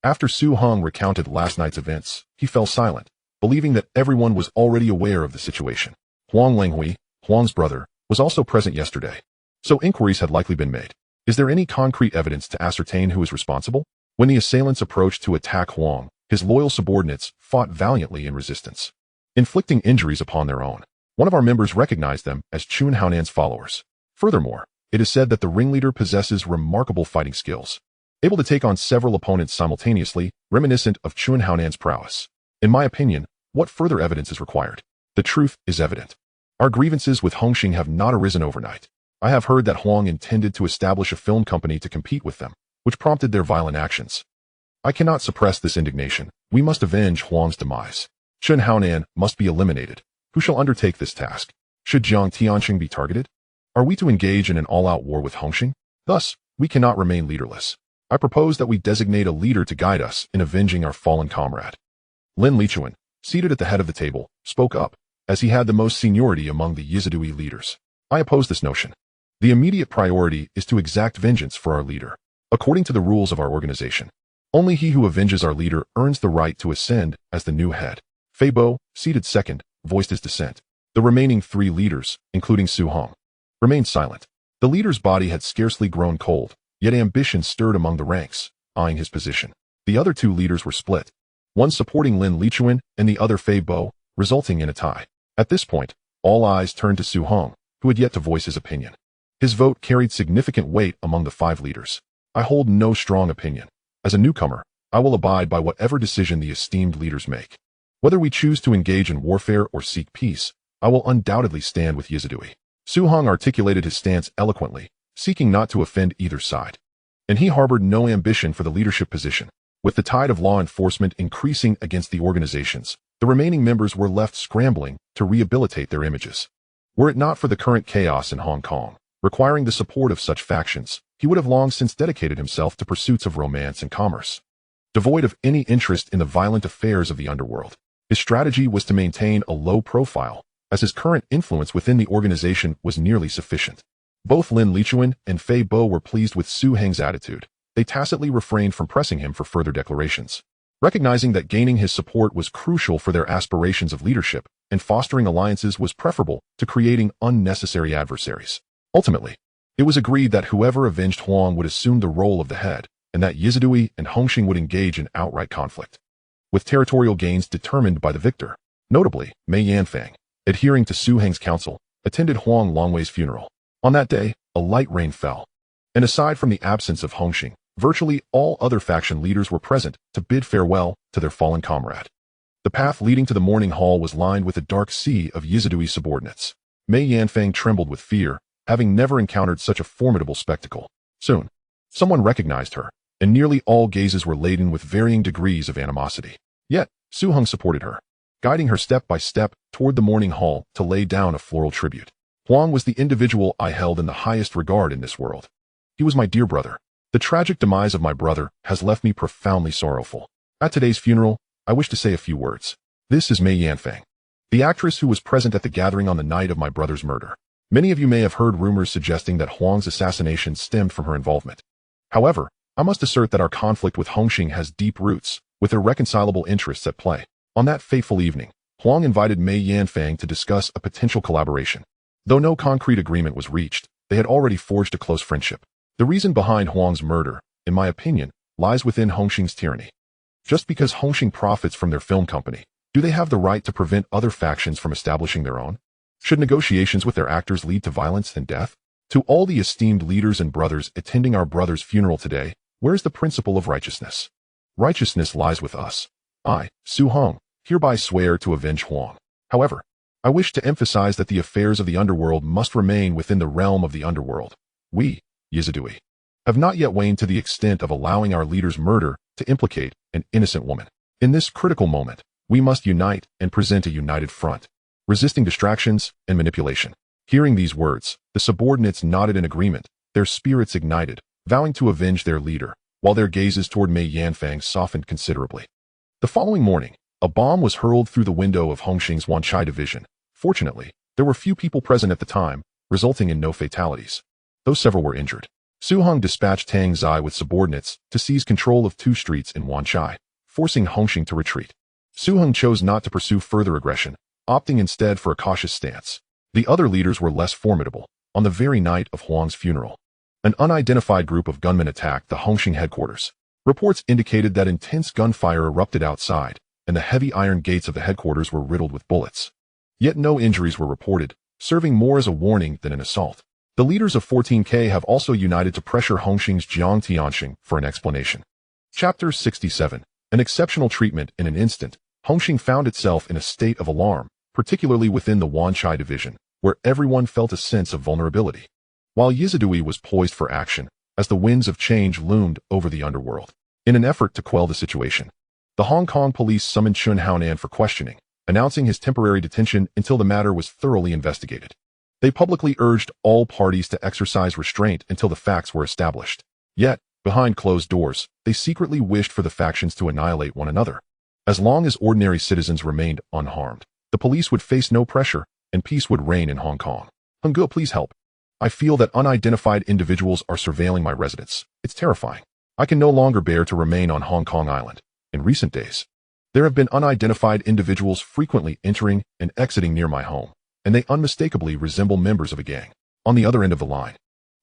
[SPEAKER 1] After Su Hong recounted last night's events, he fell silent, believing that everyone was already aware of the situation. Huang Langhui, Huang's brother, was also present yesterday, so inquiries had likely been made. Is there any concrete evidence to ascertain who is responsible? When the assailants approached to attack Huang, his loyal subordinates fought valiantly in resistance, inflicting injuries upon their own. One of our members recognized them as Chun Haonan's followers. Furthermore, it is said that the ringleader possesses remarkable fighting skills, able to take on several opponents simultaneously, reminiscent of Chun Haonan's prowess. In my opinion, what further evidence is required? The truth is evident. Our grievances with Hongxing have not arisen overnight. I have heard that Huang intended to establish a film company to compete with them, which prompted their violent actions. I cannot suppress this indignation. We must avenge Huang's demise. Chen Haonan must be eliminated. Who shall undertake this task? Should Jiang Tianxing be targeted? Are we to engage in an all-out war with Hongxing? Thus, we cannot remain leaderless. I propose that we designate a leader to guide us in avenging our fallen comrade. Lin Lichuan, seated at the head of the table, spoke up, as he had the most seniority among the Yizidui leaders. I oppose this notion. The immediate priority is to exact vengeance for our leader. According to the rules of our organization, only he who avenges our leader earns the right to ascend as the new head. Fei Bo, seated second, voiced his dissent. The remaining 3 leaders, including Su Hong, remained silent. The leader's body had scarcely grown cold, yet ambition stirred among the ranks, eyeing his position. The other 2 leaders were split, one supporting Lin Lichuan and the other Fei Bo, resulting in a tie. At this point, all eyes turned to Su Hong, who had yet to voice his opinion. His vote carried significant weight among the 5 leaders. I hold no strong opinion. As a newcomer, I will abide by whatever decision the esteemed leaders make. Whether we choose to engage in warfare or seek peace, I will undoubtedly stand with Yizidui. Su Hong articulated his stance eloquently, seeking not to offend either side. And he harbored no ambition for the leadership position. With the tide of law enforcement increasing against the organizations, the remaining members were left scrambling to rehabilitate their images. Were it not for the current chaos in Hong Kong, requiring the support of such factions, he would have long since dedicated himself to pursuits of romance and commerce. Devoid of any interest in the violent affairs of the underworld, his strategy was to maintain a low profile, as his current influence within the organization was nearly sufficient. Both Lin Lichuan and Fei Bo were pleased with Su Heng's attitude. They tacitly refrained from pressing him for further declarations. Recognizing that gaining his support was crucial for their aspirations of leadership, and fostering alliances was preferable to creating unnecessary adversaries. Ultimately, it was agreed that whoever avenged Huang would assume the role of the head, and that Yizidui and Hongxing would engage in outright conflict, with territorial gains determined by the victor. Notably, Mei Yanfang, adhering to Su Heng's counsel, attended Huang Longwei's funeral. On that day, a light rain fell, and aside from the absence of Hongxing, virtually all other faction leaders were present to bid farewell to their fallen comrade. The path leading to the mourning hall was lined with a dark sea of Yizidui subordinates. Mei Yanfang trembled with fear, having never encountered such a formidable spectacle. Soon, someone recognized her, and nearly all gazes were laden with varying degrees of animosity. Yet, Su Hong supported her, guiding her step by step toward the mourning hall to lay down a floral tribute. Huang was the individual I held in the highest regard in this world. He was my dear brother. The tragic demise of my brother has left me profoundly sorrowful. At today's funeral, I wish to say a few words. This is Mei Yanfang, the actress who was present at the gathering on the night of my brother's murder. Many of you may have heard rumors suggesting that Huang's assassination stemmed from her involvement. However, I must assert that our conflict with Hongxing has deep roots, with irreconcilable interests at play. On that fateful evening, Huang invited Mei Yanfang to discuss a potential collaboration. Though no concrete agreement was reached, they had already forged a close friendship. The reason behind Huang's murder, in my opinion, lies within Hongxing's tyranny. Just because Hongxing profits from their film company, do they have the right to prevent other factions from establishing their own? Should negotiations with their actors lead to violence and death? To all the esteemed leaders and brothers attending our brother's funeral today, where is the principle of righteousness? Righteousness lies with us. I, Su Hong, hereby swear to avenge Huang. However, I wish to emphasize that the affairs of the underworld must remain within the realm of the underworld. We, Yizidui, have not yet waned to the extent of allowing our leader's murder to implicate an innocent woman. In this critical moment, we must unite and present a united front, resisting distractions and manipulation. Hearing these words, the subordinates nodded in agreement, their spirits ignited, vowing to avenge their leader, while their gazes toward Mei Yanfang softened considerably. The following morning, a bomb was hurled through the window of Hongxing's Wanchai division. Fortunately, there were few people present at the time, resulting in no fatalities, though several were injured. Su Hong dispatched Tang Zai with subordinates to seize control of 2 streets in Wanchai, forcing Hongxing to retreat. Su Hong chose not to pursue further aggression, opting instead for a cautious stance. The other leaders were less formidable. On the very night of Huang's funeral, an unidentified group of gunmen attacked the Hongxing headquarters. Reports indicated that intense gunfire erupted outside, and the heavy iron gates of the headquarters were riddled with bullets. Yet no injuries were reported, serving more as a warning than an assault. The leaders of 14K have also united to pressure Hongxing's Jiang Tianxing for an explanation. Chapter 67. An exceptional treatment. In an instant, Hongxing found itself in a state of alarm, particularly within the Wanchai division, where everyone felt a sense of vulnerability. While Yizidui was poised for action, as the winds of change loomed over the underworld. In an effort to quell the situation, the Hong Kong police summoned Chun Haonan for questioning, announcing his temporary detention until the matter was thoroughly investigated. They publicly urged all parties to exercise restraint until the facts were established. Yet, behind closed doors, they secretly wished for the factions to annihilate one another. As long as ordinary citizens remained unharmed, the police would face no pressure, and peace would reign in Hong Kong. Hung-go, please help. I feel that unidentified individuals are surveilling my residence. It's terrifying. I can no longer bear to remain on Hong Kong Island. In recent days, there have been unidentified individuals frequently entering and exiting near my home, and they unmistakably resemble members of a gang. On the other end of the line,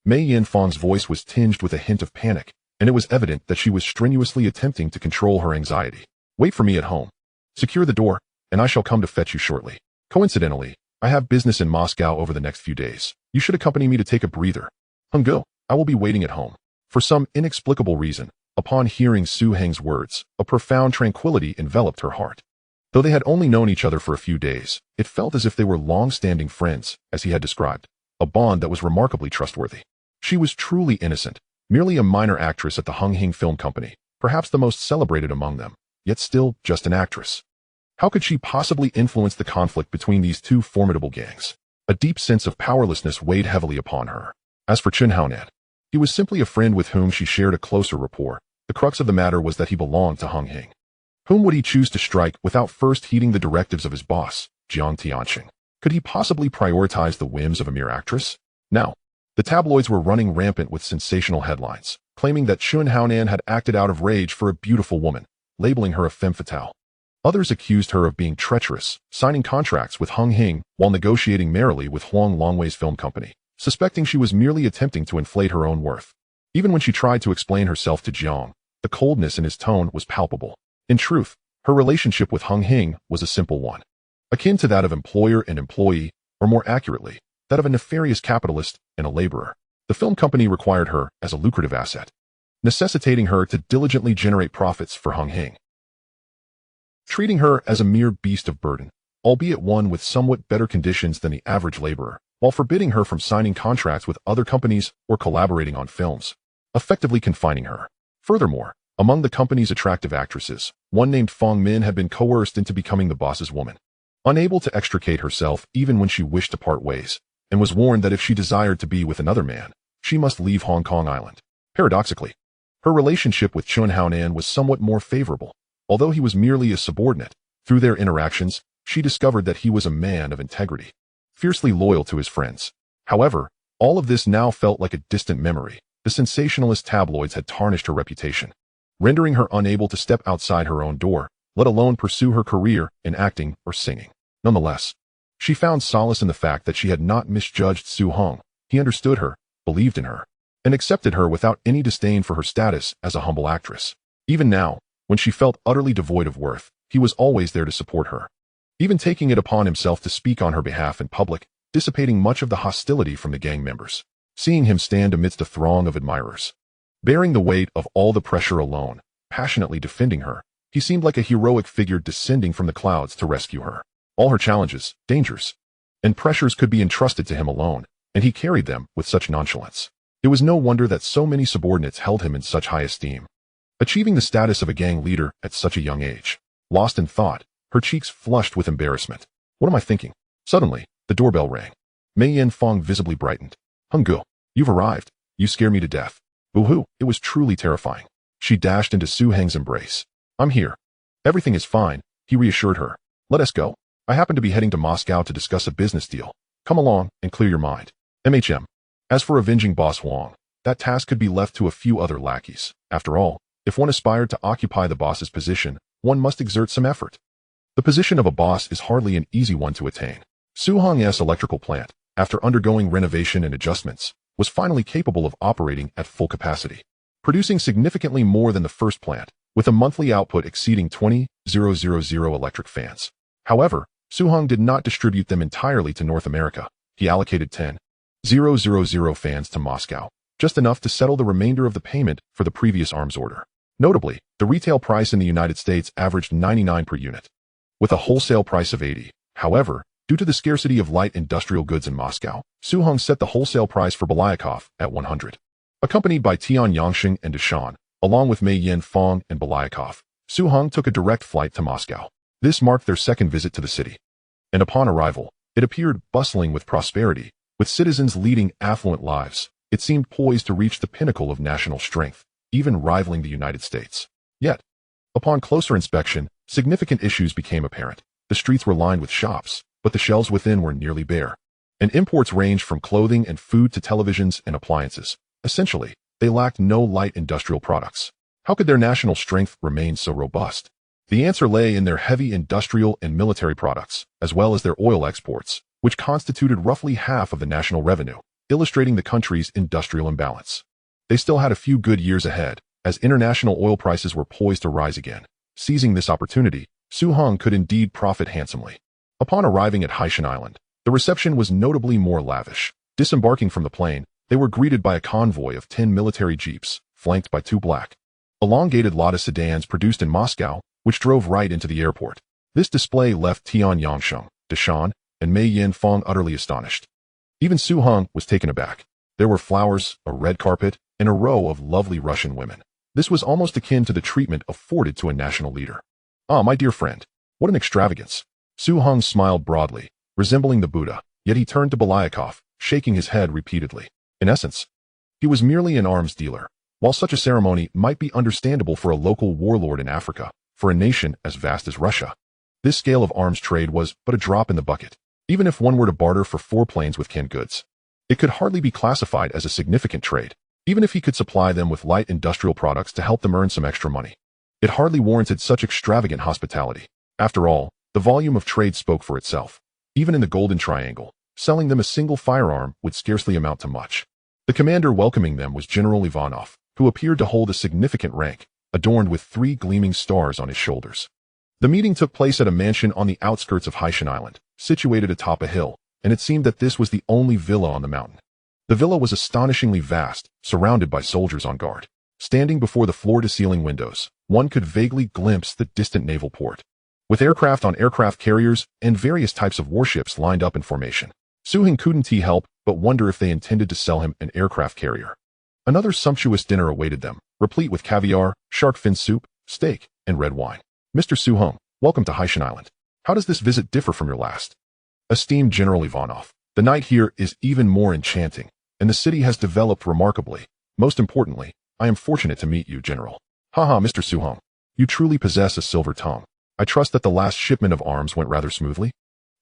[SPEAKER 1] Mei Yanfang's voice was tinged with a hint of panic, and it was evident that she was strenuously attempting to control her anxiety. Wait for me at home. Secure the door, and I shall come to fetch you shortly. Coincidentally, I have business in Moscow over the next few days. You should accompany me to take a breather. Hung-go, I will be waiting at home. For some inexplicable reason, upon hearing Su Heng's words, a profound tranquility enveloped her heart. Though they had only known each other for a few days, it felt as if they were long-standing friends, as he had described, a bond that was remarkably trustworthy. She was truly innocent, merely a minor actress at the Hung Hing Film Company, perhaps the most celebrated among them, yet still just an actress. How could she possibly influence the conflict between these two formidable gangs? A deep sense of powerlessness weighed heavily upon her. As for Chun Haonan, he was simply a friend with whom she shared a closer rapport. The crux of the matter was that he belonged to Hung Hing. Whom would he choose to strike without first heeding the directives of his boss, Jiang Tianqing? Could he possibly prioritize the whims of a mere actress? Now, the tabloids were running rampant with sensational headlines, claiming that Chun Haonan had acted out of rage for a beautiful woman, labeling her a femme fatale. Others accused her of being treacherous, signing contracts with Hung Hing while negotiating merrily with Huang Longwei's film company, suspecting she was merely attempting to inflate her own worth. Even when she tried to explain herself to Jiang, the coldness in his tone was palpable. In truth, her relationship with Hung Hing was a simple one, akin to that of employer and employee, or more accurately, that of a nefarious capitalist and a laborer. The film company required her as a lucrative asset, necessitating her to diligently generate profits for Hung Hing, treating her as a mere beast of burden, albeit one with somewhat better conditions than the average laborer, while forbidding her from signing contracts with other companies or collaborating on films, effectively confining her. Furthermore, among the company's attractive actresses, one named Fong Min had been coerced into becoming the boss's woman, unable to extricate herself even when she wished to part ways, and was warned that if she desired to be with another man, she must leave Hong Kong Island. Paradoxically, her relationship with Chun Haonan was somewhat more favorable. Although he was merely a subordinate, through their interactions, she discovered that he was a man of integrity, fiercely loyal to his friends. However, all of this now felt like a distant memory. The sensationalist tabloids had tarnished her reputation, rendering her unable to step outside her own door, let alone pursue her career in acting or singing. Nonetheless, she found solace in the fact that she had not misjudged Su Hong. He understood her, believed in her, and accepted her without any disdain for her status as a humble actress. Even now, when she felt utterly devoid of worth, he was always there to support her, even taking it upon himself to speak on her behalf in public, dissipating much of the hostility from the gang members. Seeing him stand amidst a throng of admirers, bearing the weight of all the pressure alone, passionately defending her, he seemed like a heroic figure descending from the clouds to rescue her. All her challenges, dangers, and pressures could be entrusted to him alone, and he carried them with such nonchalance. It was no wonder that so many subordinates held him in such high esteem. Achieving the status of a gang leader at such a young age. Lost in thought, her cheeks flushed with embarrassment. What am I thinking? Suddenly, the doorbell rang. Mei Yanfang visibly brightened. Hung-go, you've arrived. You scare me to death. Boo-hoo, it was truly terrifying. She dashed into Su Heng's embrace. I'm here. Everything is fine, he reassured her. Let us go. I happen to be heading to Moscow to discuss a business deal. Come along and clear your mind. MHM. As for avenging Boss Huang, that task could be left to a few other lackeys. After all, if one aspired to occupy the boss's position, one must exert some effort. The position of a boss is hardly an easy one to attain. Su Hong's electrical plant, after undergoing renovation and adjustments, was finally capable of operating at full capacity, producing significantly more than the first plant, with a monthly output exceeding 20,000 electric fans. However, Su Hong did not distribute them entirely to North America. He allocated 10,000 fans to Moscow, just enough to settle the remainder of the payment for the previous arms order. Notably, the retail price in the United States averaged 99 per unit, with a wholesale price of 80. However, due to the scarcity of light industrial goods in Moscow, Su Hong set the wholesale price for Belyakov at 100. Accompanied by Tian Yangsheng and Deshan, along with Mei Yanfang and Belyakov, Su Hong took a direct flight to Moscow. This marked their second visit to the city. And upon arrival, it appeared bustling with prosperity, with citizens leading affluent lives. It seemed poised to reach the pinnacle of national strength, even rivaling the United States. Yet, upon closer inspection, significant issues became apparent. The streets were lined with shops, but the shelves within were nearly bare. And imports ranged from clothing and food to televisions and appliances. Essentially, they lacked no light industrial products. How could their national strength remain so robust? The answer lay in their heavy industrial and military products, as well as their oil exports, which constituted roughly half of the national revenue, illustrating the country's industrial imbalance. They still had a few good years ahead, as international oil prices were poised to rise again. Seizing this opportunity, Su Hong could indeed profit handsomely. Upon arriving at Haishan Island, the reception was notably more lavish. Disembarking from the plane, they were greeted by a convoy of 10 military jeeps, flanked by 2 black, elongated Lotus sedans produced in Moscow, which drove right into the airport. This display left Tian Yangsheng, Deshan, and Mei Yin-fong utterly astonished. Even Su Hong was taken aback. There were flowers, a red carpet, and a row of lovely Russian women. This was almost akin to the treatment afforded to a national leader. Ah, my dear friend, what an extravagance. Su Hong smiled broadly, resembling the Buddha, yet he turned to Belyakov, shaking his head repeatedly. In essence, he was merely an arms dealer. While such a ceremony might be understandable for a local warlord in Africa, for a nation as vast as Russia, this scale of arms trade was but a drop in the bucket. Even if one were to barter for 4 planes with canned goods, it could hardly be classified as a significant trade. Even if he could supply them with light industrial products to help them earn some extra money, it hardly warranted such extravagant hospitality. After all, the volume of trade spoke for itself. Even in the Golden Triangle, selling them a single firearm would scarcely amount to much. The commander welcoming them was General Ivanov, who appeared to hold a significant rank, adorned with 3 gleaming stars on his shoulders. The meeting took place at a mansion on the outskirts of Haishan Island, situated atop a hill, and it seemed that this was the only villa on the mountain. The villa was astonishingly vast, surrounded by soldiers on guard. Standing before the floor-to-ceiling windows, one could vaguely glimpse the distant naval port, with aircraft on aircraft carriers and various types of warships lined up in formation. Su Hong couldn't help but wonder if they intended to sell him an aircraft carrier. Another sumptuous dinner awaited them, replete with caviar, shark fin soup, steak, and red wine. Mr. Su Hong, welcome to Haishan Island. How does this visit differ from your last? Esteemed General Ivanov, the night here is even more enchanting, and the city has developed remarkably. Most importantly, I am fortunate to meet you, General. Haha, Mr. Su Hong, you truly possess a silver tongue. I trust that the last shipment of arms went rather smoothly.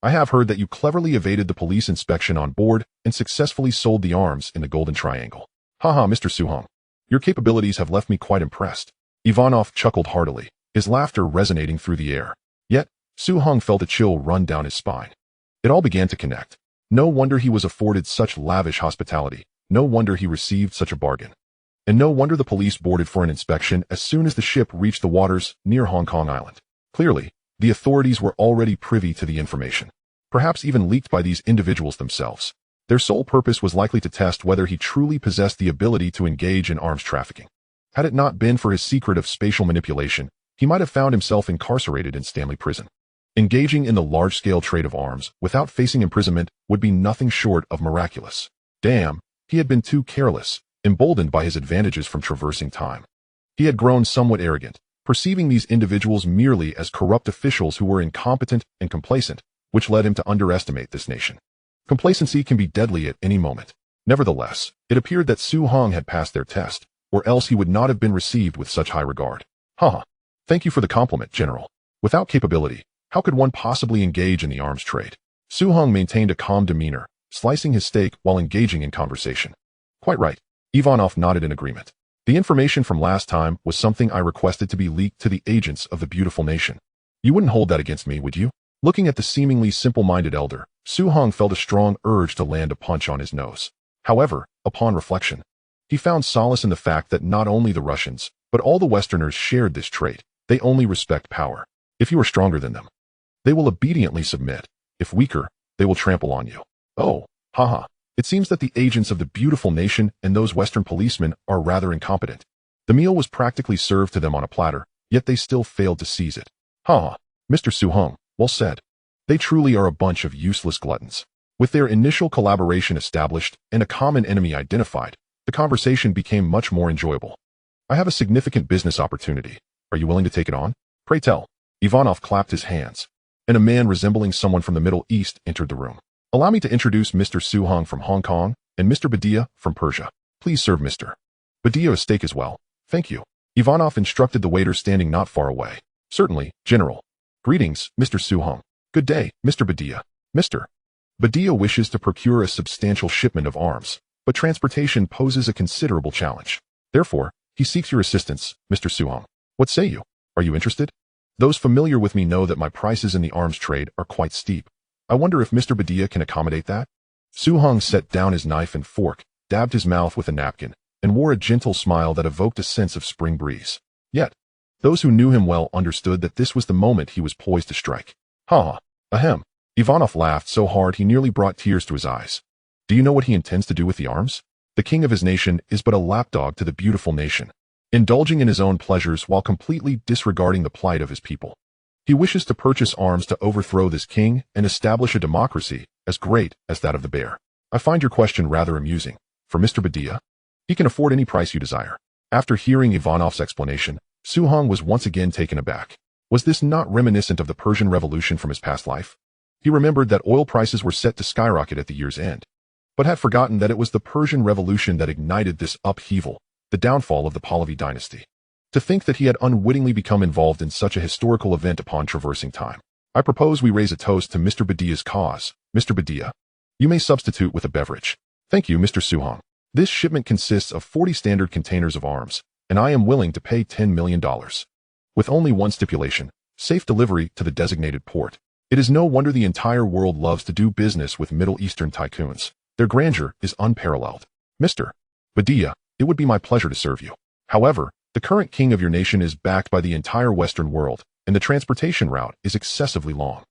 [SPEAKER 1] I have heard that you cleverly evaded the police inspection on board and successfully sold the arms in the Golden Triangle. Haha, Mr. Su Hong, your capabilities have left me quite impressed. Ivanov chuckled heartily, his laughter resonating through the air. Yet, Su Hong felt a chill run down his spine. It all began to connect. No wonder he was afforded such lavish hospitality. No wonder he received such a bargain. And no wonder the police boarded for an inspection as soon as the ship reached the waters near Hong Kong Island. Clearly, the authorities were already privy to the information, perhaps even leaked by these individuals themselves. Their sole purpose was likely to test whether he truly possessed the ability to engage in arms trafficking. Had it not been for his secret of spatial manipulation, he might have found himself incarcerated in Stanley Prison. Engaging in the large-scale trade of arms without facing imprisonment would be nothing short of miraculous. Damn, he had been too careless, emboldened by his advantages from traversing time. He had grown somewhat arrogant, perceiving these individuals merely as corrupt officials who were incompetent and complacent, which led him to underestimate this nation. Complacency can be deadly at any moment. Nevertheless, it appeared that Su Hong had passed their test, or else he would not have been received with such high regard. Haha. Thank you for the compliment, General. Without capability, how could one possibly engage in the arms trade? Su Hong maintained a calm demeanor, slicing his steak while engaging in conversation. Quite right. Ivanov nodded in agreement. The information from last time was something I requested to be leaked to the agents of the beautiful nation. You wouldn't hold that against me, would you? Looking at the seemingly simple-minded elder, Su Hong felt a strong urge to land a punch on his nose. However, upon reflection, he found solace in the fact that not only the Russians, but all the Westerners shared this trait. They only respect power. If you are stronger than them, they will obediently submit. If weaker, they will trample on you. Oh, haha. It seems that the agents of the beautiful nation and those Western policemen are rather incompetent. The meal was practically served to them on a platter, yet they still failed to seize it. Haha. Mr. Su Hong, well said. They truly are a bunch of useless gluttons. With their initial collaboration established and a common enemy identified, the conversation became much more enjoyable. I have a significant business opportunity. Are you willing to take it on? Pray tell. Ivanov clapped his hands, and a man resembling someone from the Middle East entered the room. Allow me to introduce Mr. Suhong from Hong Kong and Mr. Badia from Persia. Please serve Mr. Badia a steak as well. Thank you. Ivanov instructed the waiter standing not far away. Certainly, General. Greetings, Mr. Suhong. Good day, Mr. Badia. Mr. Badia wishes to procure a substantial shipment of arms, but transportation poses a considerable challenge. Therefore, he seeks your assistance, Mr. Suhong. What say you? Are you interested? Those familiar with me know that my prices in the arms trade are quite steep. I wonder if Mr. Badia can accommodate that? Suhong set down his knife and fork, dabbed his mouth with a napkin, and wore a gentle smile that evoked a sense of spring breeze. Yet, those who knew him well understood that this was the moment he was poised to strike. Ha! Ahem. Ivanov laughed so hard he nearly brought tears to his eyes. Do you know what he intends to do with the arms? The king of his nation is but a lapdog to the beautiful nation, indulging in his own pleasures while completely disregarding the plight of his people. He wishes to purchase arms to overthrow this king and establish a democracy as great as that of the bear. I find your question rather amusing. For Mr. Badia, he can afford any price you desire. After hearing Ivanov's explanation, Suhong was once again taken aback. Was this not reminiscent of the Persian Revolution from his past life? He remembered that oil prices were set to skyrocket at the year's end, but had forgotten that it was the Persian Revolution that ignited this upheaval, the downfall of the Pahlavi dynasty. To think that he had unwittingly become involved in such a historical event upon traversing time. I propose we raise a toast to Mr. Badia's cause. Mr. Badia, you may substitute with a beverage. Thank you, Mr. Suhong. This shipment consists of 40 standard containers of arms, and I am willing to pay $10 million. With only one stipulation, safe delivery to the designated port. It is no wonder the entire world loves to do business with Middle Eastern tycoons. Their grandeur is unparalleled. Mr. Badia, it would be my pleasure to serve you. However, the current king of your nation is backed by the entire Western world, and the transportation route is excessively long.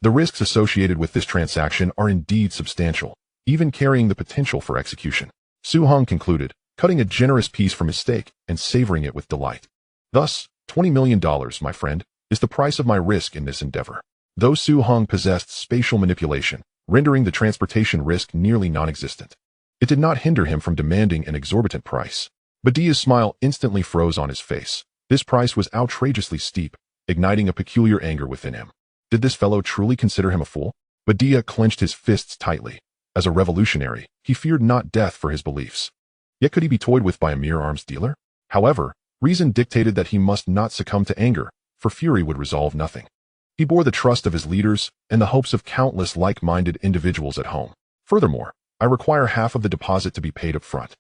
[SPEAKER 1] The risks associated with this transaction are indeed substantial, even carrying the potential for execution. Suhong concluded, cutting a generous piece from his steak and savoring it with delight. Thus, $20 million, my friend, is the price of my risk in this endeavor. Though Suhong possessed spatial manipulation, rendering the transportation risk nearly non-existent, it did not hinder him from demanding an exorbitant price. Badia's smile instantly froze on his face. This price was outrageously steep, igniting a peculiar anger within him. Did this fellow truly consider him a fool? Badia clenched his fists tightly. As a revolutionary, he feared not death for his beliefs. Yet could he be toyed with by a mere arms dealer? However, reason dictated that he must not succumb to anger, for fury would resolve nothing. He bore the trust of his leaders and the hopes of countless like-minded individuals at home. Furthermore, I require half of the deposit to be paid up front,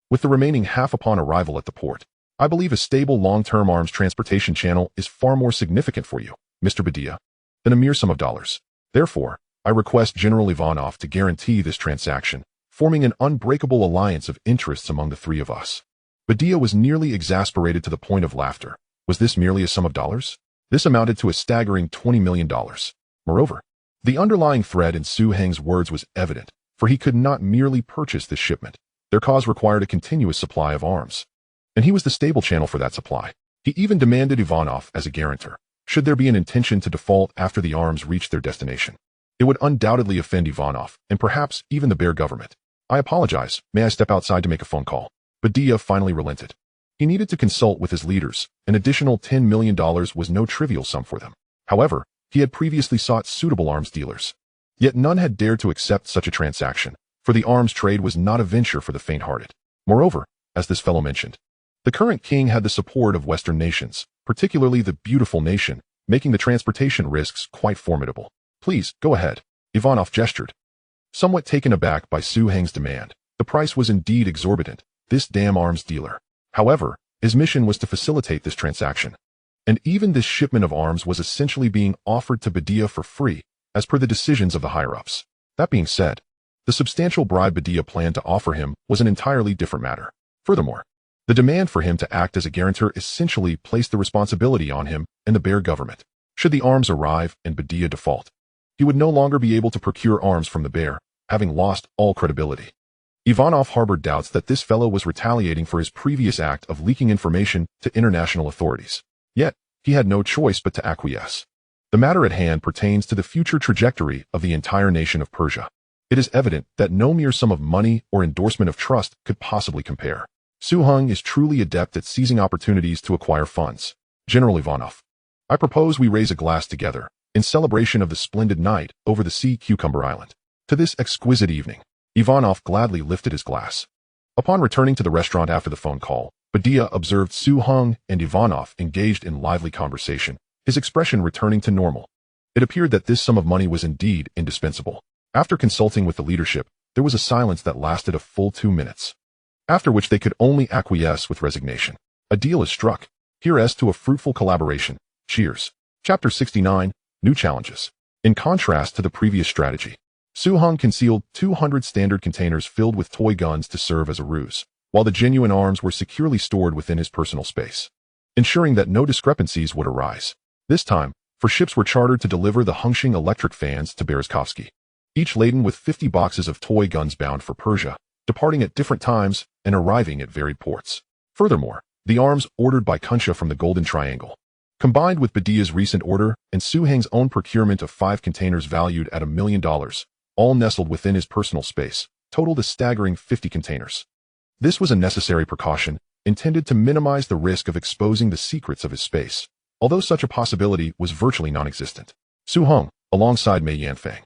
[SPEAKER 1] with the remaining half upon arrival at the port. I believe a stable long-term arms transportation channel is far more significant for you, Mr. Badia, than a mere sum of dollars. Therefore, I request General Ivanov to guarantee this transaction, forming an unbreakable alliance of interests among the three of us. Badia was nearly exasperated to the point of laughter. Was this merely a sum of dollars? This amounted to a staggering $20 million. Moreover, the underlying thread in Suhong's words was evident, for he could not merely purchase this shipment. Their cause required a continuous supply of arms, and he was the stable channel for that supply. He even demanded Ivanov as a guarantor, should there be an intention to default after the arms reached their destination. It would undoubtedly offend Ivanov, and perhaps even the Bear government. I apologize, may I step outside to make a phone call? Badia finally relented. He needed to consult with his leaders. An additional $10 million was no trivial sum for them. However, he had previously sought suitable arms dealers. Yet none had dared to accept such a transaction, for the arms trade was not a venture for the faint-hearted. Moreover, as this fellow mentioned, the current king had the support of Western nations, particularly the beautiful nation, making the transportation risks quite formidable. Please, go ahead. Ivanov gestured, somewhat taken aback by Suhong's demand. The price was indeed exorbitant, this damn arms dealer. However, his mission was to facilitate this transaction. And even this shipment of arms was essentially being offered to Badia for free, as per the decisions of the higher-ups. That being said, the substantial bribe Badia planned to offer him was an entirely different matter. Furthermore, the demand for him to act as a guarantor essentially placed the responsibility on him and the Bear government. Should the arms arrive and Badia default, he would no longer be able to procure arms from the Bear, having lost all credibility. Ivanov harbored doubts that this fellow was retaliating for his previous act of leaking information to international authorities. Yet, he had no choice but to acquiesce. The matter at hand pertains to the future trajectory of the entire nation of Persia. It is evident that no mere sum of money or endorsement of trust could possibly compare. Suhong is truly adept at seizing opportunities to acquire funds. General Ivanov, I propose we raise a glass together, in celebration of the splendid night over the sea Cucumber Island. To this exquisite evening. Ivanov gladly lifted his glass. Upon returning to the restaurant after the phone call, Badia observed Su Hong and Ivanov engaged in lively conversation, his expression returning to normal. It appeared that this sum of money was indeed indispensable. After consulting with the leadership, there was a silence that lasted a full 2 minutes, after which they could only acquiesce with resignation. A deal is struck. Here's to a fruitful collaboration. Cheers. Chapter 69, New Challenges. In contrast to the previous strategy, Su Hong concealed 200 standard containers filled with toy guns to serve as a ruse, while the genuine arms were securely stored within his personal space, ensuring that no discrepancies would arise. This time, for ships were chartered to deliver the Hongqing electric fans to Berezovsky, each laden with 50 boxes of toy guns bound for Persia, departing at different times and arriving at varied ports. Furthermore, the arms ordered by Kunsha from the Golden Triangle, combined with Badia's recent order and Su Heng's own procurement of 5 containers valued at $1 million, all nestled within his personal space, totaled a staggering 50 containers. This was a necessary precaution, intended to minimize the risk of exposing the secrets of his space, although such a possibility was virtually non-existent. Su Hong, alongside Mei Yanfeng,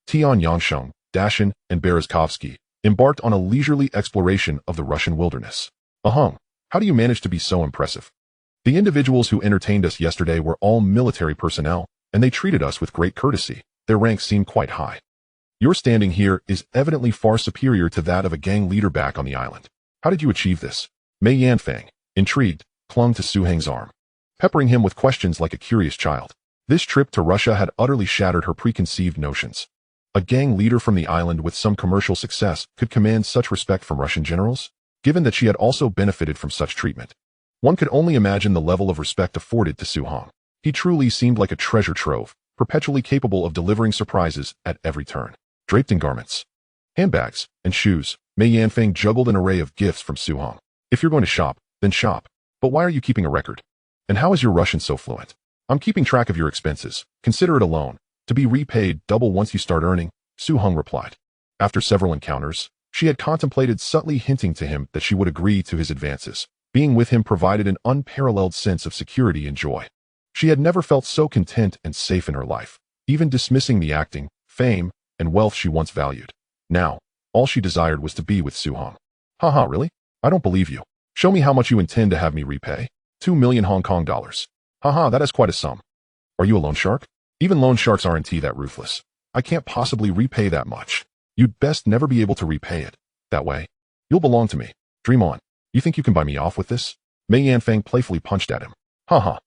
[SPEAKER 1] Tian Yangsheng, Dashin, and Berezovsky, embarked on a leisurely exploration of the Russian wilderness. Hong, how do you manage to be so impressive? The individuals who entertained us yesterday were all military personnel, and they treated us with great courtesy. Their ranks seemed quite high. Your standing here is evidently far superior to that of a gang leader back on the island. How did you achieve this? Mei Yanfeng, intrigued, clung to Su Heng's arm, peppering him with questions like a curious child. This trip to Russia had utterly shattered her preconceived notions. A gang leader from the island with some commercial success could command such respect from Russian generals? Given that she had also benefited from such treatment, one could only imagine the level of respect afforded to Su Hong. He truly seemed like a treasure trove, perpetually capable of delivering surprises at every turn. Draped in garments, handbags, and shoes, Mei Yanfeng juggled an array of gifts from Su Hong. If you're going to shop, then shop. But why are you keeping a record? And how is your Russian so fluent? I'm keeping track of your expenses. Consider it a loan, to be repaid double once you start earning, Su Hong replied. After several encounters, she had contemplated subtly hinting to him that she would agree to his advances. Being with him provided an unparalleled sense of security and joy. She had never felt so content and safe in her life, even dismissing the acting, fame, and wealth she once valued. Now, all she desired was to be with Su Hong. Haha, really? I don't believe you. Show me how much you intend to have me repay. 2 million Hong Kong dollars. Haha, that is quite a sum. Are you a loan shark? Even loan sharks aren't that ruthless. I can't possibly repay that much. You'd best never be able to repay it. That way, you'll belong to me. Dream on. You think you can buy me off with this? Mei Yanfeng playfully punched at him. Haha.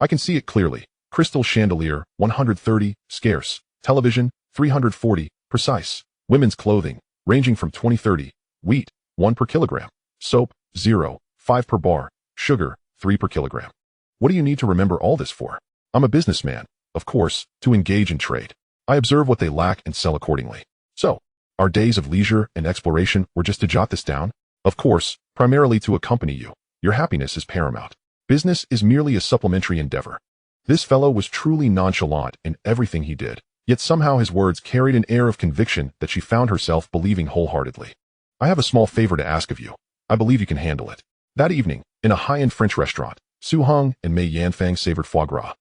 [SPEAKER 1] I can see it clearly. Crystal chandelier, 130, scarce. Television, 340, precise. Women's clothing, ranging from 20-30. Wheat, 1 per kilogram. Soap, 0, 5 per bar. Sugar, 3 per kilogram. What do you need to remember all this for? I'm a businessman, of course, to engage in trade. I observe what they lack and sell accordingly. So, our days of leisure and exploration were just to jot this down? Of course, primarily to accompany you. Your happiness is paramount. Business is merely a supplementary endeavor. This fellow was truly nonchalant in everything he did, yet somehow his words carried an air of conviction that she found herself believing wholeheartedly. I have a small favor to ask of you. I believe you can handle it. That evening, in a high-end French restaurant, Su Hong and Mei Yanfeng savored foie gras,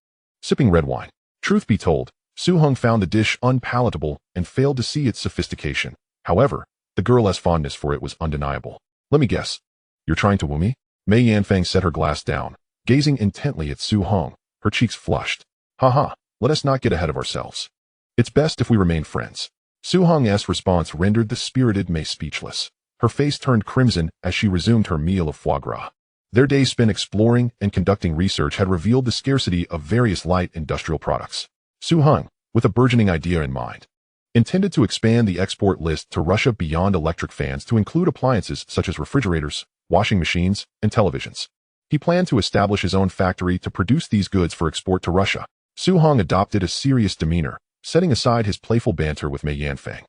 [SPEAKER 1] sipping red wine. Truth be told, Su Hong found the dish unpalatable and failed to see its sophistication. However, the girl's fondness for it was undeniable. Let me guess. You're trying to woo me? Mei Yanfeng set her glass down, gazing intently at Su Hong, her cheeks flushed. Haha, let us not get ahead of ourselves. It's best if we remain friends. Su Hong's response rendered the spirited Mei speechless. Her face turned crimson as she resumed her meal of foie gras. Their days spent exploring and conducting research had revealed the scarcity of various light industrial products. Su Hong, with a burgeoning idea in mind, intended to expand the export list to Russia beyond electric fans to include appliances such as refrigerators, washing machines, and televisions. He planned to establish his own factory to produce these goods for export to Russia. Su Hong adopted a serious demeanor, setting aside his playful banter with Mei Yanfeng.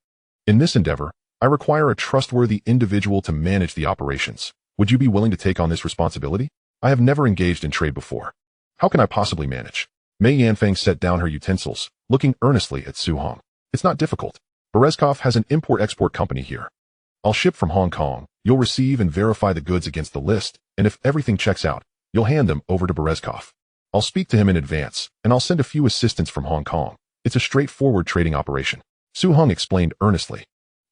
[SPEAKER 1] In this endeavor, I require a trustworthy individual to manage the operations. Would you be willing to take on this responsibility? I have never engaged in trade before. How can I possibly manage? Mei Yanfeng set down her utensils, looking earnestly at Su Hong. It's not difficult. Berezkov has an import-export company here. I'll ship from Hong Kong. You'll receive and verify the goods against the list, and if everything checks out, you'll hand them over to Berezkov. I'll speak to him in advance, and I'll send a few assistants from Hong Kong. It's a straightforward trading operation. Su Heng explained earnestly.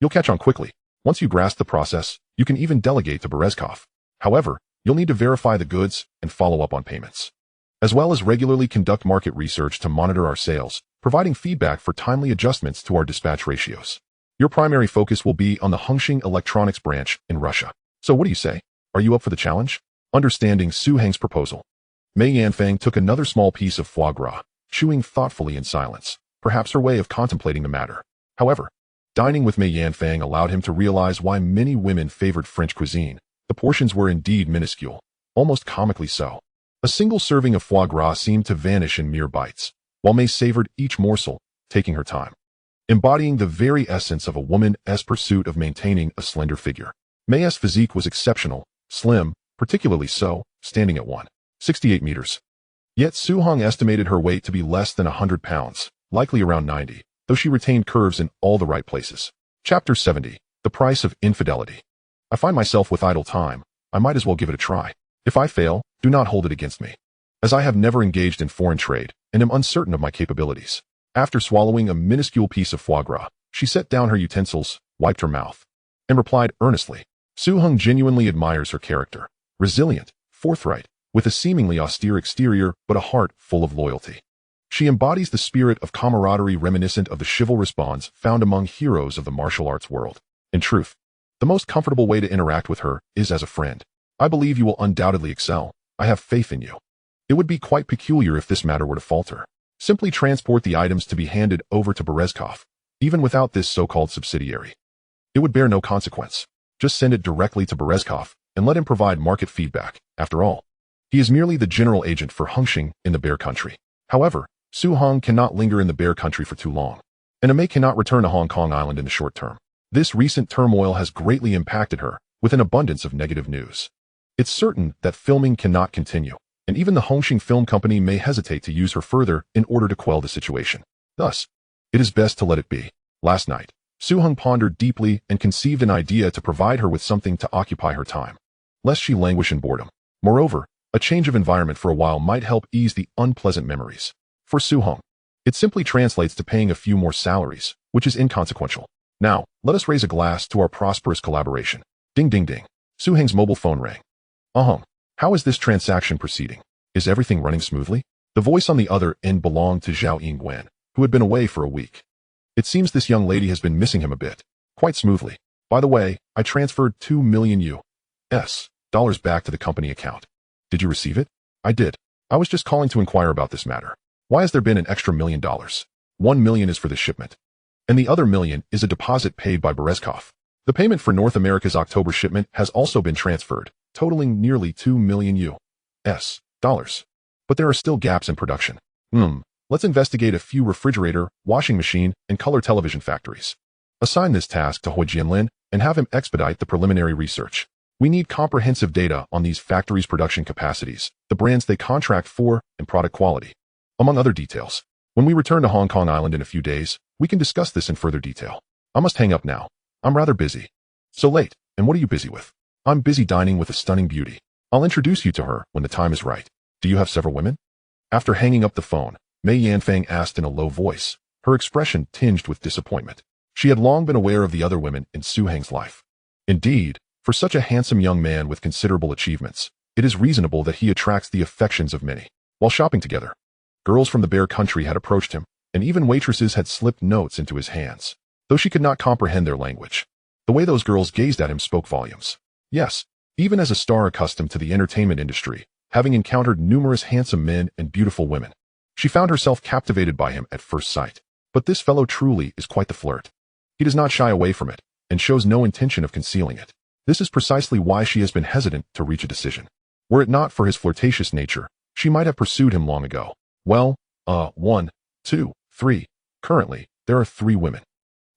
[SPEAKER 1] You'll catch on quickly. Once you grasp the process, you can even delegate to Berezkov. However, you'll need to verify the goods and follow up on payments, as well as regularly conduct market research to monitor our sales, providing feedback for timely adjustments to our dispatch ratios. Your primary focus will be on the Hongxing Electronics branch in Russia. So what do you say? Are you up for the challenge? Understanding Su Heng's proposal, Mei Yanfang took another small piece of foie gras, chewing thoughtfully in silence, perhaps her way of contemplating the matter. However, dining with Mei Yanfang allowed him to realize why many women favored French cuisine. The portions were indeed minuscule, almost comically so. A single serving of foie gras seemed to vanish in mere bites, while Mei savored each morsel, taking her time, embodying the very essence of a woman's pursuit of maintaining a slender figure. Mei's physique was exceptional, slim, particularly so, standing at 168 meters. Yet Su Heng estimated her weight to be less than 100 pounds, likely around 90, though she retained curves in all the right places. Chapter 70. The Price of Infidelity. I find myself with idle time. I might as well give it a try. If I fail, do not hold it against me, as I have never engaged in foreign trade and am uncertain of my capabilities. After swallowing a minuscule piece of foie gras, she set down her utensils, wiped her mouth, and replied earnestly. Su Heng genuinely admires her character, resilient, forthright, with a seemingly austere exterior but a heart full of loyalty. She embodies the spirit of camaraderie reminiscent of the chivalrous bonds found among heroes of the martial arts world. In truth, the most comfortable way to interact with her is as a friend. I believe you will undoubtedly excel. I have faith in you. It would be quite peculiar if this matter were to falter. Simply transport the items to be handed over to Berezkov, even without this so-called subsidiary. It would bear no consequence. Just send it directly to Berezkov and let him provide market feedback. After all, he is merely the general agent for Hongxing in the Bear Country. However, Su Heng cannot linger in the Bear Country for too long, and Mei cannot return to Hong Kong Island in the short term. This recent turmoil has greatly impacted her, with an abundance of negative news. It's certain that filming cannot continue, and even the Hongxing Film Company may hesitate to use her further in order to quell the situation. Thus, it is best to let it be. Last night, Su Heng pondered deeply and conceived an idea to provide her with something to occupy her time, lest she languish in boredom. Moreover, a change of environment for a while might help ease the unpleasant memories. For Su Heng, it simply translates to paying a few more salaries, which is inconsequential. Now, let us raise a glass to our prosperous collaboration. Ding ding ding. Su Heng's mobile phone rang. How is this transaction proceeding? Is everything running smoothly? The voice on the other end belonged to Zhao Yingguan, who had been away for a week. It seems this young lady has been missing him a bit. Quite smoothly. By the way, I transferred $2 million US back to the company account. Did you receive it? I did. I was just calling to inquire about this matter. Why has there been an extra $1 million? $1 million is for the shipment, and the other $1 million is a deposit paid by Berezkov. The payment for North America's October shipment has also been transferred, totaling nearly $2 million US. But there are still gaps in production. Let's investigate a few refrigerator, washing machine, and color television factories. Assign this task to Hui Jianlin and have him expedite the preliminary research. We need comprehensive data on these factories' production capacities, the brands they contract for, and product quality, among other details. When we return to Hong Kong Island in a few days, we can discuss this in further detail. I must hang up now. I'm rather busy. So late, and what are you busy with? I'm busy dining with a stunning beauty. I'll introduce you to her when the time is right. Do you have several women? After hanging up the phone, Mei Yanfang asked in a low voice, her expression tinged with disappointment. She had long been aware of the other women in Su Heng's life. Indeed, for such a handsome young man with considerable achievements, it is reasonable that he attracts the affections of many. While shopping together, girls from the Bear Country had approached him, and even waitresses had slipped notes into his hands, though she could not comprehend their language. The way those girls gazed at him spoke volumes. Yes, even as a star accustomed to the entertainment industry, having encountered numerous handsome men and beautiful women, she found herself captivated by him at first sight. But this fellow truly is quite the flirt. He does not shy away from it, and shows no intention of concealing it. This is precisely why she has been hesitant to reach a decision. Were it not for his flirtatious nature, she might have pursued him long ago. Well, 1, 2, 3. Currently, there are 3 women.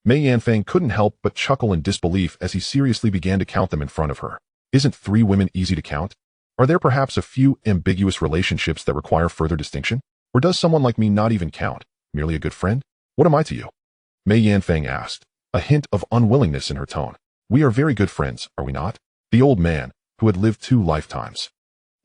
[SPEAKER 1] Mei Yanfang couldn't help but chuckle in disbelief as he seriously began to count them in front of her. Isn't 3 women easy to count? Are there perhaps a few ambiguous relationships that require further distinction? Or does someone like me not even count, merely a good friend? What am I to you? Mei Yanfang asked, a hint of unwillingness in her tone. We are very good friends, are we not? The old man, who had lived 2 lifetimes,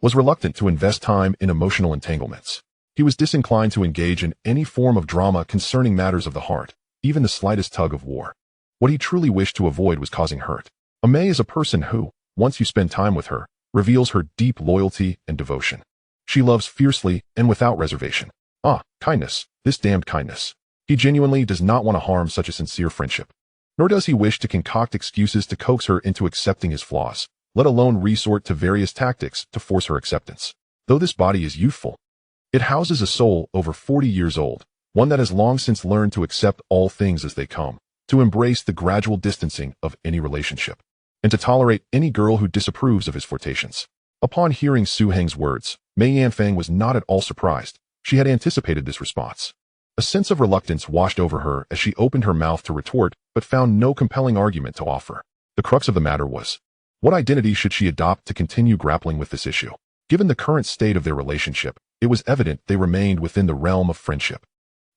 [SPEAKER 1] was reluctant to invest time in emotional entanglements. He was disinclined to engage in any form of drama concerning matters of the heart, even the slightest tug of war. What he truly wished to avoid was causing hurt. May is a person who, once you spend time with her, reveals her deep loyalty and devotion. She loves fiercely and without reservation. Kindness, this damned kindness. He genuinely does not want to harm such a sincere friendship. Nor does he wish to concoct excuses to coax her into accepting his flaws, let alone resort to various tactics to force her acceptance. Though this body is youthful, it houses a soul over 40 years old, one that has long since learned to accept all things as they come, to embrace the gradual distancing of any relationship, and to tolerate any girl who disapproves of his flirtations. Upon hearing Su Heng's words, Mei Yanfang was not at all surprised. She had anticipated this response. A sense of reluctance washed over her as she opened her mouth to retort, but found no compelling argument to offer. The crux of the matter was, what identity should she adopt to continue grappling with this issue? Given the current state of their relationship, it was evident they remained within the realm of friendship.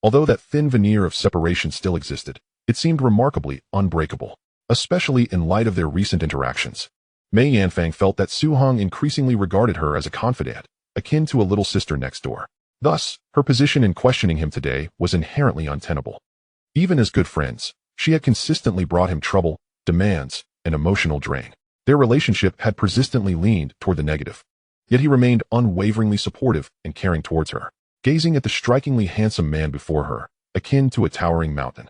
[SPEAKER 1] Although that thin veneer of separation still existed, it seemed remarkably unbreakable, especially in light of their recent interactions. Mei Yanfang felt that Su Heng increasingly regarded her as a confidant, akin to a little sister next door. Thus, her position in questioning him today was inherently untenable. Even as good friends, she had consistently brought him trouble, demands, and emotional drain. Their relationship had persistently leaned toward the negative. Yet he remained unwaveringly supportive and caring towards her, gazing at the strikingly handsome man before her, akin to a towering mountain.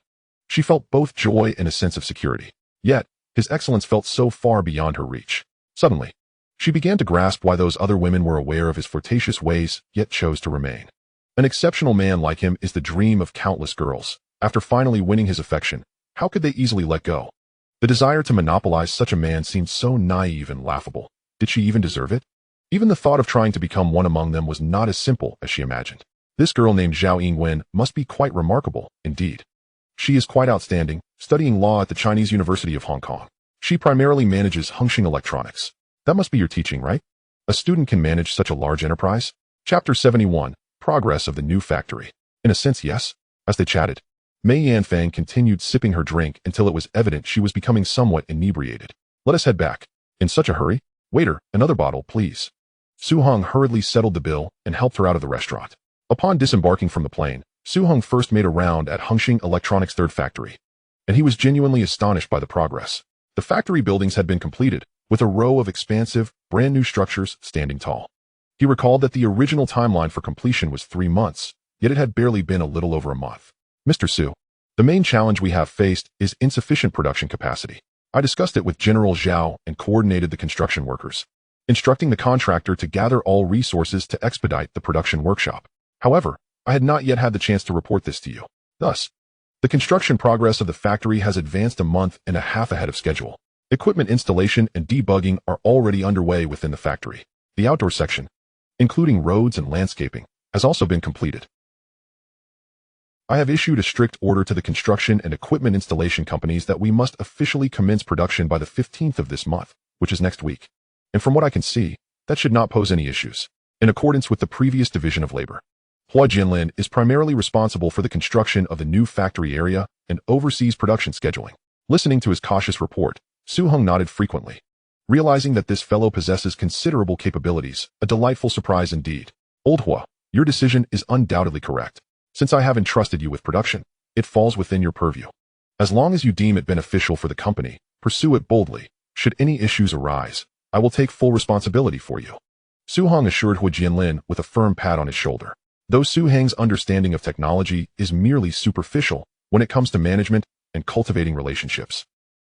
[SPEAKER 1] She felt both joy and a sense of security. Yet, his excellence felt so far beyond her reach. Suddenly, she began to grasp why those other women were aware of his flirtatious ways, yet chose to remain. An exceptional man like him is the dream of countless girls. After finally winning his affection, how could they easily let go? The desire to monopolize such a man seemed so naive and laughable. Did she even deserve it? Even the thought of trying to become one among them was not as simple as she imagined. This girl named Zhao Yingwen must be quite remarkable, indeed. She is quite outstanding, studying law at the Chinese University of Hong Kong. She primarily manages Hengxing Electronics. That must be your teaching, right? A student can manage such a large enterprise? Chapter 71, Progress of the New Factory. In a sense, yes. As they chatted, Mei Yanfang continued sipping her drink until it was evident she was becoming somewhat inebriated. Let us head back. In such a hurry? Waiter, another bottle, please. Su Heng hurriedly settled the bill and helped her out of the restaurant. Upon disembarking from the plane, Su Heng first made a round at Hengxing Electronics' third factory, and he was genuinely astonished by the progress. The factory buildings had been completed, with a row of expansive, brand-new structures standing tall. He recalled that the original timeline for completion was 3 months, yet it had barely been a little over a month. Mr. Su, the main challenge we have faced is insufficient production capacity. I discussed it with General Zhao and coordinated the construction workers, instructing the contractor to gather all resources to expedite the production workshop. However, I had not yet had the chance to report this to you. Thus, the construction progress of the factory has advanced a month and a half ahead of schedule. Equipment installation and debugging are already underway within the factory. The outdoor section, including roads and landscaping, has also been completed. I have issued a strict order to the construction and equipment installation companies that we must officially commence production by the 15th of this month, which is next week. And from what I can see, that should not pose any issues. In accordance with the previous division of labor, Hua Jinlin is primarily responsible for the construction of the new factory area and oversees production scheduling. Listening to his cautious report, Su Heng nodded frequently, realizing that this fellow possesses considerable capabilities, a delightful surprise indeed. Old Hua, your decision is undoubtedly correct. Since I have entrusted you with production, it falls within your purview. As long as you deem it beneficial for the company, pursue it boldly. Should any issues arise, I will take full responsibility for you. Su Heng assured Hua Jinlin with a firm pat on his shoulder. Though Su Heng's understanding of technology is merely superficial when it comes to management and cultivating relationships,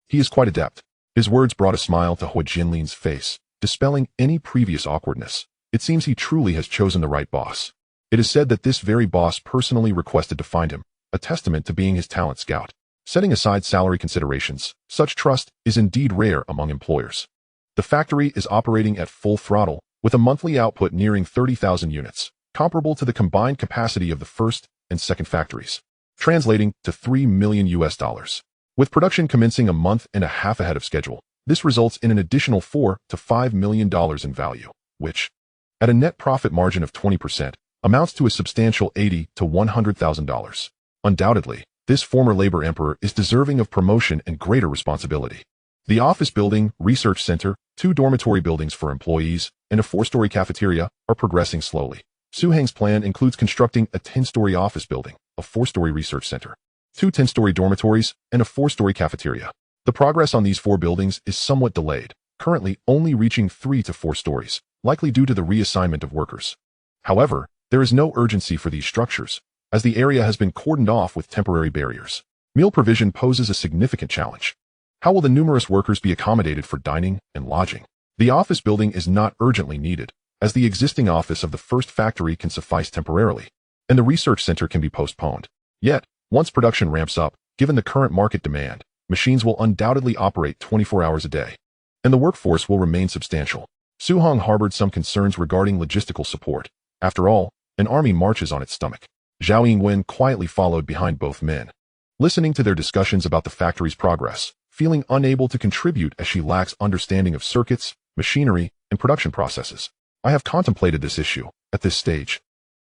[SPEAKER 1] he is quite adept. His words brought a smile to Hua Jinlin's face, dispelling any previous awkwardness. It seems he truly has chosen the right boss. It is said that this very boss personally requested to find him, a testament to being his talent scout. Setting aside salary considerations, such trust is indeed rare among employers. The factory is operating at full throttle, with a monthly output nearing 30,000 units, comparable to the combined capacity of the first and second factories, translating to $3 million. With production commencing a month and a half ahead of schedule, this results in an additional $4 to $5 million in value, which, at a net profit margin of 20%, amounts to a substantial $80,000 to $100,000. Undoubtedly, this former labor emperor is deserving of promotion and greater responsibility. The office building, research center, 2 dormitory buildings for employees and a 4-story cafeteria are progressing slowly. Su Heng's plan includes constructing a 10-story office building, a 4-story research center, 2 10-story dormitories, and a 4-story cafeteria. The progress on these 4 buildings is somewhat delayed, currently only reaching 3 to 4 stories, likely due to the reassignment of workers. However, there is no urgency for these structures, as the area has been cordoned off with temporary barriers. Meal provision poses a significant challenge. How will the numerous workers be accommodated for dining and lodging? The office building is not urgently needed, as the existing office of the first factory can suffice temporarily, and the research center can be postponed. Yet, once production ramps up, given the current market demand, machines will undoubtedly operate 24 hours a day, and the workforce will remain substantial. Su Heng harbored some concerns regarding logistical support. After all, an army marches on its stomach. Zhao Yingwen quietly followed behind both men, listening to their discussions about the factory's progress, feeling unable to contribute as she lacks understanding of circuits, machinery, and production processes. I have contemplated this issue. At this stage,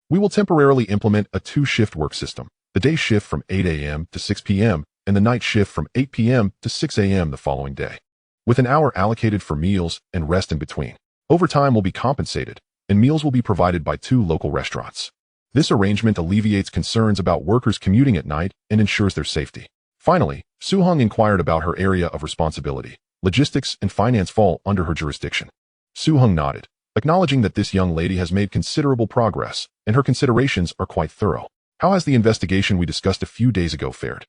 [SPEAKER 1] we will temporarily implement a 2-shift work system, the day shift from 8 a.m. to 6 p.m. and the night shift from 8 p.m. to 6 a.m. the following day, with an hour allocated for meals and rest in between. Overtime will be compensated, and meals will be provided by 2 local restaurants. This arrangement alleviates concerns about workers commuting at night and ensures their safety. Finally, Su Heng inquired about her area of responsibility. Logistics and finance fall under her jurisdiction. Su Heng nodded, acknowledging that this young lady has made considerable progress, and her considerations are quite thorough. How has the investigation we discussed a few days ago fared?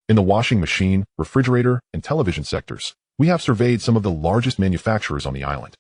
[SPEAKER 1] In the washing machine, refrigerator, and television sectors, we have surveyed some of the largest manufacturers on the island,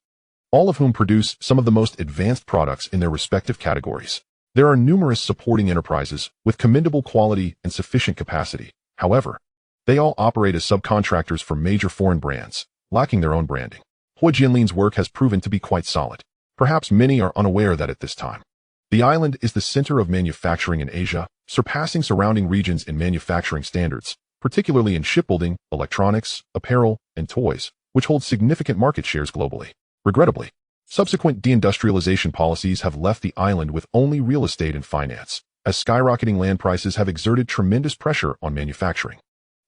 [SPEAKER 1] all of whom produce some of the most advanced products in their respective categories. There are numerous supporting enterprises with commendable quality and sufficient capacity. However, they all operate as subcontractors for major foreign brands, lacking their own branding. Hui Jianlin's work has proven to be quite solid. Perhaps many are unaware that at this time, the island is the center of manufacturing in Asia, surpassing surrounding regions in manufacturing standards, particularly in shipbuilding, electronics, apparel, and toys, which hold significant market shares globally. Regrettably, subsequent deindustrialization policies have left the island with only real estate and finance, as skyrocketing land prices have exerted tremendous pressure on manufacturing,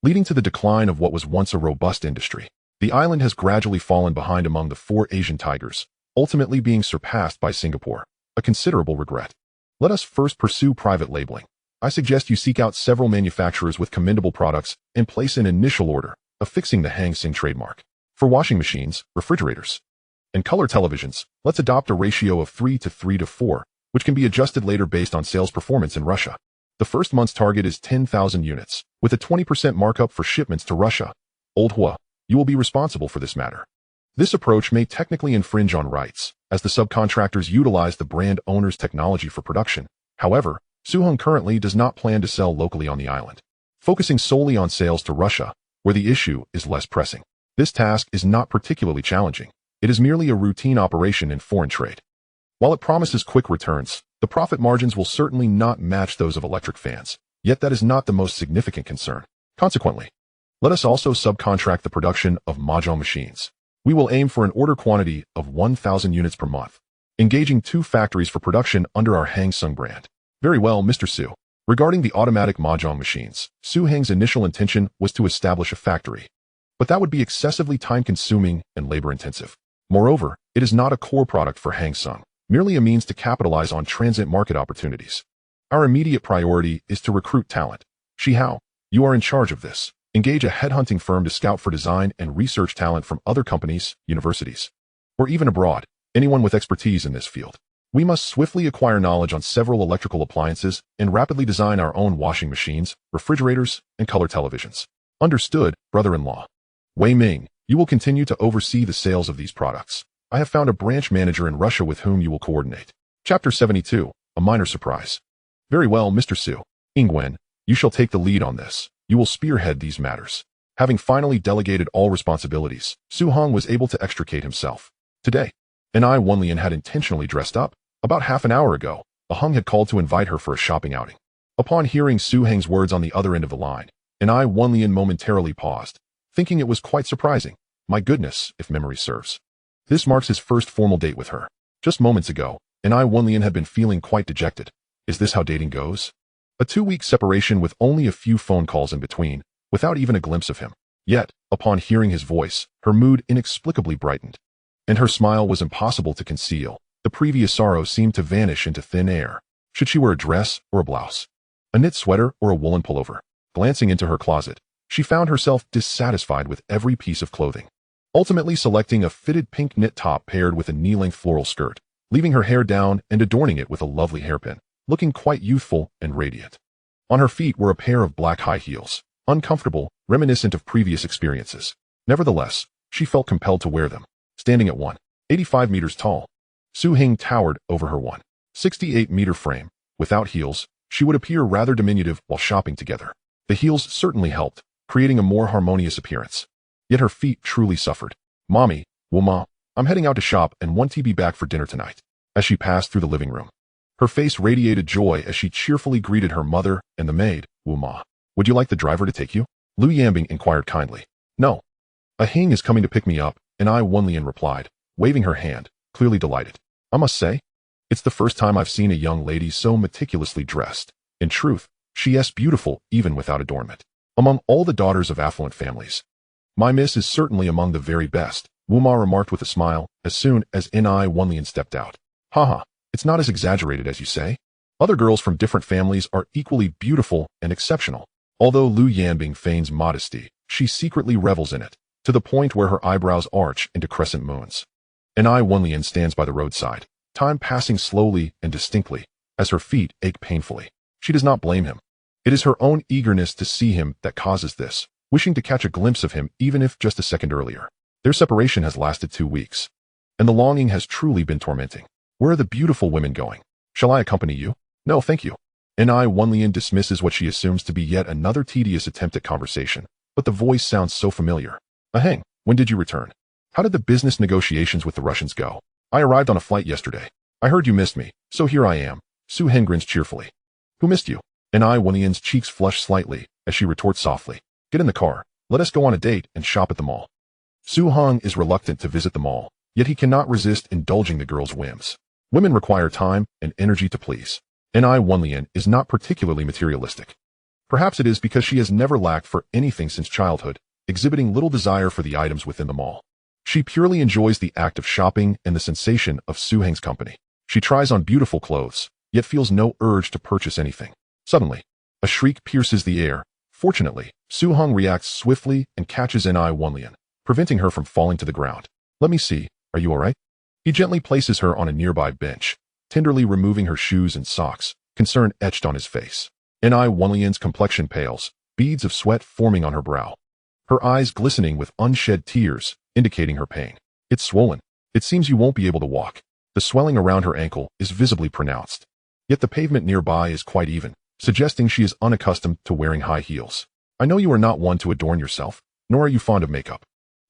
[SPEAKER 1] leading to the decline of what was once a robust industry. The island has gradually fallen behind among the 4 Asian tigers, ultimately being surpassed by Singapore, a considerable regret. Let us first pursue private labeling. I suggest you seek out several manufacturers with commendable products and place an initial order, affixing the Hang Seng trademark. For washing machines, refrigerators, and color televisions, let's adopt a ratio of 3 to 3 to 4, which can be adjusted later based on sales performance in Russia. The first month's target is 10,000 units, with a 20% markup for shipments to Russia. Old Hua, you will be responsible for this matter. This approach may technically infringe on rights, as the subcontractors utilize the brand owner's technology for production. However, Su Heng currently does not plan to sell locally on the island, focusing solely on sales to Russia, where the issue is less pressing. This task is not particularly challenging. It is merely a routine operation in foreign trade. While it promises quick returns, the profit margins will certainly not match those of electric fans, yet that is not the most significant concern. Consequently, let us also subcontract the production of mahjong machines. We will aim for an order quantity of 1,000 units per month, engaging 2 factories for production under our Hang Seng brand. Very well, Mr. Su. Regarding the automatic mahjong machines, Su Heng's initial intention was to establish a factory, but that would be excessively time-consuming and labor-intensive. Moreover, it is not a core product for Hang Seng, merely a means to capitalize on transient market opportunities. Our immediate priority is to recruit talent. Shi Hao, you are in charge of this. Engage a headhunting firm to scout for design and research talent from other companies, universities, or even abroad, anyone with expertise in this field. We must swiftly acquire knowledge on several electrical appliances and rapidly design our own washing machines, refrigerators, and color televisions. Understood, brother-in-law. Wei Ming, you will continue to oversee the sales of these products. I have found a branch manager in Russia with whom you will coordinate. Chapter 72, a minor surprise. Very well, Mr. Su. Yingwen, you shall take the lead on this. You will spearhead these matters. Having finally delegated all responsibilities, Su Heng was able to extricate himself. Today, Wenlian had intentionally dressed up. About half an hour ago, Heng had called to invite her for a shopping outing. Upon hearing Su Heng's words on the other end of the line, Wenlian momentarily paused, thinking it was quite surprising. My goodness, if memory serves. This marks his first formal date with her. Just moments ago, Wenlian had been feeling quite dejected. Is this how dating goes? A 2-week separation with only a few phone calls in between, without even a glimpse of him. Yet, upon hearing his voice, her mood inexplicably brightened. and her smile was impossible to conceal. The previous sorrow seemed to vanish into thin air. Should she wear a dress or a blouse? A knit sweater or a woolen pullover? Glancing into her closet, she found herself dissatisfied with every piece of clothing, ultimately selecting a fitted pink knit top paired with a knee-length floral skirt, leaving her hair down and adorning it with a lovely hairpin, looking quite youthful and radiant. On her feet were a pair of black high heels, uncomfortable, reminiscent of previous experiences. Nevertheless, she felt compelled to wear them. Standing at 1.85 meters tall, Su Hing towered over her 1.68-meter frame. Without heels, she would appear rather diminutive while shopping together. The heels certainly helped, creating a more harmonious appearance. Yet her feet truly suffered. "Mommy, Wuma, I'm heading out to shop and want to be back for dinner tonight." As she passed through the living room, her face radiated joy as she cheerfully greeted her mother and the maid. "Wuma, would you like the driver to take you?" Lu Yambing inquired kindly. "No. A Hing is coming to pick me up," and I Wenlian replied, waving her hand, clearly delighted. "I must say, it's the first time I've seen a young lady so meticulously dressed. In truth, she is beautiful even without adornment. Among all the daughters of affluent families, my miss is certainly among the very best," Wuma remarked with a smile as soon as Ni Wenlian stepped out. "Haha, it's not as exaggerated as you say. Other girls from different families are equally beautiful and exceptional." Although Lu Yanbing feigns modesty, she secretly revels in it, to the point where her eyebrows arch into crescent moons. Ni Wenlian stands by the roadside, time passing slowly and distinctly, as her feet ache painfully. She does not blame him. It is her own eagerness to see him that causes this, wishing to catch a glimpse of him even if just a second earlier. Their separation has lasted 2 weeks, and the longing has truly been tormenting. "Where are the beautiful women going? Shall I accompany you?" "No, thank you." Ni Wenlian dismisses what she assumes to be yet another tedious attempt at conversation, but the voice sounds so familiar. "Aheng, when did you return? How did the business negotiations with the Russians go?" "I arrived on a flight yesterday. I heard you missed me, so here I am." Su Heng grins cheerfully. "Who missed you?" Ni Wenlian's cheeks flush slightly as she retorts softly. "Get in the car. Let us go on a date and shop at the mall." Su Heng is reluctant to visit the mall, yet he cannot resist indulging the girl's whims. Women require time and energy to please. Ni Wenlian is not particularly materialistic. Perhaps it is because she has never lacked for anything since childhood, exhibiting little desire for the items within the mall. She purely enjoys the act of shopping and the sensation of Su Heng's company. She tries on beautiful clothes, yet feels no urge to purchase anything. Suddenly, a shriek pierces the air. Fortunately, Su Heng reacts swiftly and catches Ni Wenlian, preventing her from falling to the ground. "Let me see, are you all right?" He gently places her on a nearby bench, tenderly removing her shoes and socks, concern etched on his face. Ni Wenlian's complexion pales, beads of sweat forming on her brow. Her eyes glistening with unshed tears, indicating her pain. "It's swollen. It seems you won't be able to walk." The swelling around her ankle is visibly pronounced. Yet the pavement nearby is quite even, suggesting she is unaccustomed to wearing high heels. "I know you are not one to adorn yourself, nor are you fond of makeup.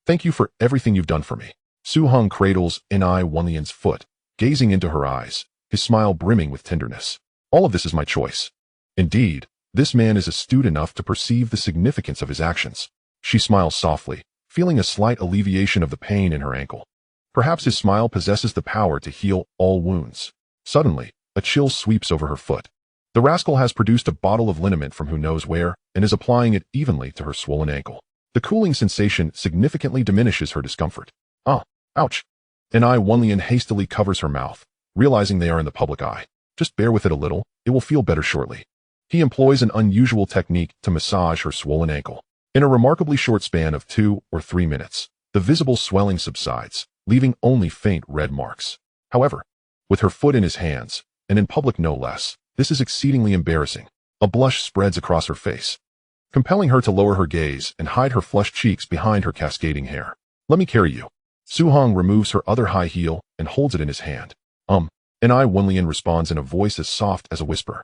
[SPEAKER 1] Thank you for everything you've done for me." Su Heng cradles Ni Wenlian's foot, gazing into her eyes, his smile brimming with tenderness. "All of this is my choice." Indeed, this man is astute enough to perceive the significance of his actions. She smiles softly, feeling a slight alleviation of the pain in her ankle. Perhaps his smile possesses the power to heal all wounds. Suddenly, a chill sweeps over her foot. The rascal has produced a bottle of liniment from who knows where and is applying it evenly to her swollen ankle. The cooling sensation significantly diminishes her discomfort. "Ah, ouch." Ni Wenlian hastily covers her mouth, realizing they are in the public eye. "Just bear with it a little, it will feel better shortly." He employs an unusual technique to massage her swollen ankle. In a remarkably short span of 2 or 3 minutes, the visible swelling subsides, leaving only faint red marks. However, with her foot in his hands, and in public no less, this is exceedingly embarrassing. A blush spreads across her face, compelling her to lower her gaze and hide her flushed cheeks behind her cascading hair. "Let me carry you." Su Heng removes her other high heel and holds it in his hand. Ni Wenlian responds in a voice as soft as a whisper.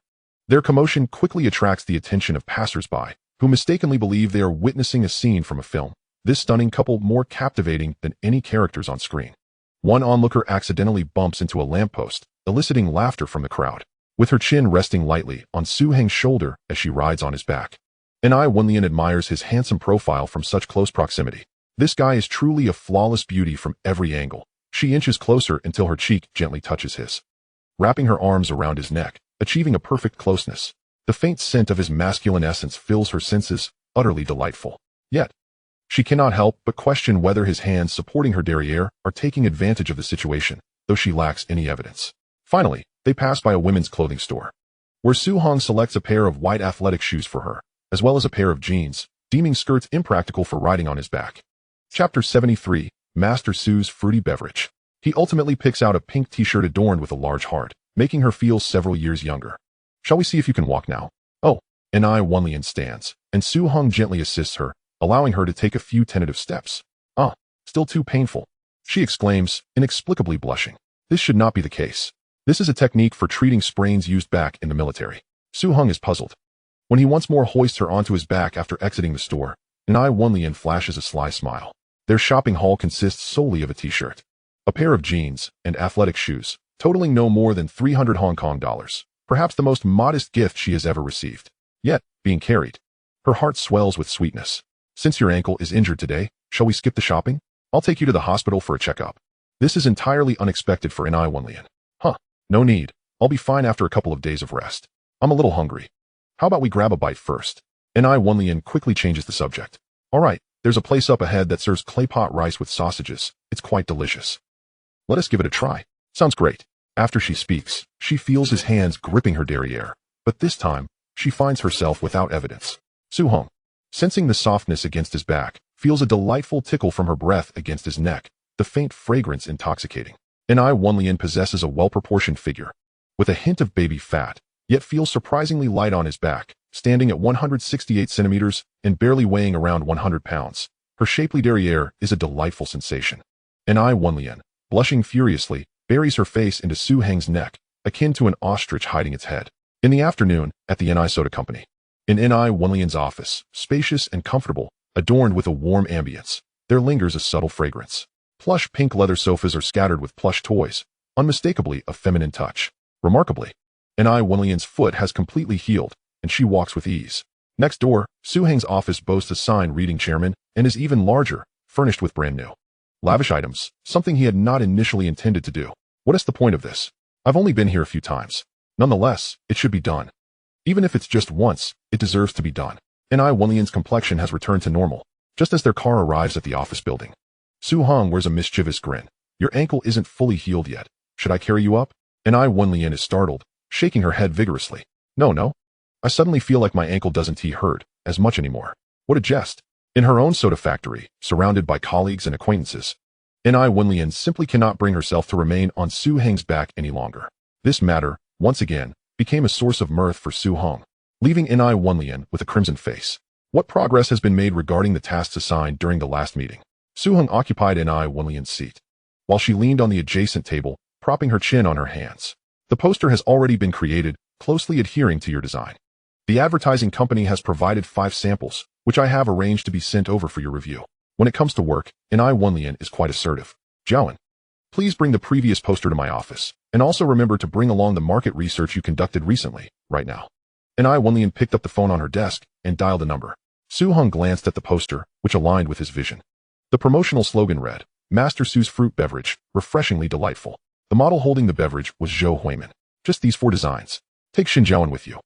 [SPEAKER 1] Their commotion quickly attracts the attention of passers-by, who mistakenly believe they are witnessing a scene from a film, this stunning couple more captivating than any characters on screen. One onlooker accidentally bumps into a lamppost, eliciting laughter from the crowd, with her chin resting lightly on Su Heng's shoulder as she rides on his back. Ni Wenlian admires his handsome profile from such close proximity. This guy is truly a flawless beauty from every angle. She inches closer until her cheek gently touches his, wrapping her arms around his neck, achieving a perfect closeness. The faint scent of his masculine essence fills her senses, utterly delightful. Yet, She cannot help but question whether his hands supporting her derriere are taking advantage of the situation, though she lacks any evidence. Finally, they pass by a women's clothing store, where Su-hong selects a pair of white athletic shoes for her, as well as a pair of jeans, deeming skirts impractical for riding on his back. Chapter 73, Master Su's Fruity Beverage. He ultimately picks out a pink t-shirt adorned with a large heart, making her feel several years younger. Shall we see if you can walk now? Oh, N.I. Wunlian stands, and Su-hong gently assists her, allowing her to take a few tentative steps. Ah, still too painful, she exclaims, inexplicably blushing. This should not be the case. This is a technique for treating sprains used back in the military. Su-hong is puzzled. When he once more hoists her onto his back after exiting the store, N.I. Wunlian flashes a sly smile. Their shopping haul consists solely of a t-shirt, a pair of jeans, and athletic shoes, totaling no more than 300 Hong Kong dollars, perhaps the most modest gift she has ever received. Yet, being carried, her heart swells with sweetness. Since your ankle is injured today, shall we skip the shopping? I'll take you to the hospital for a checkup. This is entirely unexpected for N.I. Wunlian. Huh, no need. I'll be fine after a couple of days of rest. I'm a little hungry. How about we grab a bite first? N.I. Wunlian quickly changes the subject. All right, there's a place up ahead that serves clay pot rice with sausages. It's quite delicious. Let us give it a try. Sounds great. After she speaks, she feels his hands gripping her derriere, but this time, she finds herself without evidence. Su-hong, sensing the softness against his back, feels a delightful tickle from her breath against his neck, the faint fragrance intoxicating. N.I. Wunlian possesses a well-proportioned figure, with a hint of baby fat, yet feels surprisingly light on his back, standing at 168 centimeters and barely weighing around 100 pounds. Her shapely derriere is a delightful sensation. N.I. Wunlian, blushing furiously, buries her face into Su-hong's neck, akin to an ostrich hiding its head. In the afternoon, at the N.I. Soda Company. In N.I. Wunlian's office, spacious and comfortable, adorned with a warm ambience, there lingers a subtle fragrance. Plush pink leather sofas are scattered with plush toys, unmistakably a feminine touch. Remarkably, N.I. Wunlian's foot has completely healed, and she walks with ease. Next door, Su-hong's office boasts a sign reading Chairman and is even larger, furnished with brand new, lavish items, something he had not initially intended to do. What is the point of this? I've only been here a few times. Nonetheless, it should be done. Even if it's just once, it deserves to be done. N.I. Wunlian's complexion has returned to normal, just as their car arrives at the office building. Su-hong wears a mischievous grin. Your ankle isn't fully healed yet. Should I carry you up? N.I. Wunlian is startled, shaking her head vigorously. No. I suddenly feel like my ankle doesn't hurt as much anymore. What a jest. In her own soda factory, surrounded by colleagues and acquaintances, N.I. Wunlian simply cannot bring herself to remain on Su-hong's back any longer. This matter, once again, became a source of mirth for Su-hong, leaving N.I. Wunlian with a crimson face. What progress has been made regarding the tasks assigned during the last meeting? Su-hong occupied N.I. Wunlian's seat, while she leaned on the adjacent table, propping her chin on her hands. The poster has already been created, closely adhering to your design. The advertising company has provided 5 samples, which I have arranged to be sent over for your review. When it comes to work, N.I. Wunlian is quite assertive. Jiawen, please bring the previous poster to my office, and also remember to bring along the market research you conducted recently, right now. N.I. Wunlian picked up the phone on her desk and dialed a number. Su-hong glanced at the poster, which aligned with his vision. The promotional slogan read, Master Su's Fruit Beverage, refreshingly delightful. The model holding the beverage was Zhou Huimin. Just these 4 designs. Take Xin Jiawen with you.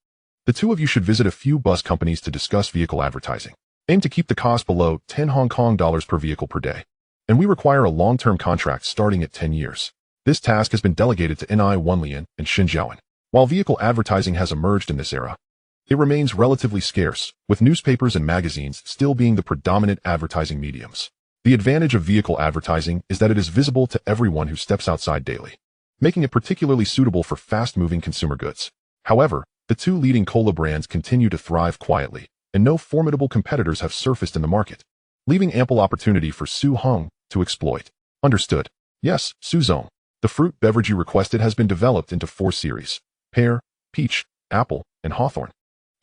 [SPEAKER 1] The two of you should visit a few bus companies to discuss vehicle advertising. Aim to keep the cost below 10 Hong Kong dollars per vehicle per day. And we require a long-term contract starting at 10 years. This task has been delegated to N.I. Wunlian and Xin Jiawen. While vehicle advertising has emerged in this era, it remains relatively scarce, with newspapers and magazines still being the predominant advertising mediums. The advantage of vehicle advertising is that it is visible to everyone who steps outside daily, making it particularly suitable for fast-moving consumer goods. However, the 2 leading cola brands continue to thrive quietly, and no formidable competitors have surfaced in the market, leaving ample opportunity for Su-hong to exploit. Understood. Yes, Su-zong. The fruit beverage you requested has been developed into 4 series: pear, peach, apple, and hawthorn,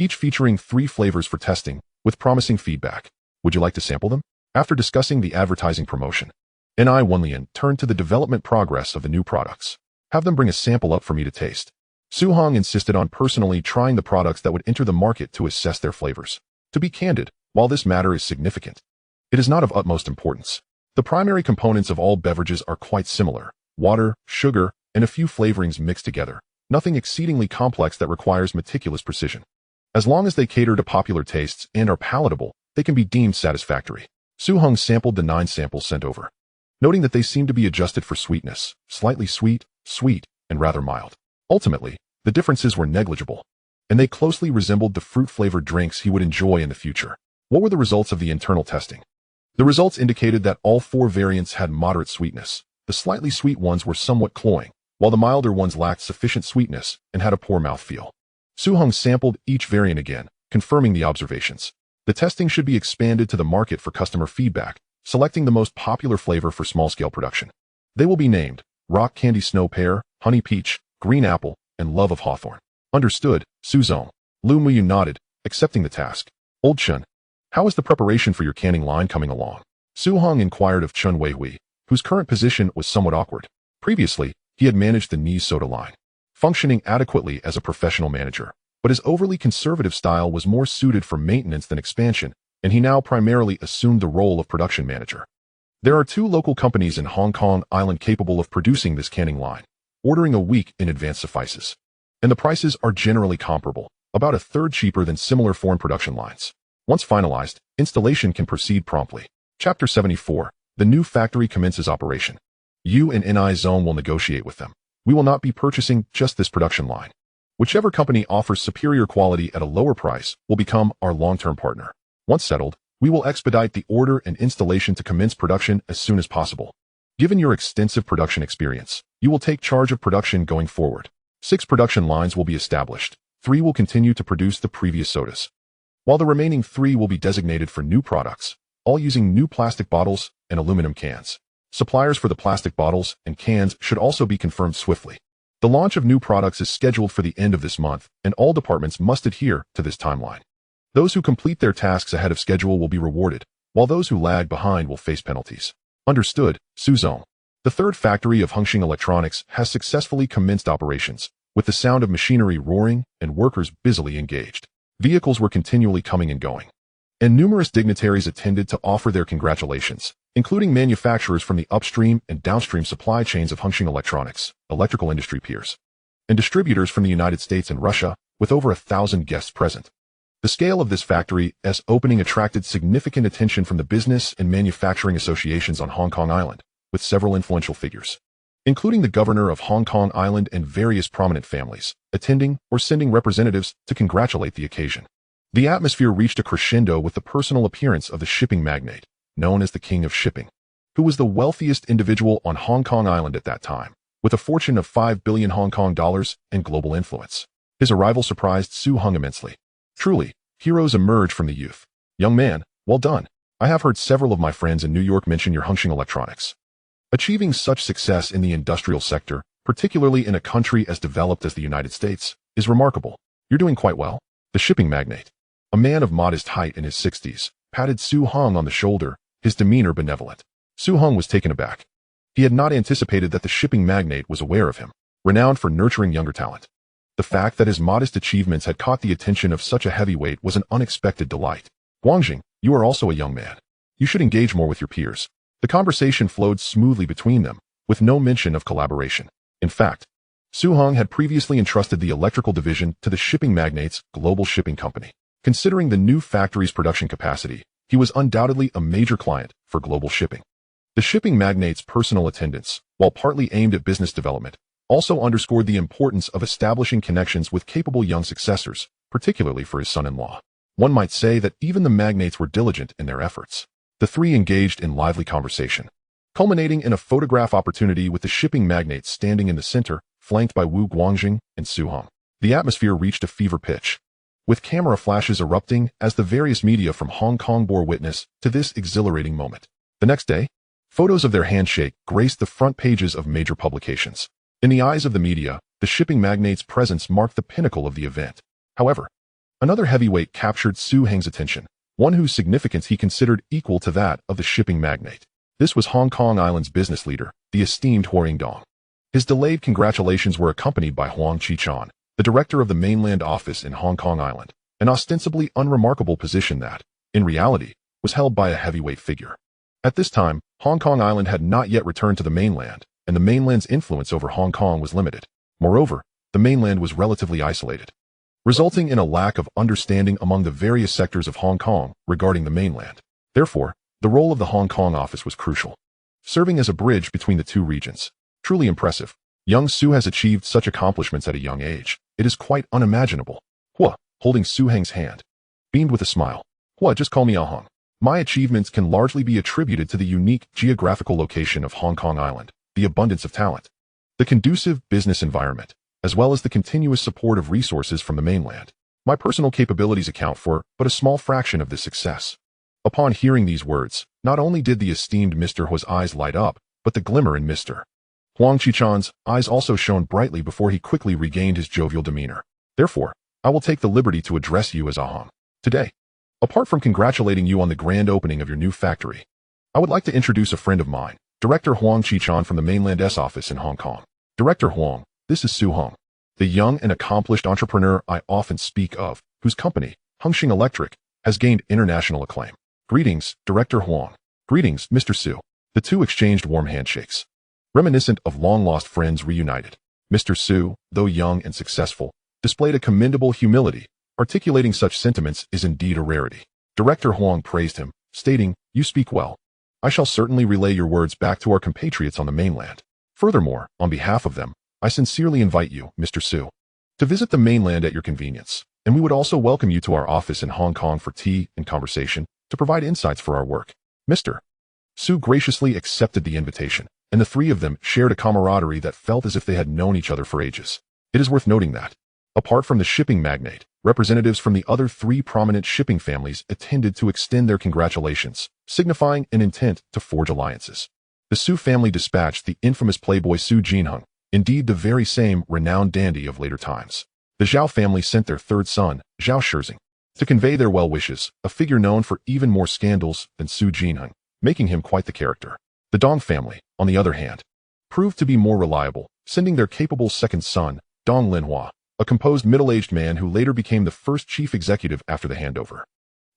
[SPEAKER 1] each featuring 3 flavors for testing, with promising feedback. Would you like to sample them? After discussing the advertising promotion, N.I. Wunlian turned to the development progress of the new products. Have them bring a sample up for me to taste. Su-hong insisted on personally trying the products that would enter the market to assess their flavors. To be candid, while this matter is significant, it is not of utmost importance. The primary components of all beverages are quite similar: water, sugar, and a few flavorings mixed together. Nothing exceedingly complex that requires meticulous precision. As long as they cater to popular tastes and are palatable, they can be deemed satisfactory. Su Hong sampled the 9 samples sent over, noting that they seemed to be adjusted for sweetness, slightly sweet, sweet, and rather mild. Ultimately, the differences were negligible, and they closely resembled the fruit-flavored drinks he would enjoy in the future. What were the results of the internal testing? The results indicated that all 4 variants had moderate sweetness. The slightly sweet ones were somewhat cloying, while the milder ones lacked sufficient sweetness and had a poor mouthfeel. Su Hong sampled each variant again, confirming the observations. The testing should be expanded to the market for customer feedback, selecting the most popular flavor for small-scale production. They will be named Rock Candy Snow Pear, Honey Peach, Green Apple, and Love of Hawthorn. Understood, Su Zong. Lu Muyu nodded, accepting the task. Old Chun, how is the preparation for your canning line coming along? Su Hong inquired of Chun Weihui, whose current position was somewhat awkward. Previously, he had managed the Ni's soda line, functioning adequately as a professional manager, but his overly conservative style was more suited for maintenance than expansion, and he now primarily assumed the role of production manager. There are 2 local companies in Hong Kong Island capable of producing this canning line. Ordering a week in advance suffices. And the prices are generally comparable, about a third cheaper than similar foreign production lines. Once finalized, installation can proceed promptly. Chapter 74. The new factory commences operation. You and NI Zone will negotiate with them. We will not be purchasing just this production line. Whichever company offers superior quality at a lower price will become our long-term partner. Once settled, we will expedite the order and installation to commence production as soon as possible. Given your extensive production experience, you will take charge of production going forward. 6 production lines will be established. 3 will continue to produce the previous sodas, while the remaining 3 will be designated for new products, all using new plastic bottles and aluminum cans. Suppliers for the plastic bottles and cans should also be confirmed swiftly. The launch of new products is scheduled for the end of this month, and all departments must adhere to this timeline. Those who complete their tasks ahead of schedule will be rewarded, while those who lag behind will face penalties. Understood, Su Zong. The 3rd factory of Hongxing Electronics has successfully commenced operations, with the sound of machinery roaring and workers busily engaged. Vehicles were continually coming and going, and numerous dignitaries attended to offer their congratulations, including manufacturers from the upstream and downstream supply chains of Hongxing Electronics, electrical industry peers, and distributors from the United States and Russia, with over 1,000 guests present. The scale of this factory's opening attracted significant attention from the business and manufacturing associations on Hong Kong Island, with several influential figures, including the governor of Hong Kong Island and various prominent families, attending or sending representatives to congratulate the occasion. The atmosphere reached a crescendo with the personal appearance of the shipping magnate, known as the King of Shipping, who was the wealthiest individual on Hong Kong Island at that time, with a fortune of 5 billion Hong Kong dollars and global influence. His arrival surprised Su Hong immensely. Truly, heroes emerge from the youth. Young man, well done. I have heard several of my friends in New York mention your Hongxing Electronics. Achieving such success in the industrial sector, particularly in a country as developed as the United States, is remarkable. You're doing quite well. The shipping magnate, a man of modest height in his 60s, patted Su Hong on the shoulder, his demeanor benevolent. Su Hong was taken aback. He had not anticipated that the shipping magnate was aware of him, renowned for nurturing younger talent. The fact that his modest achievements had caught the attention of such a heavyweight was an unexpected delight. Guangjing, you are also a young man. You should engage more with your peers. The conversation flowed smoothly between them, with no mention of collaboration. In fact, Su Hong had previously entrusted the electrical division to the shipping magnate's global shipping company. Considering the new factory's production capacity, he was undoubtedly a major client for global shipping. The shipping magnate's personal attendance, while partly aimed at business development, also underscored the importance of establishing connections with capable young successors, particularly for his son-in-law. One might say that even the magnates were diligent in their efforts. The 3 engaged in lively conversation, culminating in a photograph opportunity with the shipping magnate standing in the center, flanked by Wu Guangjing and Su Hong. The atmosphere reached a fever pitch, with camera flashes erupting as the various media from Hong Kong bore witness to this exhilarating moment. The next day, photos of their handshake graced the front pages of major publications. In the eyes of the media, the shipping magnate's presence marked the pinnacle of the event. However, another heavyweight captured Su Hong's attention, one whose significance he considered equal to that of the shipping magnate. This was Hong Kong Island's business leader, the esteemed Huang Dong. His delayed congratulations were accompanied by Huang Chi-chan, the director of the mainland office in Hong Kong Island, an ostensibly unremarkable position that, in reality, was held by a heavyweight figure. At this time, Hong Kong Island had not yet returned to the mainland, and the mainland's influence over Hong Kong was limited. Moreover, the mainland was relatively isolated, resulting in a lack of understanding among the various sectors of Hong Kong regarding the mainland. Therefore, The role of the Hong Kong office was crucial, serving as a bridge between the two regions. Truly impressive. Young Su has achieved such accomplishments at a young age. It is quite unimaginable. Hua, holding Su Heng's hand, beamed with a smile. Hua, just call me Ahong. My achievements can largely be attributed to the unique geographical location of Hong Kong Island, the abundance of talent, the conducive business environment, as well as the continuous support of resources from the mainland. My personal capabilities account for but a small fraction of this success. Upon hearing these words, not only did the esteemed Mr. Hua's eyes light up, but the glimmer in Mr. Huang Qichan's eyes also shone brightly before he quickly regained his jovial demeanor. Therefore, I will take the liberty to address you as Ahong. Today, apart from congratulating you on the grand opening of your new factory, I would like to introduce a friend of mine, Director Huang Qichan from the Mainland S office in Hong Kong. Director Huang, this is Su Hong, the young and accomplished entrepreneur I often speak of, whose company, Hongxing Electric, has gained international acclaim. Greetings, Director Huang. Greetings, Mr. Su. The two exchanged warm handshakes, reminiscent of long-lost friends reunited. Mr. Su, though young and successful, displayed a commendable humility. Articulating such sentiments is indeed a rarity. Director Huang praised him, stating, "You speak well. I shall certainly relay your words back to our compatriots on the mainland. Furthermore, on behalf of them, I sincerely invite you, Mr. Su, to visit the mainland at your convenience, and we would also welcome you to our office in Hong Kong for tea and conversation to provide insights for our work." Mr. Su graciously accepted the invitation, and the three of them shared a camaraderie that felt as if they had known each other for ages. It is worth noting that, apart from the shipping magnate, representatives from the other three prominent shipping families attended to extend their congratulations, signifying an intent to forge alliances. The Su family dispatched the infamous playboy Su Jinheng, indeed the very same renowned dandy of later times. The Zhao family sent their third son, Zhao Shizing, to convey their well wishes, a figure known for even more scandals than Su Jinheng, making him quite the character. The Dong family, on the other hand, proved to be more reliable, sending their capable second son, Dong Linhua, a composed middle-aged man who later became the first chief executive after the handover.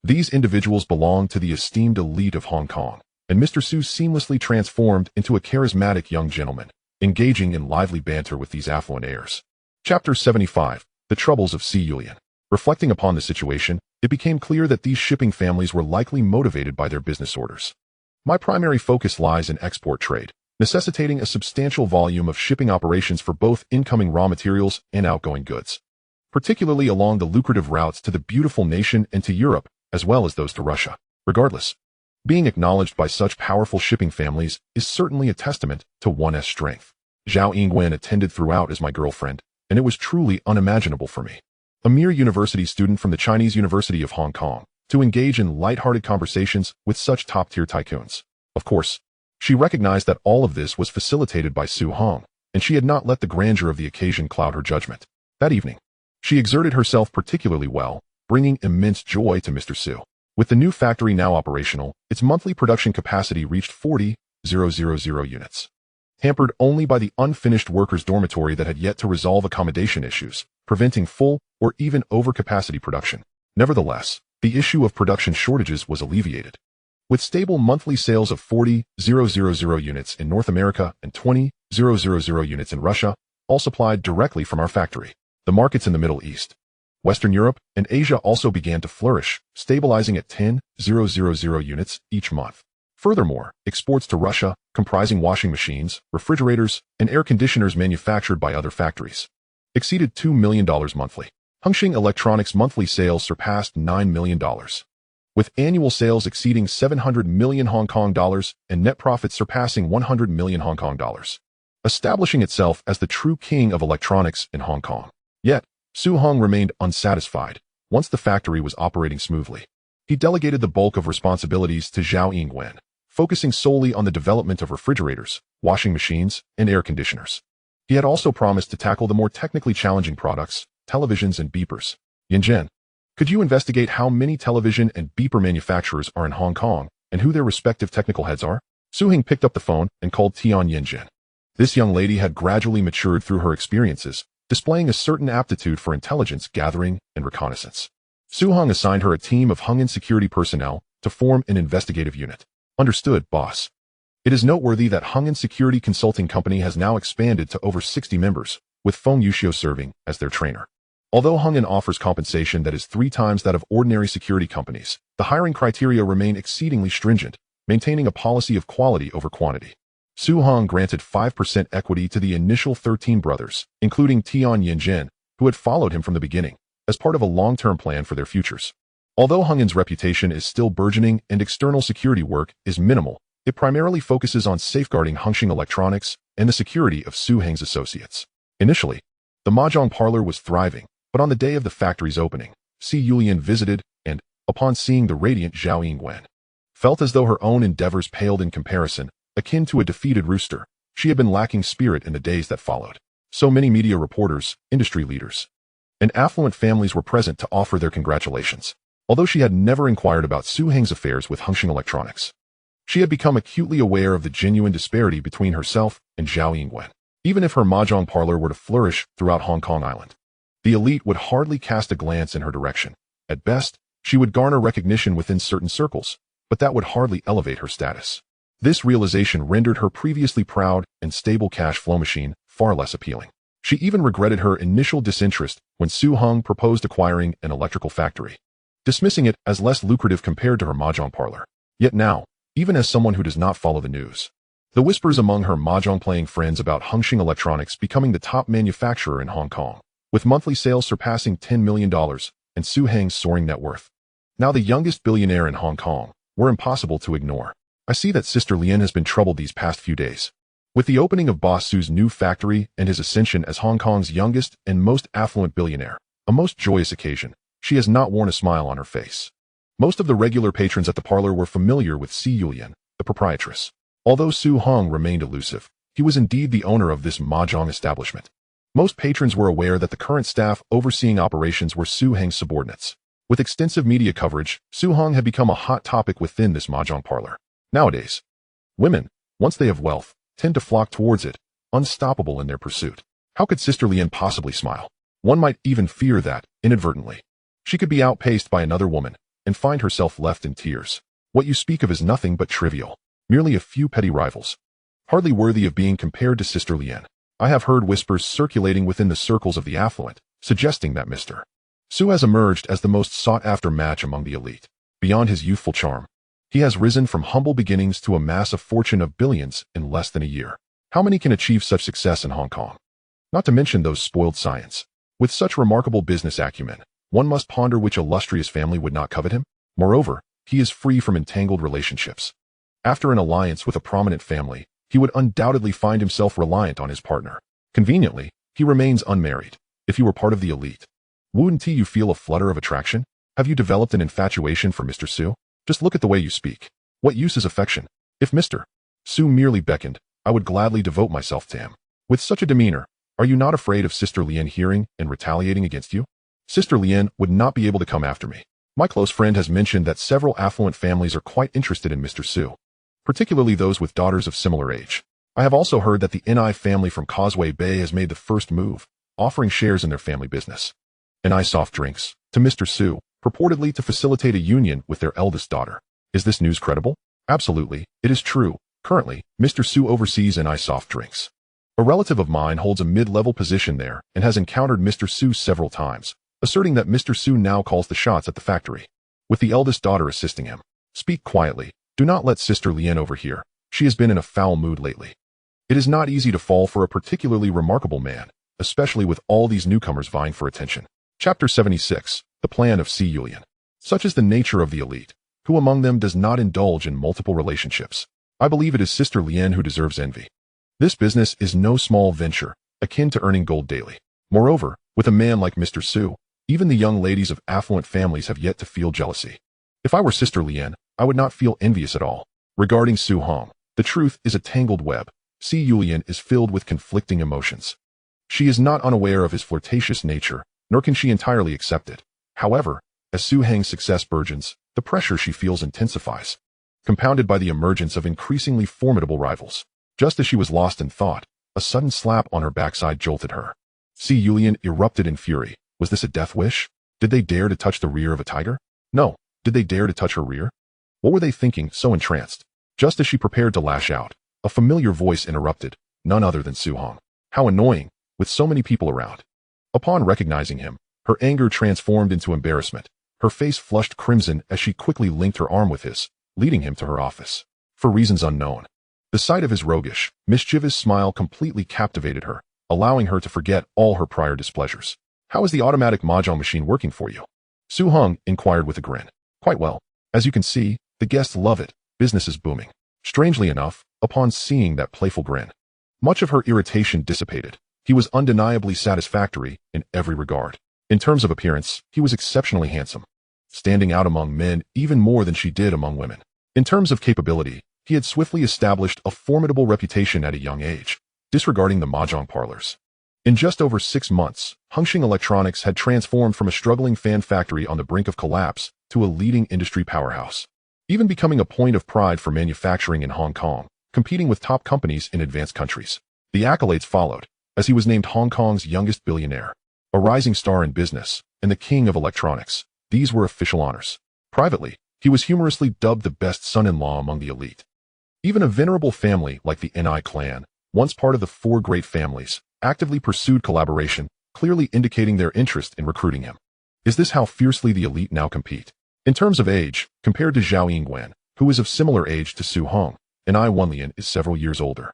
[SPEAKER 1] These individuals belonged to the esteemed elite of Hong Kong, and Mr. Su seamlessly transformed into a charismatic young gentleman, engaging in lively banter with these affluent heirs. Chapter 75, The Troubles of C. Yulian. Reflecting upon the situation, it became clear that these shipping families were likely motivated by their business orders. My primary focus lies in export trade, necessitating a substantial volume of shipping operations for both incoming raw materials and outgoing goods, particularly along the lucrative routes to the beautiful nation and to Europe, as well as those to Russia. Regardless, being acknowledged by such powerful shipping families is certainly a testament to one's strength. Zhao Yingwen attended throughout as my girlfriend, and it was truly unimaginable for me, a mere university student from the Chinese University of Hong Kong, to engage in light-hearted conversations with such top-tier tycoons. Of course, she recognized that all of this was facilitated by Su Hong, and she had not let the grandeur of the occasion cloud her judgment. That evening, she exerted herself particularly well, bringing immense joy to Mr. Su. With the new factory now operational, its monthly production capacity reached 40,000 units. Hampered only by the unfinished workers' dormitory that had yet to resolve accommodation issues, preventing full or even overcapacity production. Nevertheless, the issue of production shortages was alleviated. With stable monthly sales of 40,000 units in North America and 20,000 units in Russia, all supplied directly from our factory. The markets in the Middle East, Western Europe, and Asia also began to flourish, stabilizing at 10,000 units each month. Furthermore, exports to Russia, comprising washing machines, refrigerators, and air conditioners manufactured by other factories, exceeded $2 million monthly. Hongxing Electronics' monthly sales surpassed $9 million, with annual sales exceeding 700 million Hong Kong dollars and net profits surpassing 100 million Hong Kong dollars, establishing itself as the true king of electronics in Hong Kong. Yet, Su Hong remained unsatisfied. Once the factory was operating smoothly, he delegated the bulk of responsibilities to Zhao Yingwen, focusing solely on the development of refrigerators, washing machines, and air conditioners. He had also promised to tackle the more technically challenging products, televisions and beepers. Yinzhen, could you investigate how many television and beeper manufacturers are in Hong Kong and who their respective technical heads are? Su Hing picked up the phone and called Tian Yinzhen. This young lady had gradually matured through her experiences, displaying a certain aptitude for intelligence gathering and reconnaissance. Su Hong assigned her a team of Hongyan security personnel to form an investigative unit. Understood, boss. It is noteworthy that Hongyan Security Consulting Company has now expanded to over 60 members, with Feng Yuxiu serving as their trainer. Although Hongyan offers compensation that is 3 times that of ordinary security companies, the hiring criteria remain exceedingly stringent, maintaining a policy of quality over quantity. Su Hong granted 5% equity to the initial 13 brothers, including Tian Yinjin, who had followed him from the beginning, as part of a long-term plan for their futures. Although Hungin's reputation is still burgeoning and external security work is minimal, it primarily focuses on safeguarding Hongxing Electronics and the security of Su Heng's associates. Initially, the mahjong parlor was thriving, but on the day of the factory's opening, Si Yulian visited and, upon seeing the radiant Zhao Yingwen, felt as though her own endeavors paled in comparison, akin to a defeated rooster. She had been lacking spirit in the days that followed. So many media reporters, industry leaders, and affluent families were present to offer their congratulations. Although she had never inquired about Su Heng's affairs with Hongxing Electronics, she had become acutely aware of the genuine disparity between herself and Zhao Yingwen. Even if her mahjong parlor were to flourish throughout Hong Kong Island, the elite would hardly cast a glance in her direction. At best, she would garner recognition within certain circles, but that would hardly elevate her status. This realization rendered her previously proud and stable cash flow machine far less appealing. She even regretted her initial disinterest when Su Hong proposed acquiring an electrical factory, dismissing it as less lucrative compared to her mahjong parlor. Yet now, even as someone who does not follow the news, the whispers among her mahjong-playing friends about Hongxing Electronics becoming the top manufacturer in Hong Kong, with monthly sales surpassing $10 million and Su Heng's soaring net worth, now the youngest billionaire in Hong Kong, were impossible to ignore. I see that Sister Lien has been troubled these past few days. With the opening of Boss Su's new factory and his ascension as Hong Kong's youngest and most affluent billionaire, a most joyous occasion, she has not worn a smile on her face. Most of the regular patrons at the parlor were familiar with Si Yulian, the proprietress. Although Su Hong remained elusive, he was indeed the owner of this mahjong establishment. Most patrons were aware that the current staff overseeing operations were Su Heng's subordinates. With extensive media coverage, Su Hong had become a hot topic within this mahjong parlor. Nowadays, women, once they have wealth, tend to flock towards it, unstoppable in their pursuit. How could Sister Lien possibly smile? One might even fear that, inadvertently, she could be outpaced by another woman and find herself left in tears. What you speak of is nothing but trivial, merely a few petty rivals, hardly worthy of being compared to Sister Lien. I have heard whispers circulating within the circles of the affluent, suggesting that Mr. Su has emerged as the most sought-after match among the elite. Beyond his youthful charm, he has risen from humble beginnings to amass a fortune of billions in less than a year. How many can achieve such success in Hong Kong? Not to mention those spoiled scions. With such remarkable business acumen, one must ponder which illustrious family would not covet him. Moreover, he is free from entangled relationships. After an alliance with a prominent family, he would undoubtedly find himself reliant on his partner. Conveniently, he remains unmarried. If you were part of the elite, wouldn't you feel a flutter of attraction? Have you developed an infatuation for Mr. Su? Just look at the way you speak. What use is affection? If Mr. Su merely beckoned, I would gladly devote myself to him. With such a demeanor, are you not afraid of Sister Lien hearing and retaliating against you? Sister Lien would not be able to come after me. My close friend has mentioned that several affluent families are quite interested in Mr. Su, particularly those with daughters of similar age. I have also heard that the Ni family from Causeway Bay has made the first move, offering shares in their family business, Ni soft drinks, to Mr. Su, purportedly to facilitate a union with their eldest daughter. Is this news credible? Absolutely, it is true. Currently, Mr. Su oversees Ni soft drinks. A relative of mine holds a mid-level position there and has encountered Mr. Su several times, asserting that Mr. Su now calls the shots at the factory, with the eldest daughter assisting him. Speak quietly. Do not let Sister Lien overhear. She has been in a foul mood lately. It is not easy to fall for a particularly remarkable man, especially with all these newcomers vying for attention. Chapter 76. The Plan of Si Yulian. Such is the nature of the elite. Who among them does not indulge in multiple relationships? I believe it is Sister Lien who deserves envy. This business is no small venture, akin to earning gold daily. Moreover, with a man like Mr. Su, even the young ladies of affluent families have yet to feel jealousy. If I were Sister Lien, I would not feel envious at all. Regarding Su Hong, the truth is a tangled web. Si Yulian is filled with conflicting emotions. She is not unaware of his flirtatious nature, nor can she entirely accept it. However, as Su Heng's success burgeons, the pressure she feels intensifies, compounded by the emergence of increasingly formidable rivals. Just as she was lost in thought, a sudden slap on her backside jolted her. Si Yulian erupted in fury. Was this a death wish? Did they dare to touch the rear of a tiger? No. Did they dare to touch her rear? What were they thinking, so entranced? Just as she prepared to lash out, a familiar voice interrupted, none other than Su Hong. How annoying, with so many people around. Upon recognizing him, her anger transformed into embarrassment. Her face flushed crimson as she quickly linked her arm with his, leading him to her office. for reasons unknown. The sight of his roguish, mischievous smile completely captivated her, allowing her to forget all her prior displeasures. "How is the automatic mahjong machine working for you?" Su Hong inquired with a grin. "Quite well. As you can see, the guests love it. Business is booming." Strangely enough, upon seeing that playful grin, much of her irritation dissipated. He was undeniably satisfactory in every regard. In terms of appearance, he was exceptionally handsome, standing out among men even more than she did among women. In terms of capability, he had swiftly established a formidable reputation at a young age, disregarding the mahjong parlors. In just over 6 months, Hongxing Electronics had transformed from a struggling fan factory on the brink of collapse to a leading industry powerhouse, even becoming a point of pride for manufacturing in Hong Kong, competing with top companies in advanced countries. The accolades followed, as he was named Hong Kong's youngest billionaire, a rising star in business, and the king of electronics. These were official honors. Privately, he was humorously dubbed the best son-in-law among the elite. Even a venerable family like the Ni clan, once part of the 4 great families, actively pursued collaboration, clearly indicating their interest in recruiting him. Is this how fiercely the elite now compete? In terms of age, compared to Zhao Yingguan, who is of similar age to Su Hong, Ni Wenlian is several years older,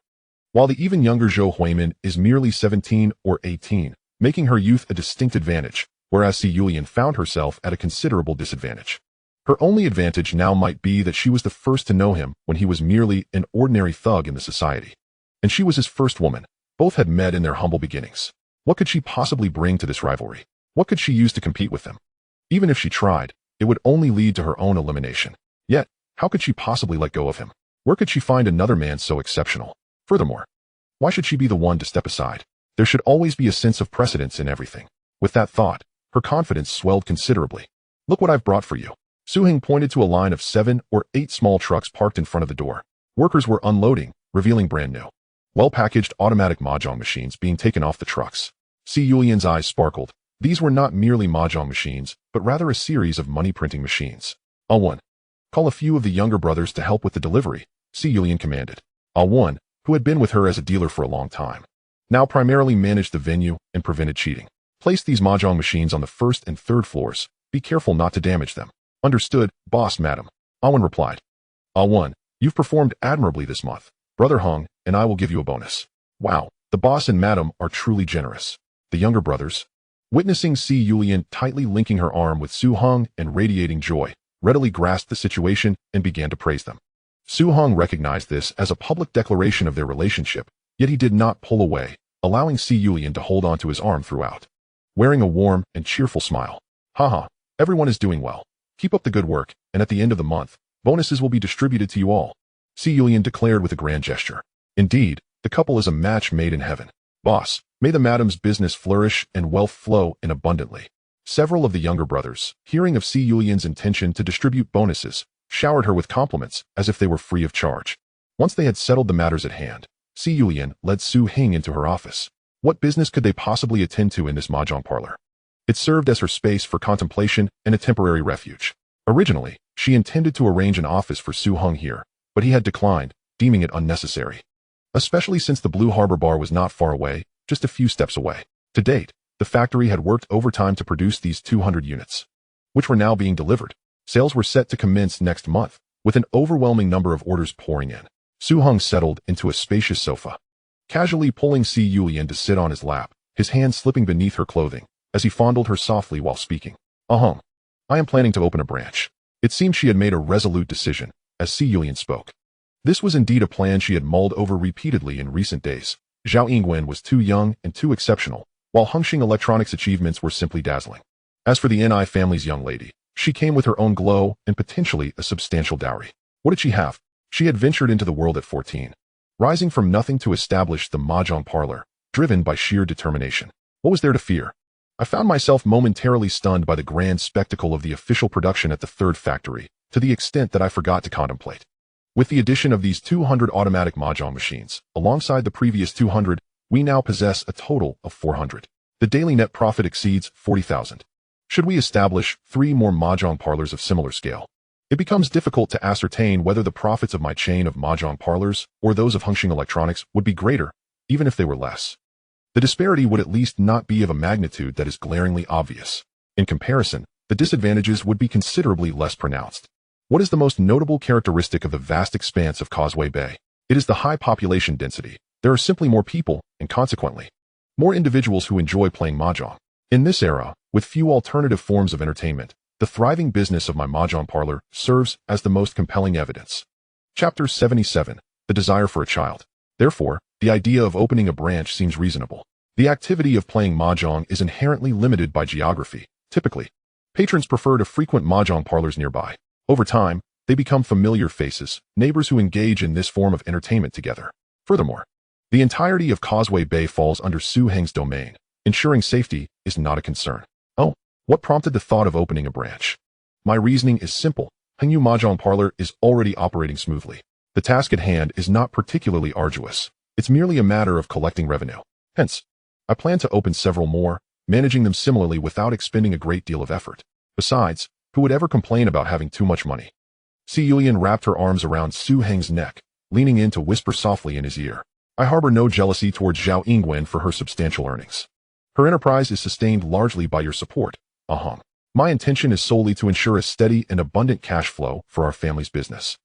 [SPEAKER 1] while the even younger Zhou Huimin is merely 17 or 18, making her youth a distinct advantage, whereas Si Yulian found herself at a considerable disadvantage. Her only advantage now might be that she was the first to know him when he was merely an ordinary thug in the society. And she was his first woman. Both had met in their humble beginnings. What could she possibly bring to this rivalry? What could she use to compete with him? Even if she tried, it would only lead to her own elimination. Yet, how could she possibly let go of him? Where could she find another man so exceptional? Furthermore, why should she be the one to step aside? There should always be a sense of precedence in everything. With that thought, her confidence swelled considerably. "Look what I've brought for you." Su Hing pointed to a line of 7 or 8 small trucks parked in front of the door. Workers were unloading, revealing brand new, well-packaged automatic mahjong machines being taken off the trucks. Si Yulian's eyes sparkled. These were not merely mahjong machines, but rather a series of money-printing machines. "One. Call a few of the younger brothers to help with the delivery," Si Yulian commanded. One, who had been with her as a dealer for a long time, now primarily managed the venue and prevented cheating. "Place these mahjong machines on the 1st and 3rd floors. Be careful not to damage them." "Understood, boss, madam," Awan replied. "Awan, you've performed admirably this month. Brother Hung and I will give you a bonus." "Wow, the boss and madam are truly generous." The younger brothers, witnessing Si Yulian tightly linking her arm with Su Hong and radiating joy, readily grasped the situation and began to praise them. Su Hong recognized this as a public declaration of their relationship, yet he did not pull away, allowing Si Yulian to hold onto his arm throughout, wearing a warm and cheerful smile. "Haha, everyone is doing well. Keep up the good work, and at the end of the month, bonuses will be distributed to you all," Si Yulian declared with a grand gesture. Indeed, the couple is a match made in heaven. "Boss, may the madam's business flourish and wealth flow in abundantly." Several of the younger brothers, hearing of Si Yulian's intention to distribute bonuses, showered her with compliments as if they were free of charge. Once they had settled the matters at hand, Si Yulian led Su Hing into her office. What business could they possibly attend to in this mahjong parlor? It served as her space for contemplation and a temporary refuge. Originally, she intended to arrange an office for Su Hong here, but he had declined, deeming it unnecessary, especially since the Blue Harbor Bar was not far away, just a few steps away. To date, the factory had worked overtime to produce these 200 units, which were now being delivered. Sales were set to commence next month, with an overwhelming number of orders pouring in. Su Hong settled into a spacious sofa, casually pulling Si Yulian to sit on his lap, his hands slipping beneath her clothing, as he fondled her softly while speaking. I am planning to open a branch." It seemed she had made a resolute decision, as Si Yulian spoke. This was indeed a plan she had mulled over repeatedly in recent days. Zhao Yingguan was too young and too exceptional, while Hongxing Electronics' achievements were simply dazzling. As for the Ni family's young lady, she came with her own glow and potentially a substantial dowry. What did she have? She had ventured into the world at 14, rising from nothing to establish the mahjong parlor, driven by sheer determination. What was there to fear? I found myself momentarily stunned by the grand spectacle of the official production at the 3rd factory, to the extent that I forgot to contemplate. With the addition of these 200 automatic mahjong machines, alongside the previous 200, we now possess a total of 400. The daily net profit exceeds 40,000. Should we establish 3 more mahjong parlors of similar scale? It becomes difficult to ascertain whether the profits of my chain of mahjong parlors or those of Hongxing Electronics would be greater, even if they were less. The disparity would at least not be of a magnitude that is glaringly obvious. In comparison, the disadvantages would be considerably less pronounced. What is the most notable characteristic of the vast expanse of Causeway Bay? It is the high population density. There are simply more people, and consequently, more individuals who enjoy playing mahjong. In this era, with few alternative forms of entertainment, the thriving business of my mahjong parlor serves as the most compelling evidence. Chapter 77. The desire for a child. Therefore, the idea of opening a branch seems reasonable. The activity of playing mahjong is inherently limited by geography. Typically, patrons prefer to frequent mahjong parlors nearby. Over time, they become familiar faces, neighbors who engage in this form of entertainment together. Furthermore, the entirety of Causeway Bay falls under Su Heng's domain. Ensuring safety is not a concern. Oh, what prompted the thought of opening a branch? My reasoning is simple. Hengyu Mahjong Parlor is already operating smoothly. The task at hand is not particularly arduous. It's merely a matter of collecting revenue. Hence, I plan to open several more, managing them similarly without expending a great deal of effort. Besides, who would ever complain about having too much money? Si Yulian wrapped her arms around Su Heng's neck, leaning in to whisper softly in his ear. I harbor no jealousy towards Zhao Yingwen for her substantial earnings. Her enterprise is sustained largely by your support. My intention is solely to ensure a steady and abundant cash flow for our family's business.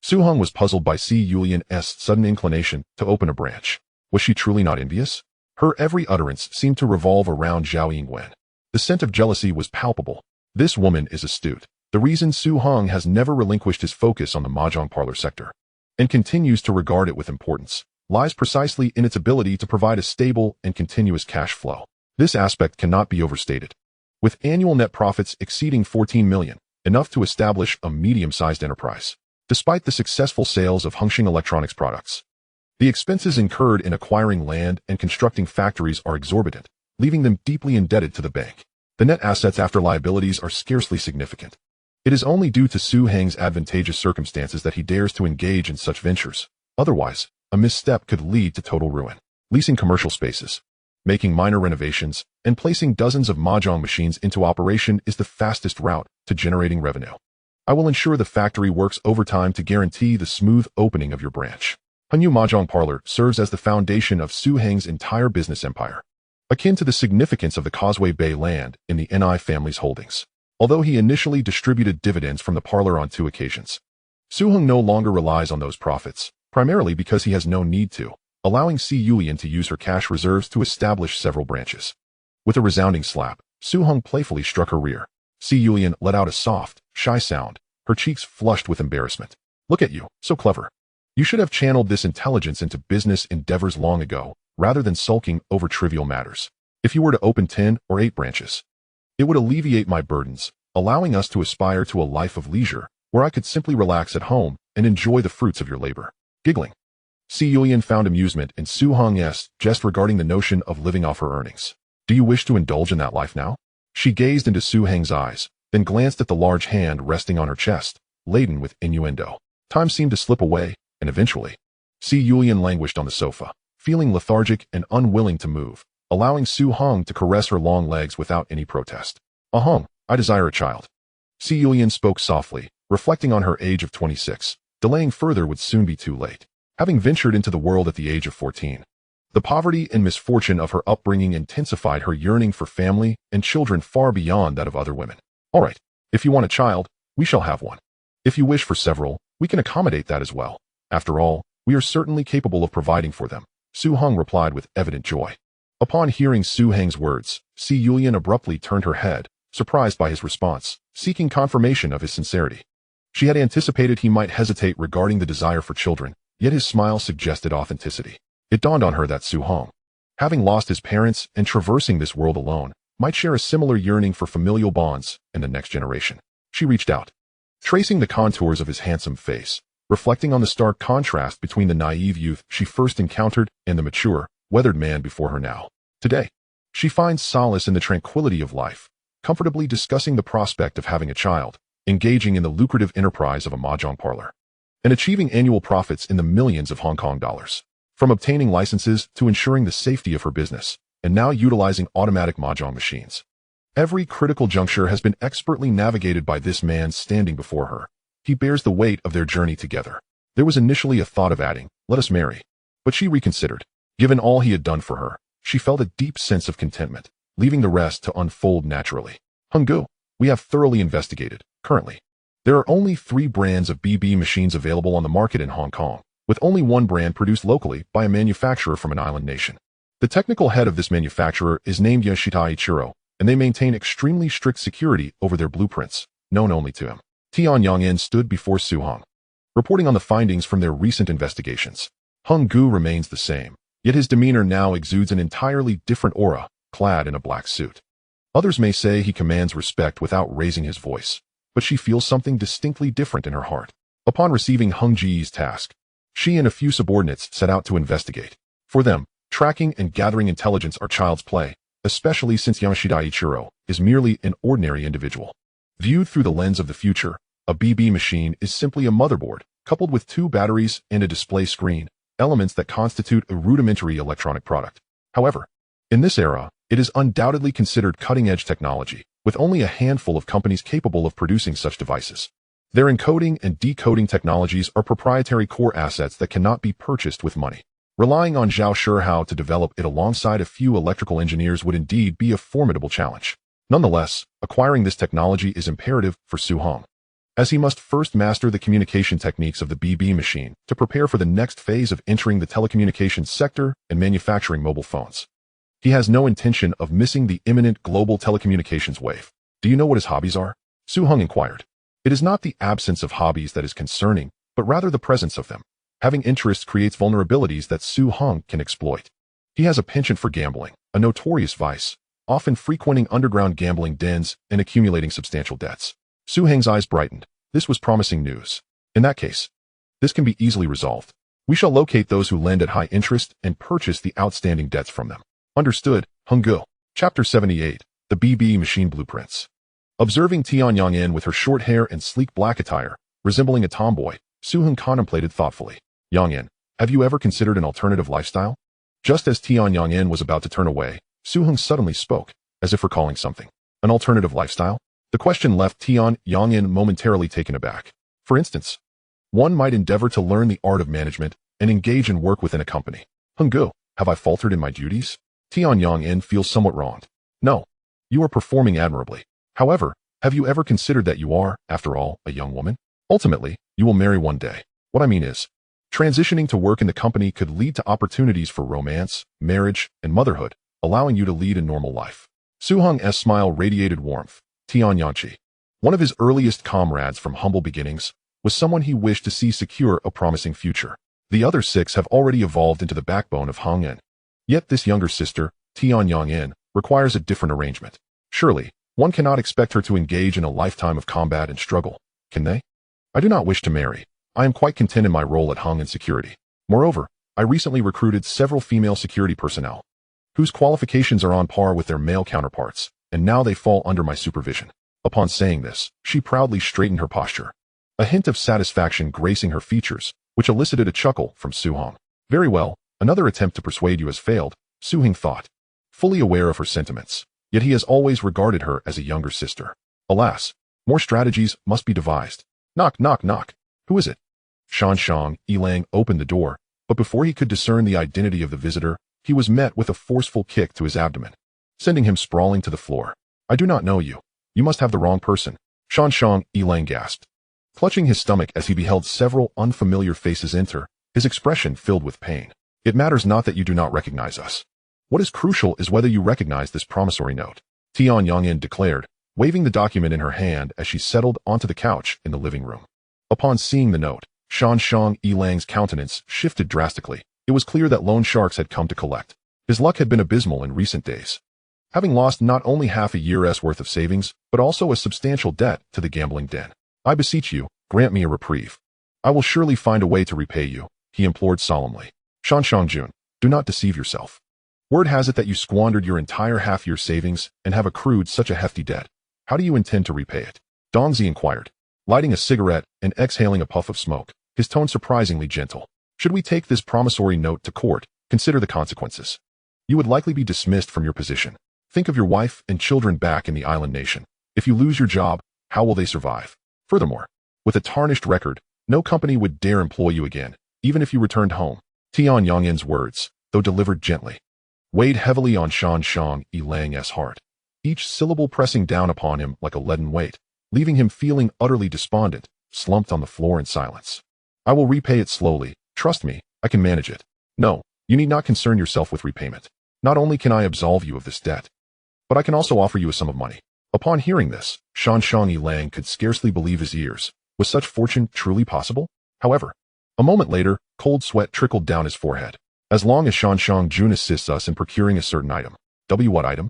[SPEAKER 1] Su Heng was puzzled by Si Yulian's sudden inclination to open a branch. Was she truly not envious? Her every utterance seemed to revolve around Zhao Yingwen. The scent of jealousy was palpable. This woman is astute. The reason Su Heng has never relinquished his focus on the mahjong parlor sector, and continues to regard it with importance, lies precisely in its ability to provide a stable and continuous cash flow. This aspect cannot be overstated. With annual net profits exceeding 14 million, enough to establish a medium-sized enterprise. Despite the successful sales of Hengxing Electronics products, the expenses incurred in acquiring land and constructing factories are exorbitant, leaving them deeply indebted to the bank. The net assets after liabilities are scarcely significant. It is only due to Su Heng's advantageous circumstances that he dares to engage in such ventures. Otherwise, a misstep could lead to total ruin. Leasing commercial spaces, making minor renovations, and placing dozens of mahjong machines into operation is the fastest route to generating revenue. I will ensure the factory works overtime to guarantee the smooth opening of your branch. Hengyu Mahjong Parlor serves as the foundation of Su Heng's entire business empire, akin to the significance of the Causeway Bay land in the NI family's holdings. Although he initially distributed dividends from the parlor on 2 occasions, Su Heng no longer relies on those profits, primarily because he has no need to, allowing Si Yulian to use her cash reserves to establish several branches. With a resounding slap, Su Heng playfully struck her rear. Si Yulian let out a soft, shy sound, her cheeks flushed with embarrassment. Look at you, so clever. You should have channeled this intelligence into business endeavors long ago, rather than sulking over trivial matters. If you were to open 10 or 8 branches, it would alleviate my burdens, allowing us to aspire to a life of leisure, where I could simply relax at home and enjoy the fruits of your labor. Giggling, Si Yulian found amusement in Su Heng's jest regarding the notion of living off her earnings. Do you wish to indulge in that life now? She gazed into Su Heng's eyes, then glanced at the large hand resting on her chest, laden with innuendo. Time seemed to slip away, and eventually, Si Yulian languished on the sofa, feeling lethargic and unwilling to move, allowing Su Heng to caress her long legs without any protest. I desire a child. Si Yulian spoke softly, reflecting on her age of 26. Delaying further would soon be too late. Having ventured into the world at the age of 14, the poverty and misfortune of her upbringing intensified her yearning for family and children far beyond that of other women. All right, if you want a child, we shall have one. If you wish for several, we can accommodate that as well. After all, we are certainly capable of providing for them, Su Heng replied with evident joy. Upon hearing Su Heng's words, Si Yulian abruptly turned her head, surprised by his response, seeking confirmation of his sincerity. She had anticipated he might hesitate regarding the desire for children, yet his smile suggested authenticity. It dawned on her that Su Heng, having lost his parents and traversing this world alone, might share a similar yearning for familial bonds in the next generation. She reached out, tracing the contours of his handsome face, reflecting on the stark contrast between the naive youth she first encountered and the mature, weathered man before her now. Today, she finds solace in the tranquility of life, comfortably discussing the prospect of having a child, engaging in the lucrative enterprise of a mahjong parlor, and achieving annual profits in the millions of Hong Kong dollars. From obtaining licenses to ensuring the safety of her business, and now utilizing automatic mahjong machines. Every critical juncture has been expertly navigated by this man standing before her. He bears the weight of their journey together. There was initially a thought of adding, "Let us marry," but she reconsidered. Given all he had done for her, she felt a deep sense of contentment, leaving the rest to unfold naturally. Henggu, we have thoroughly investigated. Currently, There are only 3 brands of BB machines available on the market in Hong Kong, with only one brand produced locally by a manufacturer from an island nation. The technical head of this manufacturer is named Yoshida Ichiro, and they maintain extremely strict security over their blueprints, known only to him. Tian Yongin stood before Su Hong, reporting on the findings from their recent investigations. Hung Gu remains the same, yet his demeanor now exudes an entirely different aura, clad in a black suit. Others may say he commands respect without raising his voice, but she feels something distinctly different in her heart. Upon receiving Hung Ji's task, she and a few subordinates set out to investigate. For them, tracking and gathering intelligence are child's play, especially since Yoshida Ichiro is merely an ordinary individual. Viewed through the lens of the future, a BB machine is simply a motherboard, coupled with 2 batteries and a display screen, elements that constitute a rudimentary electronic product. However, in this era, it is undoubtedly considered cutting-edge technology, with only a handful of companies capable of producing such devices. Their encoding and decoding technologies are proprietary core assets that cannot be purchased with money. Relying on Zhao Shihao to develop it alongside a few electrical engineers would indeed be a formidable challenge. Nonetheless, acquiring this technology is imperative for Su Hong, as he must first master the communication techniques of the BB machine to prepare for the next phase of entering the telecommunications sector and manufacturing mobile phones. He has no intention of missing the imminent global telecommunications wave. Do you know what his hobbies are? Su Hong inquired. It is not the absence of hobbies that is concerning, but rather the presence of them. Having interests creates vulnerabilities that Su Hong can exploit. He has a penchant for gambling, a notorious vice, often frequenting underground gambling dens and accumulating substantial debts. Su Hong's eyes brightened. This was promising news. In that case, this can be easily resolved. We shall locate those who lend at high interest and purchase the outstanding debts from them. Understood, Hung Gu. Chapter 78. The BB Machine Blueprints. Observing Tian Yongin with her short hair and sleek black attire, resembling a tomboy, Su Hong contemplated thoughtfully. Yongin, have you ever considered an alternative lifestyle? Just as Tian Yongin was about to turn away, Su Hong suddenly spoke, as if recalling something. An alternative lifestyle? The question left Tian Yongin momentarily taken aback. For instance, one might endeavor to learn the art of management and engage in work within a company. Hung Gu, have I faltered in my duties? Tian Yongin feels somewhat wronged. No, you are performing admirably. However, have you ever considered that you are, after all, a young woman? Ultimately, you will marry one day. What I mean is, transitioning to work in the company could lead to opportunities for romance, marriage, and motherhood, allowing you to lead a normal life. Su Hong's smile radiated warmth. Tian Yongchi, one of his earliest comrades from humble beginnings, was someone he wished to see secure a promising future. The other 6 have already evolved into the backbone of Hong En. Yet this younger sister, Tian Yongin, requires a different arrangement. Surely, one cannot expect her to engage in a lifetime of combat and struggle, can they? I do not wish to marry. I am quite content in my role at Hong En Security. Moreover, I recently recruited several female security personnel, whose qualifications are on par with their male counterparts, and now they fall under my supervision. Upon saying this, she proudly straightened her posture, a hint of satisfaction gracing her features, which elicited a chuckle from Su Hong. Very well, another attempt to persuade you has failed, Su Hong thought, fully aware of her sentiments. Yet he has always regarded her as a younger sister. Alas, more strategies must be devised. Knock, knock, knock. Who is it? Shan Shang Yilang opened the door, but before he could discern the identity of the visitor, he was met with a forceful kick to his abdomen, sending him sprawling to the floor. I do not know you. You must have the wrong person. Shan Shang Yilang gasped, clutching his stomach as he beheld several unfamiliar faces enter, his expression filled with pain. It matters not that you do not recognize us. What is crucial is whether you recognize this promissory note, Tian Yongin declared, waving the document in her hand as she settled onto the couch in the living room. Upon seeing the note, Shan Shang Yilang's countenance shifted drastically. It was clear that loan sharks had come to collect. His luck had been abysmal in recent days, having lost not only half a year's worth of savings, but also a substantial debt to the gambling den. I beseech you, grant me a reprieve. I will surely find a way to repay you, he implored solemnly. Shan Shangjun, do not deceive yourself. Word has it that you squandered your entire half-year savings and have accrued such a hefty debt. How do you intend to repay it? Dongzi inquired, lighting a cigarette and exhaling a puff of smoke, his tone surprisingly gentle. Should we take this promissory note to court, consider the consequences. You would likely be dismissed from your position. Think of your wife and children back in the island nation. If you lose your job, how will they survive? Furthermore, with a tarnished record, no company would dare employ you again, even if you returned home. Tian Yongin's words, though delivered gently, weighed heavily on Shan Shang Yilang's heart, each syllable pressing down upon him like a leaden weight. leaving him feeling utterly despondent, slumped on the floor in silence. I will repay it slowly. Trust me, I can manage it. No, you need not concern yourself with repayment. Not only can I absolve you of this debt, but I can also offer you a sum of money. Upon hearing this, Shan Lang could scarcely believe his ears. Was such fortune truly possible? However, a moment later, cold sweat trickled down his forehead. As long as Shan Jun assists us in procuring a certain item. What item?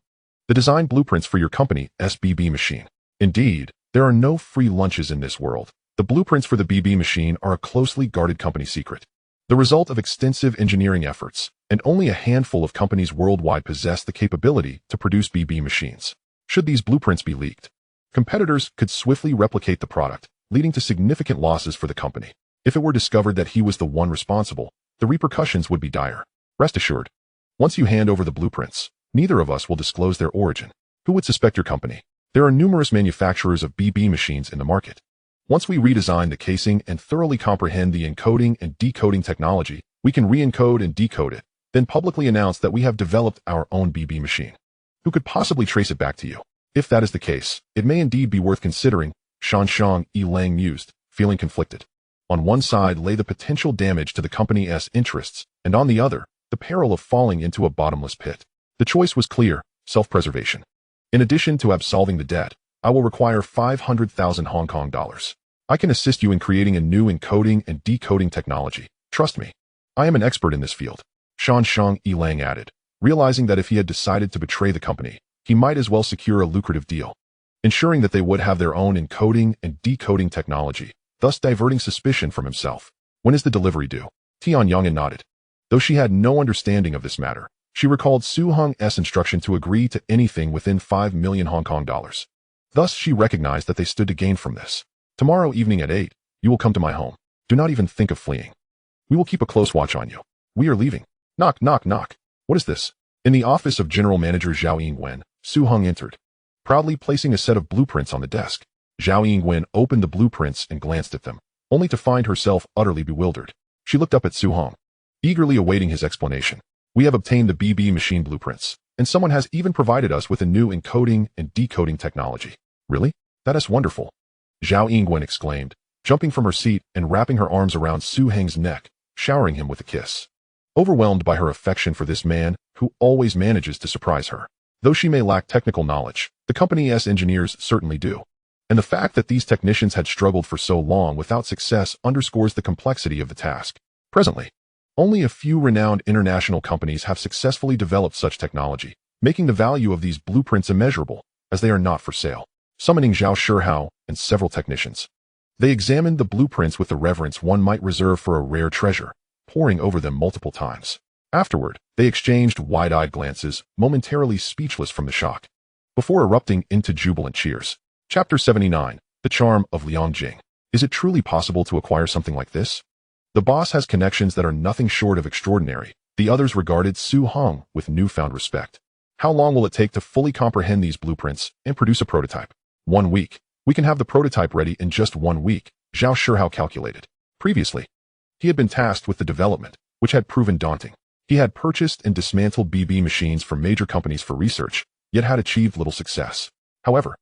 [SPEAKER 1] The design blueprints for your company's BB machine. Indeed, there are no free lunches in this world. The blueprints for the BB machine are a closely guarded company secret. The result of extensive engineering efforts, and only a handful of companies worldwide possess the capability to produce BB machines. Should these blueprints be leaked, competitors could swiftly replicate the product, leading to significant losses for the company. If it were discovered that he was the one responsible, the repercussions would be dire. Rest assured, once you hand over the blueprints, neither of us will disclose their origin. Who would suspect your company? There are numerous manufacturers of BB machines in the market. Once we redesign the casing and thoroughly comprehend the encoding and decoding technology, we can re-encode and decode it, then publicly announce that we have developed our own BB machine. Who could possibly trace it back to you? If that is the case, it may indeed be worth considering, Shan Lang mused, feeling conflicted. On one side lay the potential damage to the company's interests, and on the other, the peril of falling into a bottomless pit. The choice was clear, self-preservation. In addition to absolving the debt, I will require 500,000 Hong Kong dollars. I can assist you in creating a new encoding and decoding technology. Trust me, I am an expert in this field. Shan Lang added, realizing that if he had decided to betray the company, he might as well secure a lucrative deal, ensuring that they would have their own encoding and decoding technology, thus diverting suspicion from himself. When is the delivery due? Tianyang nodded. Though she had no understanding of this matter, she recalled Su Hong's instruction to agree to anything within 5 million Hong Kong dollars. Thus, she recognized that they stood to gain from this. Tomorrow evening at 8, you will come to my home. Do not even think of fleeing. We will keep a close watch on you. We are leaving. Knock, knock, knock. What is this? In the office of General Manager Zhao Yingwen, Su Hong entered, proudly placing a set of blueprints on the desk. Zhao Yingwen opened the blueprints and glanced at them, only to find herself utterly bewildered. She looked up at Su Hong, eagerly awaiting his explanation. We have obtained the BB machine blueprints, and someone has even provided us with a new encoding and decoding technology. Really? That is wonderful. Zhao Yingwen exclaimed, jumping from her seat and wrapping her arms around Su Hong's neck, showering him with a kiss. Overwhelmed by her affection for this man, who always manages to surprise her. Though she may lack technical knowledge, the company's engineers certainly do. And the fact that these technicians had struggled for so long without success underscores the complexity of the task. Presently, only a few renowned international companies have successfully developed such technology, making the value of these blueprints immeasurable, as they are not for sale. Summoning Zhao Shihao and several technicians, they examined the blueprints with the reverence one might reserve for a rare treasure, poring over them multiple times. Afterward, they exchanged wide-eyed glances, momentarily speechless from the shock, before erupting into jubilant cheers. Chapter 79, The Charm of Liangjing. Is it truly possible to acquire something like this? The boss has connections that are nothing short of extraordinary. The others regarded Su Hong with newfound respect. How long will it take to fully comprehend these blueprints and produce a prototype? 1 week. We can have the prototype ready in just 1 week, Zhao Shihao calculated. Previously, he had been tasked with the development, which had proven daunting. He had purchased and dismantled BB machines from major companies for research, yet had achieved little success. However,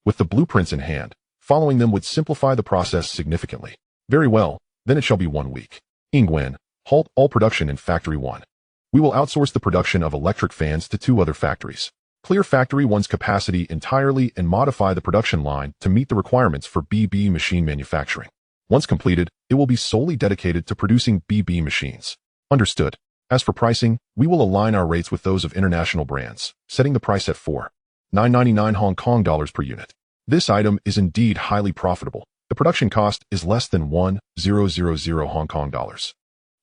[SPEAKER 1] with the blueprints in hand, following them would simplify the process significantly. Very well, then it shall be 1 week. Yingwen, halt all production in Factory 1. We will outsource the production of electric fans to 2 other factories. Clear Factory 1's capacity entirely and modify the production line to meet the requirements for BB machine manufacturing. Once completed, it will be solely dedicated to producing BB machines. Understood. As for pricing, we will align our rates with those of international brands, setting the price at 4,999 Hong Kong dollars per unit. This item is indeed highly profitable. The production cost is less than 1,000 Hong Kong dollars.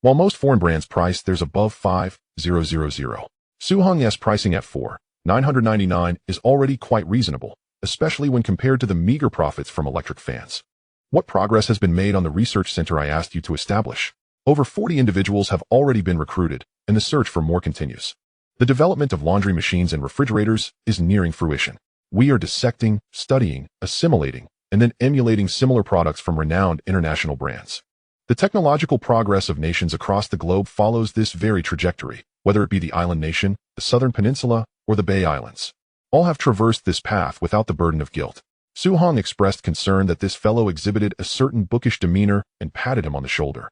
[SPEAKER 1] While most foreign brands price theirs above 5,000. Su Hong's pricing at 4,999 is already quite reasonable, especially when compared to the meager profits from electric fans. What progress has been made on the research center I asked you to establish? Over 40 individuals have already been recruited, and the search for more continues. The development of laundry machines and refrigerators is nearing fruition. We are dissecting, studying, assimilating, and then emulating similar products from renowned international brands. The technological progress of nations across the globe follows this very trajectory, whether it be the island nation, the southern peninsula, or the Bay Islands. All have traversed this path without the burden of guilt. Su Hong expressed concern that this fellow exhibited a certain bookish demeanor and patted him on the shoulder,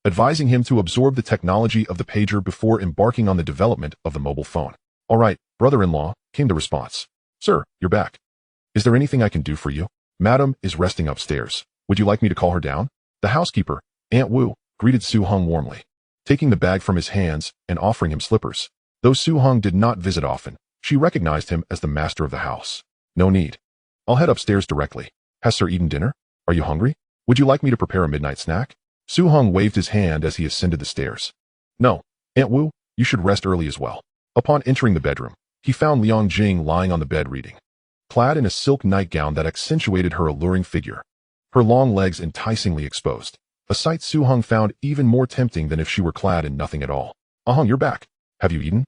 [SPEAKER 1] advising him to absorb the technology of the pager before embarking on the development of the mobile phone. "All right, brother-in-law," came the response. "Sir, you're back. Is there anything I can do for you? Madam is resting upstairs. Would you like me to call her down?" The housekeeper, Aunt Wu, greeted Su Hong warmly, taking the bag from his hands and offering him slippers. Though Su Hong did not visit often, she recognized him as the master of the house. "No need. I'll head upstairs directly. Has Sir eaten dinner? Are you hungry? Would you like me to prepare a midnight snack?" Su Hong waved his hand as he ascended the stairs. "No, Aunt Wu, you should rest early as well." Upon entering the bedroom, he found Liang Jing lying on the bed reading, clad in a silk nightgown that accentuated her alluring figure, her long legs enticingly exposed, a sight Su Hong found even more tempting than if she were clad in nothing at all. "Hong, you're back. Have you eaten?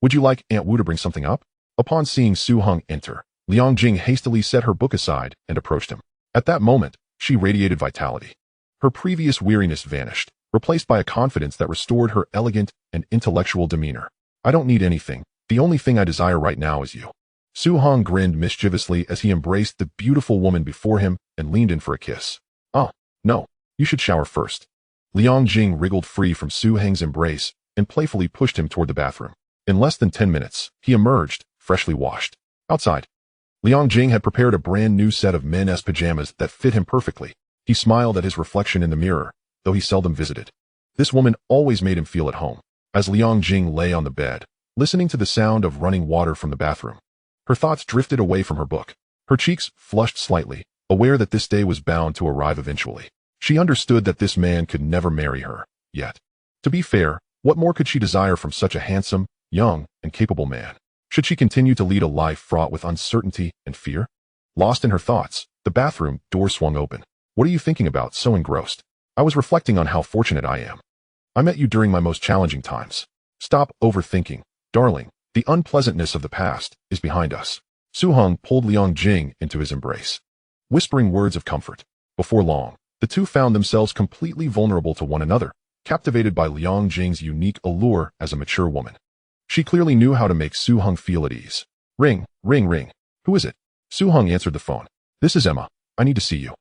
[SPEAKER 1] Would you like Aunt Wu to bring something up?" Upon seeing Su Hong enter, Liang Jing hastily set her book aside and approached him. At that moment, she radiated vitality. Her previous weariness vanished, replaced by a confidence that restored her elegant and intellectual demeanor. "I don't need anything. The only thing I desire right now is you." Su Hong grinned mischievously as he embraced the beautiful woman before him and leaned in for a kiss. "Oh, no, you should shower first." Liang Jing wriggled free from Su Hong's embrace and playfully pushed him toward the bathroom. In less than 10 minutes, he emerged, freshly washed. Outside, Liang Jing had prepared a brand new set of men's pajamas that fit him perfectly. He smiled at his reflection in the mirror, though he seldom visited. This woman always made him feel at home. As Liang Jing lay on the bed, listening to the sound of running water from the bathroom, her thoughts drifted away from her book. Her cheeks flushed slightly, aware that this day was bound to arrive eventually. She understood that this man could never marry her, yet. To be fair, what more could she desire from such a handsome, young, and capable man? Should she continue to lead a life fraught with uncertainty and fear? Lost in her thoughts, the bathroom door swung open. "What are you thinking about, so engrossed?" "I was reflecting on how fortunate I am. I met you during my most challenging times." "Stop overthinking, darling. The unpleasantness of the past is behind us." Su Hong pulled Liang Jing into his embrace, whispering words of comfort. Before long, the two found themselves completely vulnerable to one another, captivated by Liang Jing's unique allure as a mature woman. She clearly knew how to make Su Hong feel at ease. "Ring, ring, ring. Who is it?" Su Hong answered the phone. "This is Emma. I need to see you."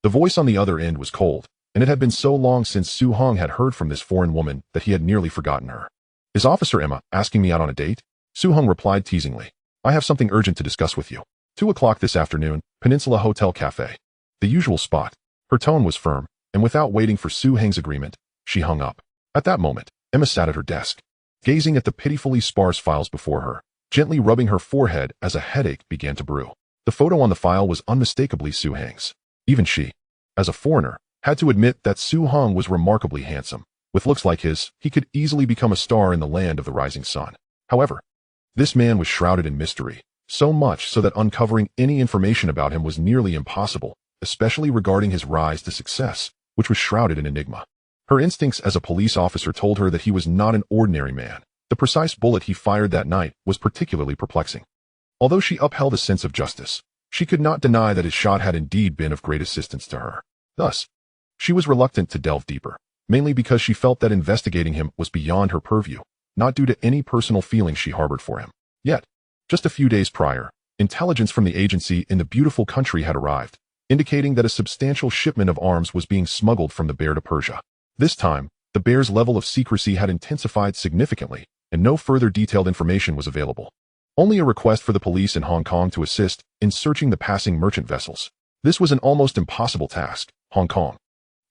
[SPEAKER 1] The voice on the other end was cold, and it had been so long since Su Hong had heard from this foreign woman that he had nearly forgotten her. "Is Officer Emma asking me out on a date?" Su Hong replied teasingly. "I have something urgent to discuss with you. 2 o'clock this afternoon, Peninsula Hotel Cafe." The usual spot. Her tone was firm, and without waiting for Su Hong's agreement, she hung up. At that moment, Emma sat at her desk, gazing at the pitifully sparse files before her, gently rubbing her forehead as a headache began to brew. The photo on the file was unmistakably Su Hong's. Even she, as a foreigner, had to admit that Su Hong was remarkably handsome. With looks like his, he could easily become a star in the land of the rising sun. However, this man was shrouded in mystery, so much so that uncovering any information about him was nearly impossible, especially regarding his rise to success, which was shrouded in enigma. Her instincts as a police officer told her that he was not an ordinary man. The precise bullet he fired that night was particularly perplexing. Although she upheld a sense of justice, she could not deny that his shot had indeed been of great assistance to her. Thus, she was reluctant to delve deeper, mainly because she felt that investigating him was beyond her purview, not due to any personal feelings she harbored for him. Yet, just a few days prior, intelligence from the agency in the beautiful country had arrived, indicating that a substantial shipment of arms was being smuggled from the Bear to Persia. This time, the Bear's level of secrecy had intensified significantly, and no further detailed information was available. Only a request for the police in Hong Kong to assist in searching the passing merchant vessels. This was an almost impossible task. Hong Kong,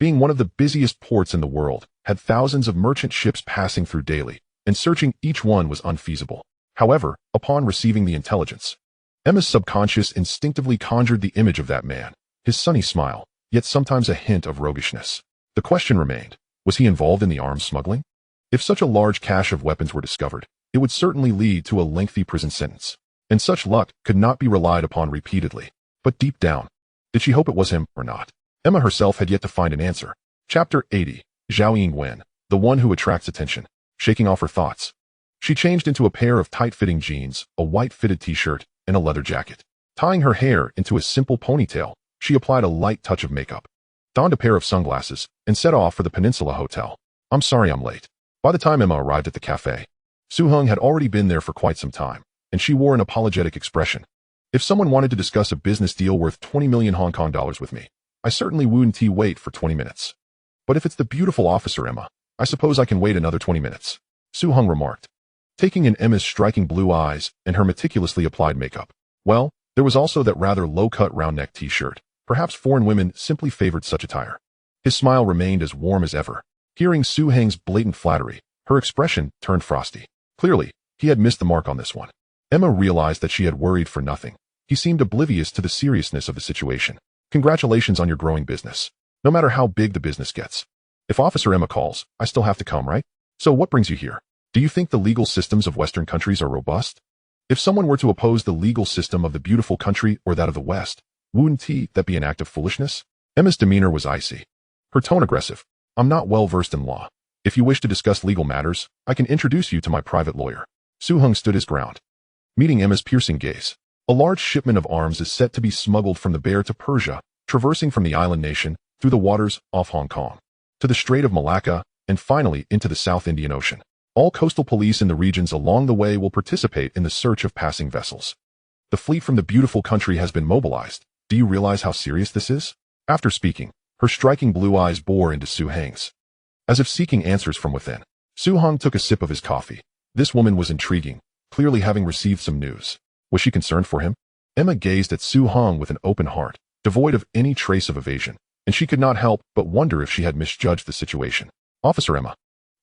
[SPEAKER 1] being one of the busiest ports in the world, had thousands of merchant ships passing through daily, and searching each one was unfeasible. However, upon receiving the intelligence, Emma's subconscious instinctively conjured the image of that man, his sunny smile, yet sometimes a hint of roguishness. The question remained, was he involved in the arms smuggling? If such a large cache of weapons were discovered, it would certainly lead to a lengthy prison sentence, and such luck could not be relied upon repeatedly. But deep down, did she hope it was him or not? Emma herself had yet to find an answer. Chapter 80, Zhao Yingwen, the one who attracts attention. Shaking off her thoughts, she changed into a pair of tight-fitting jeans, a white-fitted t-shirt, and a leather jacket. Tying her hair into a simple ponytail, she applied a light touch of makeup, donned a pair of sunglasses, and set off for the Peninsula Hotel. "I'm sorry I'm late." By the time Emma arrived at the cafe, Su Hong had already been there for quite some time, and she wore an apologetic expression. If someone wanted to discuss a business deal worth 20 million Hong Kong dollars with me, I certainly wouldn't wait for 20 minutes. But if it's the beautiful officer Emma, I suppose I can wait another 20 minutes. Su Hong remarked, taking in Emma's striking blue eyes and her meticulously applied makeup. Well, there was also that rather low-cut round-neck t-shirt. Perhaps foreign women simply favored such attire. His smile remained as warm as ever. Hearing Su Hong's blatant flattery, her expression turned frosty. Clearly, he had missed the mark on this one. Emma realized that she had worried for nothing. He seemed oblivious to the seriousness of the situation. Congratulations on your growing business. No matter how big the business gets. If Officer Emma calls, I still have to come, right? So what brings you here? Do you think the legal systems of Western countries are robust? If someone were to oppose the legal system of the beautiful country or that of the West, wouldn't that be an act of foolishness? Emma's demeanor was icy. Her tone aggressive. I'm not well versed in law. If you wish to discuss legal matters, I can introduce you to my private lawyer. Su Hong stood his ground. Meeting Emma's piercing gaze. A large shipment of arms is set to be smuggled from the Bear to Persia, traversing from the island nation, through the waters off Hong Kong, to the Strait of Malacca, and finally into the South Indian Ocean. All coastal police in the regions along the way will participate in the search of passing vessels. The fleet from the beautiful country has been mobilized. Do you realize how serious this is? After speaking, her striking blue eyes bore into Su Hong's. As if seeking answers from within, Su Hong took a sip of his coffee. This woman was intriguing, clearly having received some news. Was she concerned for him? Emma gazed at Su Hong with an open heart, devoid of any trace of evasion, and she could not help but wonder if she had misjudged the situation. Officer Emma.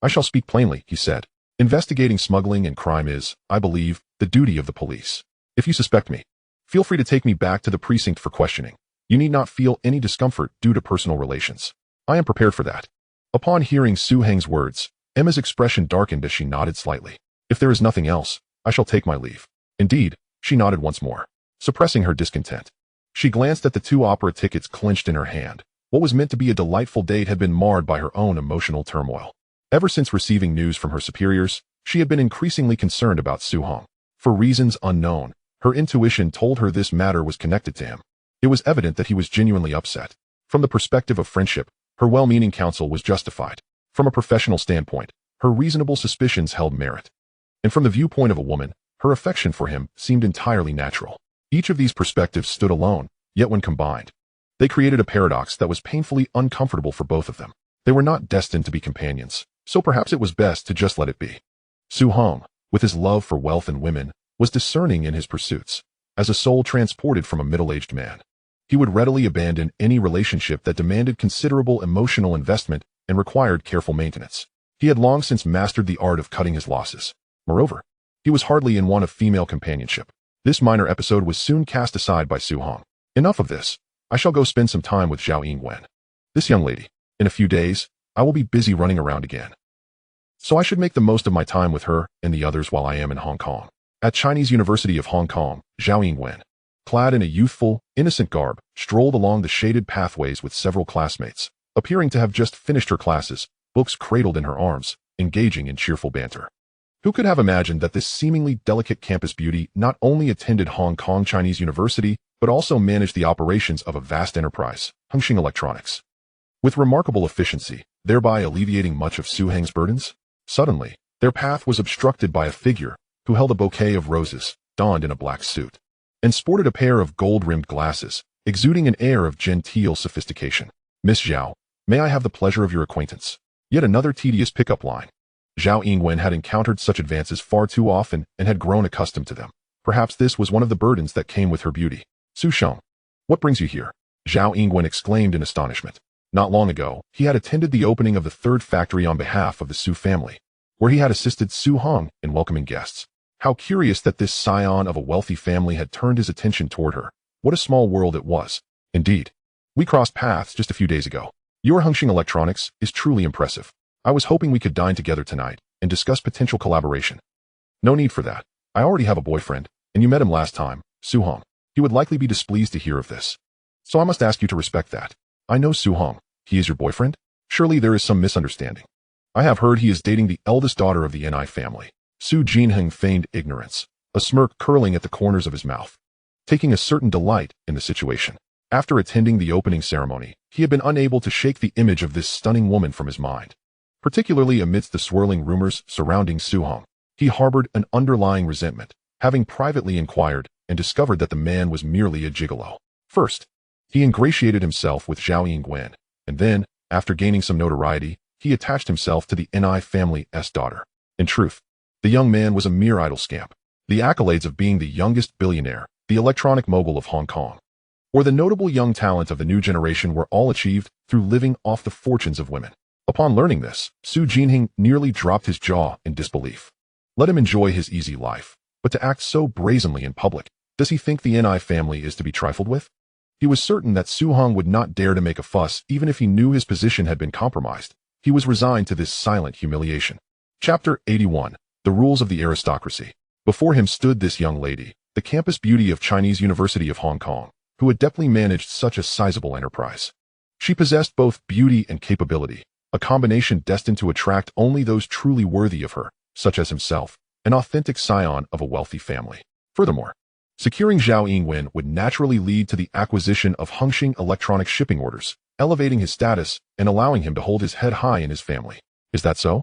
[SPEAKER 1] I shall speak plainly, he said. Investigating smuggling and crime is, I believe, the duty of the police. If you suspect me, feel free to take me back to the precinct for questioning. You need not feel any discomfort due to personal relations. I am prepared for that. Upon hearing Su Hong's words, Emma's expression darkened as she nodded slightly. If there is nothing else, I shall take my leave. Indeed, she nodded once more, suppressing her discontent. She glanced at the 2 opera tickets clenched in her hand. What was meant to be a delightful date had been marred by her own emotional turmoil. Ever since receiving news from her superiors, she had been increasingly concerned about Su Hong. For reasons unknown, her intuition told her this matter was connected to him. It was evident that he was genuinely upset. From the perspective of friendship, her well-meaning counsel was justified. From a professional standpoint, her reasonable suspicions held merit. And from the viewpoint of a woman, her affection for him seemed entirely natural. Each of these perspectives stood alone, yet when combined, they created a paradox that was painfully uncomfortable for both of them. They were not destined to be companions, so perhaps it was best to just let it be. Su Hong, with his love for wealth and women, was discerning in his pursuits. As a soul transported from a middle-aged man, he would readily abandon any relationship that demanded considerable emotional investment and required careful maintenance. He had long since mastered the art of cutting his losses. Moreover, he was hardly in want of female companionship. This minor episode was soon cast aside by Su Hong. Enough of this. I shall go spend some time with Zhao Yingwen. This young lady. In a few days, I will be busy running around again. So I should make the most of my time with her and the others while I am in Hong Kong. At Chinese University of Hong Kong, Zhao Yingwen, clad in a youthful, innocent garb, strolled along the shaded pathways with several classmates, appearing to have just finished her classes, books cradled in her arms, engaging in cheerful banter. Who could have imagined that this seemingly delicate campus beauty not only attended Hong Kong Chinese University, but also managed the operations of a vast enterprise, Hongxing Electronics, with remarkable efficiency, thereby alleviating much of Su Hong's burdens? Suddenly, their path was obstructed by a figure who held a bouquet of roses, donned in a black suit, and sported a pair of gold-rimmed glasses, exuding an air of genteel sophistication. Miss Zhao, may I have the pleasure of your acquaintance? Yet another tedious pickup line. Zhao Yingwen had encountered such advances far too often and had grown accustomed to them. Perhaps this was one of the burdens that came with her beauty. Su Sheng, what brings you here? Zhao Yingwen exclaimed in astonishment. Not long ago, he had attended the opening of the 3rd factory on behalf of the Su family, where he had assisted Su Hong in welcoming guests. How curious that this scion of a wealthy family had turned his attention toward her. What a small world it was. Indeed. We crossed paths just a few days ago. Your Hongxing Electronics is truly impressive. I was hoping we could dine together tonight and discuss potential collaboration. No need for that. I already have a boyfriend, and you met him last time, Su Hong. He would likely be displeased to hear of this. So I must ask you to respect that. I know Su Hong. He is your boyfriend? Surely there is some misunderstanding. I have heard he is dating the eldest daughter of the Ni family. Su Jinheng feigned ignorance, a smirk curling at the corners of his mouth, taking a certain delight in the situation. After attending the opening ceremony, he had been unable to shake the image of this stunning woman from his mind. Particularly amidst the swirling rumors surrounding Su Hong, he harbored an underlying resentment. Having privately inquired, and discovered that the man was merely a gigolo. First, he ingratiated himself with Zhao Yingwen, and then, after gaining some notoriety, he attached himself to the Ni family's daughter. In truth, the young man was a mere idle scamp. The accolades of being the youngest billionaire, the electronic mogul of Hong Kong, or the notable young talent of the new generation were all achieved through living off the fortunes of women. Upon learning this, Su Jinheng nearly dropped his jaw in disbelief. Let him enjoy his easy life, but to act so brazenly in public, does he think the Ni family is to be trifled with? He was certain that Su Hong would not dare to make a fuss even if he knew his position had been compromised. He was resigned to this silent humiliation. Chapter 81. The Rules of the Aristocracy. Before him stood this young lady, the campus beauty of Chinese University of Hong Kong, who adeptly managed such a sizable enterprise. She possessed both beauty and capability, a combination destined to attract only those truly worthy of her, such as himself, an authentic scion of a wealthy family. Furthermore, securing Zhao Yingwen would naturally lead to the acquisition of Hongxing electronic shipping orders, elevating his status and allowing him to hold his head high in his family. Is that so?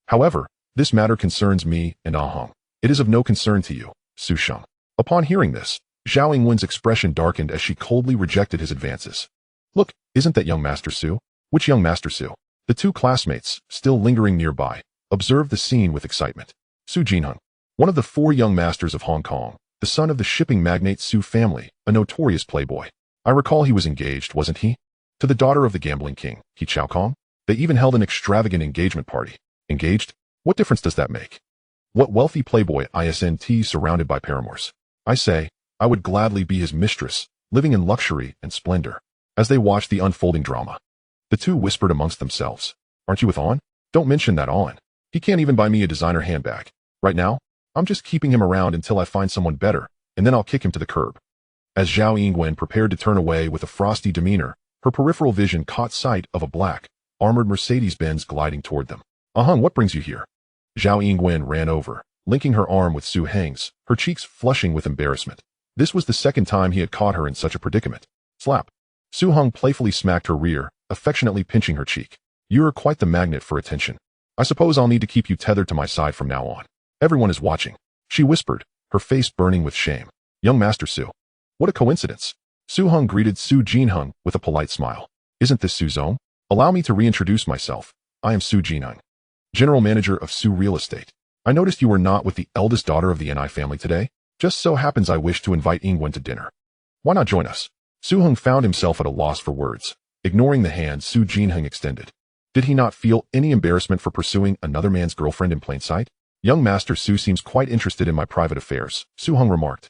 [SPEAKER 1] However, this matter concerns me and Ahong. It is of no concern to you, Su Sheng. Upon hearing this, Zhao Yingwen's expression darkened as she coldly rejected his advances. Look, isn't that young Master Su? Which young Master Su? The two classmates, still lingering nearby, observed the scene with excitement. Su Jinheng, one of the 4 young masters of Hong Kong, the son of the shipping magnate Su family, a notorious playboy. I recall he was engaged, wasn't he? To the daughter of the gambling king, He Chao Kong. They even held an extravagant engagement party. Engaged? What difference does that make? What wealthy playboy isn't surrounded by paramours? I say, I would gladly be his mistress, living in luxury and splendor. As they watched the unfolding drama, the two whispered amongst themselves. Aren't you with On? Don't mention that On. He can't even buy me a designer handbag. Right now, I'm just keeping him around until I find someone better, and then I'll kick him to the curb. As Zhao Yingwen prepared to turn away with a frosty demeanor, her peripheral vision caught sight of a black, armored Mercedes-Benz gliding toward them. Ahung, what brings you here? Zhao Yingwen ran over, linking her arm with Su Heng's, her cheeks flushing with embarrassment. This was the second time he had caught her in such a predicament. Slap. Su Heng playfully smacked her rear, affectionately pinching her cheek. You're quite the magnet for attention. I suppose I'll need to keep you tethered to my side from now on. Everyone is watching, she whispered, her face burning with shame. Young Master Su. What a coincidence. Su Heng greeted Su Jinheng with a polite smile. Isn't this Su Zong? Allow me to reintroduce myself. I am Su Jinheng, General Manager of Su Real Estate. I noticed you were not with the eldest daughter of the Ni family today. Just so happens I wish to invite Yingwen to dinner. Why not join us? Su Heng found himself at a loss for words, ignoring the hand Su Jinheng extended. Did he not feel any embarrassment for pursuing another man's girlfriend in plain sight? Young Master Su seems quite interested in my private affairs, Su Heng remarked,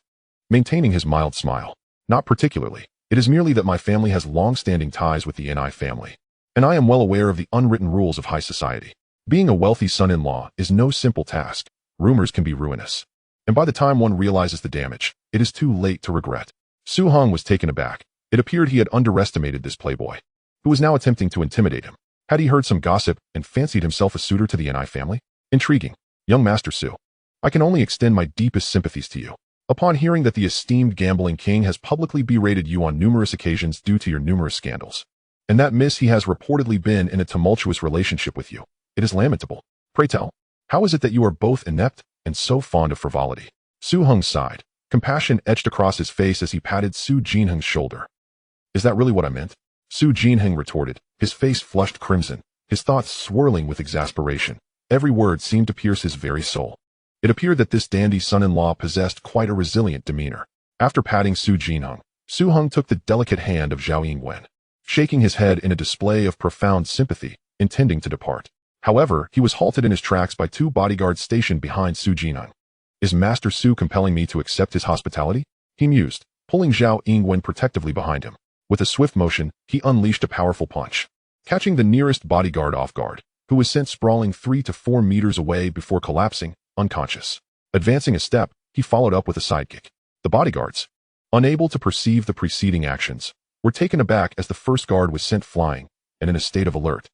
[SPEAKER 1] maintaining his mild smile. Not particularly. It is merely that my family has long-standing ties with the Ni family, and I am well aware of the unwritten rules of high society. Being a wealthy son-in-law is no simple task. Rumors can be ruinous, and by the time one realizes the damage, it is too late to regret. Su Heng was taken aback. It appeared he had underestimated this playboy, who was now attempting to intimidate him. Had he heard some gossip and fancied himself a suitor to the Ni family? Intriguing. Young Master Su, I can only extend my deepest sympathies to you. Upon hearing that the esteemed gambling king has publicly berated you on numerous occasions due to your numerous scandals, and that he has reportedly been in a tumultuous relationship with you, it is lamentable. Pray tell, how is it that you are both inept and so fond of frivolity? Su Heng sighed. Compassion etched across his face as he patted Su Jinheng's shoulder. Is that really what I meant? Su Jinheng retorted, his face flushed crimson, his thoughts swirling with exasperation. Every word seemed to pierce his very soul. It appeared that this dandy son-in-law possessed quite a resilient demeanor. After patting Su Jinheng, Su Heng took the delicate hand of Zhao Yingwen, shaking his head in a display of profound sympathy, intending to depart. However, he was halted in his tracks by 2 bodyguards stationed behind Su Jinheng. Is Master Su compelling me to accept his hospitality? He mused, pulling Zhao Yingwen protectively behind him. With a swift motion, he unleashed a powerful punch, catching the nearest bodyguard off guard, who was sent sprawling 3 to 4 meters away before collapsing, unconscious. Advancing a step, he followed up with a sidekick. The bodyguards, unable to perceive the preceding actions, were taken aback as the first guard was sent flying, and in a state of alert.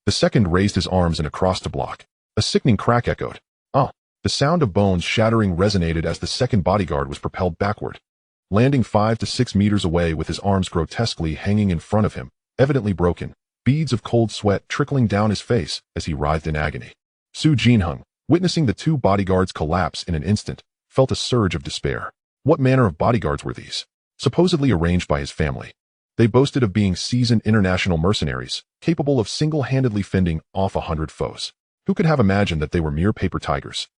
[SPEAKER 1] The second raised his arms in a cross to block. A sickening crack echoed. Ah! The sound of bones shattering resonated as the second bodyguard was propelled backward, landing 5 to 6 meters away with his arms grotesquely hanging in front of him, evidently broken, beads of cold sweat trickling down his face as he writhed in agony. Su Jinheng, witnessing the 2 bodyguards collapse in an instant, felt a surge of despair. What manner of bodyguards were these? Supposedly arranged by his family. They boasted of being seasoned international mercenaries, capable of single-handedly fending off 100 foes. Who could have imagined that they were mere paper tigers,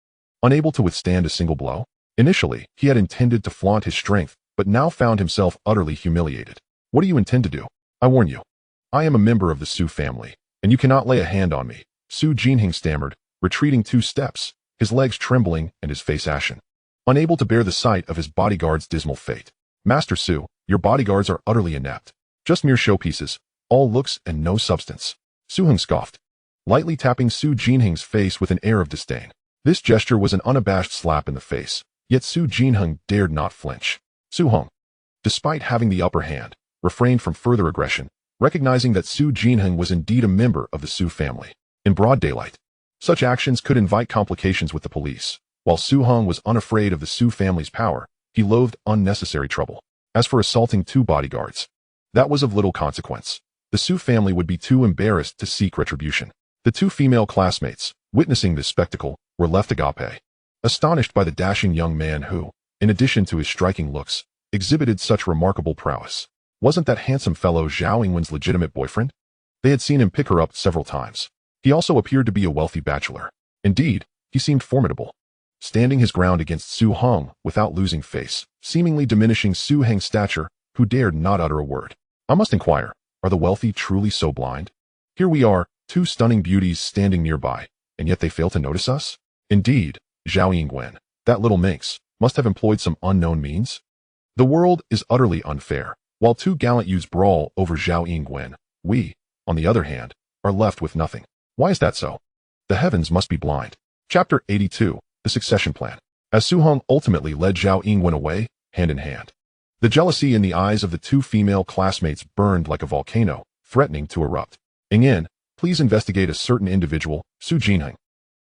[SPEAKER 1] unable to withstand a single blow? Initially, he had intended to flaunt his strength, but now found himself utterly humiliated. What do you intend to do? I warn you. I am a member of the Su family, and you cannot lay a hand on me, Su Jinhing stammered, retreating 2 steps, his legs trembling and his face ashen, unable to bear the sight of his bodyguard's dismal fate. Master Su, your bodyguards are utterly inept. Just mere showpieces, all looks and no substance. Su Heng scoffed, lightly tapping Su Jinhing's face with an air of disdain. This gesture was an unabashed slap in the face, yet Su Jinhing dared not flinch. Su Heng, despite having the upper hand, refrained from further aggression, recognizing that Su Jinhing was indeed a member of the Su family. In broad daylight, such actions could invite complications with the police. While Su Heng was unafraid of the Su family's power, he loathed unnecessary trouble. As for assaulting 2 bodyguards, that was of little consequence. The Su family would be too embarrassed to seek retribution. The 2 female classmates, witnessing this spectacle, were left agape, astonished by the dashing young man who, in addition to his striking looks, exhibited such remarkable prowess. Wasn't that handsome fellow Zhao Yingwen's legitimate boyfriend? They had seen him pick her up several times. He also appeared to be a wealthy bachelor. Indeed, he seemed formidable, standing his ground against Su Heng without losing face, seemingly diminishing Su Heng's stature, who dared not utter a word. I must inquire, are the wealthy truly so blind? Here we are, 2 stunning beauties standing nearby, and yet they fail to notice us? Indeed, Zhao Yingwen, that little minx, must have employed some unknown means. The world is utterly unfair. While 2 gallant youths brawl over Zhao Yingwen, we, on the other hand, are left with nothing. Why is that so? The heavens must be blind. Chapter 82, The Succession Plan. As Su Heng ultimately led Zhao Yingwen away, hand in hand, the jealousy in the eyes of the 2 female classmates burned like a volcano, threatening to erupt. Ing, please investigate a certain individual, Su Jinhing.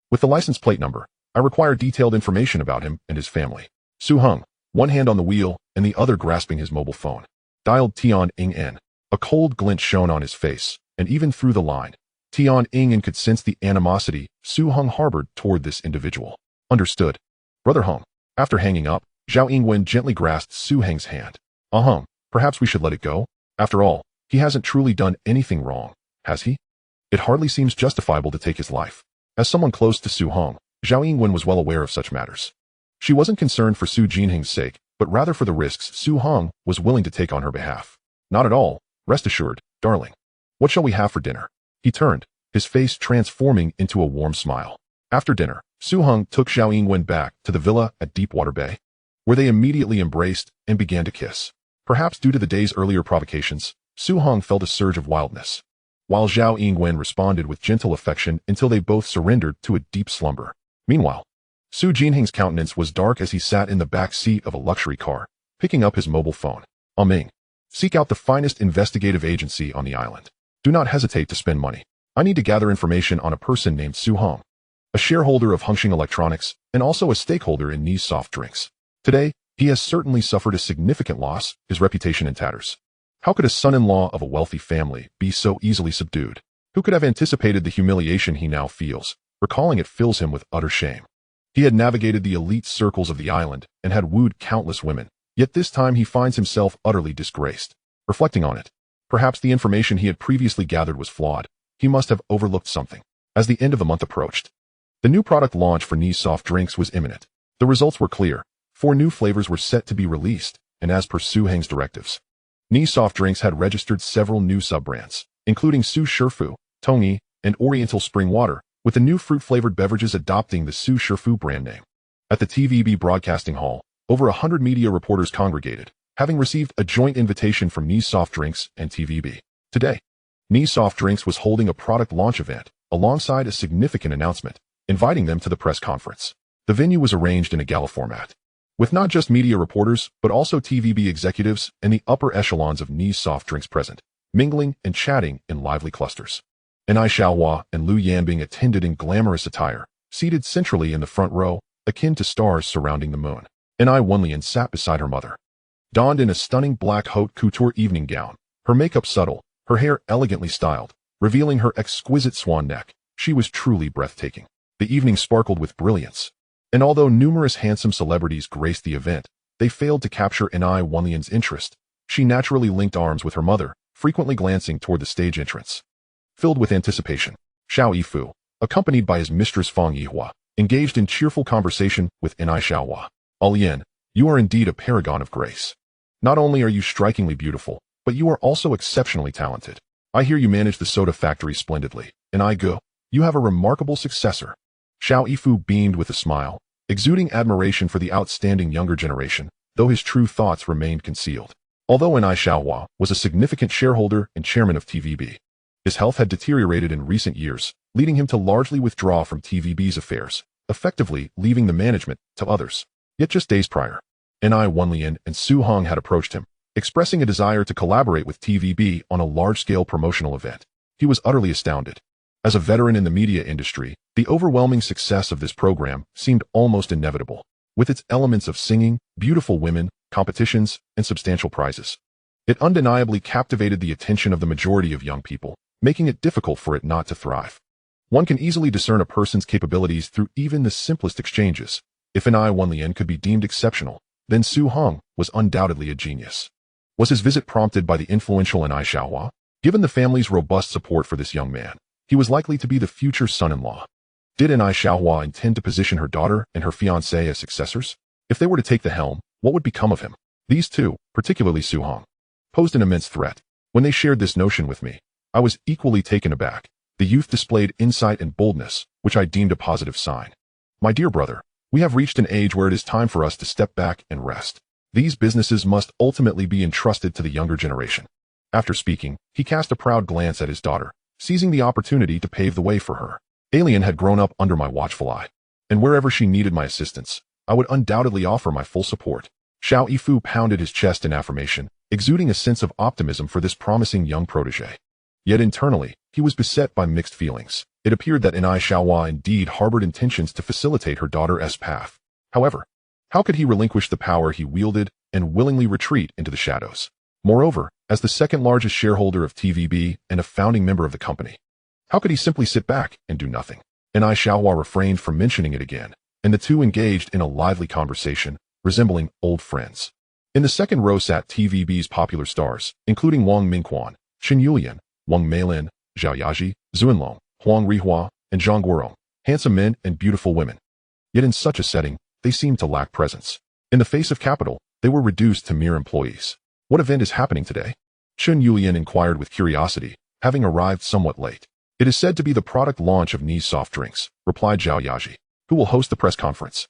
[SPEAKER 1] With the license plate number, I require detailed information about him and his family. Su Heng, one hand on the wheel and the other grasping his mobile phone, dialed Tian Ing. A cold glint shone on his face, and even through the line, Tian Ing could sense the animosity Su Heng harbored toward this individual. Understood. Brother Heng. After hanging up, Zhao Yingwen gently grasped Su Heng's hand. Heng, perhaps we should let it go. After all, he hasn't truly done anything wrong, has he? It hardly seems justifiable to take his life. As someone close to Su Heng, Zhao Yingwen was well aware of such matters. She wasn't concerned for Su Jinhing's sake, but rather for the risks Su Heng was willing to take on her behalf. Not at all, rest assured, darling. What shall we have for dinner? He turned, his face transforming into a warm smile. After dinner, Su Heng took Zhao Yingwen back to the villa at Deepwater Bay, where they immediately embraced and began to kiss. Perhaps due to the day's earlier provocations, Su Heng felt a surge of wildness, while Zhao Yingwen responded with gentle affection until they both surrendered to a deep slumber. Meanwhile, Su Jinhing's countenance was dark as he sat in the back seat of a luxury car, picking up his mobile phone. Ming, seek out the finest investigative agency on the island. Do not hesitate to spend money. I need to gather information on a person named Su Heng, a shareholder of Hengxing Electronics and also a stakeholder in Ni's soft drinks. Today, he has certainly suffered a significant loss, his reputation in tatters. How could a son-in-law of a wealthy family be so easily subdued? Who could have anticipated the humiliation he now feels? Recalling it fills him with utter shame. He had navigated the elite circles of the island and had wooed countless women, yet this time he finds himself utterly disgraced. Reflecting on it, perhaps the information he had previously gathered was flawed. He must have overlooked something. As the end of the month approached, the new product launch for Ni's soft drinks was imminent. The results were clear. 4 new flavors were set to be released, and as per Su Heng's directives, Ni's soft drinks had registered several new sub-brands, including Su Shifu, Tongyi, and Oriental Spring Water, with the new fruit-flavored beverages adopting the Su Shifu brand name. At the TVB broadcasting hall, over 100 media reporters congregated, having received a joint invitation from Ni's Soft Drinks and TVB. Today, Ni's Soft Drinks was holding a product launch event, alongside a significant announcement, inviting them to the press conference. The venue was arranged in a gala format, with not just media reporters, but also TVB executives and the upper echelons of Ni's Soft Drinks present, mingling and chatting in lively clusters. Ai Xiaohua and Lu Yanbing attended in glamorous attire, seated centrally in the front row, akin to stars surrounding the moon. Ai Wenlian sat beside her mother, donned in a stunning black haute couture evening gown, her makeup subtle, her hair elegantly styled, revealing her exquisite swan neck. She was truly breathtaking. The evening sparkled with brilliance, and although numerous handsome celebrities graced the event, they failed to capture Ni Wenlian's interest. She naturally linked arms with her mother, frequently glancing toward the stage entrance. Filled with anticipation, Xiao Yifu, accompanied by his mistress Fang Yihua, engaged in cheerful conversation with Ni Xiaohua. Alian, you are indeed a paragon of grace. Not only are you strikingly beautiful, but you are also exceptionally talented. I hear you manage the soda factory splendidly, and I go, you have a remarkable successor. Xiao Yifu beamed with a smile, exuding admiration for the outstanding younger generation, though his true thoughts remained concealed. Although Ni Xiaohua was a significant shareholder and chairman of TVB, his health had deteriorated in recent years, leading him to largely withdraw from TVB's affairs, effectively leaving the management to others. Yet just days prior, Ni Wenlian and Su Hong had approached him, expressing a desire to collaborate with TVB on a large-scale promotional event. He was utterly astounded. As a veteran in the media industry, the overwhelming success of this program seemed almost inevitable, with its elements of singing, beautiful women, competitions, and substantial prizes. It undeniably captivated the attention of the majority of young people, making it difficult for it not to thrive. One can easily discern a person's capabilities through even the simplest exchanges. If Ni Wenlian could be deemed exceptional, then Su Hong was undoubtedly a genius. Was his visit prompted by the influential Ni Xiaohua? Given the family's robust support for this young man, he was likely to be the future son-in-law. Did Ni Xiaohua intend to position her daughter and her fiancé as successors? If they were to take the helm, what would become of him? These two, particularly Su Hong, posed an immense threat. When they shared this notion with me, I was equally taken aback. The youth displayed insight and boldness, which I deemed a positive sign. My dear brother, we have reached an age where it is time for us to step back and rest. These businesses must ultimately be entrusted to the younger generation. After speaking, he cast a proud glance at his daughter, seizing the opportunity to pave the way for her. Alien had grown up under my watchful eye, and wherever she needed my assistance, I would undoubtedly offer my full support. Xiao Yifu pounded his chest in affirmation, exuding a sense of optimism for this promising young protege. Yet internally, he was beset by mixed feelings. It appeared that Ni Xiaohua indeed harbored intentions to facilitate her daughter's path. However, how could he relinquish the power he wielded and willingly retreat into the shadows? Moreover, as the second-largest shareholder of TVB and a founding member of the company, how could he simply sit back and do nothing? Ni Xiaohua refrained from mentioning it again, and the two engaged in a lively conversation, resembling old friends. In the second row sat TVB's popular stars, including Wang Mingquan, Chen Yulian, Wang Meilin, Zhao Yaji, Zuanlong, Huang Rihua, and Zhang Guorong, handsome men and beautiful women. Yet in such a setting, they seemed to lack presence. In the face of capital, they were reduced to mere employees. What event is happening today? Chen Yulian inquired with curiosity, having arrived somewhat late. It is said to be the product launch of Ni's soft drinks, replied Zhao Yaji, who will host the press conference.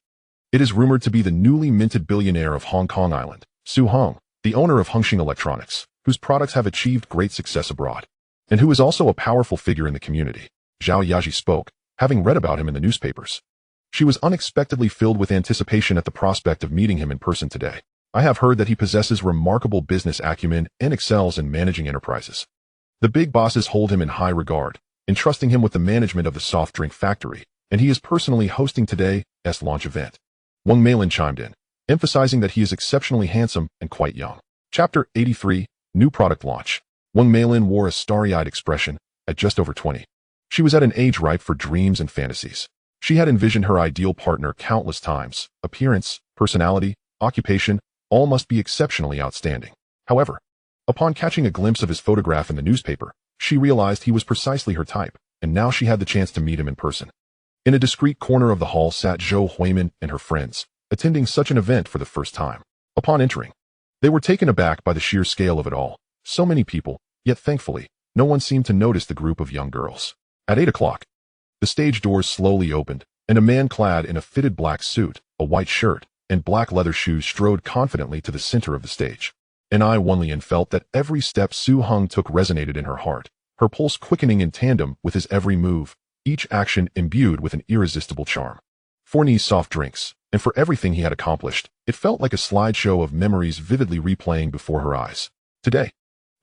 [SPEAKER 1] It is rumored to be the newly minted billionaire of Hong Kong Island, Su Hong, the owner of Hongxing Electronics, whose products have achieved great success abroad, and who is also a powerful figure in the community. Zhao Yaji spoke, having read about him in the newspapers. She was unexpectedly filled with anticipation at the prospect of meeting him in person today. I have heard that he possesses remarkable business acumen and excels in managing enterprises. The big bosses hold him in high regard, entrusting him with the management of the soft drink factory, and he is personally hosting today's launch event. Wang Meilin chimed in, emphasizing that he is exceptionally handsome and quite young. Chapter 83, New Product Launch. Wang Meilin wore a starry-eyed expression, at just over 20. She was at an age ripe for dreams and fantasies. She had envisioned her ideal partner countless times. Appearance, personality, occupation, all must be exceptionally outstanding. However, upon catching a glimpse of his photograph in the newspaper, she realized he was precisely her type, and now she had the chance to meet him in person. In a discreet corner of the hall sat Zhou Huimin and her friends, attending such an event for the first time. Upon entering, they were taken aback by the sheer scale of it all. So many people, yet thankfully, no one seemed to notice the group of young girls. At 8 o'clock, the stage doors slowly opened, and a man clad in a fitted black suit, a white shirt, and black leather shoes strode confidently to the center of the stage. Ni Wenlian felt that every step Su Hong took resonated in her heart, her pulse quickening in tandem with his every move, each action imbued with an irresistible charm. For Ni's soft drinks, and for everything he had accomplished, it felt like a slideshow of memories vividly replaying before her eyes. Today,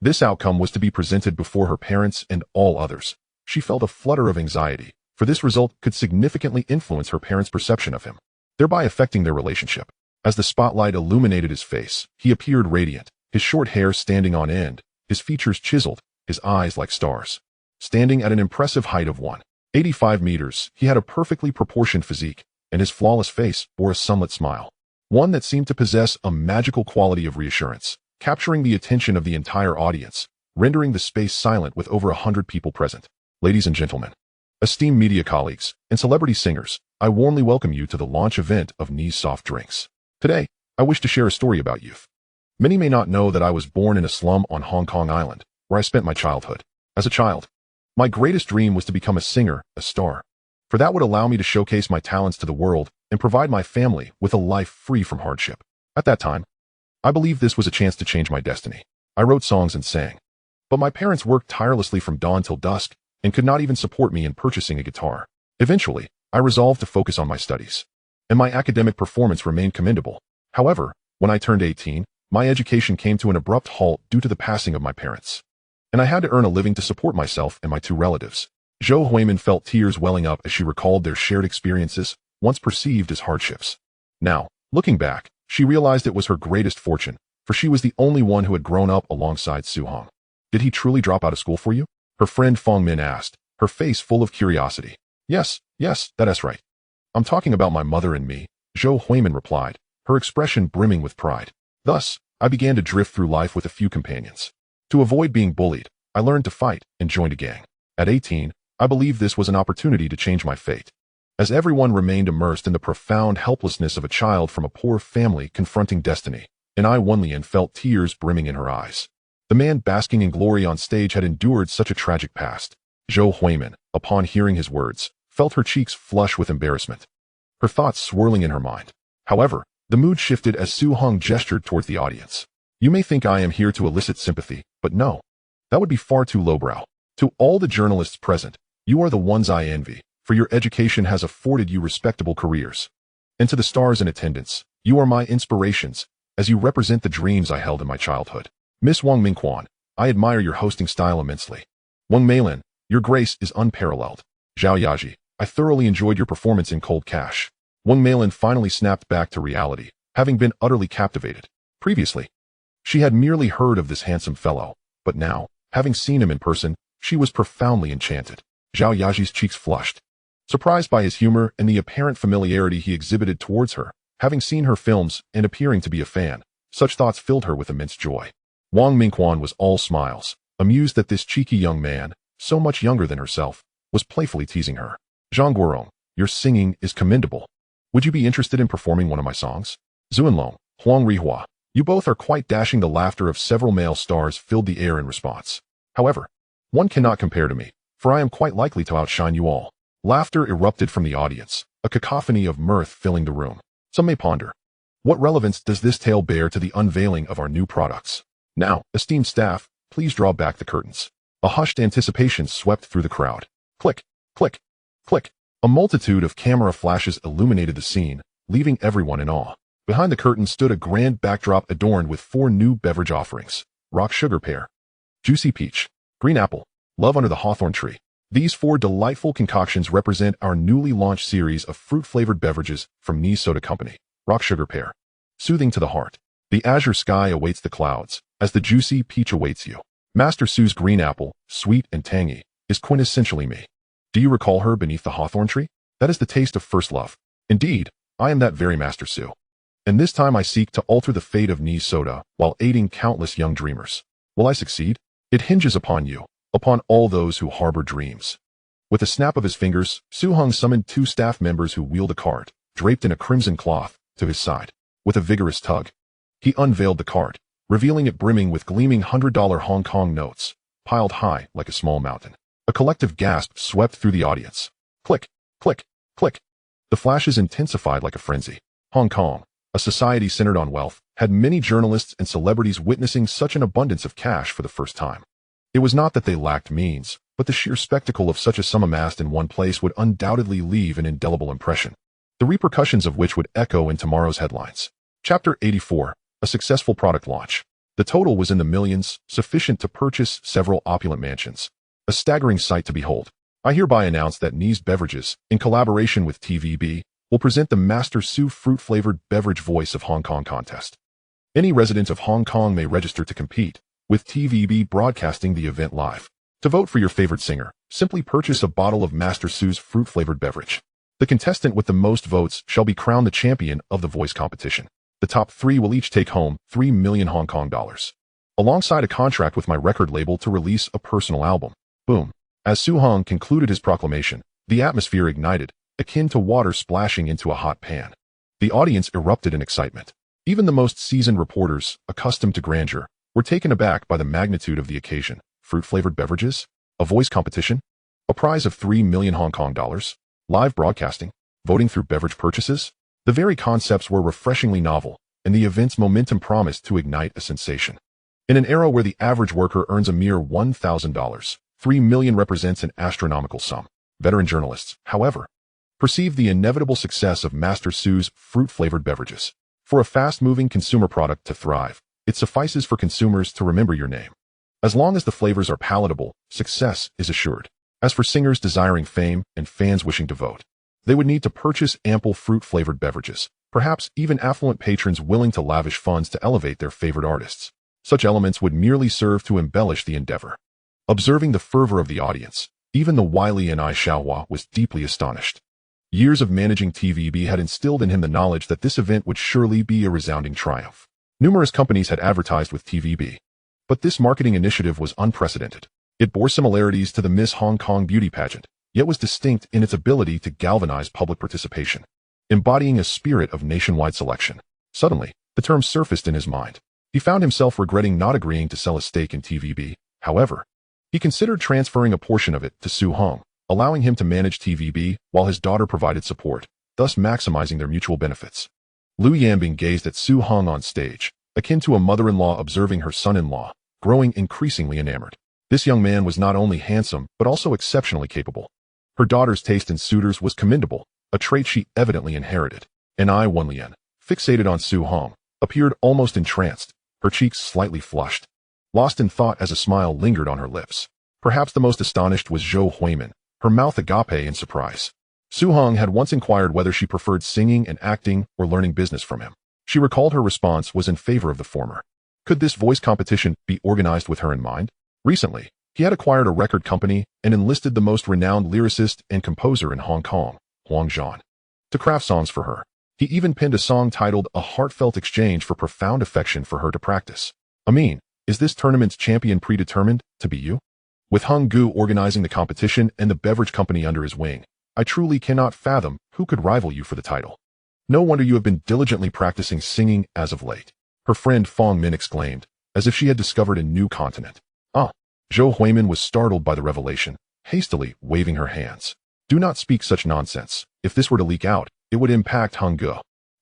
[SPEAKER 1] this outcome was to be presented before her parents and all others. She felt a flutter of anxiety, for this result could significantly influence her parents' perception of him, thereby affecting their relationship. As the spotlight illuminated his face, he appeared radiant, his short hair standing on end, his features chiseled, his eyes like stars. Standing at an impressive height of 185 meters, he had a perfectly proportioned physique, and his flawless face bore a sunlit smile. one that seemed to possess a magical quality of reassurance, capturing the attention of the entire audience, rendering the space silent with over 100 people present. Ladies and gentlemen, esteemed media colleagues, and celebrity singers, I warmly welcome you to the launch event of Nee's Soft Drinks. Today, I wish to share a story about youth. Many may not know that I was born in a slum on Hong Kong Island, where I spent my childhood. As a child, my greatest dream was to become a singer, a star. For that would allow me to showcase my talents to the world and provide my family with a life free from hardship. At that time, I believed this was a chance to change my destiny. I wrote songs and sang. But my parents worked tirelessly from dawn till dusk and could not even support me in purchasing a guitar. Eventually, I resolved to focus on my studies, and my academic performance remained commendable. However, when I turned 18, my education came to an abrupt halt due to the passing of my parents, and I had to earn a living to support myself and my two relatives. Zhou Huimin felt tears welling up as she recalled their shared experiences, once perceived as hardships. Now, looking back, she realized it was her greatest fortune, for she was the only one who had grown up alongside Su Hong. Did he truly drop out of school for you? Her friend Fong Min asked, her face full of curiosity. Yes, that's right. I'm talking about my mother and me, Zhou Huimin replied, her expression brimming with pride. Thus, I began to drift through life with a few companions. To avoid being bullied, I learned to fight and joined a gang. At 18, I believed this was an opportunity to change my fate, as everyone remained immersed in the profound helplessness of a child from a poor family confronting destiny, and I Wan Lian felt tears brimming in her eyes. The man basking in glory on stage had endured such a tragic past. Zhou Huimin, upon hearing his words, felt her cheeks flush with embarrassment, her thoughts swirling in her mind. However, the mood shifted as Su Hong gestured towards the audience. You may think I am here to elicit sympathy, but no. That would be far too lowbrow. To all the journalists present, you are the ones I envy, for your education has afforded you respectable careers. And to the stars in attendance, you are my inspirations, as you represent the dreams I held in my childhood. Miss Wang Mingquan, I admire your hosting style immensely. Wang Meilin, your grace is unparalleled. Zhao Yaji, I thoroughly enjoyed your performance in Cold Cash. Wang Meilin finally snapped back to reality, having been utterly captivated. Previously, she had merely heard of this handsome fellow, but now, having seen him in person, she was profoundly enchanted. Zhao Yaji's cheeks flushed, surprised by his humor and the apparent familiarity he exhibited towards her. Having seen her films and appearing to be a fan, such thoughts filled her with immense joy. Wang Mingquan was all smiles, amused that this cheeky young man, so much younger than herself, was playfully teasing her. Zhang Guorong, your singing is commendable. Would you be interested in performing one of my songs? Zuanlong, Huang Rihua, you both are quite dashing. The laughter of several male stars filled the air in response. However, one cannot compare to me, for I am quite likely to outshine you all. Laughter erupted from the audience, a cacophony of mirth filling the room. Some may ponder, what relevance does this tale bear to the unveiling of our new products? Now, esteemed staff, please draw back the curtains. A hushed anticipation swept through the crowd. Click, click, click. A multitude of camera flashes illuminated the scene, leaving everyone in awe. Behind the curtain stood a grand backdrop adorned with 4 new beverage offerings: Rock Sugar Pear, Juicy Peach, Green Apple, Love Under the Hawthorn Tree. These 4 delightful concoctions represent our newly launched series of fruit-flavored beverages from Nee's Soda Company. Rock Sugar Pear, soothing to the heart. The azure sky awaits the clouds, as the Juicy Peach awaits you. Master Sue's Green Apple, sweet and tangy, is quintessentially me. Do you recall her beneath the hawthorn tree? That is the taste of first love. Indeed, I am that very Master Sue. And this time I seek to alter the fate of Nee's Soda while aiding countless young dreamers. Will I succeed? It hinges upon you, upon all those who harbor dreams. With a snap of his fingers, Su Hong summoned 2 staff members who wheeled a cart, draped in a crimson cloth, to his side. With a vigorous tug, he unveiled the cart, revealing it brimming with gleaming $100 Hong Kong notes, piled high like a small mountain. A collective gasp swept through the audience. Click, click, click. The flashes intensified like a frenzy. Hong Kong, a society centered on wealth, had many journalists and celebrities witnessing such an abundance of cash for the first time. It was not that they lacked means, but the sheer spectacle of such a sum amassed in one place would undoubtedly leave an indelible impression, the repercussions of which would echo in tomorrow's headlines. Chapter 84, a successful product launch. The total was in the millions, sufficient to purchase several opulent mansions. A staggering sight to behold. I hereby announce that Nee's Beverages, in collaboration with TVB, will present the Master Sue fruit-flavored beverage voice of Hong Kong contest. Any resident of Hong Kong may register to compete, with TVB broadcasting the event live. To vote for your favorite singer, simply purchase a bottle of Master Sue's fruit-flavored beverage. The contestant with the most votes shall be crowned the champion of the voice competition. The top 3 will each take home 3 million Hong Kong dollars, alongside a contract with my record label to release a personal album. Boom. As Su Hong concluded his proclamation, the atmosphere ignited, akin to water splashing into a hot pan. The audience erupted in excitement. Even the most seasoned reporters, accustomed to grandeur, were taken aback by the magnitude of the occasion. Fruit-flavored beverages? A voice competition? A prize of 3 million Hong Kong dollars? Live broadcasting? Voting through beverage purchases? The very concepts were refreshingly novel, and the event's momentum promised to ignite a sensation. In an era where the average worker earns a mere $1,000, 3 million represents an astronomical sum. Veteran journalists, however, perceived the inevitable success of Master Su's fruit-flavored beverages. For a fast-moving consumer product to thrive, it suffices for consumers to remember your name. As long as the flavors are palatable, success is assured. As for singers desiring fame and fans wishing to vote, they would need to purchase ample fruit-flavored beverages, perhaps even affluent patrons willing to lavish funds to elevate their favorite artists. Such elements would merely serve to embellish the endeavor. Observing the fervor of the audience, even the wily N.I. Xiaohua was deeply astonished. Years of managing TVB had instilled in him the knowledge that this event would surely be a resounding triumph. Numerous companies had advertised with TVB, but this marketing initiative was unprecedented. It bore similarities to the Miss Hong Kong beauty pageant, yet was distinct in its ability to galvanize public participation, embodying a spirit of nationwide selection. Suddenly, the term surfaced in his mind. He found himself regretting not agreeing to sell a stake in TVB. However, he considered transferring a portion of it to Su Hong, allowing him to manage TVB while his daughter provided support, thus maximizing their mutual benefits. Liu Yambing gazed at Su Hong on stage, akin to a mother-in-law observing her son-in-law, growing increasingly enamored. This young man was not only handsome, but also exceptionally capable. Her daughter's taste in suitors was commendable, a trait she evidently inherited. N.I. Wenlian, fixated on Su Hong, appeared almost entranced, her cheeks slightly flushed. Lost in thought as a smile lingered on her lips. Perhaps the most astonished was Zhou Huimin, her mouth agape in surprise. Su Hong had once inquired whether she preferred singing and acting or learning business from him. She recalled her response was in favor of the former. Could this voice competition be organized with her in mind? Recently, he had acquired a record company and enlisted the most renowned lyricist and composer in Hong Kong, Huang Zhan, to craft songs for her. He even penned a song titled A Heartfelt Exchange for profound affection for her to practice. Amin, is this tournament's champion predetermined to be you? With Hung Gu organizing the competition and the beverage company under his wing, I truly cannot fathom who could rival you for the title. No wonder you have been diligently practicing singing as of late. Her friend Fong Min exclaimed, as if she had discovered a new continent. Ah! Zhou Huimin was startled by the revelation, hastily waving her hands. Do not speak such nonsense. If this were to leak out, it would impact Hung Gu.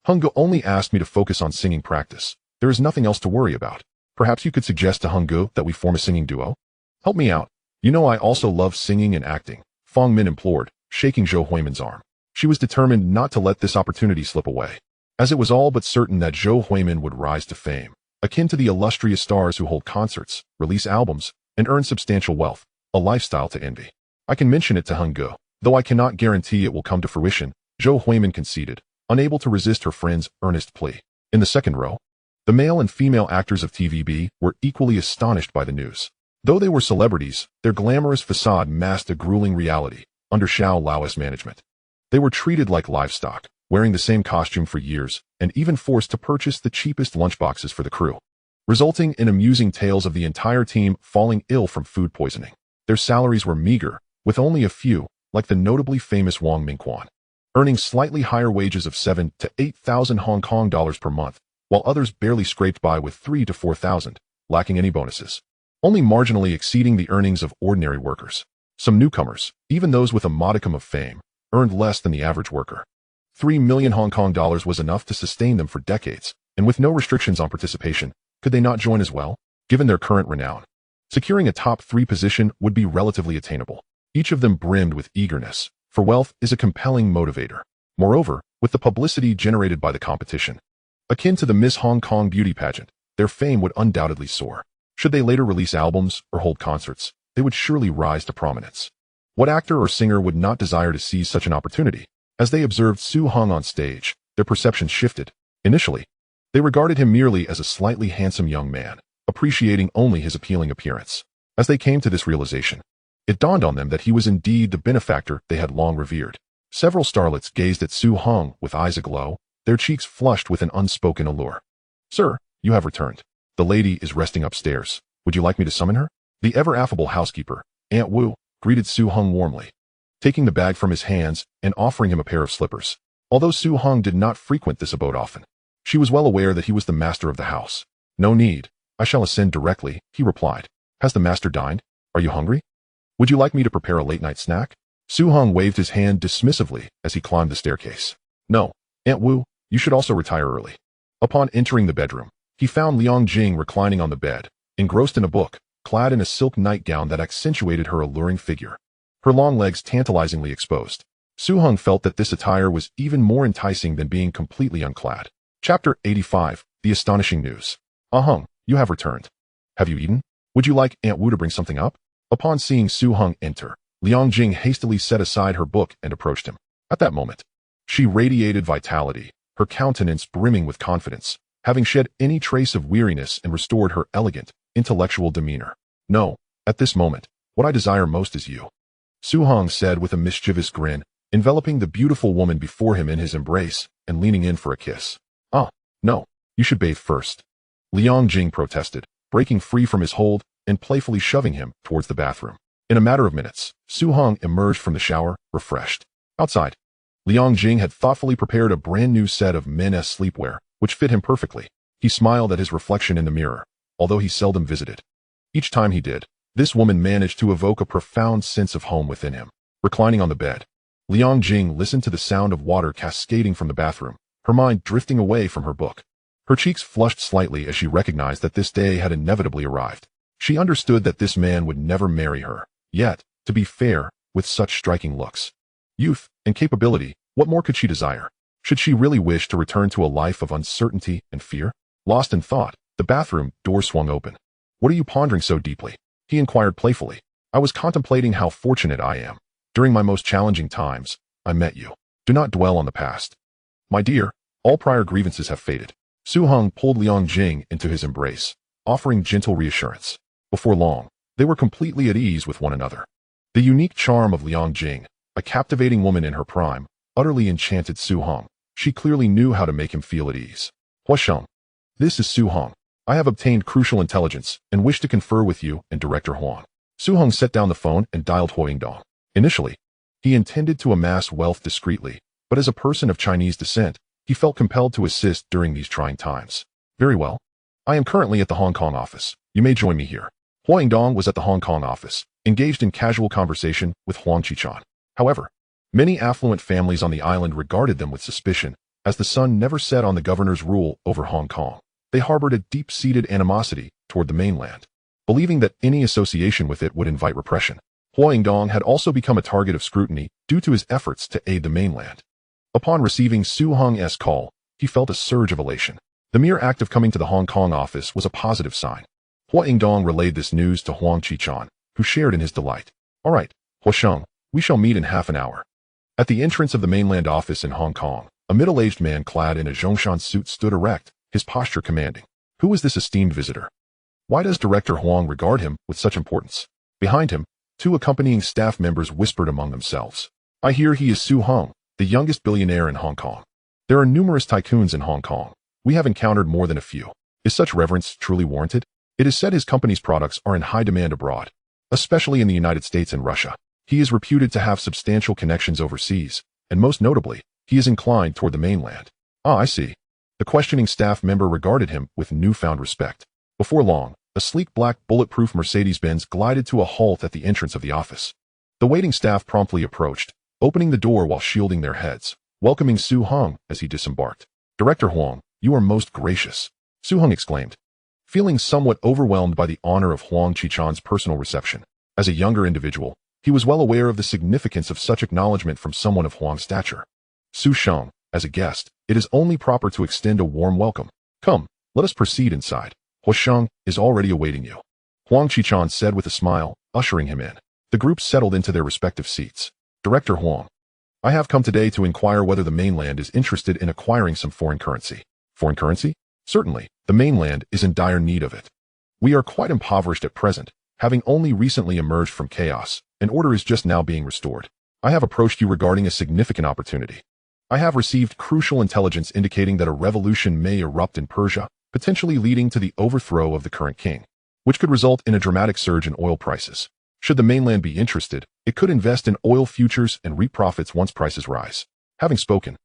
[SPEAKER 1] Hung Gu only asked me to focus on singing practice. There is nothing else to worry about. Perhaps you could suggest to Hung Gu that we form a singing duo? Help me out. You know I also love singing and acting, Fong Min implored, shaking Zhou Huimin's arm. She was determined not to let this opportunity slip away, as it was all but certain that Zhou Huimin would rise to fame, akin to the illustrious stars who hold concerts, release albums, and earn substantial wealth, a lifestyle to envy. I can mention it to Hung Gu, though I cannot guarantee it will come to fruition, Zhou Huimin conceded, unable to resist her friend's earnest plea. In the second row, the male and female actors of TVB were equally astonished by the news. Though they were celebrities, their glamorous facade masked a grueling reality under Xiao Lao's management. They were treated like livestock, wearing the same costume for years, and even forced to purchase the cheapest lunchboxes for the crew, resulting in amusing tales of the entire team falling ill from food poisoning. Their salaries were meager, with only a few, like the notably famous Wang Mingquan, earning slightly higher wages of 7,000 to 8,000 Hong Kong dollars per month, while others barely scraped by with 3,000 to 4,000, lacking any bonuses, only marginally exceeding the earnings of ordinary workers. Some newcomers, even those with a modicum of fame, earned less than the average worker. 3 million Hong Kong dollars was enough to sustain them for decades, and with no restrictions on participation, could they not join as well? Given their current renown, securing a top 3 position would be relatively attainable. Each of them brimmed with eagerness, for wealth is a compelling motivator. Moreover, with the publicity generated by the competition, akin to the Miss Hong Kong beauty pageant, their fame would undoubtedly soar. Should they later release albums or hold concerts, they would surely rise to prominence. What actor or singer would not desire to seize such an opportunity? As they observed Su Hong on stage, their perceptions shifted. Initially, they regarded him merely as a slightly handsome young man, appreciating only his appealing appearance. As they came to this realization, it dawned on them that he was indeed the benefactor they had long revered. Several starlets gazed at Su Hong with eyes aglow, their cheeks flushed with an unspoken allure. Sir, you have returned. The lady is resting upstairs. Would you like me to summon her? The ever-affable housekeeper, Aunt Wu, greeted Su Hong warmly, taking the bag from his hands and offering him a pair of slippers. Although Su Hong did not frequent this abode often, she was well aware that he was the master of the house. No need. I shall ascend directly, he replied. Has the master dined? Are you hungry? Would you like me to prepare a late-night snack? Su Hong waved his hand dismissively as he climbed the staircase. No, Aunt Wu, you should also retire early. Upon entering the bedroom, he found Liang Jing reclining on the bed, engrossed in a book, clad in a silk nightgown that accentuated her alluring figure, her long legs tantalizingly exposed. Su Hong felt that this attire was even more enticing than being completely unclad. Chapter 85, The Astonishing News. Hong, you have returned. Have you eaten? Would you like Aunt Wu to bring something up? Upon seeing Su Hong enter, Liang Jing hastily set aside her book and approached him. At that moment, she radiated vitality, her countenance brimming with confidence, having shed any trace of weariness and restored her elegant, intellectual demeanor. No, at this moment, what I desire most is you, Su Hong said with a mischievous grin, enveloping the beautiful woman before him in his embrace and leaning in for a kiss. No, you should bathe first. Liang Jing protested, breaking free from his hold and playfully shoving him towards the bathroom. In a matter of minutes, Su Hong emerged from the shower, refreshed. Outside, Liang Jing had thoughtfully prepared a brand new set of men's sleepwear, which fit him perfectly. He smiled at his reflection in the mirror, although he seldom visited. Each time he did, this woman managed to evoke a profound sense of home within him. Reclining on the bed, Liang Jing listened to the sound of water cascading from the bathroom, her mind drifting away from her book. Her cheeks flushed slightly as she recognized that this day had inevitably arrived. She understood that this man would never marry her. Yet, to be fair, with such striking looks, youth, and capability, what more could she desire? Should she really wish to return to a life of uncertainty and fear? Lost in thought, the bathroom door swung open. What are you pondering so deeply? He inquired playfully. I was contemplating how fortunate I am. During my most challenging times, I met you. Do not dwell on the past. My dear, all prior grievances have faded. Su Hong pulled Liang Jing into his embrace, offering gentle reassurance. Before long, they were completely at ease with one another. The unique charm of Liang Jing, a captivating woman in her prime, utterly enchanted Su Hong. She clearly knew how to make him feel at ease. Huasheng. This is Su Hong. I have obtained crucial intelligence and wish to confer with you and Director Huang. Su Hong set down the phone and dialed Huangdong. Initially, he intended to amass wealth discreetly, but as a person of Chinese descent, he felt compelled to assist during these trying times. Very well. I am currently at the Hong Kong office. You may join me here. Huangdong was at the Hong Kong office, engaged in casual conversation with Huang Qiqan. However, many affluent families on the island regarded them with suspicion, as the sun never set on the governor's rule over Hong Kong. They harbored a deep-seated animosity toward the mainland, believing that any association with it would invite repression. Huangdong had also become a target of scrutiny due to his efforts to aid the mainland. Upon receiving Su Hong's call, he felt a surge of elation. The mere act of coming to the Hong Kong office was a positive sign. Huangdong relayed this news to Huang Qiqan, who shared in his delight. All right, Huasheng, we shall meet in half an hour. At the entrance of the mainland office in Hong Kong, a middle-aged man clad in a Zhongshan suit stood erect, his posture commanding. Who is this esteemed visitor? Why does Director Huang regard him with such importance? Behind him, two accompanying staff members whispered among themselves. I hear he is Su Hong, the youngest billionaire in Hong Kong. There are numerous tycoons in Hong Kong. We have encountered more than a few. Is such reverence truly warranted? It is said his company's products are in high demand abroad, especially in the United States and Russia. He is reputed to have substantial connections overseas, and most notably, he is inclined toward the mainland. Ah, I see. The questioning staff member regarded him with newfound respect. Before long, a sleek black bulletproof Mercedes-Benz glided to a halt at the entrance of the office. The waiting staff promptly approached, opening the door while shielding their heads, welcoming Su Hong as he disembarked. Director Huang, you are most gracious, Su Hong exclaimed, feeling somewhat overwhelmed by the honor of Huang Qiqan's personal reception. As a younger individual, he was well aware of the significance of such acknowledgement from someone of Huang's stature. Su Sheng, as a guest, it is only proper to extend a warm welcome. Come, let us proceed inside. Huasheng is already awaiting you, Huang Qiqan said with a smile, ushering him in. The group settled into their respective seats. Director Huang, I have come today to inquire whether the mainland is interested in acquiring some foreign currency. Foreign currency? Certainly, the mainland is in dire need of it. We are quite impoverished at present, having only recently emerged from chaos, and order is just now being restored. I have approached you regarding a significant opportunity. I have received crucial intelligence indicating that a revolution may erupt in Persia, potentially leading to the overthrow of the current king, which could result in a dramatic surge in oil prices. Should the mainland be interested, it could invest in oil futures and reap profits once prices rise. Having spoken,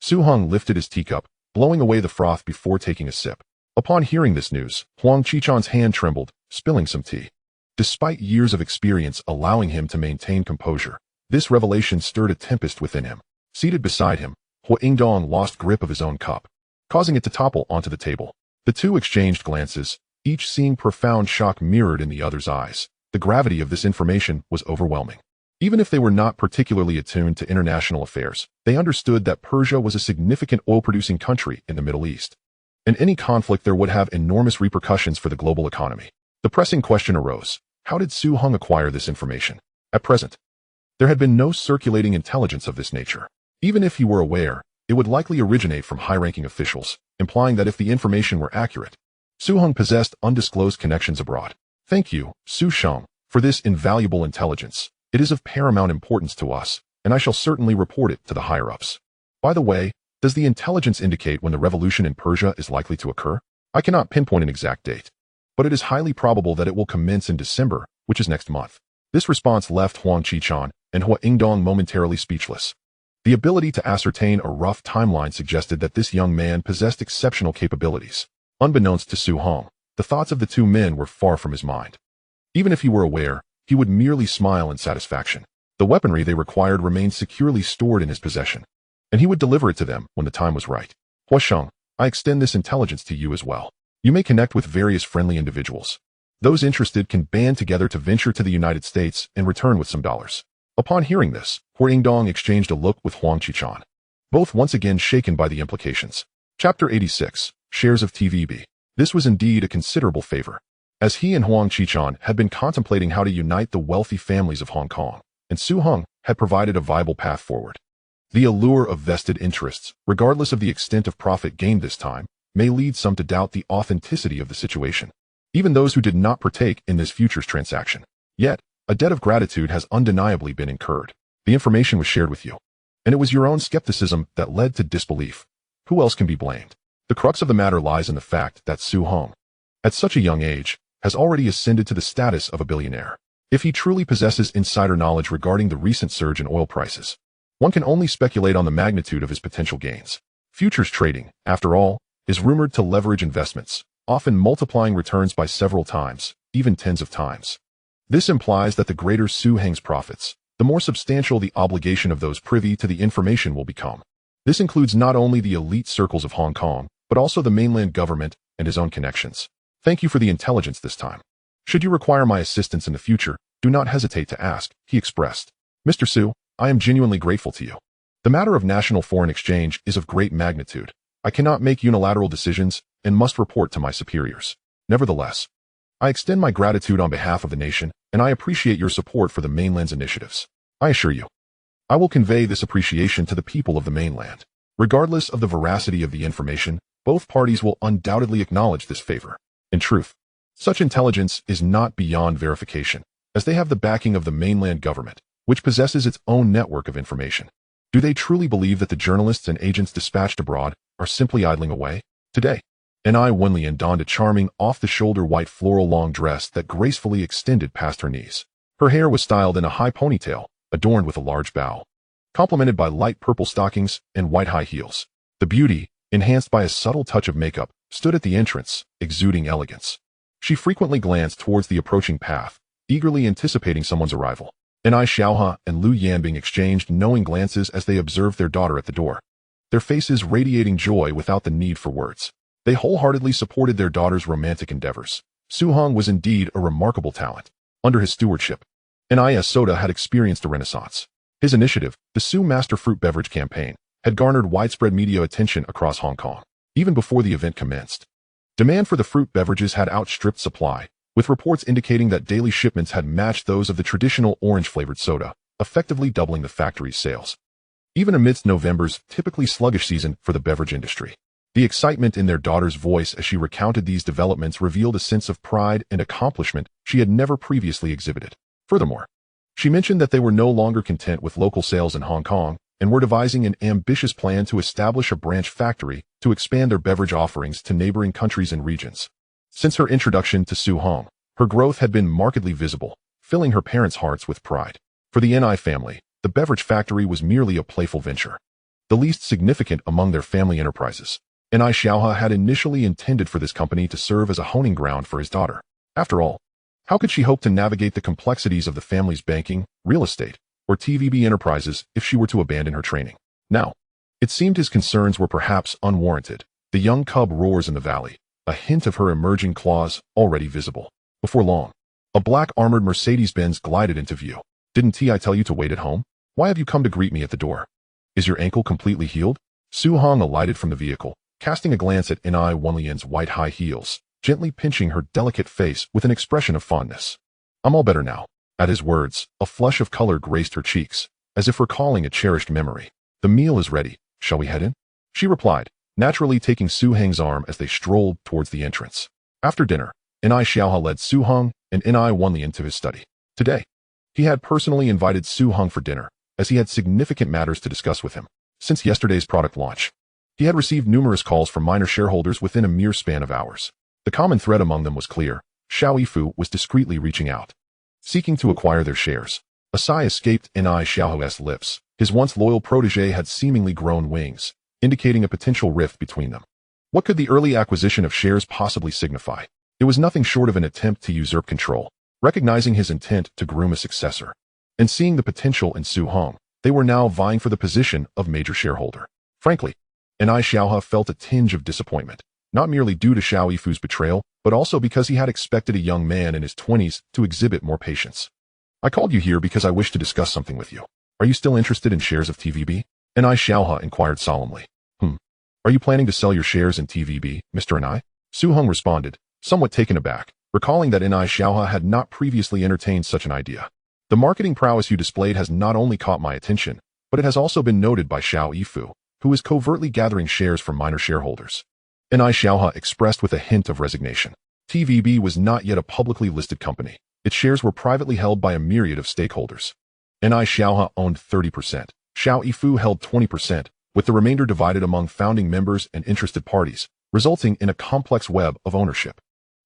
[SPEAKER 1] Su Hong lifted his teacup, blowing away the froth before taking a sip. Upon hearing this news, Huang Qichan's hand trembled, spilling some tea. Despite years of experience allowing him to maintain composure, this revelation stirred a tempest within him. Seated beside him, Hua Yingdong lost grip of his own cup, causing it to topple onto the table. The two exchanged glances, each seeing profound shock mirrored in the other's eyes. The gravity of this information was overwhelming. Even if they were not particularly attuned to international affairs, they understood that Persia was a significant oil-producing country in the Middle East. In any conflict there would have enormous repercussions for the global economy. The pressing question arose: how did Su Hong acquire this information? At present, there had been no circulating intelligence of this nature. Even if he were aware, it would likely originate from high-ranking officials, implying that if the information were accurate, Su Hong possessed undisclosed connections abroad. Thank you, Su Sheng, for this invaluable intelligence. It is of paramount importance to us, and I shall certainly report it to the higher-ups. By the way, does the intelligence indicate when the revolution in Persia is likely to occur? I cannot pinpoint an exact date, but it is highly probable that it will commence in December, which is next month. This response left Huang Qichan and Hua Yingdong momentarily speechless. The ability to ascertain a rough timeline suggested that this young man possessed exceptional capabilities. Unbeknownst to Su Hong, the thoughts of the two men were far from his mind. Even if he were aware, he would merely smile in satisfaction. The weaponry they required remained securely stored in his possession, and he would deliver it to them when the time was right. Hua Sheng, I extend this intelligence to you as well. You may connect with various friendly individuals. Those interested can band together to venture to the United States and return with some dollars. Upon hearing this, Hua Yingdong exchanged a look with Huang Qichan, both once again shaken by the implications. Chapter 86, Shares of TVB. This was indeed a considerable favor, as he and Huang Qichan had been contemplating how to unite the wealthy families of Hong Kong, and Su Hong had provided a viable path forward. The allure of vested interests, regardless of the extent of profit gained this time, may lead some to doubt the authenticity of the situation, even those who did not partake in this futures transaction. Yet, a debt of gratitude has undeniably been incurred. The information was shared with you, and it was your own skepticism that led to disbelief. Who else can be blamed? The crux of the matter lies in the fact that Su Hong, at such a young age, has already ascended to the status of a billionaire. If he truly possesses insider knowledge regarding the recent surge in oil prices, one can only speculate on the magnitude of his potential gains. Futures trading, after all, is rumored to leverage investments, often multiplying returns by several times, even tens of times. This implies that the greater Su Hong's profits, the more substantial the obligation of those privy to the information will become. This includes not only the elite circles of Hong Kong, but also the mainland government and his own connections. Thank you for the intelligence this time. Should you require my assistance in the future, do not hesitate to ask, he expressed. Mr. Su, I am genuinely grateful to you. The matter of national foreign exchange is of great magnitude. I cannot make unilateral decisions and must report to my superiors. Nevertheless, I extend my gratitude on behalf of the nation, and I appreciate your support for the mainland's initiatives. I assure you, I will convey this appreciation to the people of the mainland. Regardless of the veracity of the information, both parties will undoubtedly acknowledge this favor. In truth, such intelligence is not beyond verification, as they have the backing of the mainland government, which possesses its own network of information. Do they truly believe that the journalists and agents dispatched abroad are simply idling away? Today, N.I. Wenlian donned a charming, off-the-shoulder white floral long dress that gracefully extended past her knees. Her hair was styled in a high ponytail, adorned with a large bow, complemented by light purple stockings and white high heels. The beauty, enhanced by a subtle touch of makeup, stood at the entrance, exuding elegance. She frequently glanced towards the approaching path, eagerly anticipating someone's arrival. N.I. Xiaohe and Lu Yanbing exchanged knowing glances as they observed their daughter at the door, their faces radiating joy without the need for words. They wholeheartedly supported their daughter's romantic endeavors. Su Hong was indeed a remarkable talent. Under his stewardship, N.I.S. Soda had experienced a renaissance. His initiative, the Su Master Fruit Beverage Campaign, had garnered widespread media attention across Hong Kong, even before the event commenced. Demand for the fruit beverages had outstripped supply, with reports indicating that daily shipments had matched those of the traditional orange-flavored soda, effectively doubling the factory's sales. Even amidst November's typically sluggish season for the beverage industry, the excitement in their daughter's voice as she recounted these developments revealed a sense of pride and accomplishment she had never previously exhibited. Furthermore, she mentioned that they were no longer content with local sales in Hong Kong, and were devising an ambitious plan to establish a branch factory to expand their beverage offerings to neighboring countries and regions. Since her introduction to Su Hong, her growth had been markedly visible, filling her parents' hearts with pride. For the Ni family, the beverage factory was merely a playful venture, the least significant among their family enterprises. Ni Xiaohe had initially intended for this company to serve as a honing ground for his daughter. After all, how could she hope to navigate the complexities of the family's banking, real estate, or TVB enterprises if she were to abandon her training? Now, it seemed his concerns were perhaps unwarranted. The young cub roars in the valley, a hint of her emerging claws already visible. Before long, a black armored Mercedes-Benz glided into view. Didn't I tell you to wait at home? Why have you come to greet me at the door? Is your ankle completely healed? Su Hong alighted from the vehicle, casting a glance at Ni Wenlian's white high heels, gently pinching her delicate face with an expression of fondness. I'm all better now. At his words, a flush of color graced her cheeks, as if recalling a cherished memory. The meal is ready. Shall we head in? She replied, naturally taking Su Hong's arm as they strolled towards the entrance. After dinner, Ni Xiaohe led Su Hong and Ni Wenlian to his study. Today, he had personally invited Su Hong for dinner, as he had significant matters to discuss with him. Since yesterday's product launch, he had received numerous calls from minor shareholders within a mere span of hours. The common thread among them was clear. Xiao Yifu was discreetly reaching out, seeking to acquire their shares. A sigh escaped Ni Xiaohe's lips. His once loyal protege had seemingly grown wings, indicating a potential rift between them. What could the early acquisition of shares possibly signify? It was nothing short of an attempt to usurp control. Recognizing his intent to groom a successor, and seeing the potential in Su Hong, they were now vying for the position of major shareholder. Frankly, Ni Xiaohe felt a tinge of disappointment, not merely due to Xiao Yifu's betrayal, but also because he had expected a young man in his 20s to exhibit more patience. I called you here because I wish to discuss something with you. Are you still interested in shares of TVB? Ni Xiaohe inquired solemnly. Are you planning to sell your shares in TVB, Mr. Ni? Su Hong responded, somewhat taken aback, recalling that Ni Xiaohe had not previously entertained such an idea. The marketing prowess you displayed has not only caught my attention, but it has also been noted by Xiao Yifu, who is covertly gathering shares from minor shareholders. Ni Xiaohe expressed with a hint of resignation. TVB was not yet a publicly listed company. Its shares were privately held by a myriad of stakeholders. Ni Xiaohe owned 30%. Xiao Yifu held 20%, with the remainder divided among founding members and interested parties, resulting in a complex web of ownership.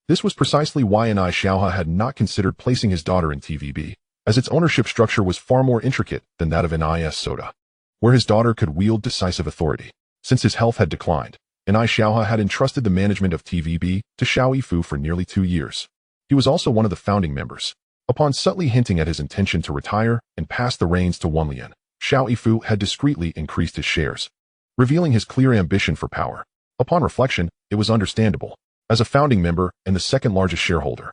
[SPEAKER 1] This was precisely why Ni Xiaohe had not considered placing his daughter in TVB, as its ownership structure was far more intricate than that of NIS Soda, where his daughter could wield decisive authority. Since his health had declined, Ni Xiaohe had entrusted the management of TVB to Xiao Yifu for nearly 2 years. He was also one of the founding members. Upon subtly hinting at his intention to retire and pass the reins to Wenlian, Xiao Yifu had discreetly increased his shares, revealing his clear ambition for power. Upon reflection, it was understandable. As a founding member and the second largest shareholder,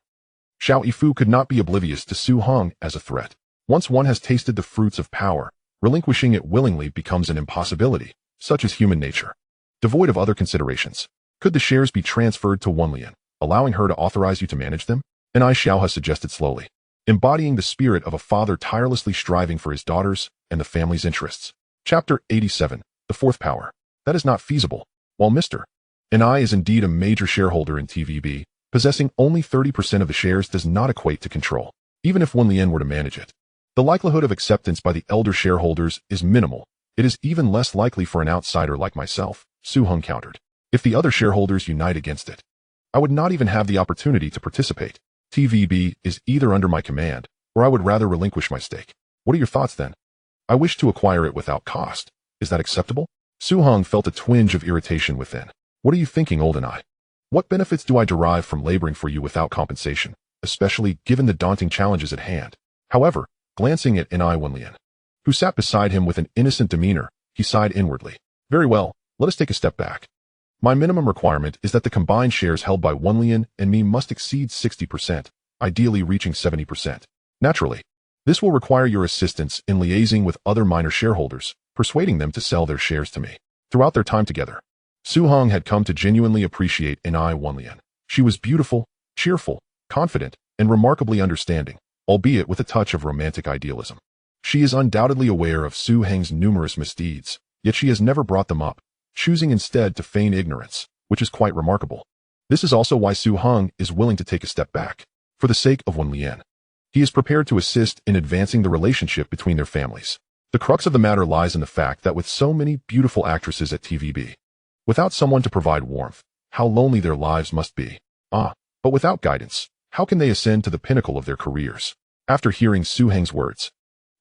[SPEAKER 1] Xiao Yifu could not be oblivious to Su Hong as a threat. Once one has tasted the fruits of power, relinquishing it willingly becomes an impossibility, such is human nature. Devoid of other considerations, could the shares be transferred to Wenlian, allowing her to authorize you to manage them? Ni Xiaohe suggested slowly, embodying the spirit of a father tirelessly striving for his daughters and the family's interests. Chapter 87, The Fourth Power. That is not feasible. While Mr. Ni is indeed a major shareholder in TVB, possessing only 30% of the shares does not equate to control, even if Wenlian were to manage it. The likelihood of acceptance by the elder shareholders is minimal. It is even less likely for an outsider like myself, Su Hong countered. If the other shareholders unite against it, I would not even have the opportunity to participate. TVB is either under my command, or I would rather relinquish my stake. What are your thoughts then? I wish to acquire it without cost. Is that acceptable? Su Hong felt a twinge of irritation within. What are you thinking, old Ni? What benefits do I derive from laboring for you without compensation, especially given the daunting challenges at hand? However, glancing at Ni Wenlian, who sat beside him with an innocent demeanor, he sighed inwardly. Very well, let us take a step back. My minimum requirement is that the combined shares held by Wenlian and me must exceed 60%, ideally reaching 70%. Naturally, this will require your assistance in liaising with other minor shareholders, persuading them to sell their shares to me. Throughout their time together, Su Hong had come to genuinely appreciate Ni Wenlian. She was beautiful, cheerful, confident, and remarkably understanding, albeit with a touch of romantic idealism. She is undoubtedly aware of Su Hong's numerous misdeeds, yet she has never brought them up, choosing instead to feign ignorance, which is quite remarkable. This is also why Su Hong is willing to take a step back. For the sake of Wenlian, he is prepared to assist in advancing the relationship between their families. The crux of the matter lies in the fact that with so many beautiful actresses at TVB, without someone to provide warmth, how lonely their lives must be. But without guidance, how can they ascend to the pinnacle of their careers? After hearing Su Heng's words,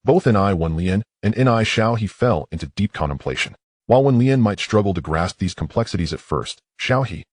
[SPEAKER 1] both in Wen Lian and in Xiao He fell into deep contemplation. While Wen Lian might struggle to grasp these complexities at first, Xiao He,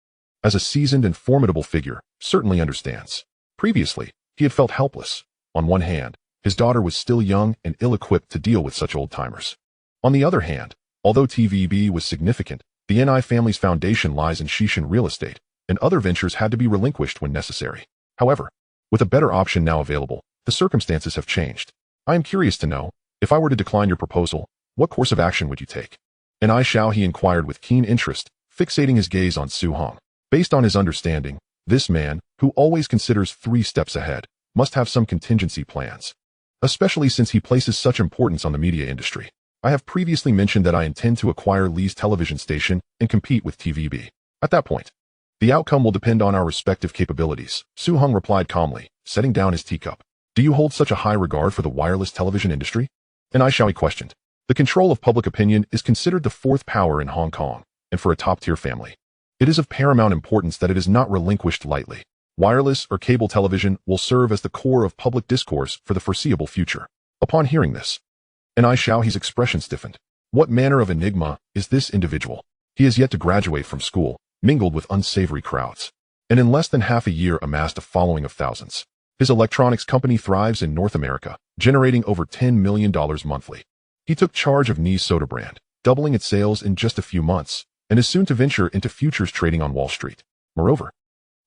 [SPEAKER 1] as a seasoned and formidable figure, certainly understands. Previously, he had felt helpless. On one hand, his daughter was still young and ill-equipped to deal with such old-timers. On the other hand, although TVB was significant, the NI family's foundation lies in Shishan real estate, and other ventures had to be relinquished when necessary. However, with a better option now available, the circumstances have changed. I am curious to know, if I were to decline your proposal, what course of action would you take? And Xiao He inquired with keen interest, fixating his gaze on Su Hong. Based on his understanding, this man, who always considers 3 steps ahead, must have some contingency plans. Especially since he places such importance on the media industry. I have previously mentioned that I intend to acquire Lee's television station and compete with TVB. At that point, the outcome will depend on our respective capabilities, Su Hong replied calmly, setting down his teacup. Do you hold such a high regard for the wireless television industry? And Xiao He questioned. The control of public opinion is considered the 4th power in Hong Kong, and for a top-tier family, it is of paramount importance that it is not relinquished lightly. Wireless or cable television will serve as the core of public discourse for the foreseeable future. Upon hearing this, and Xiao He's expression stiffened. What manner of enigma is this individual? He has yet to graduate from school, mingled with unsavory crowds, and in less than half a year amassed a following of thousands. His electronics company thrives in North America, generating over $10 million monthly. He took charge of Ni's soda brand, doubling its sales in just a few months, and is soon to venture into futures trading on Wall Street. Moreover,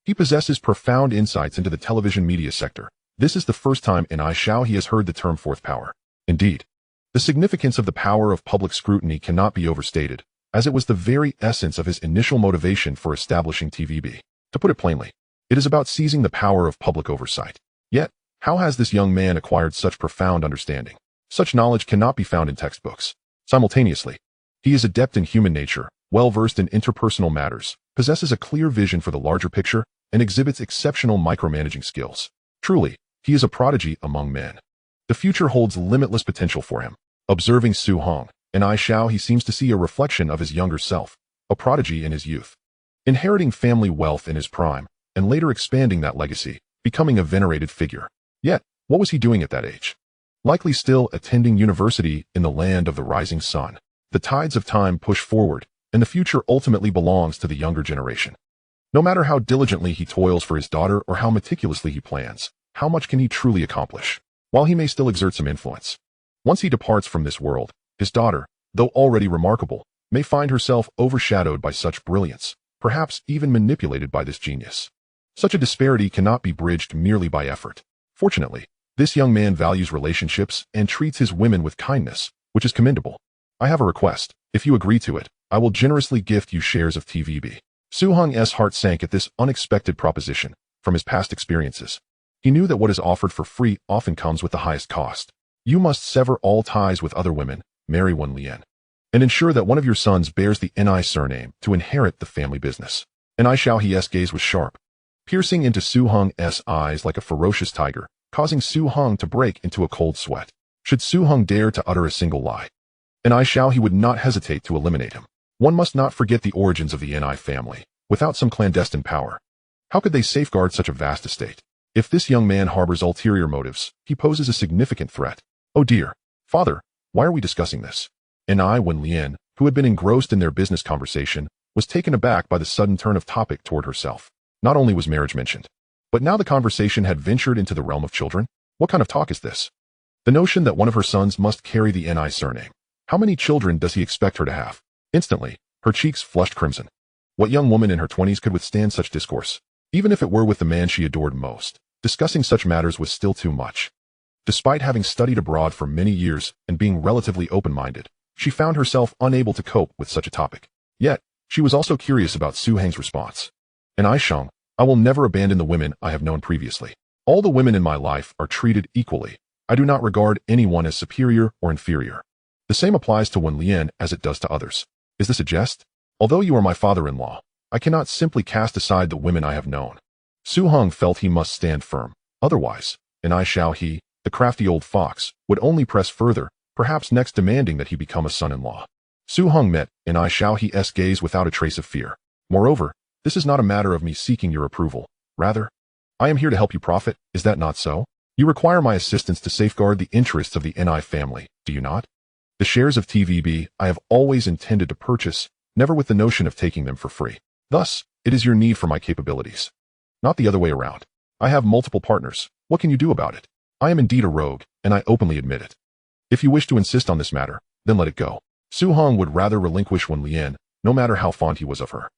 [SPEAKER 1] he possesses profound insights into the television media sector. This is the first time in Xiao He has heard the term 4th power. Indeed, the significance of the power of public scrutiny cannot be overstated, as it was the very essence of his initial motivation for establishing TVB. To put it plainly, it is about seizing the power of public oversight. Yet, how has this young man acquired such profound understanding? Such knowledge cannot be found in textbooks. Simultaneously, he is adept in human nature, well-versed in interpersonal matters, possesses a clear vision for the larger picture, and exhibits exceptional micromanaging skills. Truly, he is a prodigy among men. The future holds limitless potential for him. Observing Su Hong, and Xiao He seems to see a reflection of his younger self, a prodigy in his youth, inheriting family wealth in his prime, and later expanding that legacy, becoming a venerated figure. Yet, what was he doing at that age? Likely still attending university in the land of the rising sun. The tides of time push forward, and the future ultimately belongs to the younger generation. No matter how diligently he toils for his daughter or how meticulously he plans, how much can he truly accomplish? While he may still exert some influence, once he departs from this world, his daughter, though already remarkable, may find herself overshadowed by such brilliance, perhaps even manipulated by this genius. Such a disparity cannot be bridged merely by effort. Fortunately, this young man values relationships and treats his women with kindness, which is commendable. I have a request. If you agree to it, I will generously gift you shares of TVB. Su Hong's heart sank at this unexpected proposition. From his past experiences, he knew that what is offered for free often comes with the highest cost. You must sever all ties with other women, marry Wen Lian, and ensure that one of your sons bears the Ni surname to inherit the family business. And Xiao He's gaze was sharp, piercing into Su Hong's eyes like a ferocious tiger, causing Su Hong to break into a cold sweat. Should Su Hong dare to utter a single lie, and Xiao He would not hesitate to eliminate him. One must not forget the origins of the Ni family. Without some clandestine power, how could they safeguard such a vast estate? If this young man harbors ulterior motives, he poses a significant threat. Oh dear, father, why are we discussing this? And Wen Lian, who had been engrossed in their business conversation, was taken aback by the sudden turn of topic toward herself. Not only was marriage mentioned, but now the conversation had ventured into the realm of children. What kind of talk is this? The notion that one of her sons must carry the Ni surname. How many children does he expect her to have? Instantly, her cheeks flushed crimson. What young woman in her 20s could withstand such discourse? Even if it were with the man she adored most, discussing such matters was still too much. Despite having studied abroad for many years and being relatively open-minded, she found herself unable to cope with such a topic. Yet, she was also curious about Su Heng's response. And I will never abandon the women I have known previously. All the women in my life are treated equally. I do not regard anyone as superior or inferior. The same applies to Wen Lian as it does to others. Is this a jest? Although you are my father-in-law, I cannot simply cast aside the women I have known. Su Hong felt he must stand firm. Otherwise, and Xiao He, the crafty old fox, would only press further, perhaps next demanding that he become a son-in-law. Su Hong met N.I. Xiaohe's gaze without a trace of fear. Moreover, this is not a matter of me seeking your approval. Rather, I am here to help you profit, is that not so? You require my assistance to safeguard the interests of the N.I. family, do you not? The shares of TVB I have always intended to purchase, never with the notion of taking them for free. Thus, it is your need for my capabilities. Not the other way around. I have multiple partners. What can you do about it? I am indeed a rogue, and I openly admit it. If you wish to insist on this matter, then let it go. Su Hong would rather relinquish Wen Lian, no matter how fond he was of her.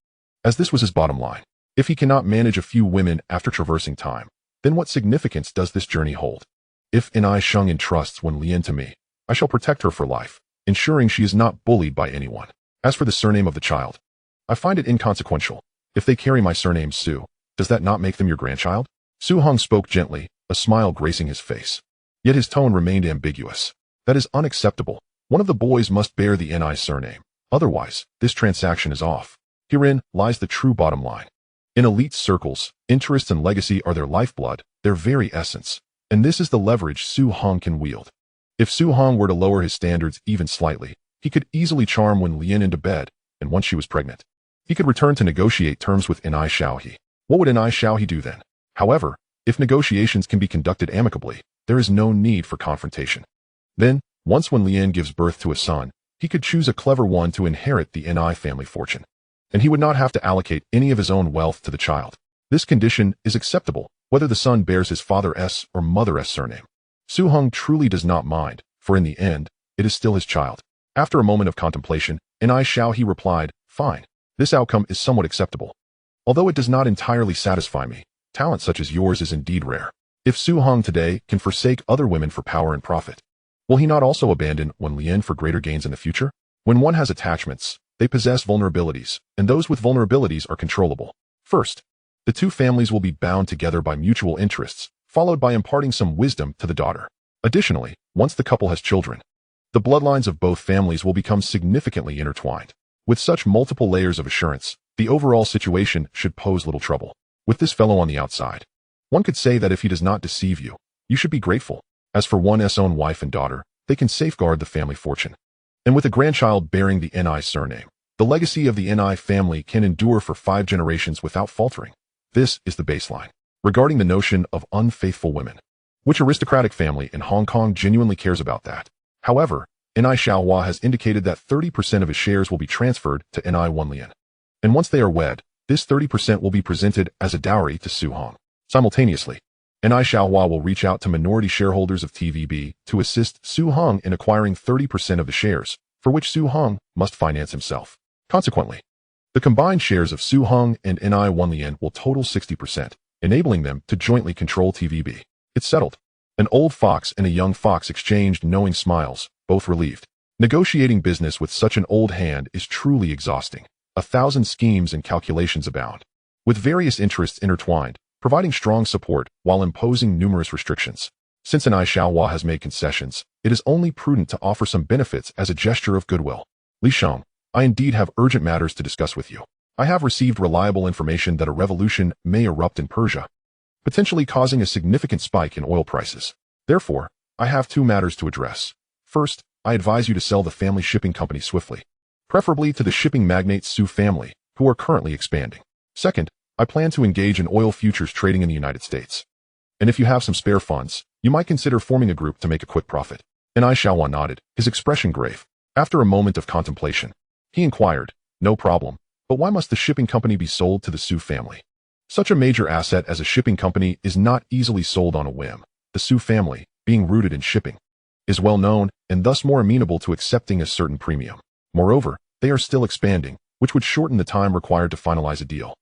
[SPEAKER 1] As this was his bottom line. If he cannot manage a few women after traversing time, then what significance does this journey hold? If N.I. Sheng entrusts Wen Lian to me, I shall protect her for life, ensuring she is not bullied by anyone. As for the surname of the child, I find it inconsequential. If they carry my surname Su, does that not make them your grandchild? Su Hong spoke gently, a smile gracing his face. Yet his tone remained ambiguous. That is unacceptable. One of the boys must bear the N.I. surname. Otherwise, this transaction is off. Herein lies the true bottom line. In elite circles, interest and legacy are their lifeblood, their very essence. And this is the leverage Su Hong can wield. If Su Hong were to lower his standards even slightly, he could easily charm Wen Lian into bed, and once she was pregnant, he could return to negotiate terms with N.I. Xiaohe. What would N.I. Xiaohe do then? However, if negotiations can be conducted amicably, there is no need for confrontation. Then, once Wen Lian gives birth to a son, he could choose a clever one to inherit the N.I. family fortune. And he would not have to allocate any of his own wealth to the child. This condition is acceptable, whether the son bears his father's or mother's surname. Su Hong truly does not mind, for in the end, it is still his child. After a moment of contemplation, N.I. Xiaohe replied, "Fine. This outcome is somewhat acceptable. Although it does not entirely satisfy me, talent such as yours is indeed rare. If Su Hong today can forsake other women for power and profit, will he not also abandon Wen Lian for greater gains in the future? When one has attachments, they possess vulnerabilities, and those with vulnerabilities are controllable. First, the two families will be bound together by mutual interests, followed by imparting some wisdom to the daughter. Additionally, once the couple has children, the bloodlines of both families will become significantly intertwined. With such multiple layers of assurance, the overall situation should pose little trouble. With this fellow on the outside, one could say that if he does not deceive you, you should be grateful. As for one's own wife and daughter, they can safeguard the family fortune. And with a grandchild bearing the N.I. surname, the legacy of the N.I. family can endure for 5 generations without faltering. This is the baseline. Regarding the notion of unfaithful women, which aristocratic family in Hong Kong genuinely cares about that? However, N.I. Xiaohua has indicated that 30% of his shares will be transferred to N.I. Wen Lian. And once they are wed, this 30% will be presented as a dowry to Su Hong. Simultaneously, N.I. Xiaohua will reach out to minority shareholders of TVB to assist Su Hong in acquiring 30% of the shares, for which Su Hong must finance himself. Consequently, the combined shares of Su Hong and N.I. Wen Lian will total 60%, enabling them to jointly control TVB. It's settled. An old fox and a young fox exchanged knowing smiles, both relieved. Negotiating business with such an old hand is truly exhausting. 1,000 schemes and calculations abound, with various interests intertwined, providing strong support while imposing numerous restrictions. Since N.I. Xiaohua has made concessions, it is only prudent to offer some benefits as a gesture of goodwill. Li Sheng, I indeed have urgent matters to discuss with you. I have received reliable information that a revolution may erupt in Persia, potentially causing a significant spike in oil prices. Therefore, I have 2 matters to address. First, I advise you to sell the family shipping company swiftly, preferably to the shipping magnate Su family, who are currently expanding. Second, I plan to engage in oil futures trading in the United States. And if you have some spare funds, you might consider forming a group to make a quick profit. N.I. Xiaohua nodded, his expression grave. After a moment of contemplation, he inquired, "No problem, but why must the shipping company be sold to the Su family? Such a major asset as a shipping company is not easily sold on a whim. The Su family, being rooted in shipping, is well known and thus more amenable to accepting a certain premium. Moreover, they are still expanding, which would shorten the time required to finalize a deal.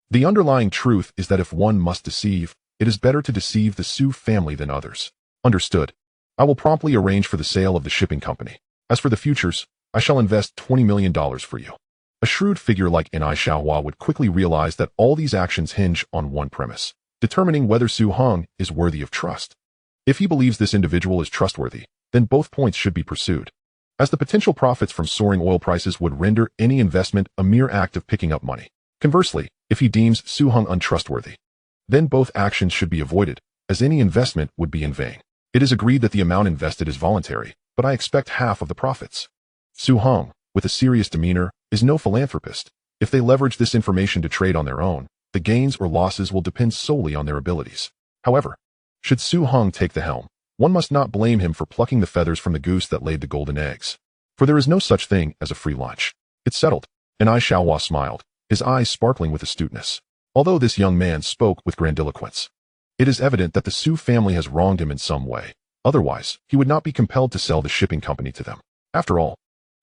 [SPEAKER 1] The underlying truth is that if one must deceive, it is better to deceive the Su family than others." Understood. I will promptly arrange for the sale of the shipping company. As for the futures, I shall invest $20 million for you. A shrewd figure like N.I. Xiaohua would quickly realize that all these actions hinge on one premise, determining whether Su Hong is worthy of trust. If he believes this individual is trustworthy, then both points should be pursued, as the potential profits from soaring oil prices would render any investment a mere act of picking up money. Conversely, if he deems Su Hong untrustworthy, then both actions should be avoided, as any investment would be in vain. It is agreed that the amount invested is voluntary, but I expect half of the profits. Su Hong, with a serious demeanor, is no philanthropist. If they leverage this information to trade on their own, the gains or losses will depend solely on their abilities. However, should Su Hong take the helm, one must not blame him for plucking the feathers from the goose that laid the golden eggs. For there is no such thing as a free lunch. It's settled. And Ai Xiaohua smiled, his eyes sparkling with astuteness. Although this young man spoke with grandiloquence, it is evident that the Su family has wronged him in some way. Otherwise, he would not be compelled to sell the shipping company to them. After all,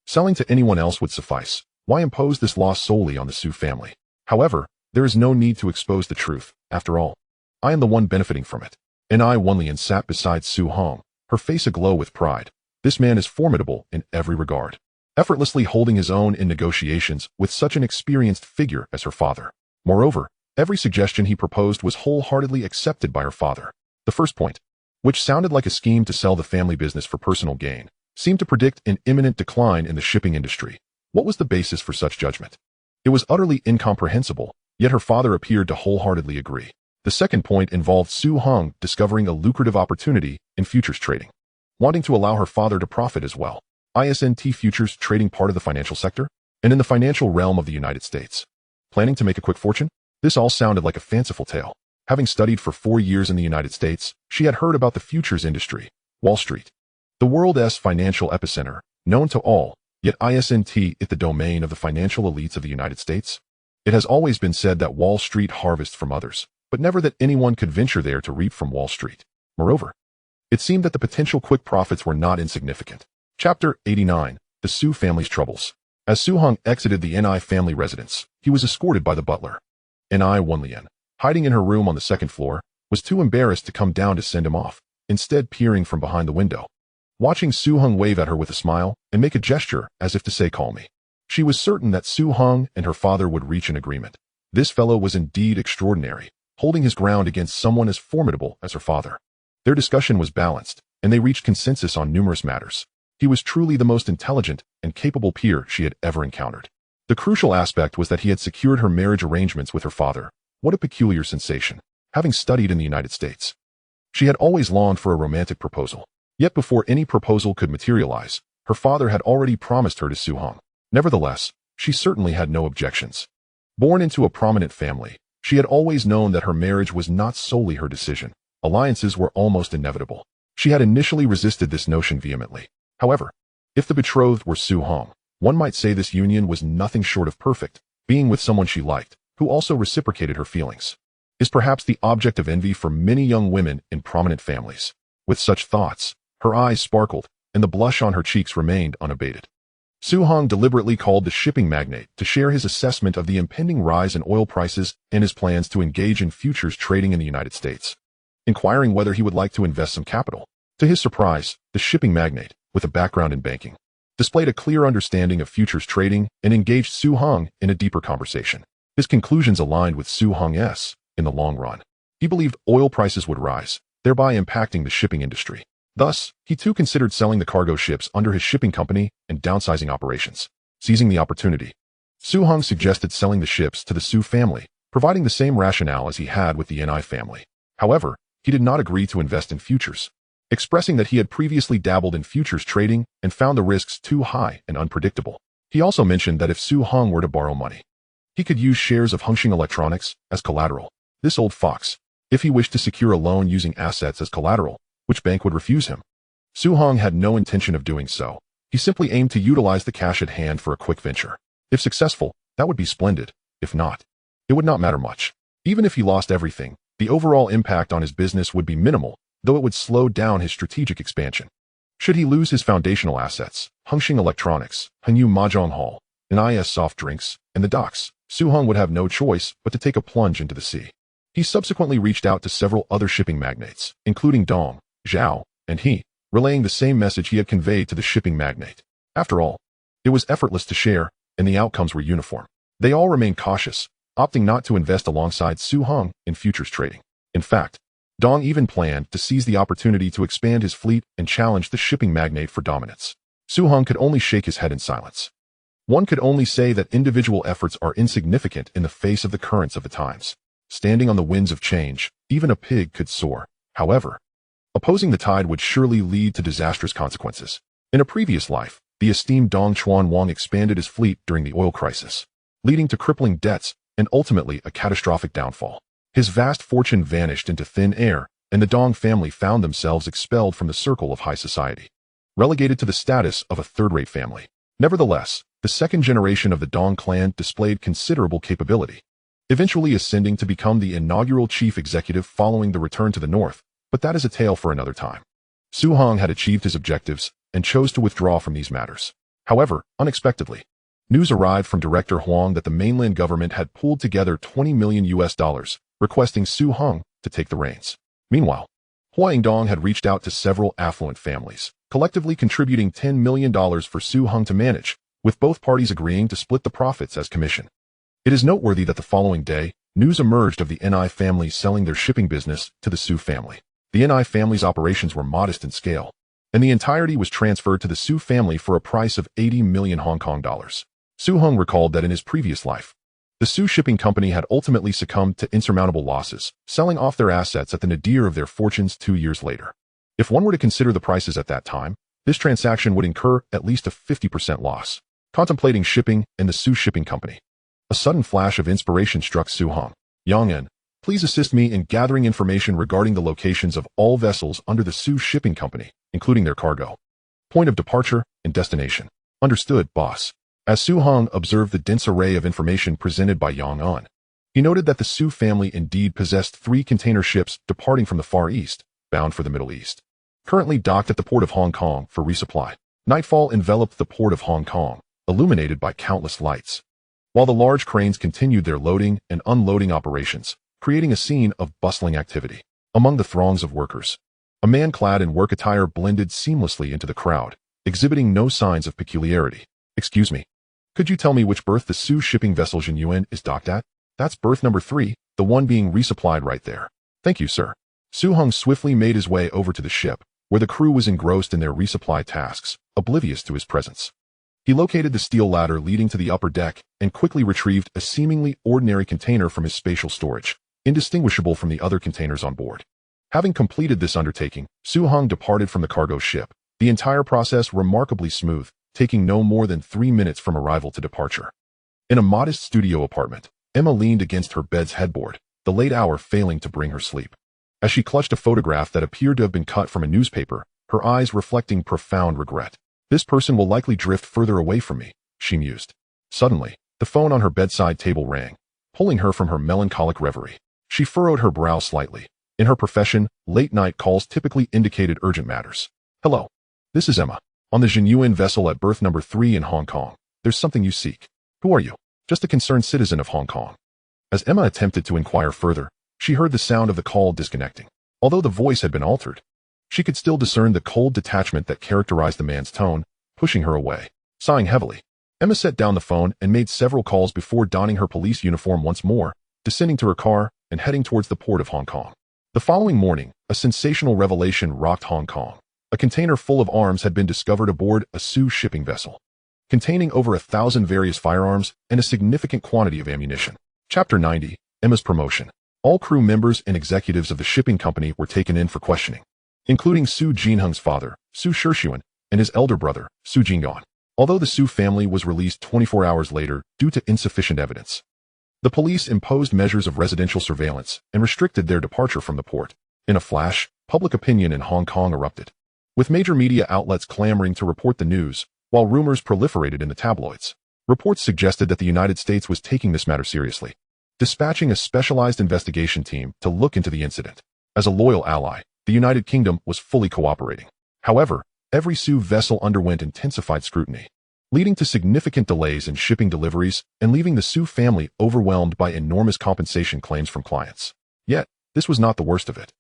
[SPEAKER 1] selling to anyone else would suffice. Why impose this loss solely on the Su family? However, there is no need to expose the truth. After all, I am the one benefiting from it. And Ai Wenlian sat beside Su Hong, her face aglow with pride. This man is formidable in every regard, effortlessly holding his own in negotiations with such an experienced figure as her father. Moreover, every suggestion he proposed was wholeheartedly accepted by her father. The first point, which sounded like a scheme to sell the family business for personal gain, seemed to predict an imminent decline in the shipping industry. What was the basis for such judgment? It was utterly incomprehensible, yet her father appeared to wholeheartedly agree. The second point involved Su Hong discovering a lucrative opportunity in futures trading, wanting to allow her father to profit as well. ISNT futures trading part of the financial sector, and in the financial realm of the United States. Planning to make a quick fortune? This all sounded like a fanciful tale. Having studied for 4 years in the United States, she had heard about the futures industry, Wall Street, the world's financial epicenter, known to all, yet ISNT is the domain of the financial elites of the United States. It has always been said that Wall Street harvests from others, but never that anyone could venture there to reap from Wall Street. Moreover, it seemed that the potential quick profits were not insignificant. Chapter 89, The Su Family's Troubles. As Su Hong exited the Ni family residence, he was escorted by the butler. Ai Wenlian, hiding in her room on the second floor, was too embarrassed to come down to send him off, instead peering from behind the window. Watching Su Hong wave at her with a smile and make a gesture as if to say call me. She was certain that Su Hong and her father would reach an agreement. This fellow was indeed extraordinary, holding his ground against someone as formidable as her father. Their discussion was balanced, and they reached consensus on numerous matters. He was truly the most intelligent and capable peer she had ever encountered. The crucial aspect was that he had secured her marriage arrangements with her father. What a peculiar sensation, having studied in the United States. She had always longed for a romantic proposal. Yet before any proposal could materialize, her father had already promised her to Su Hong. Nevertheless, she certainly had no objections. Born into a prominent family, she had always known that her marriage was not solely her decision. Alliances were almost inevitable. She had initially resisted this notion vehemently. However, if the betrothed were Su Hong, one might say this union was nothing short of perfect. Being with someone she liked, who also reciprocated her feelings, is perhaps the object of envy for many young women in prominent families. With such thoughts, her eyes sparkled, and the blush on her cheeks remained unabated. Su Hong deliberately called the shipping magnate to share his assessment of the impending rise in oil prices and his plans to engage in futures trading in the United States, inquiring whether he would like to invest some capital. To his surprise, the shipping magnate, with a background in banking, displayed a clear understanding of futures trading and engaged Su Hong in a deeper conversation. His conclusions aligned with Su Hong's in the long run. He believed oil prices would rise, thereby impacting the shipping industry. Thus, he too considered selling the cargo ships under his shipping company and downsizing operations. Seizing the opportunity, Su Hong suggested selling the ships to the Su family, providing the same rationale as he had with the Ni family. However, he did not agree to invest in futures, expressing that he had previously dabbled in futures trading and found the risks too high and unpredictable. He also mentioned that if Su Hong were to borrow money, he could use shares of Hongxing Electronics as collateral. This old fox, if he wished to secure a loan using assets as collateral, which bank would refuse him? Su Hong had no intention of doing so. He simply aimed to utilize the cash at hand for a quick venture. If successful, that would be splendid. If not, it would not matter much. Even if he lost everything, the overall impact on his business would be minimal, though it would slow down his strategic expansion. Should he lose his foundational assets, Hongxing Electronics, Hanyu Mahjong Hall, and IS Soft Drinks, and the docks, Su Hong would have no choice but to take a plunge into the sea. He subsequently reached out to several other shipping magnates, including Dong, Zhao, and He, relaying the same message he had conveyed to the shipping magnate. After all, it was effortless to share, and the outcomes were uniform. They all remained cautious, opting not to invest alongside Su Hong in futures trading. In fact, Dong even planned to seize the opportunity to expand his fleet and challenge the shipping magnate for dominance. Su Hong could only shake his head in silence. One could only say that individual efforts are insignificant in the face of the currents of the times. Standing on the winds of change, even a pig could soar. However, opposing the tide would surely lead to disastrous consequences. In a previous life, the esteemed Dong Chuan Wang expanded his fleet during the oil crisis, leading to crippling debts and ultimately a catastrophic downfall. His vast fortune vanished into thin air, and the Dong family found themselves expelled from the circle of high society, relegated to the status of a third-rate family. Nevertheless, the second generation of the Dong clan displayed considerable capability, eventually ascending to become the inaugural chief executive following the return to the north, but that is a tale for another time. Su Hong had achieved his objectives and chose to withdraw from these matters. However, unexpectedly, news arrived from Director Huang that the mainland government had pulled together $20 million, requesting Su Hong to take the reins. Meanwhile, Huangdong had reached out to several affluent families, collectively contributing $10 million for Su Hong to manage, with both parties agreeing to split the profits as commission. It is noteworthy that the following day, news emerged of the Ni family selling their shipping business to the Su family. The Ni family's operations were modest in scale, and the entirety was transferred to the Su family for a price of 80 million Hong Kong dollars. Su Hong recalled that in his previous life, the Su shipping company had ultimately succumbed to insurmountable losses, selling off their assets at the nadir of their fortunes 2 years later. If one were to consider the prices at that time, this transaction would incur at least a 50% loss. Contemplating shipping and the Su shipping company, a sudden flash of inspiration struck Su Hong. Yang, please assist me in gathering information regarding the locations of all vessels under the Su shipping company, including their cargo, point of departure, and destination. Understood, boss. As Su Hong observed the dense array of information presented by Yang An, he noted that the Su family indeed possessed 3 container ships departing from the Far East, bound for the Middle East, currently docked at the port of Hong Kong for resupply. Nightfall enveloped the port of Hong Kong, illuminated by countless lights, while the large cranes continued their loading and unloading operations, creating a scene of bustling activity. Among the throngs of workers, a man clad in work attire blended seamlessly into the crowd, exhibiting no signs of peculiarity. Excuse me, could you tell me which berth the Su shipping vessel Jinyuan is docked at? That's berth number 3, the one being resupplied right there. Thank you, sir. Su Hong swiftly made his way over to the ship, where the crew was engrossed in their resupply tasks, oblivious to his presence. He located the steel ladder leading to the upper deck and quickly retrieved a seemingly ordinary container from his spatial storage, indistinguishable from the other containers on board. Having completed this undertaking, Su Hong departed from the cargo ship, the entire process remarkably smooth, taking no more than 3 minutes from arrival to departure. In a modest studio apartment, Emma leaned against her bed's headboard, the late hour failing to bring her sleep. As she clutched a photograph that appeared to have been cut from a newspaper, her eyes reflecting profound regret. This person will likely drift further away from me, she mused. Suddenly, the phone on her bedside table rang, pulling her from her melancholic reverie. She furrowed her brow slightly. In her profession, late-night calls typically indicated urgent matters. Hello. This is Emma. On the Jinyuan vessel at berth number 3 in Hong Kong. There's something you seek. Who are you? Just a concerned citizen of Hong Kong. As Emma attempted to inquire further, she heard the sound of the call disconnecting. Although the voice had been altered, she could still discern the cold detachment that characterized the man's tone, pushing her away. Sighing heavily, Emma set down the phone and made several calls before donning her police uniform once more, descending to her car and heading towards the port of Hong Kong. The following morning, a sensational revelation rocked Hong Kong. A container full of arms had been discovered aboard a Su shipping vessel, containing over 1,000 various firearms and a significant quantity of ammunition. Chapter 90, Emma's Promotion. All crew members and executives of the shipping company were taken in for questioning, including Su Jinheng's father, Su Shishuan, and his elder brother, Su Jingyan. Although the Su family was released 24 hours later due to insufficient evidence, the police imposed measures of residential surveillance and restricted their departure from the port. In a flash, public opinion in Hong Kong erupted, with major media outlets clamoring to report the news, while rumors proliferated in the tabloids. Reports suggested that the United States was taking this matter seriously, dispatching a specialized investigation team to look into the incident. As a loyal ally, the United Kingdom was fully cooperating. However, every Su vessel underwent intensified scrutiny, leading to significant delays in shipping deliveries and leaving the Su family overwhelmed by enormous compensation claims from clients. Yet, this was not the worst of it.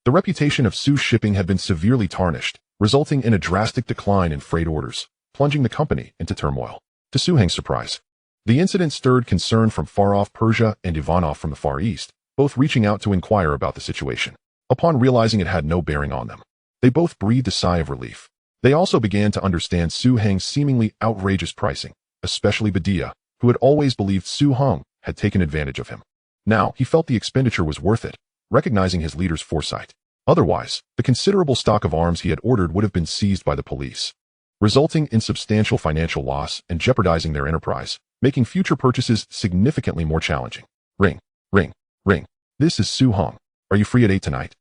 [SPEAKER 1] The reputation of Su shipping had been severely tarnished, resulting in a drastic decline in freight orders, plunging the company into turmoil. To Su Heng's surprise, the incident stirred concern from far-off Persia and Ivanov from the Far East, both reaching out to inquire about the situation. Upon realizing it had no bearing on them, they both breathed a sigh of relief. They also began to understand Su Heng's seemingly outrageous pricing, especially Badia, who had always believed Su Hong had taken advantage of him. Now, he felt the expenditure was worth it, recognizing his leader's foresight. Otherwise, the considerable stock of arms he had ordered would have been seized by the police. resulting in substantial financial loss and jeopardizing their enterprise, making future purchases significantly more challenging. Ring, ring, ring. This is Su Hong. Are you free at 8 tonight?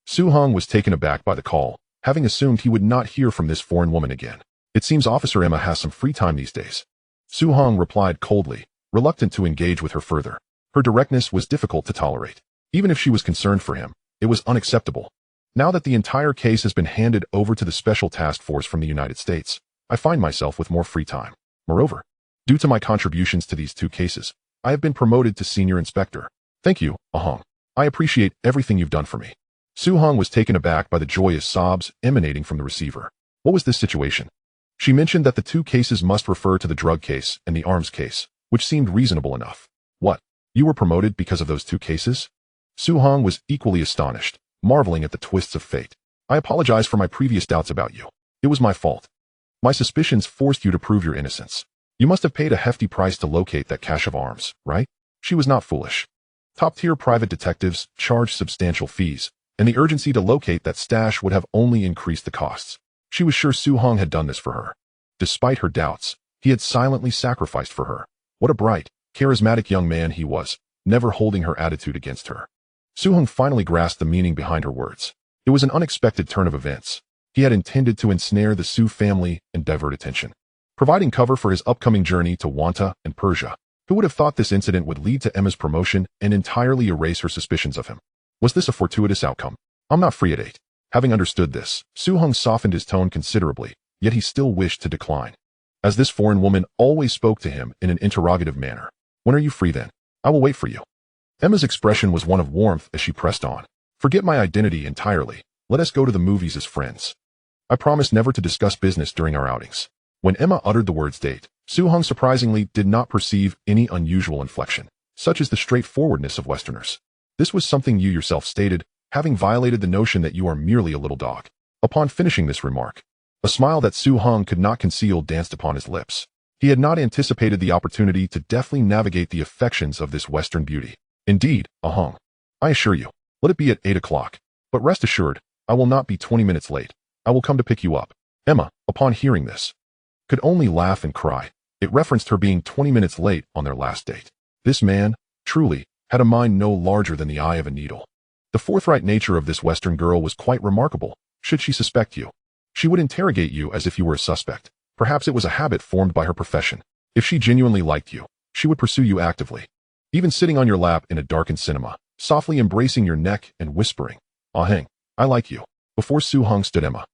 [SPEAKER 1] Su Hong was taken aback by the call, having assumed he would not hear from this foreign woman again. It seems Officer Emma has some free time these days. Su Hong replied coldly, reluctant to engage with her further. Her directness was difficult to tolerate. Even if she was concerned for him, it was unacceptable. Now that the entire case has been handed over to the Special Task Force from the United States, I find myself with more free time. Moreover, due to my contributions to these 2 cases, I have been promoted to Senior Inspector. Thank you, Ahong. I appreciate everything you've done for me. Su Hong was taken aback by the joyous sobs emanating from the receiver. What was this situation? She mentioned that the 2 cases must refer to the drug case and the arms case, which seemed reasonable enough. What? You were promoted because of those 2 cases? Su Hong was equally astonished, marveling at the twists of fate. I apologize for my previous doubts about you. It was my fault. My suspicions forced you to prove your innocence. You must have paid a hefty price to locate that cache of arms, right? She was not foolish. Top-tier private detectives charged substantial fees, and the urgency to locate that stash would have only increased the costs. She was sure Su Hong had done this for her. Despite her doubts, he had silently sacrificed for her. What a bright, charismatic young man he was, never holding her attitude against her. Su Hong finally grasped the meaning behind her words. It was an unexpected turn of events. He had intended to ensnare the Su family and divert attention, providing cover for his upcoming journey to Wanta and Persia. Who would have thought this incident would lead to Emma's promotion and entirely erase her suspicions of him? Was this a fortuitous outcome? I'm not free at 8. Having understood this, Su Hong softened his tone considerably, yet he still wished to decline, as this foreign woman always spoke to him in an interrogative manner. When are you free then? I will wait for you. Emma's expression was one of warmth as she pressed on. Forget my identity entirely. Let us go to the movies as friends. I promise never to discuss business during our outings. When Emma uttered the words date, Su Hong surprisingly did not perceive any unusual inflection, such as the straightforwardness of Westerners. This was something you yourself stated, having violated the notion that you are merely a little dog. Upon finishing this remark, a smile that Su Hong could not conceal danced upon his lips. He had not anticipated the opportunity to deftly navigate the affections of this Western beauty. Indeed, Ahong. I assure you, let it be at 8 o'clock. But rest assured, I will not be 20 minutes late. I will come to pick you up. Emma, upon hearing this, could only laugh and cry. It referenced her being 20 minutes late on their last date. This man, truly, had a mind no larger than the eye of a needle. The forthright nature of this Western girl was quite remarkable. Should she suspect you, she would interrogate you as if you were a suspect. Perhaps it was a habit formed by her profession. If she genuinely liked you, she would pursue you actively, even sitting on your lap in a darkened cinema, softly embracing your neck and whispering, Aheng, I like you. Before Su Hong stood Emma,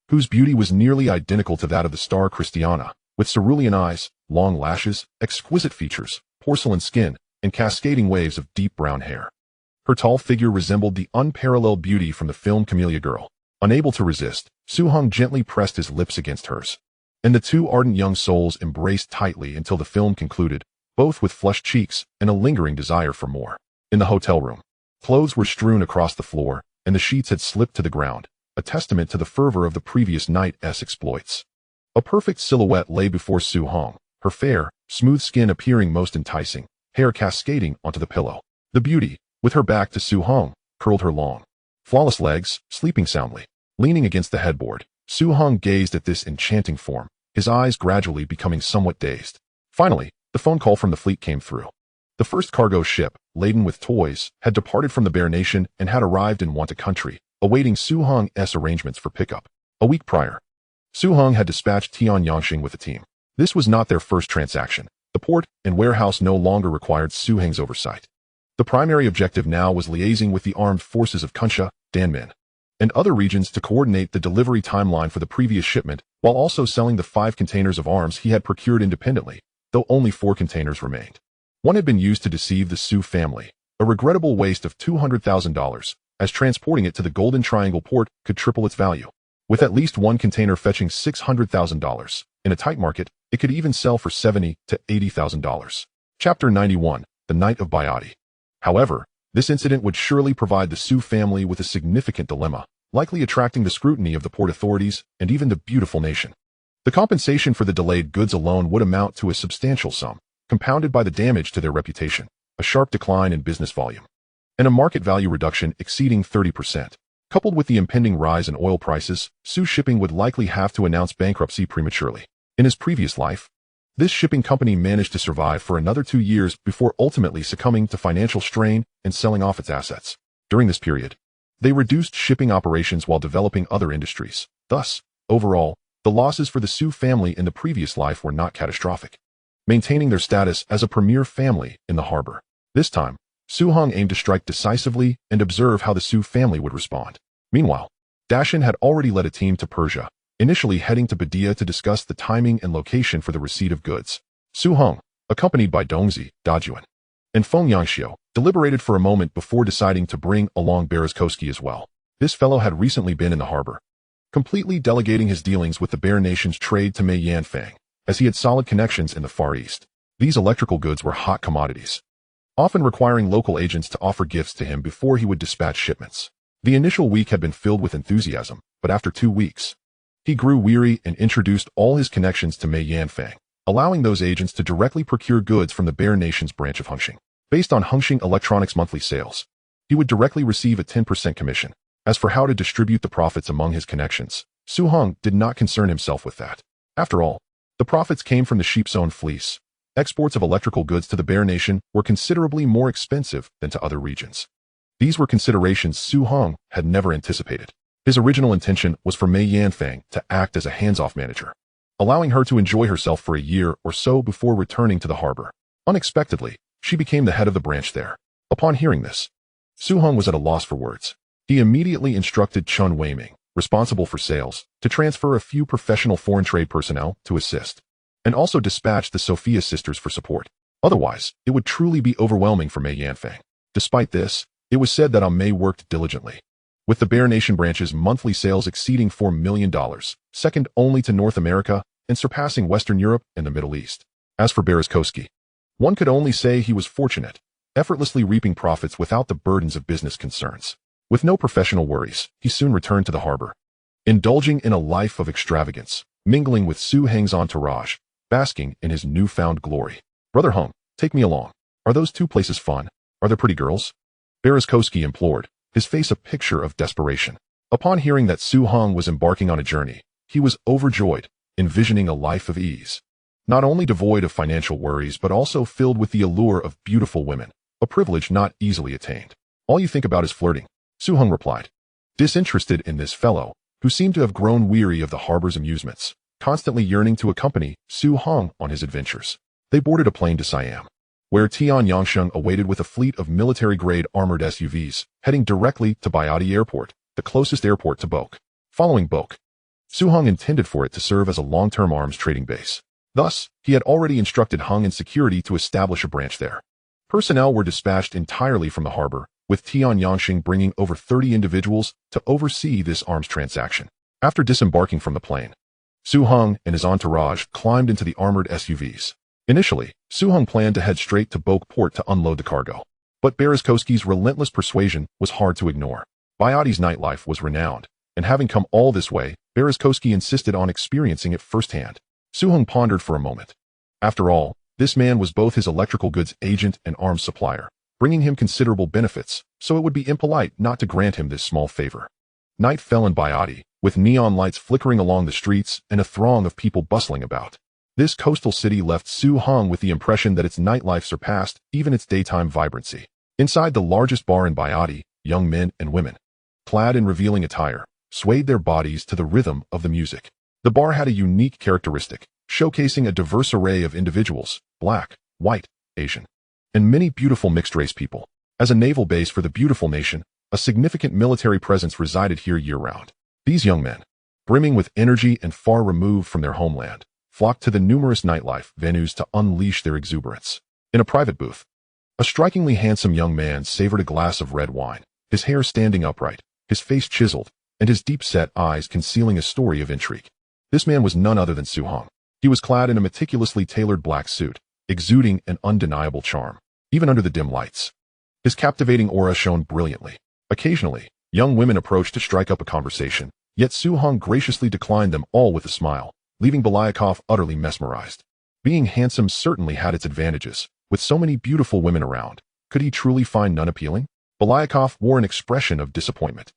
[SPEAKER 1] whose beauty was nearly identical to that of the star Christiana, with cerulean eyes, long lashes, exquisite features, porcelain skin, and cascading waves of deep brown hair. Her tall figure resembled the unparalleled beauty from the film Camellia Girl. Unable to resist, Su Hong gently pressed his lips against hers, and the 2 ardent young souls embraced tightly until the film concluded, both with flushed cheeks and a lingering desire for more. In the hotel room, clothes were strewn across the floor, and the sheets had slipped to the ground, a testament to the fervor of the previous night's exploits. A perfect silhouette lay before Su Hong, her fair, smooth skin appearing most enticing, hair cascading onto the pillow. The beauty, with her back to Su Hong, curled her long, flawless legs, sleeping soundly. Leaning against the headboard, Su Hong gazed at this enchanting form, his eyes gradually becoming somewhat dazed. Finally, the phone call from the fleet came through. The first cargo ship, laden with toys, had departed from the Bear Nation and had arrived in Wanta country, awaiting Su Hong's arrangements for pickup. A week prior, Su Hong had dispatched Tian Yangxing with a team. This was not their first transaction. The port and warehouse no longer required Su Hong's oversight. The primary objective now was liaising with the armed forces of Kunsha, Danmin, and other regions to coordinate the delivery timeline for the previous shipment, while also selling the 5 containers of arms he had procured independently, though only 4 containers remained. One had been used to deceive the Su family, a regrettable waste of $200,000, as transporting it to the Golden Triangle port could triple its value. With at least 1 container fetching $600,000, in a tight market, it could even sell for $70,000 to $80,000. Chapter 91, The Night of Bayati. However, this incident would surely provide the Su family with a significant dilemma, likely attracting the scrutiny of the port authorities and even the beautiful nation. The compensation for the delayed goods alone would amount to a substantial sum, compounded by the damage to their reputation, a sharp decline in business volume, and a market value reduction exceeding 30%. Coupled with the impending rise in oil prices, Su Shipping would likely have to announce bankruptcy prematurely. In his previous life, this shipping company managed to survive for another 2 years before ultimately succumbing to financial strain and selling off its assets. During this period, they reduced shipping operations while developing other industries. Thus, overall, the losses for the Su family in the previous life were not catastrophic, maintaining their status as a premier family in the harbor. This time, Su Hong aimed to strike decisively and observe how the Su family would respond. Meanwhile, Dashin had already led a team to Persia, initially heading to Badia to discuss the timing and location for the receipt of goods. Su Hong, accompanied by Dongzi, Dajuan, and Feng Yangxiu, deliberated for a moment before deciding to bring along Berezkovsky as well. This fellow had recently been in the harbor, completely delegating his dealings with the Bear Nation's trade to Mei Yanfang, as he had solid connections in the Far East. These electrical goods were hot commodities, often requiring local agents to offer gifts to him before he would dispatch shipments. The initial week had been filled with enthusiasm, but after 2 weeks, he grew weary and introduced all his connections to Mei Yanfang, allowing those agents to directly procure goods from the Bear Nation's branch of Hengxing. Based on Hengxing Electronics' monthly sales, he would directly receive a 10% commission. As for how to distribute the profits among his connections, Su Hong did not concern himself with that. After all, the profits came from the sheep's own fleece. Exports of electrical goods to the Bear Nation were considerably more expensive than to other regions. These were considerations Su Hong had never anticipated. His original intention was for Mei Yanfang to act as a hands-off manager, allowing her to enjoy herself for a year or so before returning to the harbor. Unexpectedly, she became the head of the branch there. Upon hearing this, Su Hong was at a loss for words. He immediately instructed Chun Weiming, responsible for sales, to transfer a few professional foreign trade personnel to assist, and also dispatched the Sophia sisters for support. Otherwise, it would truly be overwhelming for Mei Yanfang. Despite this, it was said that Mei worked diligently, with the Bear Nation branch's monthly sales exceeding $4 million, second only to North America and surpassing Western Europe and the Middle East. As for Berezkovsky, one could only say he was fortunate, effortlessly reaping profits without the burdens of business concerns. With no professional worries, he soon returned to the harbor, indulging in a life of extravagance, mingling with Su Heng's entourage, basking in his newfound glory. "Brother Hong, take me along. Are those 2 places fun? Are there pretty girls?" Berezkovsky implored, his face a picture of desperation. Upon hearing that Su Hong was embarking on a journey, he was overjoyed, envisioning a life of ease, not only devoid of financial worries but also filled with the allure of beautiful women, a privilege not easily attained. "All you think about is flirting," Su Hong replied, disinterested in this fellow, who seemed to have grown weary of the harbor's amusements, constantly yearning to accompany Su Hong on his adventures. They boarded a plane to Siam, where Tian Yangsheng awaited with a fleet of military-grade armored SUVs, heading directly to Bayadi Airport, the closest airport to Bok. Following Bok, Su Hong intended for it to serve as a long-term arms trading base. Thus, he had already instructed Heng and security to establish a branch there. Personnel were dispatched entirely from the harbor, with Tian Yangsheng bringing over 30 individuals to oversee this arms transaction. After disembarking from the plane, Su Hong and his entourage climbed into the armored SUVs. Initially, Su Hong planned to head straight to Bok Port to unload the cargo. But Berezkovsky's relentless persuasion was hard to ignore. Bayadi's nightlife was renowned, and having come all this way, Berezkovsky insisted on experiencing it firsthand. Su Hong pondered for a moment. After all, this man was both his electrical goods agent and arms supplier, bringing him considerable benefits, so it would be impolite not to grant him this small favor. Night fell in Bayadi, with neon lights flickering along the streets and a throng of people bustling about. This coastal city left Su Hong with the impression that its nightlife surpassed even its daytime vibrancy. Inside the largest bar in Bayadi, young men and women, clad in revealing attire, swayed their bodies to the rhythm of the music. The bar had a unique characteristic, showcasing a diverse array of individuals, black, white, Asian, and many beautiful mixed-race people. As a naval base for the beautiful nation, a significant military presence resided here year-round. These young men, brimming with energy and far removed from their homeland, flocked to the numerous nightlife venues to unleash their exuberance. In a private booth, a strikingly handsome young man savored a glass of red wine, his hair standing upright, his face chiseled, and his deep-set eyes concealing a story of intrigue. This man was none other than Su Hong. He was clad in a meticulously tailored black suit, exuding an undeniable charm, even under the dim lights. His captivating aura shone brilliantly. Occasionally, young women approached to strike up a conversation, yet Su Hong graciously declined them all with a smile, leaving Belyakov utterly mesmerized. Being handsome certainly had its advantages. With so many beautiful women around, could he truly find none appealing? Belyakov wore an expression of disappointment.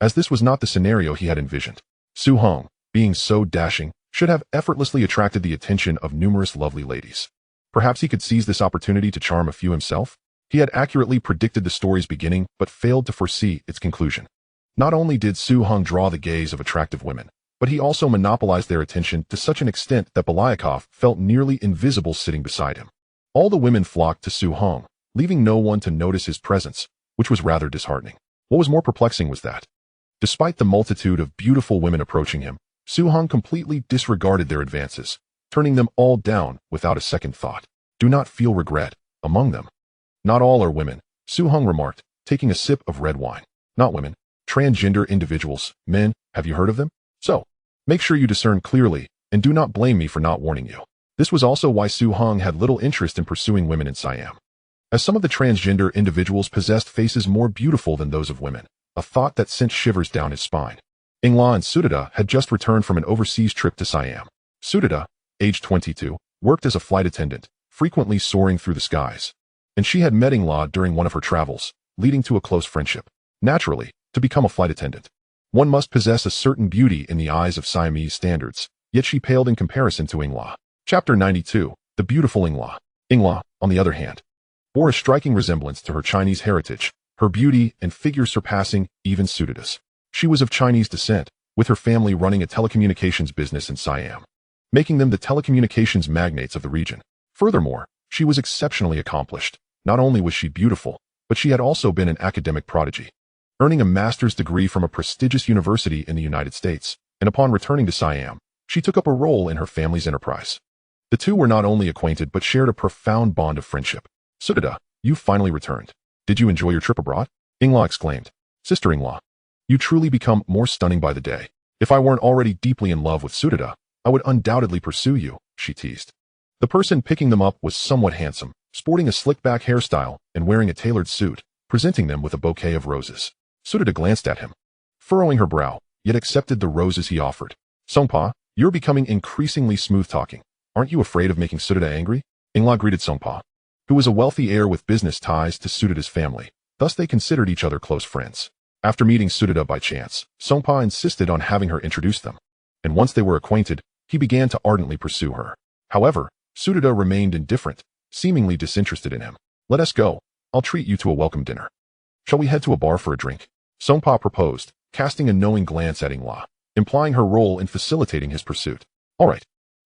[SPEAKER 1] as this was not the scenario he had envisioned. Su Hong, being so dashing, should have effortlessly attracted the attention of numerous lovely ladies. Perhaps he could seize this opportunity to charm a few himself? He had accurately predicted the story's beginning, but failed to foresee its conclusion. Not only did Su Hong draw the gaze of attractive women, but he also monopolized their attention to such an extent that Belyakov felt nearly invisible sitting beside him. All the women flocked to Su Hong, leaving no one to notice his presence, which was rather disheartening. What was more perplexing was that, despite the multitude of beautiful women approaching him, Su Hong completely disregarded their advances, turning them all down without a second thought. Do not feel regret among them. Not all are women, Su Hong remarked, taking a sip of red wine. Not women. Transgender individuals, men, have you heard of them? So, make sure you discern clearly, and do not blame me for not warning you. This was also why Su Hong had little interest in pursuing women in Siam, as some of the transgender individuals possessed faces more beautiful than those of women, a thought that sent shivers down his spine. Ingla and Sudada had just returned from an overseas trip to Siam. Sudada, age 22, worked as a flight attendant, frequently soaring through the skies, and she had met Ingla during one of her travels, leading to a close friendship. Naturally, to become a flight attendant, one must possess a certain beauty in the eyes of Siamese standards, yet she paled in comparison to Ingla. Chapter 92, The Beautiful Ingla. Ingla, on the other hand, bore a striking resemblance to her Chinese heritage, her beauty and figure surpassing even Sudada's. She was of Chinese descent, with her family running a telecommunications business in Siam, making them the telecommunications magnates of the region. Furthermore, she was exceptionally accomplished. Not only was she beautiful, but she had also been an academic prodigy, earning a master's degree from a prestigious university in the United States, and upon returning to Siam, she took up a role in her family's enterprise. The two were not only acquainted but shared a profound bond of friendship. Sudada, you finally returned. Did you enjoy your trip abroad? Ingla exclaimed. Sister-in-law, you truly become more stunning by the day. If I weren't already deeply in love with Sudada, I would undoubtedly pursue you, she teased. The person picking them up was somewhat handsome, sporting a slick-back hairstyle and wearing a tailored suit, presenting them with a bouquet of roses. Sudada glanced at him, furrowing her brow, yet accepted the roses he offered. Songpa, you're becoming increasingly smooth-talking. Aren't you afraid of making Sudada angry? Ingla greeted Songpa, who was a wealthy heir with business ties to Sudada's family. Thus they considered each other close friends. After meeting Sudada by chance, Songpa insisted on having her introduce them, and once they were acquainted, he began to ardently pursue her. However, Sudada remained indifferent, seemingly disinterested in him. Let us go. I'll treat you to a welcome dinner. Shall we head to a bar for a drink? Songpa proposed, casting a knowing glance at Ingla, implying her role in facilitating his pursuit. All right.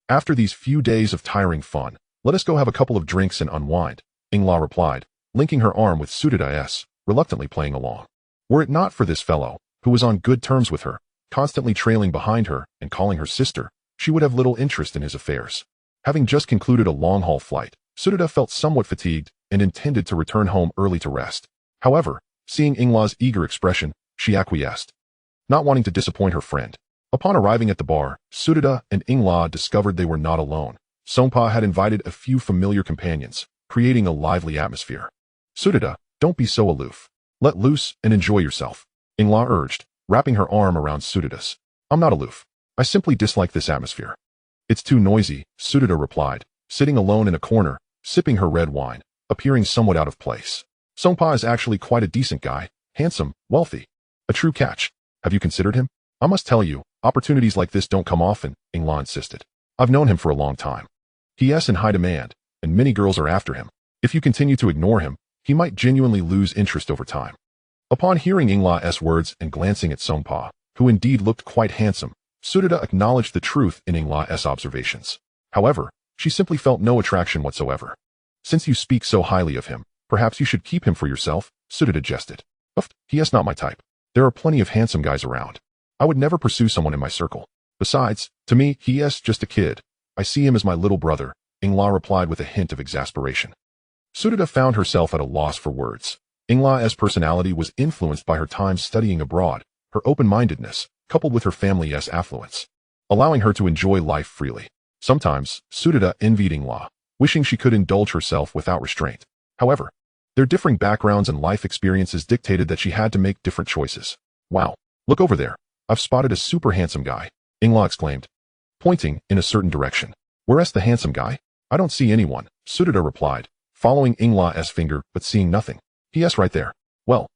[SPEAKER 1] After these few days of tiring fun, let us go have a couple of drinks and unwind, Ingla replied, linking her arm with Sudada's, reluctantly playing along. Were it not for this fellow, who was on good terms with her, constantly trailing behind her and calling her sister, she would have little interest in his affairs. Having just concluded a long-haul flight, Sudada felt somewhat fatigued and intended to return home early to rest. However, seeing Ingla's eager expression, she acquiesced, not wanting to disappoint her friend. Upon arriving at the bar, Sudada and Ingla discovered they were not alone. Songpa had invited a few familiar companions, creating a lively atmosphere. Sudada, don't be so aloof. Let loose and enjoy yourself, Ingla urged, wrapping her arm around Sudada's. I'm not aloof. I simply dislike this atmosphere. It's too noisy, Sudada replied, sitting alone in a corner, sipping her red wine, appearing somewhat out of place. Songpa is actually quite a decent guy, handsome, wealthy. A true catch. Have you considered him? I must tell you, opportunities like this don't come often, Ingla insisted. I've known him for a long time. He is in high demand, and many girls are after him. If you continue to ignore him, he might genuinely lose interest over time. Upon hearing Ingla's words and glancing at Songpa, who indeed looked quite handsome, Sudada acknowledged the truth in Ingla's observations. However, she simply felt no attraction whatsoever. Since you speak so highly of him, perhaps you should keep him for yourself, Sudada jested. He is not my type. There are plenty of handsome guys around. I would never pursue someone in my circle. Besides, to me, he is just a kid. I see him as my little brother, Ingla replied with a hint of exasperation. Sudada found herself at a loss for words. Ingla's personality was influenced by her time studying abroad, her open-mindedness, coupled with her family's affluence, allowing her to enjoy life freely. Sometimes, Sudada envied Ingla, wishing she could indulge herself without restraint. However, their differing backgrounds and life experiences dictated that she had to make different choices. Wow, look over there. I've spotted a super handsome guy, Ingla exclaimed, pointing in a certain direction. Where's the handsome guy? I don't see anyone, Sudada replied, following Ingla's finger but seeing nothing. He is right there. Well,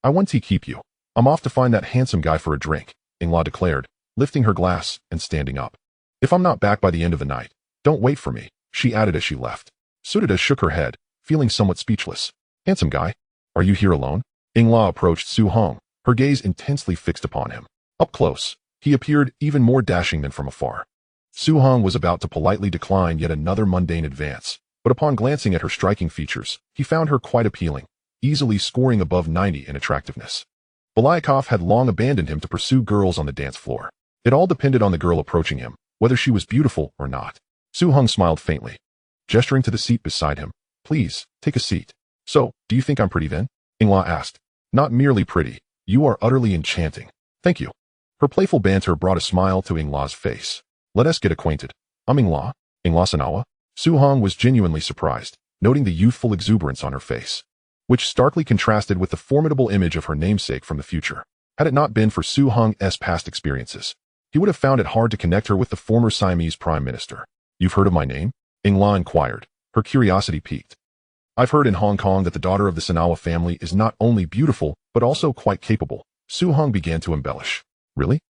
[SPEAKER 1] I want to keep you. I'm off to find that handsome guy for a drink, Ingla declared, lifting her glass and standing up. If I'm not back by the end of the night, don't wait for me, she added as she left. Sudita shook her head, feeling somewhat speechless. Handsome guy? Are you here alone? Ingla approached Su Hong, her gaze intensely fixed upon him. Up close, he appeared even more dashing than from afar. Su Hong was about to politely decline yet another mundane advance, but upon glancing at her striking features, he found her quite appealing, easily scoring above 90 in attractiveness. Belyakov had long abandoned him to pursue girls on the dance floor. It all depended on the girl approaching him, whether she was beautiful or not. Su Hong smiled faintly, gesturing to the seat beside him. Please, take a seat. So, do you think I'm pretty then? Ingla asked. Not merely pretty, you are utterly enchanting. Thank you. Her playful banter brought a smile to Ingla's face. Let us get acquainted. I'm Ingla Sanawa. Su Hong was genuinely surprised, noting the youthful exuberance on her face, which starkly contrasted with the formidable image of her namesake from the future. Had it not been for Su Hong's past experiences, he would have found it hard to connect her with the former Siamese prime minister. You've heard of my name? Ingla inquired, her curiosity piqued. I've heard in Hong Kong that the daughter of the Sanawa family is not only beautiful, but also quite capable. Su Hong began to embellish. Really?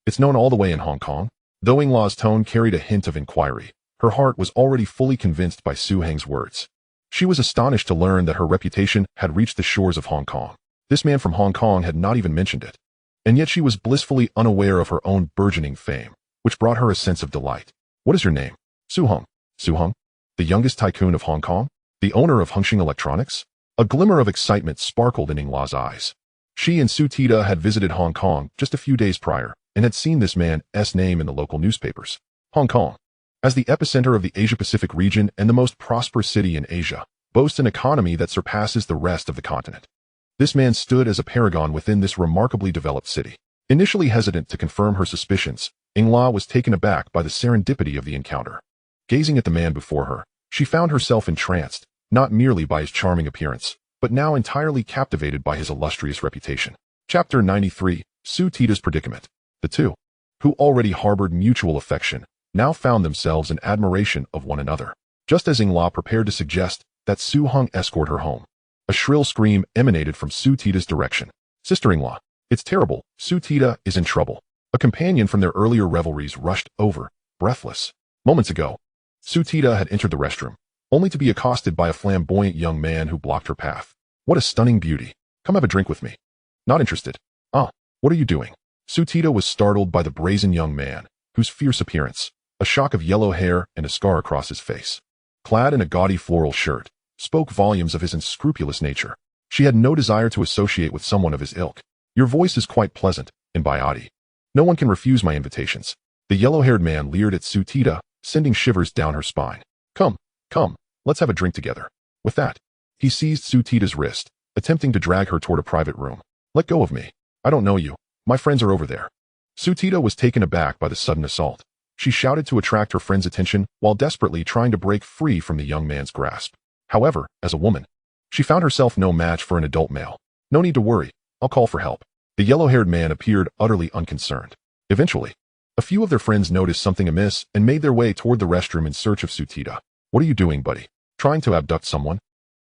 [SPEAKER 1] It's known all the way in Hong Kong? Though Ingla's tone carried a hint of inquiry, her heart was already fully convinced by Su Hong's words. She was astonished to learn that her reputation had reached the shores of Hong Kong. This man from Hong Kong had not even mentioned it. And yet she was blissfully unaware of her own burgeoning fame, which brought her a sense of delight. What is your name? Su Hong. Su Hong? The youngest tycoon of Hong Kong? The owner of Hongxing Electronics? A glimmer of excitement sparkled in Ingla's eyes. She and Su Tita had visited Hong Kong just a few days prior and had seen this man's name in the local newspapers. Hong Kong, as the epicenter of the Asia-Pacific region and the most prosperous city in Asia, boasts an economy that surpasses the rest of the continent. This man stood as a paragon within this remarkably developed city. Initially hesitant to confirm her suspicions, Ingla was taken aback by the serendipity of the encounter. Gazing at the man before her, she found herself entranced, not merely by his charming appearance, but now entirely captivated by his illustrious reputation. Chapter 93, Su Tita's Predicament. The two, who already harbored mutual affection, now found themselves in admiration of one another. Just as Ingla prepared to suggest that Su Hong escort her home, a shrill scream emanated from Su Tita's direction. Sister-in-law, it's terrible, Su Tita is in trouble. A companion from their earlier revelries rushed over, breathless. Moments ago, Su Tita had entered the restroom, only to be accosted by a flamboyant young man who blocked her path. What a stunning beauty. Come have a drink with me. Not interested. What are you doing? Su Tita was startled by the brazen young man, whose fierce appearance, a shock of yellow hair and a scar across his face, clad in a gaudy floral shirt, spoke volumes of his unscrupulous nature. She had no desire to associate with someone of his ilk. Your voice is quite pleasant, Imbayati. No one can refuse my invitations. The yellow-haired man leered at Su Tita, sending shivers down her spine. Come, let's have a drink together. With that, he seized Su Tita's wrist, attempting to drag her toward a private room. Let go of me. I don't know you. My friends are over there. Su Tita was taken aback by the sudden assault. She shouted to attract her friend's attention while desperately trying to break free from the young man's grasp. However, as a woman, she found herself no match for an adult male. No need to worry. I'll call for help. The yellow-haired man appeared utterly unconcerned. Eventually, a few of their friends noticed something amiss and made their way toward the restroom in search of Su Tita. What are you doing, buddy? Trying to abduct someone?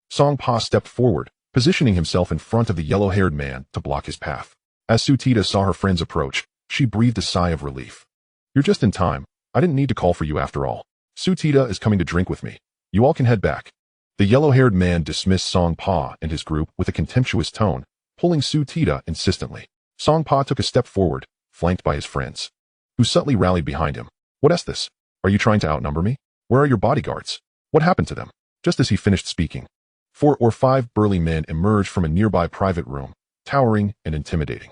[SPEAKER 1] Song Pa stepped forward, positioning himself in front of the yellow-haired man to block his path. As Su Tita saw her friends approach, she breathed a sigh of relief. You're just in time. I didn't need to call for you after all. Su Tita is coming to drink with me. You all can head back. The yellow-haired man dismissed Song Pa and his group with a contemptuous tone, pulling Su Tita insistently. Song Pa took a step forward, flanked by his friends, who subtly rallied behind him. What is this? Are you trying to outnumber me? Where are your bodyguards? What happened to them? Just as he finished speaking, 4 or 5 burly men emerged from a nearby private room, towering and intimidating.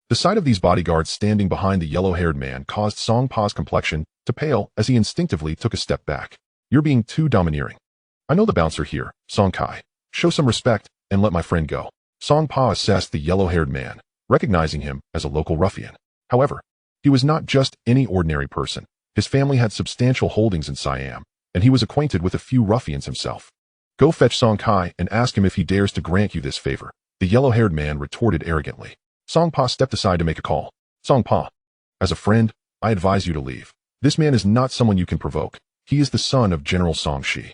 [SPEAKER 1] The sight of these bodyguards standing behind the yellow-haired man caused Song Pa's complexion to pale as he instinctively took a step back. You're being too domineering. I know the bouncer here, Song Kai. Show some respect and let my friend go. Song Pa assessed the yellow-haired man, recognizing him as a local ruffian. However, he was not just any ordinary person. His family had substantial holdings in Siam, and he was acquainted with a few ruffians himself. Go fetch Song Kai and ask him if he dares to grant you this favor, the yellow-haired man retorted arrogantly. Song Pa stepped aside to make a call. Song Pa, as a friend, I advise you to leave. This man is not someone you can provoke. He is the son of General Song Shi.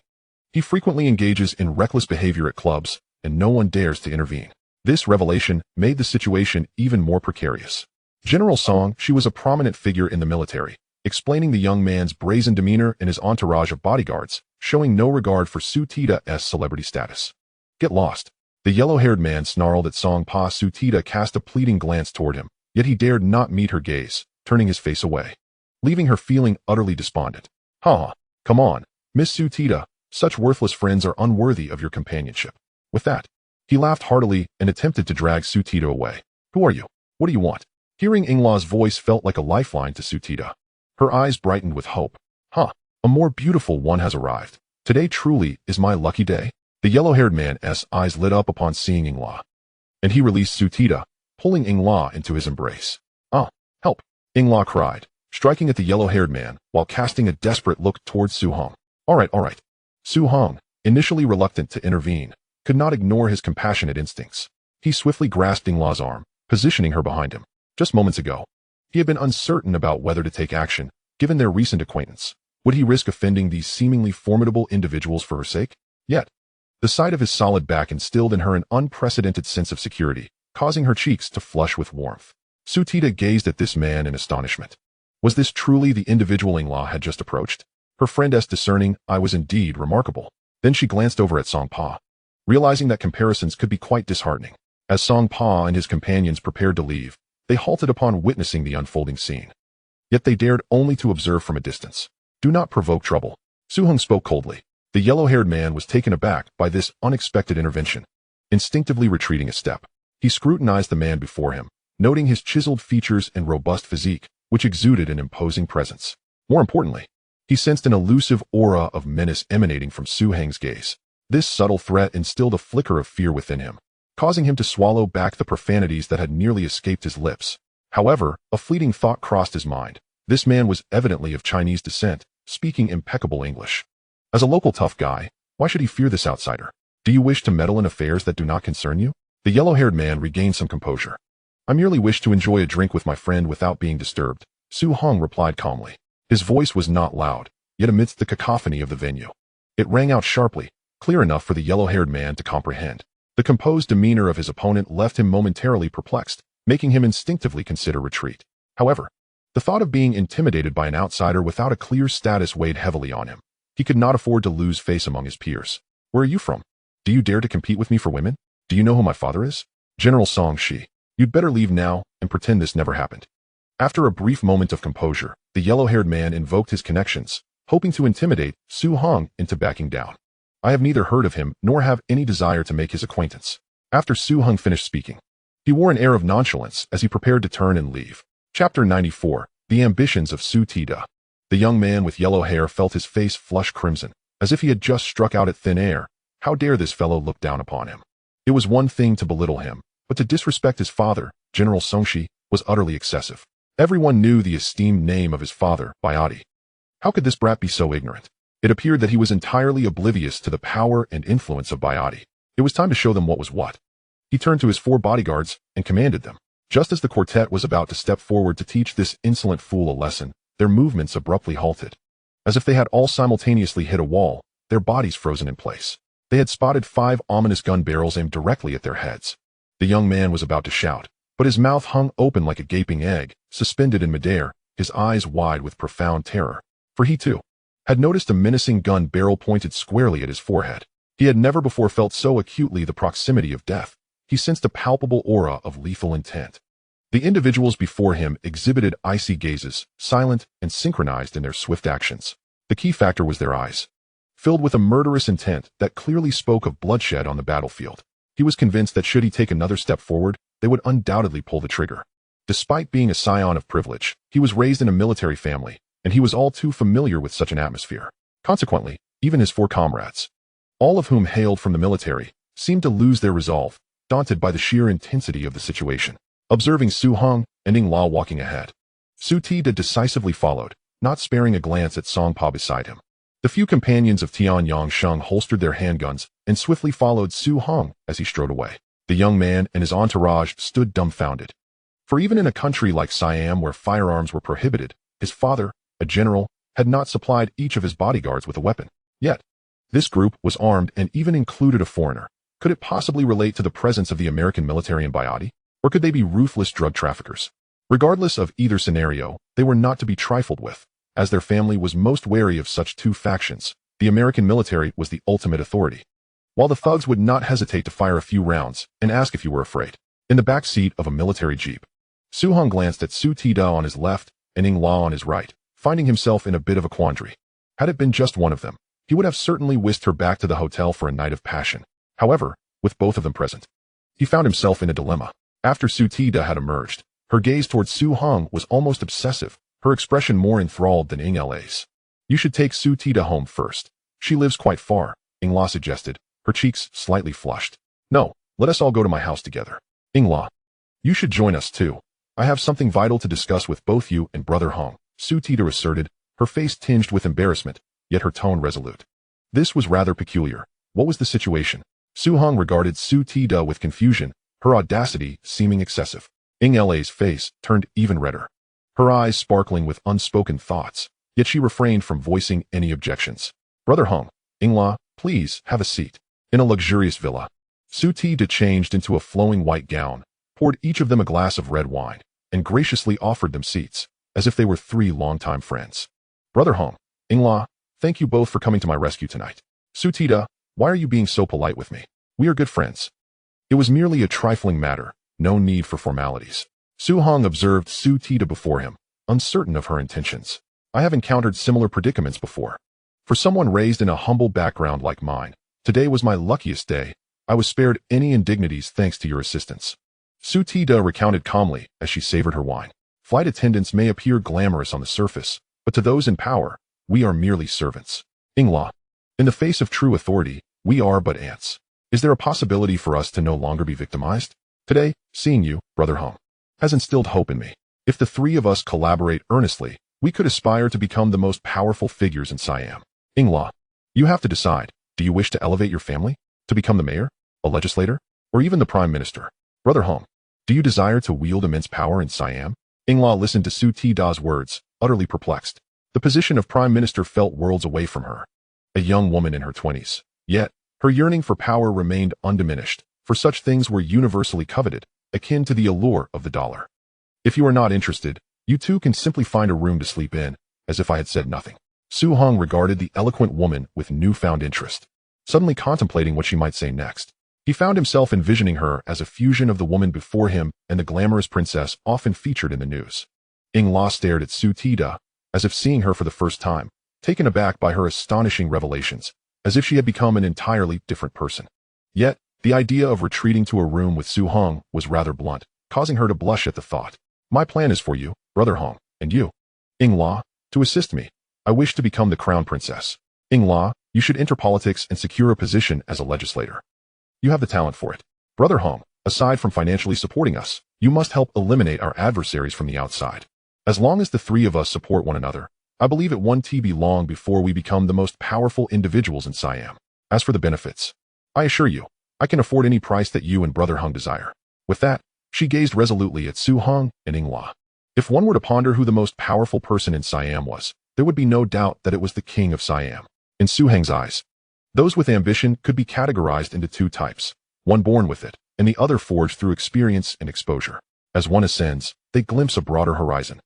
[SPEAKER 1] He frequently engages in reckless behavior at clubs, and no one dares to intervene. This revelation made the situation even more precarious. General Song, she was a prominent figure in the military, explaining the young man's brazen demeanor and his entourage of bodyguards, showing no regard for Su Tida's celebrity status. Get lost. The yellow-haired man snarled at Song Pa. Su Tida cast a pleading glance toward him, yet he dared not meet her gaze, turning his face away, leaving her feeling utterly despondent. Ha! Come on, Miss Su Tida, such worthless friends are unworthy of your companionship. With that, he laughed heartily and attempted to drag Su Tida away. Who are you? What do you want? Hearing Yinglaw's voice felt like a lifeline to Su Tida. Her eyes brightened with hope. Huh, a more beautiful one has arrived. Today truly is my lucky day. The yellow-haired man's eyes lit up upon seeing Yinglaw, and he released Su Tida, pulling Yinglaw into his embrace. Ah, help! Yinglaw cried, striking at the yellow-haired man while casting a desperate look towards Su Hong. All right. Su Hong, initially reluctant to intervene, could not ignore his compassionate instincts. He swiftly grasped Yinglaw's arm, positioning her behind him. Just moments ago, he had been uncertain about whether to take action, given their recent acquaintance. Would he risk offending these seemingly formidable individuals for her sake? Yet, the sight of his solid back instilled in her an unprecedented sense of security, causing her cheeks to flush with warmth. Su Tida gazed at this man in astonishment. Was this truly the individual Yinglaw had just approached? Her friend's discerning eye was indeed remarkable. Then she glanced over at Song Pa, realizing that comparisons could be quite disheartening. As Song Pa and his companions prepared to leave, they halted upon witnessing the unfolding scene. Yet they dared only to observe from a distance. Do not provoke trouble. Su Hong spoke coldly. The yellow-haired man was taken aback by this unexpected intervention. Instinctively retreating a step, he scrutinized the man before him, noting his chiseled features and robust physique, which exuded an imposing presence. More importantly, he sensed an elusive aura of menace emanating from Su Hong's gaze. This subtle threat instilled a flicker of fear within him, causing him to swallow back the profanities that had nearly escaped his lips. However, a fleeting thought crossed his mind. This man was evidently of Chinese descent, speaking impeccable English. As a local tough guy, why should he fear this outsider? Do you wish to meddle in affairs that do not concern you? The yellow-haired man regained some composure. I merely wish to enjoy a drink with my friend without being disturbed, Su Hong replied calmly. His voice was not loud, yet amidst the cacophony of the venue, it rang out sharply, clear enough for the yellow-haired man to comprehend. The composed demeanor of his opponent left him momentarily perplexed, making him instinctively consider retreat. However, the thought of being intimidated by an outsider without a clear status weighed heavily on him. He could not afford to lose face among his peers. Where are you from? Do you dare to compete with me for women? Do you know who my father is? General Song Shi. You'd better leave now and pretend this never happened. After a brief moment of composure, the yellow-haired man invoked his connections, hoping to intimidate Su Hong into backing down. I have neither heard of him nor have any desire to make his acquaintance. After Su Hong finished speaking, he wore an air of nonchalance as he prepared to turn and leave. Chapter 94. The Ambitions of Su Tida. The young man with yellow hair felt his face flush crimson, as if he had just struck out at thin air. How dare this fellow look down upon him? It was one thing to belittle him, but to disrespect his father, General Songshi, was utterly excessive. Everyone knew the esteemed name of his father, Bayati. How could this brat be so ignorant? It appeared that he was entirely oblivious to the power and influence of Bayati. It was time to show them what was what. He turned to his 4 bodyguards and commanded them. Just as the quartet was about to step forward to teach this insolent fool a lesson, their movements abruptly halted. As if they had all simultaneously hit a wall, their bodies frozen in place. They had spotted 5 ominous gun barrels aimed directly at their heads. The young man was about to shout, but his mouth hung open like a gaping egg, suspended in midair, his eyes wide with profound terror. For he, too, had noticed a menacing gun barrel pointed squarely at his forehead. He had never before felt so acutely the proximity of death. He sensed a palpable aura of lethal intent. The individuals before him exhibited icy gazes, silent and synchronized in their swift actions. The key factor was their eyes, filled with a murderous intent that clearly spoke of bloodshed on the battlefield. He was convinced that should he take another step forward, they would undoubtedly pull the trigger. Despite being a scion of privilege, he was raised in a military family, and he was all too familiar with such an atmosphere. Consequently, even his 4 comrades, all of whom hailed from the military, seemed to lose their resolve, daunted by the sheer intensity of the situation. Observing Su Hong and Yinglaw walking ahead, Su Tida decisively followed, not sparing a glance at Song Pa beside him. The few companions of Tian Yangsheng holstered their handguns and swiftly followed Su Hong as he strode away. The young man and his entourage stood dumbfounded. For even in a country like Siam where firearms were prohibited, his father, a general, had not supplied each of his bodyguards with a weapon. Yet, this group was armed and even included a foreigner, Could it possibly relate to the presence of the American military in Bayadi? Or could they be ruthless drug traffickers? Regardless of either scenario, they were not to be trifled with. As their family was most wary of such two factions, the American military was the ultimate authority. While the thugs would not hesitate to fire a few rounds and ask if you were afraid. In the back seat of a military jeep, Su-hung glanced at Su-ti-da on his left and Ing-la on his right, finding himself in a bit of a quandary. Had it been just one of them, he would have certainly whisked her back to the hotel for a night of passion. However, with both of them present, he found himself in a dilemma. After Su-ti-da had emerged, her gaze towards Su-hung was almost obsessive, her expression more enthralled than Ing-la's. You should take Su-ti-da home first. She lives quite far, Ing-la suggested, her cheeks slightly flushed. No, let us all go to my house together. Ing-la, you should join us too. I have something vital to discuss with both you and Brother Hong, Su-ti-da asserted, her face tinged with embarrassment, yet her tone resolute. This was rather peculiar. What was the situation? Su-hung regarded Su-ti-da with confusion, her audacity seeming excessive. Ing-la's face turned even redder, her eyes sparkling with unspoken thoughts, yet she refrained from voicing any objections. Brother Hong, Ing-la, please have a seat. In a luxurious villa, Su-ti-da changed into a flowing white gown, poured each of them a glass of red wine, and graciously offered them seats, as if they were three longtime friends. Brother Hong, Ing-la, thank you both for coming to my rescue tonight. Su-ti-da, why are you being so polite with me? We are good friends. It was merely a trifling matter, no need for formalities. Su-hung observed Su-ti-da before him, uncertain of her intentions. I have encountered similar predicaments before. For someone raised in a humble background like mine, today was my luckiest day. I was spared any indignities thanks to your assistance. Su-ti-da recounted calmly as she savored her wine. Flight attendants may appear glamorous on the surface, but to those in power, we are merely servants. Ing-la, in the face of true authority, we are but ants. Is there a possibility for us to no longer be victimized? Today, seeing you, Brother Hong, has instilled hope in me. If the three of us collaborate earnestly, we could aspire to become the most powerful figures in Siam. Ing-la, you have to decide. Do you wish to elevate your family? To become the mayor? A legislator? Or even the prime minister? Brother Hong, do you desire to wield immense power in Siam? Ing-la listened to Su-ti-da's words, utterly perplexed. The position of prime minister felt worlds away from her. A young woman in her 20s. Yet, her yearning for power remained undiminished, for such things were universally coveted, akin to the allure of the dollar. If you are not interested, you too can simply find a room to sleep in, as if I had said nothing. Su-hung regarded the eloquent woman with newfound interest, suddenly contemplating what she might say next. He found himself envisioning her as a fusion of the woman before him and the glamorous princess often featured in the news. Ing-la stared at Su-ti-da, as if seeing her for the first time, taken aback by her astonishing revelations, as if she had become an entirely different person. Yet, the idea of retreating to a room with Su-hung was rather blunt, causing her to blush at the thought. My plan is for you, Brother Hong, and you, Ing-la, to assist me. I wish to become the crown princess. Ing-la, you should enter politics and secure a position as a legislator. You have the talent for it. Brother Hong, aside from financially supporting us, you must help eliminate our adversaries from the outside. As long as the three of us support one another, I believe it won't be long before we become the most powerful individuals in Siam. As for the benefits, I assure you, I can afford any price that you and Brother Hong desire. With that, she gazed resolutely at Su-hung and Ing-la. If one were to ponder who the most powerful person in Siam was, there would be no doubt that it was the king of Siam. In Su-hung's eyes, those with ambition could be categorized into two types, one born with it, and the other forged through experience and exposure. As one ascends, they glimpse a broader horizon.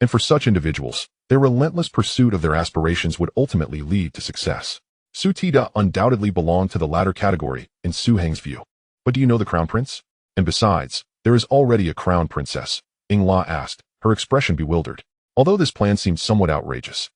[SPEAKER 1] And for such individuals, their relentless pursuit of their aspirations would ultimately lead to success. Su-ti-da undoubtedly belonged to the latter category, in Su-hung's view. But do you know the crown prince? And besides, there is already a crown princess, Ing-la asked, her expression bewildered. Although this plan seemed somewhat outrageous,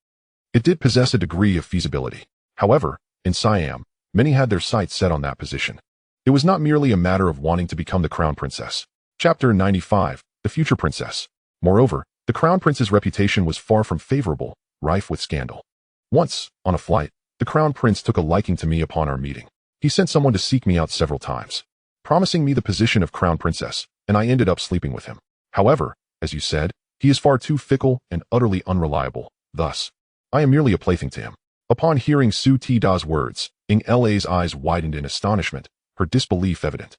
[SPEAKER 1] it did possess a degree of feasibility. However, in Siam, many had their sights set on that position. It was not merely a matter of wanting to become the crown princess. Chapter 95, The Future Princess. Moreover, the crown prince's reputation was far from favorable, rife with scandal. Once, on a flight, the crown prince took a liking to me upon our meeting. He sent someone to seek me out several times, promising me the position of crown princess, and I ended up sleeping with him. However, as you said, he is far too fickle and utterly unreliable. Thus, I am merely a plaything to him. Upon hearing Su-ti-da's words, Ing-la's eyes widened in astonishment, her disbelief evident.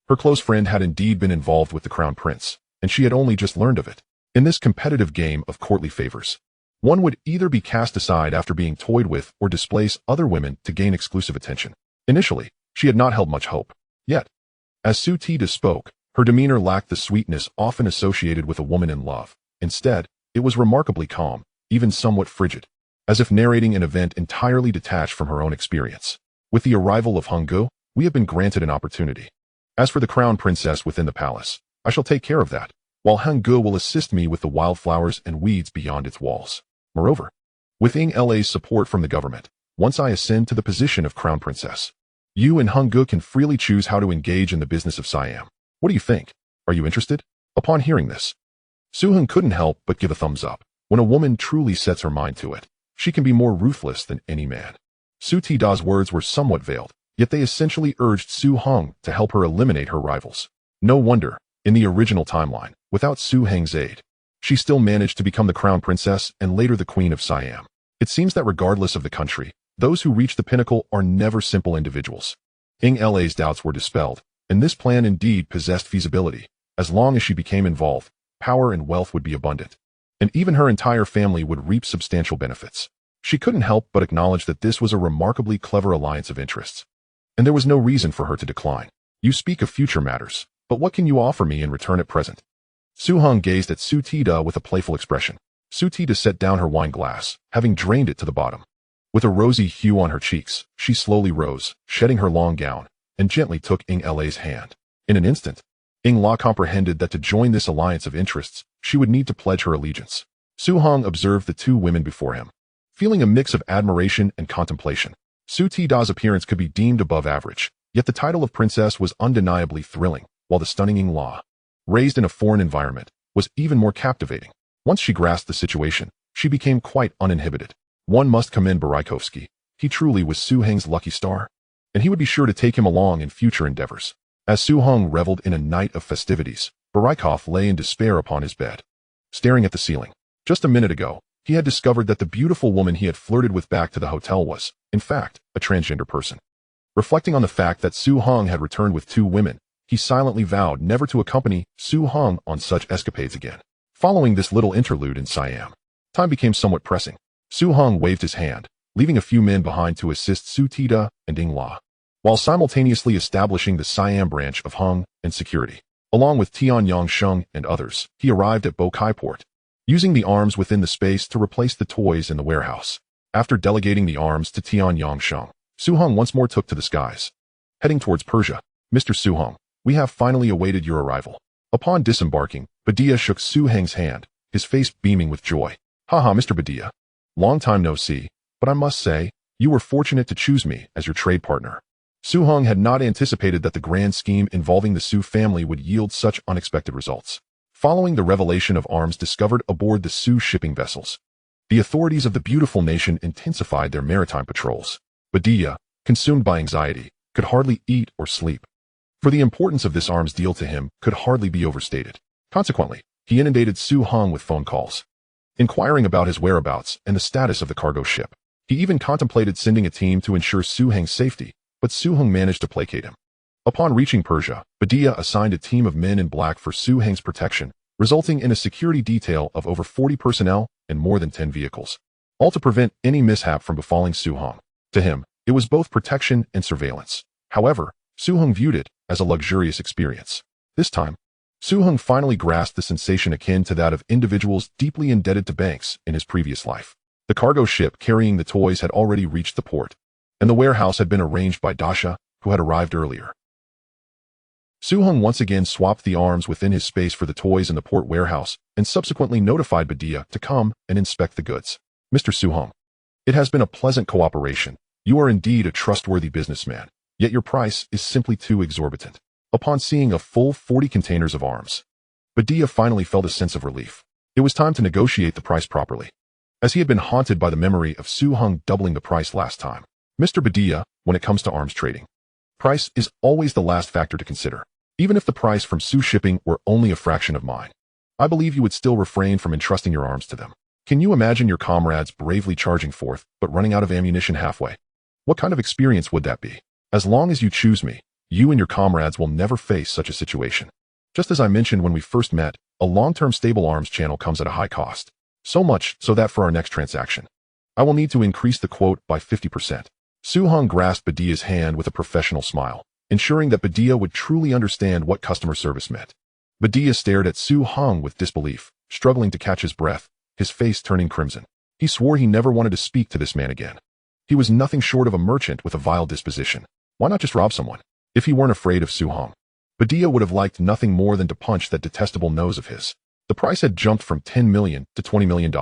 [SPEAKER 1] Her close friend had indeed been involved with the crown prince, and she had only just learned of it. In this competitive game of courtly favors, one would either be cast aside after being toyed with or displace other women to gain exclusive attention. Initially, she had not held much hope. Yet, as Su Tida spoke, her demeanor lacked the sweetness often associated with a woman in love. Instead, it was remarkably calm, even somewhat frigid, as if narrating an event entirely detached from her own experience. With the arrival of Honggu, we have been granted an opportunity. As for the crown princess within the palace, I shall take care of that, while Honggu will assist me with the wildflowers and weeds beyond its walls. Moreover, with Ing La's support from the government, once I ascend to the position of crown princess, you and Honggu can freely choose how to engage in the business of Siam. What do you think? Are you interested? Upon hearing this, Su-hung couldn't help but give a thumbs up. When a woman truly sets her mind to it, she can be more ruthless than any man. Su Tida's words were somewhat veiled, yet they essentially urged Su-hung to help her eliminate her rivals. No wonder, in the original timeline, without Su-heng's aid, she still managed to become the crown princess and later the queen of Siam. It seems that regardless of the country, those who reach the pinnacle are never simple individuals. Ing La's doubts were dispelled, and this plan indeed possessed feasibility. As long as she became involved, power and wealth would be abundant, and even her entire family would reap substantial benefits. She couldn't help but acknowledge that this was a remarkably clever alliance of interests, and there was no reason for her to decline. You speak of future matters, but what can you offer me in return at present? Su-hung gazed at Su Tida with a playful expression. Su Tida set down her wine glass, having drained it to the bottom. With a rosy hue on her cheeks, she slowly rose, shedding her long gown, and gently took Ing La's hand. In an instant, Ing La comprehended that to join this alliance of interests, she would need to pledge her allegiance. Su-hung observed the two women before him, feeling a mix of admiration and contemplation. Su Tida's appearance could be deemed above average, yet the title of princess was undeniably thrilling, while the stunning Ing La, raised in a foreign environment, was even more captivating. Once she grasped the situation, she became quite uninhibited. One must commend Baraikovsky. He truly was Su-heng's lucky star, and he would be sure to take him along in future endeavors. As Su-hung reveled in a night of festivities, Baraikov lay in despair upon his bed, staring at the ceiling. Just a minute ago, he had discovered that the beautiful woman he had flirted with back to the hotel was, in fact, a transgender person. Reflecting on the fact that Su-hung had returned with two women, he silently vowed never to accompany Su-hung on such escapades again. Following this little interlude in Siam, time became somewhat pressing. Su-hung waved his hand, leaving a few men behind to assist Su Tida and Ing La, while simultaneously establishing the Siam branch of Hung and security. Along with Tian Yang-sheng and others, he arrived at Bokai Port, using the arms within the space to replace the toys in the warehouse. After delegating the arms to Tian Yang-sheng, Su-hung once more took to the skies. Heading towards Persia, Mr. Su-hung, we have finally awaited your arrival. Upon disembarking, Badia shook Su-heng's hand, his face beaming with joy. Haha, Mr. Badia. Long time no see, but I must say, you were fortunate to choose me as your trade partner. Su-hung had not anticipated that the grand scheme involving the Su family would yield such unexpected results. Following the revelation of arms discovered aboard the Su shipping vessels, the authorities of the beautiful nation intensified their maritime patrols. Badia, consumed by anxiety, could hardly eat or sleep, for the importance of this arms deal to him could hardly be overstated. Consequently, he inundated Su-hung with phone calls, inquiring about his whereabouts and the status of the cargo ship. He even contemplated sending a team to ensure Su-heng's safety, but Su-hung managed to placate him. Upon reaching Persia, Badia assigned a team of men in black for Su-heng's protection, resulting in a security detail of over 40 personnel and more than 10 vehicles, all to prevent any mishap from befalling Su-hung. To him, it was both protection and surveillance. However, Su-hung viewed it as a luxurious experience. This time, Su-hung finally grasped the sensation akin to that of individuals deeply indebted to banks in his previous life. The cargo ship carrying the toys had already reached the port, and the warehouse had been arranged by Dasha, who had arrived earlier. Su-hung once again swapped the arms within his space for the toys in the port warehouse, and subsequently notified Badia to come and inspect the goods. Mr. Su-hung, it has been a pleasant cooperation. You are indeed a trustworthy businessman, yet your price is simply too exorbitant. Upon seeing a full 40 containers of arms, Badia finally felt a sense of relief. It was time to negotiate the price properly, as he had been haunted by the memory of Su-hung doubling the price last time. Mr. Badia, when it comes to arms trading, price is always the last factor to consider. Even if the price from Su shipping were only a fraction of mine, I believe you would still refrain from entrusting your arms to them. Can you imagine your comrades bravely charging forth, but running out of ammunition halfway? What kind of experience would that be? As long as you choose me, you and your comrades will never face such a situation. Just as I mentioned when we first met, a long-term stable arms channel comes at a high cost. So much so that for our next transaction, I will need to increase the quote by 50%. Su-hung grasped Badia's hand with a professional smile, ensuring that Badia would truly understand what customer service meant. Badia stared at Su Hong with disbelief, struggling to catch his breath, his face turning crimson. He swore he never wanted to speak to this man again. He was nothing short of a merchant with a vile disposition. Why not just rob someone? If he weren't afraid of Su Hong. Badia would have liked nothing more than to punch that detestable nose of his. The price had jumped from $10 million to $20 million.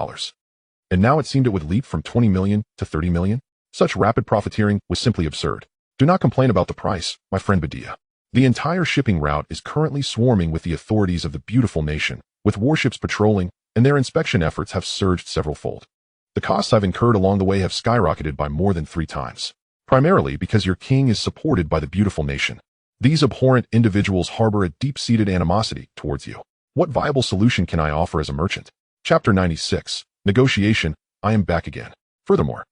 [SPEAKER 1] And now it seemed it would leap from $20 million to $30 million? Such rapid profiteering was simply absurd. Do not complain about the price, my friend Badia. The entire shipping route is currently swarming with the authorities of the beautiful nation, with warships patrolling, and their inspection efforts have surged several-fold. The costs I've incurred along the way have skyrocketed by more than 3 times. Primarily because your king is supported by the beautiful nation. These abhorrent individuals harbor a deep-seated animosity towards you. What viable solution can I offer as a merchant? Chapter 96. Negotiation. I am back again. Furthermore,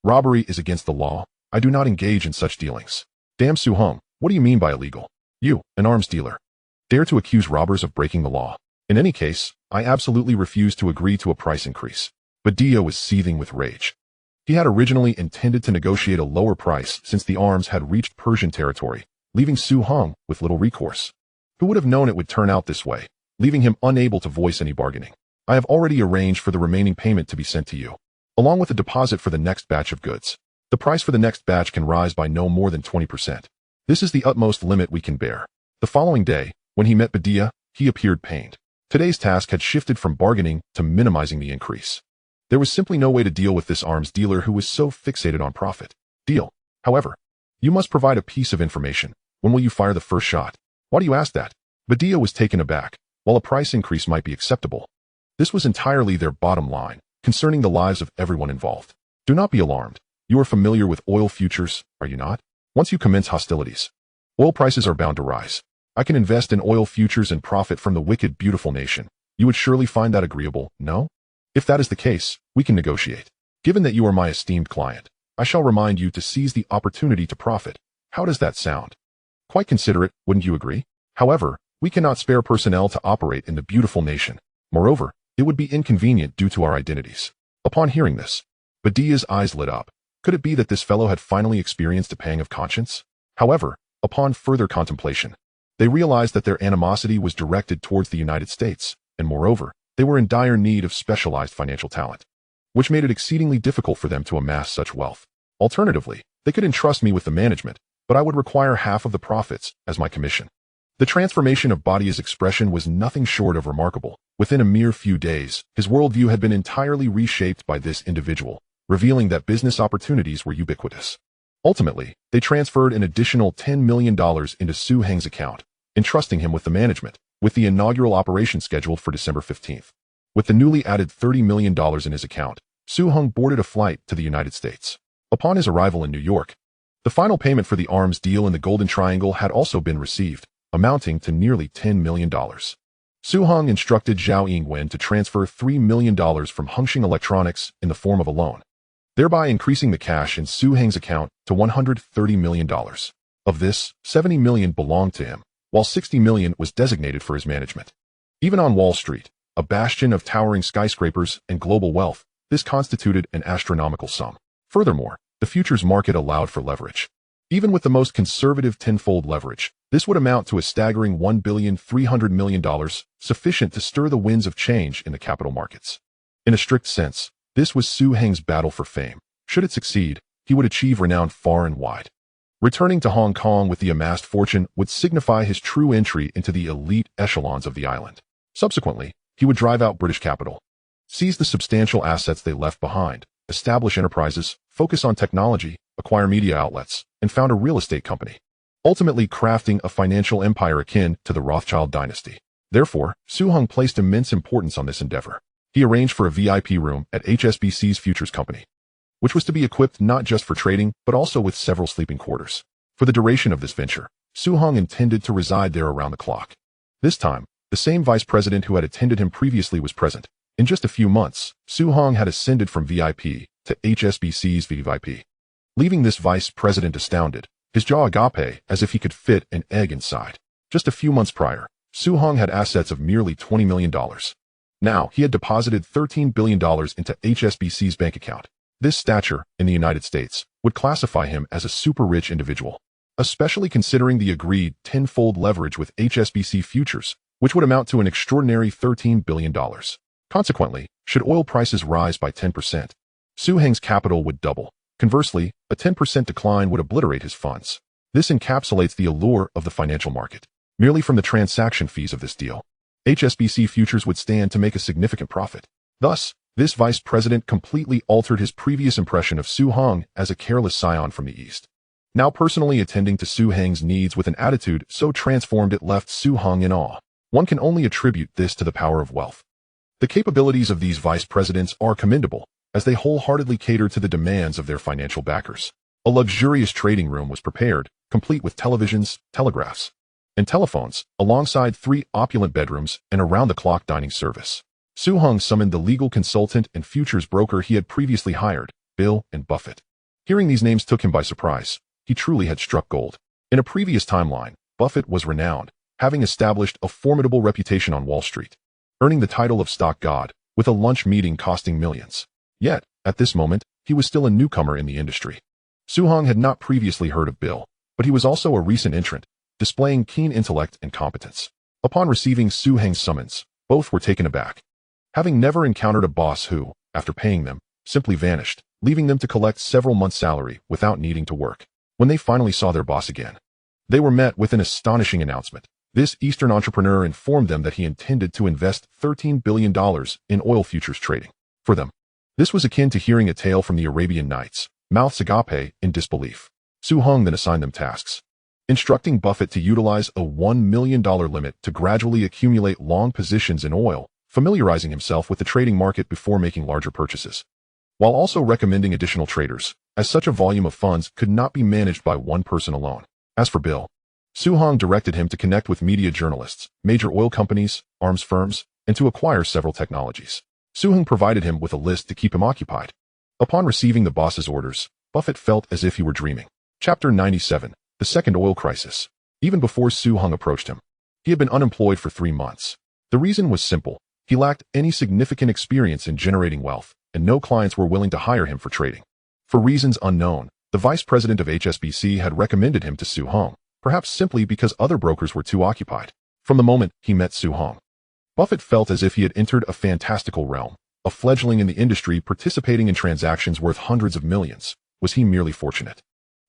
[SPEAKER 1] robbery is against the law. I do not engage in such dealings. Damn Su Hong, what do you mean by illegal? You, an arms dealer, dare to accuse robbers of breaking the law. In any case, I absolutely refuse to agree to a price increase. Badia was seething with rage. He had originally intended to negotiate a lower price since the arms had reached Persian territory, leaving Su Hong with little recourse. Who would have known it would turn out this way, leaving him unable to voice any bargaining? I have already arranged for the remaining payment to be sent to you, along with a deposit for the next batch of goods. The price for the next batch can rise by no more than 20%. This is the utmost limit we can bear. The following day, when he met Badia, he appeared pained. Today's task had shifted from bargaining to minimizing the increase. There was simply no way to deal with this arms dealer who was so fixated on profit. Deal. However, you must provide a piece of information. When will you fire the first shot? Why do you ask that? Badia was taken aback. While a price increase might be acceptable, this was entirely their bottom line, concerning the lives of everyone involved. Do not be alarmed. You are familiar with oil futures, are you not? Once you commence hostilities, oil prices are bound to rise. I can invest in oil futures and profit from the wicked, beautiful nation. You would surely find that agreeable, no? If that is the case, we can negotiate. Given that you are my esteemed client, I shall remind you to seize the opportunity to profit. How does that sound? Quite considerate, wouldn't you agree? However, we cannot spare personnel to operate in the beautiful nation. Moreover, it would be inconvenient due to our identities. Upon hearing this, Badia's eyes lit up. Could it be that this fellow had finally experienced a pang of conscience? However, upon further contemplation, they realized that their animosity was directed towards the United States, and moreover, they were in dire need of specialized financial talent, which made it exceedingly difficult for them to amass such wealth. Alternatively, they could entrust me with the management, but I would require half of the profits as my commission. The transformation of Badia's expression was nothing short of remarkable. Within a mere few days, his worldview had been entirely reshaped by this individual, revealing that business opportunities were ubiquitous. Ultimately, they transferred an additional $10 million into Su Hong's account, entrusting him with the management, with the inaugural operation scheduled for December 15th. With the newly added $30 million in his account, Su Hong boarded a flight to the United States. Upon his arrival in New York, the final payment for the arms deal in the Golden Triangle had also been received, amounting to nearly $10 million. Su Hong instructed Zhao Yingwen to transfer $3 million from Hongxing Electronics in the form of a loan, thereby increasing the cash in Su Hong's account to $130 million. Of this, $70 million belonged to him, while $60 million was designated for his management. Even on Wall Street, a bastion of towering skyscrapers and global wealth, this constituted an astronomical sum. Furthermore, the futures market allowed for leverage. Even with the most conservative tenfold leverage, this would amount to a staggering $1,300 million, sufficient to stir the winds of change in the capital markets. In a strict sense, this was Su Hong's battle for fame. Should it succeed, he would achieve renown far and wide. Returning to Hong Kong with the amassed fortune would signify his true entry into the elite echelons of the island. Subsequently, he would drive out British capital, seize the substantial assets they left behind, establish enterprises, focus on technology, acquire media outlets, and found a real estate company, ultimately crafting a financial empire akin to the Rothschild dynasty. Therefore, Su Hong placed immense importance on this endeavor. He arranged for a VIP room at HSBC's futures company, which was to be equipped not just for trading, but also with several sleeping quarters. For the duration of this venture, Su Hong intended to reside there around the clock. This time, the same vice president who had attended him previously was present. In just a few months, Su Hong had ascended from VIP to HSBC's VVIP, leaving this vice president astounded, his jaw agape as if he could fit an egg inside. Just a few months prior, Su Hong had assets of merely $20 million. Now, he had deposited $13 billion into HSBC's bank account. This stature, in the United States, would classify him as a super-rich individual. especially considering the agreed tenfold leverage with HSBC futures, which would amount to an extraordinary $13 billion. Consequently, should oil prices rise by 10%, Su Heng's capital would double. Conversely, a 10% decline would obliterate his funds. This encapsulates the allure of the financial market. Merely from the transaction fees of this deal, HSBC futures would stand to make a significant profit. Thus, this vice president completely altered his previous impression of Su Heng as a careless scion from the East. Now personally attending to Su Heng's needs with an attitude so transformed it left Su Heng in awe. One can only attribute this to the power of wealth. The capabilities of these vice presidents are commendable, as they wholeheartedly cater to the demands of their financial backers. A luxurious trading room was prepared, complete with televisions, telegraphs, and telephones, alongside 3 opulent bedrooms and around-the-clock dining service. Su Heng summoned the legal consultant and futures broker he had previously hired, Bill and Buffett. Hearing these names took him by surprise. He truly had struck gold. In a previous timeline, Buffett was renowned, having established a formidable reputation on Wall Street, earning the title of stock god, with a lunch meeting costing millions. Yet, at this moment, he was still a newcomer in the industry. Su Heng had not previously heard of Bill, but he was also a recent entrant, displaying keen intellect and competence. Upon receiving Su Heng's summons, both were taken aback, having never encountered a boss who, after paying them, simply vanished, leaving them to collect several months' salary without needing to work. When they finally saw their boss again, they were met with an astonishing announcement. This Eastern entrepreneur informed them that he intended to invest $13 billion in oil futures trading. For them, this was akin to hearing a tale from the Arabian Nights, mouths agape in disbelief. Su Heng then assigned them tasks, instructing Buffett to utilize a $1 million limit to gradually accumulate long positions in oil, familiarizing himself with the trading market before making larger purchases, while also recommending additional traders, as such a volume of funds could not be managed by one person alone. As for Bill, Su Heng directed him to connect with media journalists, major oil companies, arms firms, and to acquire several technologies. Su Heng provided him with a list to keep him occupied. Upon receiving the boss's orders, Buffett felt as if he were dreaming. Chapter 97, The Second Oil Crisis. Even before Su Heng approached him, he had been unemployed for 3 months. The reason was simple. He lacked any significant experience in generating wealth, and no clients were willing to hire him for trading. For reasons unknown, the vice president of HSBC had recommended him to Su Heng, perhaps simply because other brokers were too occupied. From the moment he met Su Heng, Buffett felt as if he had entered a fantastical realm, a fledgling in the industry participating in transactions worth hundreds of millions. Was he merely fortunate?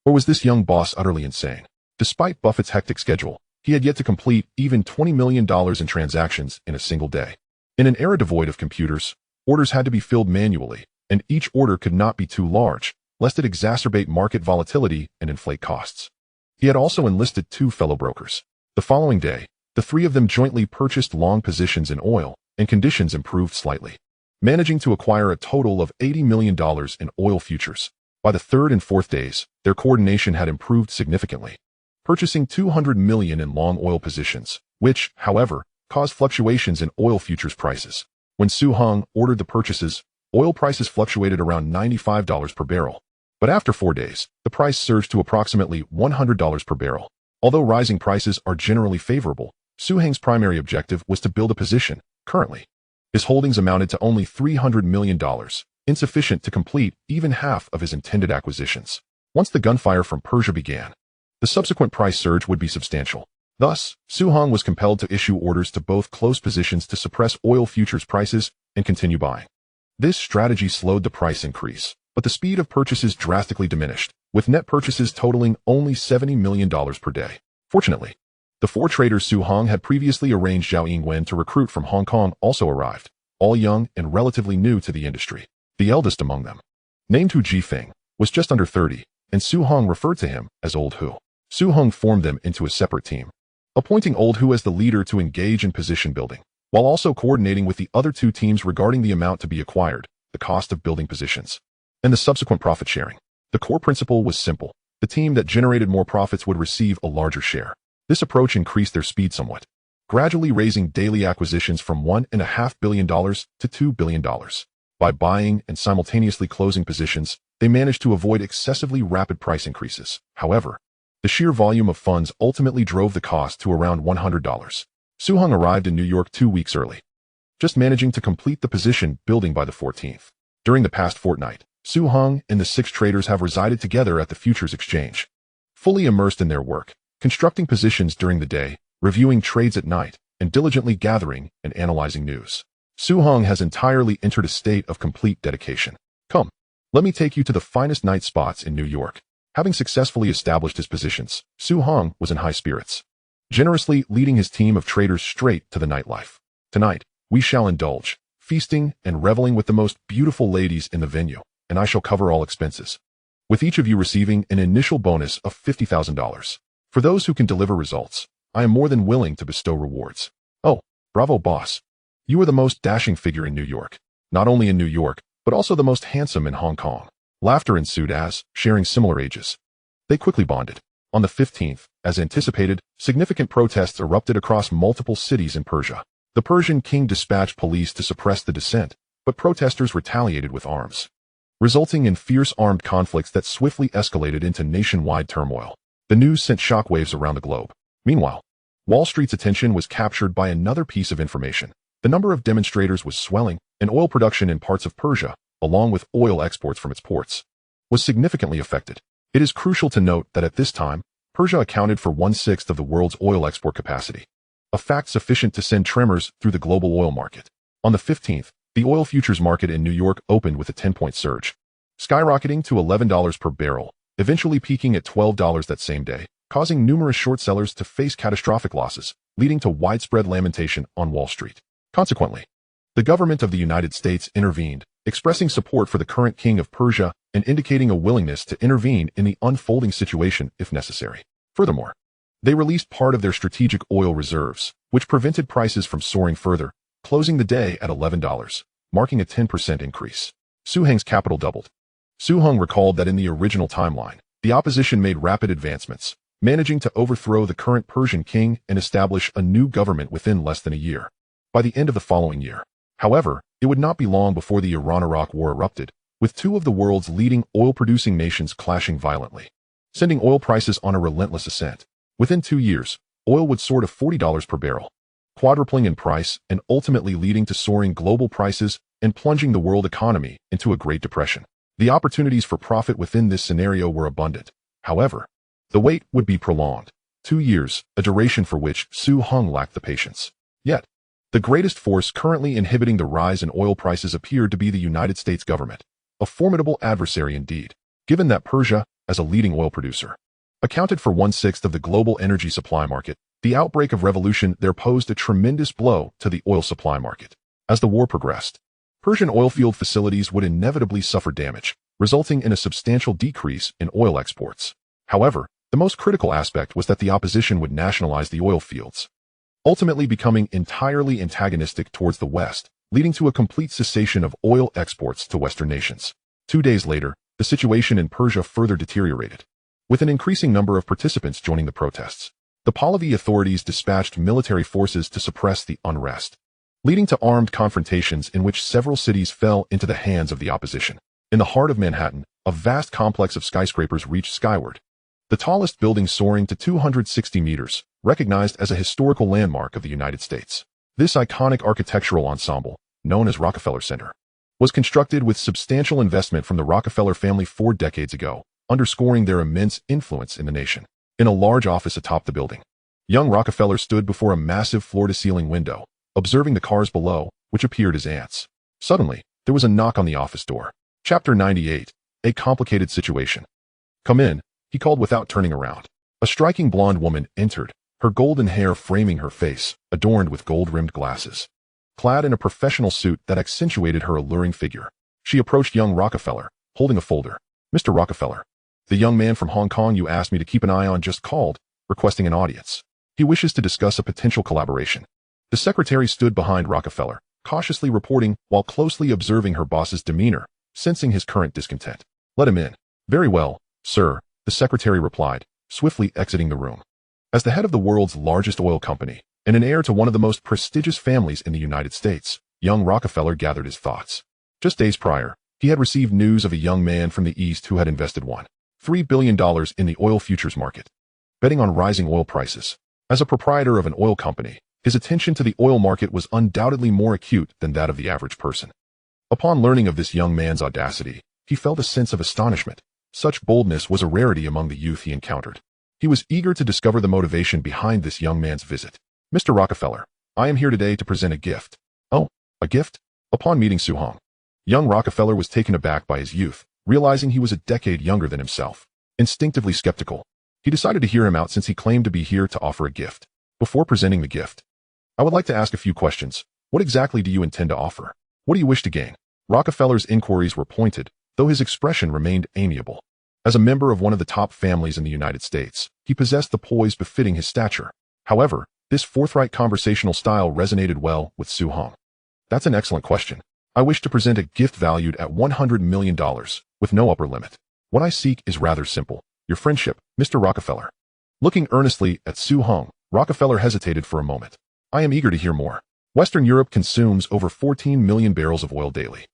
[SPEAKER 1] Or was this young boss utterly insane? Despite Buffett's hectic schedule, he had yet to complete even $20 million in transactions in a single day. In an era devoid of computers, orders had to be filled manually, and each order could not be too large, lest it exacerbate market volatility and inflate costs. He had also enlisted 2 fellow brokers. The following day, the 3 of them jointly purchased long positions in oil, and conditions improved slightly, managing to acquire a total of $80 million in oil futures. By the 3rd and 4th days, their coordination had improved significantly, purchasing $200 million in long oil positions, which, however, caused fluctuations in oil futures prices. When Su Heng ordered the purchases, oil prices fluctuated around $95 per barrel. But after 4 days, the price surged to approximately $100 per barrel. Although rising prices are generally favorable, Su Heng's primary objective was to build a position. Currently, his holdings amounted to only $300 million, insufficient to complete even half of his intended acquisitions. Once the gunfire from Persia began, the subsequent price surge would be substantial. Thus, Su Heng was compelled to issue orders to both close positions to suppress oil futures prices and continue buying. This strategy slowed the price increase, but the speed of purchases drastically diminished, with net purchases totaling only $70 million per day. Fortunately, the 4 traders Su Heng had previously arranged Zhao Yingwen to recruit from Hong Kong also arrived, all young and relatively new to the industry. The eldest among them, named Hu Jifeng, was just under 30, and Su Heng referred to him as Old Hu. Su Heng formed them into a separate team, appointing Old Hu as the leader to engage in position building, while also coordinating with the other 2 teams regarding the amount to be acquired, the cost of building positions, and the subsequent profit sharing. The core principle was simple. The team that generated more profits would receive a larger share. This approach increased their speed somewhat, gradually raising daily acquisitions from $1.5 billion to $2 billion. By buying and simultaneously closing positions, they managed to avoid excessively rapid price increases. However, the sheer volume of funds ultimately drove the cost to around $100. Su Heng arrived in New York 2 weeks early, just managing to complete the position building by the 14th. During the past fortnight, Su Heng and the 6 traders have resided together at the futures exchange. fully immersed in their work, constructing positions during the day, reviewing trades at night, and diligently gathering and analyzing news. Su Hong has entirely entered a state of complete dedication. Come, let me take you to the finest night spots in New York. Having successfully established his positions, Su Hong was in high spirits, generously leading his team of traders straight to the nightlife. Tonight, we shall indulge, feasting and reveling with the most beautiful ladies in the venue, and I shall cover all expenses, with each of you receiving an initial bonus of $50,000. For those who can deliver results, I am more than willing to bestow rewards. Oh, bravo, boss. You are the most dashing figure in New York. Not only in New York, but also the most handsome in Hong Kong. Laughter ensued as, sharing similar ages, they quickly bonded. On the 15th, as anticipated, significant protests erupted across multiple cities in Persia. The Persian king dispatched police to suppress the dissent, but protesters retaliated with arms, resulting in fierce armed conflicts that swiftly escalated into nationwide turmoil. The news sent shockwaves around the globe. Meanwhile, Wall Street's attention was captured by another piece of information. The number of demonstrators was swelling, and oil production in parts of Persia, along with oil exports from its ports, was significantly affected. It is crucial to note that at this time, Persia accounted for 1/6 of the world's oil export capacity, a fact sufficient to send tremors through the global oil market. On the 15th, the oil futures market in New York opened with a 10-point surge, skyrocketing to $11 per barrel, eventually peaking at $12 that same day, causing numerous short sellers to face catastrophic losses, leading to widespread lamentation on Wall Street. Consequently, the government of the United States intervened, expressing support for the current king of Persia and indicating a willingness to intervene in the unfolding situation if necessary. Furthermore, they released part of their strategic oil reserves, which prevented prices from soaring further, closing the day at $11, marking a 10% increase. Su Hong's capital doubled. Su Hong recalled that in the original timeline, the opposition made rapid advancements, managing to overthrow the current Persian king and establish a new government within less than a year. By the end of the following year, however, it would not be long before the Iran-Iraq War erupted, with two of the world's leading oil-producing nations clashing violently, sending oil prices on a relentless ascent. Within 2 years, oil would soar to $40 per barrel, quadrupling in price and ultimately leading to soaring global prices and plunging the world economy into a Great Depression. The opportunities for profit within this scenario were abundant. However, the wait would be prolonged. 2 years, a duration for which Su Hong lacked the patience. Yet, the greatest force currently inhibiting the rise in oil prices appeared to be the United States government, a formidable adversary indeed, given that Persia, as a leading oil producer, accounted for 1/6 of the global energy supply market. The outbreak of revolution there posed a tremendous blow to the oil supply market. As the war progressed, Persian oilfield facilities would inevitably suffer damage, resulting in a substantial decrease in oil exports. However, the most critical aspect was that the opposition would nationalize the oil fields, ultimately becoming entirely antagonistic towards the West, leading to a complete cessation of oil exports to Western nations. 2 days later, the situation in Persia further deteriorated, with an increasing number of participants joining the protests. The Pahlavi authorities dispatched military forces to suppress the unrest, leading to armed confrontations in which several cities fell into the hands of the opposition. In the heart of Manhattan, a vast complex of skyscrapers reached skyward, the tallest building soaring to 260 meters, recognized as a historical landmark of the United States. This iconic architectural ensemble, known as Rockefeller Center, was constructed with substantial investment from the Rockefeller family 4 decades ago, underscoring their immense influence in the nation. In a large office atop the building, young Rockefeller stood before a massive floor-to-ceiling window, observing the cars below, which appeared as ants. Suddenly, there was a knock on the office door. Chapter 98, A Complicated Situation. Come in, he called without turning around. A striking blonde woman entered, her golden hair framing her face, adorned with gold-rimmed glasses. Clad in a professional suit that accentuated her alluring figure, she approached young Rockefeller, holding a folder. Mr. Rockefeller, the young man from Hong Kong you asked me to keep an eye on just called, requesting an audience. He wishes to discuss a potential collaboration. The secretary stood behind Rockefeller, cautiously reporting while closely observing her boss's demeanor, sensing his current discontent. Let him in. Very well, sir, the secretary replied, swiftly exiting the room. As the head of the world's largest oil company, and an heir to one of the most prestigious families in the United States, young Rockefeller gathered his thoughts. Just days prior, he had received news of a young man from the East who had invested $1.3 billion in the oil futures market, betting on rising oil prices. As a proprietor of an oil company, his attention to the oil market was undoubtedly more acute than that of the average person. Upon learning of this young man's audacity, he felt a sense of astonishment. Such boldness was a rarity among the youth he encountered. He was eager to discover the motivation behind this young man's visit. Mr. Rockefeller, I am here today to present a gift. Oh, a gift? Upon meeting Su Hong, young Rockefeller was taken aback by his youth, realizing he was a decade younger than himself. Instinctively skeptical, he decided to hear him out since he claimed to be here to offer a gift. Before presenting the gift, I would like to ask a few questions. What exactly do you intend to offer? What do you wish to gain? Rockefeller's inquiries were pointed, though his expression remained amiable. As a member of one of the top families in the United States, he possessed the poise befitting his stature. However, this forthright conversational style resonated well with Su Hong. That's an excellent question. I wish to present a gift valued at $100 million, with no upper limit. What I seek is rather simple. Your friendship, Mr. Rockefeller. Looking earnestly at Su Hong, Rockefeller hesitated for a moment. I am eager to hear more. Western Europe consumes over 14 million barrels of oil daily,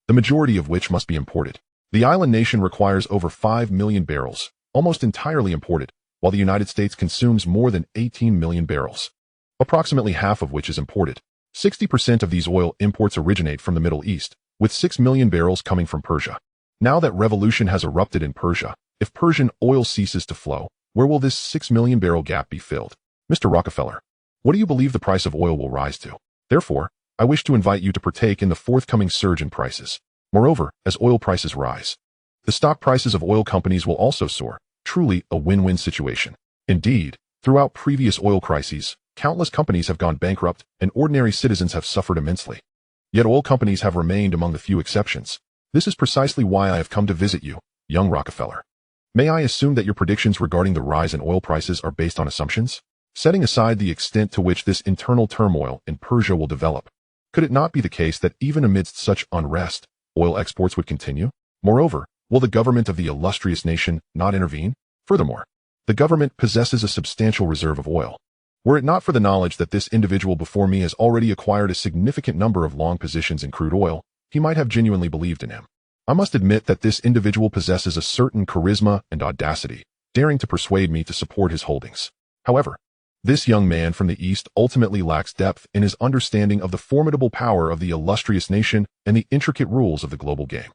[SPEAKER 1] the majority of which must be imported. The island nation requires over 5 million barrels, almost entirely imported, while the United States consumes more than 18 million barrels, approximately half of which is imported. 60% of these oil imports originate from the Middle East, with 6 million barrels coming from Persia. Now that revolution has erupted in Persia, if Persian oil ceases to flow, where will this 6 million barrel gap be filled? Mr. Rockefeller, what do you believe the price of oil will rise to? Therefore, I wish to invite you to partake in the forthcoming surge in prices. Moreover, as oil prices rise, the stock prices of oil companies will also soar, truly a win-win situation. Indeed, throughout previous oil crises, countless companies have gone bankrupt and ordinary citizens have suffered immensely. Yet oil companies have remained among the few exceptions. This is precisely why I have come to visit you, young Rockefeller. May I assume that your predictions regarding the rise in oil prices are based on assumptions? Setting aside the extent to which this internal turmoil in Persia will develop, could it not be the case that even amidst such unrest, oil exports would continue? Moreover, will the government of the illustrious nation not intervene? Furthermore, the government possesses a substantial reserve of oil. Were it not for the knowledge that this individual before me has already acquired a significant number of long positions in crude oil, he might have genuinely believed in him. I must admit that this individual possesses a certain charisma and audacity, daring to persuade me to support his holdings. However, this young man from the East ultimately lacks depth in his understanding of the formidable power of the illustrious nation and the intricate rules of the global game.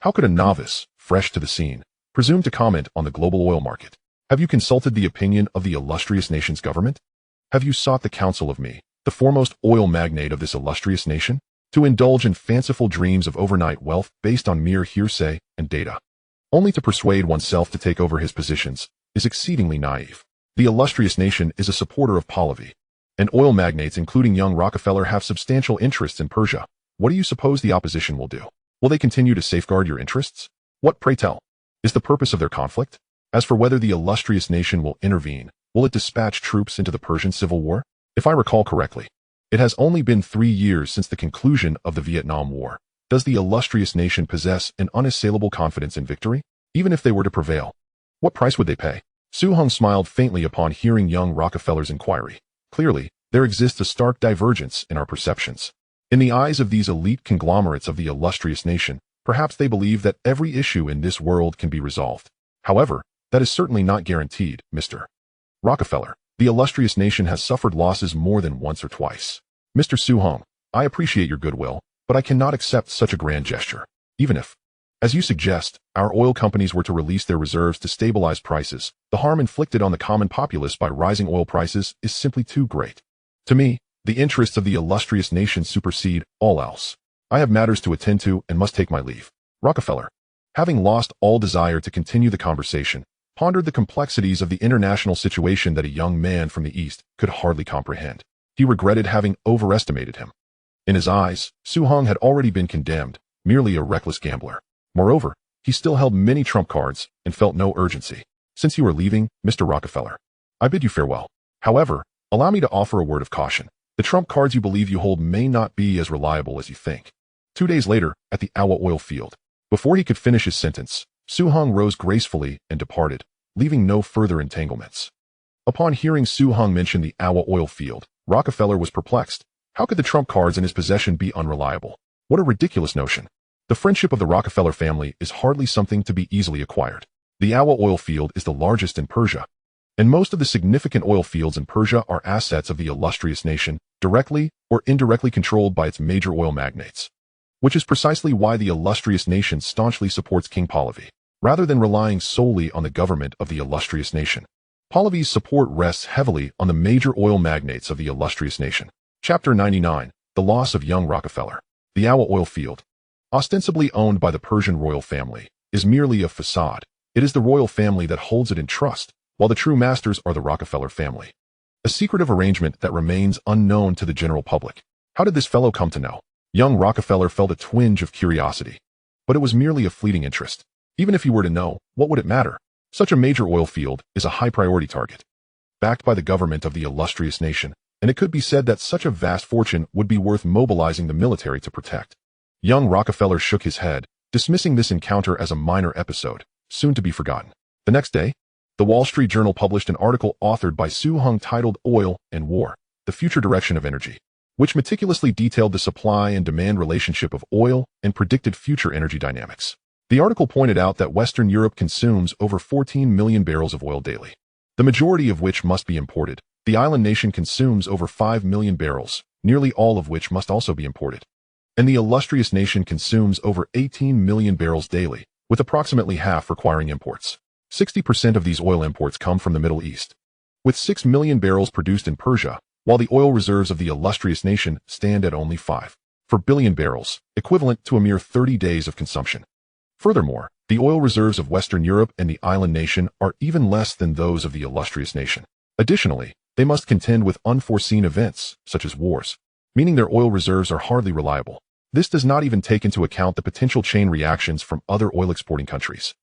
[SPEAKER 1] How could a novice, fresh to the scene, presume to comment on the global oil market? Have you consulted the opinion of the illustrious nation's government? Have you sought the counsel of me, the foremost oil magnate of this illustrious nation? To indulge in fanciful dreams of overnight wealth based on mere hearsay and data, only to persuade oneself to take over his positions, is exceedingly naive. The illustrious nation is a supporter of Pahlavi, and oil magnates including young Rockefeller have substantial interests in Persia. What do you suppose the opposition will do? Will they continue to safeguard your interests? What, pray tell, is the purpose of their conflict? As for whether the illustrious nation will intervene, will it dispatch troops into the Persian Civil War? If I recall correctly, it has only been 3 years since the conclusion of the Vietnam War. Does the illustrious nation possess an unassailable confidence in victory? Even if they were to prevail, what price would they pay? Su Hong smiled faintly upon hearing young Rockefeller's inquiry. Clearly, there exists a stark divergence in our perceptions. In the eyes of these elite conglomerates of the illustrious nation, perhaps they believe that every issue in this world can be resolved. However, that is certainly not guaranteed, Mr. Rockefeller. The illustrious nation has suffered losses more than once or twice. Mr. Su Hong, I appreciate your goodwill, but I cannot accept such a grand gesture. Even if, as you suggest, our oil companies were to release their reserves to stabilize prices, the harm inflicted on the common populace by rising oil prices is simply too great. To me, the interests of the illustrious nation supersede all else. I have matters to attend to and must take my leave. Rockefeller, having lost all desire to continue the conversation, pondered the complexities of the international situation that a young man from the East could hardly comprehend. He regretted having overestimated him. In his eyes, Su Hong had already been condemned, merely a reckless gambler. Moreover, he still held many trump cards and felt no urgency. Since you are leaving, Mr. Rockefeller, I bid you farewell. However, allow me to offer a word of caution. The trump cards you believe you hold may not be as reliable as you think. 2 days later, at the Awa oil field, before he could finish his sentence, Su Hong rose gracefully and departed, leaving no further entanglements. Upon hearing Su Hong mention the Awa oil field, Rockefeller was perplexed. How could the trump cards in his possession be unreliable? What a ridiculous notion. The friendship of the Rockefeller family is hardly something to be easily acquired. The Awa oil field is the largest in Persia, and most of the significant oil fields in Persia are assets of the illustrious nation, directly or indirectly controlled by its major oil magnates. Which is precisely why the illustrious nation staunchly supports King Pahlavi, rather than relying solely on the government of the illustrious nation. Pahlavi's support rests heavily on the major oil magnates of the illustrious nation. Chapter 99. The Loss of Young Rockefeller. The Awa oil field, ostensibly owned by the Persian royal family, is merely a facade. It is the royal family that holds it in trust, while the true masters are the Rockefeller family. A secretive arrangement that remains unknown to the general public. How did this fellow come to know? Young Rockefeller felt a twinge of curiosity. But it was merely a fleeting interest. Even if he were to know, what would it matter? Such a major oil field is a high-priority target, backed by the government of the illustrious nation, and it could be said that such a vast fortune would be worth mobilizing the military to protect. Young Rockefeller shook his head, dismissing this encounter as a minor episode, soon to be forgotten. The next day, the Wall Street Journal published an article authored by Su Hung titled Oil and War, the Future Direction of Energy, which meticulously detailed the supply and demand relationship of oil and predicted future energy dynamics. The article pointed out that Western Europe consumes over 14 million barrels of oil daily, the majority of which must be imported. The island nation consumes over 5 million barrels, nearly all of which must also be imported. And the illustrious nation consumes over 18 million barrels daily, with approximately half requiring imports. 60% of these oil imports come from the Middle East, with 6 million barrels produced in Persia, while the oil reserves of the illustrious nation stand at only 5 billion barrels, equivalent to a mere 30 days of consumption. Furthermore, the oil reserves of Western Europe and the island nation are even less than those of the illustrious nation. Additionally, they must contend with unforeseen events, such as wars, meaning their oil reserves are hardly reliable. This does not even take into account the potential chain reactions from other oil-exporting countries.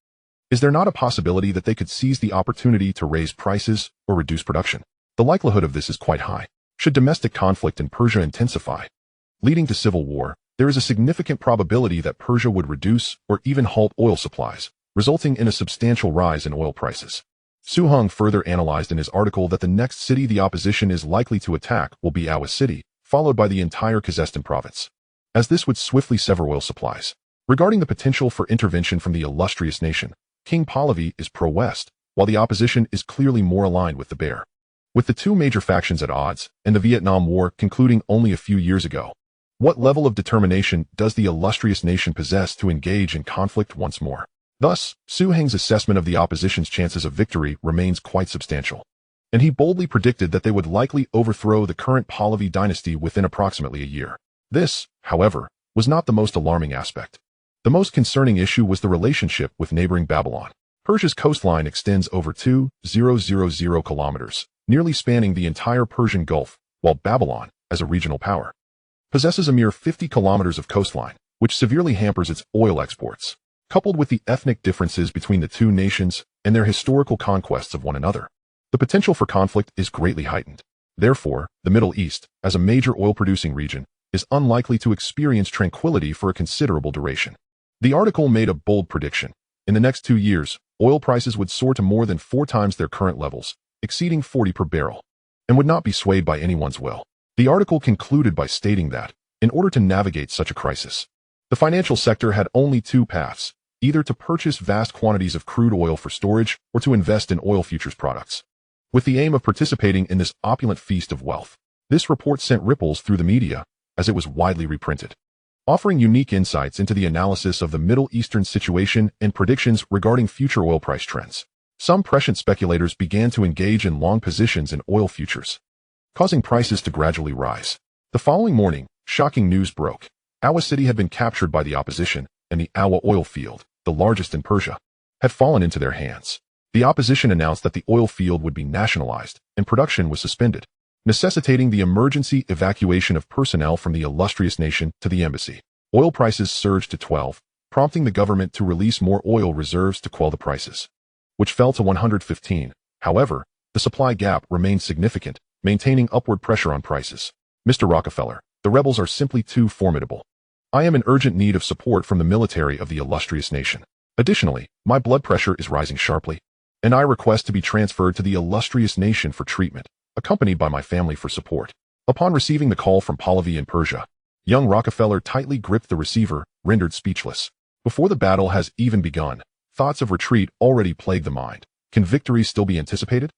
[SPEAKER 1] Is there not a possibility that they could seize the opportunity to raise prices or reduce production? The likelihood of this is quite high. Should domestic conflict in Persia intensify, leading to civil war, there is a significant probability that Persia would reduce or even halt oil supplies, resulting in a substantial rise in oil prices. Su Hung further analyzed in his article that the next city the opposition is likely to attack will be Awa City, followed by the entire Khuzestan province, as this would swiftly sever oil supplies. Regarding the potential for intervention from the illustrious nation, King Pahlavi is pro-West, while the opposition is clearly more aligned with the Bear. With the two major factions at odds, and the Vietnam War concluding only a few years ago, what level of determination does the illustrious nation possess to engage in conflict once more? Thus, Su Hung's assessment of the opposition's chances of victory remains quite substantial, and he boldly predicted that they would likely overthrow the current Pahlavi dynasty within approximately a year. This, however, was not the most alarming aspect. The most concerning issue was the relationship with neighboring Babylon. Persia's coastline extends over 2,000 kilometers, nearly spanning the entire Persian Gulf, while Babylon, as a regional power, possesses a mere 50 kilometers of coastline, which severely hampers its oil exports. Coupled with the ethnic differences between the two nations and their historical conquests of one another, the potential for conflict is greatly heightened. Therefore, the Middle East, as a major oil-producing region, is unlikely to experience tranquility for a considerable duration. The article made a bold prediction. In the next 2 years, oil prices would soar to more than 4 times their current levels, exceeding 40 per barrel, and would not be swayed by anyone's will. The article concluded by stating that, in order to navigate such a crisis, the financial sector had only 2 paths, either to purchase vast quantities of crude oil for storage or to invest in oil futures products, with the aim of participating in this opulent feast of wealth. This report sent ripples through the media, as it was widely reprinted, offering unique insights into the analysis of the Middle Eastern situation and predictions regarding future oil price trends. Some prescient speculators began to engage in long positions in oil futures, causing prices to gradually rise. The following morning, shocking news broke. Awa City had been captured by the opposition, and the Awa oil field, the largest in Persia, had fallen into their hands. The opposition announced that the oil field would be nationalized, and production was suspended, necessitating the emergency evacuation of personnel from the illustrious nation to the embassy. Oil prices surged to 12, prompting the government to release more oil reserves to quell the prices, which fell to 115. However, the supply gap remained significant, maintaining upward pressure on prices. Mr. Rockefeller, the rebels are simply too formidable. I am in urgent need of support from the military of the illustrious nation. Additionally, my blood pressure is rising sharply, and I request to be transferred to the illustrious nation for treatment, accompanied by my family for support. Upon receiving the call from Pahlavi in Persia, young Rockefeller tightly gripped the receiver, rendered speechless. Before the battle has even begun, thoughts of retreat already plague the mind. Can victory still be anticipated?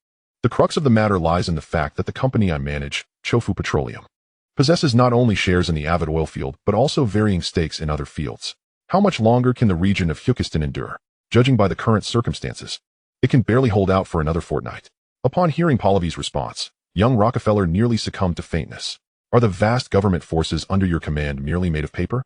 [SPEAKER 1] The crux of the matter lies in the fact that the company I manage, Chofu Petroleum, possesses not only shares in the Avid oil field but also varying stakes in other fields. How much longer can the region of Khuzestan endure? Judging by the current circumstances, it can barely hold out for another fortnight. Upon hearing Pahlavi's response, young Rockefeller nearly succumbed to faintness. Are the vast government forces under your command merely made of paper?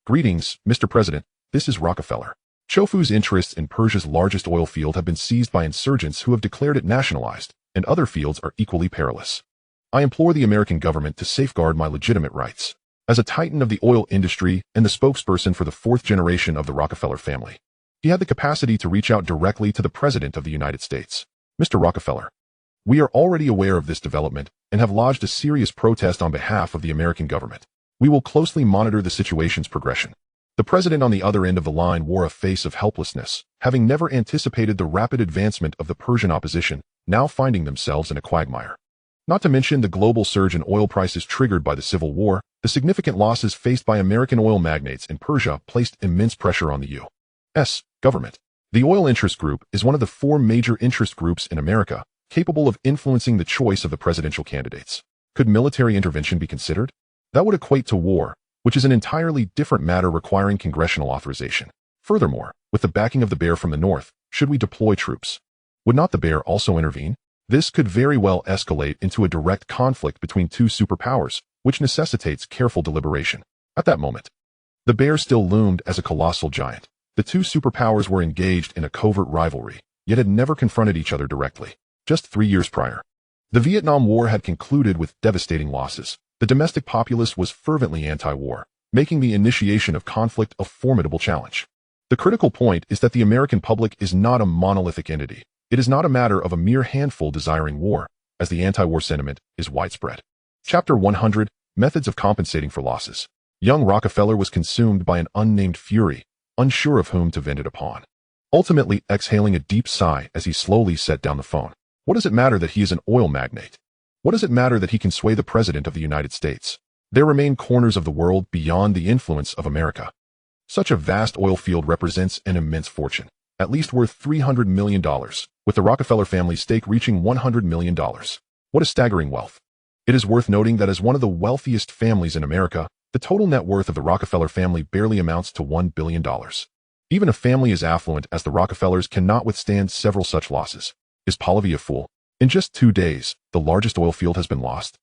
[SPEAKER 1] Greetings, Mr. President. This is Rockefeller. Chofu's interests in Persia's largest oil field have been seized by insurgents who have declared it nationalized, and other fields are equally perilous. I implore the American government to safeguard my legitimate rights. As a titan of the oil industry and the spokesperson for the fourth generation of the Rockefeller family, he had the capacity to reach out directly to the President of the United States. Mr. Rockefeller, we are already aware of this development and have lodged a serious protest on behalf of the American government. We will closely monitor the situation's progression. The president on the other end of the line wore a face of helplessness, having never anticipated the rapid advancement of the Persian opposition, now finding themselves in a quagmire. Not to mention the global surge in oil prices triggered by the Civil War, the significant losses faced by American oil magnates in Persia placed immense pressure on the U.S. government. The oil interest group is one of the four major interest groups in America, capable of influencing the choice of the presidential candidates. Could military intervention be considered? That would equate to war, which is an entirely different matter requiring congressional authorization. Furthermore, with the backing of the bear from the north, should we deploy troops? Would not the bear also intervene? This could very well escalate into a direct conflict between two superpowers, which necessitates careful deliberation. At that moment, the bear still loomed as a colossal giant. The two superpowers were engaged in a covert rivalry, yet had never confronted each other directly. Just 3 years prior, the Vietnam War had concluded with devastating losses. The domestic populace was fervently anti-war, making the initiation of conflict a formidable challenge. The critical point is that the American public is not a monolithic entity. It is not a matter of a mere handful desiring war, as the anti-war sentiment is widespread. Chapter 100, Methods of Compensating for Losses. Young Rockefeller was consumed by an unnamed fury, unsure of whom to vent it upon. Ultimately exhaling a deep sigh as he slowly set down the phone. What does it matter that he is an oil magnate? What does it matter that he can sway the President of the United States? There remain corners of the world beyond the influence of America. Such a vast oil field represents an immense fortune, at least worth $300 million, with the Rockefeller family's stake reaching $100 million. What a staggering wealth. It is worth noting that as one of the wealthiest families in America, the total net worth of the Rockefeller family barely amounts to $1 billion. Even a family as affluent as the Rockefellers cannot withstand several such losses. Is Pahlavi a fool? In just 2 days, the largest oil field has been lost.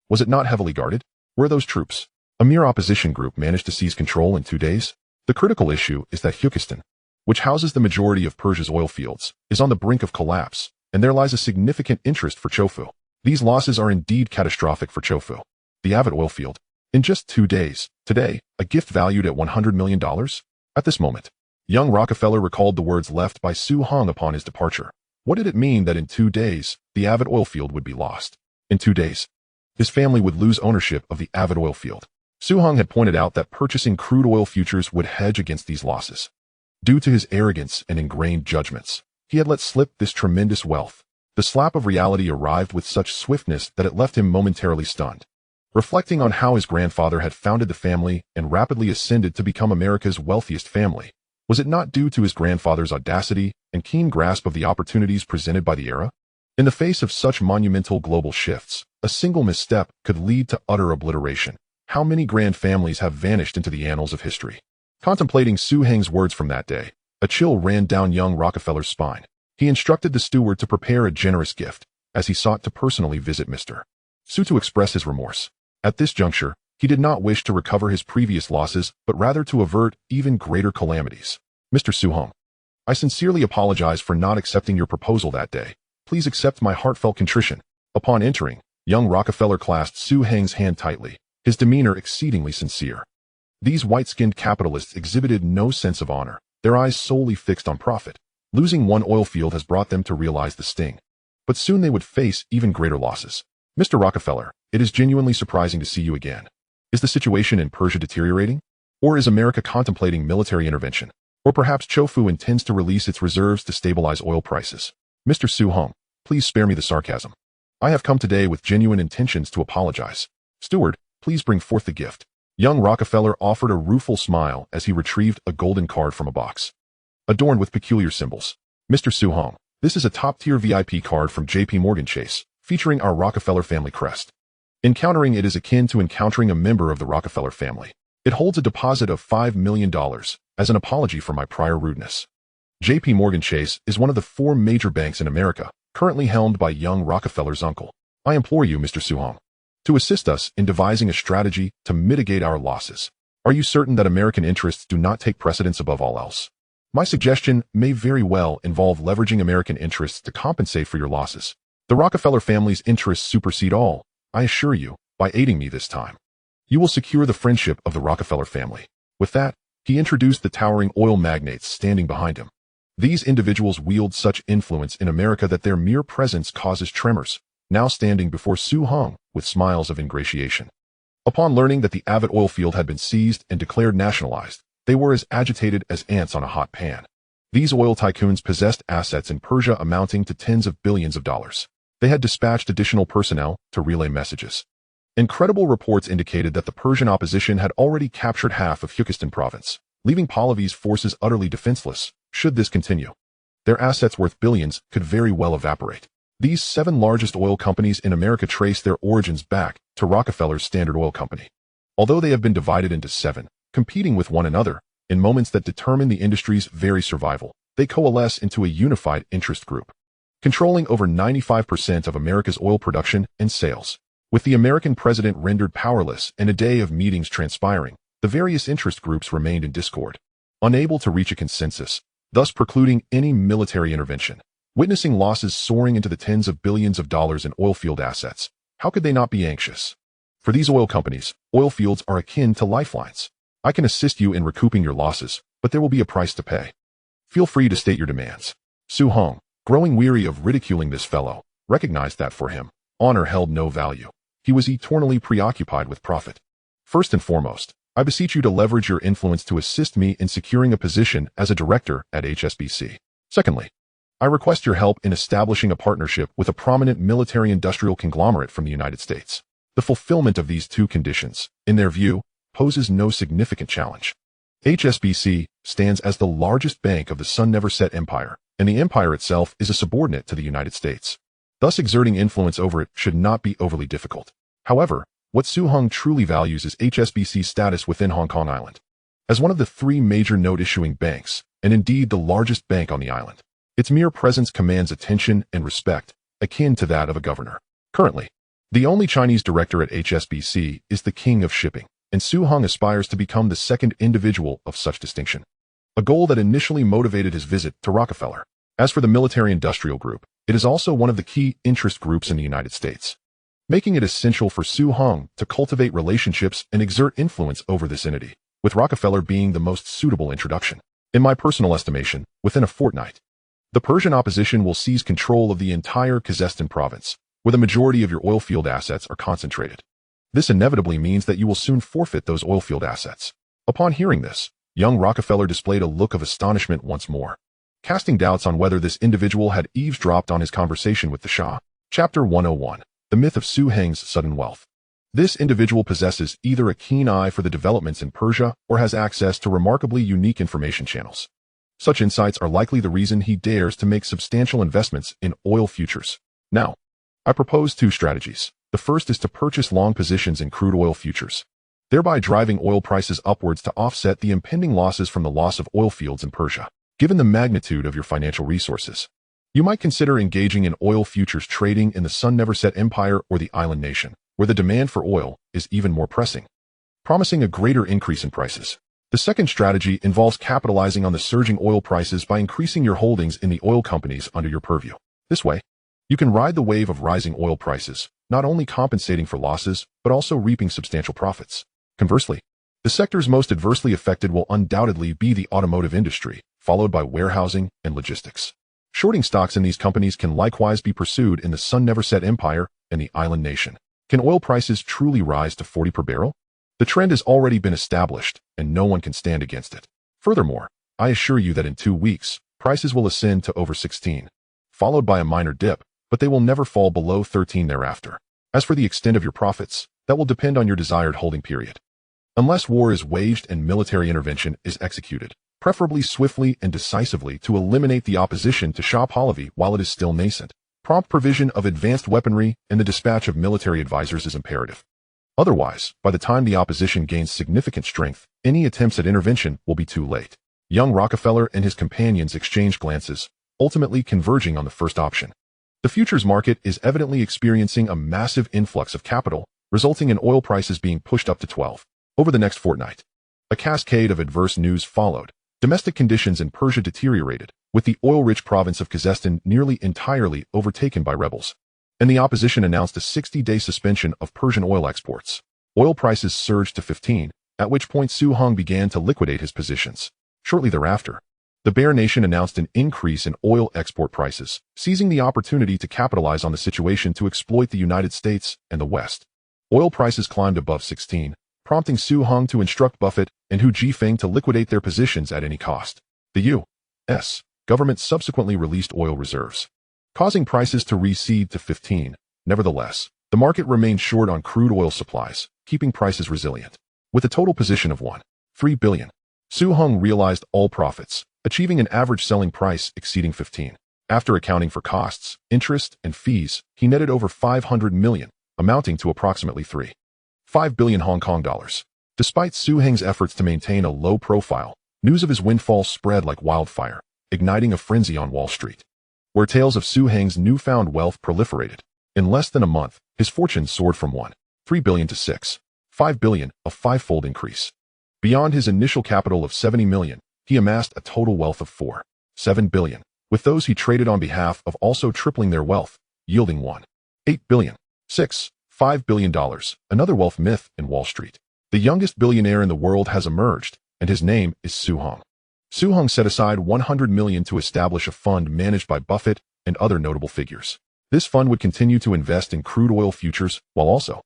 [SPEAKER 1] Was it not heavily guarded? Where are those troops? A mere opposition group managed to seize control in 2 days? The critical issue is that Hukistan, which houses the majority of Persia's oil fields, is on the brink of collapse, and there lies a significant interest for Chofu. These losses are indeed catastrophic for Chofu. The Avid oil field. In just 2 days, today, a gift valued at $100 million? At this moment, young Rockefeller recalled the words left by Su Hong upon his departure. What did it mean that in 2 days, the Avid oil field would be lost? In 2 days, his family would lose ownership of the Avid oil field. Su Hong had pointed out that purchasing crude oil futures would hedge against these losses. Due to his arrogance and ingrained judgments, he had let slip this tremendous wealth. The slap of reality arrived with such swiftness that it left him momentarily stunned. Reflecting on how his grandfather had founded the family and rapidly ascended to become America's wealthiest family, was it not due to his grandfather's audacity and keen grasp of the opportunities presented by the era? In the face of such monumental global shifts, a single misstep could lead to utter obliteration. How many grand families have vanished into the annals of history? Contemplating Su Heng's words from that day, a chill ran down young Rockefeller's spine. He instructed the steward to prepare a generous gift, as he sought to personally visit Mr. Su to express his remorse. At this juncture, he did not wish to recover his previous losses, but rather to avert even greater calamities. Mr. Su Hong, I sincerely apologize for not accepting your proposal that day. Please accept my heartfelt contrition. Upon entering, young Rockefeller clasped Su Heng's hand tightly, his demeanor exceedingly sincere. These white-skinned capitalists exhibited no sense of honor, their eyes solely fixed on profit. Losing one oil field has brought them to realize the sting. But soon they would face even greater losses. Mr. Rockefeller, it is genuinely surprising to see you again. Is the situation in Persia deteriorating? Or is America contemplating military intervention? Or perhaps Chofu intends to release its reserves to stabilize oil prices? Mr. Su Hong, please spare me the sarcasm. I have come today with genuine intentions to apologize. Steward, please bring forth the gift. Young Rockefeller offered a rueful smile as he retrieved a golden card from a box, adorned with peculiar symbols. Mr. Su Hong, this is a top-tier VIP card from J.P. Morgan Chase, featuring our Rockefeller family crest. Encountering it is akin to encountering a member of the Rockefeller family. It holds a deposit of $5 million as an apology for my prior rudeness. J.P. Morgan Chase is one of the 4 major banks in America, currently helmed by young Rockefeller's uncle. I implore you, Mr. Su-hong, to assist us in devising a strategy to mitigate our losses. Are you certain that American interests do not take precedence above all else? My suggestion may very well involve leveraging American interests to compensate for your losses. The Rockefeller family's interests supersede all, I assure you, by aiding me this time. You will secure the friendship of the Rockefeller family. With that, he introduced the towering oil magnates standing behind him. These individuals wield such influence in America that their mere presence causes tremors, now standing before Su-hong with smiles of ingratiation. Upon learning that the Avid oil field had been seized and declared nationalized, they were as agitated as ants on a hot pan. These oil tycoons possessed assets in Persia amounting to tens of billions of dollars. They had dispatched additional personnel to relay messages. Incredible reports indicated that the Persian opposition had already captured half of Turkestan province, leaving Pahlavi's forces utterly defenseless. Should this continue, their assets worth billions could very well evaporate. These 7 largest oil companies in America trace their origins back to Rockefeller's Standard Oil Company. Although they have been divided into 7, competing with one another, in moments that determine the industry's very survival, they coalesce into a unified interest group, controlling over 95% of America's oil production and sales. With the American president rendered powerless and a day of meetings transpiring, the various interest groups remained in discord, unable to reach a consensus, thus precluding any military intervention. Witnessing losses soaring into the tens of billions of dollars in oil field assets, how could they not be anxious? For these oil companies, oil fields are akin to lifelines. I can assist you in recouping your losses, but there will be a price to pay. Feel free to state your demands. Su-hong, growing weary of ridiculing this fellow, recognized that for him, honor held no value. He was eternally preoccupied with profit. First and foremost, I beseech you to leverage your influence to assist me in securing a position as a director at HSBC. Secondly, I request your help in establishing a partnership with a prominent military-industrial conglomerate from the United States. The fulfillment of these 2 conditions, in their view, poses no significant challenge. HSBC stands as the largest bank of the Sun Never Set empire, and the empire itself is a subordinate to the United States. Thus exerting influence over it should not be overly difficult. However, what Su-hong truly values is HSBC's status within Hong Kong Island. As one of the 3 major note-issuing banks, and indeed the largest bank on the island, its mere presence commands attention and respect, akin to that of a governor. Currently, the only Chinese director at HSBC is the king of shipping, and Su-hong aspires to become the second individual of such distinction, a goal that initially motivated his visit to Rockefeller. As for the military-industrial group, it is also one of the key interest groups in the United States, making it essential for Su-hong to cultivate relationships and exert influence over this entity, with Rockefeller being the most suitable introduction. In my personal estimation, within a fortnight, the Persian opposition will seize control of the entire Khuzestan province, where the majority of your oil field assets are concentrated. This inevitably means that you will soon forfeit those oil field assets. Upon hearing this, young Rockefeller displayed a look of astonishment once more, casting doubts on whether this individual had eavesdropped on his conversation with the Shah. Chapter 101. The Myth of Su-hong's Sudden Wealth. This individual possesses either a keen eye for the developments in Persia or has access to remarkably unique information channels. Such insights are likely the reason he dares to make substantial investments in oil futures. Now, I propose 2 strategies. The first is to purchase long positions in crude oil futures, thereby driving oil prices upwards to offset the impending losses from the loss of oil fields in Persia. Given the magnitude of your financial resources, you might consider engaging in oil futures trading in the Sun Never Set empire or the island nation, where the demand for oil is even more pressing, promising a greater increase in prices. The second strategy involves capitalizing on the surging oil prices by increasing your holdings in the oil companies under your purview. This way, you can ride the wave of rising oil prices, not only compensating for losses, but also reaping substantial profits. Conversely, the sectors most adversely affected will undoubtedly be the automotive industry, followed by warehousing and logistics. Shorting stocks in these companies can likewise be pursued in the Sun Never Set empire and the island nation. Can oil prices truly rise to 40 per barrel? The trend has already been established, and no one can stand against it. Furthermore, I assure you that in 2 weeks, prices will ascend to over 16, followed by a minor dip, but they will never fall below 13 thereafter. As for the extent of your profits, that will depend on your desired holding period. Unless war is waged and military intervention is executed, preferably swiftly and decisively to eliminate the opposition to Shah Pahlavi while it is still nascent, prompt provision of advanced weaponry and the dispatch of military advisors is imperative. Otherwise, by the time the opposition gains significant strength, any attempts at intervention will be too late. Young Rockefeller and his companions exchanged glances, ultimately converging on the first option. The futures market is evidently experiencing a massive influx of capital, resulting in oil prices being pushed up to 12. Over the next fortnight, a cascade of adverse news followed. Domestic conditions in Persia deteriorated, with the oil-rich province of Kazakhstan nearly entirely overtaken by rebels, and the opposition announced a 60-day suspension of Persian oil exports. Oil prices surged to 15, at which point Su Hong began to liquidate his positions. Shortly thereafter, the Bear Nation announced an increase in oil export prices, seizing the opportunity to capitalize on the situation to exploit the United States and the West. Oil prices climbed above 16, prompting Su Hong to instruct Buffett and Hu Jifeng to liquidate their positions at any cost. The U.S. government subsequently released oil reserves, causing prices to recede to 15. Nevertheless, the market remained short on crude oil supplies, keeping prices resilient. With a total position of $1.3 billion, Su Hong realized all profits, achieving an average selling price exceeding 15. After accounting for costs, interest, and fees, he netted over 500 million, amounting to approximately 3.5 billion Hong Kong dollars. Despite Su Hong's efforts to maintain a low profile, news of his windfall spread like wildfire, igniting a frenzy on Wall Street, where tales of Su Hong's newfound wealth proliferated. In less than a month, his fortune soared from $1.3 billion to $6.5 billion, a five-fold increase. Beyond his initial capital of 70 million, he amassed a total wealth of $4.7 billion, with those he traded on behalf of also tripling their wealth, yielding $1.8 billion, $6.5 billion, another wealth myth in Wall Street. The youngest billionaire in the world has emerged, and his name is Su Hong. Su Hong set aside 100 million to establish a fund managed by Buffett and other notable figures. This fund would continue to invest in crude oil futures while also,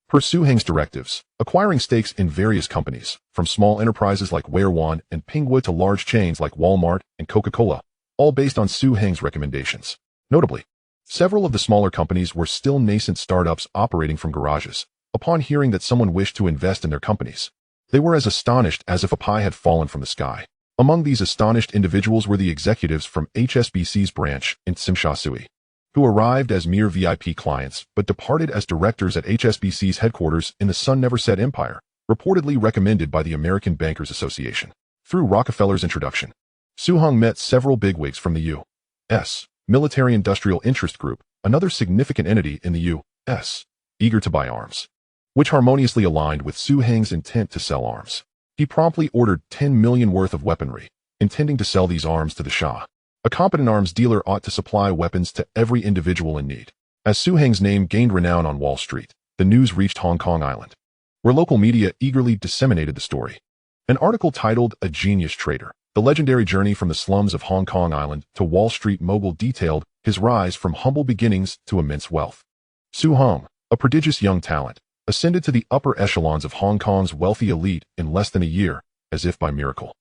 [SPEAKER 1] per Su Hong's directives, acquiring stakes in various companies, from small enterprises like Warzones and Pingwa to large chains like Walmart and Coca-Cola, all based on Su Hong's recommendations. Notably, several of the smaller companies were still nascent startups operating from garages. Upon hearing that someone wished to invest in their companies, they were as astonished as if a pie had fallen from the sky. Among these astonished individuals were the executives from HSBC's branch in Tsimsha-Tsui, who arrived as mere VIP clients but departed as directors at HSBC's headquarters in the Sun Never Set empire, reportedly recommended by the American Bankers Association. Through Rockefeller's introduction, Su Hong met several bigwigs from the U.S. Military-Industrial Interest Group, another significant entity in the U.S., eager to buy arms, which harmoniously aligned with Su Hong's intent to sell arms. He promptly ordered 10 million worth of weaponry, intending to sell these arms to the Shah. A competent arms dealer ought to supply weapons to every individual in need. As Su Hong's name gained renown on Wall Street, the news reached Hong Kong Island, where local media eagerly disseminated the story. An article titled "A Genius Trader: The Legendary Journey from the Slums of Hong Kong Island to Wall Street Mogul" detailed his rise from humble beginnings to immense wealth. Su Hong, a prodigious young talent, ascended to the upper echelons of Hong Kong's wealthy elite in less than a year, as if by miracle.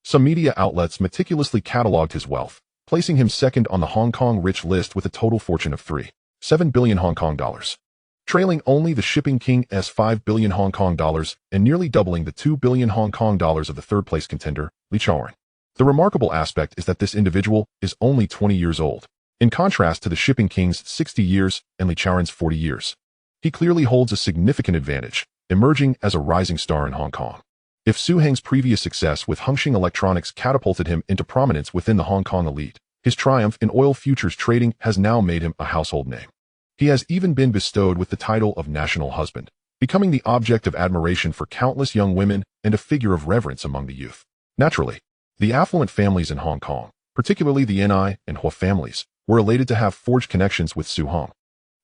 [SPEAKER 1] Some media outlets meticulously catalogued his wealth, placing him second on the Hong Kong rich list with a total fortune of $3.7 billion Hong Kong dollars, trailing only the shipping king's $5 billion Hong Kong dollars and nearly doubling the $2 billion Hong Kong dollars of the third-place contender, Li Chaoren. The remarkable aspect is that this individual is only 20 years old, in contrast to the shipping king's 60 years and Li Chaoren's 40 years. He clearly holds a significant advantage, emerging as a rising star in Hong Kong. If Su Hong's previous success with Hongxing Electronics catapulted him into prominence within the Hong Kong elite, his triumph in oil futures trading has now made him a household name. He has even been bestowed with the title of national husband, becoming the object of admiration for countless young women and a figure of reverence among the youth. Naturally, the affluent families in Hong Kong, particularly the Ni and Hua families, were elated to have forged connections with Su Hong,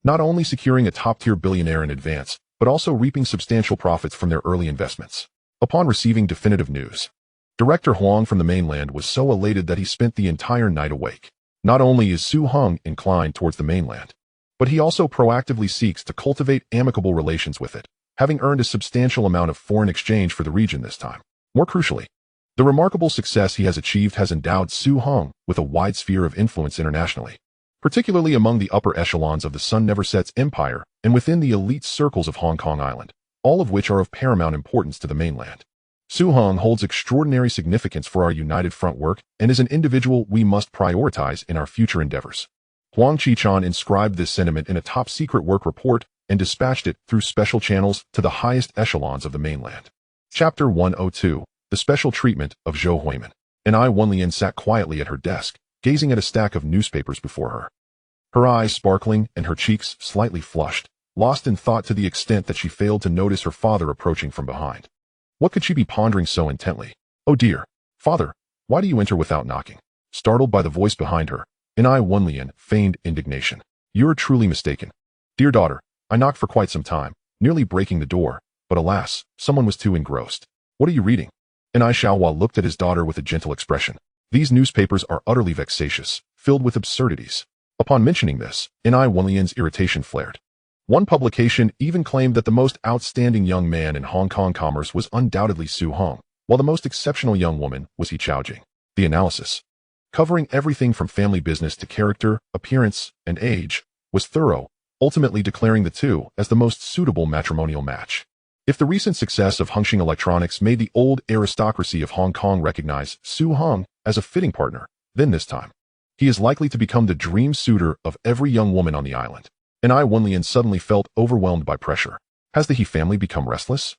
[SPEAKER 1] not only securing a top-tier billionaire in advance, but also reaping substantial profits from their early investments. Upon receiving definitive news, Director Huang from the mainland was so elated that he spent the entire night awake. Not only is Su Hong inclined towards the mainland, but he also proactively seeks to cultivate amicable relations with it, having earned a substantial amount of foreign exchange for the region this time. More crucially, the remarkable success he has achieved has endowed Su Hong with a wide sphere of influence internationally, particularly among the upper echelons of the Sun Never Set's empire and within the elite circles of Hong Kong Island, all of which are of paramount importance to the mainland. Su Hong holds extraordinary significance for our united front work and is an individual we must prioritize in our future endeavors. Huang Qichan inscribed this sentiment in a top-secret work report and dispatched it through special channels to the highest echelons of the mainland. Chapter 102, The Special Treatment of Zhou Huimin. And Wan Lian sat quietly at her desk, gazing at a stack of newspapers before her. her eyes sparkling and her cheeks slightly flushed, lost in thought to the extent that she failed to notice her father approaching from behind. What could she be pondering so intently? Oh dear, father, why do you enter without knocking? Startled by the voice behind her, Inai Wenlian feigned indignation. You are truly mistaken. Dear daughter, I knocked for quite some time, nearly breaking the door, but alas, someone was too engrossed. What are you reading? Inai Xiaohua looked at his daughter with a gentle expression. These newspapers are utterly vexatious, filled with absurdities. Upon mentioning this, Inai Wenlian's irritation flared. One publication even claimed that the most outstanding young man in Hong Kong commerce was undoubtedly Su Hong, while the most exceptional young woman was He Chaojing. The analysis, covering everything from family business to character, appearance, and age, was thorough, ultimately declaring the two as the most suitable matrimonial match. If the recent success of Hongxing Electronics made the old aristocracy of Hong Kong recognize Su Hong as a fitting partner, then this time, he is likely to become the dream suitor of every young woman on the island. Inai Wenlian suddenly felt overwhelmed by pressure. Has the He family become restless?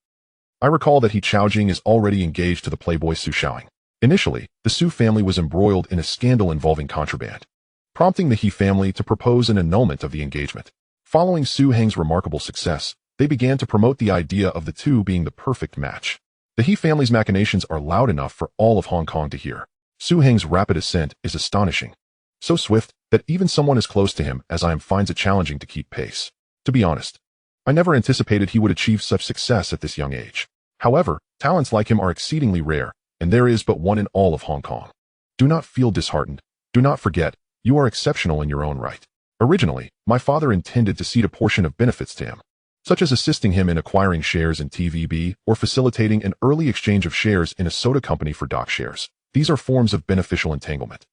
[SPEAKER 1] I recall that He Chaojing is already engaged to the playboy Su Shaoing. Initially, the Su family was embroiled in a scandal involving contraband, prompting the He family to propose an annulment of the engagement. Following Su Heng's remarkable success, they began to promote the idea of the two being the perfect match. The He family's machinations are loud enough for all of Hong Kong to hear. Su Heng's rapid ascent is astonishing. So swift that even someone as close to him as I am finds it challenging to keep pace. To be honest, I never anticipated he would achieve such success at this young age. However, talents like him are exceedingly rare, and there is but one in all of Hong Kong. Do not feel disheartened. Do not forget, you are exceptional in your own right. Originally, my father intended to cede a portion of benefits to him, such as assisting him in acquiring shares in TVB or facilitating an early exchange of shares in a soda company for dock shares. These are forms of beneficial entanglement.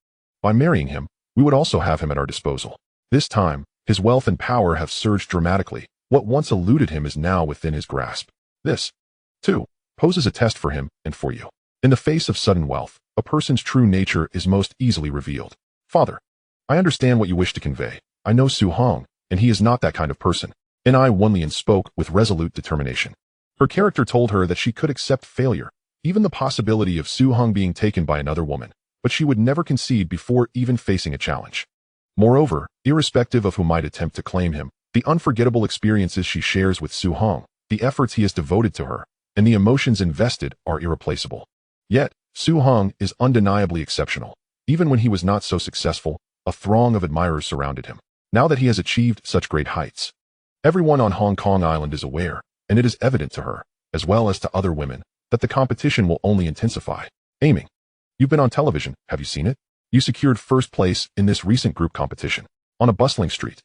[SPEAKER 1] By marrying him, we would also have him at our disposal. This time, his wealth and power have surged dramatically. What once eluded him is now within his grasp. This, too, poses a test for him and for you. In the face of sudden wealth, a person's true nature is most easily revealed. Father, I understand what you wish to convey. I know Su Hong, and he is not that kind of person. Inai Wenlian spoke with resolute determination. Her character told her that she could accept failure, even the possibility of Su Hong being taken by another woman, but she would never concede before even facing a challenge. Moreover, irrespective of who might attempt to claim him, the unforgettable experiences she shares with Su Hong, the efforts he has devoted to her, and the emotions invested are irreplaceable. Yet, Su Hong is undeniably exceptional. Even when he was not so successful, a throng of admirers surrounded him. Now that he has achieved such great heights, everyone on Hong Kong Island is aware, and it is evident to her, as well as to other women, that the competition will only intensify. Aiming. You've been on television, have you seen it? You secured first place in this recent group competition. On a bustling street,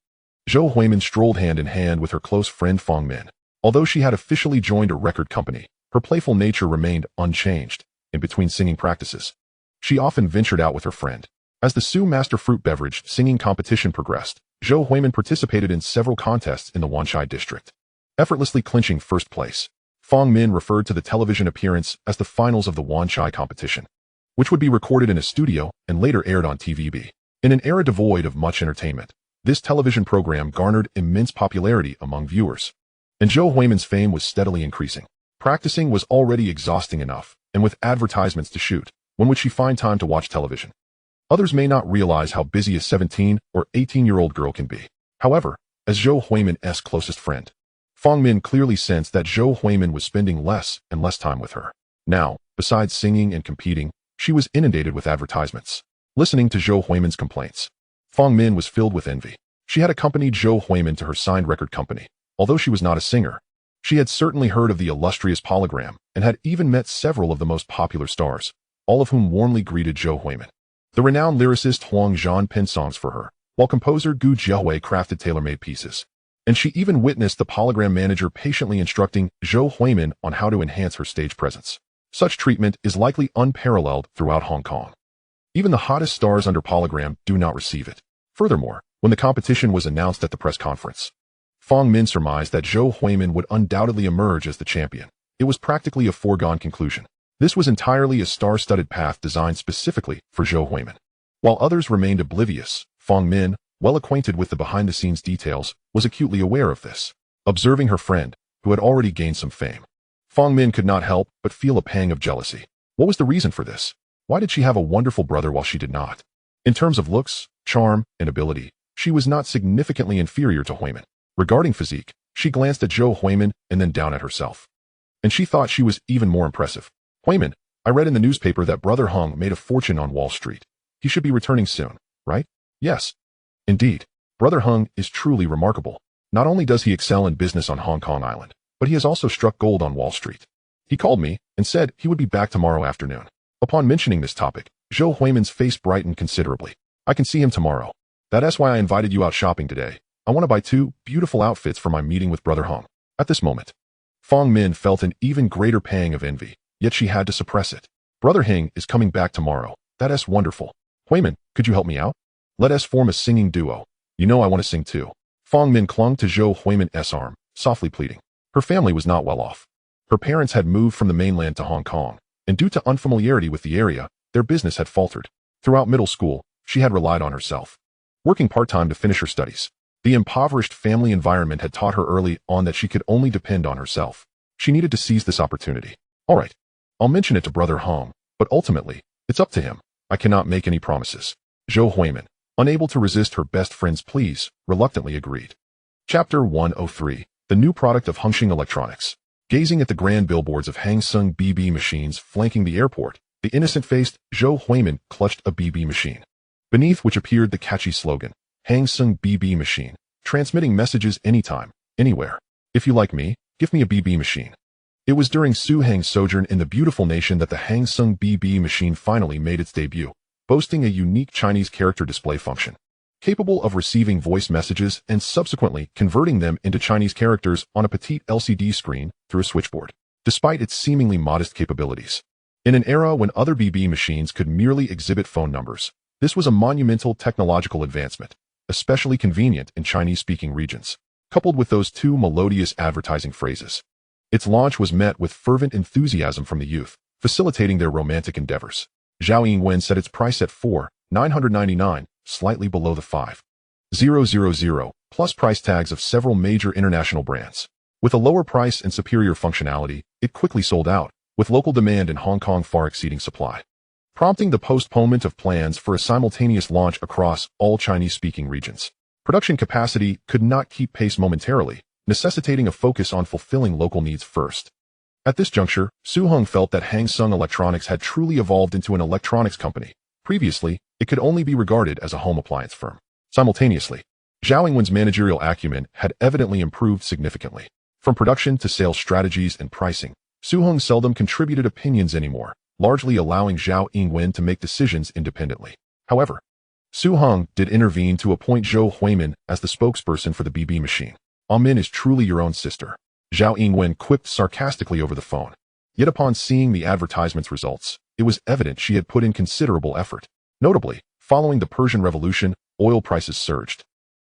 [SPEAKER 1] Zhou Huimin strolled hand in hand with her close friend Fong Min. Although she had officially joined a record company, her playful nature remained unchanged. In between singing practices, she often ventured out with her friend. As the Su Master Fruit Beverage singing competition progressed, Zhou Huimin participated in several contests in the Wanshai district, effortlessly clinching first place. Fong Min referred to the television appearance as the finals of the Wanshai competition, which would be recorded in a studio and later aired on TVB. In an era devoid of much entertainment, this television program garnered immense popularity among viewers, and Zhou Huimin's fame was steadily increasing. Practicing was already exhausting enough, and with advertisements to shoot, when would she find time to watch television? Others may not realize how busy a 17 or 18-year-old girl can be. However, as Zhou Huimin's closest friend, Fong Min clearly sensed that Zhou Huimin was spending less and less time with her. Now, besides singing and competing, she was inundated with advertisements. Listening to Zhou Huimin's complaints, Fong Min was filled with envy. She had accompanied Zhou Huimin to her signed record company. Although she was not a singer, she had certainly heard of the illustrious polygram and had even met several of the most popular stars, all of whom warmly greeted Zhou Huimin. The renowned lyricist Huang Zhan penned songs for her, while composer Gu Jiahui crafted tailor-made pieces. And she even witnessed the polygram manager patiently instructing Zhou Huimin on how to enhance her stage presence. Such treatment is likely unparalleled throughout Hong Kong. Even the hottest stars under polygram do not receive it. Furthermore, when the competition was announced at the press conference, Fong Min surmised that Zhou Huimin would undoubtedly emerge as the champion. It was practically a foregone conclusion. This was entirely a star-studded path designed specifically for Zhou Huimin. While others remained oblivious, Fong Min, well acquainted with the behind-the-scenes details, was acutely aware of this. Observing her friend, who had already gained some fame, Fong Min could not help but feel a pang of jealousy. What was the reason for this? Why did she have a wonderful brother while she did not? In terms of looks, charm, and ability, she was not significantly inferior to Huimin. Regarding physique, she glanced at Zhou Huimin and then down at herself. And she thought she was even more impressive. Huimin, I read in the newspaper that Brother Hung made a fortune on Wall Street. He should be returning soon, right? Yes. Indeed, Brother Hung is truly remarkable. Not only does he excel in business on Hong Kong Island, but he has also struck gold on Wall Street. He called me and said he would be back tomorrow afternoon. Upon mentioning this topic, Zhou Huimin's face brightened considerably. I can see him tomorrow. That's why I invited you out shopping today. I want to buy 2 beautiful outfits for my meeting with Brother Hung. At this moment, Fong Min felt an even greater pang of envy, yet she had to suppress it. Brother Hing is coming back tomorrow. That's wonderful. Huimin, could you help me out? Let us form a singing duo. You know I want to sing too. Fong Min clung to Zhou Huimin's arm, softly pleading. Her family was not well off. Her parents had moved from the mainland to Hong Kong, and due to unfamiliarity with the area, their business had faltered. Throughout middle school, she had relied on herself, working part-time to finish her studies. The impoverished family environment had taught her early on that she could only depend on herself. She needed to seize this opportunity. All right, I'll mention it to Brother Hong, but ultimately, it's up to him. I cannot make any promises. Zhou Huimin, unable to resist her best friend's pleas, reluctantly agreed. Chapter 103, the new product of Hongxing Electronics. Gazing at the grand billboards of Hang Seng BB machines flanking the airport, the innocent-faced Zhou Huimin clutched a BB machine, beneath which appeared the catchy slogan, Hang Seng BB machine, transmitting messages anytime, anywhere. If you like me, give me a BB machine. It was during Su Hang's sojourn in the beautiful nation that the Hang Seng BB machine finally made its debut, boasting a unique Chinese character display function, capable of receiving voice messages and subsequently converting them into Chinese characters on a petite LCD screen through a switchboard, despite its seemingly modest capabilities. In an era when other BB machines could merely exhibit phone numbers, this was a monumental technological advancement, especially convenient in Chinese-speaking regions, coupled with those 2 melodious advertising phrases. Its launch was met with fervent enthusiasm from the youth, facilitating their romantic endeavors. Zhao Yingwen set its price at $4,999, slightly below the $5,000 plus price tags of several major international brands. With a lower price and superior functionality, it quickly sold out, with local demand in Hong Kong far exceeding supply, prompting the postponement of plans for a simultaneous launch across all Chinese-speaking regions. Production capacity could not keep pace momentarily, necessitating a focus on fulfilling local needs first. At this juncture, Su Hung felt that Hang Seng Electronics had truly evolved into an electronics company. Previously, it could only be regarded as a home appliance firm. Simultaneously, Zhao Yingwen's managerial acumen had evidently improved significantly. From production to sales strategies and pricing, Su Hung seldom contributed opinions anymore, largely allowing Zhao Yingwen to make decisions independently. However, Su Hung did intervene to appoint Zhou Huimin as the spokesperson for the BB machine. Min is truly your own sister, Zhao Yingwen quipped sarcastically over the phone. Yet upon seeing the advertisement's results, it was evident she had put in considerable effort. Notably, following the Persian Revolution, oil prices surged,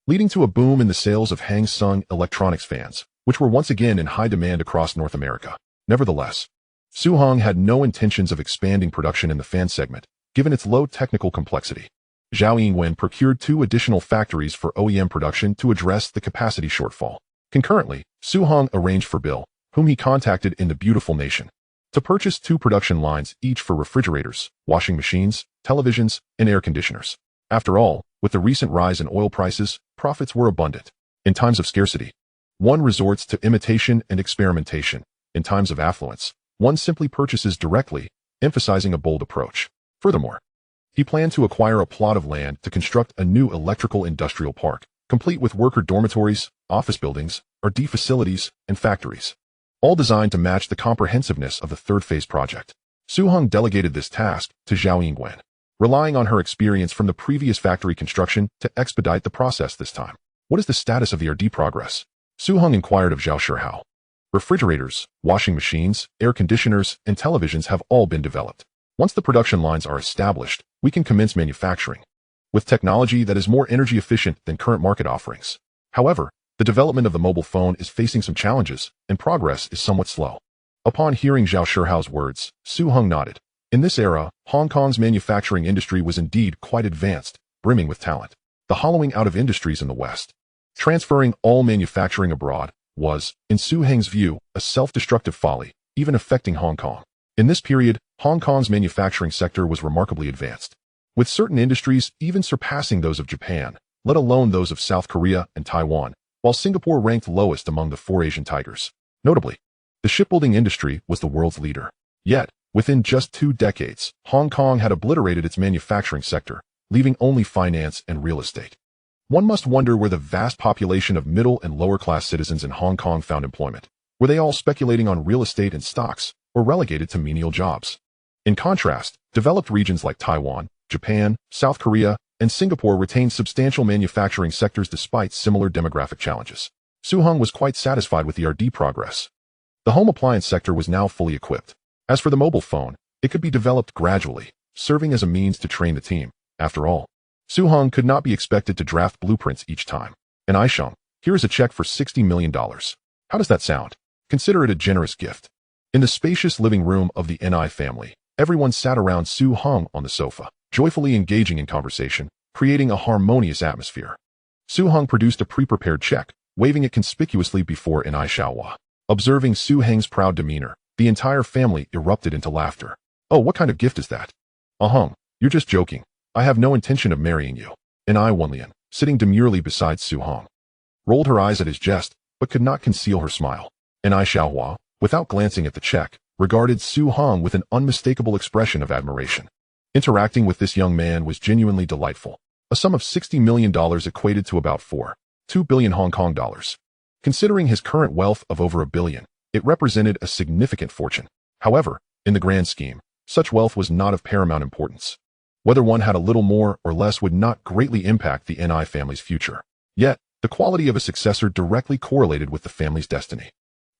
[SPEAKER 1] leading to a boom in the sales of Hang Seng Electronics fans, which were once again in high demand across North America. Nevertheless, Su Hung had no intentions of expanding production in the fan segment, given its low technical complexity. Zhao Yingwen procured 2 additional factories for OEM production to address the capacity shortfall. Concurrently, Su Hung arranged for Bill, whom he contacted in the beautiful nation, to purchase 2 production lines each for refrigerators, washing machines, televisions, and air conditioners. After all, with the recent rise in oil prices, profits were abundant. In times of scarcity, one resorts to imitation and experimentation. In times of affluence, one simply purchases directly, emphasizing a bold approach. Furthermore, he planned to acquire a plot of land to construct a new electrical industrial park, complete with worker dormitories, office buildings, R&D facilities, and factories, all designed to match the comprehensiveness of the 3rd phase project. Su Hung delegated this task to Zhao Yingwen, relying on her experience from the previous factory construction to expedite the process this time. What is the status of the R&D progress? Su Hung inquired of Zhao Shihao. Refrigerators, washing machines, air conditioners, and televisions have all been developed. Once the production lines are established, we can commence manufacturing, with technology that is more energy efficient than current market offerings. However, the development of the mobile phone is facing some challenges, and progress is somewhat slow. Upon hearing Zhao Shihao's words, Su Hung nodded. In this era, Hong Kong's manufacturing industry was indeed quite advanced, brimming with talent. The hollowing out of industries in the West, transferring all manufacturing abroad, was, in Su Hang's view, a self-destructive folly, even affecting Hong Kong. In this period, Hong Kong's manufacturing sector was remarkably advanced, with certain industries even surpassing those of Japan. let alone those of South Korea and Taiwan, while Singapore ranked lowest among the four Asian tigers. Notably, the shipbuilding industry was the world's leader. Yet, within just 2 decades, Hong Kong had obliterated its manufacturing sector, leaving only finance and real estate. One must wonder where the vast population of middle and lower-class citizens in Hong Kong found employment. Were they all speculating on real estate and stocks, or relegated to menial jobs? In contrast, developed regions like Taiwan, Japan, South Korea, and Singapore retained substantial manufacturing sectors despite similar demographic challenges. Su Hong was quite satisfied with the RD progress. The home appliance sector was now fully equipped. As for the mobile phone, it could be developed gradually, serving as a means to train the team. After all, Su Hong could not be expected to draft blueprints each time. And Aisheng, here is a check for $60 million. How does that sound? Consider it a generous gift. In the spacious living room of the Ni family, everyone sat around Su Hong on the sofa, joyfully engaging in conversation, creating a harmonious atmosphere. Su Hong produced a pre-prepared check, waving it conspicuously before Ni Xiaohua. Observing Su Heng's proud demeanor, the entire family erupted into laughter. Oh, what kind of gift is that? Hong, you're just joking. I have no intention of marrying you. Ni Wenlian, sitting demurely beside Su Hong, rolled her eyes at his jest, but could not conceal her smile. Ni Xiaohua, without glancing at the check, regarded Su Hong with an unmistakable expression of admiration. Interacting with this young man was genuinely delightful. A sum of $60 million equated to about 4.2 billion Hong Kong dollars. Considering his current wealth of over $1 billion, it represented a significant fortune. However, in the grand scheme, such wealth was not of paramount importance. Whether one had a little more or less would not greatly impact the Ni family's future. Yet, the quality of a successor directly correlated with the family's destiny.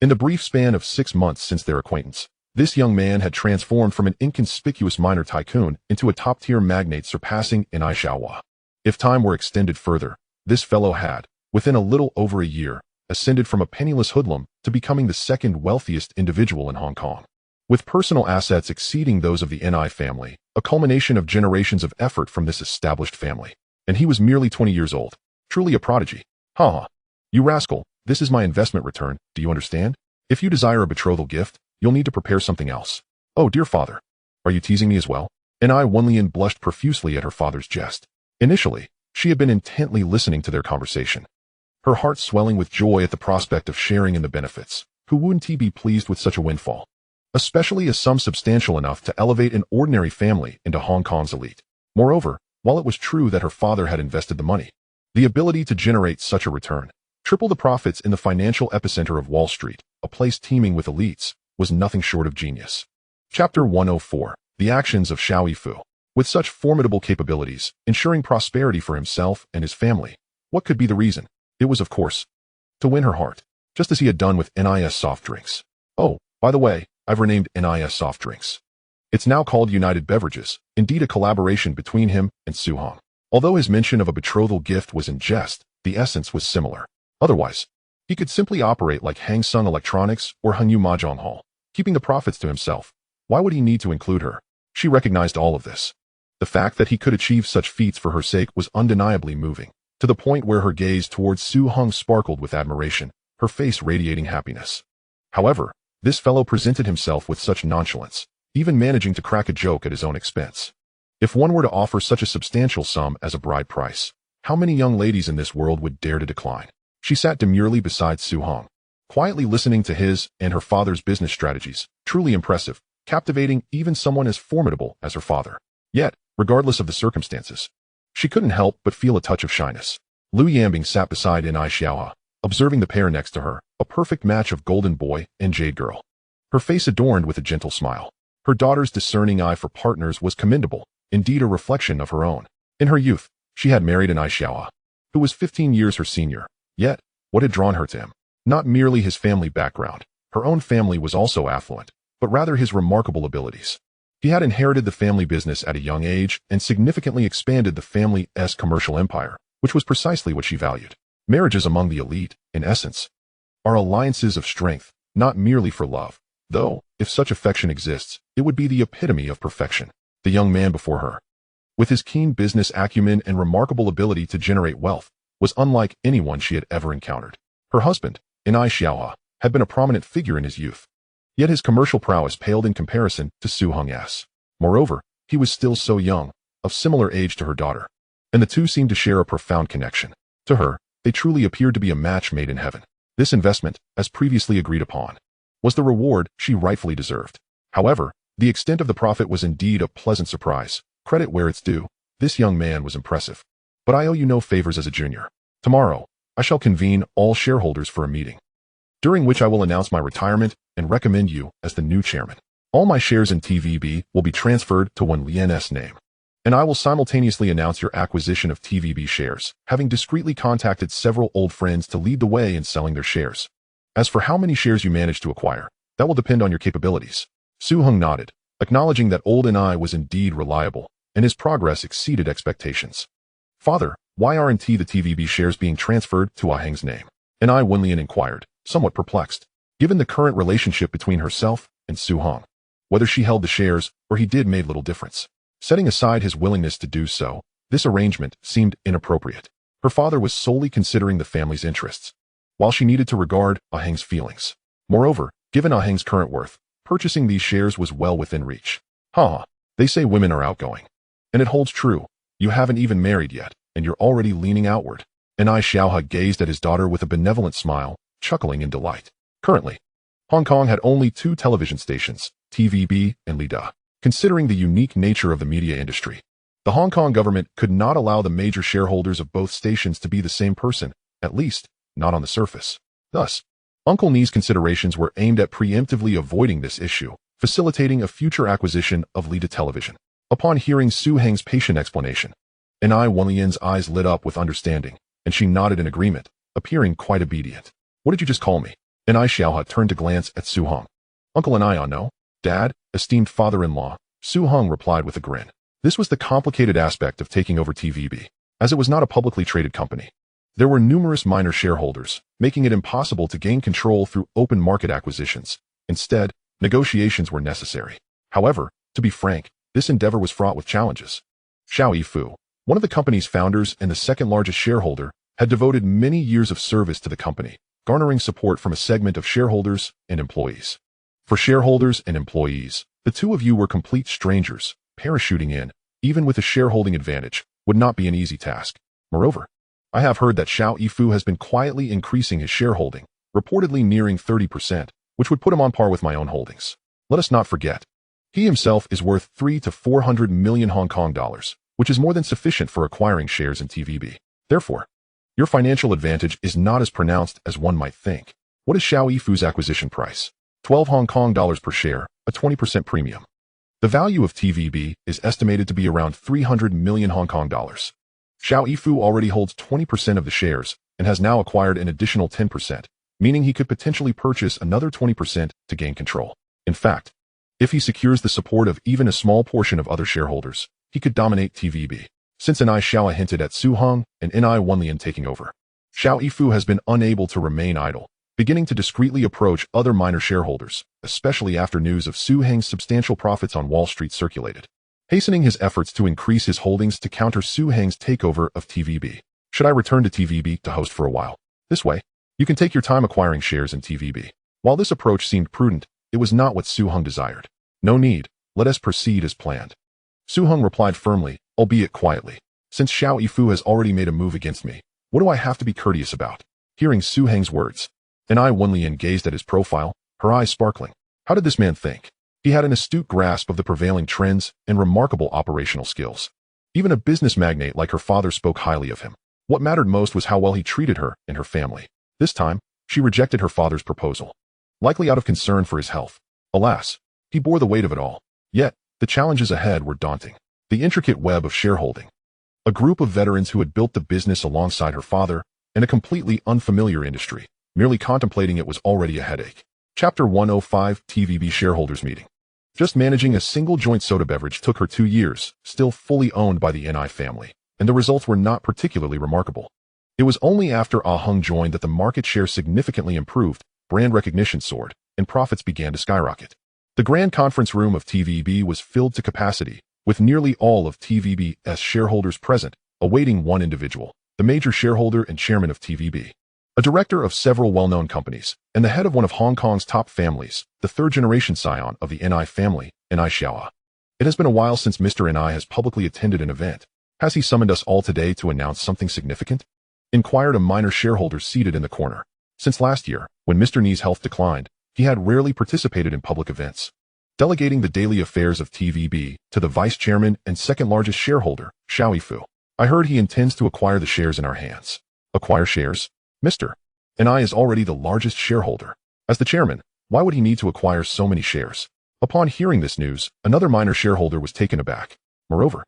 [SPEAKER 1] In the brief span of 6 months since their acquaintance, this young man had transformed from an inconspicuous minor tycoon into a top-tier magnate surpassing Ni Xiaohua. If time were extended further, this fellow had, within a little over a year, ascended from a penniless hoodlum to becoming the second wealthiest individual in Hong Kong. With personal assets exceeding those of the Ni family, a culmination of generations of effort from this established family. And he was merely 20 years old. Truly a prodigy. Ha! You rascal, this is my investment return, do you understand? If you desire a betrothal gift, you'll need to prepare something else. Oh, dear father. Are you teasing me as well? Ni Wenlian blushed profusely at her father's jest. Initially, she had been intently listening to their conversation, her heart swelling with joy at the prospect of sharing in the benefits. Who wouldn't he be pleased with such a windfall? Especially a sum substantial enough to elevate an ordinary family into Hong Kong's elite. Moreover, while it was true that her father had invested the money, the ability to generate such a return, triple the profits in the financial epicenter of Wall Street, a place teeming with elites, was nothing short of genius. Chapter 104. The Actions of Xiao Yifu. With such formidable capabilities, ensuring prosperity for himself and his family, what could be the reason? It was, of course, to win her heart, just as he had done with NIS Soft Drinks. Oh, by the way, I've renamed NIS Soft Drinks. It's now called United Beverages, indeed a collaboration between him and Su Hong. Although his mention of a betrothal gift was in jest, the essence was similar. Otherwise, he could simply operate like Hang Sung Electronics or Hanyu Mahjong Hall, keeping the profits to himself. Why would he need to include her? She recognized all of this. The fact that he could achieve such feats for her sake was undeniably moving, to the point where her gaze towards Su Hong sparkled with admiration, her face radiating happiness. However, this fellow presented himself with such nonchalance, even managing to crack a joke at his own expense. If one were to offer such a substantial sum as a bride price, how many young ladies in this world would dare to decline? She sat demurely beside Su Hong, quietly listening to his and her father's business strategies, truly impressive, captivating even someone as formidable as her father. Yet, regardless of the circumstances, she couldn't help but feel a touch of shyness. Liu Yambing sat beside Ni Xiaohua, observing the pair next to her, a perfect match of golden boy and jade girl. Her face adorned with a gentle smile. Her daughter's discerning eye for partners was commendable, indeed a reflection of her own. In her youth, she had married Ni Xiaohua, who was 15 years her senior. Yet, what had drawn her to him? Not merely his family background. Her own family was also affluent, but rather his remarkable abilities. He had inherited the family business at a young age and significantly expanded the family's commercial empire, which was precisely what she valued. Marriages among the elite, in essence, are alliances of strength, not merely for love, though, if such affection exists, it would be the epitome of perfection. The young man before her, with his keen business acumen and remarkable ability to generate wealth, was unlike anyone she had ever encountered. Her husband, Ni Xiaohua, had been a prominent figure in his youth. Yet his commercial prowess paled in comparison to Su Hong's. Moreover, he was still so young, of similar age to her daughter. and the two seemed to share a profound connection. To her, they truly appeared to be a match made in heaven. This investment, as previously agreed upon, was the reward she rightfully deserved. However, the extent of the profit was indeed a pleasant surprise. Credit where it's due. This young man was impressive. But I owe you no favors as a junior. Tomorrow, I shall convene all shareholders for a meeting, during which I will announce my retirement and recommend you as the new chairman. All my shares in TVB will be transferred to one Lien's name, and I will simultaneously announce your acquisition of TVB shares, having discreetly contacted several old friends to lead the way in selling their shares. As for how many shares you manage to acquire, that will depend on your capabilities. Su-hung nodded, acknowledging that old Ni was indeed reliable, and his progress exceeded expectations. Father, why aren't the TVB shares being transferred to Ah-heng's name? Ni Wenlian inquired, somewhat perplexed, given the current relationship between herself and Su-hung. Whether she held the shares or he did made little difference. Setting aside his willingness to do so, this arrangement seemed inappropriate. Her father was solely considering the family's interests, while she needed to regard Ah-heng's feelings. Moreover, given Ah-heng's current worth, purchasing these shares was well within reach. They say women are outgoing. And it holds true. You haven't even married yet, and you're already leaning outward. And Xiaohe gazed at his daughter with a benevolent smile, chuckling in delight. Currently, Hong Kong had only 2 television stations, TVB and Lida. Considering the unique nature of the media industry, the Hong Kong government could not allow the major shareholders of both stations to be the same person, at least, not on the surface. Thus, Uncle Ni's considerations were aimed at preemptively avoiding this issue, facilitating a future acquisition of Lida Television. Upon hearing Su-heng's patient explanation, Ni Wenlian's eyes lit up with understanding, and she nodded in agreement, appearing quite obedient. What did you just call me? Ni Xiaohe turned to glance at Su-hung. Uncle Ni, no? Dad, esteemed father-in-law, Su-hung replied with a grin. This was the complicated aspect of taking over TVB, as it was not a publicly traded company. There were numerous minor shareholders, making it impossible to gain control through open market acquisitions. Instead, negotiations were necessary. However, to be frank, this endeavor was fraught with challenges. Xiao Yifu, one of the company's founders and the second-largest shareholder, had devoted many years of service to the company, garnering support from a segment of shareholders and employees. For shareholders and employees, the two of you were complete strangers. Parachuting in, even with a shareholding advantage, would not be an easy task. Moreover, I have heard that Xiao Yifu has been quietly increasing his shareholding, reportedly nearing 30%, which would put him on par with my own holdings. Let us not forget, he himself is worth 300 to 400 million Hong Kong dollars, which is more than sufficient for acquiring shares in TVB. Therefore, your financial advantage is not as pronounced as one might think. What is Xiao Yifu's acquisition price? 12 Hong Kong dollars per share, a 20% premium. The value of TVB is estimated to be around 300 million Hong Kong dollars. Xiao Yifu already holds 20% of the shares and has now acquired an additional 10%, meaning he could potentially purchase another 20% to gain control. In fact, if he secures the support of even a small portion of other shareholders, he could dominate TVB. Since Ni Xiaohe hinted at Su-hung and Ni Wenlian taking over, Xiao Yifu has been unable to remain idle, beginning to discreetly approach other minor shareholders, especially after news of Su-heng's substantial profits on Wall Street circulated, hastening his efforts to increase his holdings to counter Su-heng's takeover of TVB. Should I return to TVB to host for a while? This way, you can take your time acquiring shares in TVB. While this approach seemed prudent, it was not what Su-hung desired. No need, let us proceed as planned. Su-hung replied firmly, albeit quietly. Since Xiao Yifu has already made a move against me, what do I have to be courteous about? Hearing Su-heng's words, Ni Wenlian gazed at his profile, her eyes sparkling. How did this man think? He had an astute grasp of the prevailing trends and remarkable operational skills. Even a business magnate like her father spoke highly of him. What mattered most was how well he treated her and her family. This time, she rejected her father's proposal, likely out of concern for his health. Alas, he bore the weight of it all. Yet, the challenges ahead were daunting. The intricate web of shareholding. A group of veterans who had built the business alongside her father, in a completely unfamiliar industry. Merely contemplating it was already a headache. Chapter 105 TVB Shareholders Meeting. Just managing a single joint soda beverage took her 2 years, still fully owned by the Ni family, and the results were not particularly remarkable. It was only after Ah-hung joined that the market share significantly improved, brand recognition soared, and profits began to skyrocket. The grand conference room of TVB was filled to capacity, with nearly all of TVB's shareholders present, awaiting one individual, the major shareholder and chairman of TVB. A director of several well-known companies, and the head of one of Hong Kong's top families, the third-generation scion of the Ni family, Ni Xiaohe. It has been a while since Mr. Ni has publicly attended an event. Has he summoned us all today to announce something significant? Inquired a minor shareholder seated in the corner. Since last year, when Mr. Ni's health declined, he had rarely participated in public events. Delegating the daily affairs of TVB to the vice chairman and second largest shareholder, Xiao Yifu. I heard he intends to acquire the shares in our hands. Acquire shares? Mr. Ni is already the largest shareholder. As the chairman, why would he need to acquire so many shares? Upon hearing this news, another minor shareholder was taken aback. Moreover,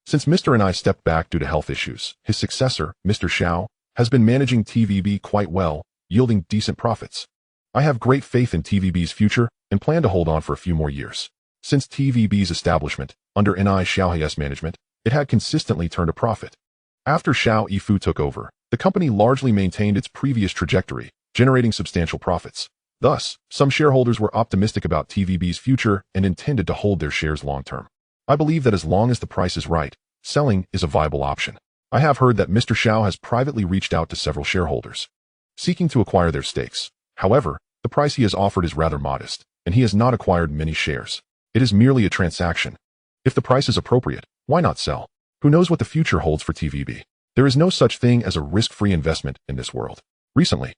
[SPEAKER 1] since Mr. Ni stepped back due to health issues, his successor, Mr. Xiao, has been managing TVB quite well, yielding decent profits. I have great faith in TVB's future and plan to hold on for a few more years. Since TVB's establishment, under Ni Xiaohe's management, it had consistently turned a profit. After Xiao Yifu took over, the company largely maintained its previous trajectory, generating substantial profits. Thus, some shareholders were optimistic about TVB's future and intended to hold their shares long-term. I believe that as long as the price is right, selling is a viable option. I have heard that Mr. Xiao has privately reached out to several shareholders, seeking to acquire their stakes. However, the price he has offered is rather modest, and he has not acquired many shares. It is merely a transaction. If the price is appropriate, why not sell? Who knows what the future holds for TVB? There is no such thing as a risk-free investment in this world. Recently,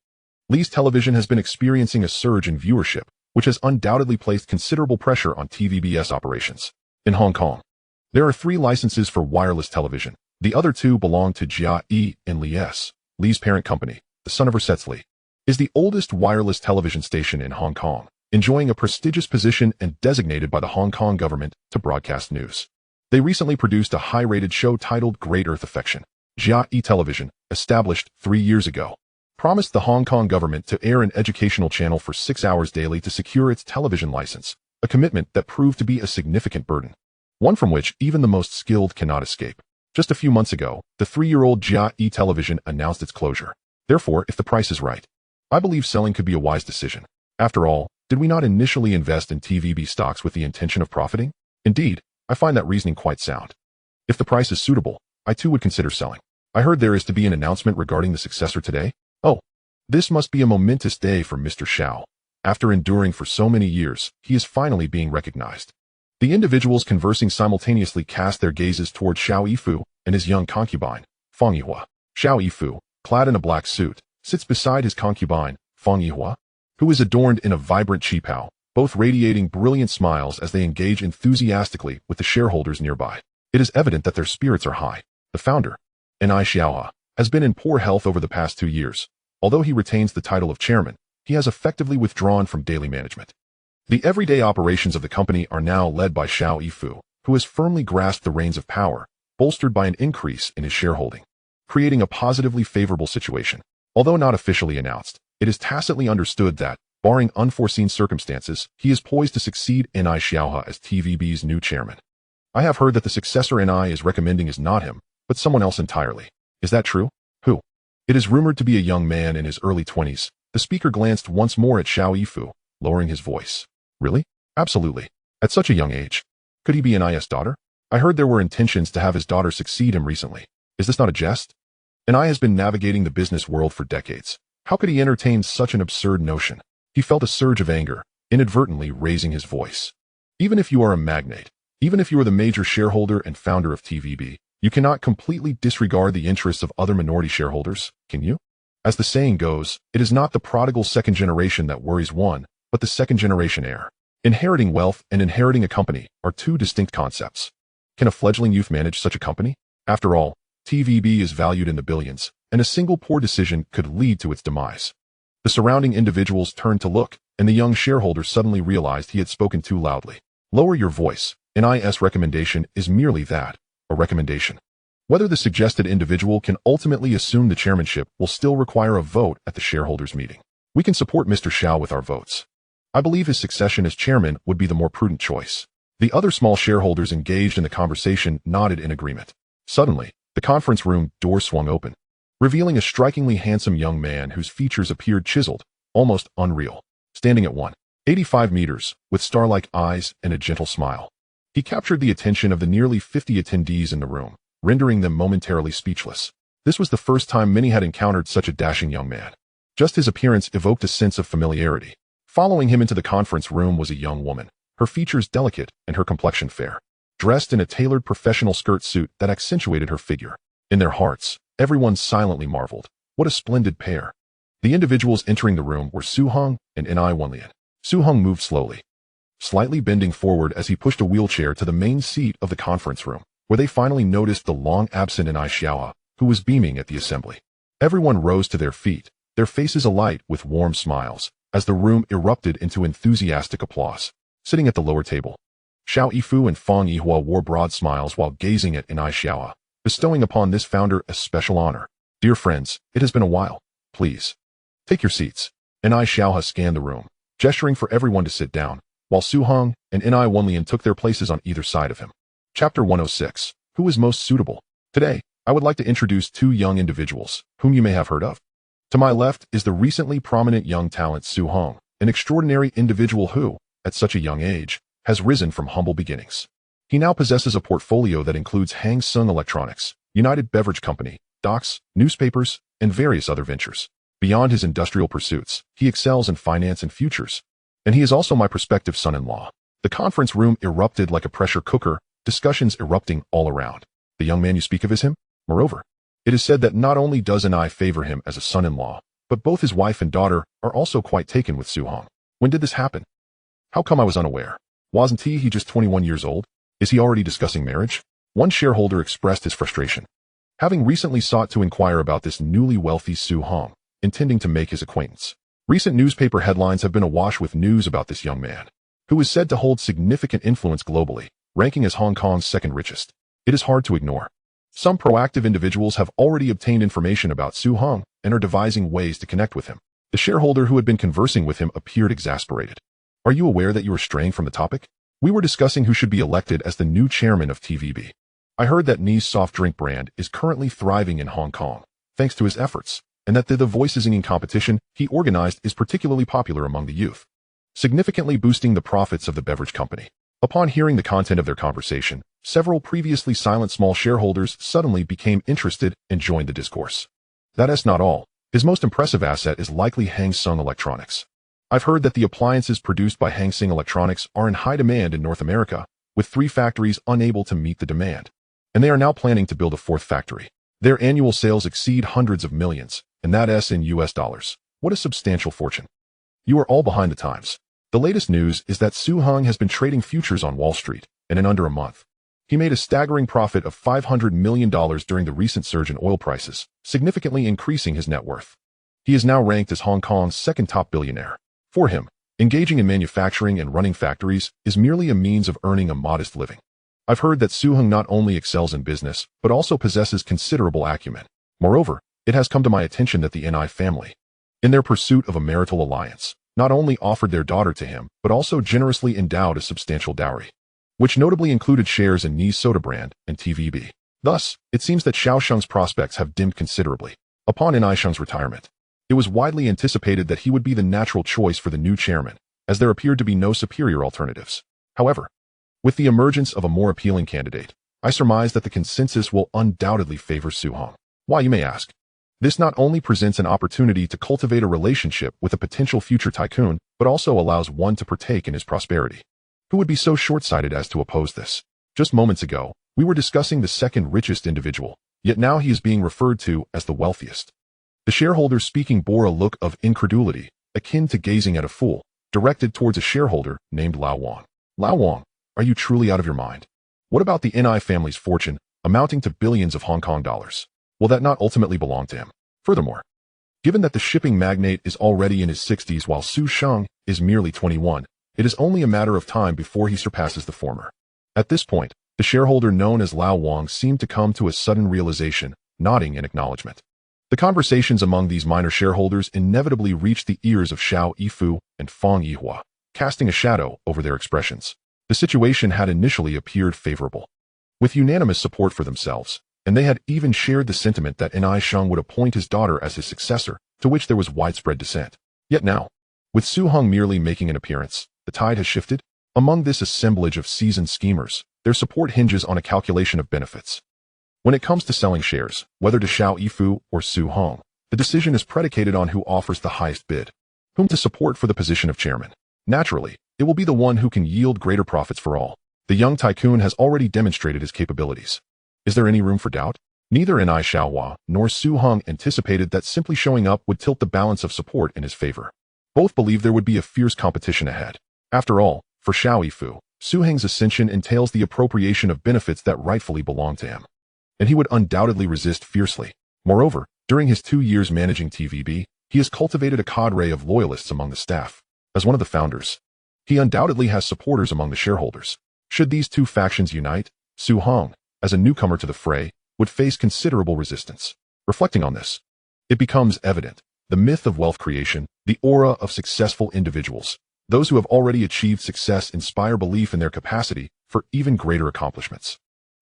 [SPEAKER 1] Lee's television has been experiencing a surge in viewership, which has undoubtedly placed considerable pressure on TVB's operations. In Hong Kong, there are 3 licenses for wireless television. The other 2 belong to Jia Yi and Lee S. Lee's parent company, the son of Versetz Lee, is the oldest wireless television station in Hong Kong, enjoying a prestigious position and designated by the Hong Kong government to broadcast news. They recently produced a high-rated show titled Great Earth Affection. Jia Yi Television, established 3 years ago, promised the Hong Kong government to air an educational channel for 6 hours daily to secure its television license, a commitment that proved to be a significant burden, one from which even the most skilled cannot escape. Just a few months ago, the 3-year-old Jia Yi Television announced its closure. Therefore, if the price is right, I believe selling could be a wise decision. After all, did we not initially invest in TVB stocks with the intention of profiting? Indeed, I find that reasoning quite sound. If the price is suitable, I too would consider selling. I heard there is to be an announcement regarding the successor today. Oh, this must be a momentous day for Mr. Xiao. After enduring for so many years, he is finally being recognized. The individuals conversing simultaneously cast their gazes toward Xiao Yifu and his young concubine, Fang Yihua. Xiao Yifu, clad in a black suit, sits beside his concubine, Fang Yihua, who is adorned in a vibrant qipao, both radiating brilliant smiles as they engage enthusiastically with the shareholders nearby. It is evident that their spirits are high. The founder, Ni Xiaohe, has been in poor health over the past 2 years. Although he retains the title of chairman, he has effectively withdrawn from daily management. The everyday operations of the company are now led by Xiao Yifu, who has firmly grasped the reins of power, bolstered by an increase in his shareholding, creating a positively favorable situation. Although not officially announced, it is tacitly understood that, barring unforeseen circumstances, he is poised to succeed Ni Xiaohe as TVB's new chairman. I have heard that the successor Ni is recommending is not him, but someone else entirely. Is that true? Who? It is rumored to be a young man in his early 20s. The speaker glanced once more at Xiao Yifu, lowering his voice. Really? Absolutely. At such a young age. Could he be Ni's daughter? I heard there were intentions to have his daughter succeed him recently. Is this not a jest? Ni has been navigating the business world for decades. How could he entertain such an absurd notion? He felt a surge of anger, inadvertently raising his voice. Even if you are a magnate, even if you are the major shareholder and founder of TVB, you cannot completely disregard the interests of other minority shareholders, can you? As the saying goes, it is not the prodigal second generation that worries one, but the second generation heir. Inheriting wealth and inheriting a company are 2 distinct concepts. Can a fledgling youth manage such a company? After all, TVB is valued in the billions, and a single poor decision could lead to its demise. The surrounding individuals turned to look, and the young shareholder suddenly realized he had spoken too loudly. Lower your voice. Ni's recommendation is merely that, a recommendation. Whether the suggested individual can ultimately assume the chairmanship will still require a vote at the shareholders' meeting. We can support Mr. Xiao with our votes. I believe his succession as chairman would be the more prudent choice. The other small shareholders engaged in the conversation nodded in agreement. Suddenly, the conference room door swung open, revealing a strikingly handsome young man whose features appeared chiseled, almost unreal, standing at 185 meters, with star-like eyes and a gentle smile. He captured the attention of the nearly 50 attendees in the room, rendering them momentarily speechless. This was the first time many had encountered such a dashing young man. Just his appearance evoked a sense of familiarity. Following him into the conference room was a young woman, her features delicate and her complexion fair. dressed in a tailored professional skirt suit that accentuated her figure. In their hearts, everyone silently marveled. What a splendid pair. The individuals entering the room were Su-hong and Ni Wenlian. Su-hong moved slowly, slightly bending forward as he pushed a wheelchair to the main seat of the conference room, where they finally noticed the long-absent Ni Xiaohe, who was beaming at the assembly. Everyone rose to their feet, their faces alight with warm smiles, as the room erupted into enthusiastic applause. Sitting at the lower table, Xiao Yifu and Fang Yihua wore broad smiles while gazing at Ni Xiaohe, bestowing upon this founder a special honor. Dear friends, it has been a while. Please, take your seats. Ni Xiaohe scanned the room, gesturing for everyone to sit down, while Su-hong and Ni Wenlian took their places on either side of him. Chapter 106. Who is most suitable? Today, I would like to introduce two young individuals, whom you may have heard of. To my left is the recently prominent young talent Su-hong, an extraordinary individual who, at such a young age, has risen from humble beginnings. He now possesses a portfolio that includes Hang Seng Electronics, United Beverage Company, docks, newspapers, and various other ventures. Beyond his industrial pursuits, he excels in finance and futures. And he is also my prospective son-in-law. The conference room erupted like a pressure cooker, discussions erupting all around. The young man you speak of is him? Moreover, it is said that not only does Ni favor him as a son-in-law, but both his wife and daughter are also quite taken with Su-hong. When did this happen? How come I was unaware? Wasn't he just 21 years old? Is he already discussing marriage? One shareholder expressed his frustration, having recently sought to inquire about this newly wealthy Su-hong, intending to make his acquaintance. Recent newspaper headlines have been awash with news about this young man, who is said to hold significant influence globally, ranking as Hong Kong's second richest. It is hard to ignore. Some proactive individuals have already obtained information about Su-hong and are devising ways to connect with him. The shareholder who had been conversing with him appeared exasperated. Are you aware that you are straying from the topic? We were discussing who should be elected as the new chairman of TVB. I heard that Ni's soft drink brand is currently thriving in Hong Kong, thanks to his efforts, and that the voice singing competition he organized is particularly popular among the youth, significantly boosting the profits of the beverage company. Upon hearing the content of their conversation, several previously silent small shareholders suddenly became interested and joined the discourse. That's not all. His most impressive asset is likely Hang Seng Electronics. I've heard that the appliances produced by Hang Seng Electronics are in high demand in North America, with 3 factories unable to meet the demand. And they are now planning to build a 4th factory. Their annual sales exceed hundreds of millions, and that's in US dollars. What a substantial fortune. You are all behind the times. The latest news is that Su-hong has been trading futures on Wall Street, and in under a month, he made a staggering profit of $500 million during the recent surge in oil prices, significantly increasing his net worth. He is now ranked as Hong Kong's second top billionaire. For him, engaging in manufacturing and running factories is merely a means of earning a modest living. I've heard that Su-hong not only excels in business, but also possesses considerable acumen. Moreover, it has come to my attention that the Ni family, in their pursuit of a marital alliance, not only offered their daughter to him, but also generously endowed a substantial dowry, which notably included shares in Ni's soda brand and TVB. Thus, it seems that Xiao Sheng's prospects have dimmed considerably. Upon Ni Sheng's retirement, it was widely anticipated that he would be the natural choice for the new chairman, as there appeared to be no superior alternatives. However, with the emergence of a more appealing candidate, I surmise that the consensus will undoubtedly favor Su-hong. Why, you may ask? This not only presents an opportunity to cultivate a relationship with a potential future tycoon, but also allows one to partake in his prosperity. Who would be so short-sighted as to oppose this? Just moments ago, we were discussing the second richest individual, yet now he is being referred to as the wealthiest. The shareholder speaking bore a look of incredulity, akin to gazing at a fool, directed towards a shareholder named Lao Wang. Lao Wang, are you truly out of your mind? What about the Ni family's fortune, amounting to billions of Hong Kong dollars? Will that not ultimately belong to him? Furthermore, given that the shipping magnate is already in his 60s while Su-hong is merely 21, it is only a matter of time before he surpasses the former. At this point, the shareholder known as Lao Wang seemed to come to a sudden realization, nodding in acknowledgement. The conversations among these minor shareholders inevitably reached the ears of Xiao Yifu and Fang Yihua, casting a shadow over their expressions. The situation had initially appeared favorable, with unanimous support for themselves, and they had even shared the sentiment that Ni Sheng would appoint his daughter as his successor, to which there was widespread dissent. Yet now, with Su-hong merely making an appearance, the tide has shifted. Among this assemblage of seasoned schemers, their support hinges on a calculation of benefits. When it comes to selling shares, whether to Xiao Yifu or Su-hong, the decision is predicated on who offers the highest bid, whom to support for the position of chairman. Naturally, it will be the one who can yield greater profits for all. The young tycoon has already demonstrated his capabilities. Is there any room for doubt? Neither Nai Xiaohua nor Su Heng anticipated that simply showing up would tilt the balance of support in his favor. Both believed there would be a fierce competition ahead. After all, for Xiao Yifu, Su Heng's ascension entails the appropriation of benefits that rightfully belong to him, and he would undoubtedly resist fiercely. Moreover, during his 2 years managing TVB, he has cultivated a cadre of loyalists among the staff. As one of the founders, he undoubtedly has supporters among the shareholders. Should these two factions unite, Su Heng, as a newcomer to the fray, would face considerable resistance. Reflecting on this, it becomes evident. The myth of wealth creation, the aura of successful individuals, those who have already achieved success inspire belief in their capacity for even greater accomplishments.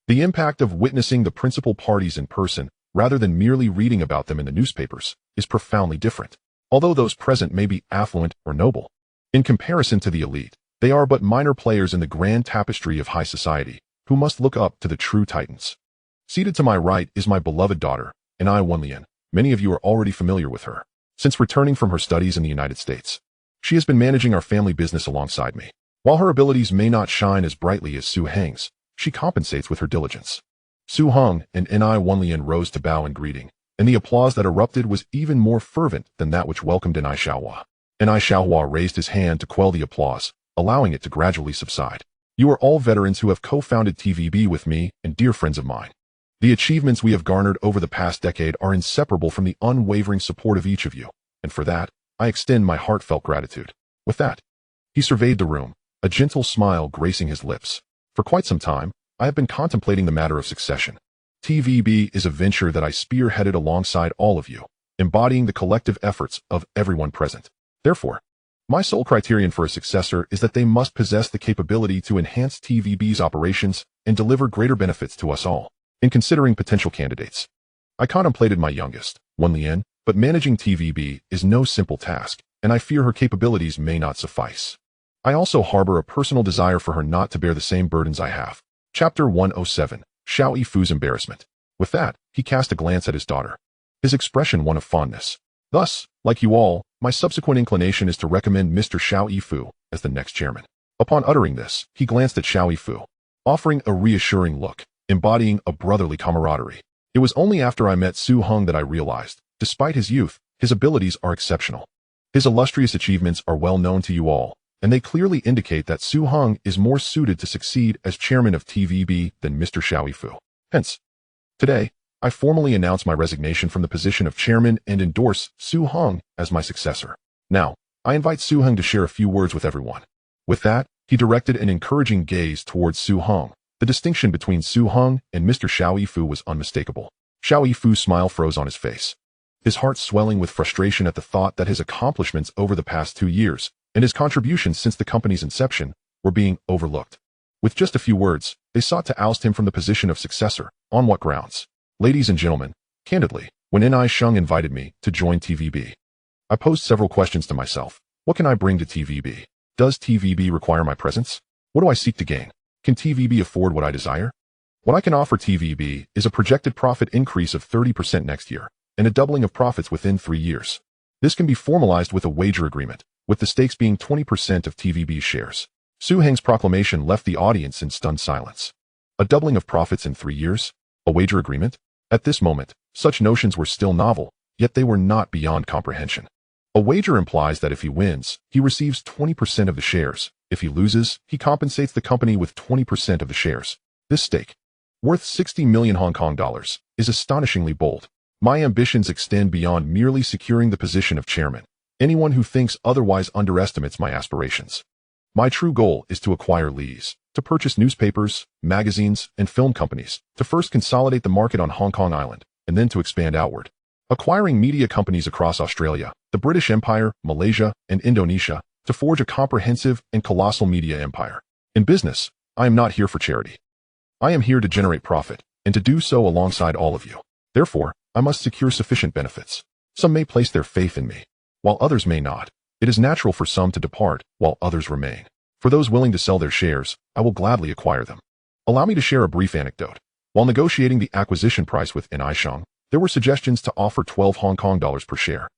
[SPEAKER 1] The impact of witnessing the principal parties in person, rather than merely reading about them in the newspapers, is profoundly different. Although those present may be affluent or noble, in comparison to the elite, they are but minor players in the grand tapestry of high society, who must look up to the true titans. Seated to my right is my beloved daughter, Nai Wenlian. Many of you are already familiar with her. Since returning from her studies in the United States, she has been managing our family business alongside me. While her abilities may not shine as brightly as Su Heng's, she compensates with her diligence. Su Heng and Nai Wenlian rose to bow in greeting, and the applause that erupted was even more fervent than that which welcomed Nai Xiaohua. Nai Xiaohua raised his hand to quell the applause, allowing it to gradually subside. You are all veterans who have co-founded TVB with me and dear friends of mine. The achievements we have garnered over the past decade are inseparable from the unwavering support of each of you, and for that, I extend my heartfelt gratitude. With that, he surveyed the room, a gentle smile gracing his lips. For quite some time, I have been contemplating the matter of succession. TVB is a venture that I spearheaded alongside all of you, embodying the collective efforts of everyone present. Therefore, my sole criterion for a successor is that they must possess the capability to enhance TVB's operations and deliver greater benefits to us all. In considering potential candidates, I contemplated my youngest, Wenlian, but managing TVB is no simple task, and I fear her capabilities may not suffice. I also harbor a personal desire for her not to bear the same burdens I have. Chapter 107, Xiao Yifu's Embarrassment. With that, he cast a glance at his daughter, his expression one of fondness. Thus, like you all, my subsequent inclination is to recommend Mr. Xiao Yifu as the next chairman. Upon uttering this, he glanced at Xiao Yifu, offering a reassuring look, embodying a brotherly camaraderie. It was only after I met Su Heng that I realized, despite his youth, his abilities are exceptional. His illustrious achievements are well known to you all, and they clearly indicate that Su Heng is more suited to succeed as chairman of TVB than Mr. Xiao Yifu. Hence, today, I formally announce my resignation from the position of chairman and endorse Su Heng as my successor. Now, I invite Su Heng to share a few words with everyone. With that, he directed an encouraging gaze towards Su Heng. The distinction between Su Heng and Mr. Xiao Yifu was unmistakable. Xiao Yifu's smile froze on his face, his heart swelling with frustration at the thought that his accomplishments over the past 2 years and his contributions since the company's inception were being overlooked. With just a few words, they sought to oust him from the position of successor. On what grounds? Ladies and gentlemen, candidly, when Nai Sheng invited me to join TVB, I posed several questions to myself. What can I bring to TVB? Does TVB require my presence? What do I seek to gain? Can TVB afford what I desire? What I can offer TVB is a projected profit increase of 30% next year, and a doubling of profits within 3 years. This can be formalized with a wager agreement, with the stakes being 20% of TVB's shares. Su Heng's proclamation left the audience in stunned silence. A doubling of profits in 3 years? A wager agreement? At this moment, such notions were still novel, yet they were not beyond comprehension. A wager implies that if he wins, he receives 20% of the shares. If he loses, he compensates the company with 20% of the shares. This stake, worth 60 million Hong Kong dollars, is astonishingly bold. My ambitions extend beyond merely securing the position of chairman. Anyone who thinks otherwise underestimates my aspirations. My true goal is to acquire lease, to purchase newspapers, magazines, and film companies, to first consolidate the market on Hong Kong Island, and then to expand outward. Acquiring media companies across Australia, the British Empire, Malaysia, and Indonesia, to forge a comprehensive and colossal media empire. In business, I am not here for charity. I am here to generate profit, and to do so alongside all of you. Therefore, I must secure sufficient benefits. Some may place their faith in me, while others may not. It is natural for some to depart, while others remain. For those willing to sell their shares, I will gladly acquire them. Allow me to share a brief anecdote. While negotiating the acquisition price with Nai Sheng, there were suggestions to offer 12 Hong Kong dollars per share,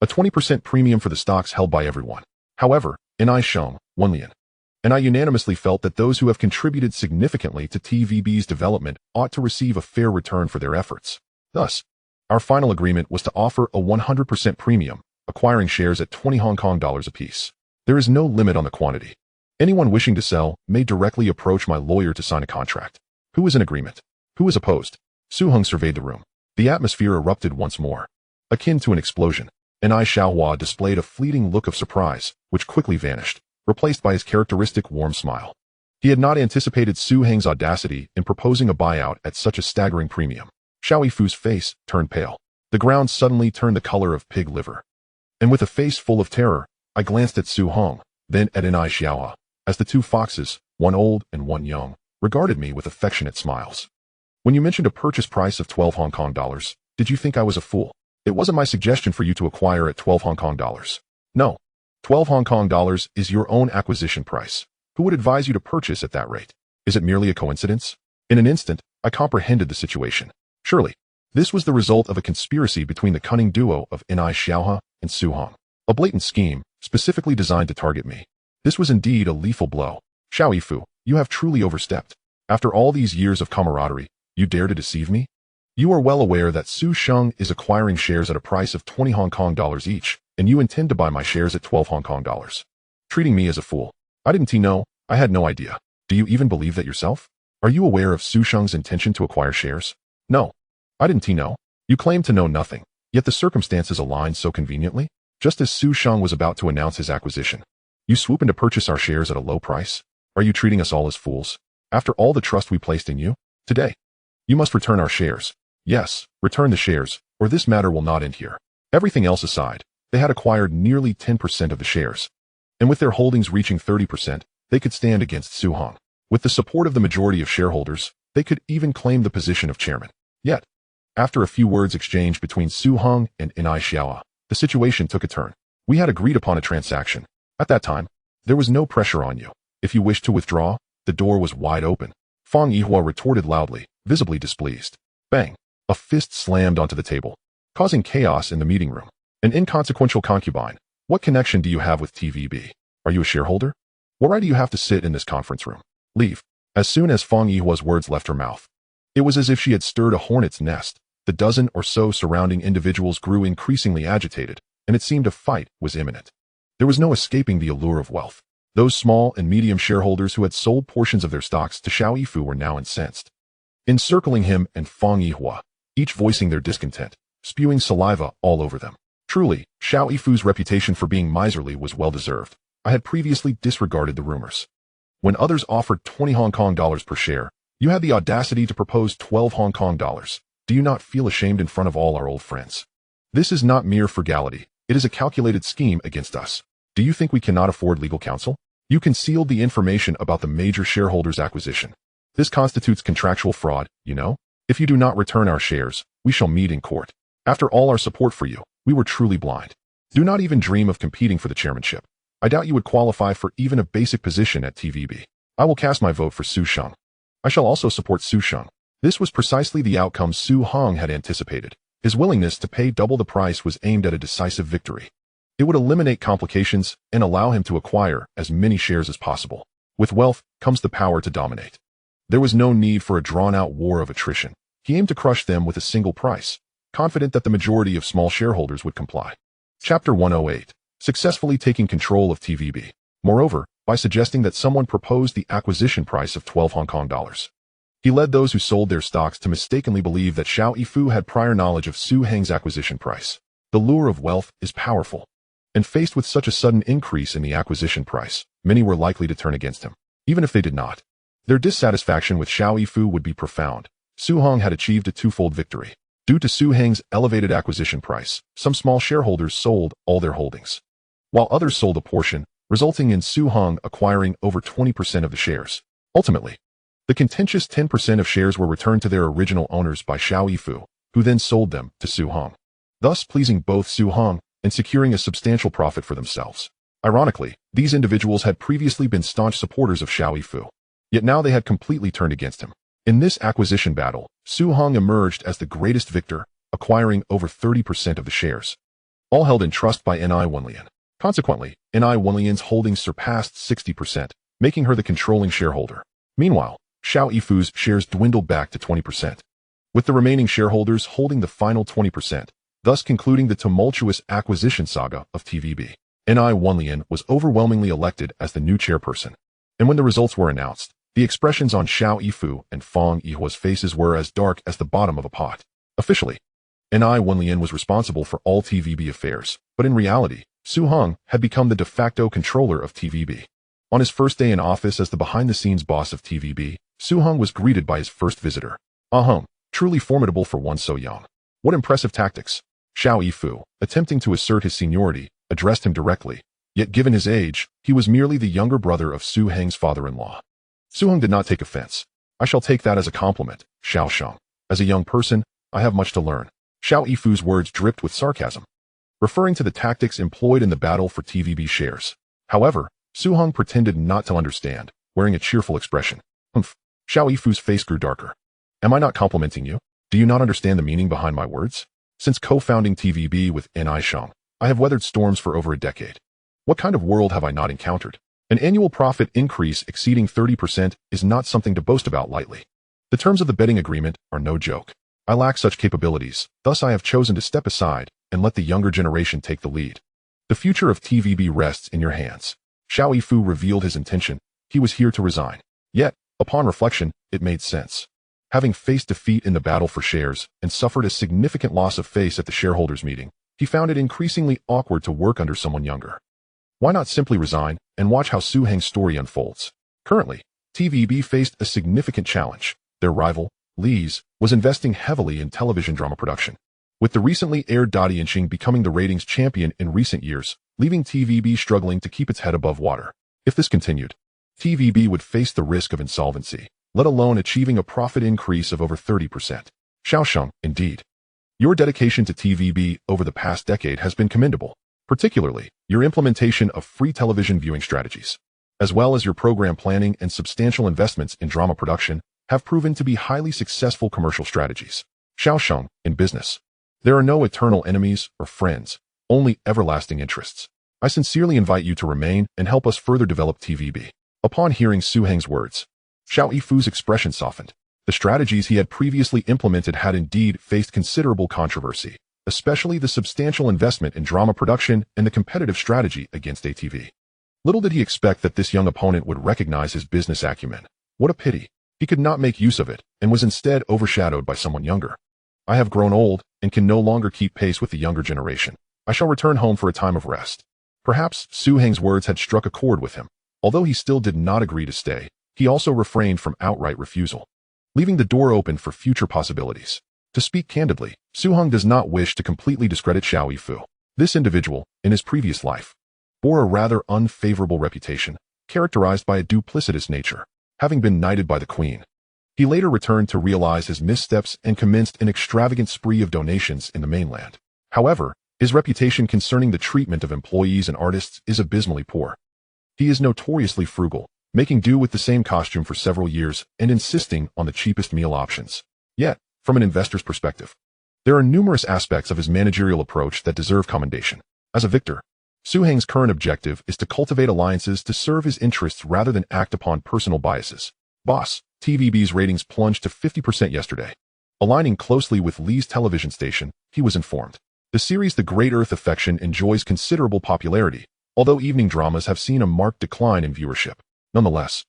[SPEAKER 1] a 20% premium for the stocks held by everyone. However, Nai Sheng, Wenlian, and I unanimously felt that those who have contributed significantly to TVB's development ought to receive a fair return for their efforts. Thus, our final agreement was to offer a 100% premium, acquiring shares at 20 Hong Kong dollars apiece. There is no limit on the quantity. Anyone wishing to sell may directly approach my lawyer to sign a contract. Who is in agreement? Who is opposed? Su Heng surveyed the room. The atmosphere erupted once more, akin to an explosion, and Ai Xiaohua displayed a fleeting look of surprise, which quickly vanished, replaced by his characteristic warm smile. He had not anticipated Su Heng's audacity in proposing a buyout at such a staggering premium. Xiao Yifu's face turned pale. The ground suddenly turned the color of pig liver. And with a face full of terror, I glanced at Su Heng, then at Ai Xiaohua, as the two foxes, one old and one young, regarded me with affectionate smiles. When you mentioned a purchase price of 12 Hong Kong dollars, did you think I was a fool? It wasn't my suggestion for you to acquire at 12 Hong Kong dollars. No. 12 Hong Kong dollars is your own acquisition price. Who would advise you to purchase at that rate? Is it merely a coincidence? In an instant, I comprehended the situation. Surely, this was the result of a conspiracy between the cunning duo of Ai Xiaohua and Su Heng. A blatant scheme, specifically designed to target me. This was indeed a lethal blow. Xiao Yifu, you have truly overstepped. After all these years of camaraderie, you dare to deceive me? You are well aware that Su Sheng is acquiring shares at a price of 20 Hong Kong dollars each, and you intend to buy my shares at 12 Hong Kong dollars. Treating me as a fool. I didn't know. I had no idea. Do you even believe that yourself? Are you aware of Su Sheng's intention to acquire shares? No. I didn't know. You claim to know nothing, yet the circumstances aligned so conveniently. Just as Su Sheng was about to announce his acquisition, you swoop in to purchase our shares at a low price? Are you treating us all as fools? After all the trust we placed in you? Today, you must return our shares. Yes, return the shares, or this matter will not end here. Everything else aside, they had acquired nearly 10% of the shares. And with their holdings reaching 30%, they could stand against Su Heng. With the support of the majority of shareholders, they could even claim the position of chairman. Yet, after a few words exchanged between Su Heng and Ai Xiaohua, the situation took a turn. We had agreed upon a transaction. At that time, there was no pressure on you. If you wished to withdraw, the door was wide open. Fang Yihua retorted loudly, visibly displeased. Bang! A fist slammed onto the table, causing chaos in the meeting room. An inconsequential concubine. What connection do you have with TVB? Are you a shareholder? What right do you have to sit in this conference room? Leave. As soon as Fang Yihua's words left her mouth, it was as if she had stirred a hornet's nest. The dozen or so surrounding individuals grew increasingly agitated, and it seemed a fight was imminent. There was no escaping the allure of wealth. Those small and medium shareholders who had sold portions of their stocks to Xiao Yifu were now incensed, encircling him and Fang Yihua, each voicing their discontent, spewing saliva all over them. Truly, Xiao Yifu's reputation for being miserly was well-deserved. I had previously disregarded the rumors. When others offered 20 Hong Kong dollars per share, you had the audacity to propose 12 Hong Kong dollars. Do you not feel ashamed in front of all our old friends? This is not mere frugality. It is a calculated scheme against us. Do you think we cannot afford legal counsel? You concealed the information about the major shareholders' acquisition. This constitutes contractual fraud, you know? If you do not return our shares, we shall meet in court. After all our support for you, we were truly blind. Do not even dream of competing for the chairmanship. I doubt you would qualify for even a basic position at TVB. I will cast my vote for Su Sheng. I shall also support Su Sheng. This was precisely the outcome Su Heng had anticipated. His willingness to pay double the price was aimed at a decisive victory. It would eliminate complications and allow him to acquire as many shares as possible. With wealth comes the power to dominate. There was no need for a drawn-out war of attrition. He aimed to crush them with a single price, confident that the majority of small shareholders would comply. Chapter 108. Successfully taking control of TVB. Moreover, by suggesting that someone proposed the acquisition price of 12 Hong Kong dollars. He led those who sold their stocks to mistakenly believe that Xiao Yifu had prior knowledge of Su Heng's acquisition price. The lure of wealth is powerful, and faced with such a sudden increase in the acquisition price, many were likely to turn against him. Even if they did not, their dissatisfaction with Xiao Yifu would be profound. Su Heng had achieved a twofold victory. Due to Su Heng's elevated acquisition price, some small shareholders sold all their holdings, while others sold a portion, resulting in Su Heng acquiring over 20% of the shares. Ultimately, the contentious 10% of shares were returned to their original owners by Xiao Yifu, who then sold them to Su Heng, thus pleasing both Su Heng and securing a substantial profit for themselves. Ironically, these individuals had previously been staunch supporters of Xiao Yifu, yet now they had completely turned against him. In this acquisition battle, Su Heng emerged as the greatest victor, acquiring over 30% of the shares, all held in trust by Ni Wenlian. Consequently, Ni Wenlian's holdings surpassed 60%, making her the controlling shareholder. Meanwhile, Xiao Yifu's shares dwindled back to 20%, with the remaining shareholders holding the final 20%, thus concluding the tumultuous acquisition saga of TVB. Ni Wenlian was overwhelmingly elected as the new chairperson, and when the results were announced, the expressions on Xiao Yifu and Fang Yihua's faces were as dark as the bottom of a pot. Officially, Ni Wenlian was responsible for all TVB affairs, but in reality, Su Heng had become the de facto controller of TVB. On his first day in office as the behind-the-scenes boss of TVB, Su Heng was greeted by his first visitor. Heng, truly formidable for one so young. What impressive tactics. Xiao Yifu, attempting to assert his seniority, addressed him directly, yet given his age, he was merely the younger brother of Su Heng's father-in-law. Su Heng did not take offense. I shall take that as a compliment, Xiao Sheng. As a young person, I have much to learn. Xiao Yifu's words dripped with sarcasm, referring to the tactics employed in the battle for TVB shares. However, Su Heng pretended not to understand, wearing a cheerful expression. Humph. Xiao Yifu's face grew darker. Am I not complimenting you? Do you not understand the meaning behind my words? Since co-founding TVB with Ni Sheng, I have weathered storms for over a decade. What kind of world have I not encountered? An annual profit increase exceeding 30% is not something to boast about lightly. The terms of the betting agreement are no joke. I lack such capabilities, thus I have chosen to step aside and let the younger generation take the lead. The future of TVB rests in your hands. Xiao Yifu revealed his intention. He was here to resign. Yet, upon reflection, it made sense. Having faced defeat in the battle for shares and suffered a significant loss of face at the shareholders' meeting, he found it increasingly awkward to work under someone younger. Why not simply resign and watch how Su Heng's story unfolds? Currently, TVB faced a significant challenge. Their rival, Lee's, was investing heavily in television drama production, with the recently aired Dadianxing becoming the ratings champion in recent years, leaving TVB struggling to keep its head above water. If this continued, TVB would face the risk of insolvency, let alone achieving a profit increase of over 30%. Xiao Sheng, indeed. Your dedication to TVB over the past decade has been commendable, particularly your implementation of free television viewing strategies, as well as your program planning and substantial investments in drama production, have proven to be highly successful commercial strategies. Xiao Sheng, in business, there are no eternal enemies or friends, only everlasting interests. I sincerely invite you to remain and help us further develop TVB. Upon hearing Su Heng's words, Xiao Yifu's expression softened. The strategies he had previously implemented had indeed faced considerable controversy, especially the substantial investment in drama production and the competitive strategy against ATV. Little did he expect that this young opponent would recognize his business acumen. What a pity. He could not make use of it and was instead overshadowed by someone younger. I have grown old and can no longer keep pace with the younger generation. I shall return home for a time of rest. Perhaps Su Heng's words had struck a chord with him. Although he still did not agree to stay, he also refrained from outright refusal, leaving the door open for future possibilities. To speak candidly, Su Heng does not wish to completely discredit Xiao Yifu. This individual, in his previous life, bore a rather unfavorable reputation, characterized by a duplicitous nature, having been knighted by the queen. He later returned to realize his missteps and commenced an extravagant spree of donations in the mainland. However, his reputation concerning the treatment of employees and artists is abysmally poor. He is notoriously frugal, making do with the same costume for several years and insisting on the cheapest meal options. Yet, from an investor's perspective, there are numerous aspects of his managerial approach that deserve commendation. As a victor, Su Heng's current objective is to cultivate alliances to serve his interests rather than act upon personal biases. Boss, TVB's ratings plunged to 50% yesterday. Aligning closely with Lee's television station, he was informed. The series The Great Earth Affection enjoys considerable popularity, although evening dramas have seen a marked decline in viewership. Nonetheless,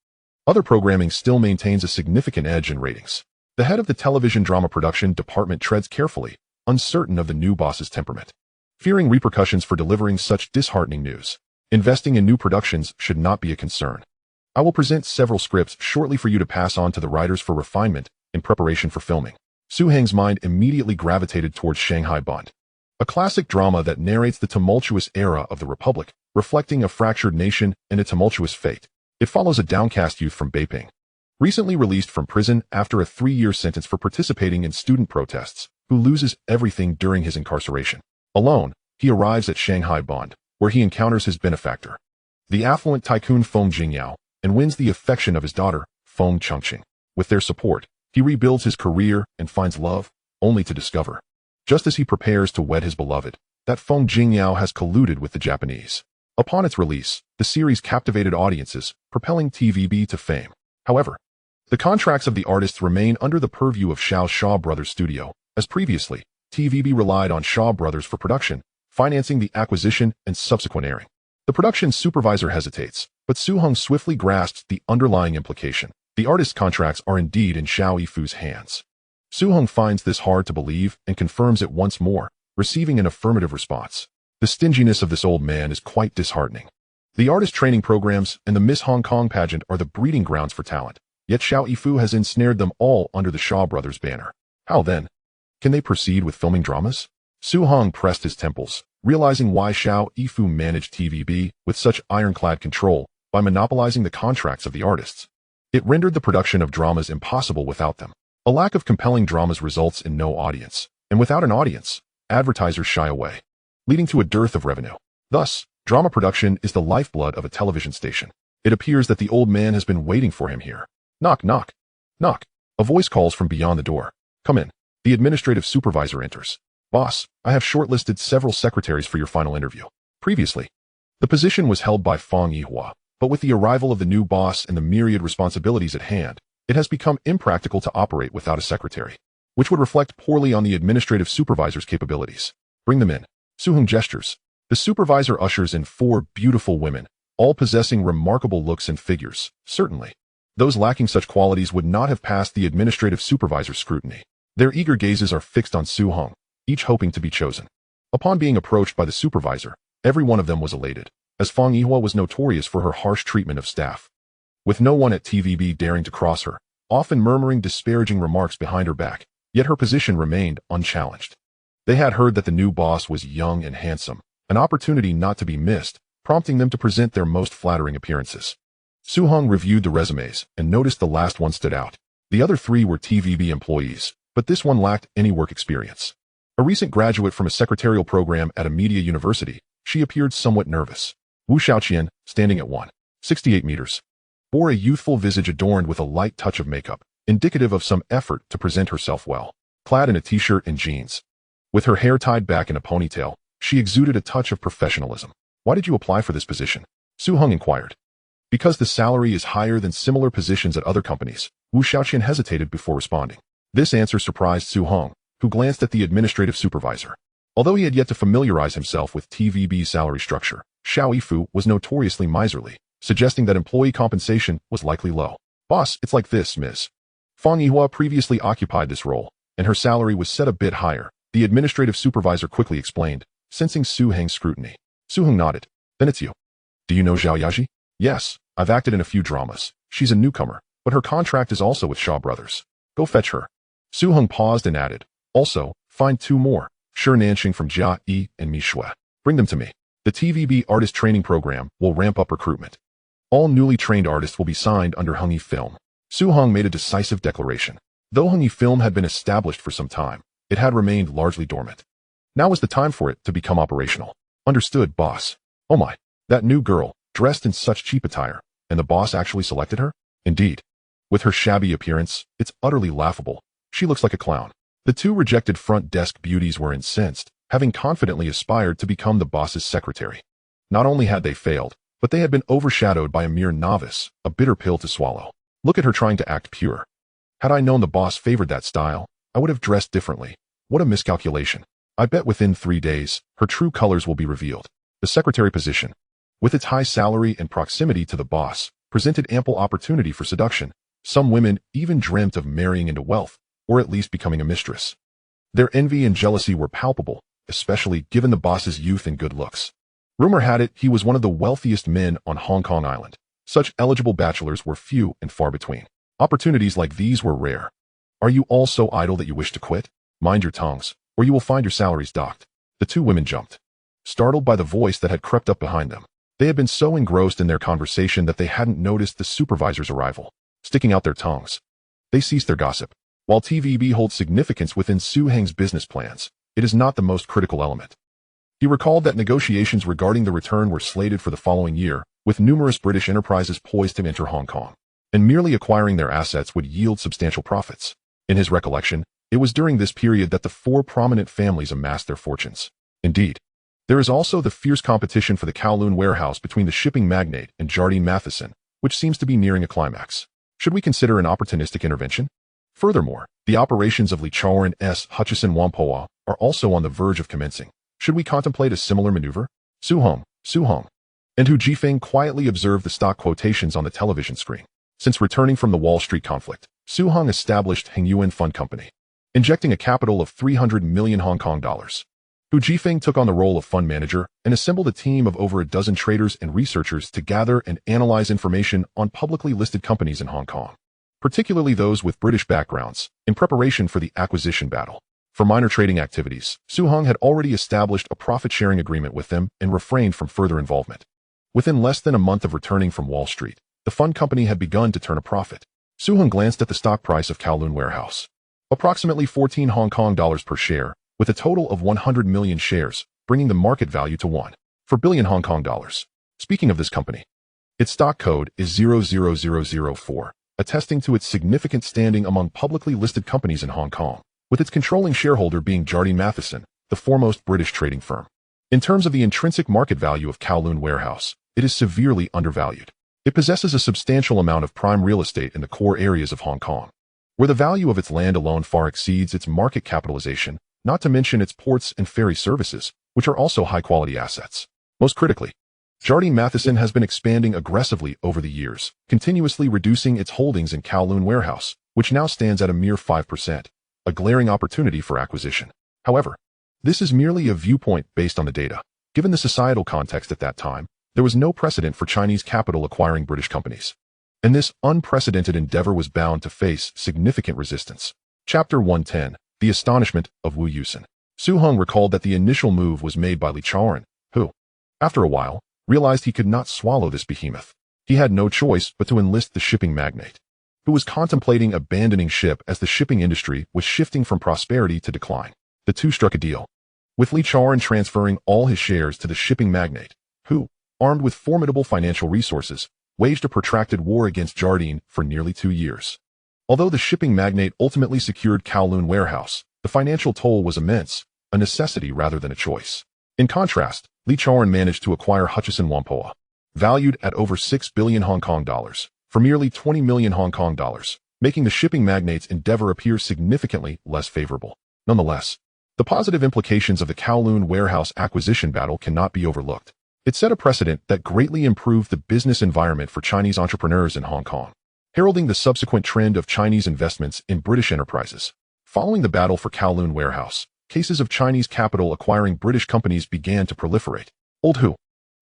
[SPEAKER 1] other programming still maintains a significant edge in ratings. The head of the television drama production department treads carefully, uncertain of the new boss's temperament. Fearing repercussions for delivering such disheartening news, investing in new productions should not be a concern. I will present several scripts shortly for you to pass on to the writers for refinement in preparation for filming. Su Heng's mind immediately gravitated towards Shanghai Bond, a classic drama that narrates the tumultuous era of the Republic, reflecting a fractured nation and a tumultuous fate. It follows a downcast youth from Beiping, recently released from prison after a 3-year sentence for participating in student protests, who loses everything during his incarceration. Alone, he arrives at Shanghai Bond, where he encounters his benefactor, the affluent tycoon Feng Jingyao, and wins the affection of his daughter, Feng Chengqing. With their support, he rebuilds his career and finds love, only to discover, just as he prepares to wed his beloved, that Feng Jingyao has colluded with the Japanese. Upon its release, the series captivated audiences, propelling TVB to fame. However, the contracts of the artists remain under the purview of Shaw Brothers Studio. As previously, TVB relied on Shaw Brothers for production, financing the acquisition and subsequent airing. The production supervisor hesitates, but Soo-hung swiftly grasps the underlying implication. The artist's contracts are indeed in Xiao Yifu's hands. Soo-hung finds this hard to believe and confirms it once more, receiving an affirmative response. The stinginess of this old man is quite disheartening. The artist training programs and the Miss Hong Kong pageant are the breeding grounds for talent, yet Xiao Yifu has ensnared them all under the Shaw Brothers banner. How then? Can they proceed with filming dramas? Soo-hung pressed his temples, realizing why Xiao Yifu managed TVB with such ironclad control by monopolizing the contracts of the artists. It rendered the production of dramas impossible without them. A lack of compelling dramas results in no audience, and without an audience, advertisers shy away, leading to a dearth of revenue. Thus, drama production is the lifeblood of a television station. It appears that the old man has been waiting for him here. Knock, knock, knock. A voice calls from beyond the door. Come in. The administrative supervisor enters. Boss, I have shortlisted several secretaries for your final interview. Previously, the position was held by Fang Yihua, but with the arrival of the new boss and the myriad responsibilities at hand, it has become impractical to operate without a secretary, which would reflect poorly on the administrative supervisor's capabilities. Bring them in. Soo-hung gestures. The supervisor ushers in 4 beautiful women, all possessing remarkable looks and figures. Certainly, those lacking such qualities would not have passed the administrative supervisor's scrutiny. Their eager gazes are fixed on Soo-hung, each hoping to be chosen. Upon being approached by the supervisor, every one of them was elated, as Fang Yihua was notorious for her harsh treatment of staff. With no one at TVB daring to cross her, often murmuring disparaging remarks behind her back, yet her position remained unchallenged. They had heard that the new boss was young and handsome, an opportunity not to be missed, prompting them to present their most flattering appearances. Soo-hung reviewed the resumes and noticed the last one stood out. The other 3 were TVB employees, but this one lacked any work experience. A recent graduate from a secretarial program at a media university, she appeared somewhat nervous. Wu Xiaoqian, standing at 1.68 meters, bore a youthful visage adorned with a light touch of makeup, indicative of some effort to present herself well. Clad in a t-shirt and jeans, with her hair tied back in a ponytail, she exuded a touch of professionalism. Why did you apply for this position? Soo-hung inquired. Because the salary is higher than similar positions at other companies. Wu Xiaoqian hesitated before responding. This answer surprised Soo-hung, who glanced at the administrative supervisor. Although he had yet to familiarize himself with TVB's salary structure, Xiao Yifu was notoriously miserly, suggesting that employee compensation was likely low. Boss, it's like this, Ms. Fang Yihua previously occupied this role, and her salary was set a bit higher, the administrative supervisor quickly explained, sensing Soo-hung's scrutiny. Soo-hung nodded. Then it's you. Do you know Zhao Yaji? Yes, I've acted in a few dramas. She's a newcomer, but her contract is also with Shaw Brothers. Go fetch her. Soo-hung paused and added. Also, find 2 more, Shi Nanxing from Jia Yi and Mi Shui. Bring them to me. The TVB artist training program will ramp up recruitment. All newly trained artists will be signed under Hung Yi Film. Soo-hung made a decisive declaration. Though Hung Yi Film had been established for some time, it had remained largely dormant. Now was the time for it to become operational. Understood, boss. Oh my, that new girl, dressed in such cheap attire, and the boss actually selected her? Indeed. With her shabby appearance, it's utterly laughable. She looks like a clown. The 2 rejected front desk beauties were incensed, having confidently aspired to become the boss's secretary. Not only had they failed, but they had been overshadowed by a mere novice, a bitter pill to swallow. Look at her trying to act pure. Had I known the boss favored that style, I would have dressed differently. What a miscalculation. I bet within 3 days, her true colors will be revealed. The secretary position, with its high salary and proximity to the boss, presented ample opportunity for seduction. Some women even dreamt of marrying into wealth, or at least becoming a mistress. Their envy and jealousy were palpable, especially given the boss's youth and good looks. Rumor had it he was one of the wealthiest men on Hong Kong Island. Such eligible bachelors were few and far between. Opportunities like these were rare. Are you all so idle that you wish to quit? Mind your tongues, or you will find your salaries docked. The 2 women jumped, startled by the voice that had crept up behind them. They had been so engrossed in their conversation that they hadn't noticed the supervisor's arrival. Sticking out their tongues, they ceased their gossip. While TVB holds significance within Soo-hung's business plans, it is not the most critical element. He recalled that negotiations regarding the return were slated for the following year, with numerous British enterprises poised to enter Hong Kong, and merely acquiring their assets would yield substantial profits. In his recollection, it was during this period that the 4 prominent families amassed their fortunes. Indeed, There is also the fierce competition for the Kowloon warehouse between the shipping magnate and Jardine Matheson, which seems to be nearing a climax. Should we consider an opportunistic intervention? Furthermore, the operations of Lee Chaoran S. Hutchison Whampoa are also on the verge of commencing. Should we contemplate a similar maneuver? Su Hong, and Hu Jifeng quietly observed the stock quotations on the television screen. Since returning from the Wall Street conflict, Su Hong established Heng Yuan Fund Company, injecting a capital of 300 million Hong Kong dollars. Hu Jifeng took on the role of fund manager and assembled a team of over a dozen traders and researchers to gather and analyze information on publicly listed companies in Hong Kong, particularly those with British backgrounds, in preparation for the acquisition battle. For minor trading activities, Su Hong had already established a profit-sharing agreement with them and refrained from further involvement. Within less than a month of returning from Wall Street, the fund company had begun to turn a profit. Su Hong glanced at the stock price of Kowloon Warehouse. Approximately 14 Hong Kong dollars per share, with a total of 100 million shares, bringing the market value to 1.4 billion Hong Kong dollars. Speaking of this company, its stock code is 00004, attesting to its significant standing among publicly listed companies in Hong Kong, with its controlling shareholder being Jardine Matheson, the foremost British trading firm. In terms of the intrinsic market value of Kowloon Warehouse, it is severely undervalued. It possesses a substantial amount of prime real estate in the core areas of Hong Kong, where the value of its land alone far exceeds its market capitalization, not to mention its ports and ferry services, which are also high-quality assets. Most critically, Jardine Matheson has been expanding aggressively over the years, continuously reducing its holdings in Kowloon Warehouse, which now stands at a mere 5%, a glaring opportunity for acquisition. However, this is merely a viewpoint based on the data. Given the societal context at that time, there was no precedent for Chinese capital acquiring British companies, and this unprecedented endeavor was bound to face significant resistance. Chapter 110. The Astonishment of Wu Yusen. Su Hong recalled that the initial move was made by Lee Chaoran, who, after a while, realized he could not swallow this behemoth. He had no choice but to enlist the shipping magnate, who was contemplating abandoning ship as the shipping industry was shifting from prosperity to decline. The two struck a deal, with Lee Chaoran transferring all his shares to the shipping magnate, who, armed with formidable financial resources, waged a protracted war against Jardine for nearly 2 years. Although the shipping magnate ultimately secured Kowloon Warehouse, the financial toll was immense, a necessity rather than a choice. In contrast, Lee Chaoran managed to acquire Hutchison Whampoa, valued at over 6 billion Hong Kong dollars, for merely 20 million Hong Kong dollars, making the shipping magnate's endeavor appear significantly less favorable. Nonetheless, the positive implications of the Kowloon Warehouse acquisition battle cannot be overlooked. It set a precedent that greatly improved the business environment for Chinese entrepreneurs in Hong Kong, heralding the subsequent trend of Chinese investments in British enterprises. Following the battle for Kowloon Warehouse, cases of Chinese capital acquiring British companies began to proliferate. Old Hu,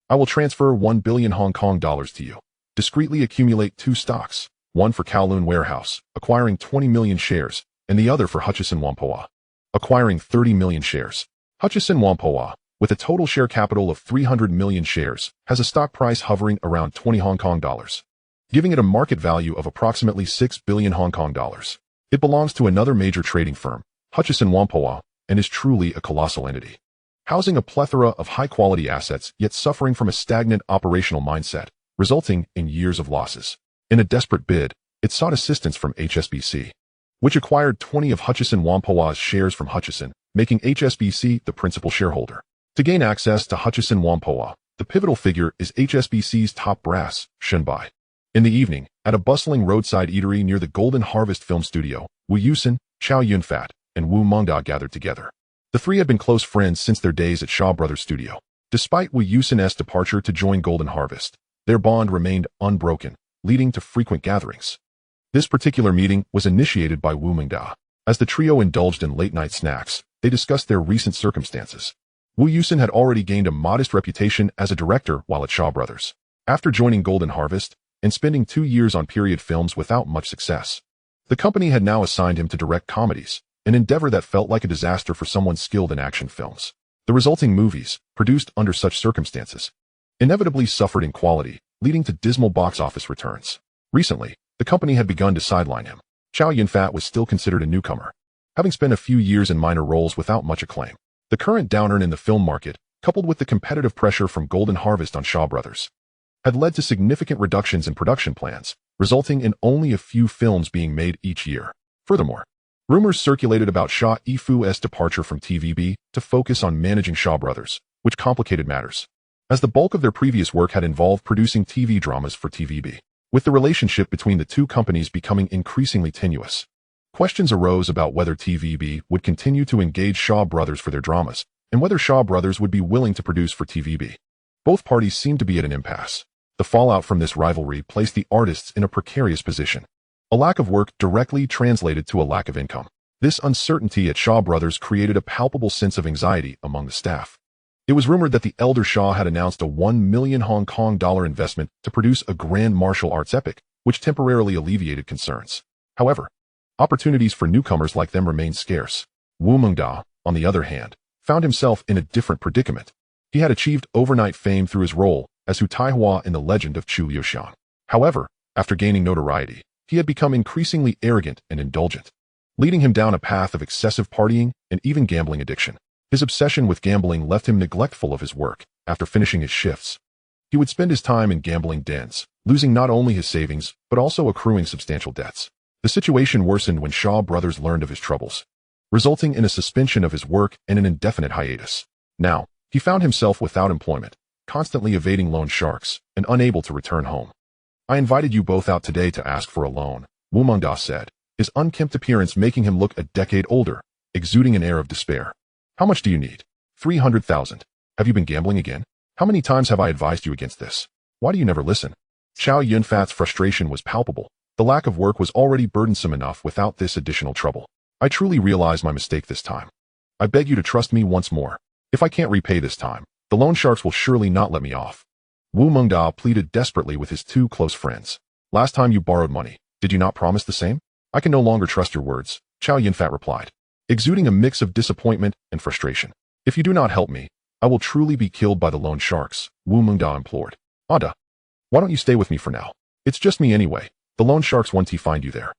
[SPEAKER 1] I will transfer 1 billion Hong Kong dollars to you. Discreetly accumulate 2 stocks, one for Kowloon Warehouse, acquiring 20 million shares, and the other for Hutchison Whampoa, acquiring 30 million shares. Hutchison Whampoa, with a total share capital of 300 million shares, has a stock price hovering around 20 Hong Kong dollars, giving it a market value of approximately 6 billion Hong Kong dollars. It belongs to another major trading firm, Hutchison Whampoa, and is truly a colossal entity, housing a plethora of high-quality assets yet suffering from a stagnant operational mindset, resulting in years of losses. In a desperate bid, it sought assistance from HSBC, which acquired 20 of Hutchison Whampoa's shares from Hutchison, making HSBC the principal shareholder. To gain access to Hutchison Whampoa, the pivotal figure is HSBC's top brass, Shen Bai. In the evening, at a bustling roadside eatery near the Golden Harvest Film Studio, Wu Yusen, Chow Yun-fat, and Wu Mengda gathered together. The three had been close friends since their days at Shaw Brothers Studio. Despite Wu Yusen's departure to join Golden Harvest, their bond remained unbroken, leading to frequent gatherings. This particular meeting was initiated by Wu Mengda. As the trio indulged in late-night snacks, they discussed their recent circumstances. Wu Yusen had already gained a modest reputation as a director while at Shaw Brothers. After joining Golden Harvest and spending 2 years on period films without much success, the company had now assigned him to direct comedies, an endeavor that felt like a disaster for someone skilled in action films. The resulting movies, produced under such circumstances, inevitably suffered in quality, leading to dismal box office returns. Recently, the company had begun to sideline him. Chow Yun-fat was still considered a newcomer, having spent a few years in minor roles without much acclaim. The current downturn in the film market, coupled with the competitive pressure from Golden Harvest on Shaw Brothers, had led to significant reductions in production plans, resulting in only a few films being made each year. Furthermore, rumors circulated about Shaw Yifu's departure from TVB to focus on managing Shaw Brothers, which complicated matters, as the bulk of their previous work had involved producing TV dramas for TVB. With the relationship between the two companies becoming increasingly tenuous, questions arose about whether TVB would continue to engage Shaw Brothers for their dramas, and whether Shaw Brothers would be willing to produce for TVB. Both parties seemed to be at an impasse. The fallout from this rivalry placed the artists in a precarious position. A lack of work directly translated to a lack of income. This uncertainty at Shaw Brothers created a palpable sense of anxiety among the staff. It was rumored that the elder Shaw had announced a $1 million Hong Kong investment to produce a grand martial arts epic, which temporarily alleviated concerns. However, opportunities for newcomers like them remained scarce. Wu Mengda, on the other hand, found himself in a different predicament. He had achieved overnight fame through his role as Hu Taihua in The Legend of Chu Liuxian. However, after gaining notoriety, he had become increasingly arrogant and indulgent, leading him down a path of excessive partying and even gambling addiction. His obsession with gambling left him neglectful of his work. After finishing his shifts, he would spend his time in gambling dens, losing not only his savings, but also accruing substantial debts. The situation worsened when Shaw Brothers learned of his troubles, resulting in a suspension of his work and an indefinite hiatus. Now, he found himself without employment, constantly evading loan sharks, and unable to return home. "I invited you both out today to ask for a loan," Wu Mengda said, his unkempt appearance making him look a decade older, exuding an air of despair. "How much do you need?" 300,000. "Have you been gambling again? How many times have I advised you against this? Why do you never listen?" Chow Yun-fat's frustration was palpable. The lack of work was already burdensome enough without this additional trouble. "I truly realize my mistake this time. I beg you to trust me once more. If I can't repay this time, the loan sharks will surely not let me off." Wu Mengda pleaded desperately with his two close friends. "Last time you borrowed money, did you not promise the same?" "I can no longer trust your words," Chow Yun-fat replied, exuding a mix of disappointment and frustration. "If you do not help me, I will truly be killed by the loan sharks," Wu Mengda implored. "Ada, why don't you stay with me for now? It's just me anyway. The loan sharks won't find you there.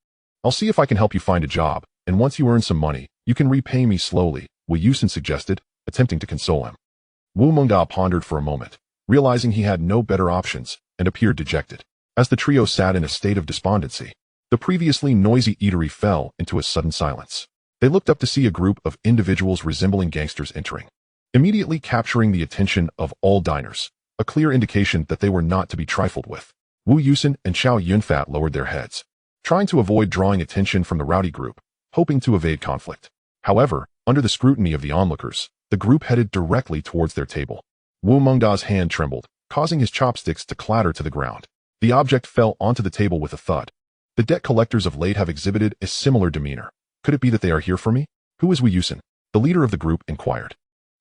[SPEAKER 1] I'll see if I can help you find a job, and once you earn some money, you can repay me slowly," Wu Yusin suggested, attempting to console him. Wu Mengda pondered for a moment, realizing he had no better options, and appeared dejected. As the trio sat in a state of despondency, the previously noisy eatery fell into a sudden silence. They looked up to see a group of individuals resembling gangsters entering, immediately capturing the attention of all diners, a clear indication that they were not to be trifled with. Wu Yusin and Chow Yun-fat lowered their heads, trying to avoid drawing attention from the rowdy group, hoping to evade conflict. However, under the scrutiny of the onlookers, the group headed directly towards their table. Wu Mengda's hand trembled, causing his chopsticks to clatter to the ground. The object fell onto the table with a thud. The debt collectors of late have exhibited a similar demeanor. "Could it be that they are here for me?" "Who is Wu Yusin?" the leader of the group inquired.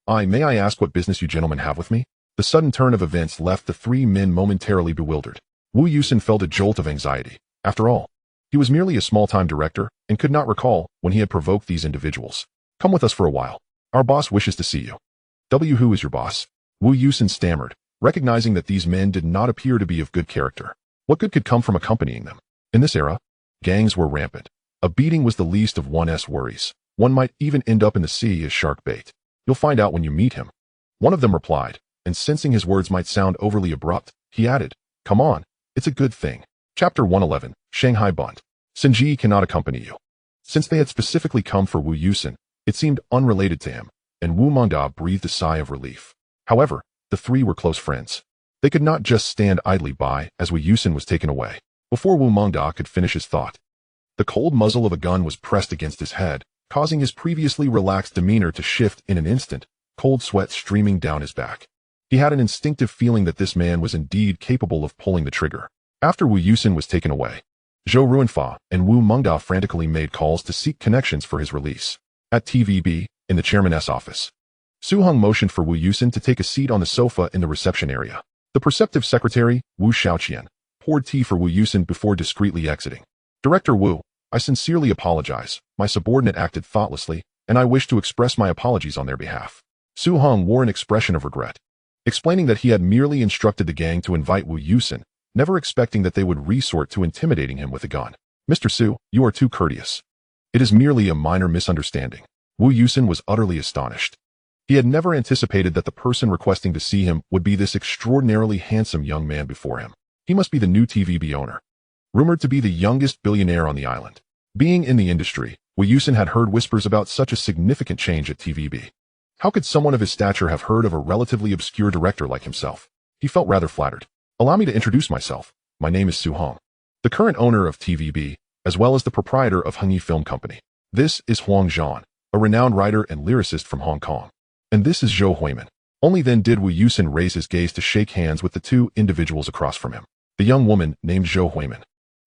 [SPEAKER 1] May I ask what business you gentlemen have with me?" The sudden turn of events left the three men momentarily bewildered. Wu Yusin felt a jolt of anxiety. After all, he was merely a small-time director and could not recall when he had provoked these individuals. "Come with us for a while. Our boss wishes to see you." "Who is your boss?" Wu Yusin stammered, recognizing that these men did not appear to be of good character. What good could come from accompanying them? In this era, gangs were rampant. A beating was the least of one's worries. One might even end up in the sea as shark bait. "You'll find out when you meet him," one of them replied, and sensing his words might sound overly abrupt, he added, "Come on, it's a good thing." Chapter 111, Shanghai Bunt. "Sinji cannot accompany you." Since they had specifically come for Wu Yusin, it seemed unrelated to him, and Wu Mengda breathed a sigh of relief. However, the three were close friends. They could not just stand idly by as Wu Yusin was taken away. Before Wu Mengda could finish his thought, the cold muzzle of a gun was pressed against his head, causing his previously relaxed demeanor to shift in an instant, cold sweat streaming down his back. He had an instinctive feeling that this man was indeed capable of pulling the trigger. After Wu Yusin was taken away, Zhou Ruanfa and Wu Mengda frantically made calls to seek connections for his release. At TVB, in the chairman's office, Su Heng motioned for Wu Yusin to take a seat on the sofa in the reception area. The perceptive secretary, Wu Xiaoqian, poured tea for Wu Yusin before discreetly exiting. "Director Wu, I sincerely apologize. My subordinate acted thoughtlessly, and I wish to express my apologies on their behalf." Su Heng wore an expression of regret, explaining that he had merely instructed the gang to invite Wu Yusin, never expecting that they would resort to intimidating him with a gun. "Mr. Su, you are too courteous. It is merely a minor misunderstanding." Wu Yusin was utterly astonished. He had never anticipated that the person requesting to see him would be this extraordinarily handsome young man before him. He must be the new TVB owner, rumored to be the youngest billionaire on the island. Being in the industry, Wu Yusin had heard whispers about such a significant change at TVB. How could someone of his stature have heard of a relatively obscure director like himself? He felt rather flattered. Allow me to introduce myself. My name is Su Hong, the current owner of TVB, as well as the proprietor of Hengyi Film Company. This is Huang Zhan, a renowned writer and lyricist from Hong Kong. And this is Zhou Huimin. Only then did Wu Yusin raise his gaze to shake hands with the two individuals across from him. The young woman, named Zhou Huimin,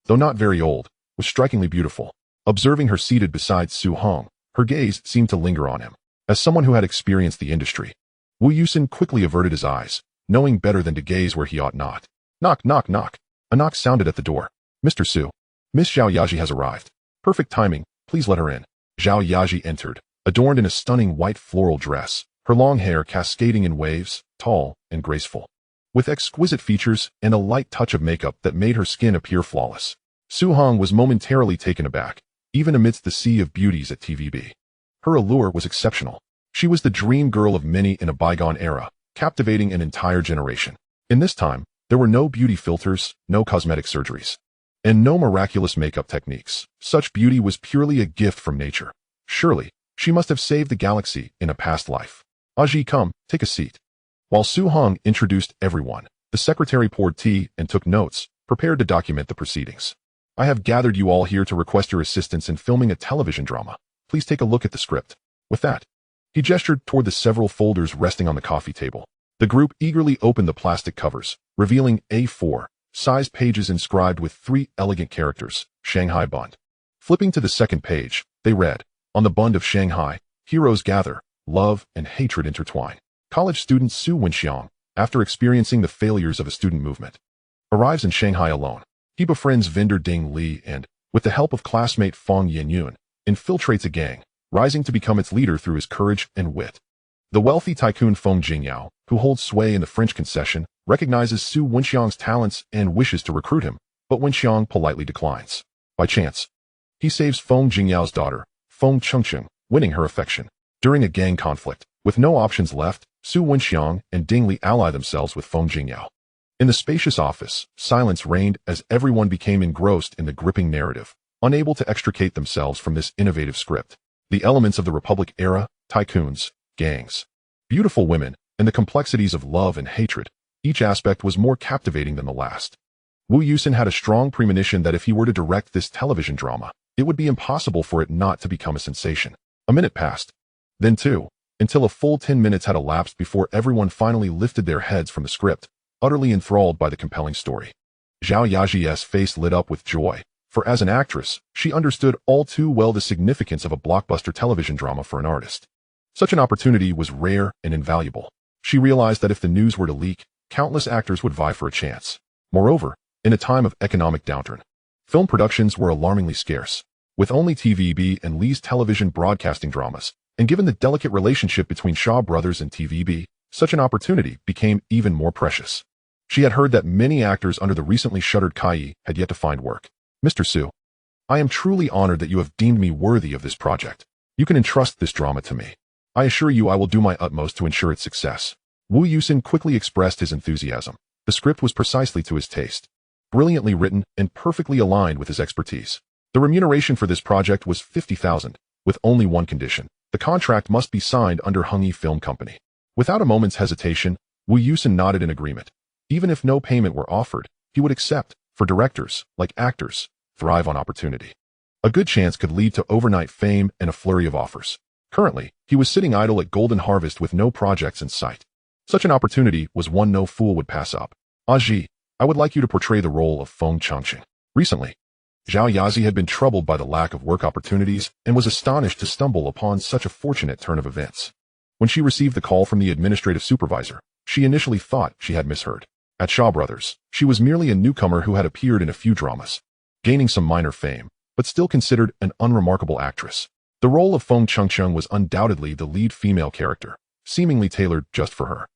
[SPEAKER 1] though not very old, was strikingly beautiful. Observing her seated beside Su Hong, her gaze seemed to linger on him. As someone who had experienced the industry, Wu Yusin quickly averted his eyes, knowing better than to gaze where he ought not. Knock, knock, knock. A knock sounded at the door. Mr. Su, Miss Zhao Yaji has arrived. Perfect timing, please let her in. Zhao Yaji entered, adorned in a stunning white floral dress, her long hair cascading in waves, tall and graceful, with exquisite features and a light touch of makeup that made her skin appear flawless. Su Hong was momentarily taken aback, even amidst the sea of beauties at TVB. Her allure was exceptional. She was the dream girl of many in a bygone era, captivating an entire generation. In this time, there were no beauty filters, no cosmetic surgeries, and no miraculous makeup techniques. Such beauty was purely a gift from nature. Surely, she must have saved the galaxy in a past life. Aji, come, take a seat. While Su Hong introduced everyone, the secretary poured tea and took notes, prepared to document the proceedings. I have gathered you all here to request your assistance in filming a television drama. Please take a look at the script. With that, he gestured toward the several folders resting on the coffee table. The group eagerly opened the plastic covers, revealing A4-sized pages inscribed with 3 elegant characters, Shanghai Bund. Flipping to the second page, they read, on the Bund of Shanghai, heroes gather, love and hatred intertwine. College student Su Wenxiang, after experiencing the failures of a student movement, arrives in Shanghai alone. He befriends vendor Ding Li and, with the help of classmate Fang Yenyun, infiltrates a gang, rising to become its leader through his courage and wit. The wealthy tycoon Feng Jingyao, who holds sway in the French concession, recognizes Su Wenxiang's talents and wishes to recruit him, but Wenxiang politely declines. By chance, he saves Feng Jingyao's daughter, Feng Chengcheng, winning her affection. During a gang conflict, with no options left, Su Wenxiang and Ding Li ally themselves with Feng Jingyao. In the spacious office, silence reigned as everyone became engrossed in the gripping narrative, unable to extricate themselves from this innovative script. The elements of the Republic era, tycoons, gangs, beautiful women, and the complexities of love and hatred, each aspect was more captivating than the last. Wu Yusin had a strong premonition that if he were to direct this television drama, it would be impossible for it not to become a sensation. A minute passed. Then 2, until a full 10 minutes had elapsed before everyone finally lifted their heads from the script, utterly enthralled by the compelling story. Zhao Yaji's face lit up with joy, for as an actress, she understood all too well the significance of a blockbuster television drama for an artist. Such an opportunity was rare and invaluable. She realized that if the news were to leak, countless actors would vie for a chance. Moreover, in a time of economic downturn, film productions were alarmingly scarce. With only TVB and Lee's television broadcasting dramas, and given the delicate relationship between Shaw Brothers and TVB, such an opportunity became even more precious. She had heard that many actors under the recently shuttered Kaiyi had yet to find work. Mr. Su, I am truly honored that you have deemed me worthy of this project. You can entrust this drama to me. I assure you I will do my utmost to ensure its success. Wu Yusin quickly expressed his enthusiasm. The script was precisely to his taste, brilliantly written and perfectly aligned with his expertise. The remuneration for this project was 50,000, with only one condition. The contract must be signed under Hengyi Film Company. Without a moment's hesitation, Wu Yusin nodded in agreement. Even if no payment were offered, he would accept, for directors, like actors, thrive on opportunity. A good chance could lead to overnight fame and a flurry of offers. Currently, he was sitting idle at Golden Harvest with no projects in sight. Such an opportunity was one no fool would pass up. Aji, I would like you to portray the role of Feng Chengcheng. Recently, Zhao Yazi had been troubled by the lack of work opportunities and was astonished to stumble upon such a fortunate turn of events. When she received the call from the administrative supervisor, she initially thought she had misheard. At Shaw Brothers, she was merely a newcomer who had appeared in a few dramas, gaining some minor fame, but still considered an unremarkable actress. The role of Feng Chengcheng was undoubtedly the lead female character, seemingly tailored just for her.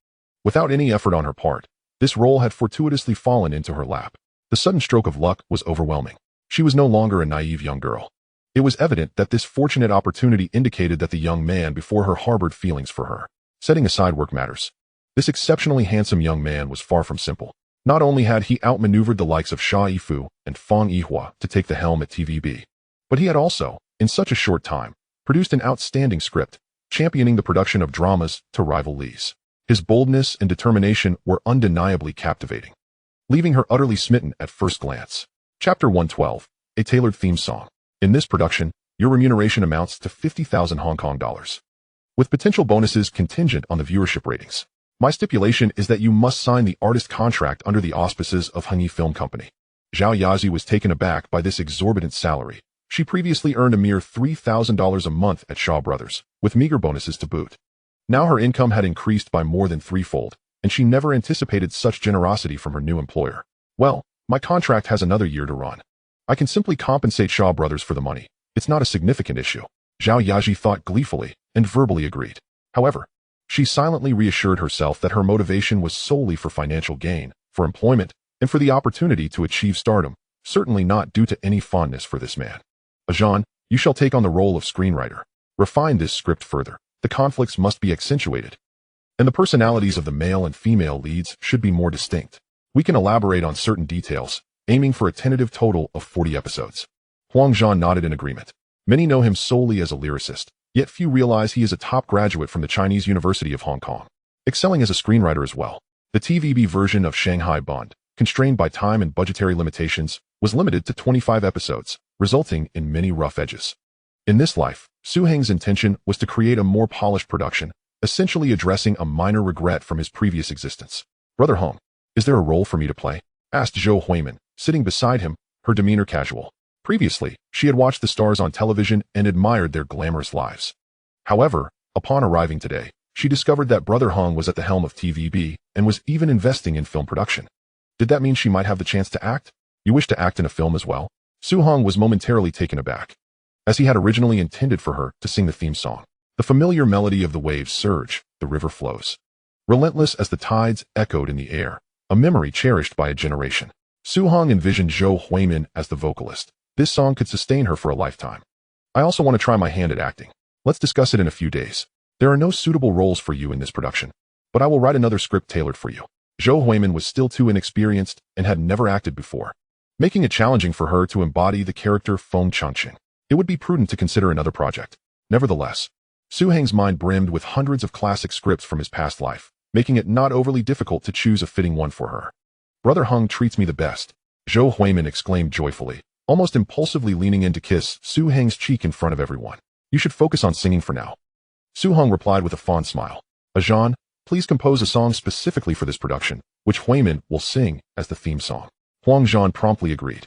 [SPEAKER 1] Without any effort on her part, this role had fortuitously fallen into her lap. The sudden stroke of luck was overwhelming. She was no longer a naive young girl. It was evident that this fortunate opportunity indicated that the young man before her harbored feelings for her. Setting aside work matters, this exceptionally handsome young man was far from simple. Not only had he outmaneuvered the likes of Xia Yifu and Fang Yihua to take the helm at TVB, but he had also, in such a short time, produced an outstanding script, championing the production of dramas to rival Lee's. His boldness and determination were undeniably captivating, leaving her utterly smitten at first glance. Chapter 112, a tailored theme song. In this production, your remuneration amounts to 50,000 Hong Kong dollars, with potential bonuses contingent on the viewership ratings. My stipulation is that you must sign the artist contract under the auspices of Hengyi Film Company. Zhao Yazi was taken aback by this exorbitant salary. She previously earned a mere $3,000 a month at Shaw Brothers, with meager bonuses to boot. Now her income had increased by more than threefold, and she never anticipated such generosity from her new employer. Well, my contract has another year to run. I can simply compensate Shaw Brothers for the money. It's not a significant issue. Zhao Yaji thought gleefully and verbally agreed. However, she silently reassured herself that her motivation was solely for financial gain, for employment, and for the opportunity to achieve stardom, certainly not due to any fondness for this man. Ajan, you shall take on the role of screenwriter. Refine this script further. The conflicts must be accentuated, and the personalities of the male and female leads should be more distinct. We can elaborate on certain details, aiming for a tentative total of 40 episodes. Huang Zhan nodded in agreement. Many know him solely as a lyricist, yet few realize he is a top graduate from the Chinese University of Hong Kong, excelling as a screenwriter as well. The TVB version of Shanghai Bond, constrained by time and budgetary limitations, was limited to 25 episodes, resulting in many rough edges. In this life, Su Heng's intention was to create a more polished production, essentially addressing a minor regret from his previous existence. Brother Hong, is there a role for me to play? Asked Zhou Huimin, sitting beside him, her demeanor casual. Previously, she had watched the stars on television and admired their glamorous lives. However, upon arriving today, she discovered that Brother Hong was at the helm of TVB and was even investing in film production. Did that mean she might have the chance to act? You wish to act in a film as well? Su Hong was momentarily taken aback, as he had originally intended for her to sing the theme song. The familiar melody of the waves surge, the river flows. Relentless as the tides echoed in the air, a memory cherished by a generation. Su Hong envisioned Zhou Huimin as the vocalist. This song could sustain her for a lifetime. I also want to try my hand at acting. Let's discuss it in a few days. There are no suitable roles for you in this production, but I will write another script tailored for you. Zhou Huimin was still too inexperienced and had never acted before, making it challenging for her to embody the character Feng Changqing. It would be prudent to consider another project. Nevertheless, Su Heng's mind brimmed with hundreds of classic scripts from his past life, making it not overly difficult to choose a fitting one for her. Brother Hung treats me the best, Zhou Huimin exclaimed joyfully, almost impulsively leaning in to kiss Su Heng's cheek in front of everyone. You should focus on singing for now. Su Hong replied with a fond smile. Ajan, please compose a song specifically for this production, which Huimin will sing as the theme song. Huang Zhan promptly agreed.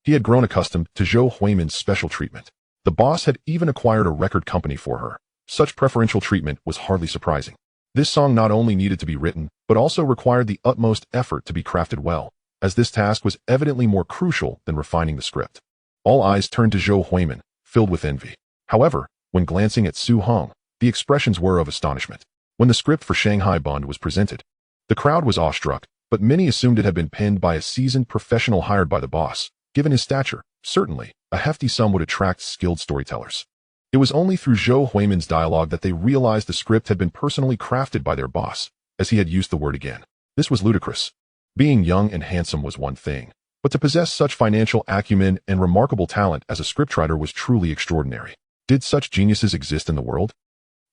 [SPEAKER 1] He had grown accustomed to Zhou Huimin's special treatment. The boss had even acquired a record company for her. Such preferential treatment was hardly surprising. This song not only needed to be written, but also required the utmost effort to be crafted well, as this task was evidently more crucial than refining the script. All eyes turned to Zhou Huimin, filled with envy. However, when glancing at Su Hong, the expressions were of astonishment. When the script for Shanghai Bond was presented, the crowd was awestruck, but many assumed it had been penned by a seasoned professional hired by the boss. Given his stature, certainly, a hefty sum would attract skilled storytellers. It was only through Zhou Huimin's dialogue that they realized the script had been personally crafted by their boss, as he had used the word again. This was ludicrous. Being young and handsome was one thing, but to possess such financial acumen and remarkable talent as a scriptwriter was truly extraordinary. Did such geniuses exist in the world?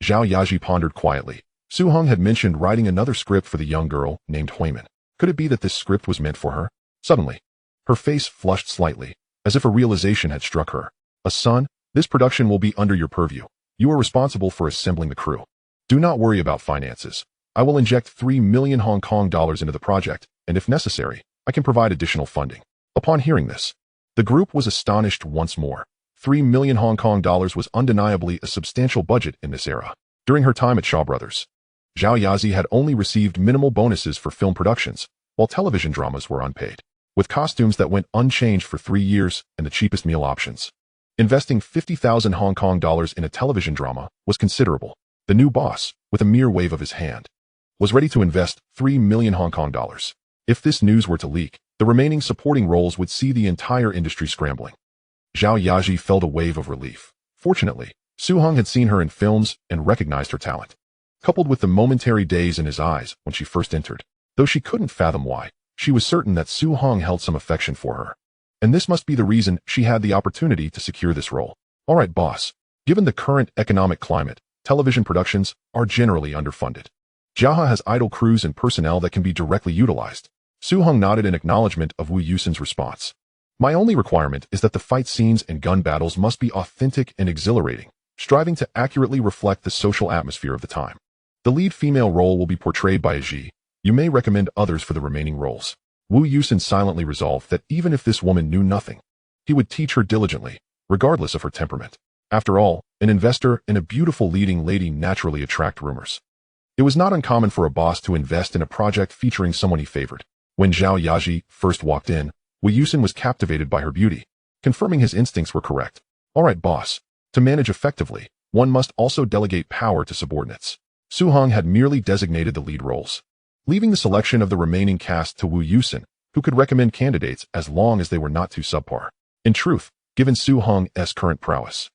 [SPEAKER 1] Zhao Yaji pondered quietly. Su Hong had mentioned writing another script for the young girl named Huimin. Could it be that this script was meant for her? Suddenly, her face flushed slightly, as if a realization had struck her. Son, this production will be under your purview. You are responsible for assembling the crew. Do not worry about finances. I will inject 3 million Hong Kong dollars into the project, and if necessary, I can provide additional funding. Upon hearing this, the group was astonished once more. 3 million Hong Kong dollars was undeniably a substantial budget in this era. During her time at Shaw Brothers, Zhao Yazi had only received minimal bonuses for film productions, while television dramas were unpaid, with costumes that went unchanged for 3 years and the cheapest meal options. Investing 50,000 Hong Kong dollars in a television drama was considerable. The new boss, with a mere wave of his hand, was ready to invest 3 million Hong Kong dollars. If this news were to leak, the remaining supporting roles would see the entire industry scrambling. Zhao Yaji felt a wave of relief. Fortunately, Su Hong had seen her in films and recognized her talent, coupled with the momentary daze in his eyes when she first entered. Though she couldn't fathom why, she was certain that Su Hong held some affection for her. And this must be the reason she had the opportunity to secure this role. All right, boss. Given the current economic climate, television productions are generally underfunded. Jiahe has idle crews and personnel that can be directly utilized. Su Hong nodded in acknowledgement of Wu Yusun's response. My only requirement is that the fight scenes and gun battles must be authentic and exhilarating, striving to accurately reflect the social atmosphere of the time. The lead female role will be portrayed by a Ji. You may recommend others for the remaining roles. Wu Yusun silently resolved that even if this woman knew nothing, he would teach her diligently, regardless of her temperament. After all, an investor and a beautiful leading lady naturally attract rumors. It was not uncommon for a boss to invest in a project featuring someone he favored. When Zhao Yaji first walked in, Wu Yusun was captivated by her beauty, confirming his instincts were correct. All right, boss. To manage effectively, one must also delegate power to subordinates. Su Hong had merely designated the lead roles, leaving the selection of the remaining cast to Wu Yusun, who could recommend candidates as long as they were not too subpar. In truth, given Su Hong's current prowess,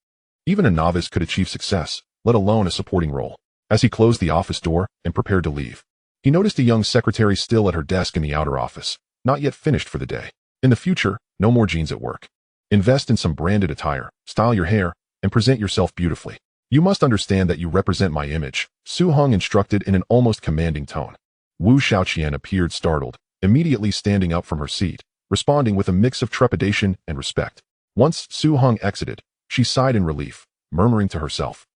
[SPEAKER 1] even a novice could achieve success, let alone a supporting role. As he closed the office door and prepared to leave, he noticed a young secretary still at her desk in the outer office, not yet finished for the day. In the future, no more jeans at work. Invest in some branded attire, style your hair, and present yourself beautifully. You must understand that you represent my image, Su Hong instructed in an almost commanding tone. Wu Xiaoqian appeared startled, immediately standing up from her seat, responding with a mix of trepidation and respect. Once Su Hong exited, she sighed in relief, murmuring to herself,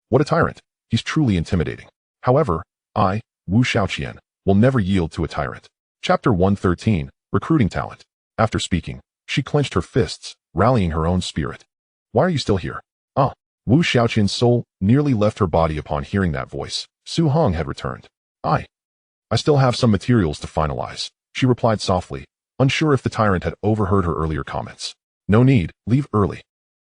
[SPEAKER 1] "What a tyrant! He's truly intimidating. However, I, Wu Xiaoqian, will never yield to a tyrant." Chapter 113, Recruiting Talent. After speaking, she clenched her fists, rallying her own spirit. "Why are you still here?" "Ah." Wu Xiaoqian's soul nearly left her body upon hearing that voice. Su Hong had returned. I still have some materials to finalize," she replied softly, unsure if the tyrant had overheard her earlier comments. "No need, leave early."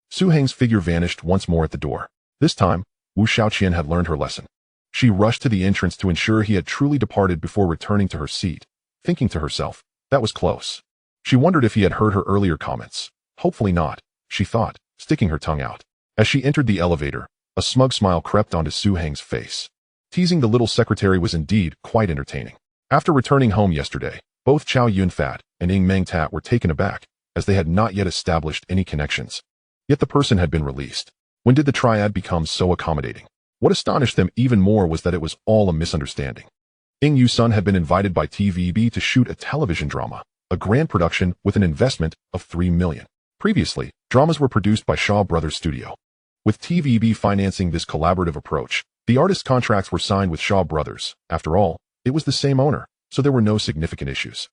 [SPEAKER 1] Su Hong's figure vanished once more at the door. This time, Wu Xiaoqian had learned her lesson. She rushed to the entrance to ensure he had truly departed before returning to her seat, thinking to herself, that was close. She wondered if he had heard her earlier comments. Hopefully not, she thought, sticking her tongue out. As she entered the elevator, a smug smile crept onto Su Hong's face. Teasing the little secretary was indeed quite entertaining. After returning home yesterday, both Chow Yun-fat and Ing Meng-tat were taken aback, as they had not yet established any connections. Yet the person had been released. When did the Triad become so accommodating? What astonished them even more was that it was all a misunderstanding. Ing Yu-sun had been invited by TVB to shoot a television drama, a grand production with an investment of $3 million. Previously, dramas were produced by Shaw Brothers Studio. With TVB financing this collaborative approach, the artist contracts were signed with Shaw Brothers. After all, it was the same owner, so there were no significant issues.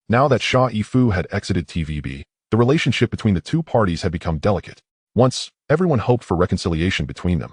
[SPEAKER 1] Now that Shaw Yifu had exited TVB, the relationship between the two parties had become delicate. Once, everyone hoped for reconciliation between them,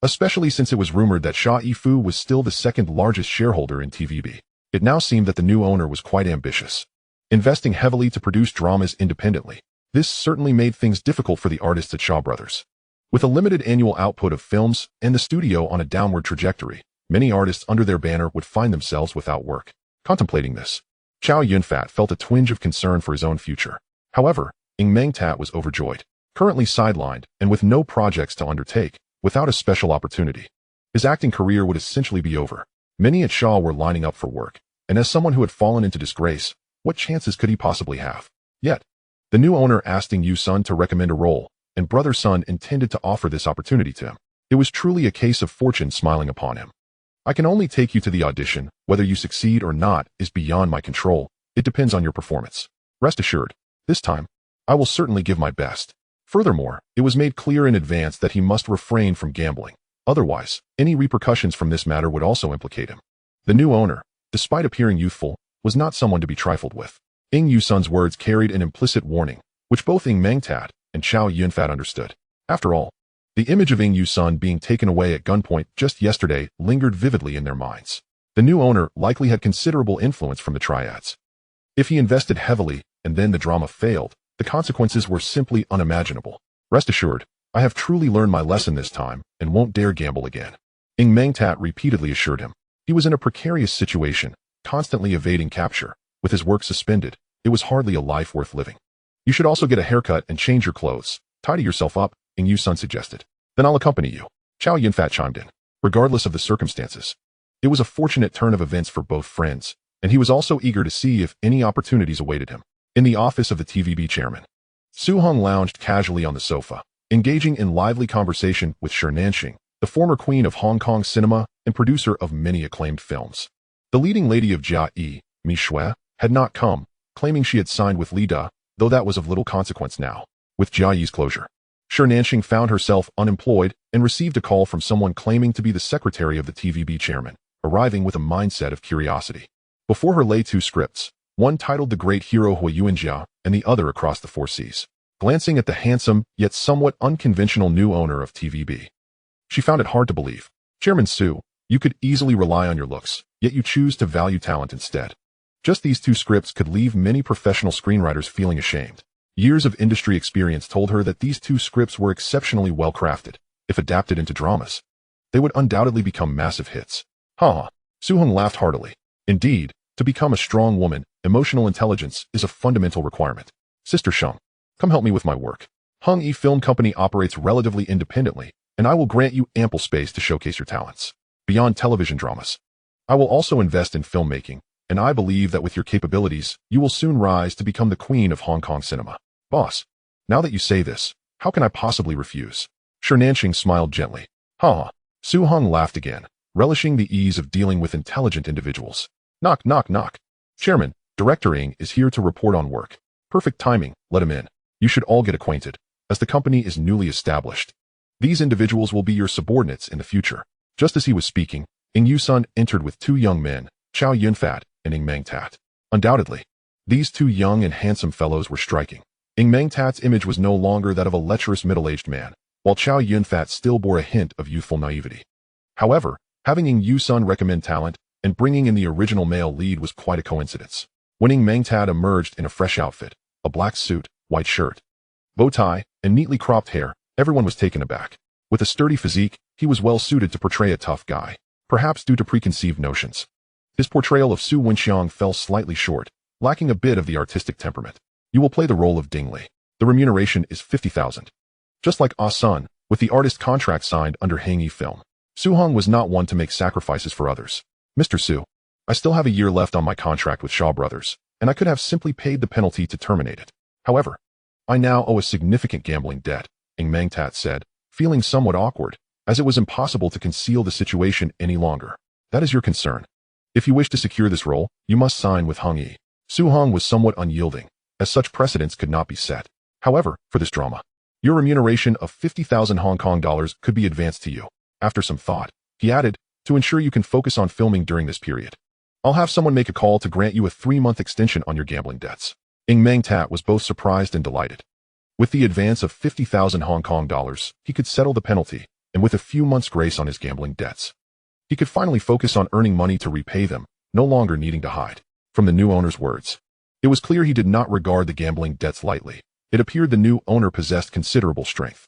[SPEAKER 1] especially since it was rumored that Shaw Yifu was still the second largest shareholder in TVB. It now seemed that the new owner was quite ambitious, investing heavily to produce dramas independently. This certainly made things difficult for the artists at Shaw Brothers. With a limited annual output of films and the studio on a downward trajectory, many artists under their banner would find themselves without work. Contemplating this, Chow Yun-fat felt a twinge of concern for his own future. However, Ing Meng-tat was overjoyed. Currently sidelined and with no projects to undertake, without a special opportunity, his acting career would essentially be over. Many at Shaw were lining up for work, and as someone who had fallen into disgrace, what chances could he possibly have? Yet, the new owner asked Ing Yu-sun to recommend a role, and Brother Sun intended to offer this opportunity to him. It was truly a case of fortune smiling upon him. "I can only take you to the audition. Whether you succeed or not is beyond my control. It depends on your performance. Rest assured, this time, I will certainly give my best." Furthermore, it was made clear in advance that he must refrain from gambling. Otherwise, any repercussions from this matter would also implicate him. The new owner, despite appearing youthful, was not someone to be trifled with. Ing Yu-sun's words carried an implicit warning, which both Ing Meng-tat and Chow Yun-fat understood. After all, the image of Ing Yu-sun being taken away at gunpoint just yesterday lingered vividly in their minds. The new owner likely had considerable influence from the Triads. If he invested heavily and then the drama failed, the consequences were simply unimaginable. "Rest assured, I have truly learned my lesson this time and won't dare gamble again," Ing Meng-tat repeatedly assured him. He was in a precarious situation, constantly evading capture. With his work suspended, it was hardly a life worth living. "You should also get a haircut and change your clothes. Tidy yourself up," Ing Yu-sun suggested. "Then I'll accompany you," Chow Yun-fat chimed in. Regardless of the circumstances, it was a fortunate turn of events for both friends, and he was also eager to see if any opportunities awaited him. In the office of the TVB chairman, Su Hong lounged casually on the sofa, engaging in lively conversation with Shi Nanxing, the former queen of Hong Kong cinema and producer of many acclaimed films. The leading lady of Jia Yi, Mi Shui, had not come, claiming she had signed with Li Da, though that was of little consequence now. With Jia Yi's closure, Shi Nanxing found herself unemployed and received a call from someone claiming to be the secretary of the TVB chairman, arriving with a mindset of curiosity. Before her lay two scripts, one titled The Great Hero Hui Yuanjia and the other Across the Four Seas. Glancing at the handsome, yet somewhat unconventional new owner of TVB, she found it hard to believe. Chairman Su, you could easily rely on your looks, yet you choose to value talent instead. Just these two scripts could leave many professional screenwriters feeling ashamed. Years of industry experience told her that these two scripts were exceptionally well crafted. If adapted into dramas, they would undoubtedly become massive hits. Ha! Su Heng laughed heartily. Indeed, to become a strong woman, emotional intelligence is a fundamental requirement. Sister Sheng, come help me with my work. Hung Yi Film Company operates relatively independently, and I will grant you ample space to showcase your talents. Beyond television dramas, I will also invest in filmmaking, and I believe that with your capabilities, you will soon rise to become the queen of Hong Kong cinema. Boss, now that you say this, how can I possibly refuse? Shi Nanxing smiled gently. Ha! Su Heng laughed again, relishing the ease of dealing with intelligent individuals. Knock, knock, knock. Chairman, Director Ng is here to report on work. Perfect timing, let him in. You should all get acquainted, as the company is newly established. These individuals will be your subordinates in the future. Just as he was speaking, Ng Yusun entered with two young men, Chow Yunfat and Ng Mengtat. Undoubtedly, these two young and handsome fellows were striking. Ng Mengtat's image was no longer that of a lecherous middle-aged man, while Chow Yunfat still bore a hint of youthful naivety. However, having Ng Yusun recommend talent and bringing in the original male lead was quite a coincidence. When Ng Mengtat emerged in a fresh outfit, a black suit, white shirt, bow tie, and neatly cropped hair, everyone was taken aback. With a sturdy physique, he was well suited to portray a tough guy, perhaps due to preconceived notions. His portrayal of Su Wenxiang fell slightly short, lacking a bit of the artistic temperament. You will play the role of Ding Li. The remuneration is 50,000. Just like Ah Sun, with the artist contract signed under Hang Yi Film, Su Heng was not one to make sacrifices for others. Mr. Su, I still have a year left on my contract with Shaw Brothers, and I could have simply paid the penalty to terminate it. However, I now owe a significant gambling debt, Ng Mengtat said, feeling somewhat awkward, as it was impossible to conceal the situation any longer. That is your concern. If you wish to secure this role, you must sign with Hung Yi. Su Heng was somewhat unyielding, as such precedents could not be set. However, for this drama, your remuneration of 50,000 Hong Kong dollars could be advanced to you. After some thought, he added, to ensure you can focus on filming during this period, I'll have someone make a call to grant you a 3-month extension on your gambling debts. Ng Mengtat was both surprised and delighted. With the advance of 50,000 Hong Kong dollars, he could settle the penalty, and with a few months' grace on his gambling debts, he could finally focus on earning money to repay them, no longer needing to hide. From the new owner's words, it was clear he did not regard the gambling debts lightly. It appeared the new owner possessed considerable strength.